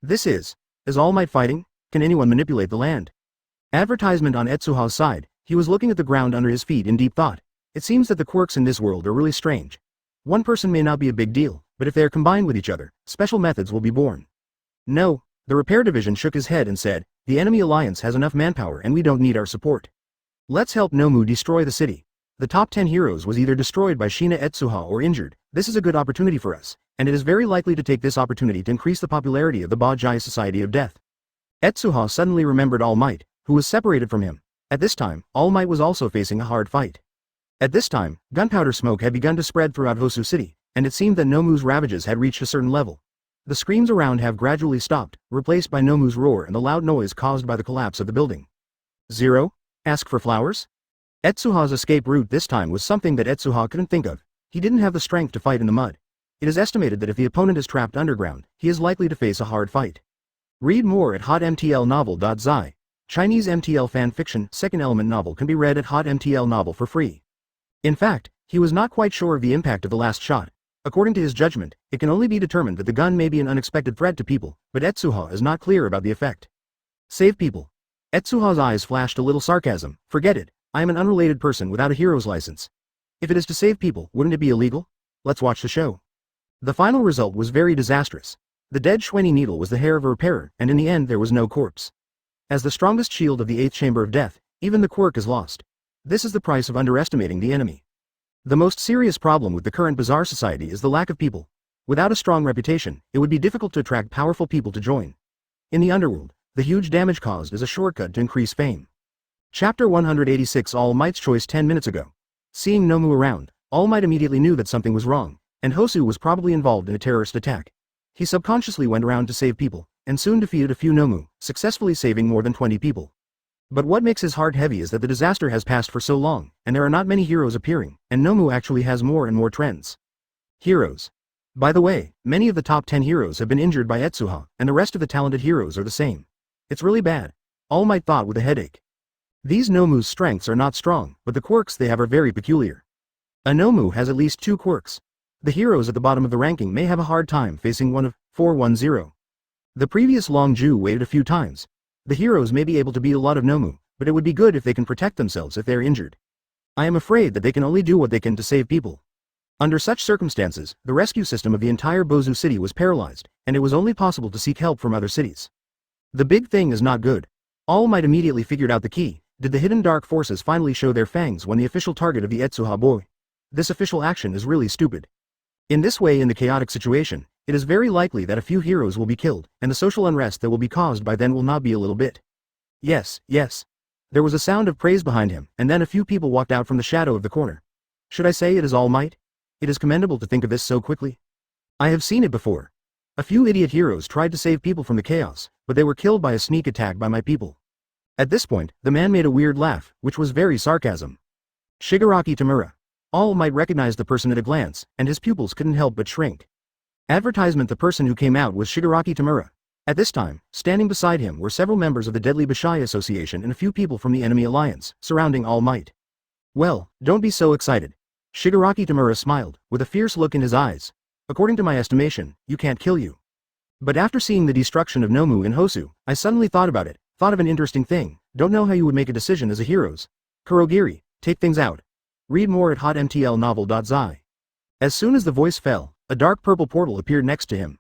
Is All Might fighting? Can anyone manipulate the land? Advertisement on Etsuha's side, he was looking at the ground under his feet in deep thought. It seems that the quirks in this world are really strange. One person may not be a big deal, but if they are combined with each other, special methods will be born. No. The repair division shook his head and said, the enemy alliance has enough manpower and we don't need our support. Let's help Nomu destroy the city. The top 10 heroes was either destroyed by Shina Etsuha or injured. This is a good opportunity for us, and it is very likely to take this opportunity to increase the popularity of the Bajai Society of Death. Etsuha suddenly remembered All Might, who was separated from him. At this time, All Might was also facing a hard fight. At this time, gunpowder smoke had begun to spread throughout Hosu City, and it seemed that Nomu's ravages had reached a certain level. The screams around have gradually stopped, replaced by Nomu's roar and the loud noise caused by the collapse of the building. Zero? Ask for flowers? Etsuha's escape route this time was something that Etsuha couldn't think of. He didn't have the strength to fight in the mud. It is estimated that if the opponent is trapped underground, he is likely to face a hard fight. Read more at hotmtlnovel.zi. Chinese MTL fanfiction second element novel can be read at hotmtl novel for free. In fact, he was not quite sure of the impact of the last shot. According to his judgment, it can only be determined that the gun may be an unexpected threat to people, but Etsuha is not clear about the effect. Save people. Etsuha's eyes flashed a little sarcasm. Forget it, I am an unrelated person without a hero's license. If it is to save people, wouldn't it be illegal? Let's watch the show. The final result was very disastrous. The dead Schwenny needle was the hair of a repairer, and in the end there was no corpse. As the strongest shield of the 8th chamber of death, even the quirk is lost. This is the price of underestimating the enemy. The most serious problem with the current bizarre society is the lack of people. Without a strong reputation, it would be difficult to attract powerful people to join. In the underworld, the huge damage caused is a shortcut to increase fame. Chapter 186 All Might's choice 10 minutes ago. Seeing Nomu around, All Might immediately knew that something was wrong, and Hosu was probably involved in a terrorist attack. He subconsciously went around to save people, and soon defeated a few Nomu, successfully saving more than 20 people. But what makes his heart heavy is that the disaster has passed for so long, and there are not many heroes appearing, and Nomu actually has more and more trends. Heroes. By the way, many of the top 10 heroes have been injured by Etsuha, and the rest of the talented heroes are the same. It's really bad. All Might thought with a headache. These Nomu's strengths are not strong, but the quirks they have are very peculiar. A Nomu has at least 2 quirks. The heroes at the bottom of the ranking may have a hard time facing one of 410. The previous Long Ju waited a few times. The heroes may be able to beat a lot of Nomu, but it would be good if they can protect themselves if they are injured. I am afraid that they can only do what they can to save people. Under such circumstances, the rescue system of the entire Bozu city was paralyzed, and it was only possible to seek help from other cities. The big thing is not good. All Might immediately figured out the key. Did the hidden dark forces finally show their fangs when the official target of the Etsuha boy? This official action is really stupid. In this way, in the chaotic situation, it is very likely that a few heroes will be killed, and the social unrest that will be caused by then will not be a little bit. Yes, yes. There was a sound of praise behind him, and then a few people walked out from the shadow of the corner. Should I say it is All Might? It is commendable to think of this so quickly. I have seen it before. A few idiot heroes tried to save people from the chaos, but they were killed by a sneak attack by my people. At this point, the man made a weird laugh, which was very sarcasm. Shigaraki Tamura. All Might recognized the person at a glance, and his pupils couldn't help but shrink. Advertisement: the person who came out was Shigaraki Tamura. At this time, standing beside him were several members of the Deadly Bashai Association and a few people from the enemy alliance, surrounding All Might. Well, don't be so excited. Shigaraki Tamura smiled, with a fierce look in his eyes. According to my estimation, you can't kill you. But after seeing the destruction of Nomu and Hosu, I suddenly thought about it, thought of an interesting thing. Don't know how you would make a decision as a heroes. Kurogiri, take things out. Read more at hotmtlnovel.zi. As soon as the voice fell, a dark purple portal appeared next to him.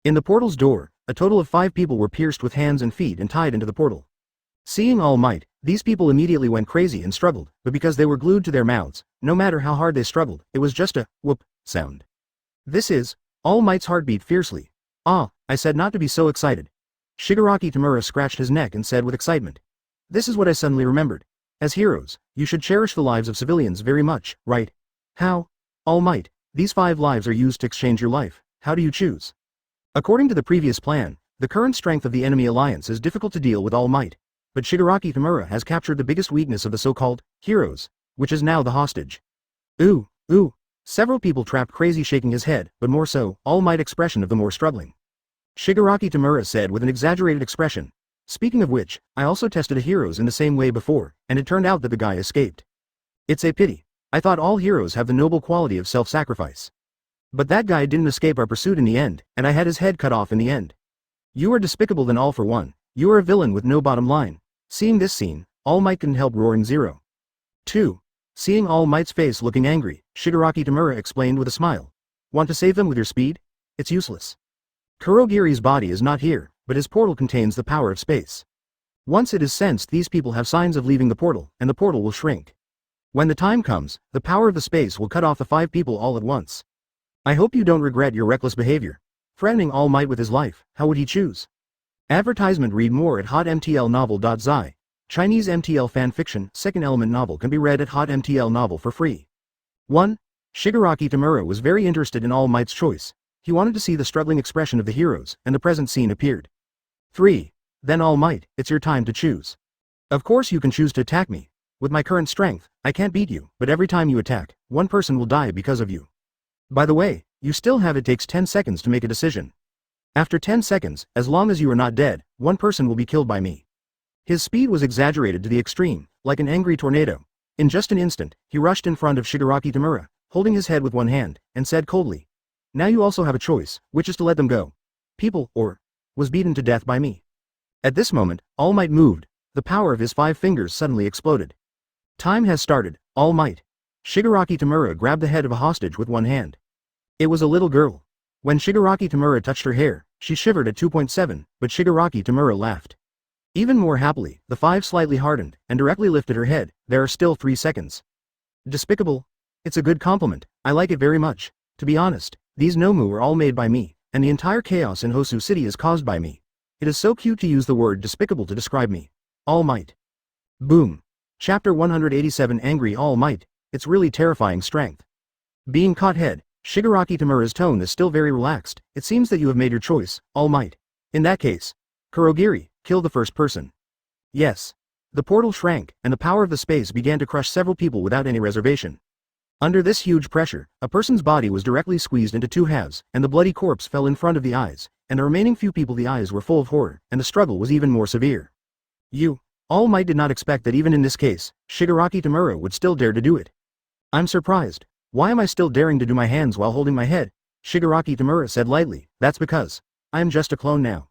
In the portal's door, a total of 5 people were pierced with hands and feet and tied into the portal. Seeing All Might, these people immediately went crazy and struggled, but because they were glued to their mouths, no matter how hard they struggled, it was just a whoop sound. This is All Might's heart beat fiercely. Ah, I said not to be so excited. Shigaraki Tamura scratched his neck and said with excitement. This is what I suddenly remembered. As heroes, you should cherish the lives of civilians very much, right? How? All Might, these 5 lives are used to exchange your life. How do you choose? According to the previous plan, the current strength of the enemy alliance is difficult to deal with All Might, but Shigaraki Tamura has captured the biggest weakness of the so-called heroes, which is now the hostage. Ooh, ooh. Several people trapped crazy, shaking his head, but more so, All Might expression of the more struggling. Shigaraki Tamura said with an exaggerated expression. Speaking of which, I also tested a heroes in the same way before, and it turned out that the guy escaped. It's a pity. I thought all heroes have the noble quality of self-sacrifice. But that guy didn't escape our pursuit in the end, and I had his head cut off in the end. You are despicable than all for one. You are a villain with no bottom line. Seeing this scene, All Might couldn't help roaring 0. 2. Seeing All Might's face looking angry, Shigaraki Tamura explained with a smile. Want to save them with your speed? It's useless. Kurogiri's body is not here, but his portal contains the power of space. Once it is sensed, these people have signs of leaving the portal, and the portal will shrink. When the time comes, the power of the space will cut off the 5 people all at once. I hope you don't regret your reckless behavior. Threatening All Might with his life, how would he choose? Advertisement: read more at hotmtlnovel.zi. Chinese MTL fanfiction second element novel can be read at hotmtl novel for free. 1. Shigaraki Tamura was very interested in All Might's choice. He wanted to see the struggling expression of the heroes, and the present scene appeared. 3. Then All Might, it's your time to choose. Of course you can choose to attack me. With my current strength, I can't beat you, but every time you attack, one person will die because of you. By the way, you still have it takes 10 seconds to make a decision. After 10 seconds, as long as you are not dead, one person will be killed by me. His speed was exaggerated to the extreme, like an angry tornado. In just an instant, he rushed in front of Shigaraki Tamura, holding his head with one hand, and said coldly, "Now you also have a choice, which is to let them go. People, or was beaten to death by me." At this moment, All Might moved. The power of his 5 fingers suddenly exploded. Time has started, All Might. Shigaraki Tamura grabbed the head of a hostage with one hand. It was a little girl. When Shigaraki Tamura touched her hair, she shivered at 2.7, but Shigaraki Tamura laughed. Even more happily, the 5 slightly hardened, and directly lifted her head. There are still 3 seconds. Despicable? It's a good compliment, I like it very much. To be honest, these Nomu were all made by me, and the entire chaos in Hosu City is caused by me. It is so cute to use the word despicable to describe me. All Might. Boom. Chapter 187 Angry All Might. It's really terrifying strength. Being caught head, Shigaraki Tamura's tone is still very relaxed. It seems that you have made your choice, All Might. In that case, Kurogiri, kill the first person. Yes. The portal shrank, and the power of the space began to crush several people without any reservation. Under this huge pressure, a person's body was directly squeezed into 2 halves, and the bloody corpse fell in front of the eyes, and the remaining few people the eyes were full of horror, and the struggle was even more severe. All Might did not expect that even in this case, Shigaraki Tamura would still dare to do it. I'm surprised. Why am I still daring to do my hands while holding my head? Shigaraki Tamura said lightly, that's because I am just a clone now.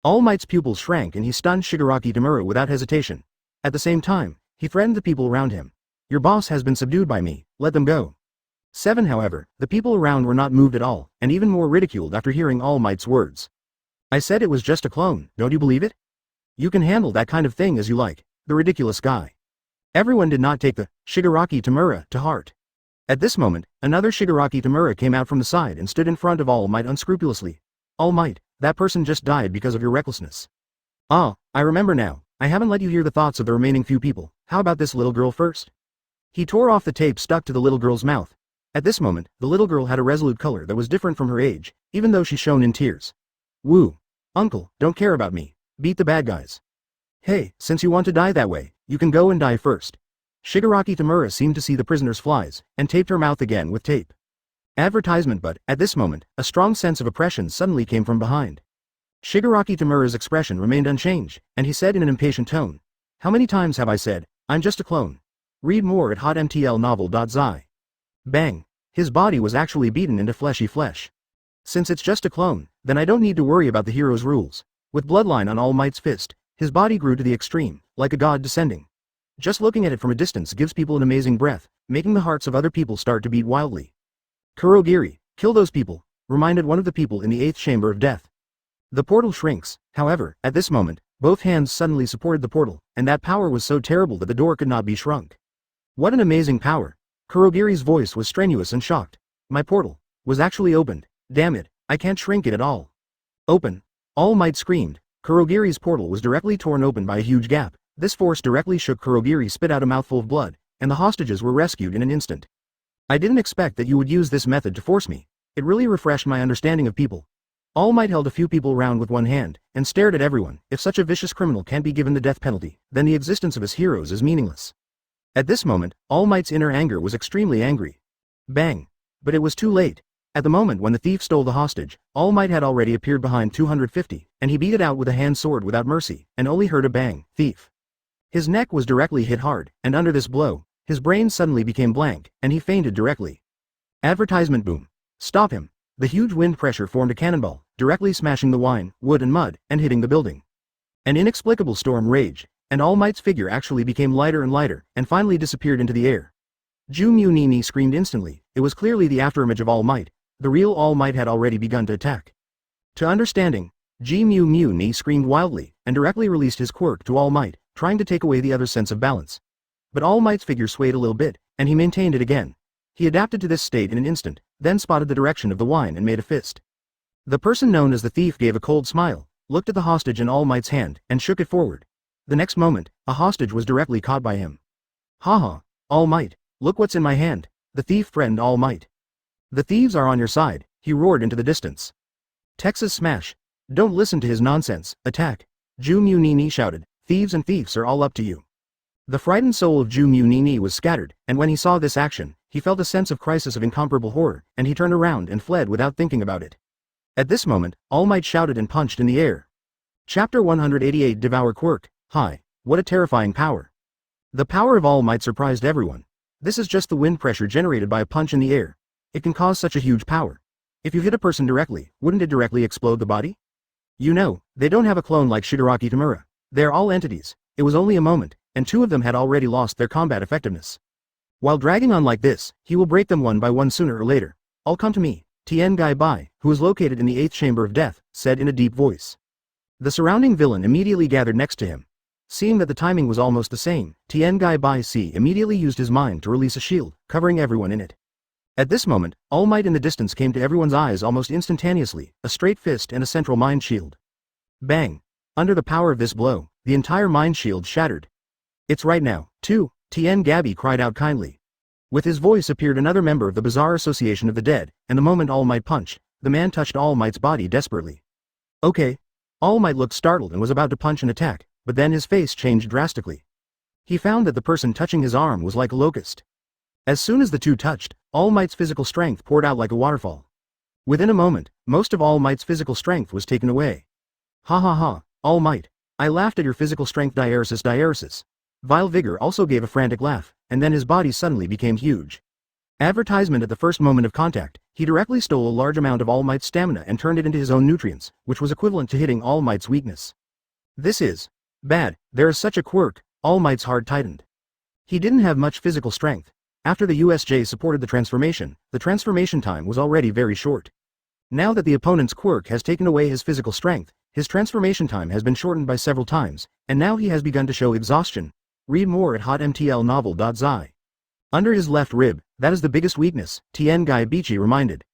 All Might's pupils shrank and he stunned Shigaraki Tamura without hesitation. At the same time, he threatened the people around him. Your boss has been subdued by me, let them go. 7 However, the people around were not moved at all, and even more ridiculed after hearing All Might's words. I said it was just a clone, don't you believe it? You can handle that kind of thing as you like, the ridiculous guy. Everyone did not take the Shigaraki Tamura to heart. At this moment, another Shigaraki Tamura came out from the side and stood in front of All Might unscrupulously. All Might, that person just died because of your recklessness. Ah, I remember now, I haven't let you hear the thoughts of the remaining few people, how about this little girl first? He tore off the tape stuck to the little girl's mouth. At this moment, the little girl had a resolute color that was different from her age, even though she shone in tears. Woo. Uncle, don't care about me. Beat the bad guys. Hey, since you want to die that way, you can go and die first. Shigaraki Tamura seemed to see the prisoner's flies, and taped her mouth again with tape. Advertisement but, at this moment, a strong sense of oppression suddenly came from behind. Shigaraki Tamura's expression remained unchanged, and he said in an impatient tone, how many times have I said, I'm just a clone. Read more at hotmtlnovel.zi. Bang. His body was actually beaten into fleshy flesh. Since it's just a clone, then I don't need to worry about the hero's rules. With bloodline on All Might's fist, his body grew to the extreme, like a god descending. Just looking at it from a distance gives people an amazing breath, making the hearts of other people start to beat wildly. Kurogiri, kill those people, reminded one of the people in the 8th chamber of death. The portal shrinks, however, at this moment, both hands suddenly supported the portal, and that power was so terrible that the door could not be shrunk. What an amazing power! Kurogiri's voice was strenuous and shocked. My portal was actually opened. Damn it, I can't shrink it at all. Open. All Might screamed. Kurogiri's portal was directly torn open by a huge gap. This force directly shook Kurogiri spit out a mouthful of blood, and the hostages were rescued in an instant. I didn't expect that you would use this method to force me. It really refreshed my understanding of people. All Might held a few people around with one hand, and stared at everyone. If such a vicious criminal can't be given the death penalty, then the existence of his heroes is meaningless. At this moment, All Might's inner anger was extremely angry. Bang. But it was too late. At the moment when the thief stole the hostage, All Might had already appeared behind 250, and he beat it out with a hand sword without mercy, and only heard a bang, thief. His neck was directly hit hard, and under this blow, his brain suddenly became blank, and he fainted directly. Advertisement boom. Stop him. The huge wind pressure formed a cannonball, directly smashing the wine, wood and mud, and hitting the building. An inexplicable storm raged, and All Might's figure actually became lighter and lighter, and finally disappeared into the air. Ju Mu Ni Ni screamed instantly. It was clearly the afterimage of All Might. The real All Might had already begun to attack. To understanding, Ji Mu Mu Ni screamed wildly, and directly released his quirk to All Might, trying to take away the other's sense of balance. But All Might's figure swayed a little bit, and he maintained it again. He adapted to this state in an instant, then spotted the direction of the wine and made a fist. The person known as the thief gave a cold smile, looked at the hostage in All Might's hand, and shook it forward. The next moment, a hostage was directly caught by him. Haha, All Might, look what's in my hand. The thief threatened All Might. The thieves are on your side, he roared into the distance. Texas smash. Don't listen to his nonsense, attack. Ju Mu Ni Ni shouted, thieves and thieves are all up to you. The frightened soul of Ju Mu Ni was scattered, and when he saw this action, he felt a sense of crisis of incomparable horror, and he turned around and fled without thinking about it. At this moment, All Might shouted and punched in the air. Chapter 188 Devour Quirk. Hi, what a terrifying power. The power of All Might surprised everyone. This is just the wind pressure generated by a punch in the air. It can cause such a huge power. If you hit a person directly, wouldn't it directly explode the body? You know, they don't have a clone like Shigaraki Tamura. They are all entities. It was only a moment, and two of them had already lost their combat effectiveness. While dragging on like this, he will break them one by one sooner or later. All come to me, Tien Gai Bai, who is located in the 8th chamber of death, said in a deep voice. The surrounding villain immediately gathered next to him. Seeing that the timing was almost the same, Tien Gai Bai Si immediately used his mind to release a shield, covering everyone in it. At this moment, All Might in the distance came to everyone's eyes almost instantaneously, a straight fist and a central mind shield. Bang! Under the power of this blow, the entire mind shield shattered. It's right now, too, Tien Gabi cried out kindly. With his voice appeared another member of the Bizarre Association of the Dead, and the moment All Might punched, the man touched All Might's body desperately. Okay. All Might looked startled and was about to punch and attack, but then his face changed drastically. He found that the person touching his arm was like a locust. As soon as the two touched, All Might's physical strength poured out like a waterfall. Within a moment, most of All Might's physical strength was taken away. Ha ha ha, All Might. I laughed at your physical strength diaresis. Vile Vigor also gave a frantic laugh, and then his body suddenly became huge. Advertisement at the first moment of contact, he directly stole a large amount of All Might's stamina and turned it into his own nutrients, which was equivalent to hitting All Might's weakness. This is bad. There is such a quirk. All Might's heart tightened. He didn't have much physical strength. After the USJ supported the transformation time was already very short. Now that the opponent's quirk has taken away his physical strength, his transformation time has been shortened by several times, and now he has begun to show exhaustion. Read more at hotmtlnovel.zi. Under his left rib, that is the biggest weakness, Tien Gai Bichi reminded.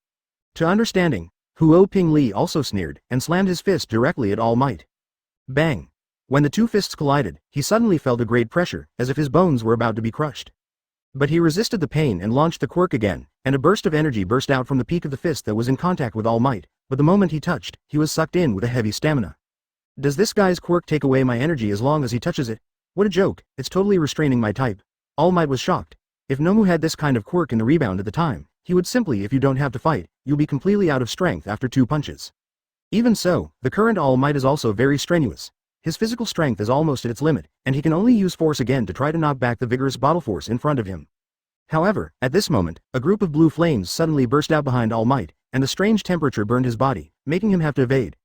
To understanding, Huo Ping Li also sneered, and slammed his fist directly at All Might. Bang! When the two fists collided, he suddenly felt a great pressure, as if his bones were about to be crushed. But he resisted the pain and launched the quirk again, and a burst of energy burst out from the peak of the fist that was in contact with All Might, but the moment he touched, he was sucked in with a heavy stamina. Does this guy's quirk take away my energy as long as he touches it? What a joke, it's totally restraining my type. All Might was shocked. If Nomu had this kind of quirk in the Rebound at the time, he would simply if you don't have to fight, you'll be completely out of strength after 2 punches. Even so, the current All Might is also very strenuous. His physical strength is almost at its limit, and he can only use force again to try to knock back the vigorous bottle force in front of him. However, at this moment, a group of blue flames suddenly burst out behind All Might, and the strange temperature burned his body, making him have to evade.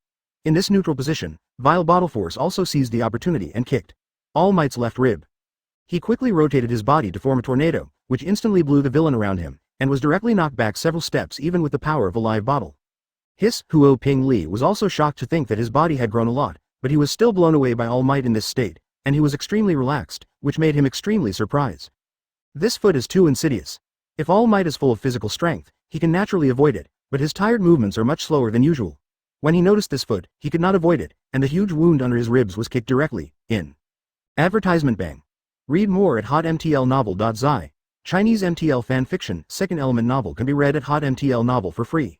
In this neutral position, Vile Bottle Force also seized the opportunity and kicked All Might's left rib. He quickly rotated his body to form a tornado, which instantly blew the villain around him, and was directly knocked back several steps even with the power of a live bottle. Huo Ping Li was also shocked to think that his body had grown a lot, but he was still blown away by All Might in this state, and he was extremely relaxed, which made him extremely surprised. This foot is too insidious. If All Might is full of physical strength, he can naturally avoid it, but his tired movements are much slower than usual. When he noticed this foot, he could not avoid it, and the huge wound under his ribs was kicked directly in. Advertisement bang. Read more at hotmtlnovel.zi. Chinese MTL fanfiction, second element novel can be read at hotmtl novel for free.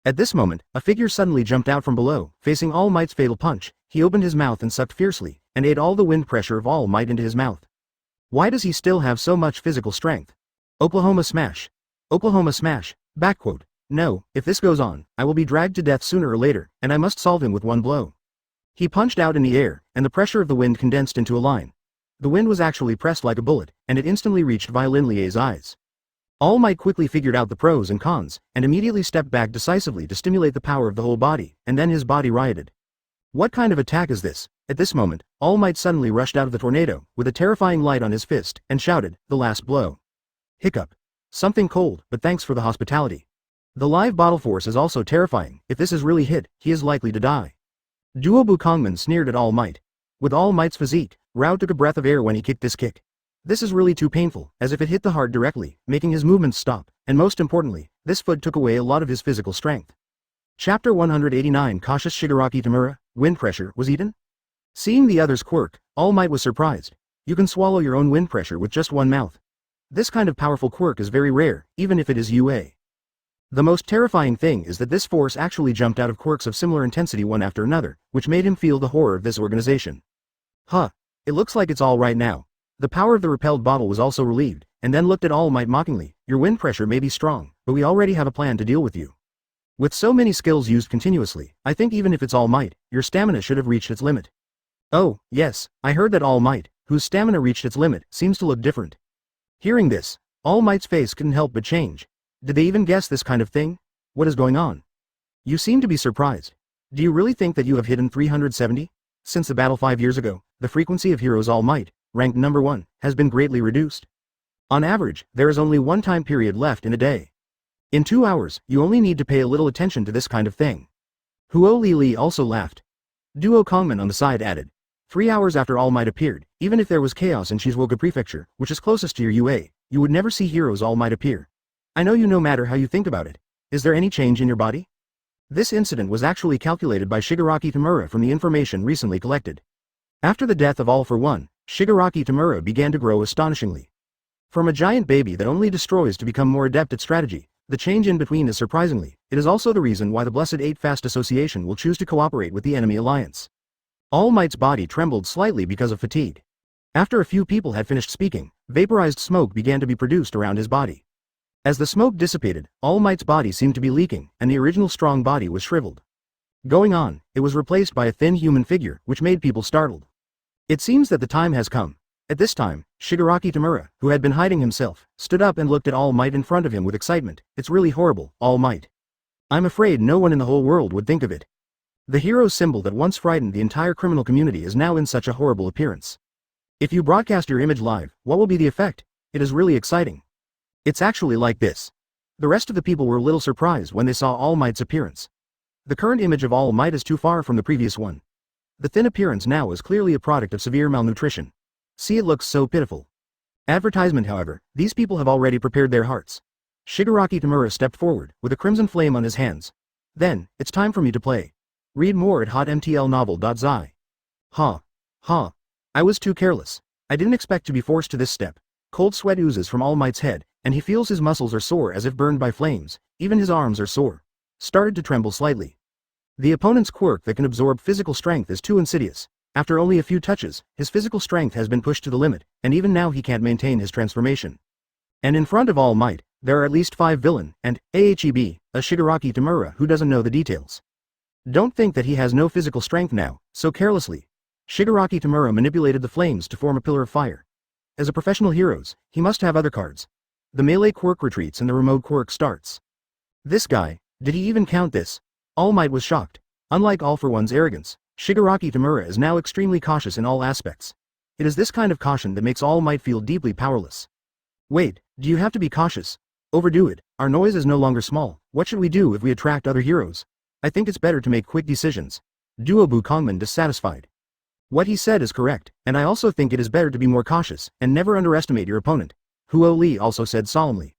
At this moment, a figure suddenly jumped out from below, facing All Might's fatal punch. He opened his mouth and sucked fiercely, and ate all the wind pressure of All Might into his mouth. Why does he still have so much physical strength? Oklahoma Smash. Oklahoma Smash. Backquote. No, if this goes on, I will be dragged to death sooner or later, and I must solve him with one blow. He punched out in the air, and the pressure of the wind condensed into a line. The wind was actually pressed like a bullet, and it instantly reached Violin Lie's eyes. All Might quickly figured out the pros and cons, and immediately stepped back decisively to stimulate the power of the whole body, and then his body rioted. What kind of attack is this? At this moment, All Might suddenly rushed out of the tornado, with a terrifying light on his fist, and shouted, "The last blow." Hiccup. Something cold, but thanks for the hospitality. The live bottle force is also terrifying. If this is really hit, he is likely to die. Duo Bukongman sneered at All Might. With All Might's physique, Rao took a breath of air when he kicked this kick. This is really too painful, as if it hit the heart directly, making his movements stop, and most importantly, this foot took away a lot of his physical strength. Chapter 189 Cautious Shigaraki Tamura, Wind Pressure, was eaten? Seeing the other's quirk, All Might was surprised. You can swallow your own wind pressure with just one mouth. This kind of powerful quirk is very rare, even if it is UA. The most terrifying thing is that this force actually jumped out of quirks of similar intensity one after another, which made him feel the horror of this organization. Huh. It looks like it's all right now. The power of the repelled bottle was also relieved, and then looked at All Might mockingly. Your wind pressure may be strong, but we already have a plan to deal with you. With so many skills used continuously, I think even if it's All Might, your stamina should have reached its limit. Oh, yes, I heard that All Might, whose stamina reached its limit, seems to look different. Hearing this, All Might's face couldn't help but change. Did they even guess this kind of thing? What is going on? You seem to be surprised. Do you really think that you have hidden 370? Since the battle 5 years ago, the frequency of heroes All Might, ranked number 1, has been greatly reduced. On average, there is only one time period left in a day. In 2 hours, you only need to pay a little attention to this kind of thing. Huo Li also laughed. Duo Kongman on the side added. 3 hours after All Might appeared, even if there was chaos in Shizuoka Prefecture, which is closest to your UA, you would never see heroes All Might appear. I know you no matter how you think about it. Is there any change in your body? This incident was actually calculated by Shigaraki Tamura from the information recently collected. After the death of All for One, Shigaraki Tamura began to grow astonishingly. From a giant baby that only destroys to become more adept at strategy, the change in between is surprisingly. It is also the reason why the Blessed Eight Fast Association will choose to cooperate with the enemy alliance. All Might's body trembled slightly because of fatigue. After a few people had finished speaking, vaporized smoke began to be produced around his body. As the smoke dissipated, All Might's body seemed to be leaking, and the original strong body was shriveled. Going on, it was replaced by a thin human figure, which made people startled. It seems that the time has come. At this time, Shigaraki Tamura, who had been hiding himself, stood up and looked at All Might in front of him with excitement. It's really horrible, All Might. I'm afraid no one in the whole world would think of it. The hero's symbol that once frightened the entire criminal community is now in such a horrible appearance. If you broadcast your image live, what will be the effect? It is really exciting. It's actually like this. The rest of the people were a little surprised when they saw All Might's appearance. The current image of All Might is too far from the previous one. The thin appearance now is clearly a product of severe malnutrition. See, it looks so pitiful. Advertisement, however, these people have already prepared their hearts. Shigaraki Tamura stepped forward, with a crimson flame on his hands. Then, it's time for me to play. Read more at hotmtlnovel.zi. Ha. I was too careless. I didn't expect to be forced to this step. Cold sweat oozes from All Might's head, and he feels his muscles are sore as if burned by flames. Even his arms are sore. Started to tremble slightly. The opponent's quirk that can absorb physical strength is too insidious. After only a few touches, his physical strength has been pushed to the limit, and even now he can't maintain his transformation. And in front of All Might, there are at least 5 villain, and AHEB, a Shigaraki Tamura who doesn't know the details. Don't think that he has no physical strength now, so carelessly. Shigaraki Tamura manipulated the flames to form a pillar of fire. As a professional heroes, he must have other cards. The melee quirk retreats and the remote quirk starts. This guy, did he even count this? All Might was shocked. Unlike All for One's arrogance, Shigaraki Tamura is now extremely cautious in all aspects. It is this kind of caution that makes All Might feel deeply powerless. Wait, do you have to be cautious? Overdo it. Our noise is no longer small. What should we do if we attract other heroes? I think it's better to make quick decisions. Duobu Kongman dissatisfied. What he said is correct, and I also think it is better to be more cautious, and never underestimate your opponent. Huo Li also said solemnly.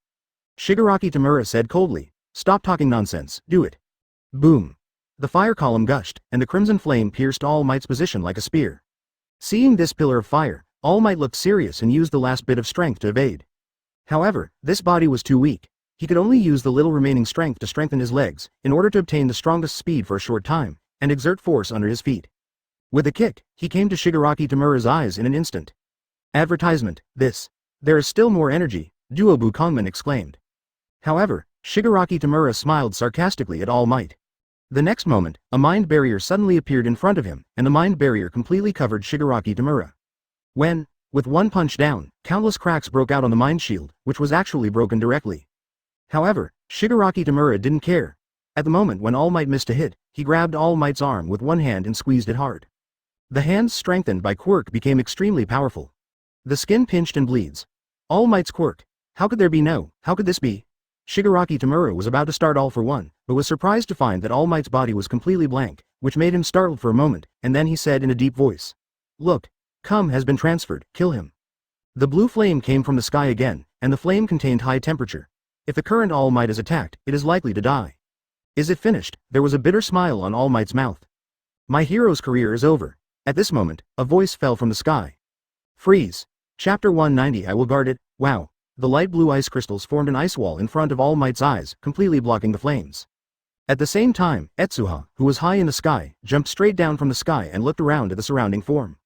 Shigaraki Tamura said coldly, stop talking nonsense, do it. Boom. The fire column gushed, and the crimson flame pierced All Might's position like a spear. Seeing this pillar of fire, All Might looked serious and used the last bit of strength to evade. However, this body was too weak. He could only use the little remaining strength to strengthen his legs, in order to obtain the strongest speed for a short time, and exert force under his feet. With a kick, he came to Shigaraki Tamura's eyes in an instant. Advertisement, this. There is still more energy, Duobu Kongman exclaimed. However, Shigaraki Tamura smiled sarcastically at All Might. The next moment, a mind barrier suddenly appeared in front of him, and the mind barrier completely covered Shigaraki Tamura. When, with one punch down, countless cracks broke out on the mind shield, which was actually broken directly. However, Shigaraki Tamura didn't care. At the moment when All Might missed a hit, he grabbed All Might's arm with one hand and squeezed it hard. The hands strengthened by quirk became extremely powerful. The skin pinched and bleeds. All Might's quirk. How could this be? Shigaraki Tamura was about to start All for One, but was surprised to find that All Might's body was completely blank, which made him startled for a moment, and then he said in a deep voice. Look, Cum has been transferred, kill him. The blue flame came from the sky again, and the flame contained high temperature. If the current All Might is attacked, it is likely to die. Is it finished? There was a bitter smile on All Might's mouth. My hero's career is over. At this moment, a voice fell from the sky. Freeze. Chapter 190 I will guard it. Wow. The light blue ice crystals formed an ice wall in front of All Might's eyes, completely blocking the flames. At the same time, Etsuha, who was high in the sky, jumped straight down from the sky and looked around at the surrounding form.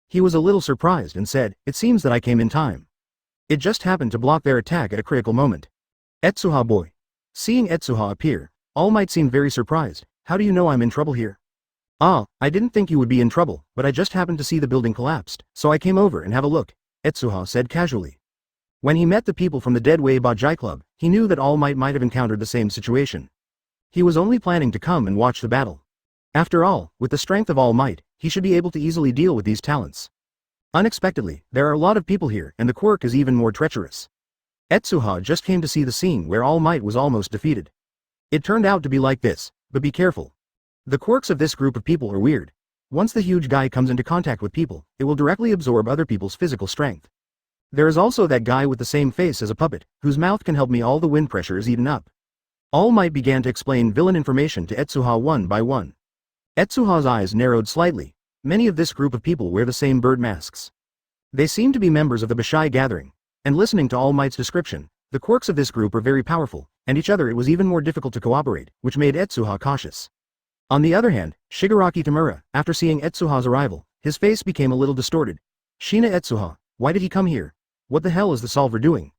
He was a little surprised and said, "It seems that I came in time." It just happened to block their attack at a critical moment. Etsuha boy. Seeing Etsuha appear, All Might seemed very surprised. "How do you know I'm in trouble here?" "Ah, I didn't think you would be in trouble, but I just happened to see the building collapsed, so I came over and have a look," Etsuha said casually. When he met the people from the Dead Way Bajai Club, he knew that All Might have encountered the same situation. He was only planning to come and watch the battle. After all, with the strength of All Might, he should be able to easily deal with these talents. Unexpectedly, there are a lot of people here, and the Quirk is even more treacherous. Etsuha just came to see the scene where All Might was almost defeated. It turned out to be like this, but be careful. The quirks of this group of people are weird. Once the huge guy comes into contact with people, it will directly absorb other people's physical strength. There is also that guy with the same face as a puppet, whose mouth can help me all the wind pressure is eaten up. All Might began to explain villain information to Etsuha one by one. Etsuha's eyes narrowed slightly. Many of this group of people wear the same bird masks. They seem to be members of the Bashai gathering, and listening to All Might's description, the quirks of this group are very powerful, and each other it was even more difficult to cooperate, which made Etsuha cautious. On the other hand, Shigaraki Tamura, after seeing Etsuha's arrival, his face became a little distorted. "Shina Etsuha, why did he come here? What the hell is the solver doing?"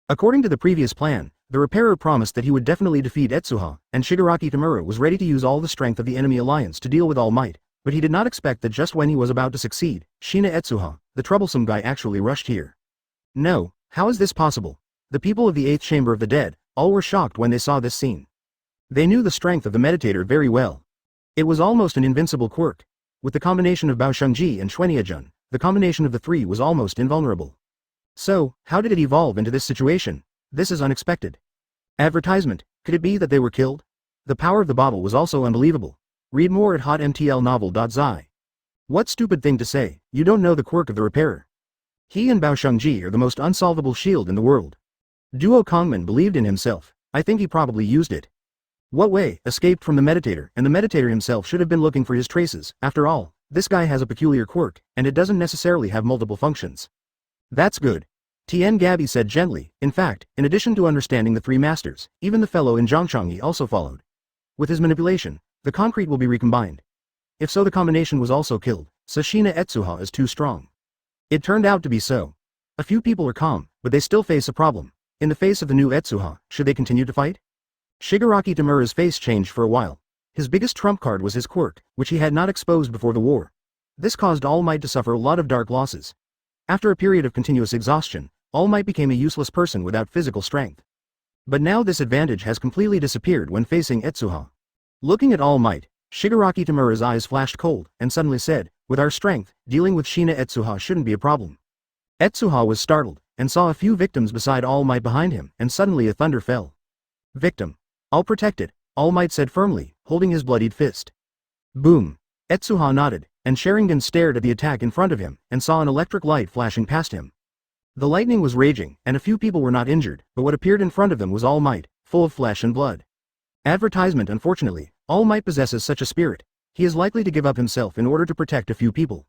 According to the previous plan, the repairer promised that he would definitely defeat Etsuha, and Shigaraki Tamura was ready to use all the strength of the enemy alliance to deal with All Might, but he did not expect that just when he was about to succeed, Shina Etsuha, the troublesome guy, actually rushed here. No, how is this possible? The people of the 8th Chamber of the Dead, all were shocked when they saw this scene. They knew the strength of the meditator very well. It was almost an invincible quirk. With the combination of Baoshengji and Xuanyajun, the combination of the three was almost invulnerable. So, how did it evolve into this situation? This is unexpected. Advertisement, could it be that they were killed? The power of the bottle was also unbelievable. Read more at hotmtlnovel.zi. What stupid thing to say, you don't know the quirk of the repairer. He and Baoshengji are the most unsolvable shield in the world. Duo Kongman believed in himself. I think he probably used it. What way, escaped from the meditator, and the meditator himself should have been looking for his traces. After all, this guy has a peculiar quirk, and it doesn't necessarily have multiple functions. That's good. Tien Gabi said gently. In fact, in addition to understanding the three masters, even the fellow in Zhongchangyi also followed. With his manipulation, the concrete will be recombined. If so, the combination was also killed, so Shina Etsuha is too strong. It turned out to be so. A few people are calm, but they still face a problem. In the face of the new Etsuha, should they continue to fight? Shigaraki Tamura's face changed for a while. His biggest trump card was his quirk, which he had not exposed before the war. This caused All Might to suffer a lot of dark losses. After a period of continuous exhaustion, All Might became a useless person without physical strength. But now this advantage has completely disappeared when facing Etsuha. Looking at All Might, Shigaraki Tamura's eyes flashed cold, and suddenly said, "With our strength, dealing with Shina Etsuha shouldn't be a problem." Etsuha was startled, and saw a few victims beside All Might behind him, and suddenly a thunder fell. "Victim. I'll protect it," All Might said firmly, holding his bloodied fist. Boom. Etsuha nodded, and Sharingan stared at the attack in front of him, and saw an electric light flashing past him. The lightning was raging, and a few people were not injured, but what appeared in front of them was All Might, full of flesh and blood. Advertisement. Unfortunately, All Might possesses such a spirit. He is likely to give up himself in order to protect a few people.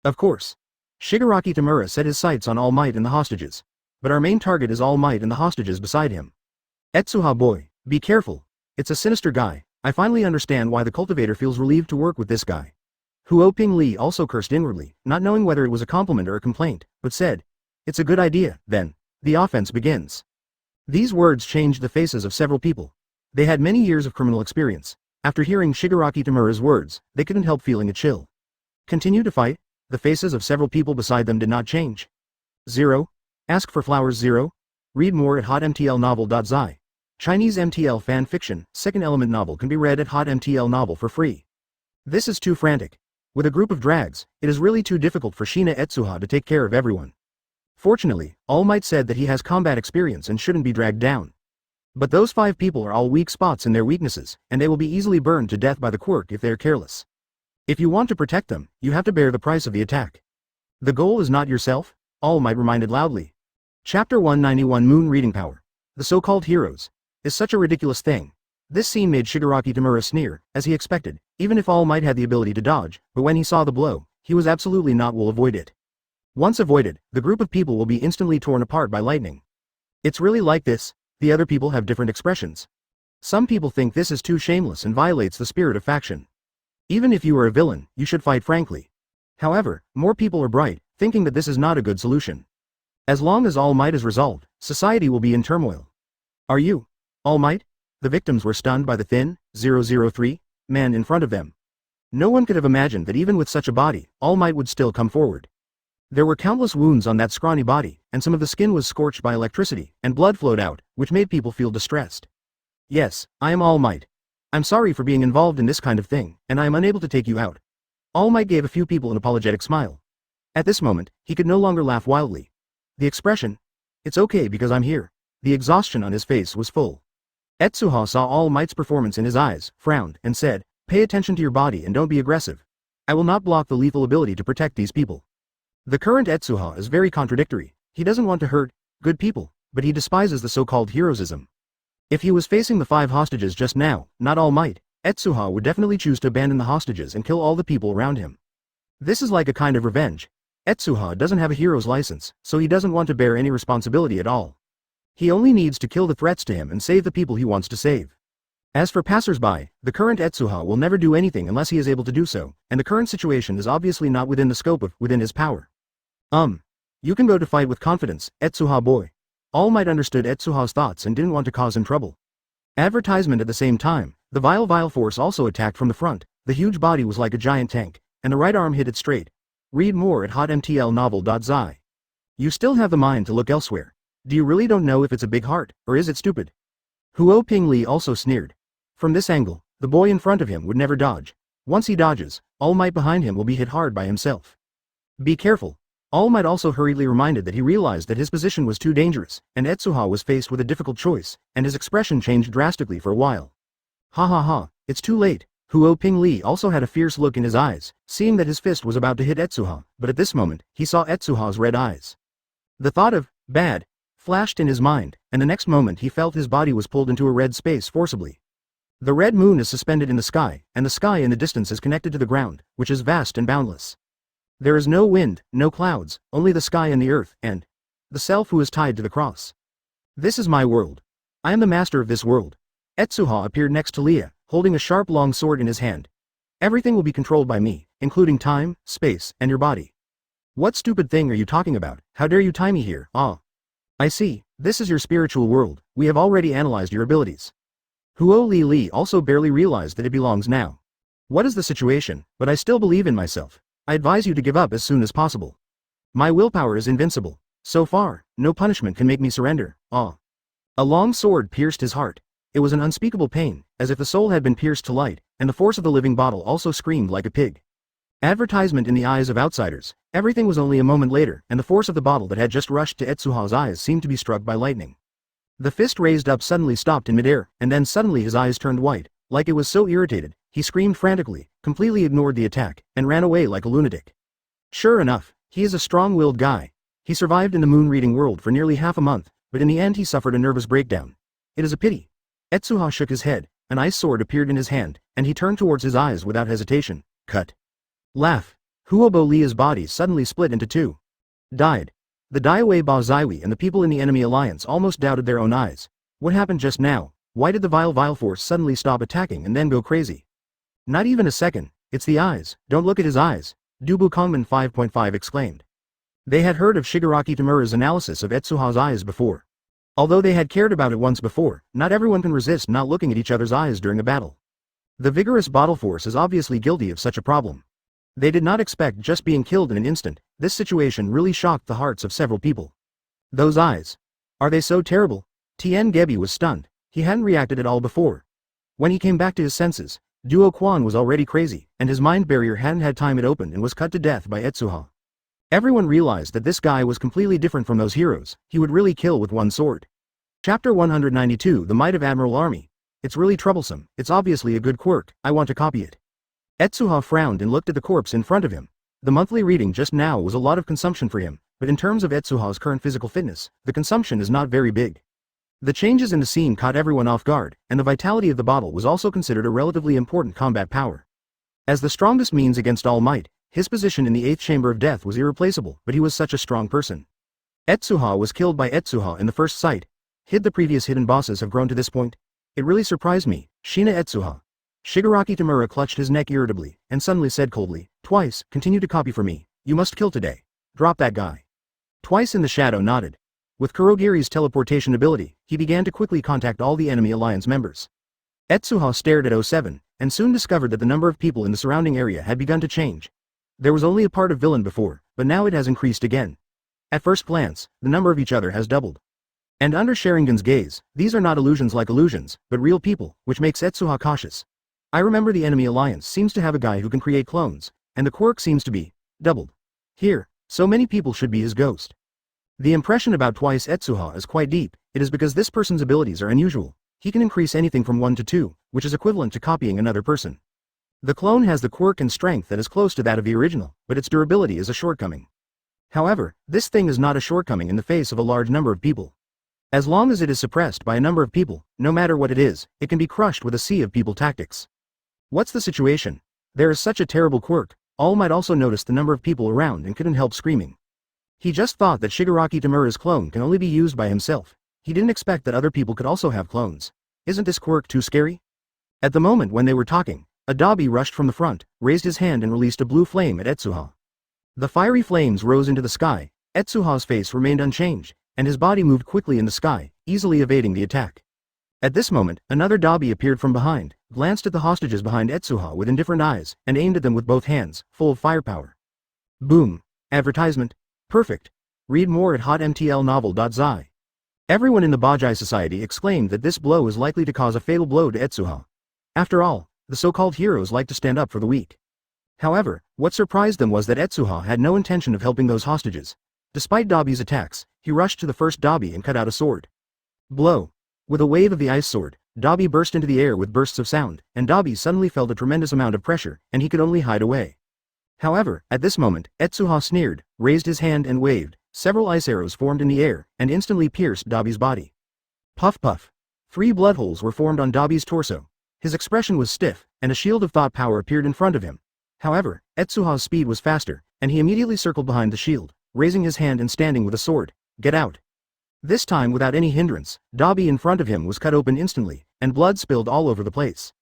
Of course. Shigaraki Tamura set his sights on All Might and the hostages. But our main target is All Might and the hostages beside him. Etsuha boy, be careful. It's a sinister guy. I finally understand why the cultivator feels relieved to work with this guy. Huo Ping Li also cursed inwardly, not knowing whether it was a compliment or a complaint, but said, "It's a good idea, then. The offense begins." These words changed the faces of several people. They had many years of criminal experience. After hearing Shigaraki Tamura's words, they couldn't help feeling a chill. Continue to fight? The faces of several people beside them did not change. 0. Ask for flowers 0. Read more at hotmtlnovel.zi. Chinese MTL fan fiction, second element novel can be read at hotmtl novel for free. This is too frantic. With a group of drags, it is really too difficult for Shina Etsuha to take care of everyone. Fortunately, All Might said that he has combat experience and shouldn't be dragged down. But those 5 people are all weak spots in their weaknesses, and they will be easily burned to death by the quirk if they are careless. If you want to protect them, you have to bear the price of the attack. The goal is not yourself, All Might reminded loudly. Chapter 191 Moon Reading Power. The so-called heroes. Is such a ridiculous thing. This scene made Shigaraki Tamura sneer, as he expected, even if All Might had the ability to dodge, but when he saw the blow, he was absolutely not will avoid it. Once avoided, the group of people will be instantly torn apart by lightning. It's really like this. The other people have different expressions. Some people think this is too shameless and violates the spirit of faction. Even if you are a villain, you should fight frankly. However, more people are bright, thinking that this is not a good solution. As long as All Might is resolved, society will be in turmoil. Are you All Might? The victims were stunned by the thin, 003 man in front of them. No one could have imagined that even with such a body, All Might would still come forward. There were countless wounds on that scrawny body, and some of the skin was scorched by electricity, and blood flowed out, which made people feel distressed. Yes, I am All Might. I'm sorry for being involved in this kind of thing, and I am unable to take you out. All Might gave a few people an apologetic smile. At this moment, he could no longer laugh wildly. The expression, "It's okay because I'm here," the exhaustion on his face was full. Etsuha saw All Might's performance in his eyes, frowned, and said, "Pay attention to your body and don't be aggressive. I will not block the lethal ability to protect these people." The current Etsuha is very contradictory. He doesn't want to hurt good people, but he despises the so-called heroism. If he was facing the 5 hostages just now, not All Might, Etsuha would definitely choose to abandon the hostages and kill all the people around him. This is like a kind of revenge. Etsuha doesn't have a hero's license, so he doesn't want to bear any responsibility at all. He only needs to kill the threats to him and save the people he wants to save. As for passersby, the current Etsuha will never do anything unless he is able to do so, and the current situation is obviously not within the scope of within his power. You can go to fight with confidence, Etsuha boy. All Might understood Etsuha's thoughts and didn't want to cause him trouble. Advertisement at the same time, the vile force also attacked from the front. The huge body was like a giant tank, and the right arm hit it straight. Read more at hotmtlnovel.zi. You still have the mind to look elsewhere. Do you really don't know if it's a big heart, or is it stupid? Huo Pingli also sneered. From this angle, the boy in front of him would never dodge. Once he dodges, All Might behind him will be hit hard by himself. Be careful. All Might also hurriedly reminded that he realized that his position was too dangerous, and Etsuha was faced with a difficult choice, and his expression changed drastically for a while. Ha ha ha, it's too late. Huo Pingli also had a fierce look in his eyes, seeing that his fist was about to hit Etsuha, but at this moment, he saw Etsuha's red eyes. The thought of bad flashed in his mind, and the next moment he felt his body was pulled into a red space forcibly. The red moon is suspended in the sky, and the sky in the distance is connected to the ground, which is vast and boundless. There is no wind, no clouds, only the sky and the earth, and the self who is tied to the cross. This is my world. I am the master of this world. Etsuha appeared next to Leah, holding a sharp long sword in his hand. Everything will be controlled by me, including time, space, and your body. What stupid thing are you talking about? How dare you tie me here? Ah. I see, this is your spiritual world. We have already analyzed your abilities. Huo Li also barely realized that it belongs now. What is the situation? But I still believe in myself. I advise you to give up as soon as possible. My willpower is invincible. So far, no punishment can make me surrender. Ah. A long sword pierced his heart. It was an unspeakable pain, as if the soul had been pierced to light, and the force of the living bottle also screamed like a pig. Advertisement in the eyes of outsiders. Everything was only a moment later, and the force of the bottle that had just rushed to Etsuha's eyes seemed to be struck by lightning. The fist raised up suddenly stopped in midair, and then suddenly his eyes turned white, like it was so irritated. He screamed frantically, completely ignored the attack, and ran away like a lunatic. Sure enough, he is a strong-willed guy. He survived in the moon-reading world for nearly half a month, but in the end he suffered a nervous breakdown. It is a pity. Etsuha shook his head, an ice sword appeared in his hand, and he turned towards his eyes without hesitation. Cut. Laugh. Huobo Lia's body suddenly split into 2. Died. The Daiwei Bazaiwi and the people in the enemy alliance almost doubted their own eyes. What happened just now? Why did the vile force suddenly stop attacking and then go crazy? Not even a second. It's the eyes. Don't look at his eyes. Dubu Kongman 5.5 exclaimed. They had heard of Shigaraki Tamura's analysis of Etsuha's eyes before. Although they had cared about it once before, not everyone can resist not looking at each other's eyes during a battle. The vigorous bottle force is obviously guilty of such a problem. They did not expect just being killed in an instant. This situation really shocked the hearts of several people. Those eyes. Are they so terrible? Tien Gebi was stunned. He hadn't reacted at all before. When he came back to his senses, Duo Quan was already crazy, and his mind barrier hadn't had time it opened and was cut to death by Etsuha. Everyone realized that this guy was completely different from those heroes. He would really kill with one sword. Chapter 192 The Might of Admiral Army. It's really troublesome. It's obviously a good quirk. I want to copy it. Etsuha frowned and looked at the corpse in front of him. The monthly reading just now was a lot of consumption for him, but in terms of Etsuha's current physical fitness, the consumption is not very big. The changes in the scene caught everyone off guard, and the vitality of the bottle was also considered a relatively important combat power. As the strongest means against All Might, his position in the 8th Chamber of Death was irreplaceable, but he was such a strong person. Etsuha was killed by Etsuha in the first sight. The previous hidden bosses have grown to this point? It really surprised me. Shina Etsuha. Shigaraki Tamura clutched his neck irritably, and suddenly said coldly, Twice, continue to copy for me. You must kill today. Drop that guy. Twice in the shadow nodded. With Kurogiri's teleportation ability, he began to quickly contact all the enemy alliance members. Etsuha stared at 07, and soon discovered that the number of people in the surrounding area had begun to change. There was only a part of villain before, but now it has increased again. At first glance, the number of each other has doubled. And under Sharingan's gaze, these are not illusions like illusions, but real people, which makes Etsuha cautious. I remember the enemy alliance seems to have a guy who can create clones, and the quirk seems to be doubled. Here, so many people should be his ghost. The impression about twice Etsuha is quite deep. It is because this person's abilities are unusual. He can increase anything from 1 to 2, which is equivalent to copying another person. The clone has the quirk and strength that is close to that of the original, but its durability is a shortcoming. However, this thing is not a shortcoming in the face of a large number of people. As long as it is suppressed by a number of people, no matter what it is, it can be crushed with a sea of people tactics. What's the situation? There is such a terrible quirk. All might also notice the number of people around and couldn't help screaming. He just thought that Shigaraki Tamura's clone can only be used by himself. He didn't expect that other people could also have clones. Isn't this quirk too scary? At the moment when they were talking, a Dabi rushed from the front, raised his hand and released a blue flame at Etsuha. The fiery flames rose into the sky. Etsuha's face remained unchanged, and his body moved quickly in the sky, easily evading the attack. At this moment, another Dabi appeared from behind, glanced at the hostages behind Etsuha with indifferent eyes, and aimed at them with both hands, full of firepower. Boom. Advertisement. Perfect. Read more at hotmtlnovel.zi. Everyone in the Bajai Society exclaimed that this blow is likely to cause a fatal blow to Etsuha. After all, the so-called heroes like to stand up for the weak. However, what surprised them was that Etsuha had no intention of helping those hostages. Despite Dabi's attacks, he rushed to the first Dabi and cut out a sword. Blow. With a wave of the ice sword, Dabi burst into the air with bursts of sound, and Dabi suddenly felt a tremendous amount of pressure, and he could only hide away. However, at this moment, Etsuha sneered, raised his hand and waved. Several ice arrows formed in the air, and instantly pierced Dabi's body. Puff puff. 3 blood holes were formed on Dabi's torso. His expression was stiff, and a shield of thought power appeared in front of him. However, Etsuha's speed was faster, and he immediately circled behind the shield, raising his hand and standing with a sword. Get out. This time without any hindrance, Dabi in front of him was cut open instantly, and blood spilled all over the place.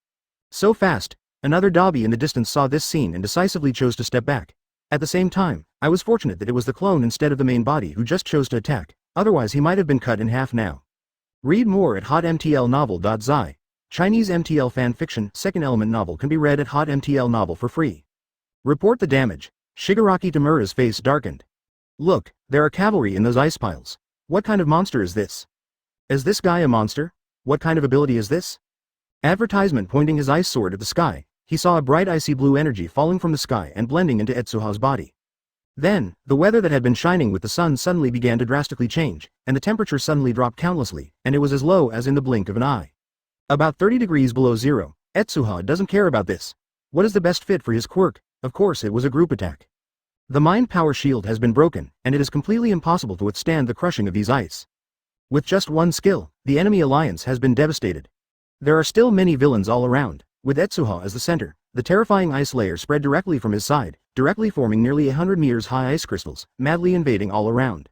So fast, another Dabi in the distance saw this scene and decisively chose to step back. At the same time, I was fortunate that it was the clone instead of the main body who just chose to attack, otherwise he might have been cut in half now. Read more at hotmtlnovel.zi. Chinese MTL fanfiction second element novel can be read at hotmtl novel for free. Report the damage. Shigaraki Tamura's face darkened. Look, there are cavalry in those ice piles. What kind of monster is this? Is this guy a monster? What kind of ability is this? Advertisement pointing his ice sword at the sky, he saw a bright icy blue energy falling from the sky and blending into Etsuha's body. Then, the weather that had been shining with the sun suddenly began to drastically change, and the temperature suddenly dropped countlessly, and it was as low as in the blink of an eye. About 30 degrees below zero. Etsuha doesn't care about this. What is the best fit for his quirk? Of course it was a group attack. The mind power shield has been broken, and it is completely impossible to withstand the crushing of these ice. With just one skill, the enemy alliance has been devastated. There are still many villains all around, with Etsuha as the center. The terrifying ice layer spread directly from his side, directly forming nearly 100 meters high ice crystals, madly invading all around.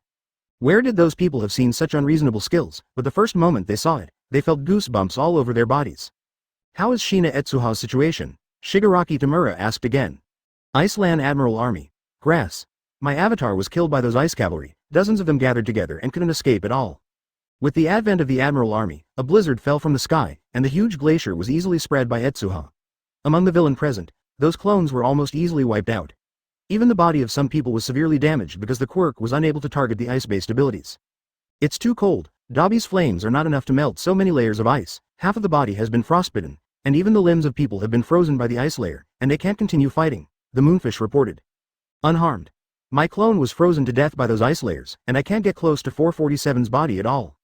Where did those people have seen such unreasonable skills? But the first moment they saw it, they felt goosebumps all over their bodies. How is Shina Etsuha's situation? Shigaraki Tamura asked again. Iceland Admiral Army. Grass. My avatar was killed by those ice cavalry. Dozens of them gathered together and couldn't escape at all. With the advent of the Admiral Army, a blizzard fell from the sky, and the huge glacier was easily spread by Etsuha. Among the villain present, those clones were almost easily wiped out. Even the body of some people was severely damaged because the quirk was unable to target the ice-based abilities. It's too cold. Dabi's flames are not enough to melt so many layers of ice. Half of the body has been frostbitten, and even the limbs of people have been frozen by the ice layer, and they can't continue fighting, the Moonfish reported. Unharmed. My clone was frozen to death by those ice layers, and I can't get close to 447's body at all.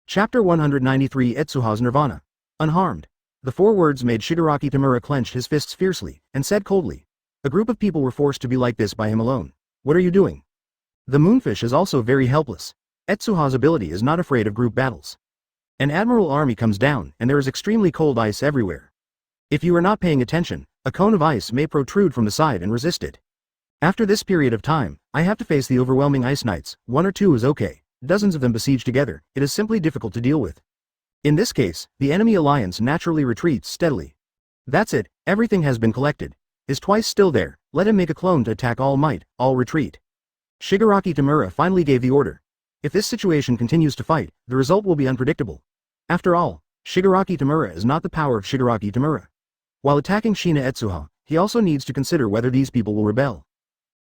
Chapter 193 Etsuha's Nirvana. Unharmed. The 4 words made Shigaraki Tamura clench his fists fiercely, and said coldly. A group of people were forced to be like this by him alone. What are you doing? The Moonfish is also very helpless. Etsuha's ability is not afraid of group battles. An admiral army comes down, and there is extremely cold ice everywhere. If you are not paying attention, a cone of ice may protrude from the side and resist it. After this period of time, I have to face the overwhelming ice knights. 1 or 2 is okay. Dozens of them besieged together, it is simply difficult to deal with. In this case, the enemy alliance naturally retreats steadily. That's it, everything has been collected. Is Twice still there? Let him make a clone to attack All Might, all retreat. Shigaraki Tamura finally gave the order. If this situation continues to fight, the result will be unpredictable. After all, Shigaraki Tamura is not the power of Shigaraki Tamura. While attacking Shina Etsuha, he also needs to consider whether these people will rebel.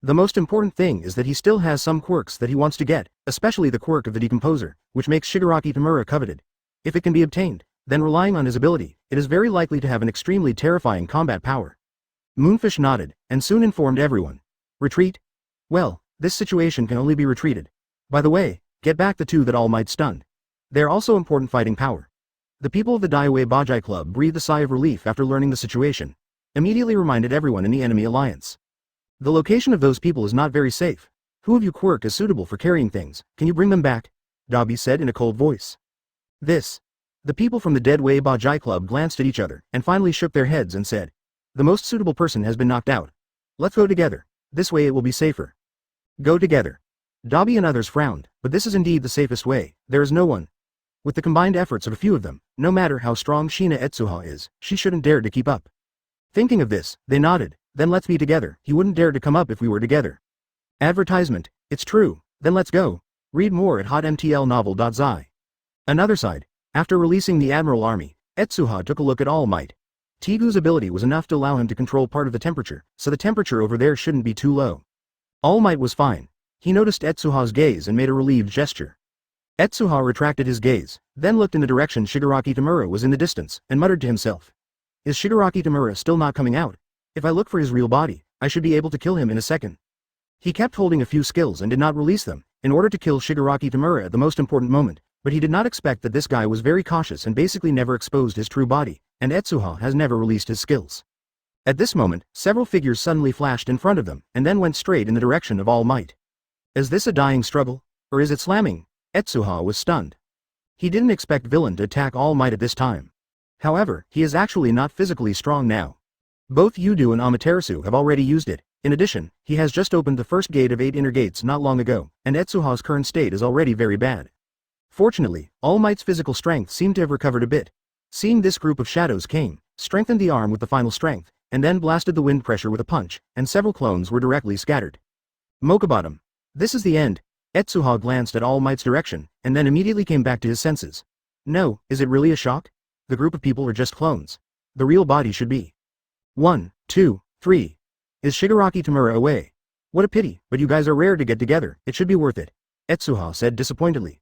The most important thing is that he still has some quirks that he wants to get, especially the quirk of the Decomposer, which makes Shigaraki Tamura coveted. If it can be obtained, then relying on his ability, it is very likely to have an extremely terrifying combat power. Moonfish nodded, and soon informed everyone. Retreat? Well, this situation can only be retreated. By the way, get back the two that All Might stunned. They are also important fighting power. The people of the Daiwei Bajai Club breathed a sigh of relief after learning the situation. Immediately reminded everyone in the enemy alliance. The location of those people is not very safe. Who of you quirk is suitable for carrying things? Can you bring them back? Dabi said in a cold voice. The people from the Deadway Bajai Club glanced at each other, and finally shook their heads and said, the most suitable person has been knocked out. Let's go together. This way it will be safer. Go together. Dabi and others frowned, but this is indeed the safest way. There is no one. With the combined efforts of a few of them, no matter how strong Shina Etsuha is, she shouldn't dare to keep up. Thinking of this, they nodded. Then let's be together. He wouldn't dare to come up if we were together. Advertisement. It's true. Then let's go. Read more at hotmtlnovel.zi. Another side. After releasing the Admiral Army, Etsuha took a look at All Might. Tigu's ability was enough to allow him to control part of the temperature, so the temperature over there shouldn't be too low. All Might was fine. He noticed Etsuha's gaze and made a relieved gesture. Etsuha retracted his gaze, then looked in the direction Shigaraki Tamura was in the distance, and muttered to himself. Is Shigaraki Tamura still not coming out? If I look for his real body, I should be able to kill him in a second. He kept holding a few skills and did not release them, in order to kill Shigaraki Tamura at the most important moment, but he did not expect that this guy was very cautious and basically never exposed his true body, and Etsuha has never released his skills. At this moment, several figures suddenly flashed in front of them, and then went straight in the direction of All Might. Is this a dying struggle? Or is it slamming? Etsuha was stunned. He didn't expect Villain to attack All Might at this time. However, he is actually not physically strong now. Both Yudu and Amaterasu have already used it. In addition, he has just opened the first gate of 8 inner gates not long ago, and Etsuha's current state is already very bad. Fortunately, All Might's physical strength seemed to have recovered a bit. Seeing this group of shadows came, strengthened the arm with the final strength, and then blasted the wind pressure with a punch, and several clones were directly scattered. Mokabottom. This is the end. Etsuha glanced at All Might's direction, and then immediately came back to his senses. No, is it really a shock? The group of people are just clones. The real body should be 1, 2, 3. Is Shigaraki Tamura away? What a pity, but you guys are rare to get together, it should be worth it. Etsuha said disappointedly.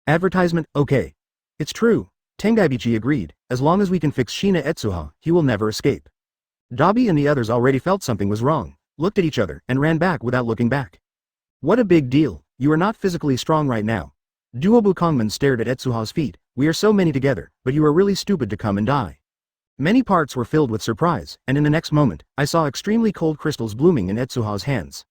Advertisement, okay. It's true. Tengaibichi agreed, as long as we can fix Shina Etsuha, he will never escape. Dabi and the others already felt something was wrong, looked at each other, and ran back without looking back. What a big deal, you are not physically strong right now. Duobu Kongman stared at Etsuha's feet, we are so many together, but you are really stupid to come and die. Many parts were filled with surprise, and in the next moment, I saw extremely cold crystals blooming in Etsuha's hands.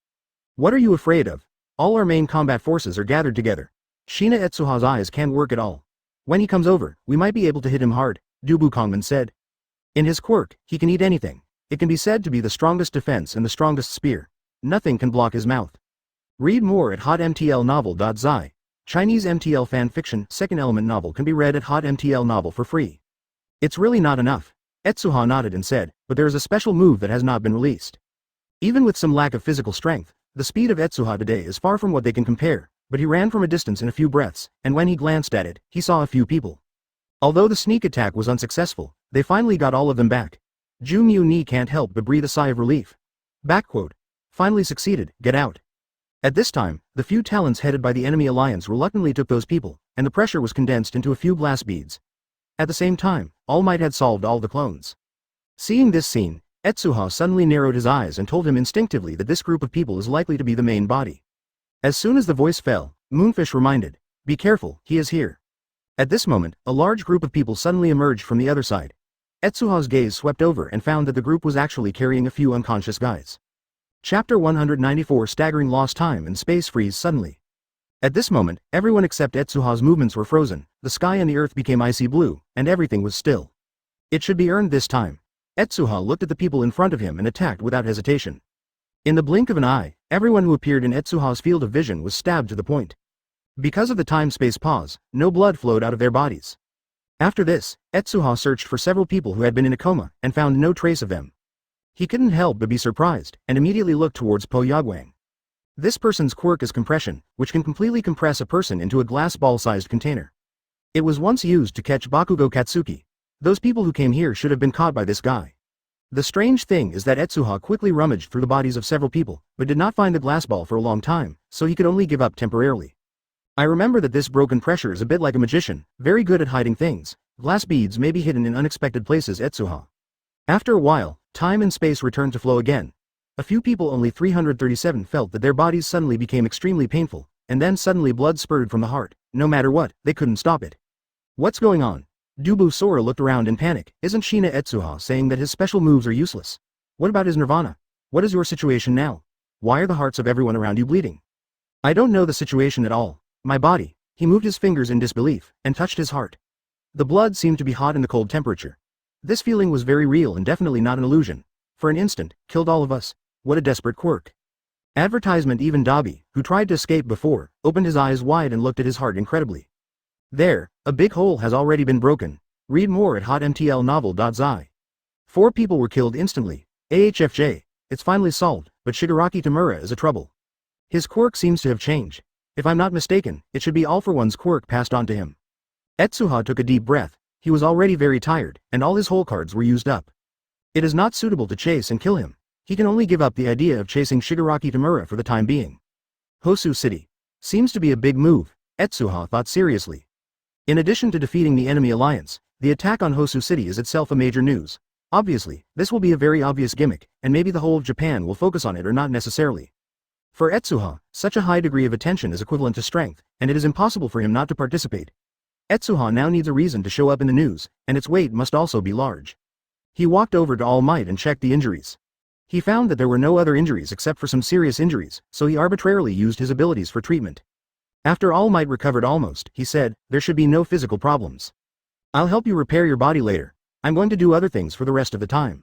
What are you afraid of? All our main combat forces are gathered together. Shina Etsuha's eyes can't work at all. When he comes over, we might be able to hit him hard, Duobu Kongman said. In his quirk, he can eat anything. It can be said to be the strongest defense and the strongest spear. Nothing can block his mouth. Read more at hotmtlnovel.zi. Chinese MTL fanfiction second element novel can be read at hotmtl novel for free. It's really not enough. Etsuha nodded and said, but there is a special move that has not been released. Even with some lack of physical strength, the speed of Etsuha today is far from what they can compare, but he ran from a distance in a few breaths, and when he glanced at it, he saw a few people. Although the sneak attack was unsuccessful, they finally got all of them back. Ju Mu Ni can't help but breathe a sigh of relief. Backquote. Finally succeeded, get out. At this time, the few talents headed by the enemy alliance reluctantly took those people, and the pressure was condensed into a few glass beads. At the same time, All Might had solved all the clones. Seeing this scene, Etsuha suddenly narrowed his eyes and told him instinctively that this group of people is likely to be the main body. As soon as the voice fell, Moonfish reminded, be careful, he is here. At this moment, a large group of people suddenly emerged from the other side. Etsuha's gaze swept over and found that the group was actually carrying a few unconscious guys. Chapter 194 Staggering lost time and space freeze suddenly. At this moment, everyone except Etsuha's movements were frozen, the sky and the earth became icy blue, and everything was still. It should be earned this time. Etsuha looked at the people in front of him and attacked without hesitation. In the blink of an eye, everyone who appeared in Etsuha's field of vision was stabbed to the point. Because of the time-space pause, no blood flowed out of their bodies. After this, Etsuha searched for several people who had been in a coma, and found no trace of them. He couldn't help but be surprised, and immediately looked towards Po Yagwang. This person's quirk is compression, which can completely compress a person into a glass ball-sized container. It was once used to catch Bakugo Katsuki. Those people who came here should have been caught by this guy. The strange thing is that Etsuha quickly rummaged through the bodies of several people, but did not find the glass ball for a long time, so he could only give up temporarily. I remember that this broken pressure is a bit like a magician, very good at hiding things. Glass beads may be hidden in unexpected places, Etsuha. After a while, time and space returned to flow again. A few people, only 337, felt that their bodies suddenly became extremely painful, and then suddenly blood spurted from the heart. No matter what, they couldn't stop it. What's going on? Dubu Sora looked around in panic. Isn't Shina Etsuha saying that his special moves are useless? What about his nirvana? What is your situation now? Why are the hearts of everyone around you bleeding? I don't know the situation at all. My body. He moved his fingers in disbelief, and touched his heart. The blood seemed to be hot in the cold temperature. This feeling was very real and definitely not an illusion. For an instant, killed all of us. What a desperate quirk. Advertisement. Even Dabi, who tried to escape before, opened his eyes wide and looked at his heart incredibly. There, a big hole has already been broken. Read more at hotmtlnovel.zi. 4 people were killed instantly. AHFJ, it's finally solved, but Shigaraki Tamura is a trouble. His quirk seems to have changed. If I'm not mistaken, it should be All for One's quirk passed on to him. Etsuha took a deep breath. He was already very tired, and all his hole cards were used up. It is not suitable to chase and kill him. He can only give up the idea of chasing Shigaraki Tamura for the time being. Hosu City. Seems to be a big move, Etsuha thought seriously. In addition to defeating the enemy alliance, the attack on Hosu City is itself a major news. Obviously, this will be a very obvious gimmick, and maybe the whole of Japan will focus on it or not necessarily. For Etsuha, such a high degree of attention is equivalent to strength, and it is impossible for him not to participate. Etsuha now needs a reason to show up in the news, and its weight must also be large. He walked over to All Might and checked the injuries. He found that there were no other injuries except for some serious injuries, so he arbitrarily used his abilities for treatment. After All Might recovered almost, he said, there should be no physical problems. I'll help you repair your body later. I'm going to do other things for the rest of the time.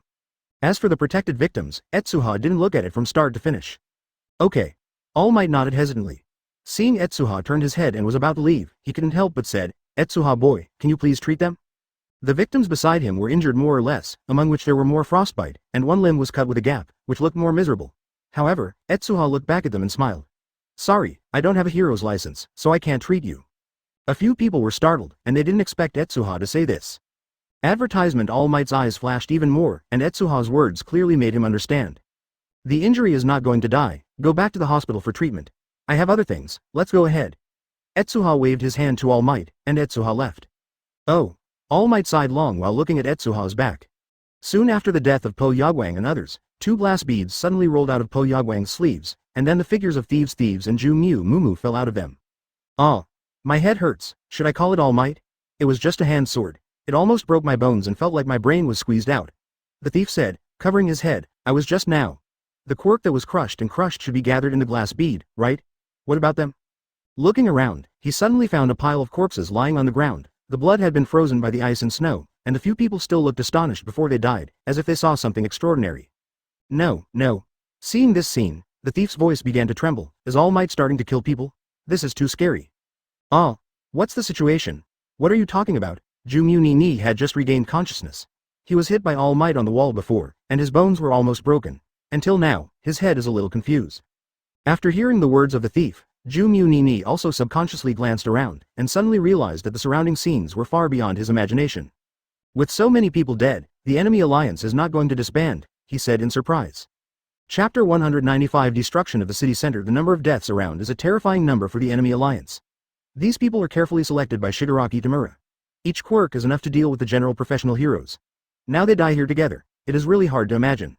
As for the protected victims, Etsuha didn't look at it from start to finish. Okay. All Might nodded hesitantly. Seeing Etsuha turned his head and was about to leave, he couldn't help but said, Etsuha boy, can you please treat them? The victims beside him were injured more or less, among which there were more frostbite, and one limb was cut with a gap, which looked more miserable. However, Etsuha looked back at them and smiled. Sorry, I don't have a hero's license, so I can't treat you. A few people were startled, and they didn't expect Etsuha to say this. Advertisement. All Might's eyes flashed even more, and Etsuha's words clearly made him understand. The injury is not going to die. Go back to the hospital for treatment. I have other things, let's go ahead. Etsuha waved his hand to All Might, and Etsuha left. Oh. All Might sighed long while looking at Etsuha's back. Soon after the death of Po Yagwang and others, 2 glass beads suddenly rolled out of Po Yagwang's sleeves, and then the figures of Thieves and Ju Mumu fell out of them. Ah. My head hurts. Should I call it All Might? It was just a hand sword. It almost broke my bones and felt like my brain was squeezed out. The thief said, covering his head, I was just now. The quirk that was crushed should be gathered in the glass bead, right? What about them? Looking around, he suddenly found a pile of corpses lying on the ground. The blood had been frozen by the ice and snow, and the few people still looked astonished before they died, as if they saw something extraordinary. No. Seeing this scene, the thief's voice began to tremble. Is All Might starting to kill people? This is too scary. Ah. What's the situation? What are you talking about? Ju Ni had just regained consciousness. He was hit by All Might on the wall before, and his bones were almost broken. Until now, his head is a little confused. After hearing the words of the thief, Ju Ni also subconsciously glanced around, and suddenly realized that the surrounding scenes were far beyond his imagination. With so many people dead, the enemy alliance is not going to disband, he said in surprise. Chapter 195 Destruction of the City Center. The number of deaths around is a terrifying number for the enemy alliance. These people are carefully selected by Shigaraki Tamura. Each quirk is enough to deal with the general professional heroes. Now they die here together. It is really hard to imagine.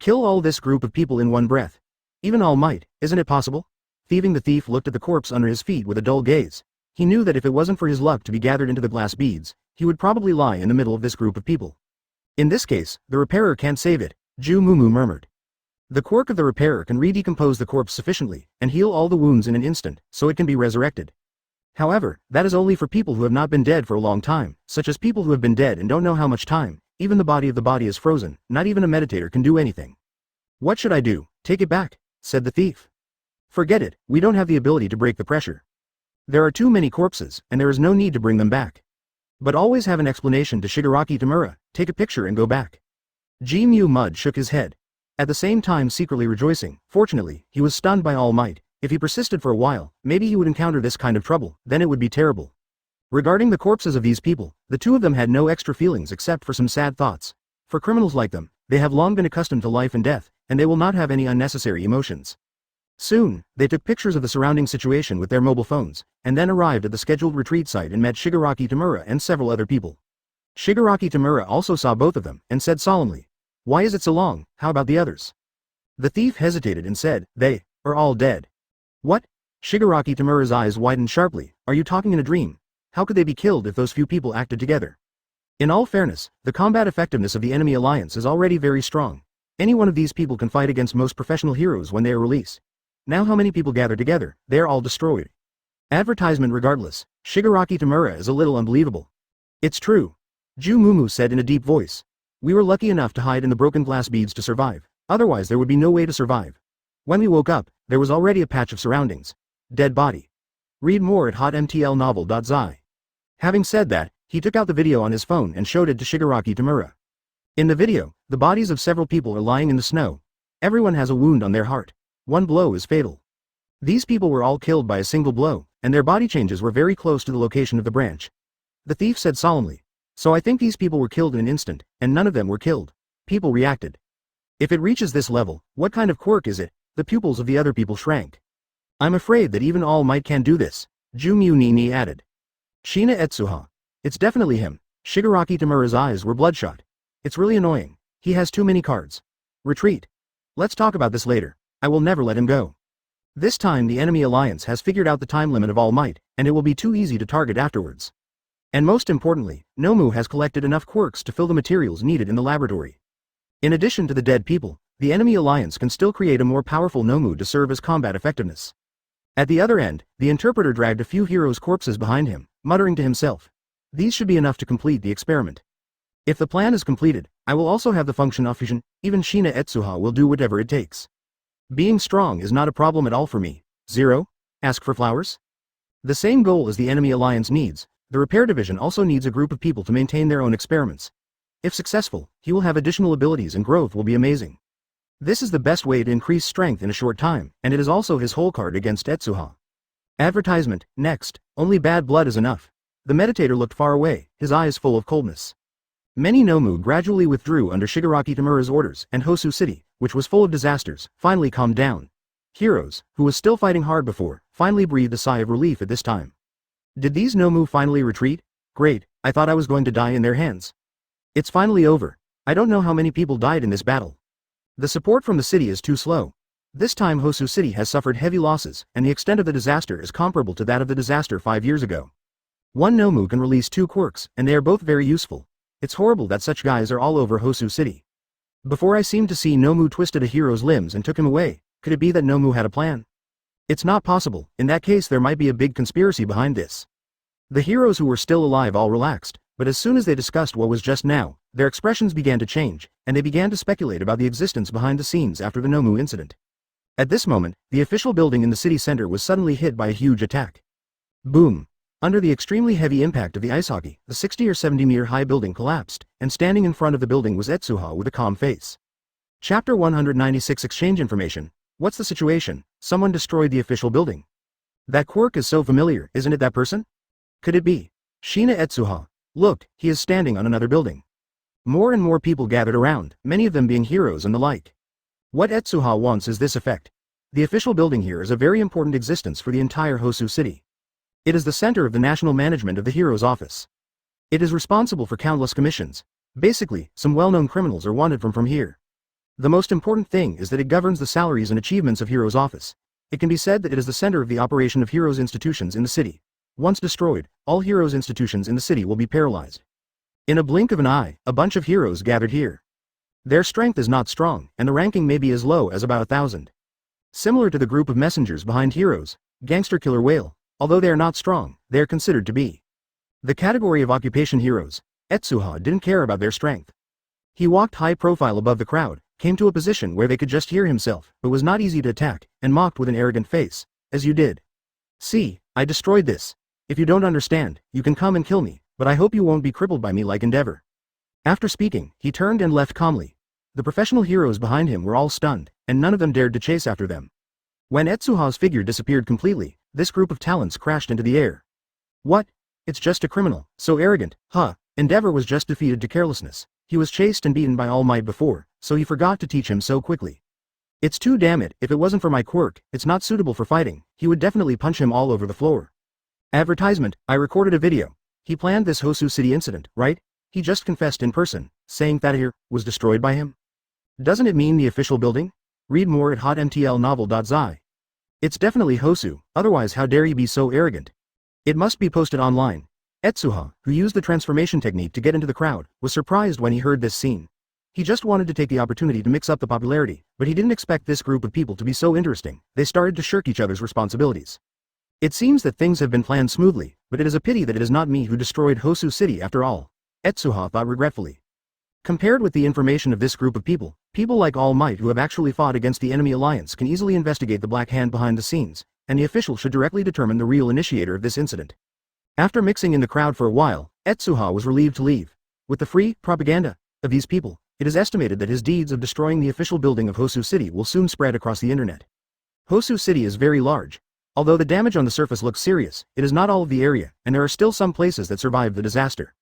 Kill all this group of people in one breath. Even All Might, isn't it possible? Thieving. The thief looked at the corpse under his feet with a dull gaze. He knew that if it wasn't for his luck to be gathered into the glass beads, he would probably lie in the middle of this group of people. In this case, the repairer can't save it, Ju Mumu murmured. The quirk of the repairer can redecompose the corpse sufficiently, and heal all the wounds in an instant, so it can be resurrected. However, that is only for people who have not been dead for a long time, such as people who have been dead and don't know how much time. Even the body of the body is frozen, not even a meditator can do anything. What should I do? Take it back, said the thief. Forget it, we don't have the ability to break the pressure. There are too many corpses, and there is no need to bring them back. But always have an explanation to Shigaraki Tamura, take a picture and go back. G-Mu Mud shook his head. At the same time secretly rejoicing. Fortunately, he was stunned by All Might. If he persisted for a while, maybe he would encounter this kind of trouble, then it would be terrible. Regarding the corpses of these people, the two of them had no extra feelings except for some sad thoughts. For criminals like them, they have long been accustomed to life and death, and they will not have any unnecessary emotions. Soon, they took pictures of the surrounding situation with their mobile phones, and then arrived at the scheduled retreat site and met Shigaraki Tamura and several other people. Shigaraki Tamura also saw both of them, and said solemnly, "Why is it so long, how about the others?" The thief hesitated and said, "They are all dead." "What?" Shigaraki Tamura's eyes widened sharply. "Are you talking in a dream? How could they be killed if those few people acted together?" In all fairness, the combat effectiveness of the enemy alliance is already very strong. Any one of these people can fight against most professional heroes when they are released. Now how many people gather together, they are all destroyed. Advertisement regardless, Shigaraki Tamura is a little unbelievable. "It's true," Ju Mumu said in a deep voice. "We were lucky enough to hide in the broken glass beads to survive, otherwise there would be no way to survive. When we woke up, there was already a patch of surroundings. Dead body." Read more at hotmtlnovel.zi. Having said that, he took out the video on his phone and showed it to Shigaraki Tamura. In the video, the bodies of several people are lying in the snow. Everyone has a wound on their heart. One blow is fatal. These people were all killed by a single blow, and their body changes were very close to the location of the branch. The thief said solemnly, "So I think these people were killed in an instant, and none of them were killed." People reacted. "If it reaches this level, what kind of quirk is it?" The pupils of the other people shrank. "I'm afraid that even All Might can do this," Ju Mu added. Shina Etsuha. "It's definitely him." Shigaraki Tamura's eyes were bloodshot. "It's really annoying. He has too many cards. Retreat. Let's talk about this later. I will never let him go." This time the enemy alliance has figured out the time limit of All Might, and it will be too easy to target afterwards. And most importantly, Nomu has collected enough quirks to fill the materials needed in the laboratory. In addition to the dead people, the enemy alliance can still create a more powerful Nomu to serve as combat effectiveness. At the other end, the interpreter dragged a few heroes' corpses behind him, muttering to himself, "These should be enough to complete the experiment. If the plan is completed, I will also have the function of fusion. Even Shina Etsuha will do whatever it takes. Being strong is not a problem at all for me." Zero? Ask for flowers? The same goal as the enemy alliance needs, the repair division also needs a group of people to maintain their own experiments. If successful, he will have additional abilities and growth will be amazing. This is the best way to increase strength in a short time, and it is also his whole card against Etsuha. Advertisement, next, only bad blood is enough. The meditator looked far away, his eyes full of coldness. Many Nomu gradually withdrew under Shigaraki Tamura's orders, and Hosu City, which was full of disasters, finally calmed down. Heroes, who was still fighting hard before, finally breathed a sigh of relief at this time. Did these Nomu finally retreat? Great, I thought I was going to die in their hands. It's finally over. I don't know how many people died in this battle. The support from the city is too slow. This time Hosu City has suffered heavy losses, and the extent of the disaster is comparable to that of the disaster 5 years ago. One Nomu can release 2 quirks, and they are both very useful. It's horrible that such guys are all over Hosu City. Before I seemed to see Nomu twisted a hero's limbs and took him away. Could it be that Nomu had a plan? It's not possible. In that case there might be a big conspiracy behind this. The heroes who were still alive all relaxed, but as soon as they discussed what was just now, their expressions began to change, and they began to speculate about the existence behind the scenes after the Nomu incident. At this moment, the official building in the city center was suddenly hit by a huge attack. Boom! Under the extremely heavy impact of the ice hockey, the 60 or 70 meter high building collapsed, and standing in front of the building was Etsuha with a calm face. Chapter 196 Exchange Information. What's the situation? Someone destroyed the official building. That quirk is so familiar, isn't it that person? Could it be Shina Etsuha? Look, he is standing on another building. More and more people gathered around, many of them being heroes and the like. What Etsuha wants is this effect. The official building here is a very important existence for the entire Hosu City. It is the center of the national management of the hero's office. It is responsible for countless commissions. Basically, some well-known criminals are wanted from here. The most important thing is that it governs the salaries and achievements of hero's office. It can be said that it is the center of the operation of heroes' institutions in the city. Once destroyed, all heroes' institutions in the city will be paralyzed. In a blink of an eye, a bunch of heroes gathered here. Their strength is not strong, and the ranking may be as low as about 1,000. Similar to the group of messengers behind heroes, Gangster Killer Whale. Although they are not strong, they are considered to be. The category of occupation heroes, Etsuha didn't care about their strength. He walked high profile above the crowd, came to a position where they could just hear himself, but was not easy to attack, and mocked with an arrogant face. As you did. See, I destroyed this. If you don't understand, you can come and kill me, but I hope you won't be crippled by me like Endeavor. After speaking, he turned and left calmly. The professional heroes behind him were all stunned, and none of them dared to chase after them. When Etsuha's figure disappeared completely, this group of talents crashed into the air. What? It's just a criminal, so arrogant, huh? Endeavor was just defeated to carelessness. He was chased and beaten by All Might before, so he forgot to teach him so quickly. It's too damn it, if it wasn't for my quirk, it's not suitable for fighting, he would definitely punch him all over the floor. Advertisement, I recorded a video. He planned this Hosu City incident, right? He just confessed in person, saying that here was destroyed by him. Doesn't it mean the official building? Read more at hotmtlnovel.zi. It's definitely Hosu, otherwise how dare you be so arrogant? It must be posted online. Etsuha, who used the transformation technique to get into the crowd, was surprised when he heard this scene. He just wanted to take the opportunity to mix up the popularity, but he didn't expect this group of people to be so interesting. They started to shirk each other's responsibilities. It seems that things have been planned smoothly, but it is a pity that it is not me who destroyed Hosu City after all. Etsuha thought regretfully. Compared with the information of this group of people, people like All Might who have actually fought against the enemy alliance can easily investigate the black hand behind the scenes, and the official should directly determine the real initiator of this incident. After mixing in the crowd for a while, Etsuha was relieved to leave. With the free propaganda of these people, it is estimated that his deeds of destroying the official building of Hosu City will soon spread across the internet. Hosu City is very large. Although the damage on the surface looks serious, it is not all of the area, and there are still some places that survived the disaster.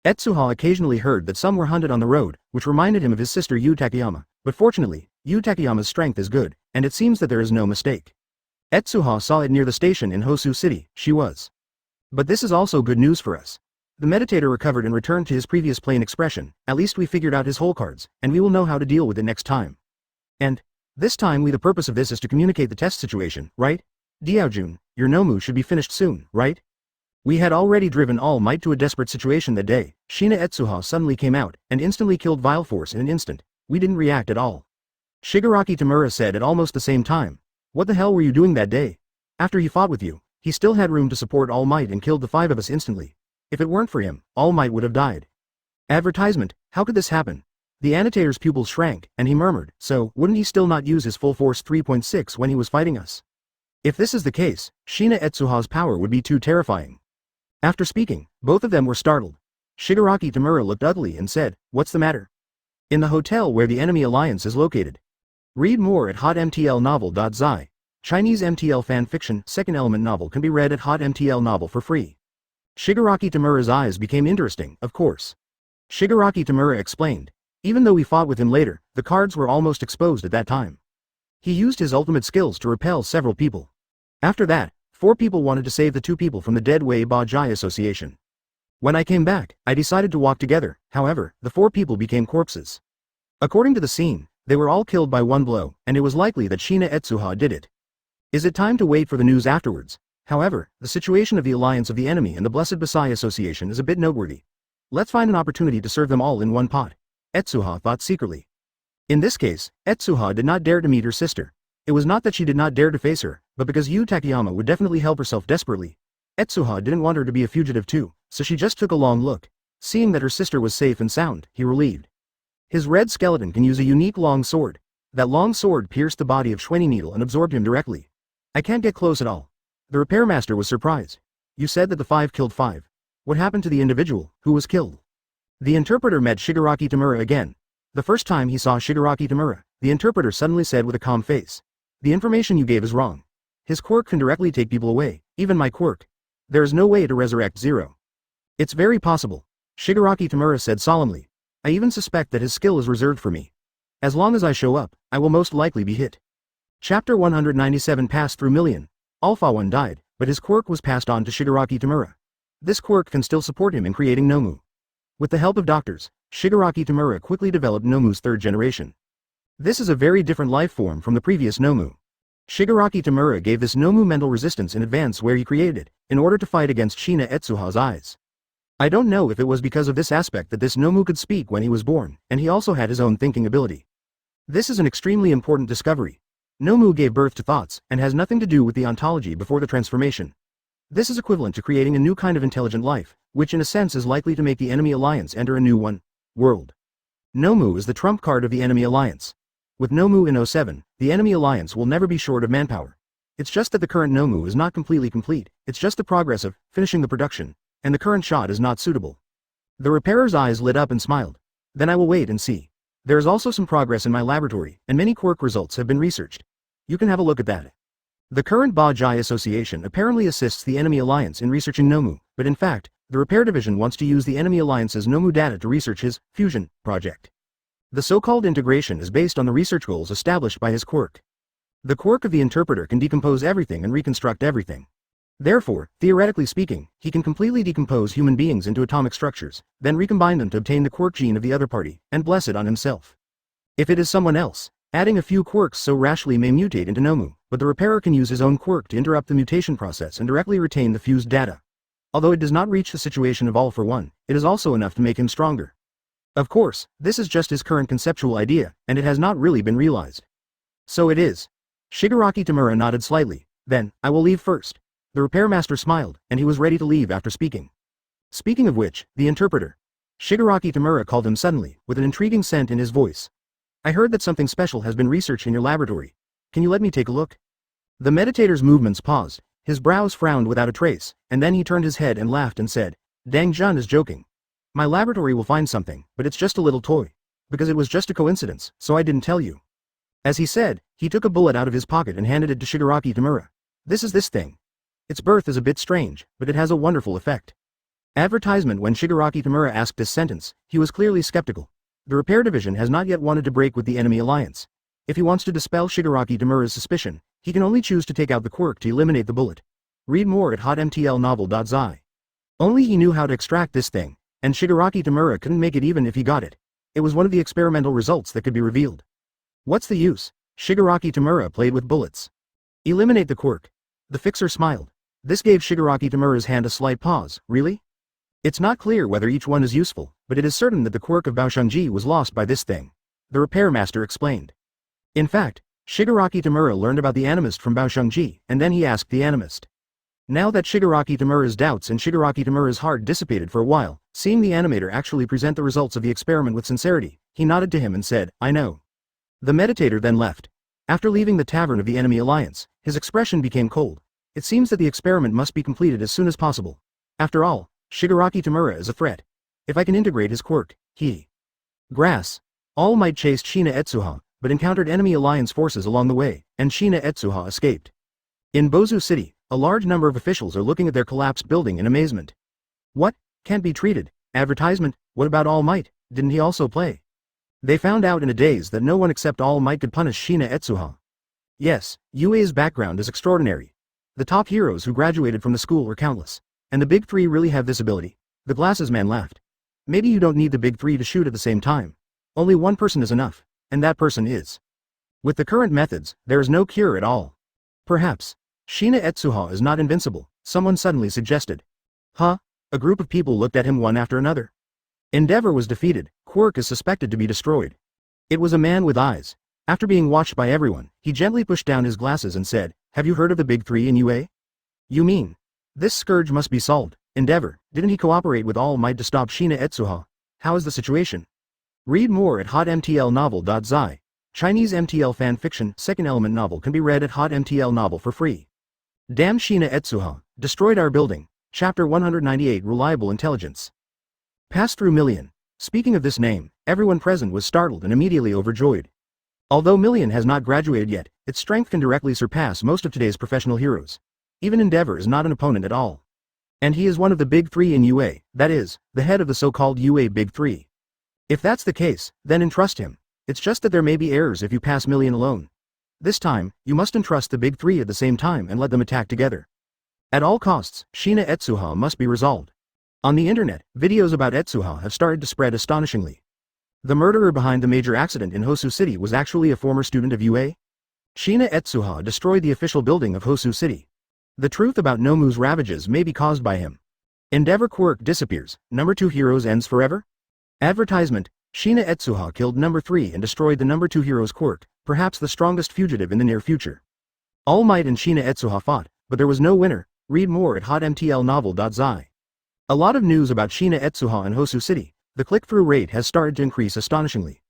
Etsuha occasionally heard that some were hunted on the road, which reminded him of his sister Yu Takeyama, but fortunately, Yu Takeyama's strength is good, and it seems that there is no mistake. Etsuha saw it near the station in Hosu City. She was. But this is also good news for us. The meditator recovered and returned to his previous plain expression. At least we figured out his whole cards, and we will know how to deal with it next time. And this time the purpose of this is to communicate the test situation, right? Diaojun, your Nomu should be finished soon, right? We had already driven All Might to a desperate situation that day. Shina Etsuha suddenly came out, and instantly killed Vile Force in an instant. We didn't react at all. Shigaraki Tamura said at almost the same time. What the hell were you doing that day? After he fought with you, he still had room to support All Might and killed the 5 of us instantly. If it weren't for him, All Might would have died. Advertisement, how could this happen? The annotator's pupils shrank, and he murmured, so, wouldn't he still not use his full force 3.6 when he was fighting us? If this is the case, Shina Etsuha's power would be too terrifying. After speaking, both of them were startled. Shigaraki Tamura looked ugly and said, what's the matter? In the hotel where the enemy alliance is located. Read more at hotmtlnovel.zi. Chinese MTL fanfiction second element novel can be read at hotmtl novel for free. Shigaraki Tamura's eyes became interesting, of course. Shigaraki Tamura explained. Even though we fought with him later, the cards were almost exposed at that time. He used his ultimate skills to repel several people. After that, 4 people wanted to save the 2 people from the dead Wei Ba Jai Association. When I came back, I decided to walk together. However, the 4 people became corpses. According to the scene, they were all killed by one blow, and it was likely that Shina Etsuha did it. Is it time to wait for the news afterwards? However, the situation of the alliance of the enemy and the Blessed Basai Association is a bit noteworthy. Let's find an opportunity to serve them all in one pot. Etsuha thought secretly. In this case, Etsuha did not dare to meet her sister. It was not that she did not dare to face her, but because Yu Takeyama would definitely help herself desperately. Etsuha didn't want her to be a fugitive too, so she just took a long look. Seeing that her sister was safe and sound, he relieved. His red skeleton can use a unique long sword. That long sword pierced the body of Schwenny Needle and absorbed him directly. I can't get close at all. The repairmaster was surprised. You said that the 5 killed 5. What happened to the individual, who was killed? The interpreter met Shigaraki Tamura again. The first time he saw Shigaraki Tamura, the interpreter suddenly said with a calm face. The information you gave is wrong. His quirk can directly take people away, even my quirk. There is no way to resurrect Zero. It's very possible. Shigaraki Tamura said solemnly. I even suspect that his skill is reserved for me. As long as I show up, I will most likely be hit. Chapter 197 passed through million. Alpha 1 died, but his quirk was passed on to Shigaraki Tamura. This quirk can still support him in creating Nomu. With the help of doctors, Shigaraki Tamura quickly developed Nomu's 3rd generation. This is a very different life form from the previous Nomu. Shigaraki Tamura gave this Nomu mental resistance in advance where he created it, in order to fight against Shina Etsuha's eyes. I don't know if it was because of this aspect that this Nomu could speak when he was born, and he also had his own thinking ability. This is an extremely important discovery. Nomu gave birth to thoughts, and has nothing to do with the ontology before the transformation. This is equivalent to creating a new kind of intelligent life, which in a sense is likely to make the enemy alliance enter a new world. Nomu is the trump card of the enemy alliance. With Nomu in 07, the enemy alliance will never be short of manpower. It's just that the current Nomu is not completely complete, it's just the progress of finishing the production, and the current shot is not suitable. The repairer's eyes lit up and smiled. Then I will wait and see. There is also some progress in my laboratory, and many quirk results have been researched. You can have a look at that. The current Bajai Association apparently assists the enemy alliance in researching Nomu, but in fact, the repair division wants to use the enemy alliance's Nomu data to research his fusion project. The so-called integration is based on the research goals established by his quirk. The quirk of the interpreter can decompose everything and reconstruct everything. Therefore, theoretically speaking, he can completely decompose human beings into atomic structures, then recombine them to obtain the quirk gene of the other party, and bless it on himself. If it is someone else, adding a few quirks so rashly may mutate into Nomu, but the repairer can use his own quirk to interrupt the mutation process and directly retain the fused data. Although it does not reach the situation of all for one, it is also enough to make him stronger. Of course, this is just his current conceptual idea, and it has not really been realized. So it is. Shigaraki Tamura nodded slightly. Then, I will leave first. The repair master smiled, and he was ready to leave after speaking. Speaking of which, the interpreter. Shigaraki Tamura called him suddenly, with an intriguing scent in his voice. I heard that something special has been researched in your laboratory. Can you let me take a look? The meditator's movements paused, his brows frowned without a trace, and then he turned his head and laughed and said, Dang Jun is joking. My laboratory will find something, but it's just a little toy. Because it was just a coincidence, so I didn't tell you. As he said, he took a bullet out of his pocket and handed it to Shigaraki Tamura. This is this thing. Its birth is a bit strange, but it has a wonderful effect. Advertisement. When Shigaraki Tamura asked this sentence, he was clearly skeptical. The repair division has not yet wanted to break with the enemy alliance. If he wants to dispel Shigaraki Tamura's suspicion, he can only choose to take out the quirk to eliminate the bullet. Read more at hotmtlnovel.zi. Only he knew how to extract this thing, and Shigaraki Tamura couldn't make it even if he got it. It was one of the experimental results that could be revealed. What's the use? Shigaraki Tamura played with bullets. Eliminate the quirk. The fixer smiled. This gave Shigaraki Tamura's hand a slight pause. Really? It's not clear whether each one is useful, but it is certain that the quirk of Baoshangji was lost by this thing. The repair master explained. In fact, Shigaraki Tamura learned about the animist from Baoshangji, and then he asked the animist. Now that Shigaraki Tamura's doubts and Shigaraki Tamura's heart dissipated for a while, seeing the animator actually present the results of the experiment with sincerity, he nodded to him and said, I know. The meditator then left. After leaving the tavern of the enemy alliance, his expression became cold. It seems that the experiment must be completed as soon as possible. After all, Shigaraki Tamura is a threat. If I can integrate his quirk, he. Grass. All Might chased Shina Etsuha, but encountered enemy alliance forces along the way, and Shina Etsuha escaped. In Bozu City, a large number of officials are looking at their collapsed building in amazement. What? Can't be treated. Advertisement? What about All Might? Didn't he also play? They found out in a daze that no one except All Might could punish Shina Etsuha. Yes, Yue's background is extraordinary. The top heroes who graduated from the school are countless. And the big three really have this ability. The glasses man laughed. Maybe you don't need the big three to shoot at the same time. Only one person is enough, and that person is. With the current methods, there is no cure at all. Perhaps. Shina Etsuha is not invincible, someone suddenly suggested. Huh? A group of people looked at him one after another. Endeavor was defeated, Quirk is suspected to be destroyed. It was a man with eyes. After being watched by everyone, he gently pushed down his glasses and said, Have you heard of the big three in UA? You mean? This scourge must be solved. Endeavor, didn't he cooperate with All Might to stop Shina Etsuha? How is the situation? Read more at hotmtlnovel.zi. Chinese MTL fan fiction, second element novel can be read at hotmtl novel for free. Damn Shina Etsuha, destroyed our building. Chapter 198 Reliable Intelligence. Pass through Million. Speaking of this name, everyone present was startled and immediately overjoyed. Although Million has not graduated yet, its strength can directly surpass most of today's professional heroes. Even Endeavor is not an opponent at all. And he is one of the big three in UA, that is, the head of the so-called UA Big Three. If that's the case, then entrust him. It's just that there may be errors if you pass Million alone. This time, you must entrust the big three at the same time and let them attack together. At all costs, Shina Etsuha must be resolved. On the internet, videos about Etsuha have started to spread astonishingly. The murderer behind the major accident in Hosu City was actually a former student of UA? Shina Etsuha destroyed the official building of Hosu City. The truth about Nomu's ravages may be caused by him. Endeavor Quirk disappears, number 2 heroes ends forever? Advertisement, Shina Etsuha killed number 3 and destroyed the number 2 hero's Quirk, perhaps the strongest fugitive in the near future. All Might and Shina Etsuha fought, but there was no winner. Read more at hotmtlnovel.zi. A lot of news about Shina Etsuha and Hosu City. The click-through rate has started to increase astonishingly.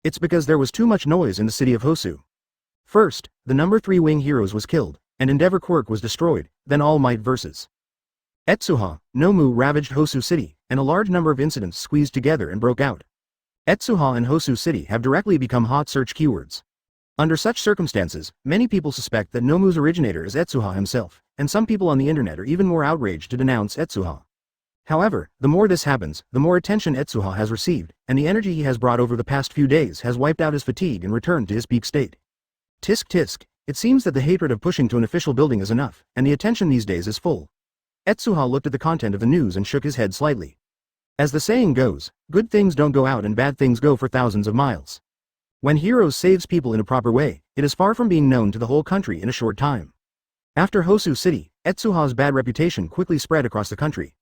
It's because there was too much noise in the city of Hosu. First, the number 3 wing heroes was killed, and Endeavor Quirk was destroyed, then All Might vs. Etsuha, Nomu ravaged Hosu City, and a large number of incidents squeezed together and broke out. Etsuha and Hosu City have directly become hot search keywords. Under such circumstances, many people suspect that Nomu's originator is Etsuha himself, and some people on the internet are even more outraged to denounce Etsuha. However, the more this happens, the more attention Etsuha has received, and the energy he has brought over the past few days has wiped out his fatigue and returned to his peak state. Tisk tisk, it seems that the hatred of pushing to an official building is enough, and the attention these days is full. Etsuha looked at the content of the news and shook his head slightly. As the saying goes, good things don't go out and bad things go for thousands of miles. When heroes saves people in a proper way, it is far from being known to the whole country in a short time. After Hosu City, Etsuha's bad reputation quickly spread across the country.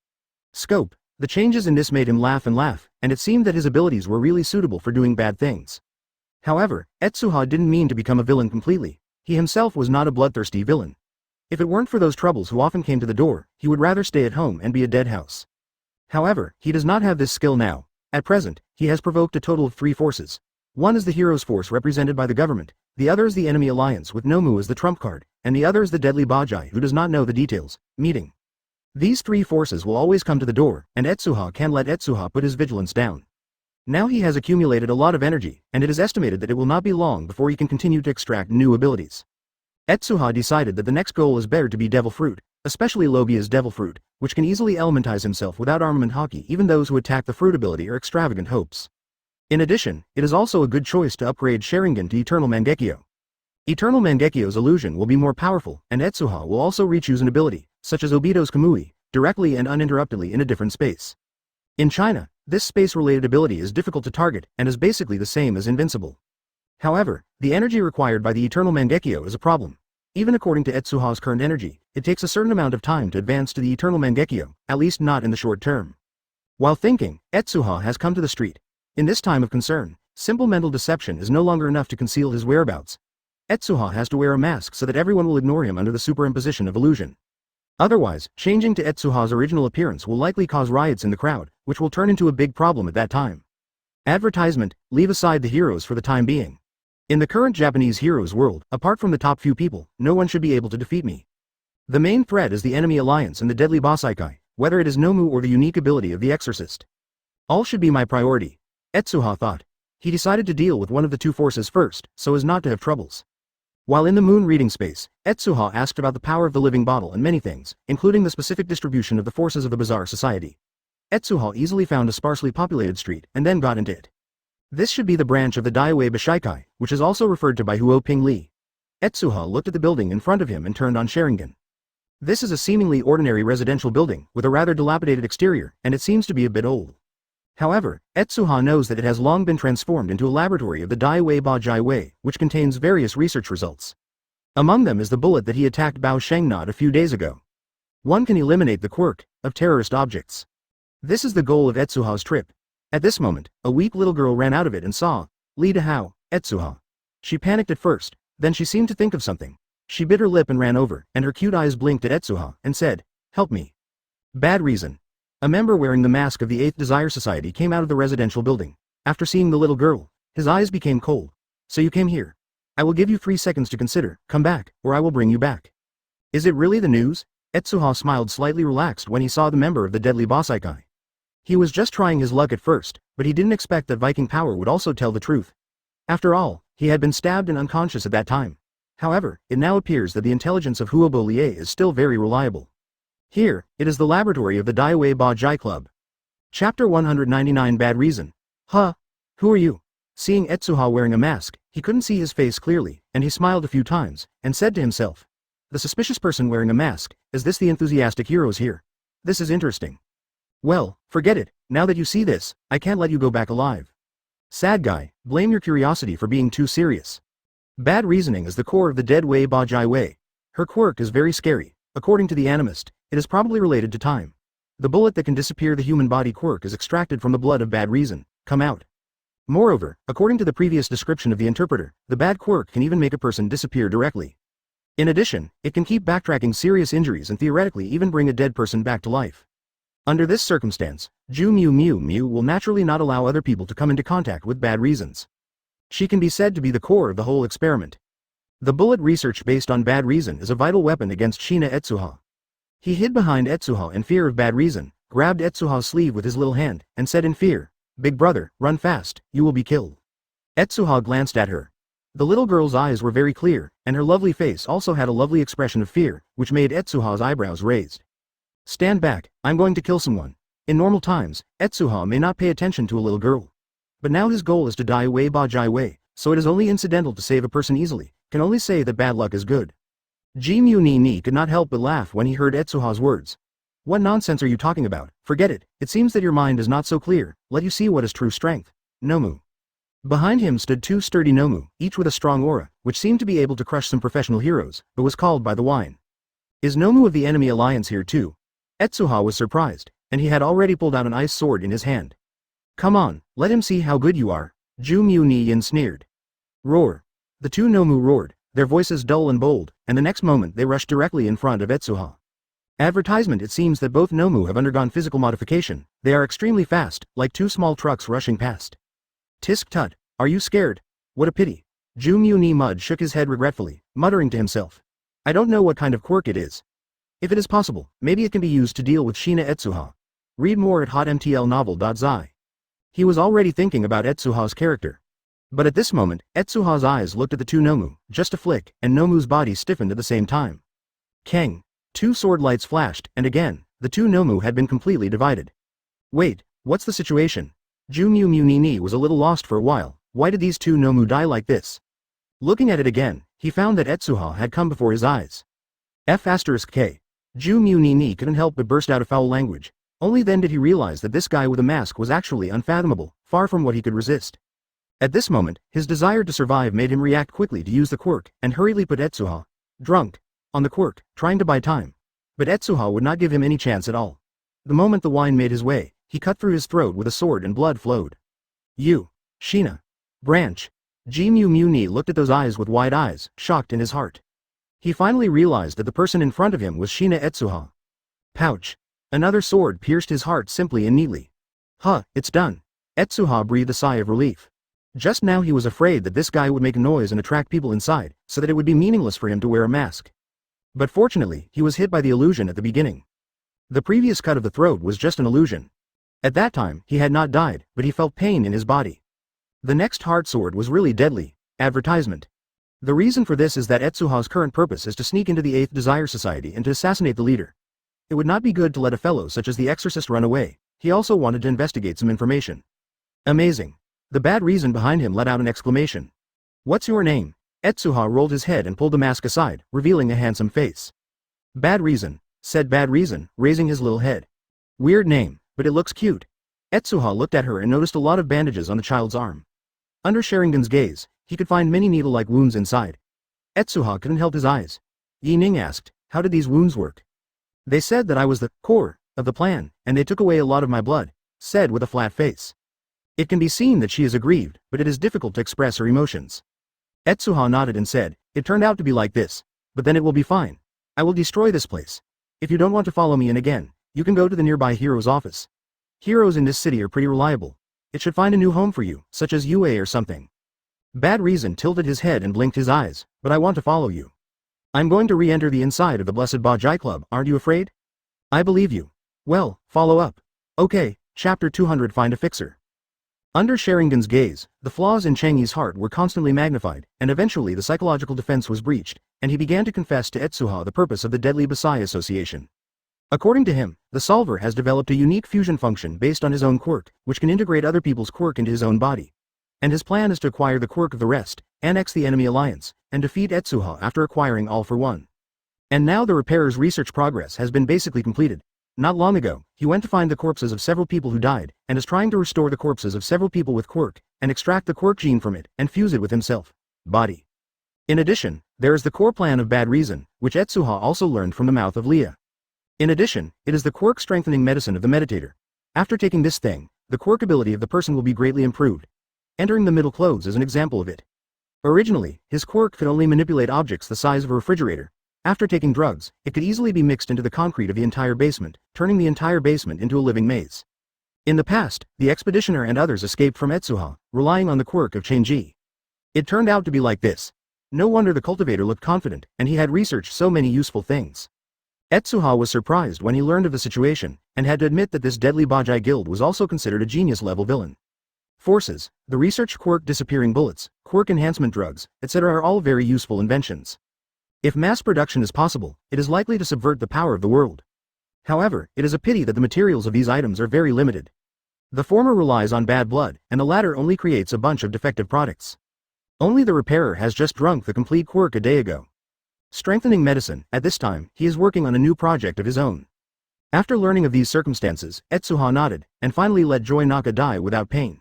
Scope, the changes in this made him laugh, and it seemed that his abilities were really suitable for doing bad things. However, Etsuha didn't mean to become a villain completely. He himself was not a bloodthirsty villain. If it weren't for those troubles who often came to the door, he would rather stay at home and be a dead house. However, he does not have this skill now. At present, he has provoked a total of 3 forces. One is the hero's force represented by the government, the other is the enemy alliance with Nomu as the trump card, and the other is the deadly Bajai who does not know the details, meeting. These 3 forces will always come to the door, and Etsuha can't let Etsuha put his vigilance down. Now he has accumulated a lot of energy, and it is estimated that it will not be long before he can continue to extract new abilities. Etsuha decided that the next goal is better to be Devil Fruit, especially Lobia's Devil Fruit, which can easily elementize himself without armament haki. Even those who attack the fruit ability are extravagant hopes. In addition, it is also a good choice to upgrade Sharingan to Eternal Mangekyo. Eternal Mangekyo's illusion will be more powerful, and Etsuha will also rechoose an ability, such as Obito's Kamui, directly and uninterruptedly in a different space. In China, this space-related ability is difficult to target and is basically the same as invincible. However, the energy required by the Eternal Mangekyo is a problem. Even according to Etsuha's current energy, it takes a certain amount of time to advance to the Eternal Mangekyo, at least not in the short term. While thinking, Etsuha has come to the street. In this time of concern, simple mental deception is no longer enough to conceal his whereabouts. Etsuha has to wear a mask so that everyone will ignore him under the superimposition of illusion. Otherwise, changing to Etsuha's original appearance will likely cause riots in the crowd, which will turn into a big problem at that time. Advertisement, leave aside the heroes for the time being. In the current Japanese heroes world, apart from the top few people, no one should be able to defeat me. The main threat is the enemy alliance and the deadly Bosaikai, whether it is Nomu or the unique ability of the exorcist. All should be my priority, Etsuha thought. He decided to deal with one of the 2 forces first, so as not to have troubles. While in the moon reading space, Etsuha asked about the power of the living bottle and many things, including the specific distribution of the forces of the bizarre society. Etsuha easily found a sparsely populated street and then got into it. This should be the branch of the Daiwei Bashaikai, which is also referred to by Huo Ping Li. Etsuha looked at the building in front of him and turned on Sharingan. This is a seemingly ordinary residential building, with a rather dilapidated exterior, and it seems to be a bit old. However, Etsuha knows that it has long been transformed into a laboratory of the Daiwei Bajai Wei, which contains various research results. Among them is the bullet that he attacked Bao Shengnad a few days ago. One can eliminate the quirk of terrorist objects. This is the goal of Etsuha's trip. At this moment, a weak little girl ran out of it and saw Li Dahao, Etsuha. She panicked at first, then she seemed to think of something. She bit her lip and ran over, and her cute eyes blinked at Etsuha and said, "Help me." Bad reason. A member wearing the mask of the 8th Desire Society came out of the residential building. After seeing the little girl, his eyes became cold. "So you came here. I will give you 3 seconds to consider. Come back, or I will bring you back." Is it really the news? Etsuha smiled slightly relaxed when he saw the member of the deadly Bosaikai. He was just trying his luck at first, but he didn't expect that Viking power would also tell the truth. After all, he had been stabbed and unconscious at that time. However, it now appears that the intelligence of Huobo Lie is still very reliable. Here, it is the laboratory of the Daiwei Bajai Club. Chapter 199 Bad Reason. Huh? Who are you? Seeing Etsuha wearing a mask, he couldn't see his face clearly, and he smiled a few times, and said to himself, "The suspicious person wearing a mask, is this the enthusiastic heroes here? This is interesting. Well, forget it, now that you see this, I can't let you go back alive." Sad guy, blame your curiosity for being too serious. Bad reasoning is the core of the dead Wei Bajai Wei. Her quirk is very scary. According to the animist, it is probably related to time. The bullet that can disappear the human body quirk is extracted from the blood of bad reason. Come out. Moreover, according to the previous description of the interpreter, the bad quirk can even make a person disappear directly. In addition, it can keep backtracking serious injuries and theoretically even bring a dead person back to life. Under this circumstance, Ju Mu Mu Mu will naturally not allow other people to come into contact with bad reasons. She can be said to be the core of the whole experiment. The bullet research based on bad reason is a vital weapon against Shina Etsuha. He hid behind Etsuha in fear of bad reason, grabbed Etsuha's sleeve with his little hand, and said in fear, Big brother, run fast, you will be killed. Etsuha glanced at her. The little girl's eyes were very clear, and her lovely face also had a lovely expression of fear, which made Etsuha's eyebrows raised. Stand back, I'm going to kill someone. In normal times, Etsuha may not pay attention to a little girl. But now his goal is to die Wei Ba Jai Wei, so it is only incidental to save a person easily, can only say that bad luck is good. Jimu Ni could not help but laugh when he heard Etsuha's words. What nonsense are you talking about? Forget it, it seems that your mind is not so clear, let you see what is true strength. Nomu. Behind him stood two sturdy Nomu, each with a strong aura, which seemed to be able to crush some professional heroes, but was called by the wine. Is Nomu of the enemy alliance here too? Etsuha was surprised, and he had already pulled out an ice sword in his hand. Come on, let him see how good you are, Jimu Ni sneered. Roar. The two Nomu roared, their voices dull and bold, and the next moment they rushed directly in front of Etsuha. Advertisement. It seems that both Nomu have undergone physical modification, they are extremely fast, like two small trucks rushing past. Tisk tut, are you scared? What a pity. Jimu Ni Mud shook his head regretfully, muttering to himself. I don't know what kind of quirk it is. If it is possible, maybe it can be used to deal with Shina Etsuha. Read more at hotmtlnovel.zi. He was already thinking about Etsuha's character. But at this moment, Etsuha's eyes looked at the two Nomu, just a flick, and Nomu's body stiffened at the same time. Kang. Two sword lights flashed, and again, the two Nomu had been completely divided. Wait, what's the situation? Jimu Ni was a little lost for a while, why did these two Nomu die like this? Looking at it again, he found that Etsuha had come before his eyes. F*K. Jimu Ni couldn't help but burst out a foul language. Only then did he realize that this guy with a mask was actually unfathomable, far from what he could resist. At this moment, his desire to survive made him react quickly to use the quirk, and hurriedly put Etsuha, drunk, on the quirk, trying to buy time. But Etsuha would not give him any chance at all. The moment the wine made his way, he cut through his throat with a sword and blood flowed. You, Shina. Branch. Jimu Ni looked at those eyes with wide eyes, shocked in his heart. He finally realized that the person in front of him was Shina Etsuha. Pouch. Another sword pierced his heart simply and neatly. Huh, it's done. Etsuha breathed a sigh of relief. Just now he was afraid that this guy would make a noise and attract people inside, so that it would be meaningless for him to wear a mask. But fortunately, he was hit by the illusion at the beginning. The previous cut of the throat was just an illusion. At that time, he had not died, but he felt pain in his body. The next hard sword was really deadly. Advertisement. The reason for this is that Etsuha's current purpose is to sneak into the 8th Desire Society and to assassinate the leader. It would not be good to let a fellow such as the Exorcist run away. He also wanted to investigate some information. Amazing. The bad reason behind him let out an exclamation. What's your name? Etsuha rolled his head and pulled the mask aside, revealing a handsome face. Bad reason, said Bad Reason, raising his little head. Weird name, but it looks cute. Etsuha looked at her and noticed a lot of bandages on the child's arm. Under Sharingan's gaze, he could find many needle-like wounds inside. Etsuha couldn't help his eyes. Yi Ning asked, how did these wounds work? They said that I was the core of the plan, and they took away a lot of my blood, said with a flat face. It can be seen that she is aggrieved, but it is difficult to express her emotions. Etsuha nodded and said, it turned out to be like this, but then it will be fine. I will destroy this place. If you don't want to follow me in again, you can go to the nearby hero's office. Heroes in this city are pretty reliable. It should find a new home for you, such as UA or something. Bad Reason tilted his head and blinked his eyes, but I want to follow you. I'm going to re-enter the inside of the Blessed Bajai Club, aren't you afraid? I believe you. Well, follow up. Okay, Chapter 200 Find a Fixer. Under Sharingan's gaze, the flaws in Changyi's heart were constantly magnified, and eventually the psychological defense was breached, and he began to confess to Etsuha the purpose of the Deadly Basai Association. According to him, the Solver has developed a unique fusion function based on his own quirk, which can integrate other people's quirk into his own body. And his plan is to acquire the quirk of the rest, annex the enemy alliance, and defeat Etsuha after acquiring all for one. And now the repairer's research progress has been basically completed. Not long ago, he went to find the corpses of several people who died, and is trying to restore the corpses of several people with quirk, and extract the quirk gene from it, and fuse it with himself. Body. In addition, there is the core plan of Bad Reason, which Etsuha also learned from the mouth of Leah. In addition, it is the quirk strengthening medicine of the meditator. After taking this thing, the quirk ability of the person will be greatly improved. Entering the middle clothes is an example of it. Originally, his quirk could only manipulate objects the size of a refrigerator. After taking drugs, it could easily be mixed into the concrete of the entire basement, turning the entire basement into a living maze. In the past, the expeditioner and others escaped from Etsuha, relying on the quirk of Changyi. It turned out to be like this. No wonder the cultivator looked confident, and he had researched so many useful things. Etsuha was surprised when he learned of the situation, and had to admit that this deadly Bajai guild was also considered a genius-level villain. Forces, the research quirk disappearing bullets, quirk enhancement drugs, etc. are all very useful inventions. If mass production is possible, it is likely to subvert the power of the world. However, it is a pity that the materials of these items are very limited. The former relies on bad blood, and the latter only creates a bunch of defective products. Only the repairer has just drunk the complete quirk a day ago. Strengthening medicine, at this time, he is working on a new project of his own. After learning of these circumstances, Etsuha nodded, and finally let Joy Naka die without pain.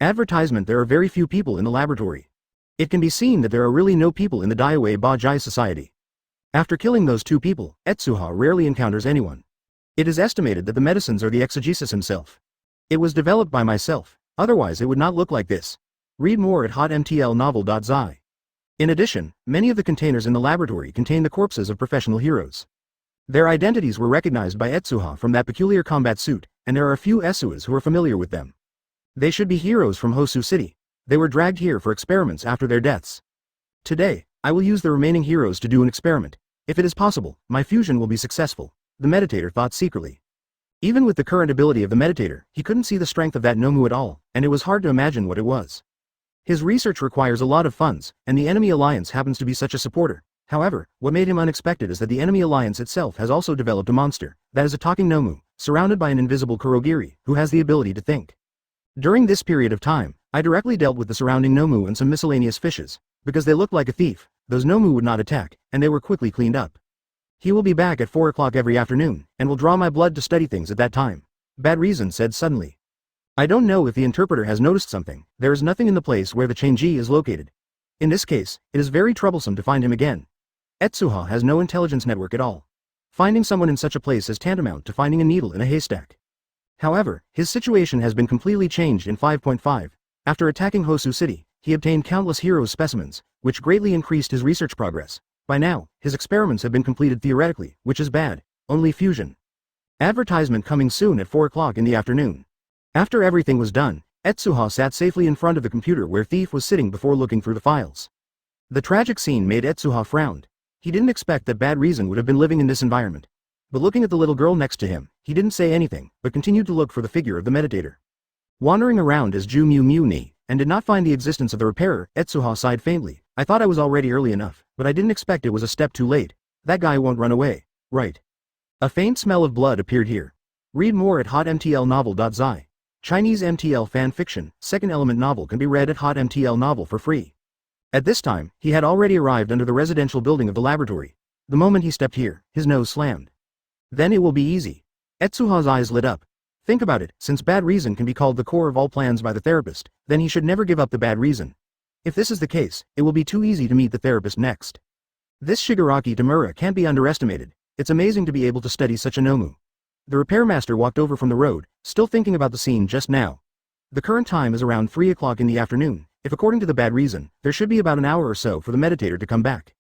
Advertisement: there are very few people in the laboratory. It can be seen that there are really no people in the Daiwei Bajai society. After killing those two people, Etsuha rarely encounters anyone. It is estimated that the medicines are the exegesis himself. It was developed by myself, otherwise it would not look like this. Read more at hotmtlnovel.zi. In addition, many of the containers in the laboratory contain the corpses of professional heroes. Their identities were recognized by Etsuha from that peculiar combat suit, and there are a few Esuas who are familiar with them. They should be heroes from Hosu City. They were dragged here for experiments after their deaths. Today, I will use the remaining heroes to do an experiment. If it is possible, my fusion will be successful, the meditator thought secretly. Even with the current ability of the meditator, he couldn't see the strength of that Nomu at all, and it was hard to imagine what it was. His research requires a lot of funds, and the enemy alliance happens to be such a supporter. However, what made him unexpected is that the enemy alliance itself has also developed a monster, that is a talking Nomu, surrounded by an invisible Kurogiri, who has the ability to think. During this period of time, I directly dealt with the surrounding Nomu and some miscellaneous fishes. Because they looked like a thief, those Nomu would not attack, and they were quickly cleaned up. He will be back at 4 o'clock every afternoon, and will draw my blood to study things at that time. Bad Reason said suddenly. I don't know if the interpreter has noticed something. There is nothing in the place where the Chenji is located. In this case, it is very troublesome to find him again. Etsuha has no intelligence network at all. Finding someone in such a place is tantamount to finding a needle in a haystack. However, his situation has been completely changed in 5.5. After attacking Hosu City, he obtained countless hero specimens, which greatly increased his research progress. By now, his experiments have been completed theoretically, which is bad. Only fusion. Advertisement coming soon at 4 o'clock in the afternoon. After everything was done, Etsuha sat safely in front of the computer where Thief was sitting before looking through the files. The tragic scene made Etsuha frown. He didn't expect that Bad Reason would have been living in this environment. But looking at the little girl next to him, he didn't say anything, but continued to look for the figure of the meditator. Wandering around as Ju Mu Mu Ni, and did not find the existence of the repairer, Etsuha sighed faintly. I thought I was already early enough, but I didn't expect it was a step too late. That guy won't run away, right? A faint smell of blood appeared here. Read more at hotmtlnovel.zi. Chinese MTL fan fiction, second element novel can be read at hotmtl novel for free. At this time, he had already arrived under the residential building of the laboratory. The moment he stepped here, his nose slammed. Then it will be easy. Etsuha's eyes lit up. Think about it, since Bad Reason can be called the core of all plans by the therapist, then he should never give up the Bad Reason. If this is the case, it will be too easy to meet the therapist next. This Shigaraki Tamura can't be underestimated. It's amazing to be able to study such a Nomu. The repairmaster walked over from the road, still thinking about the scene just now. The current time is around 3 o'clock in the afternoon. If according to the Bad Reason, there should be about an hour or so for the meditator to come back.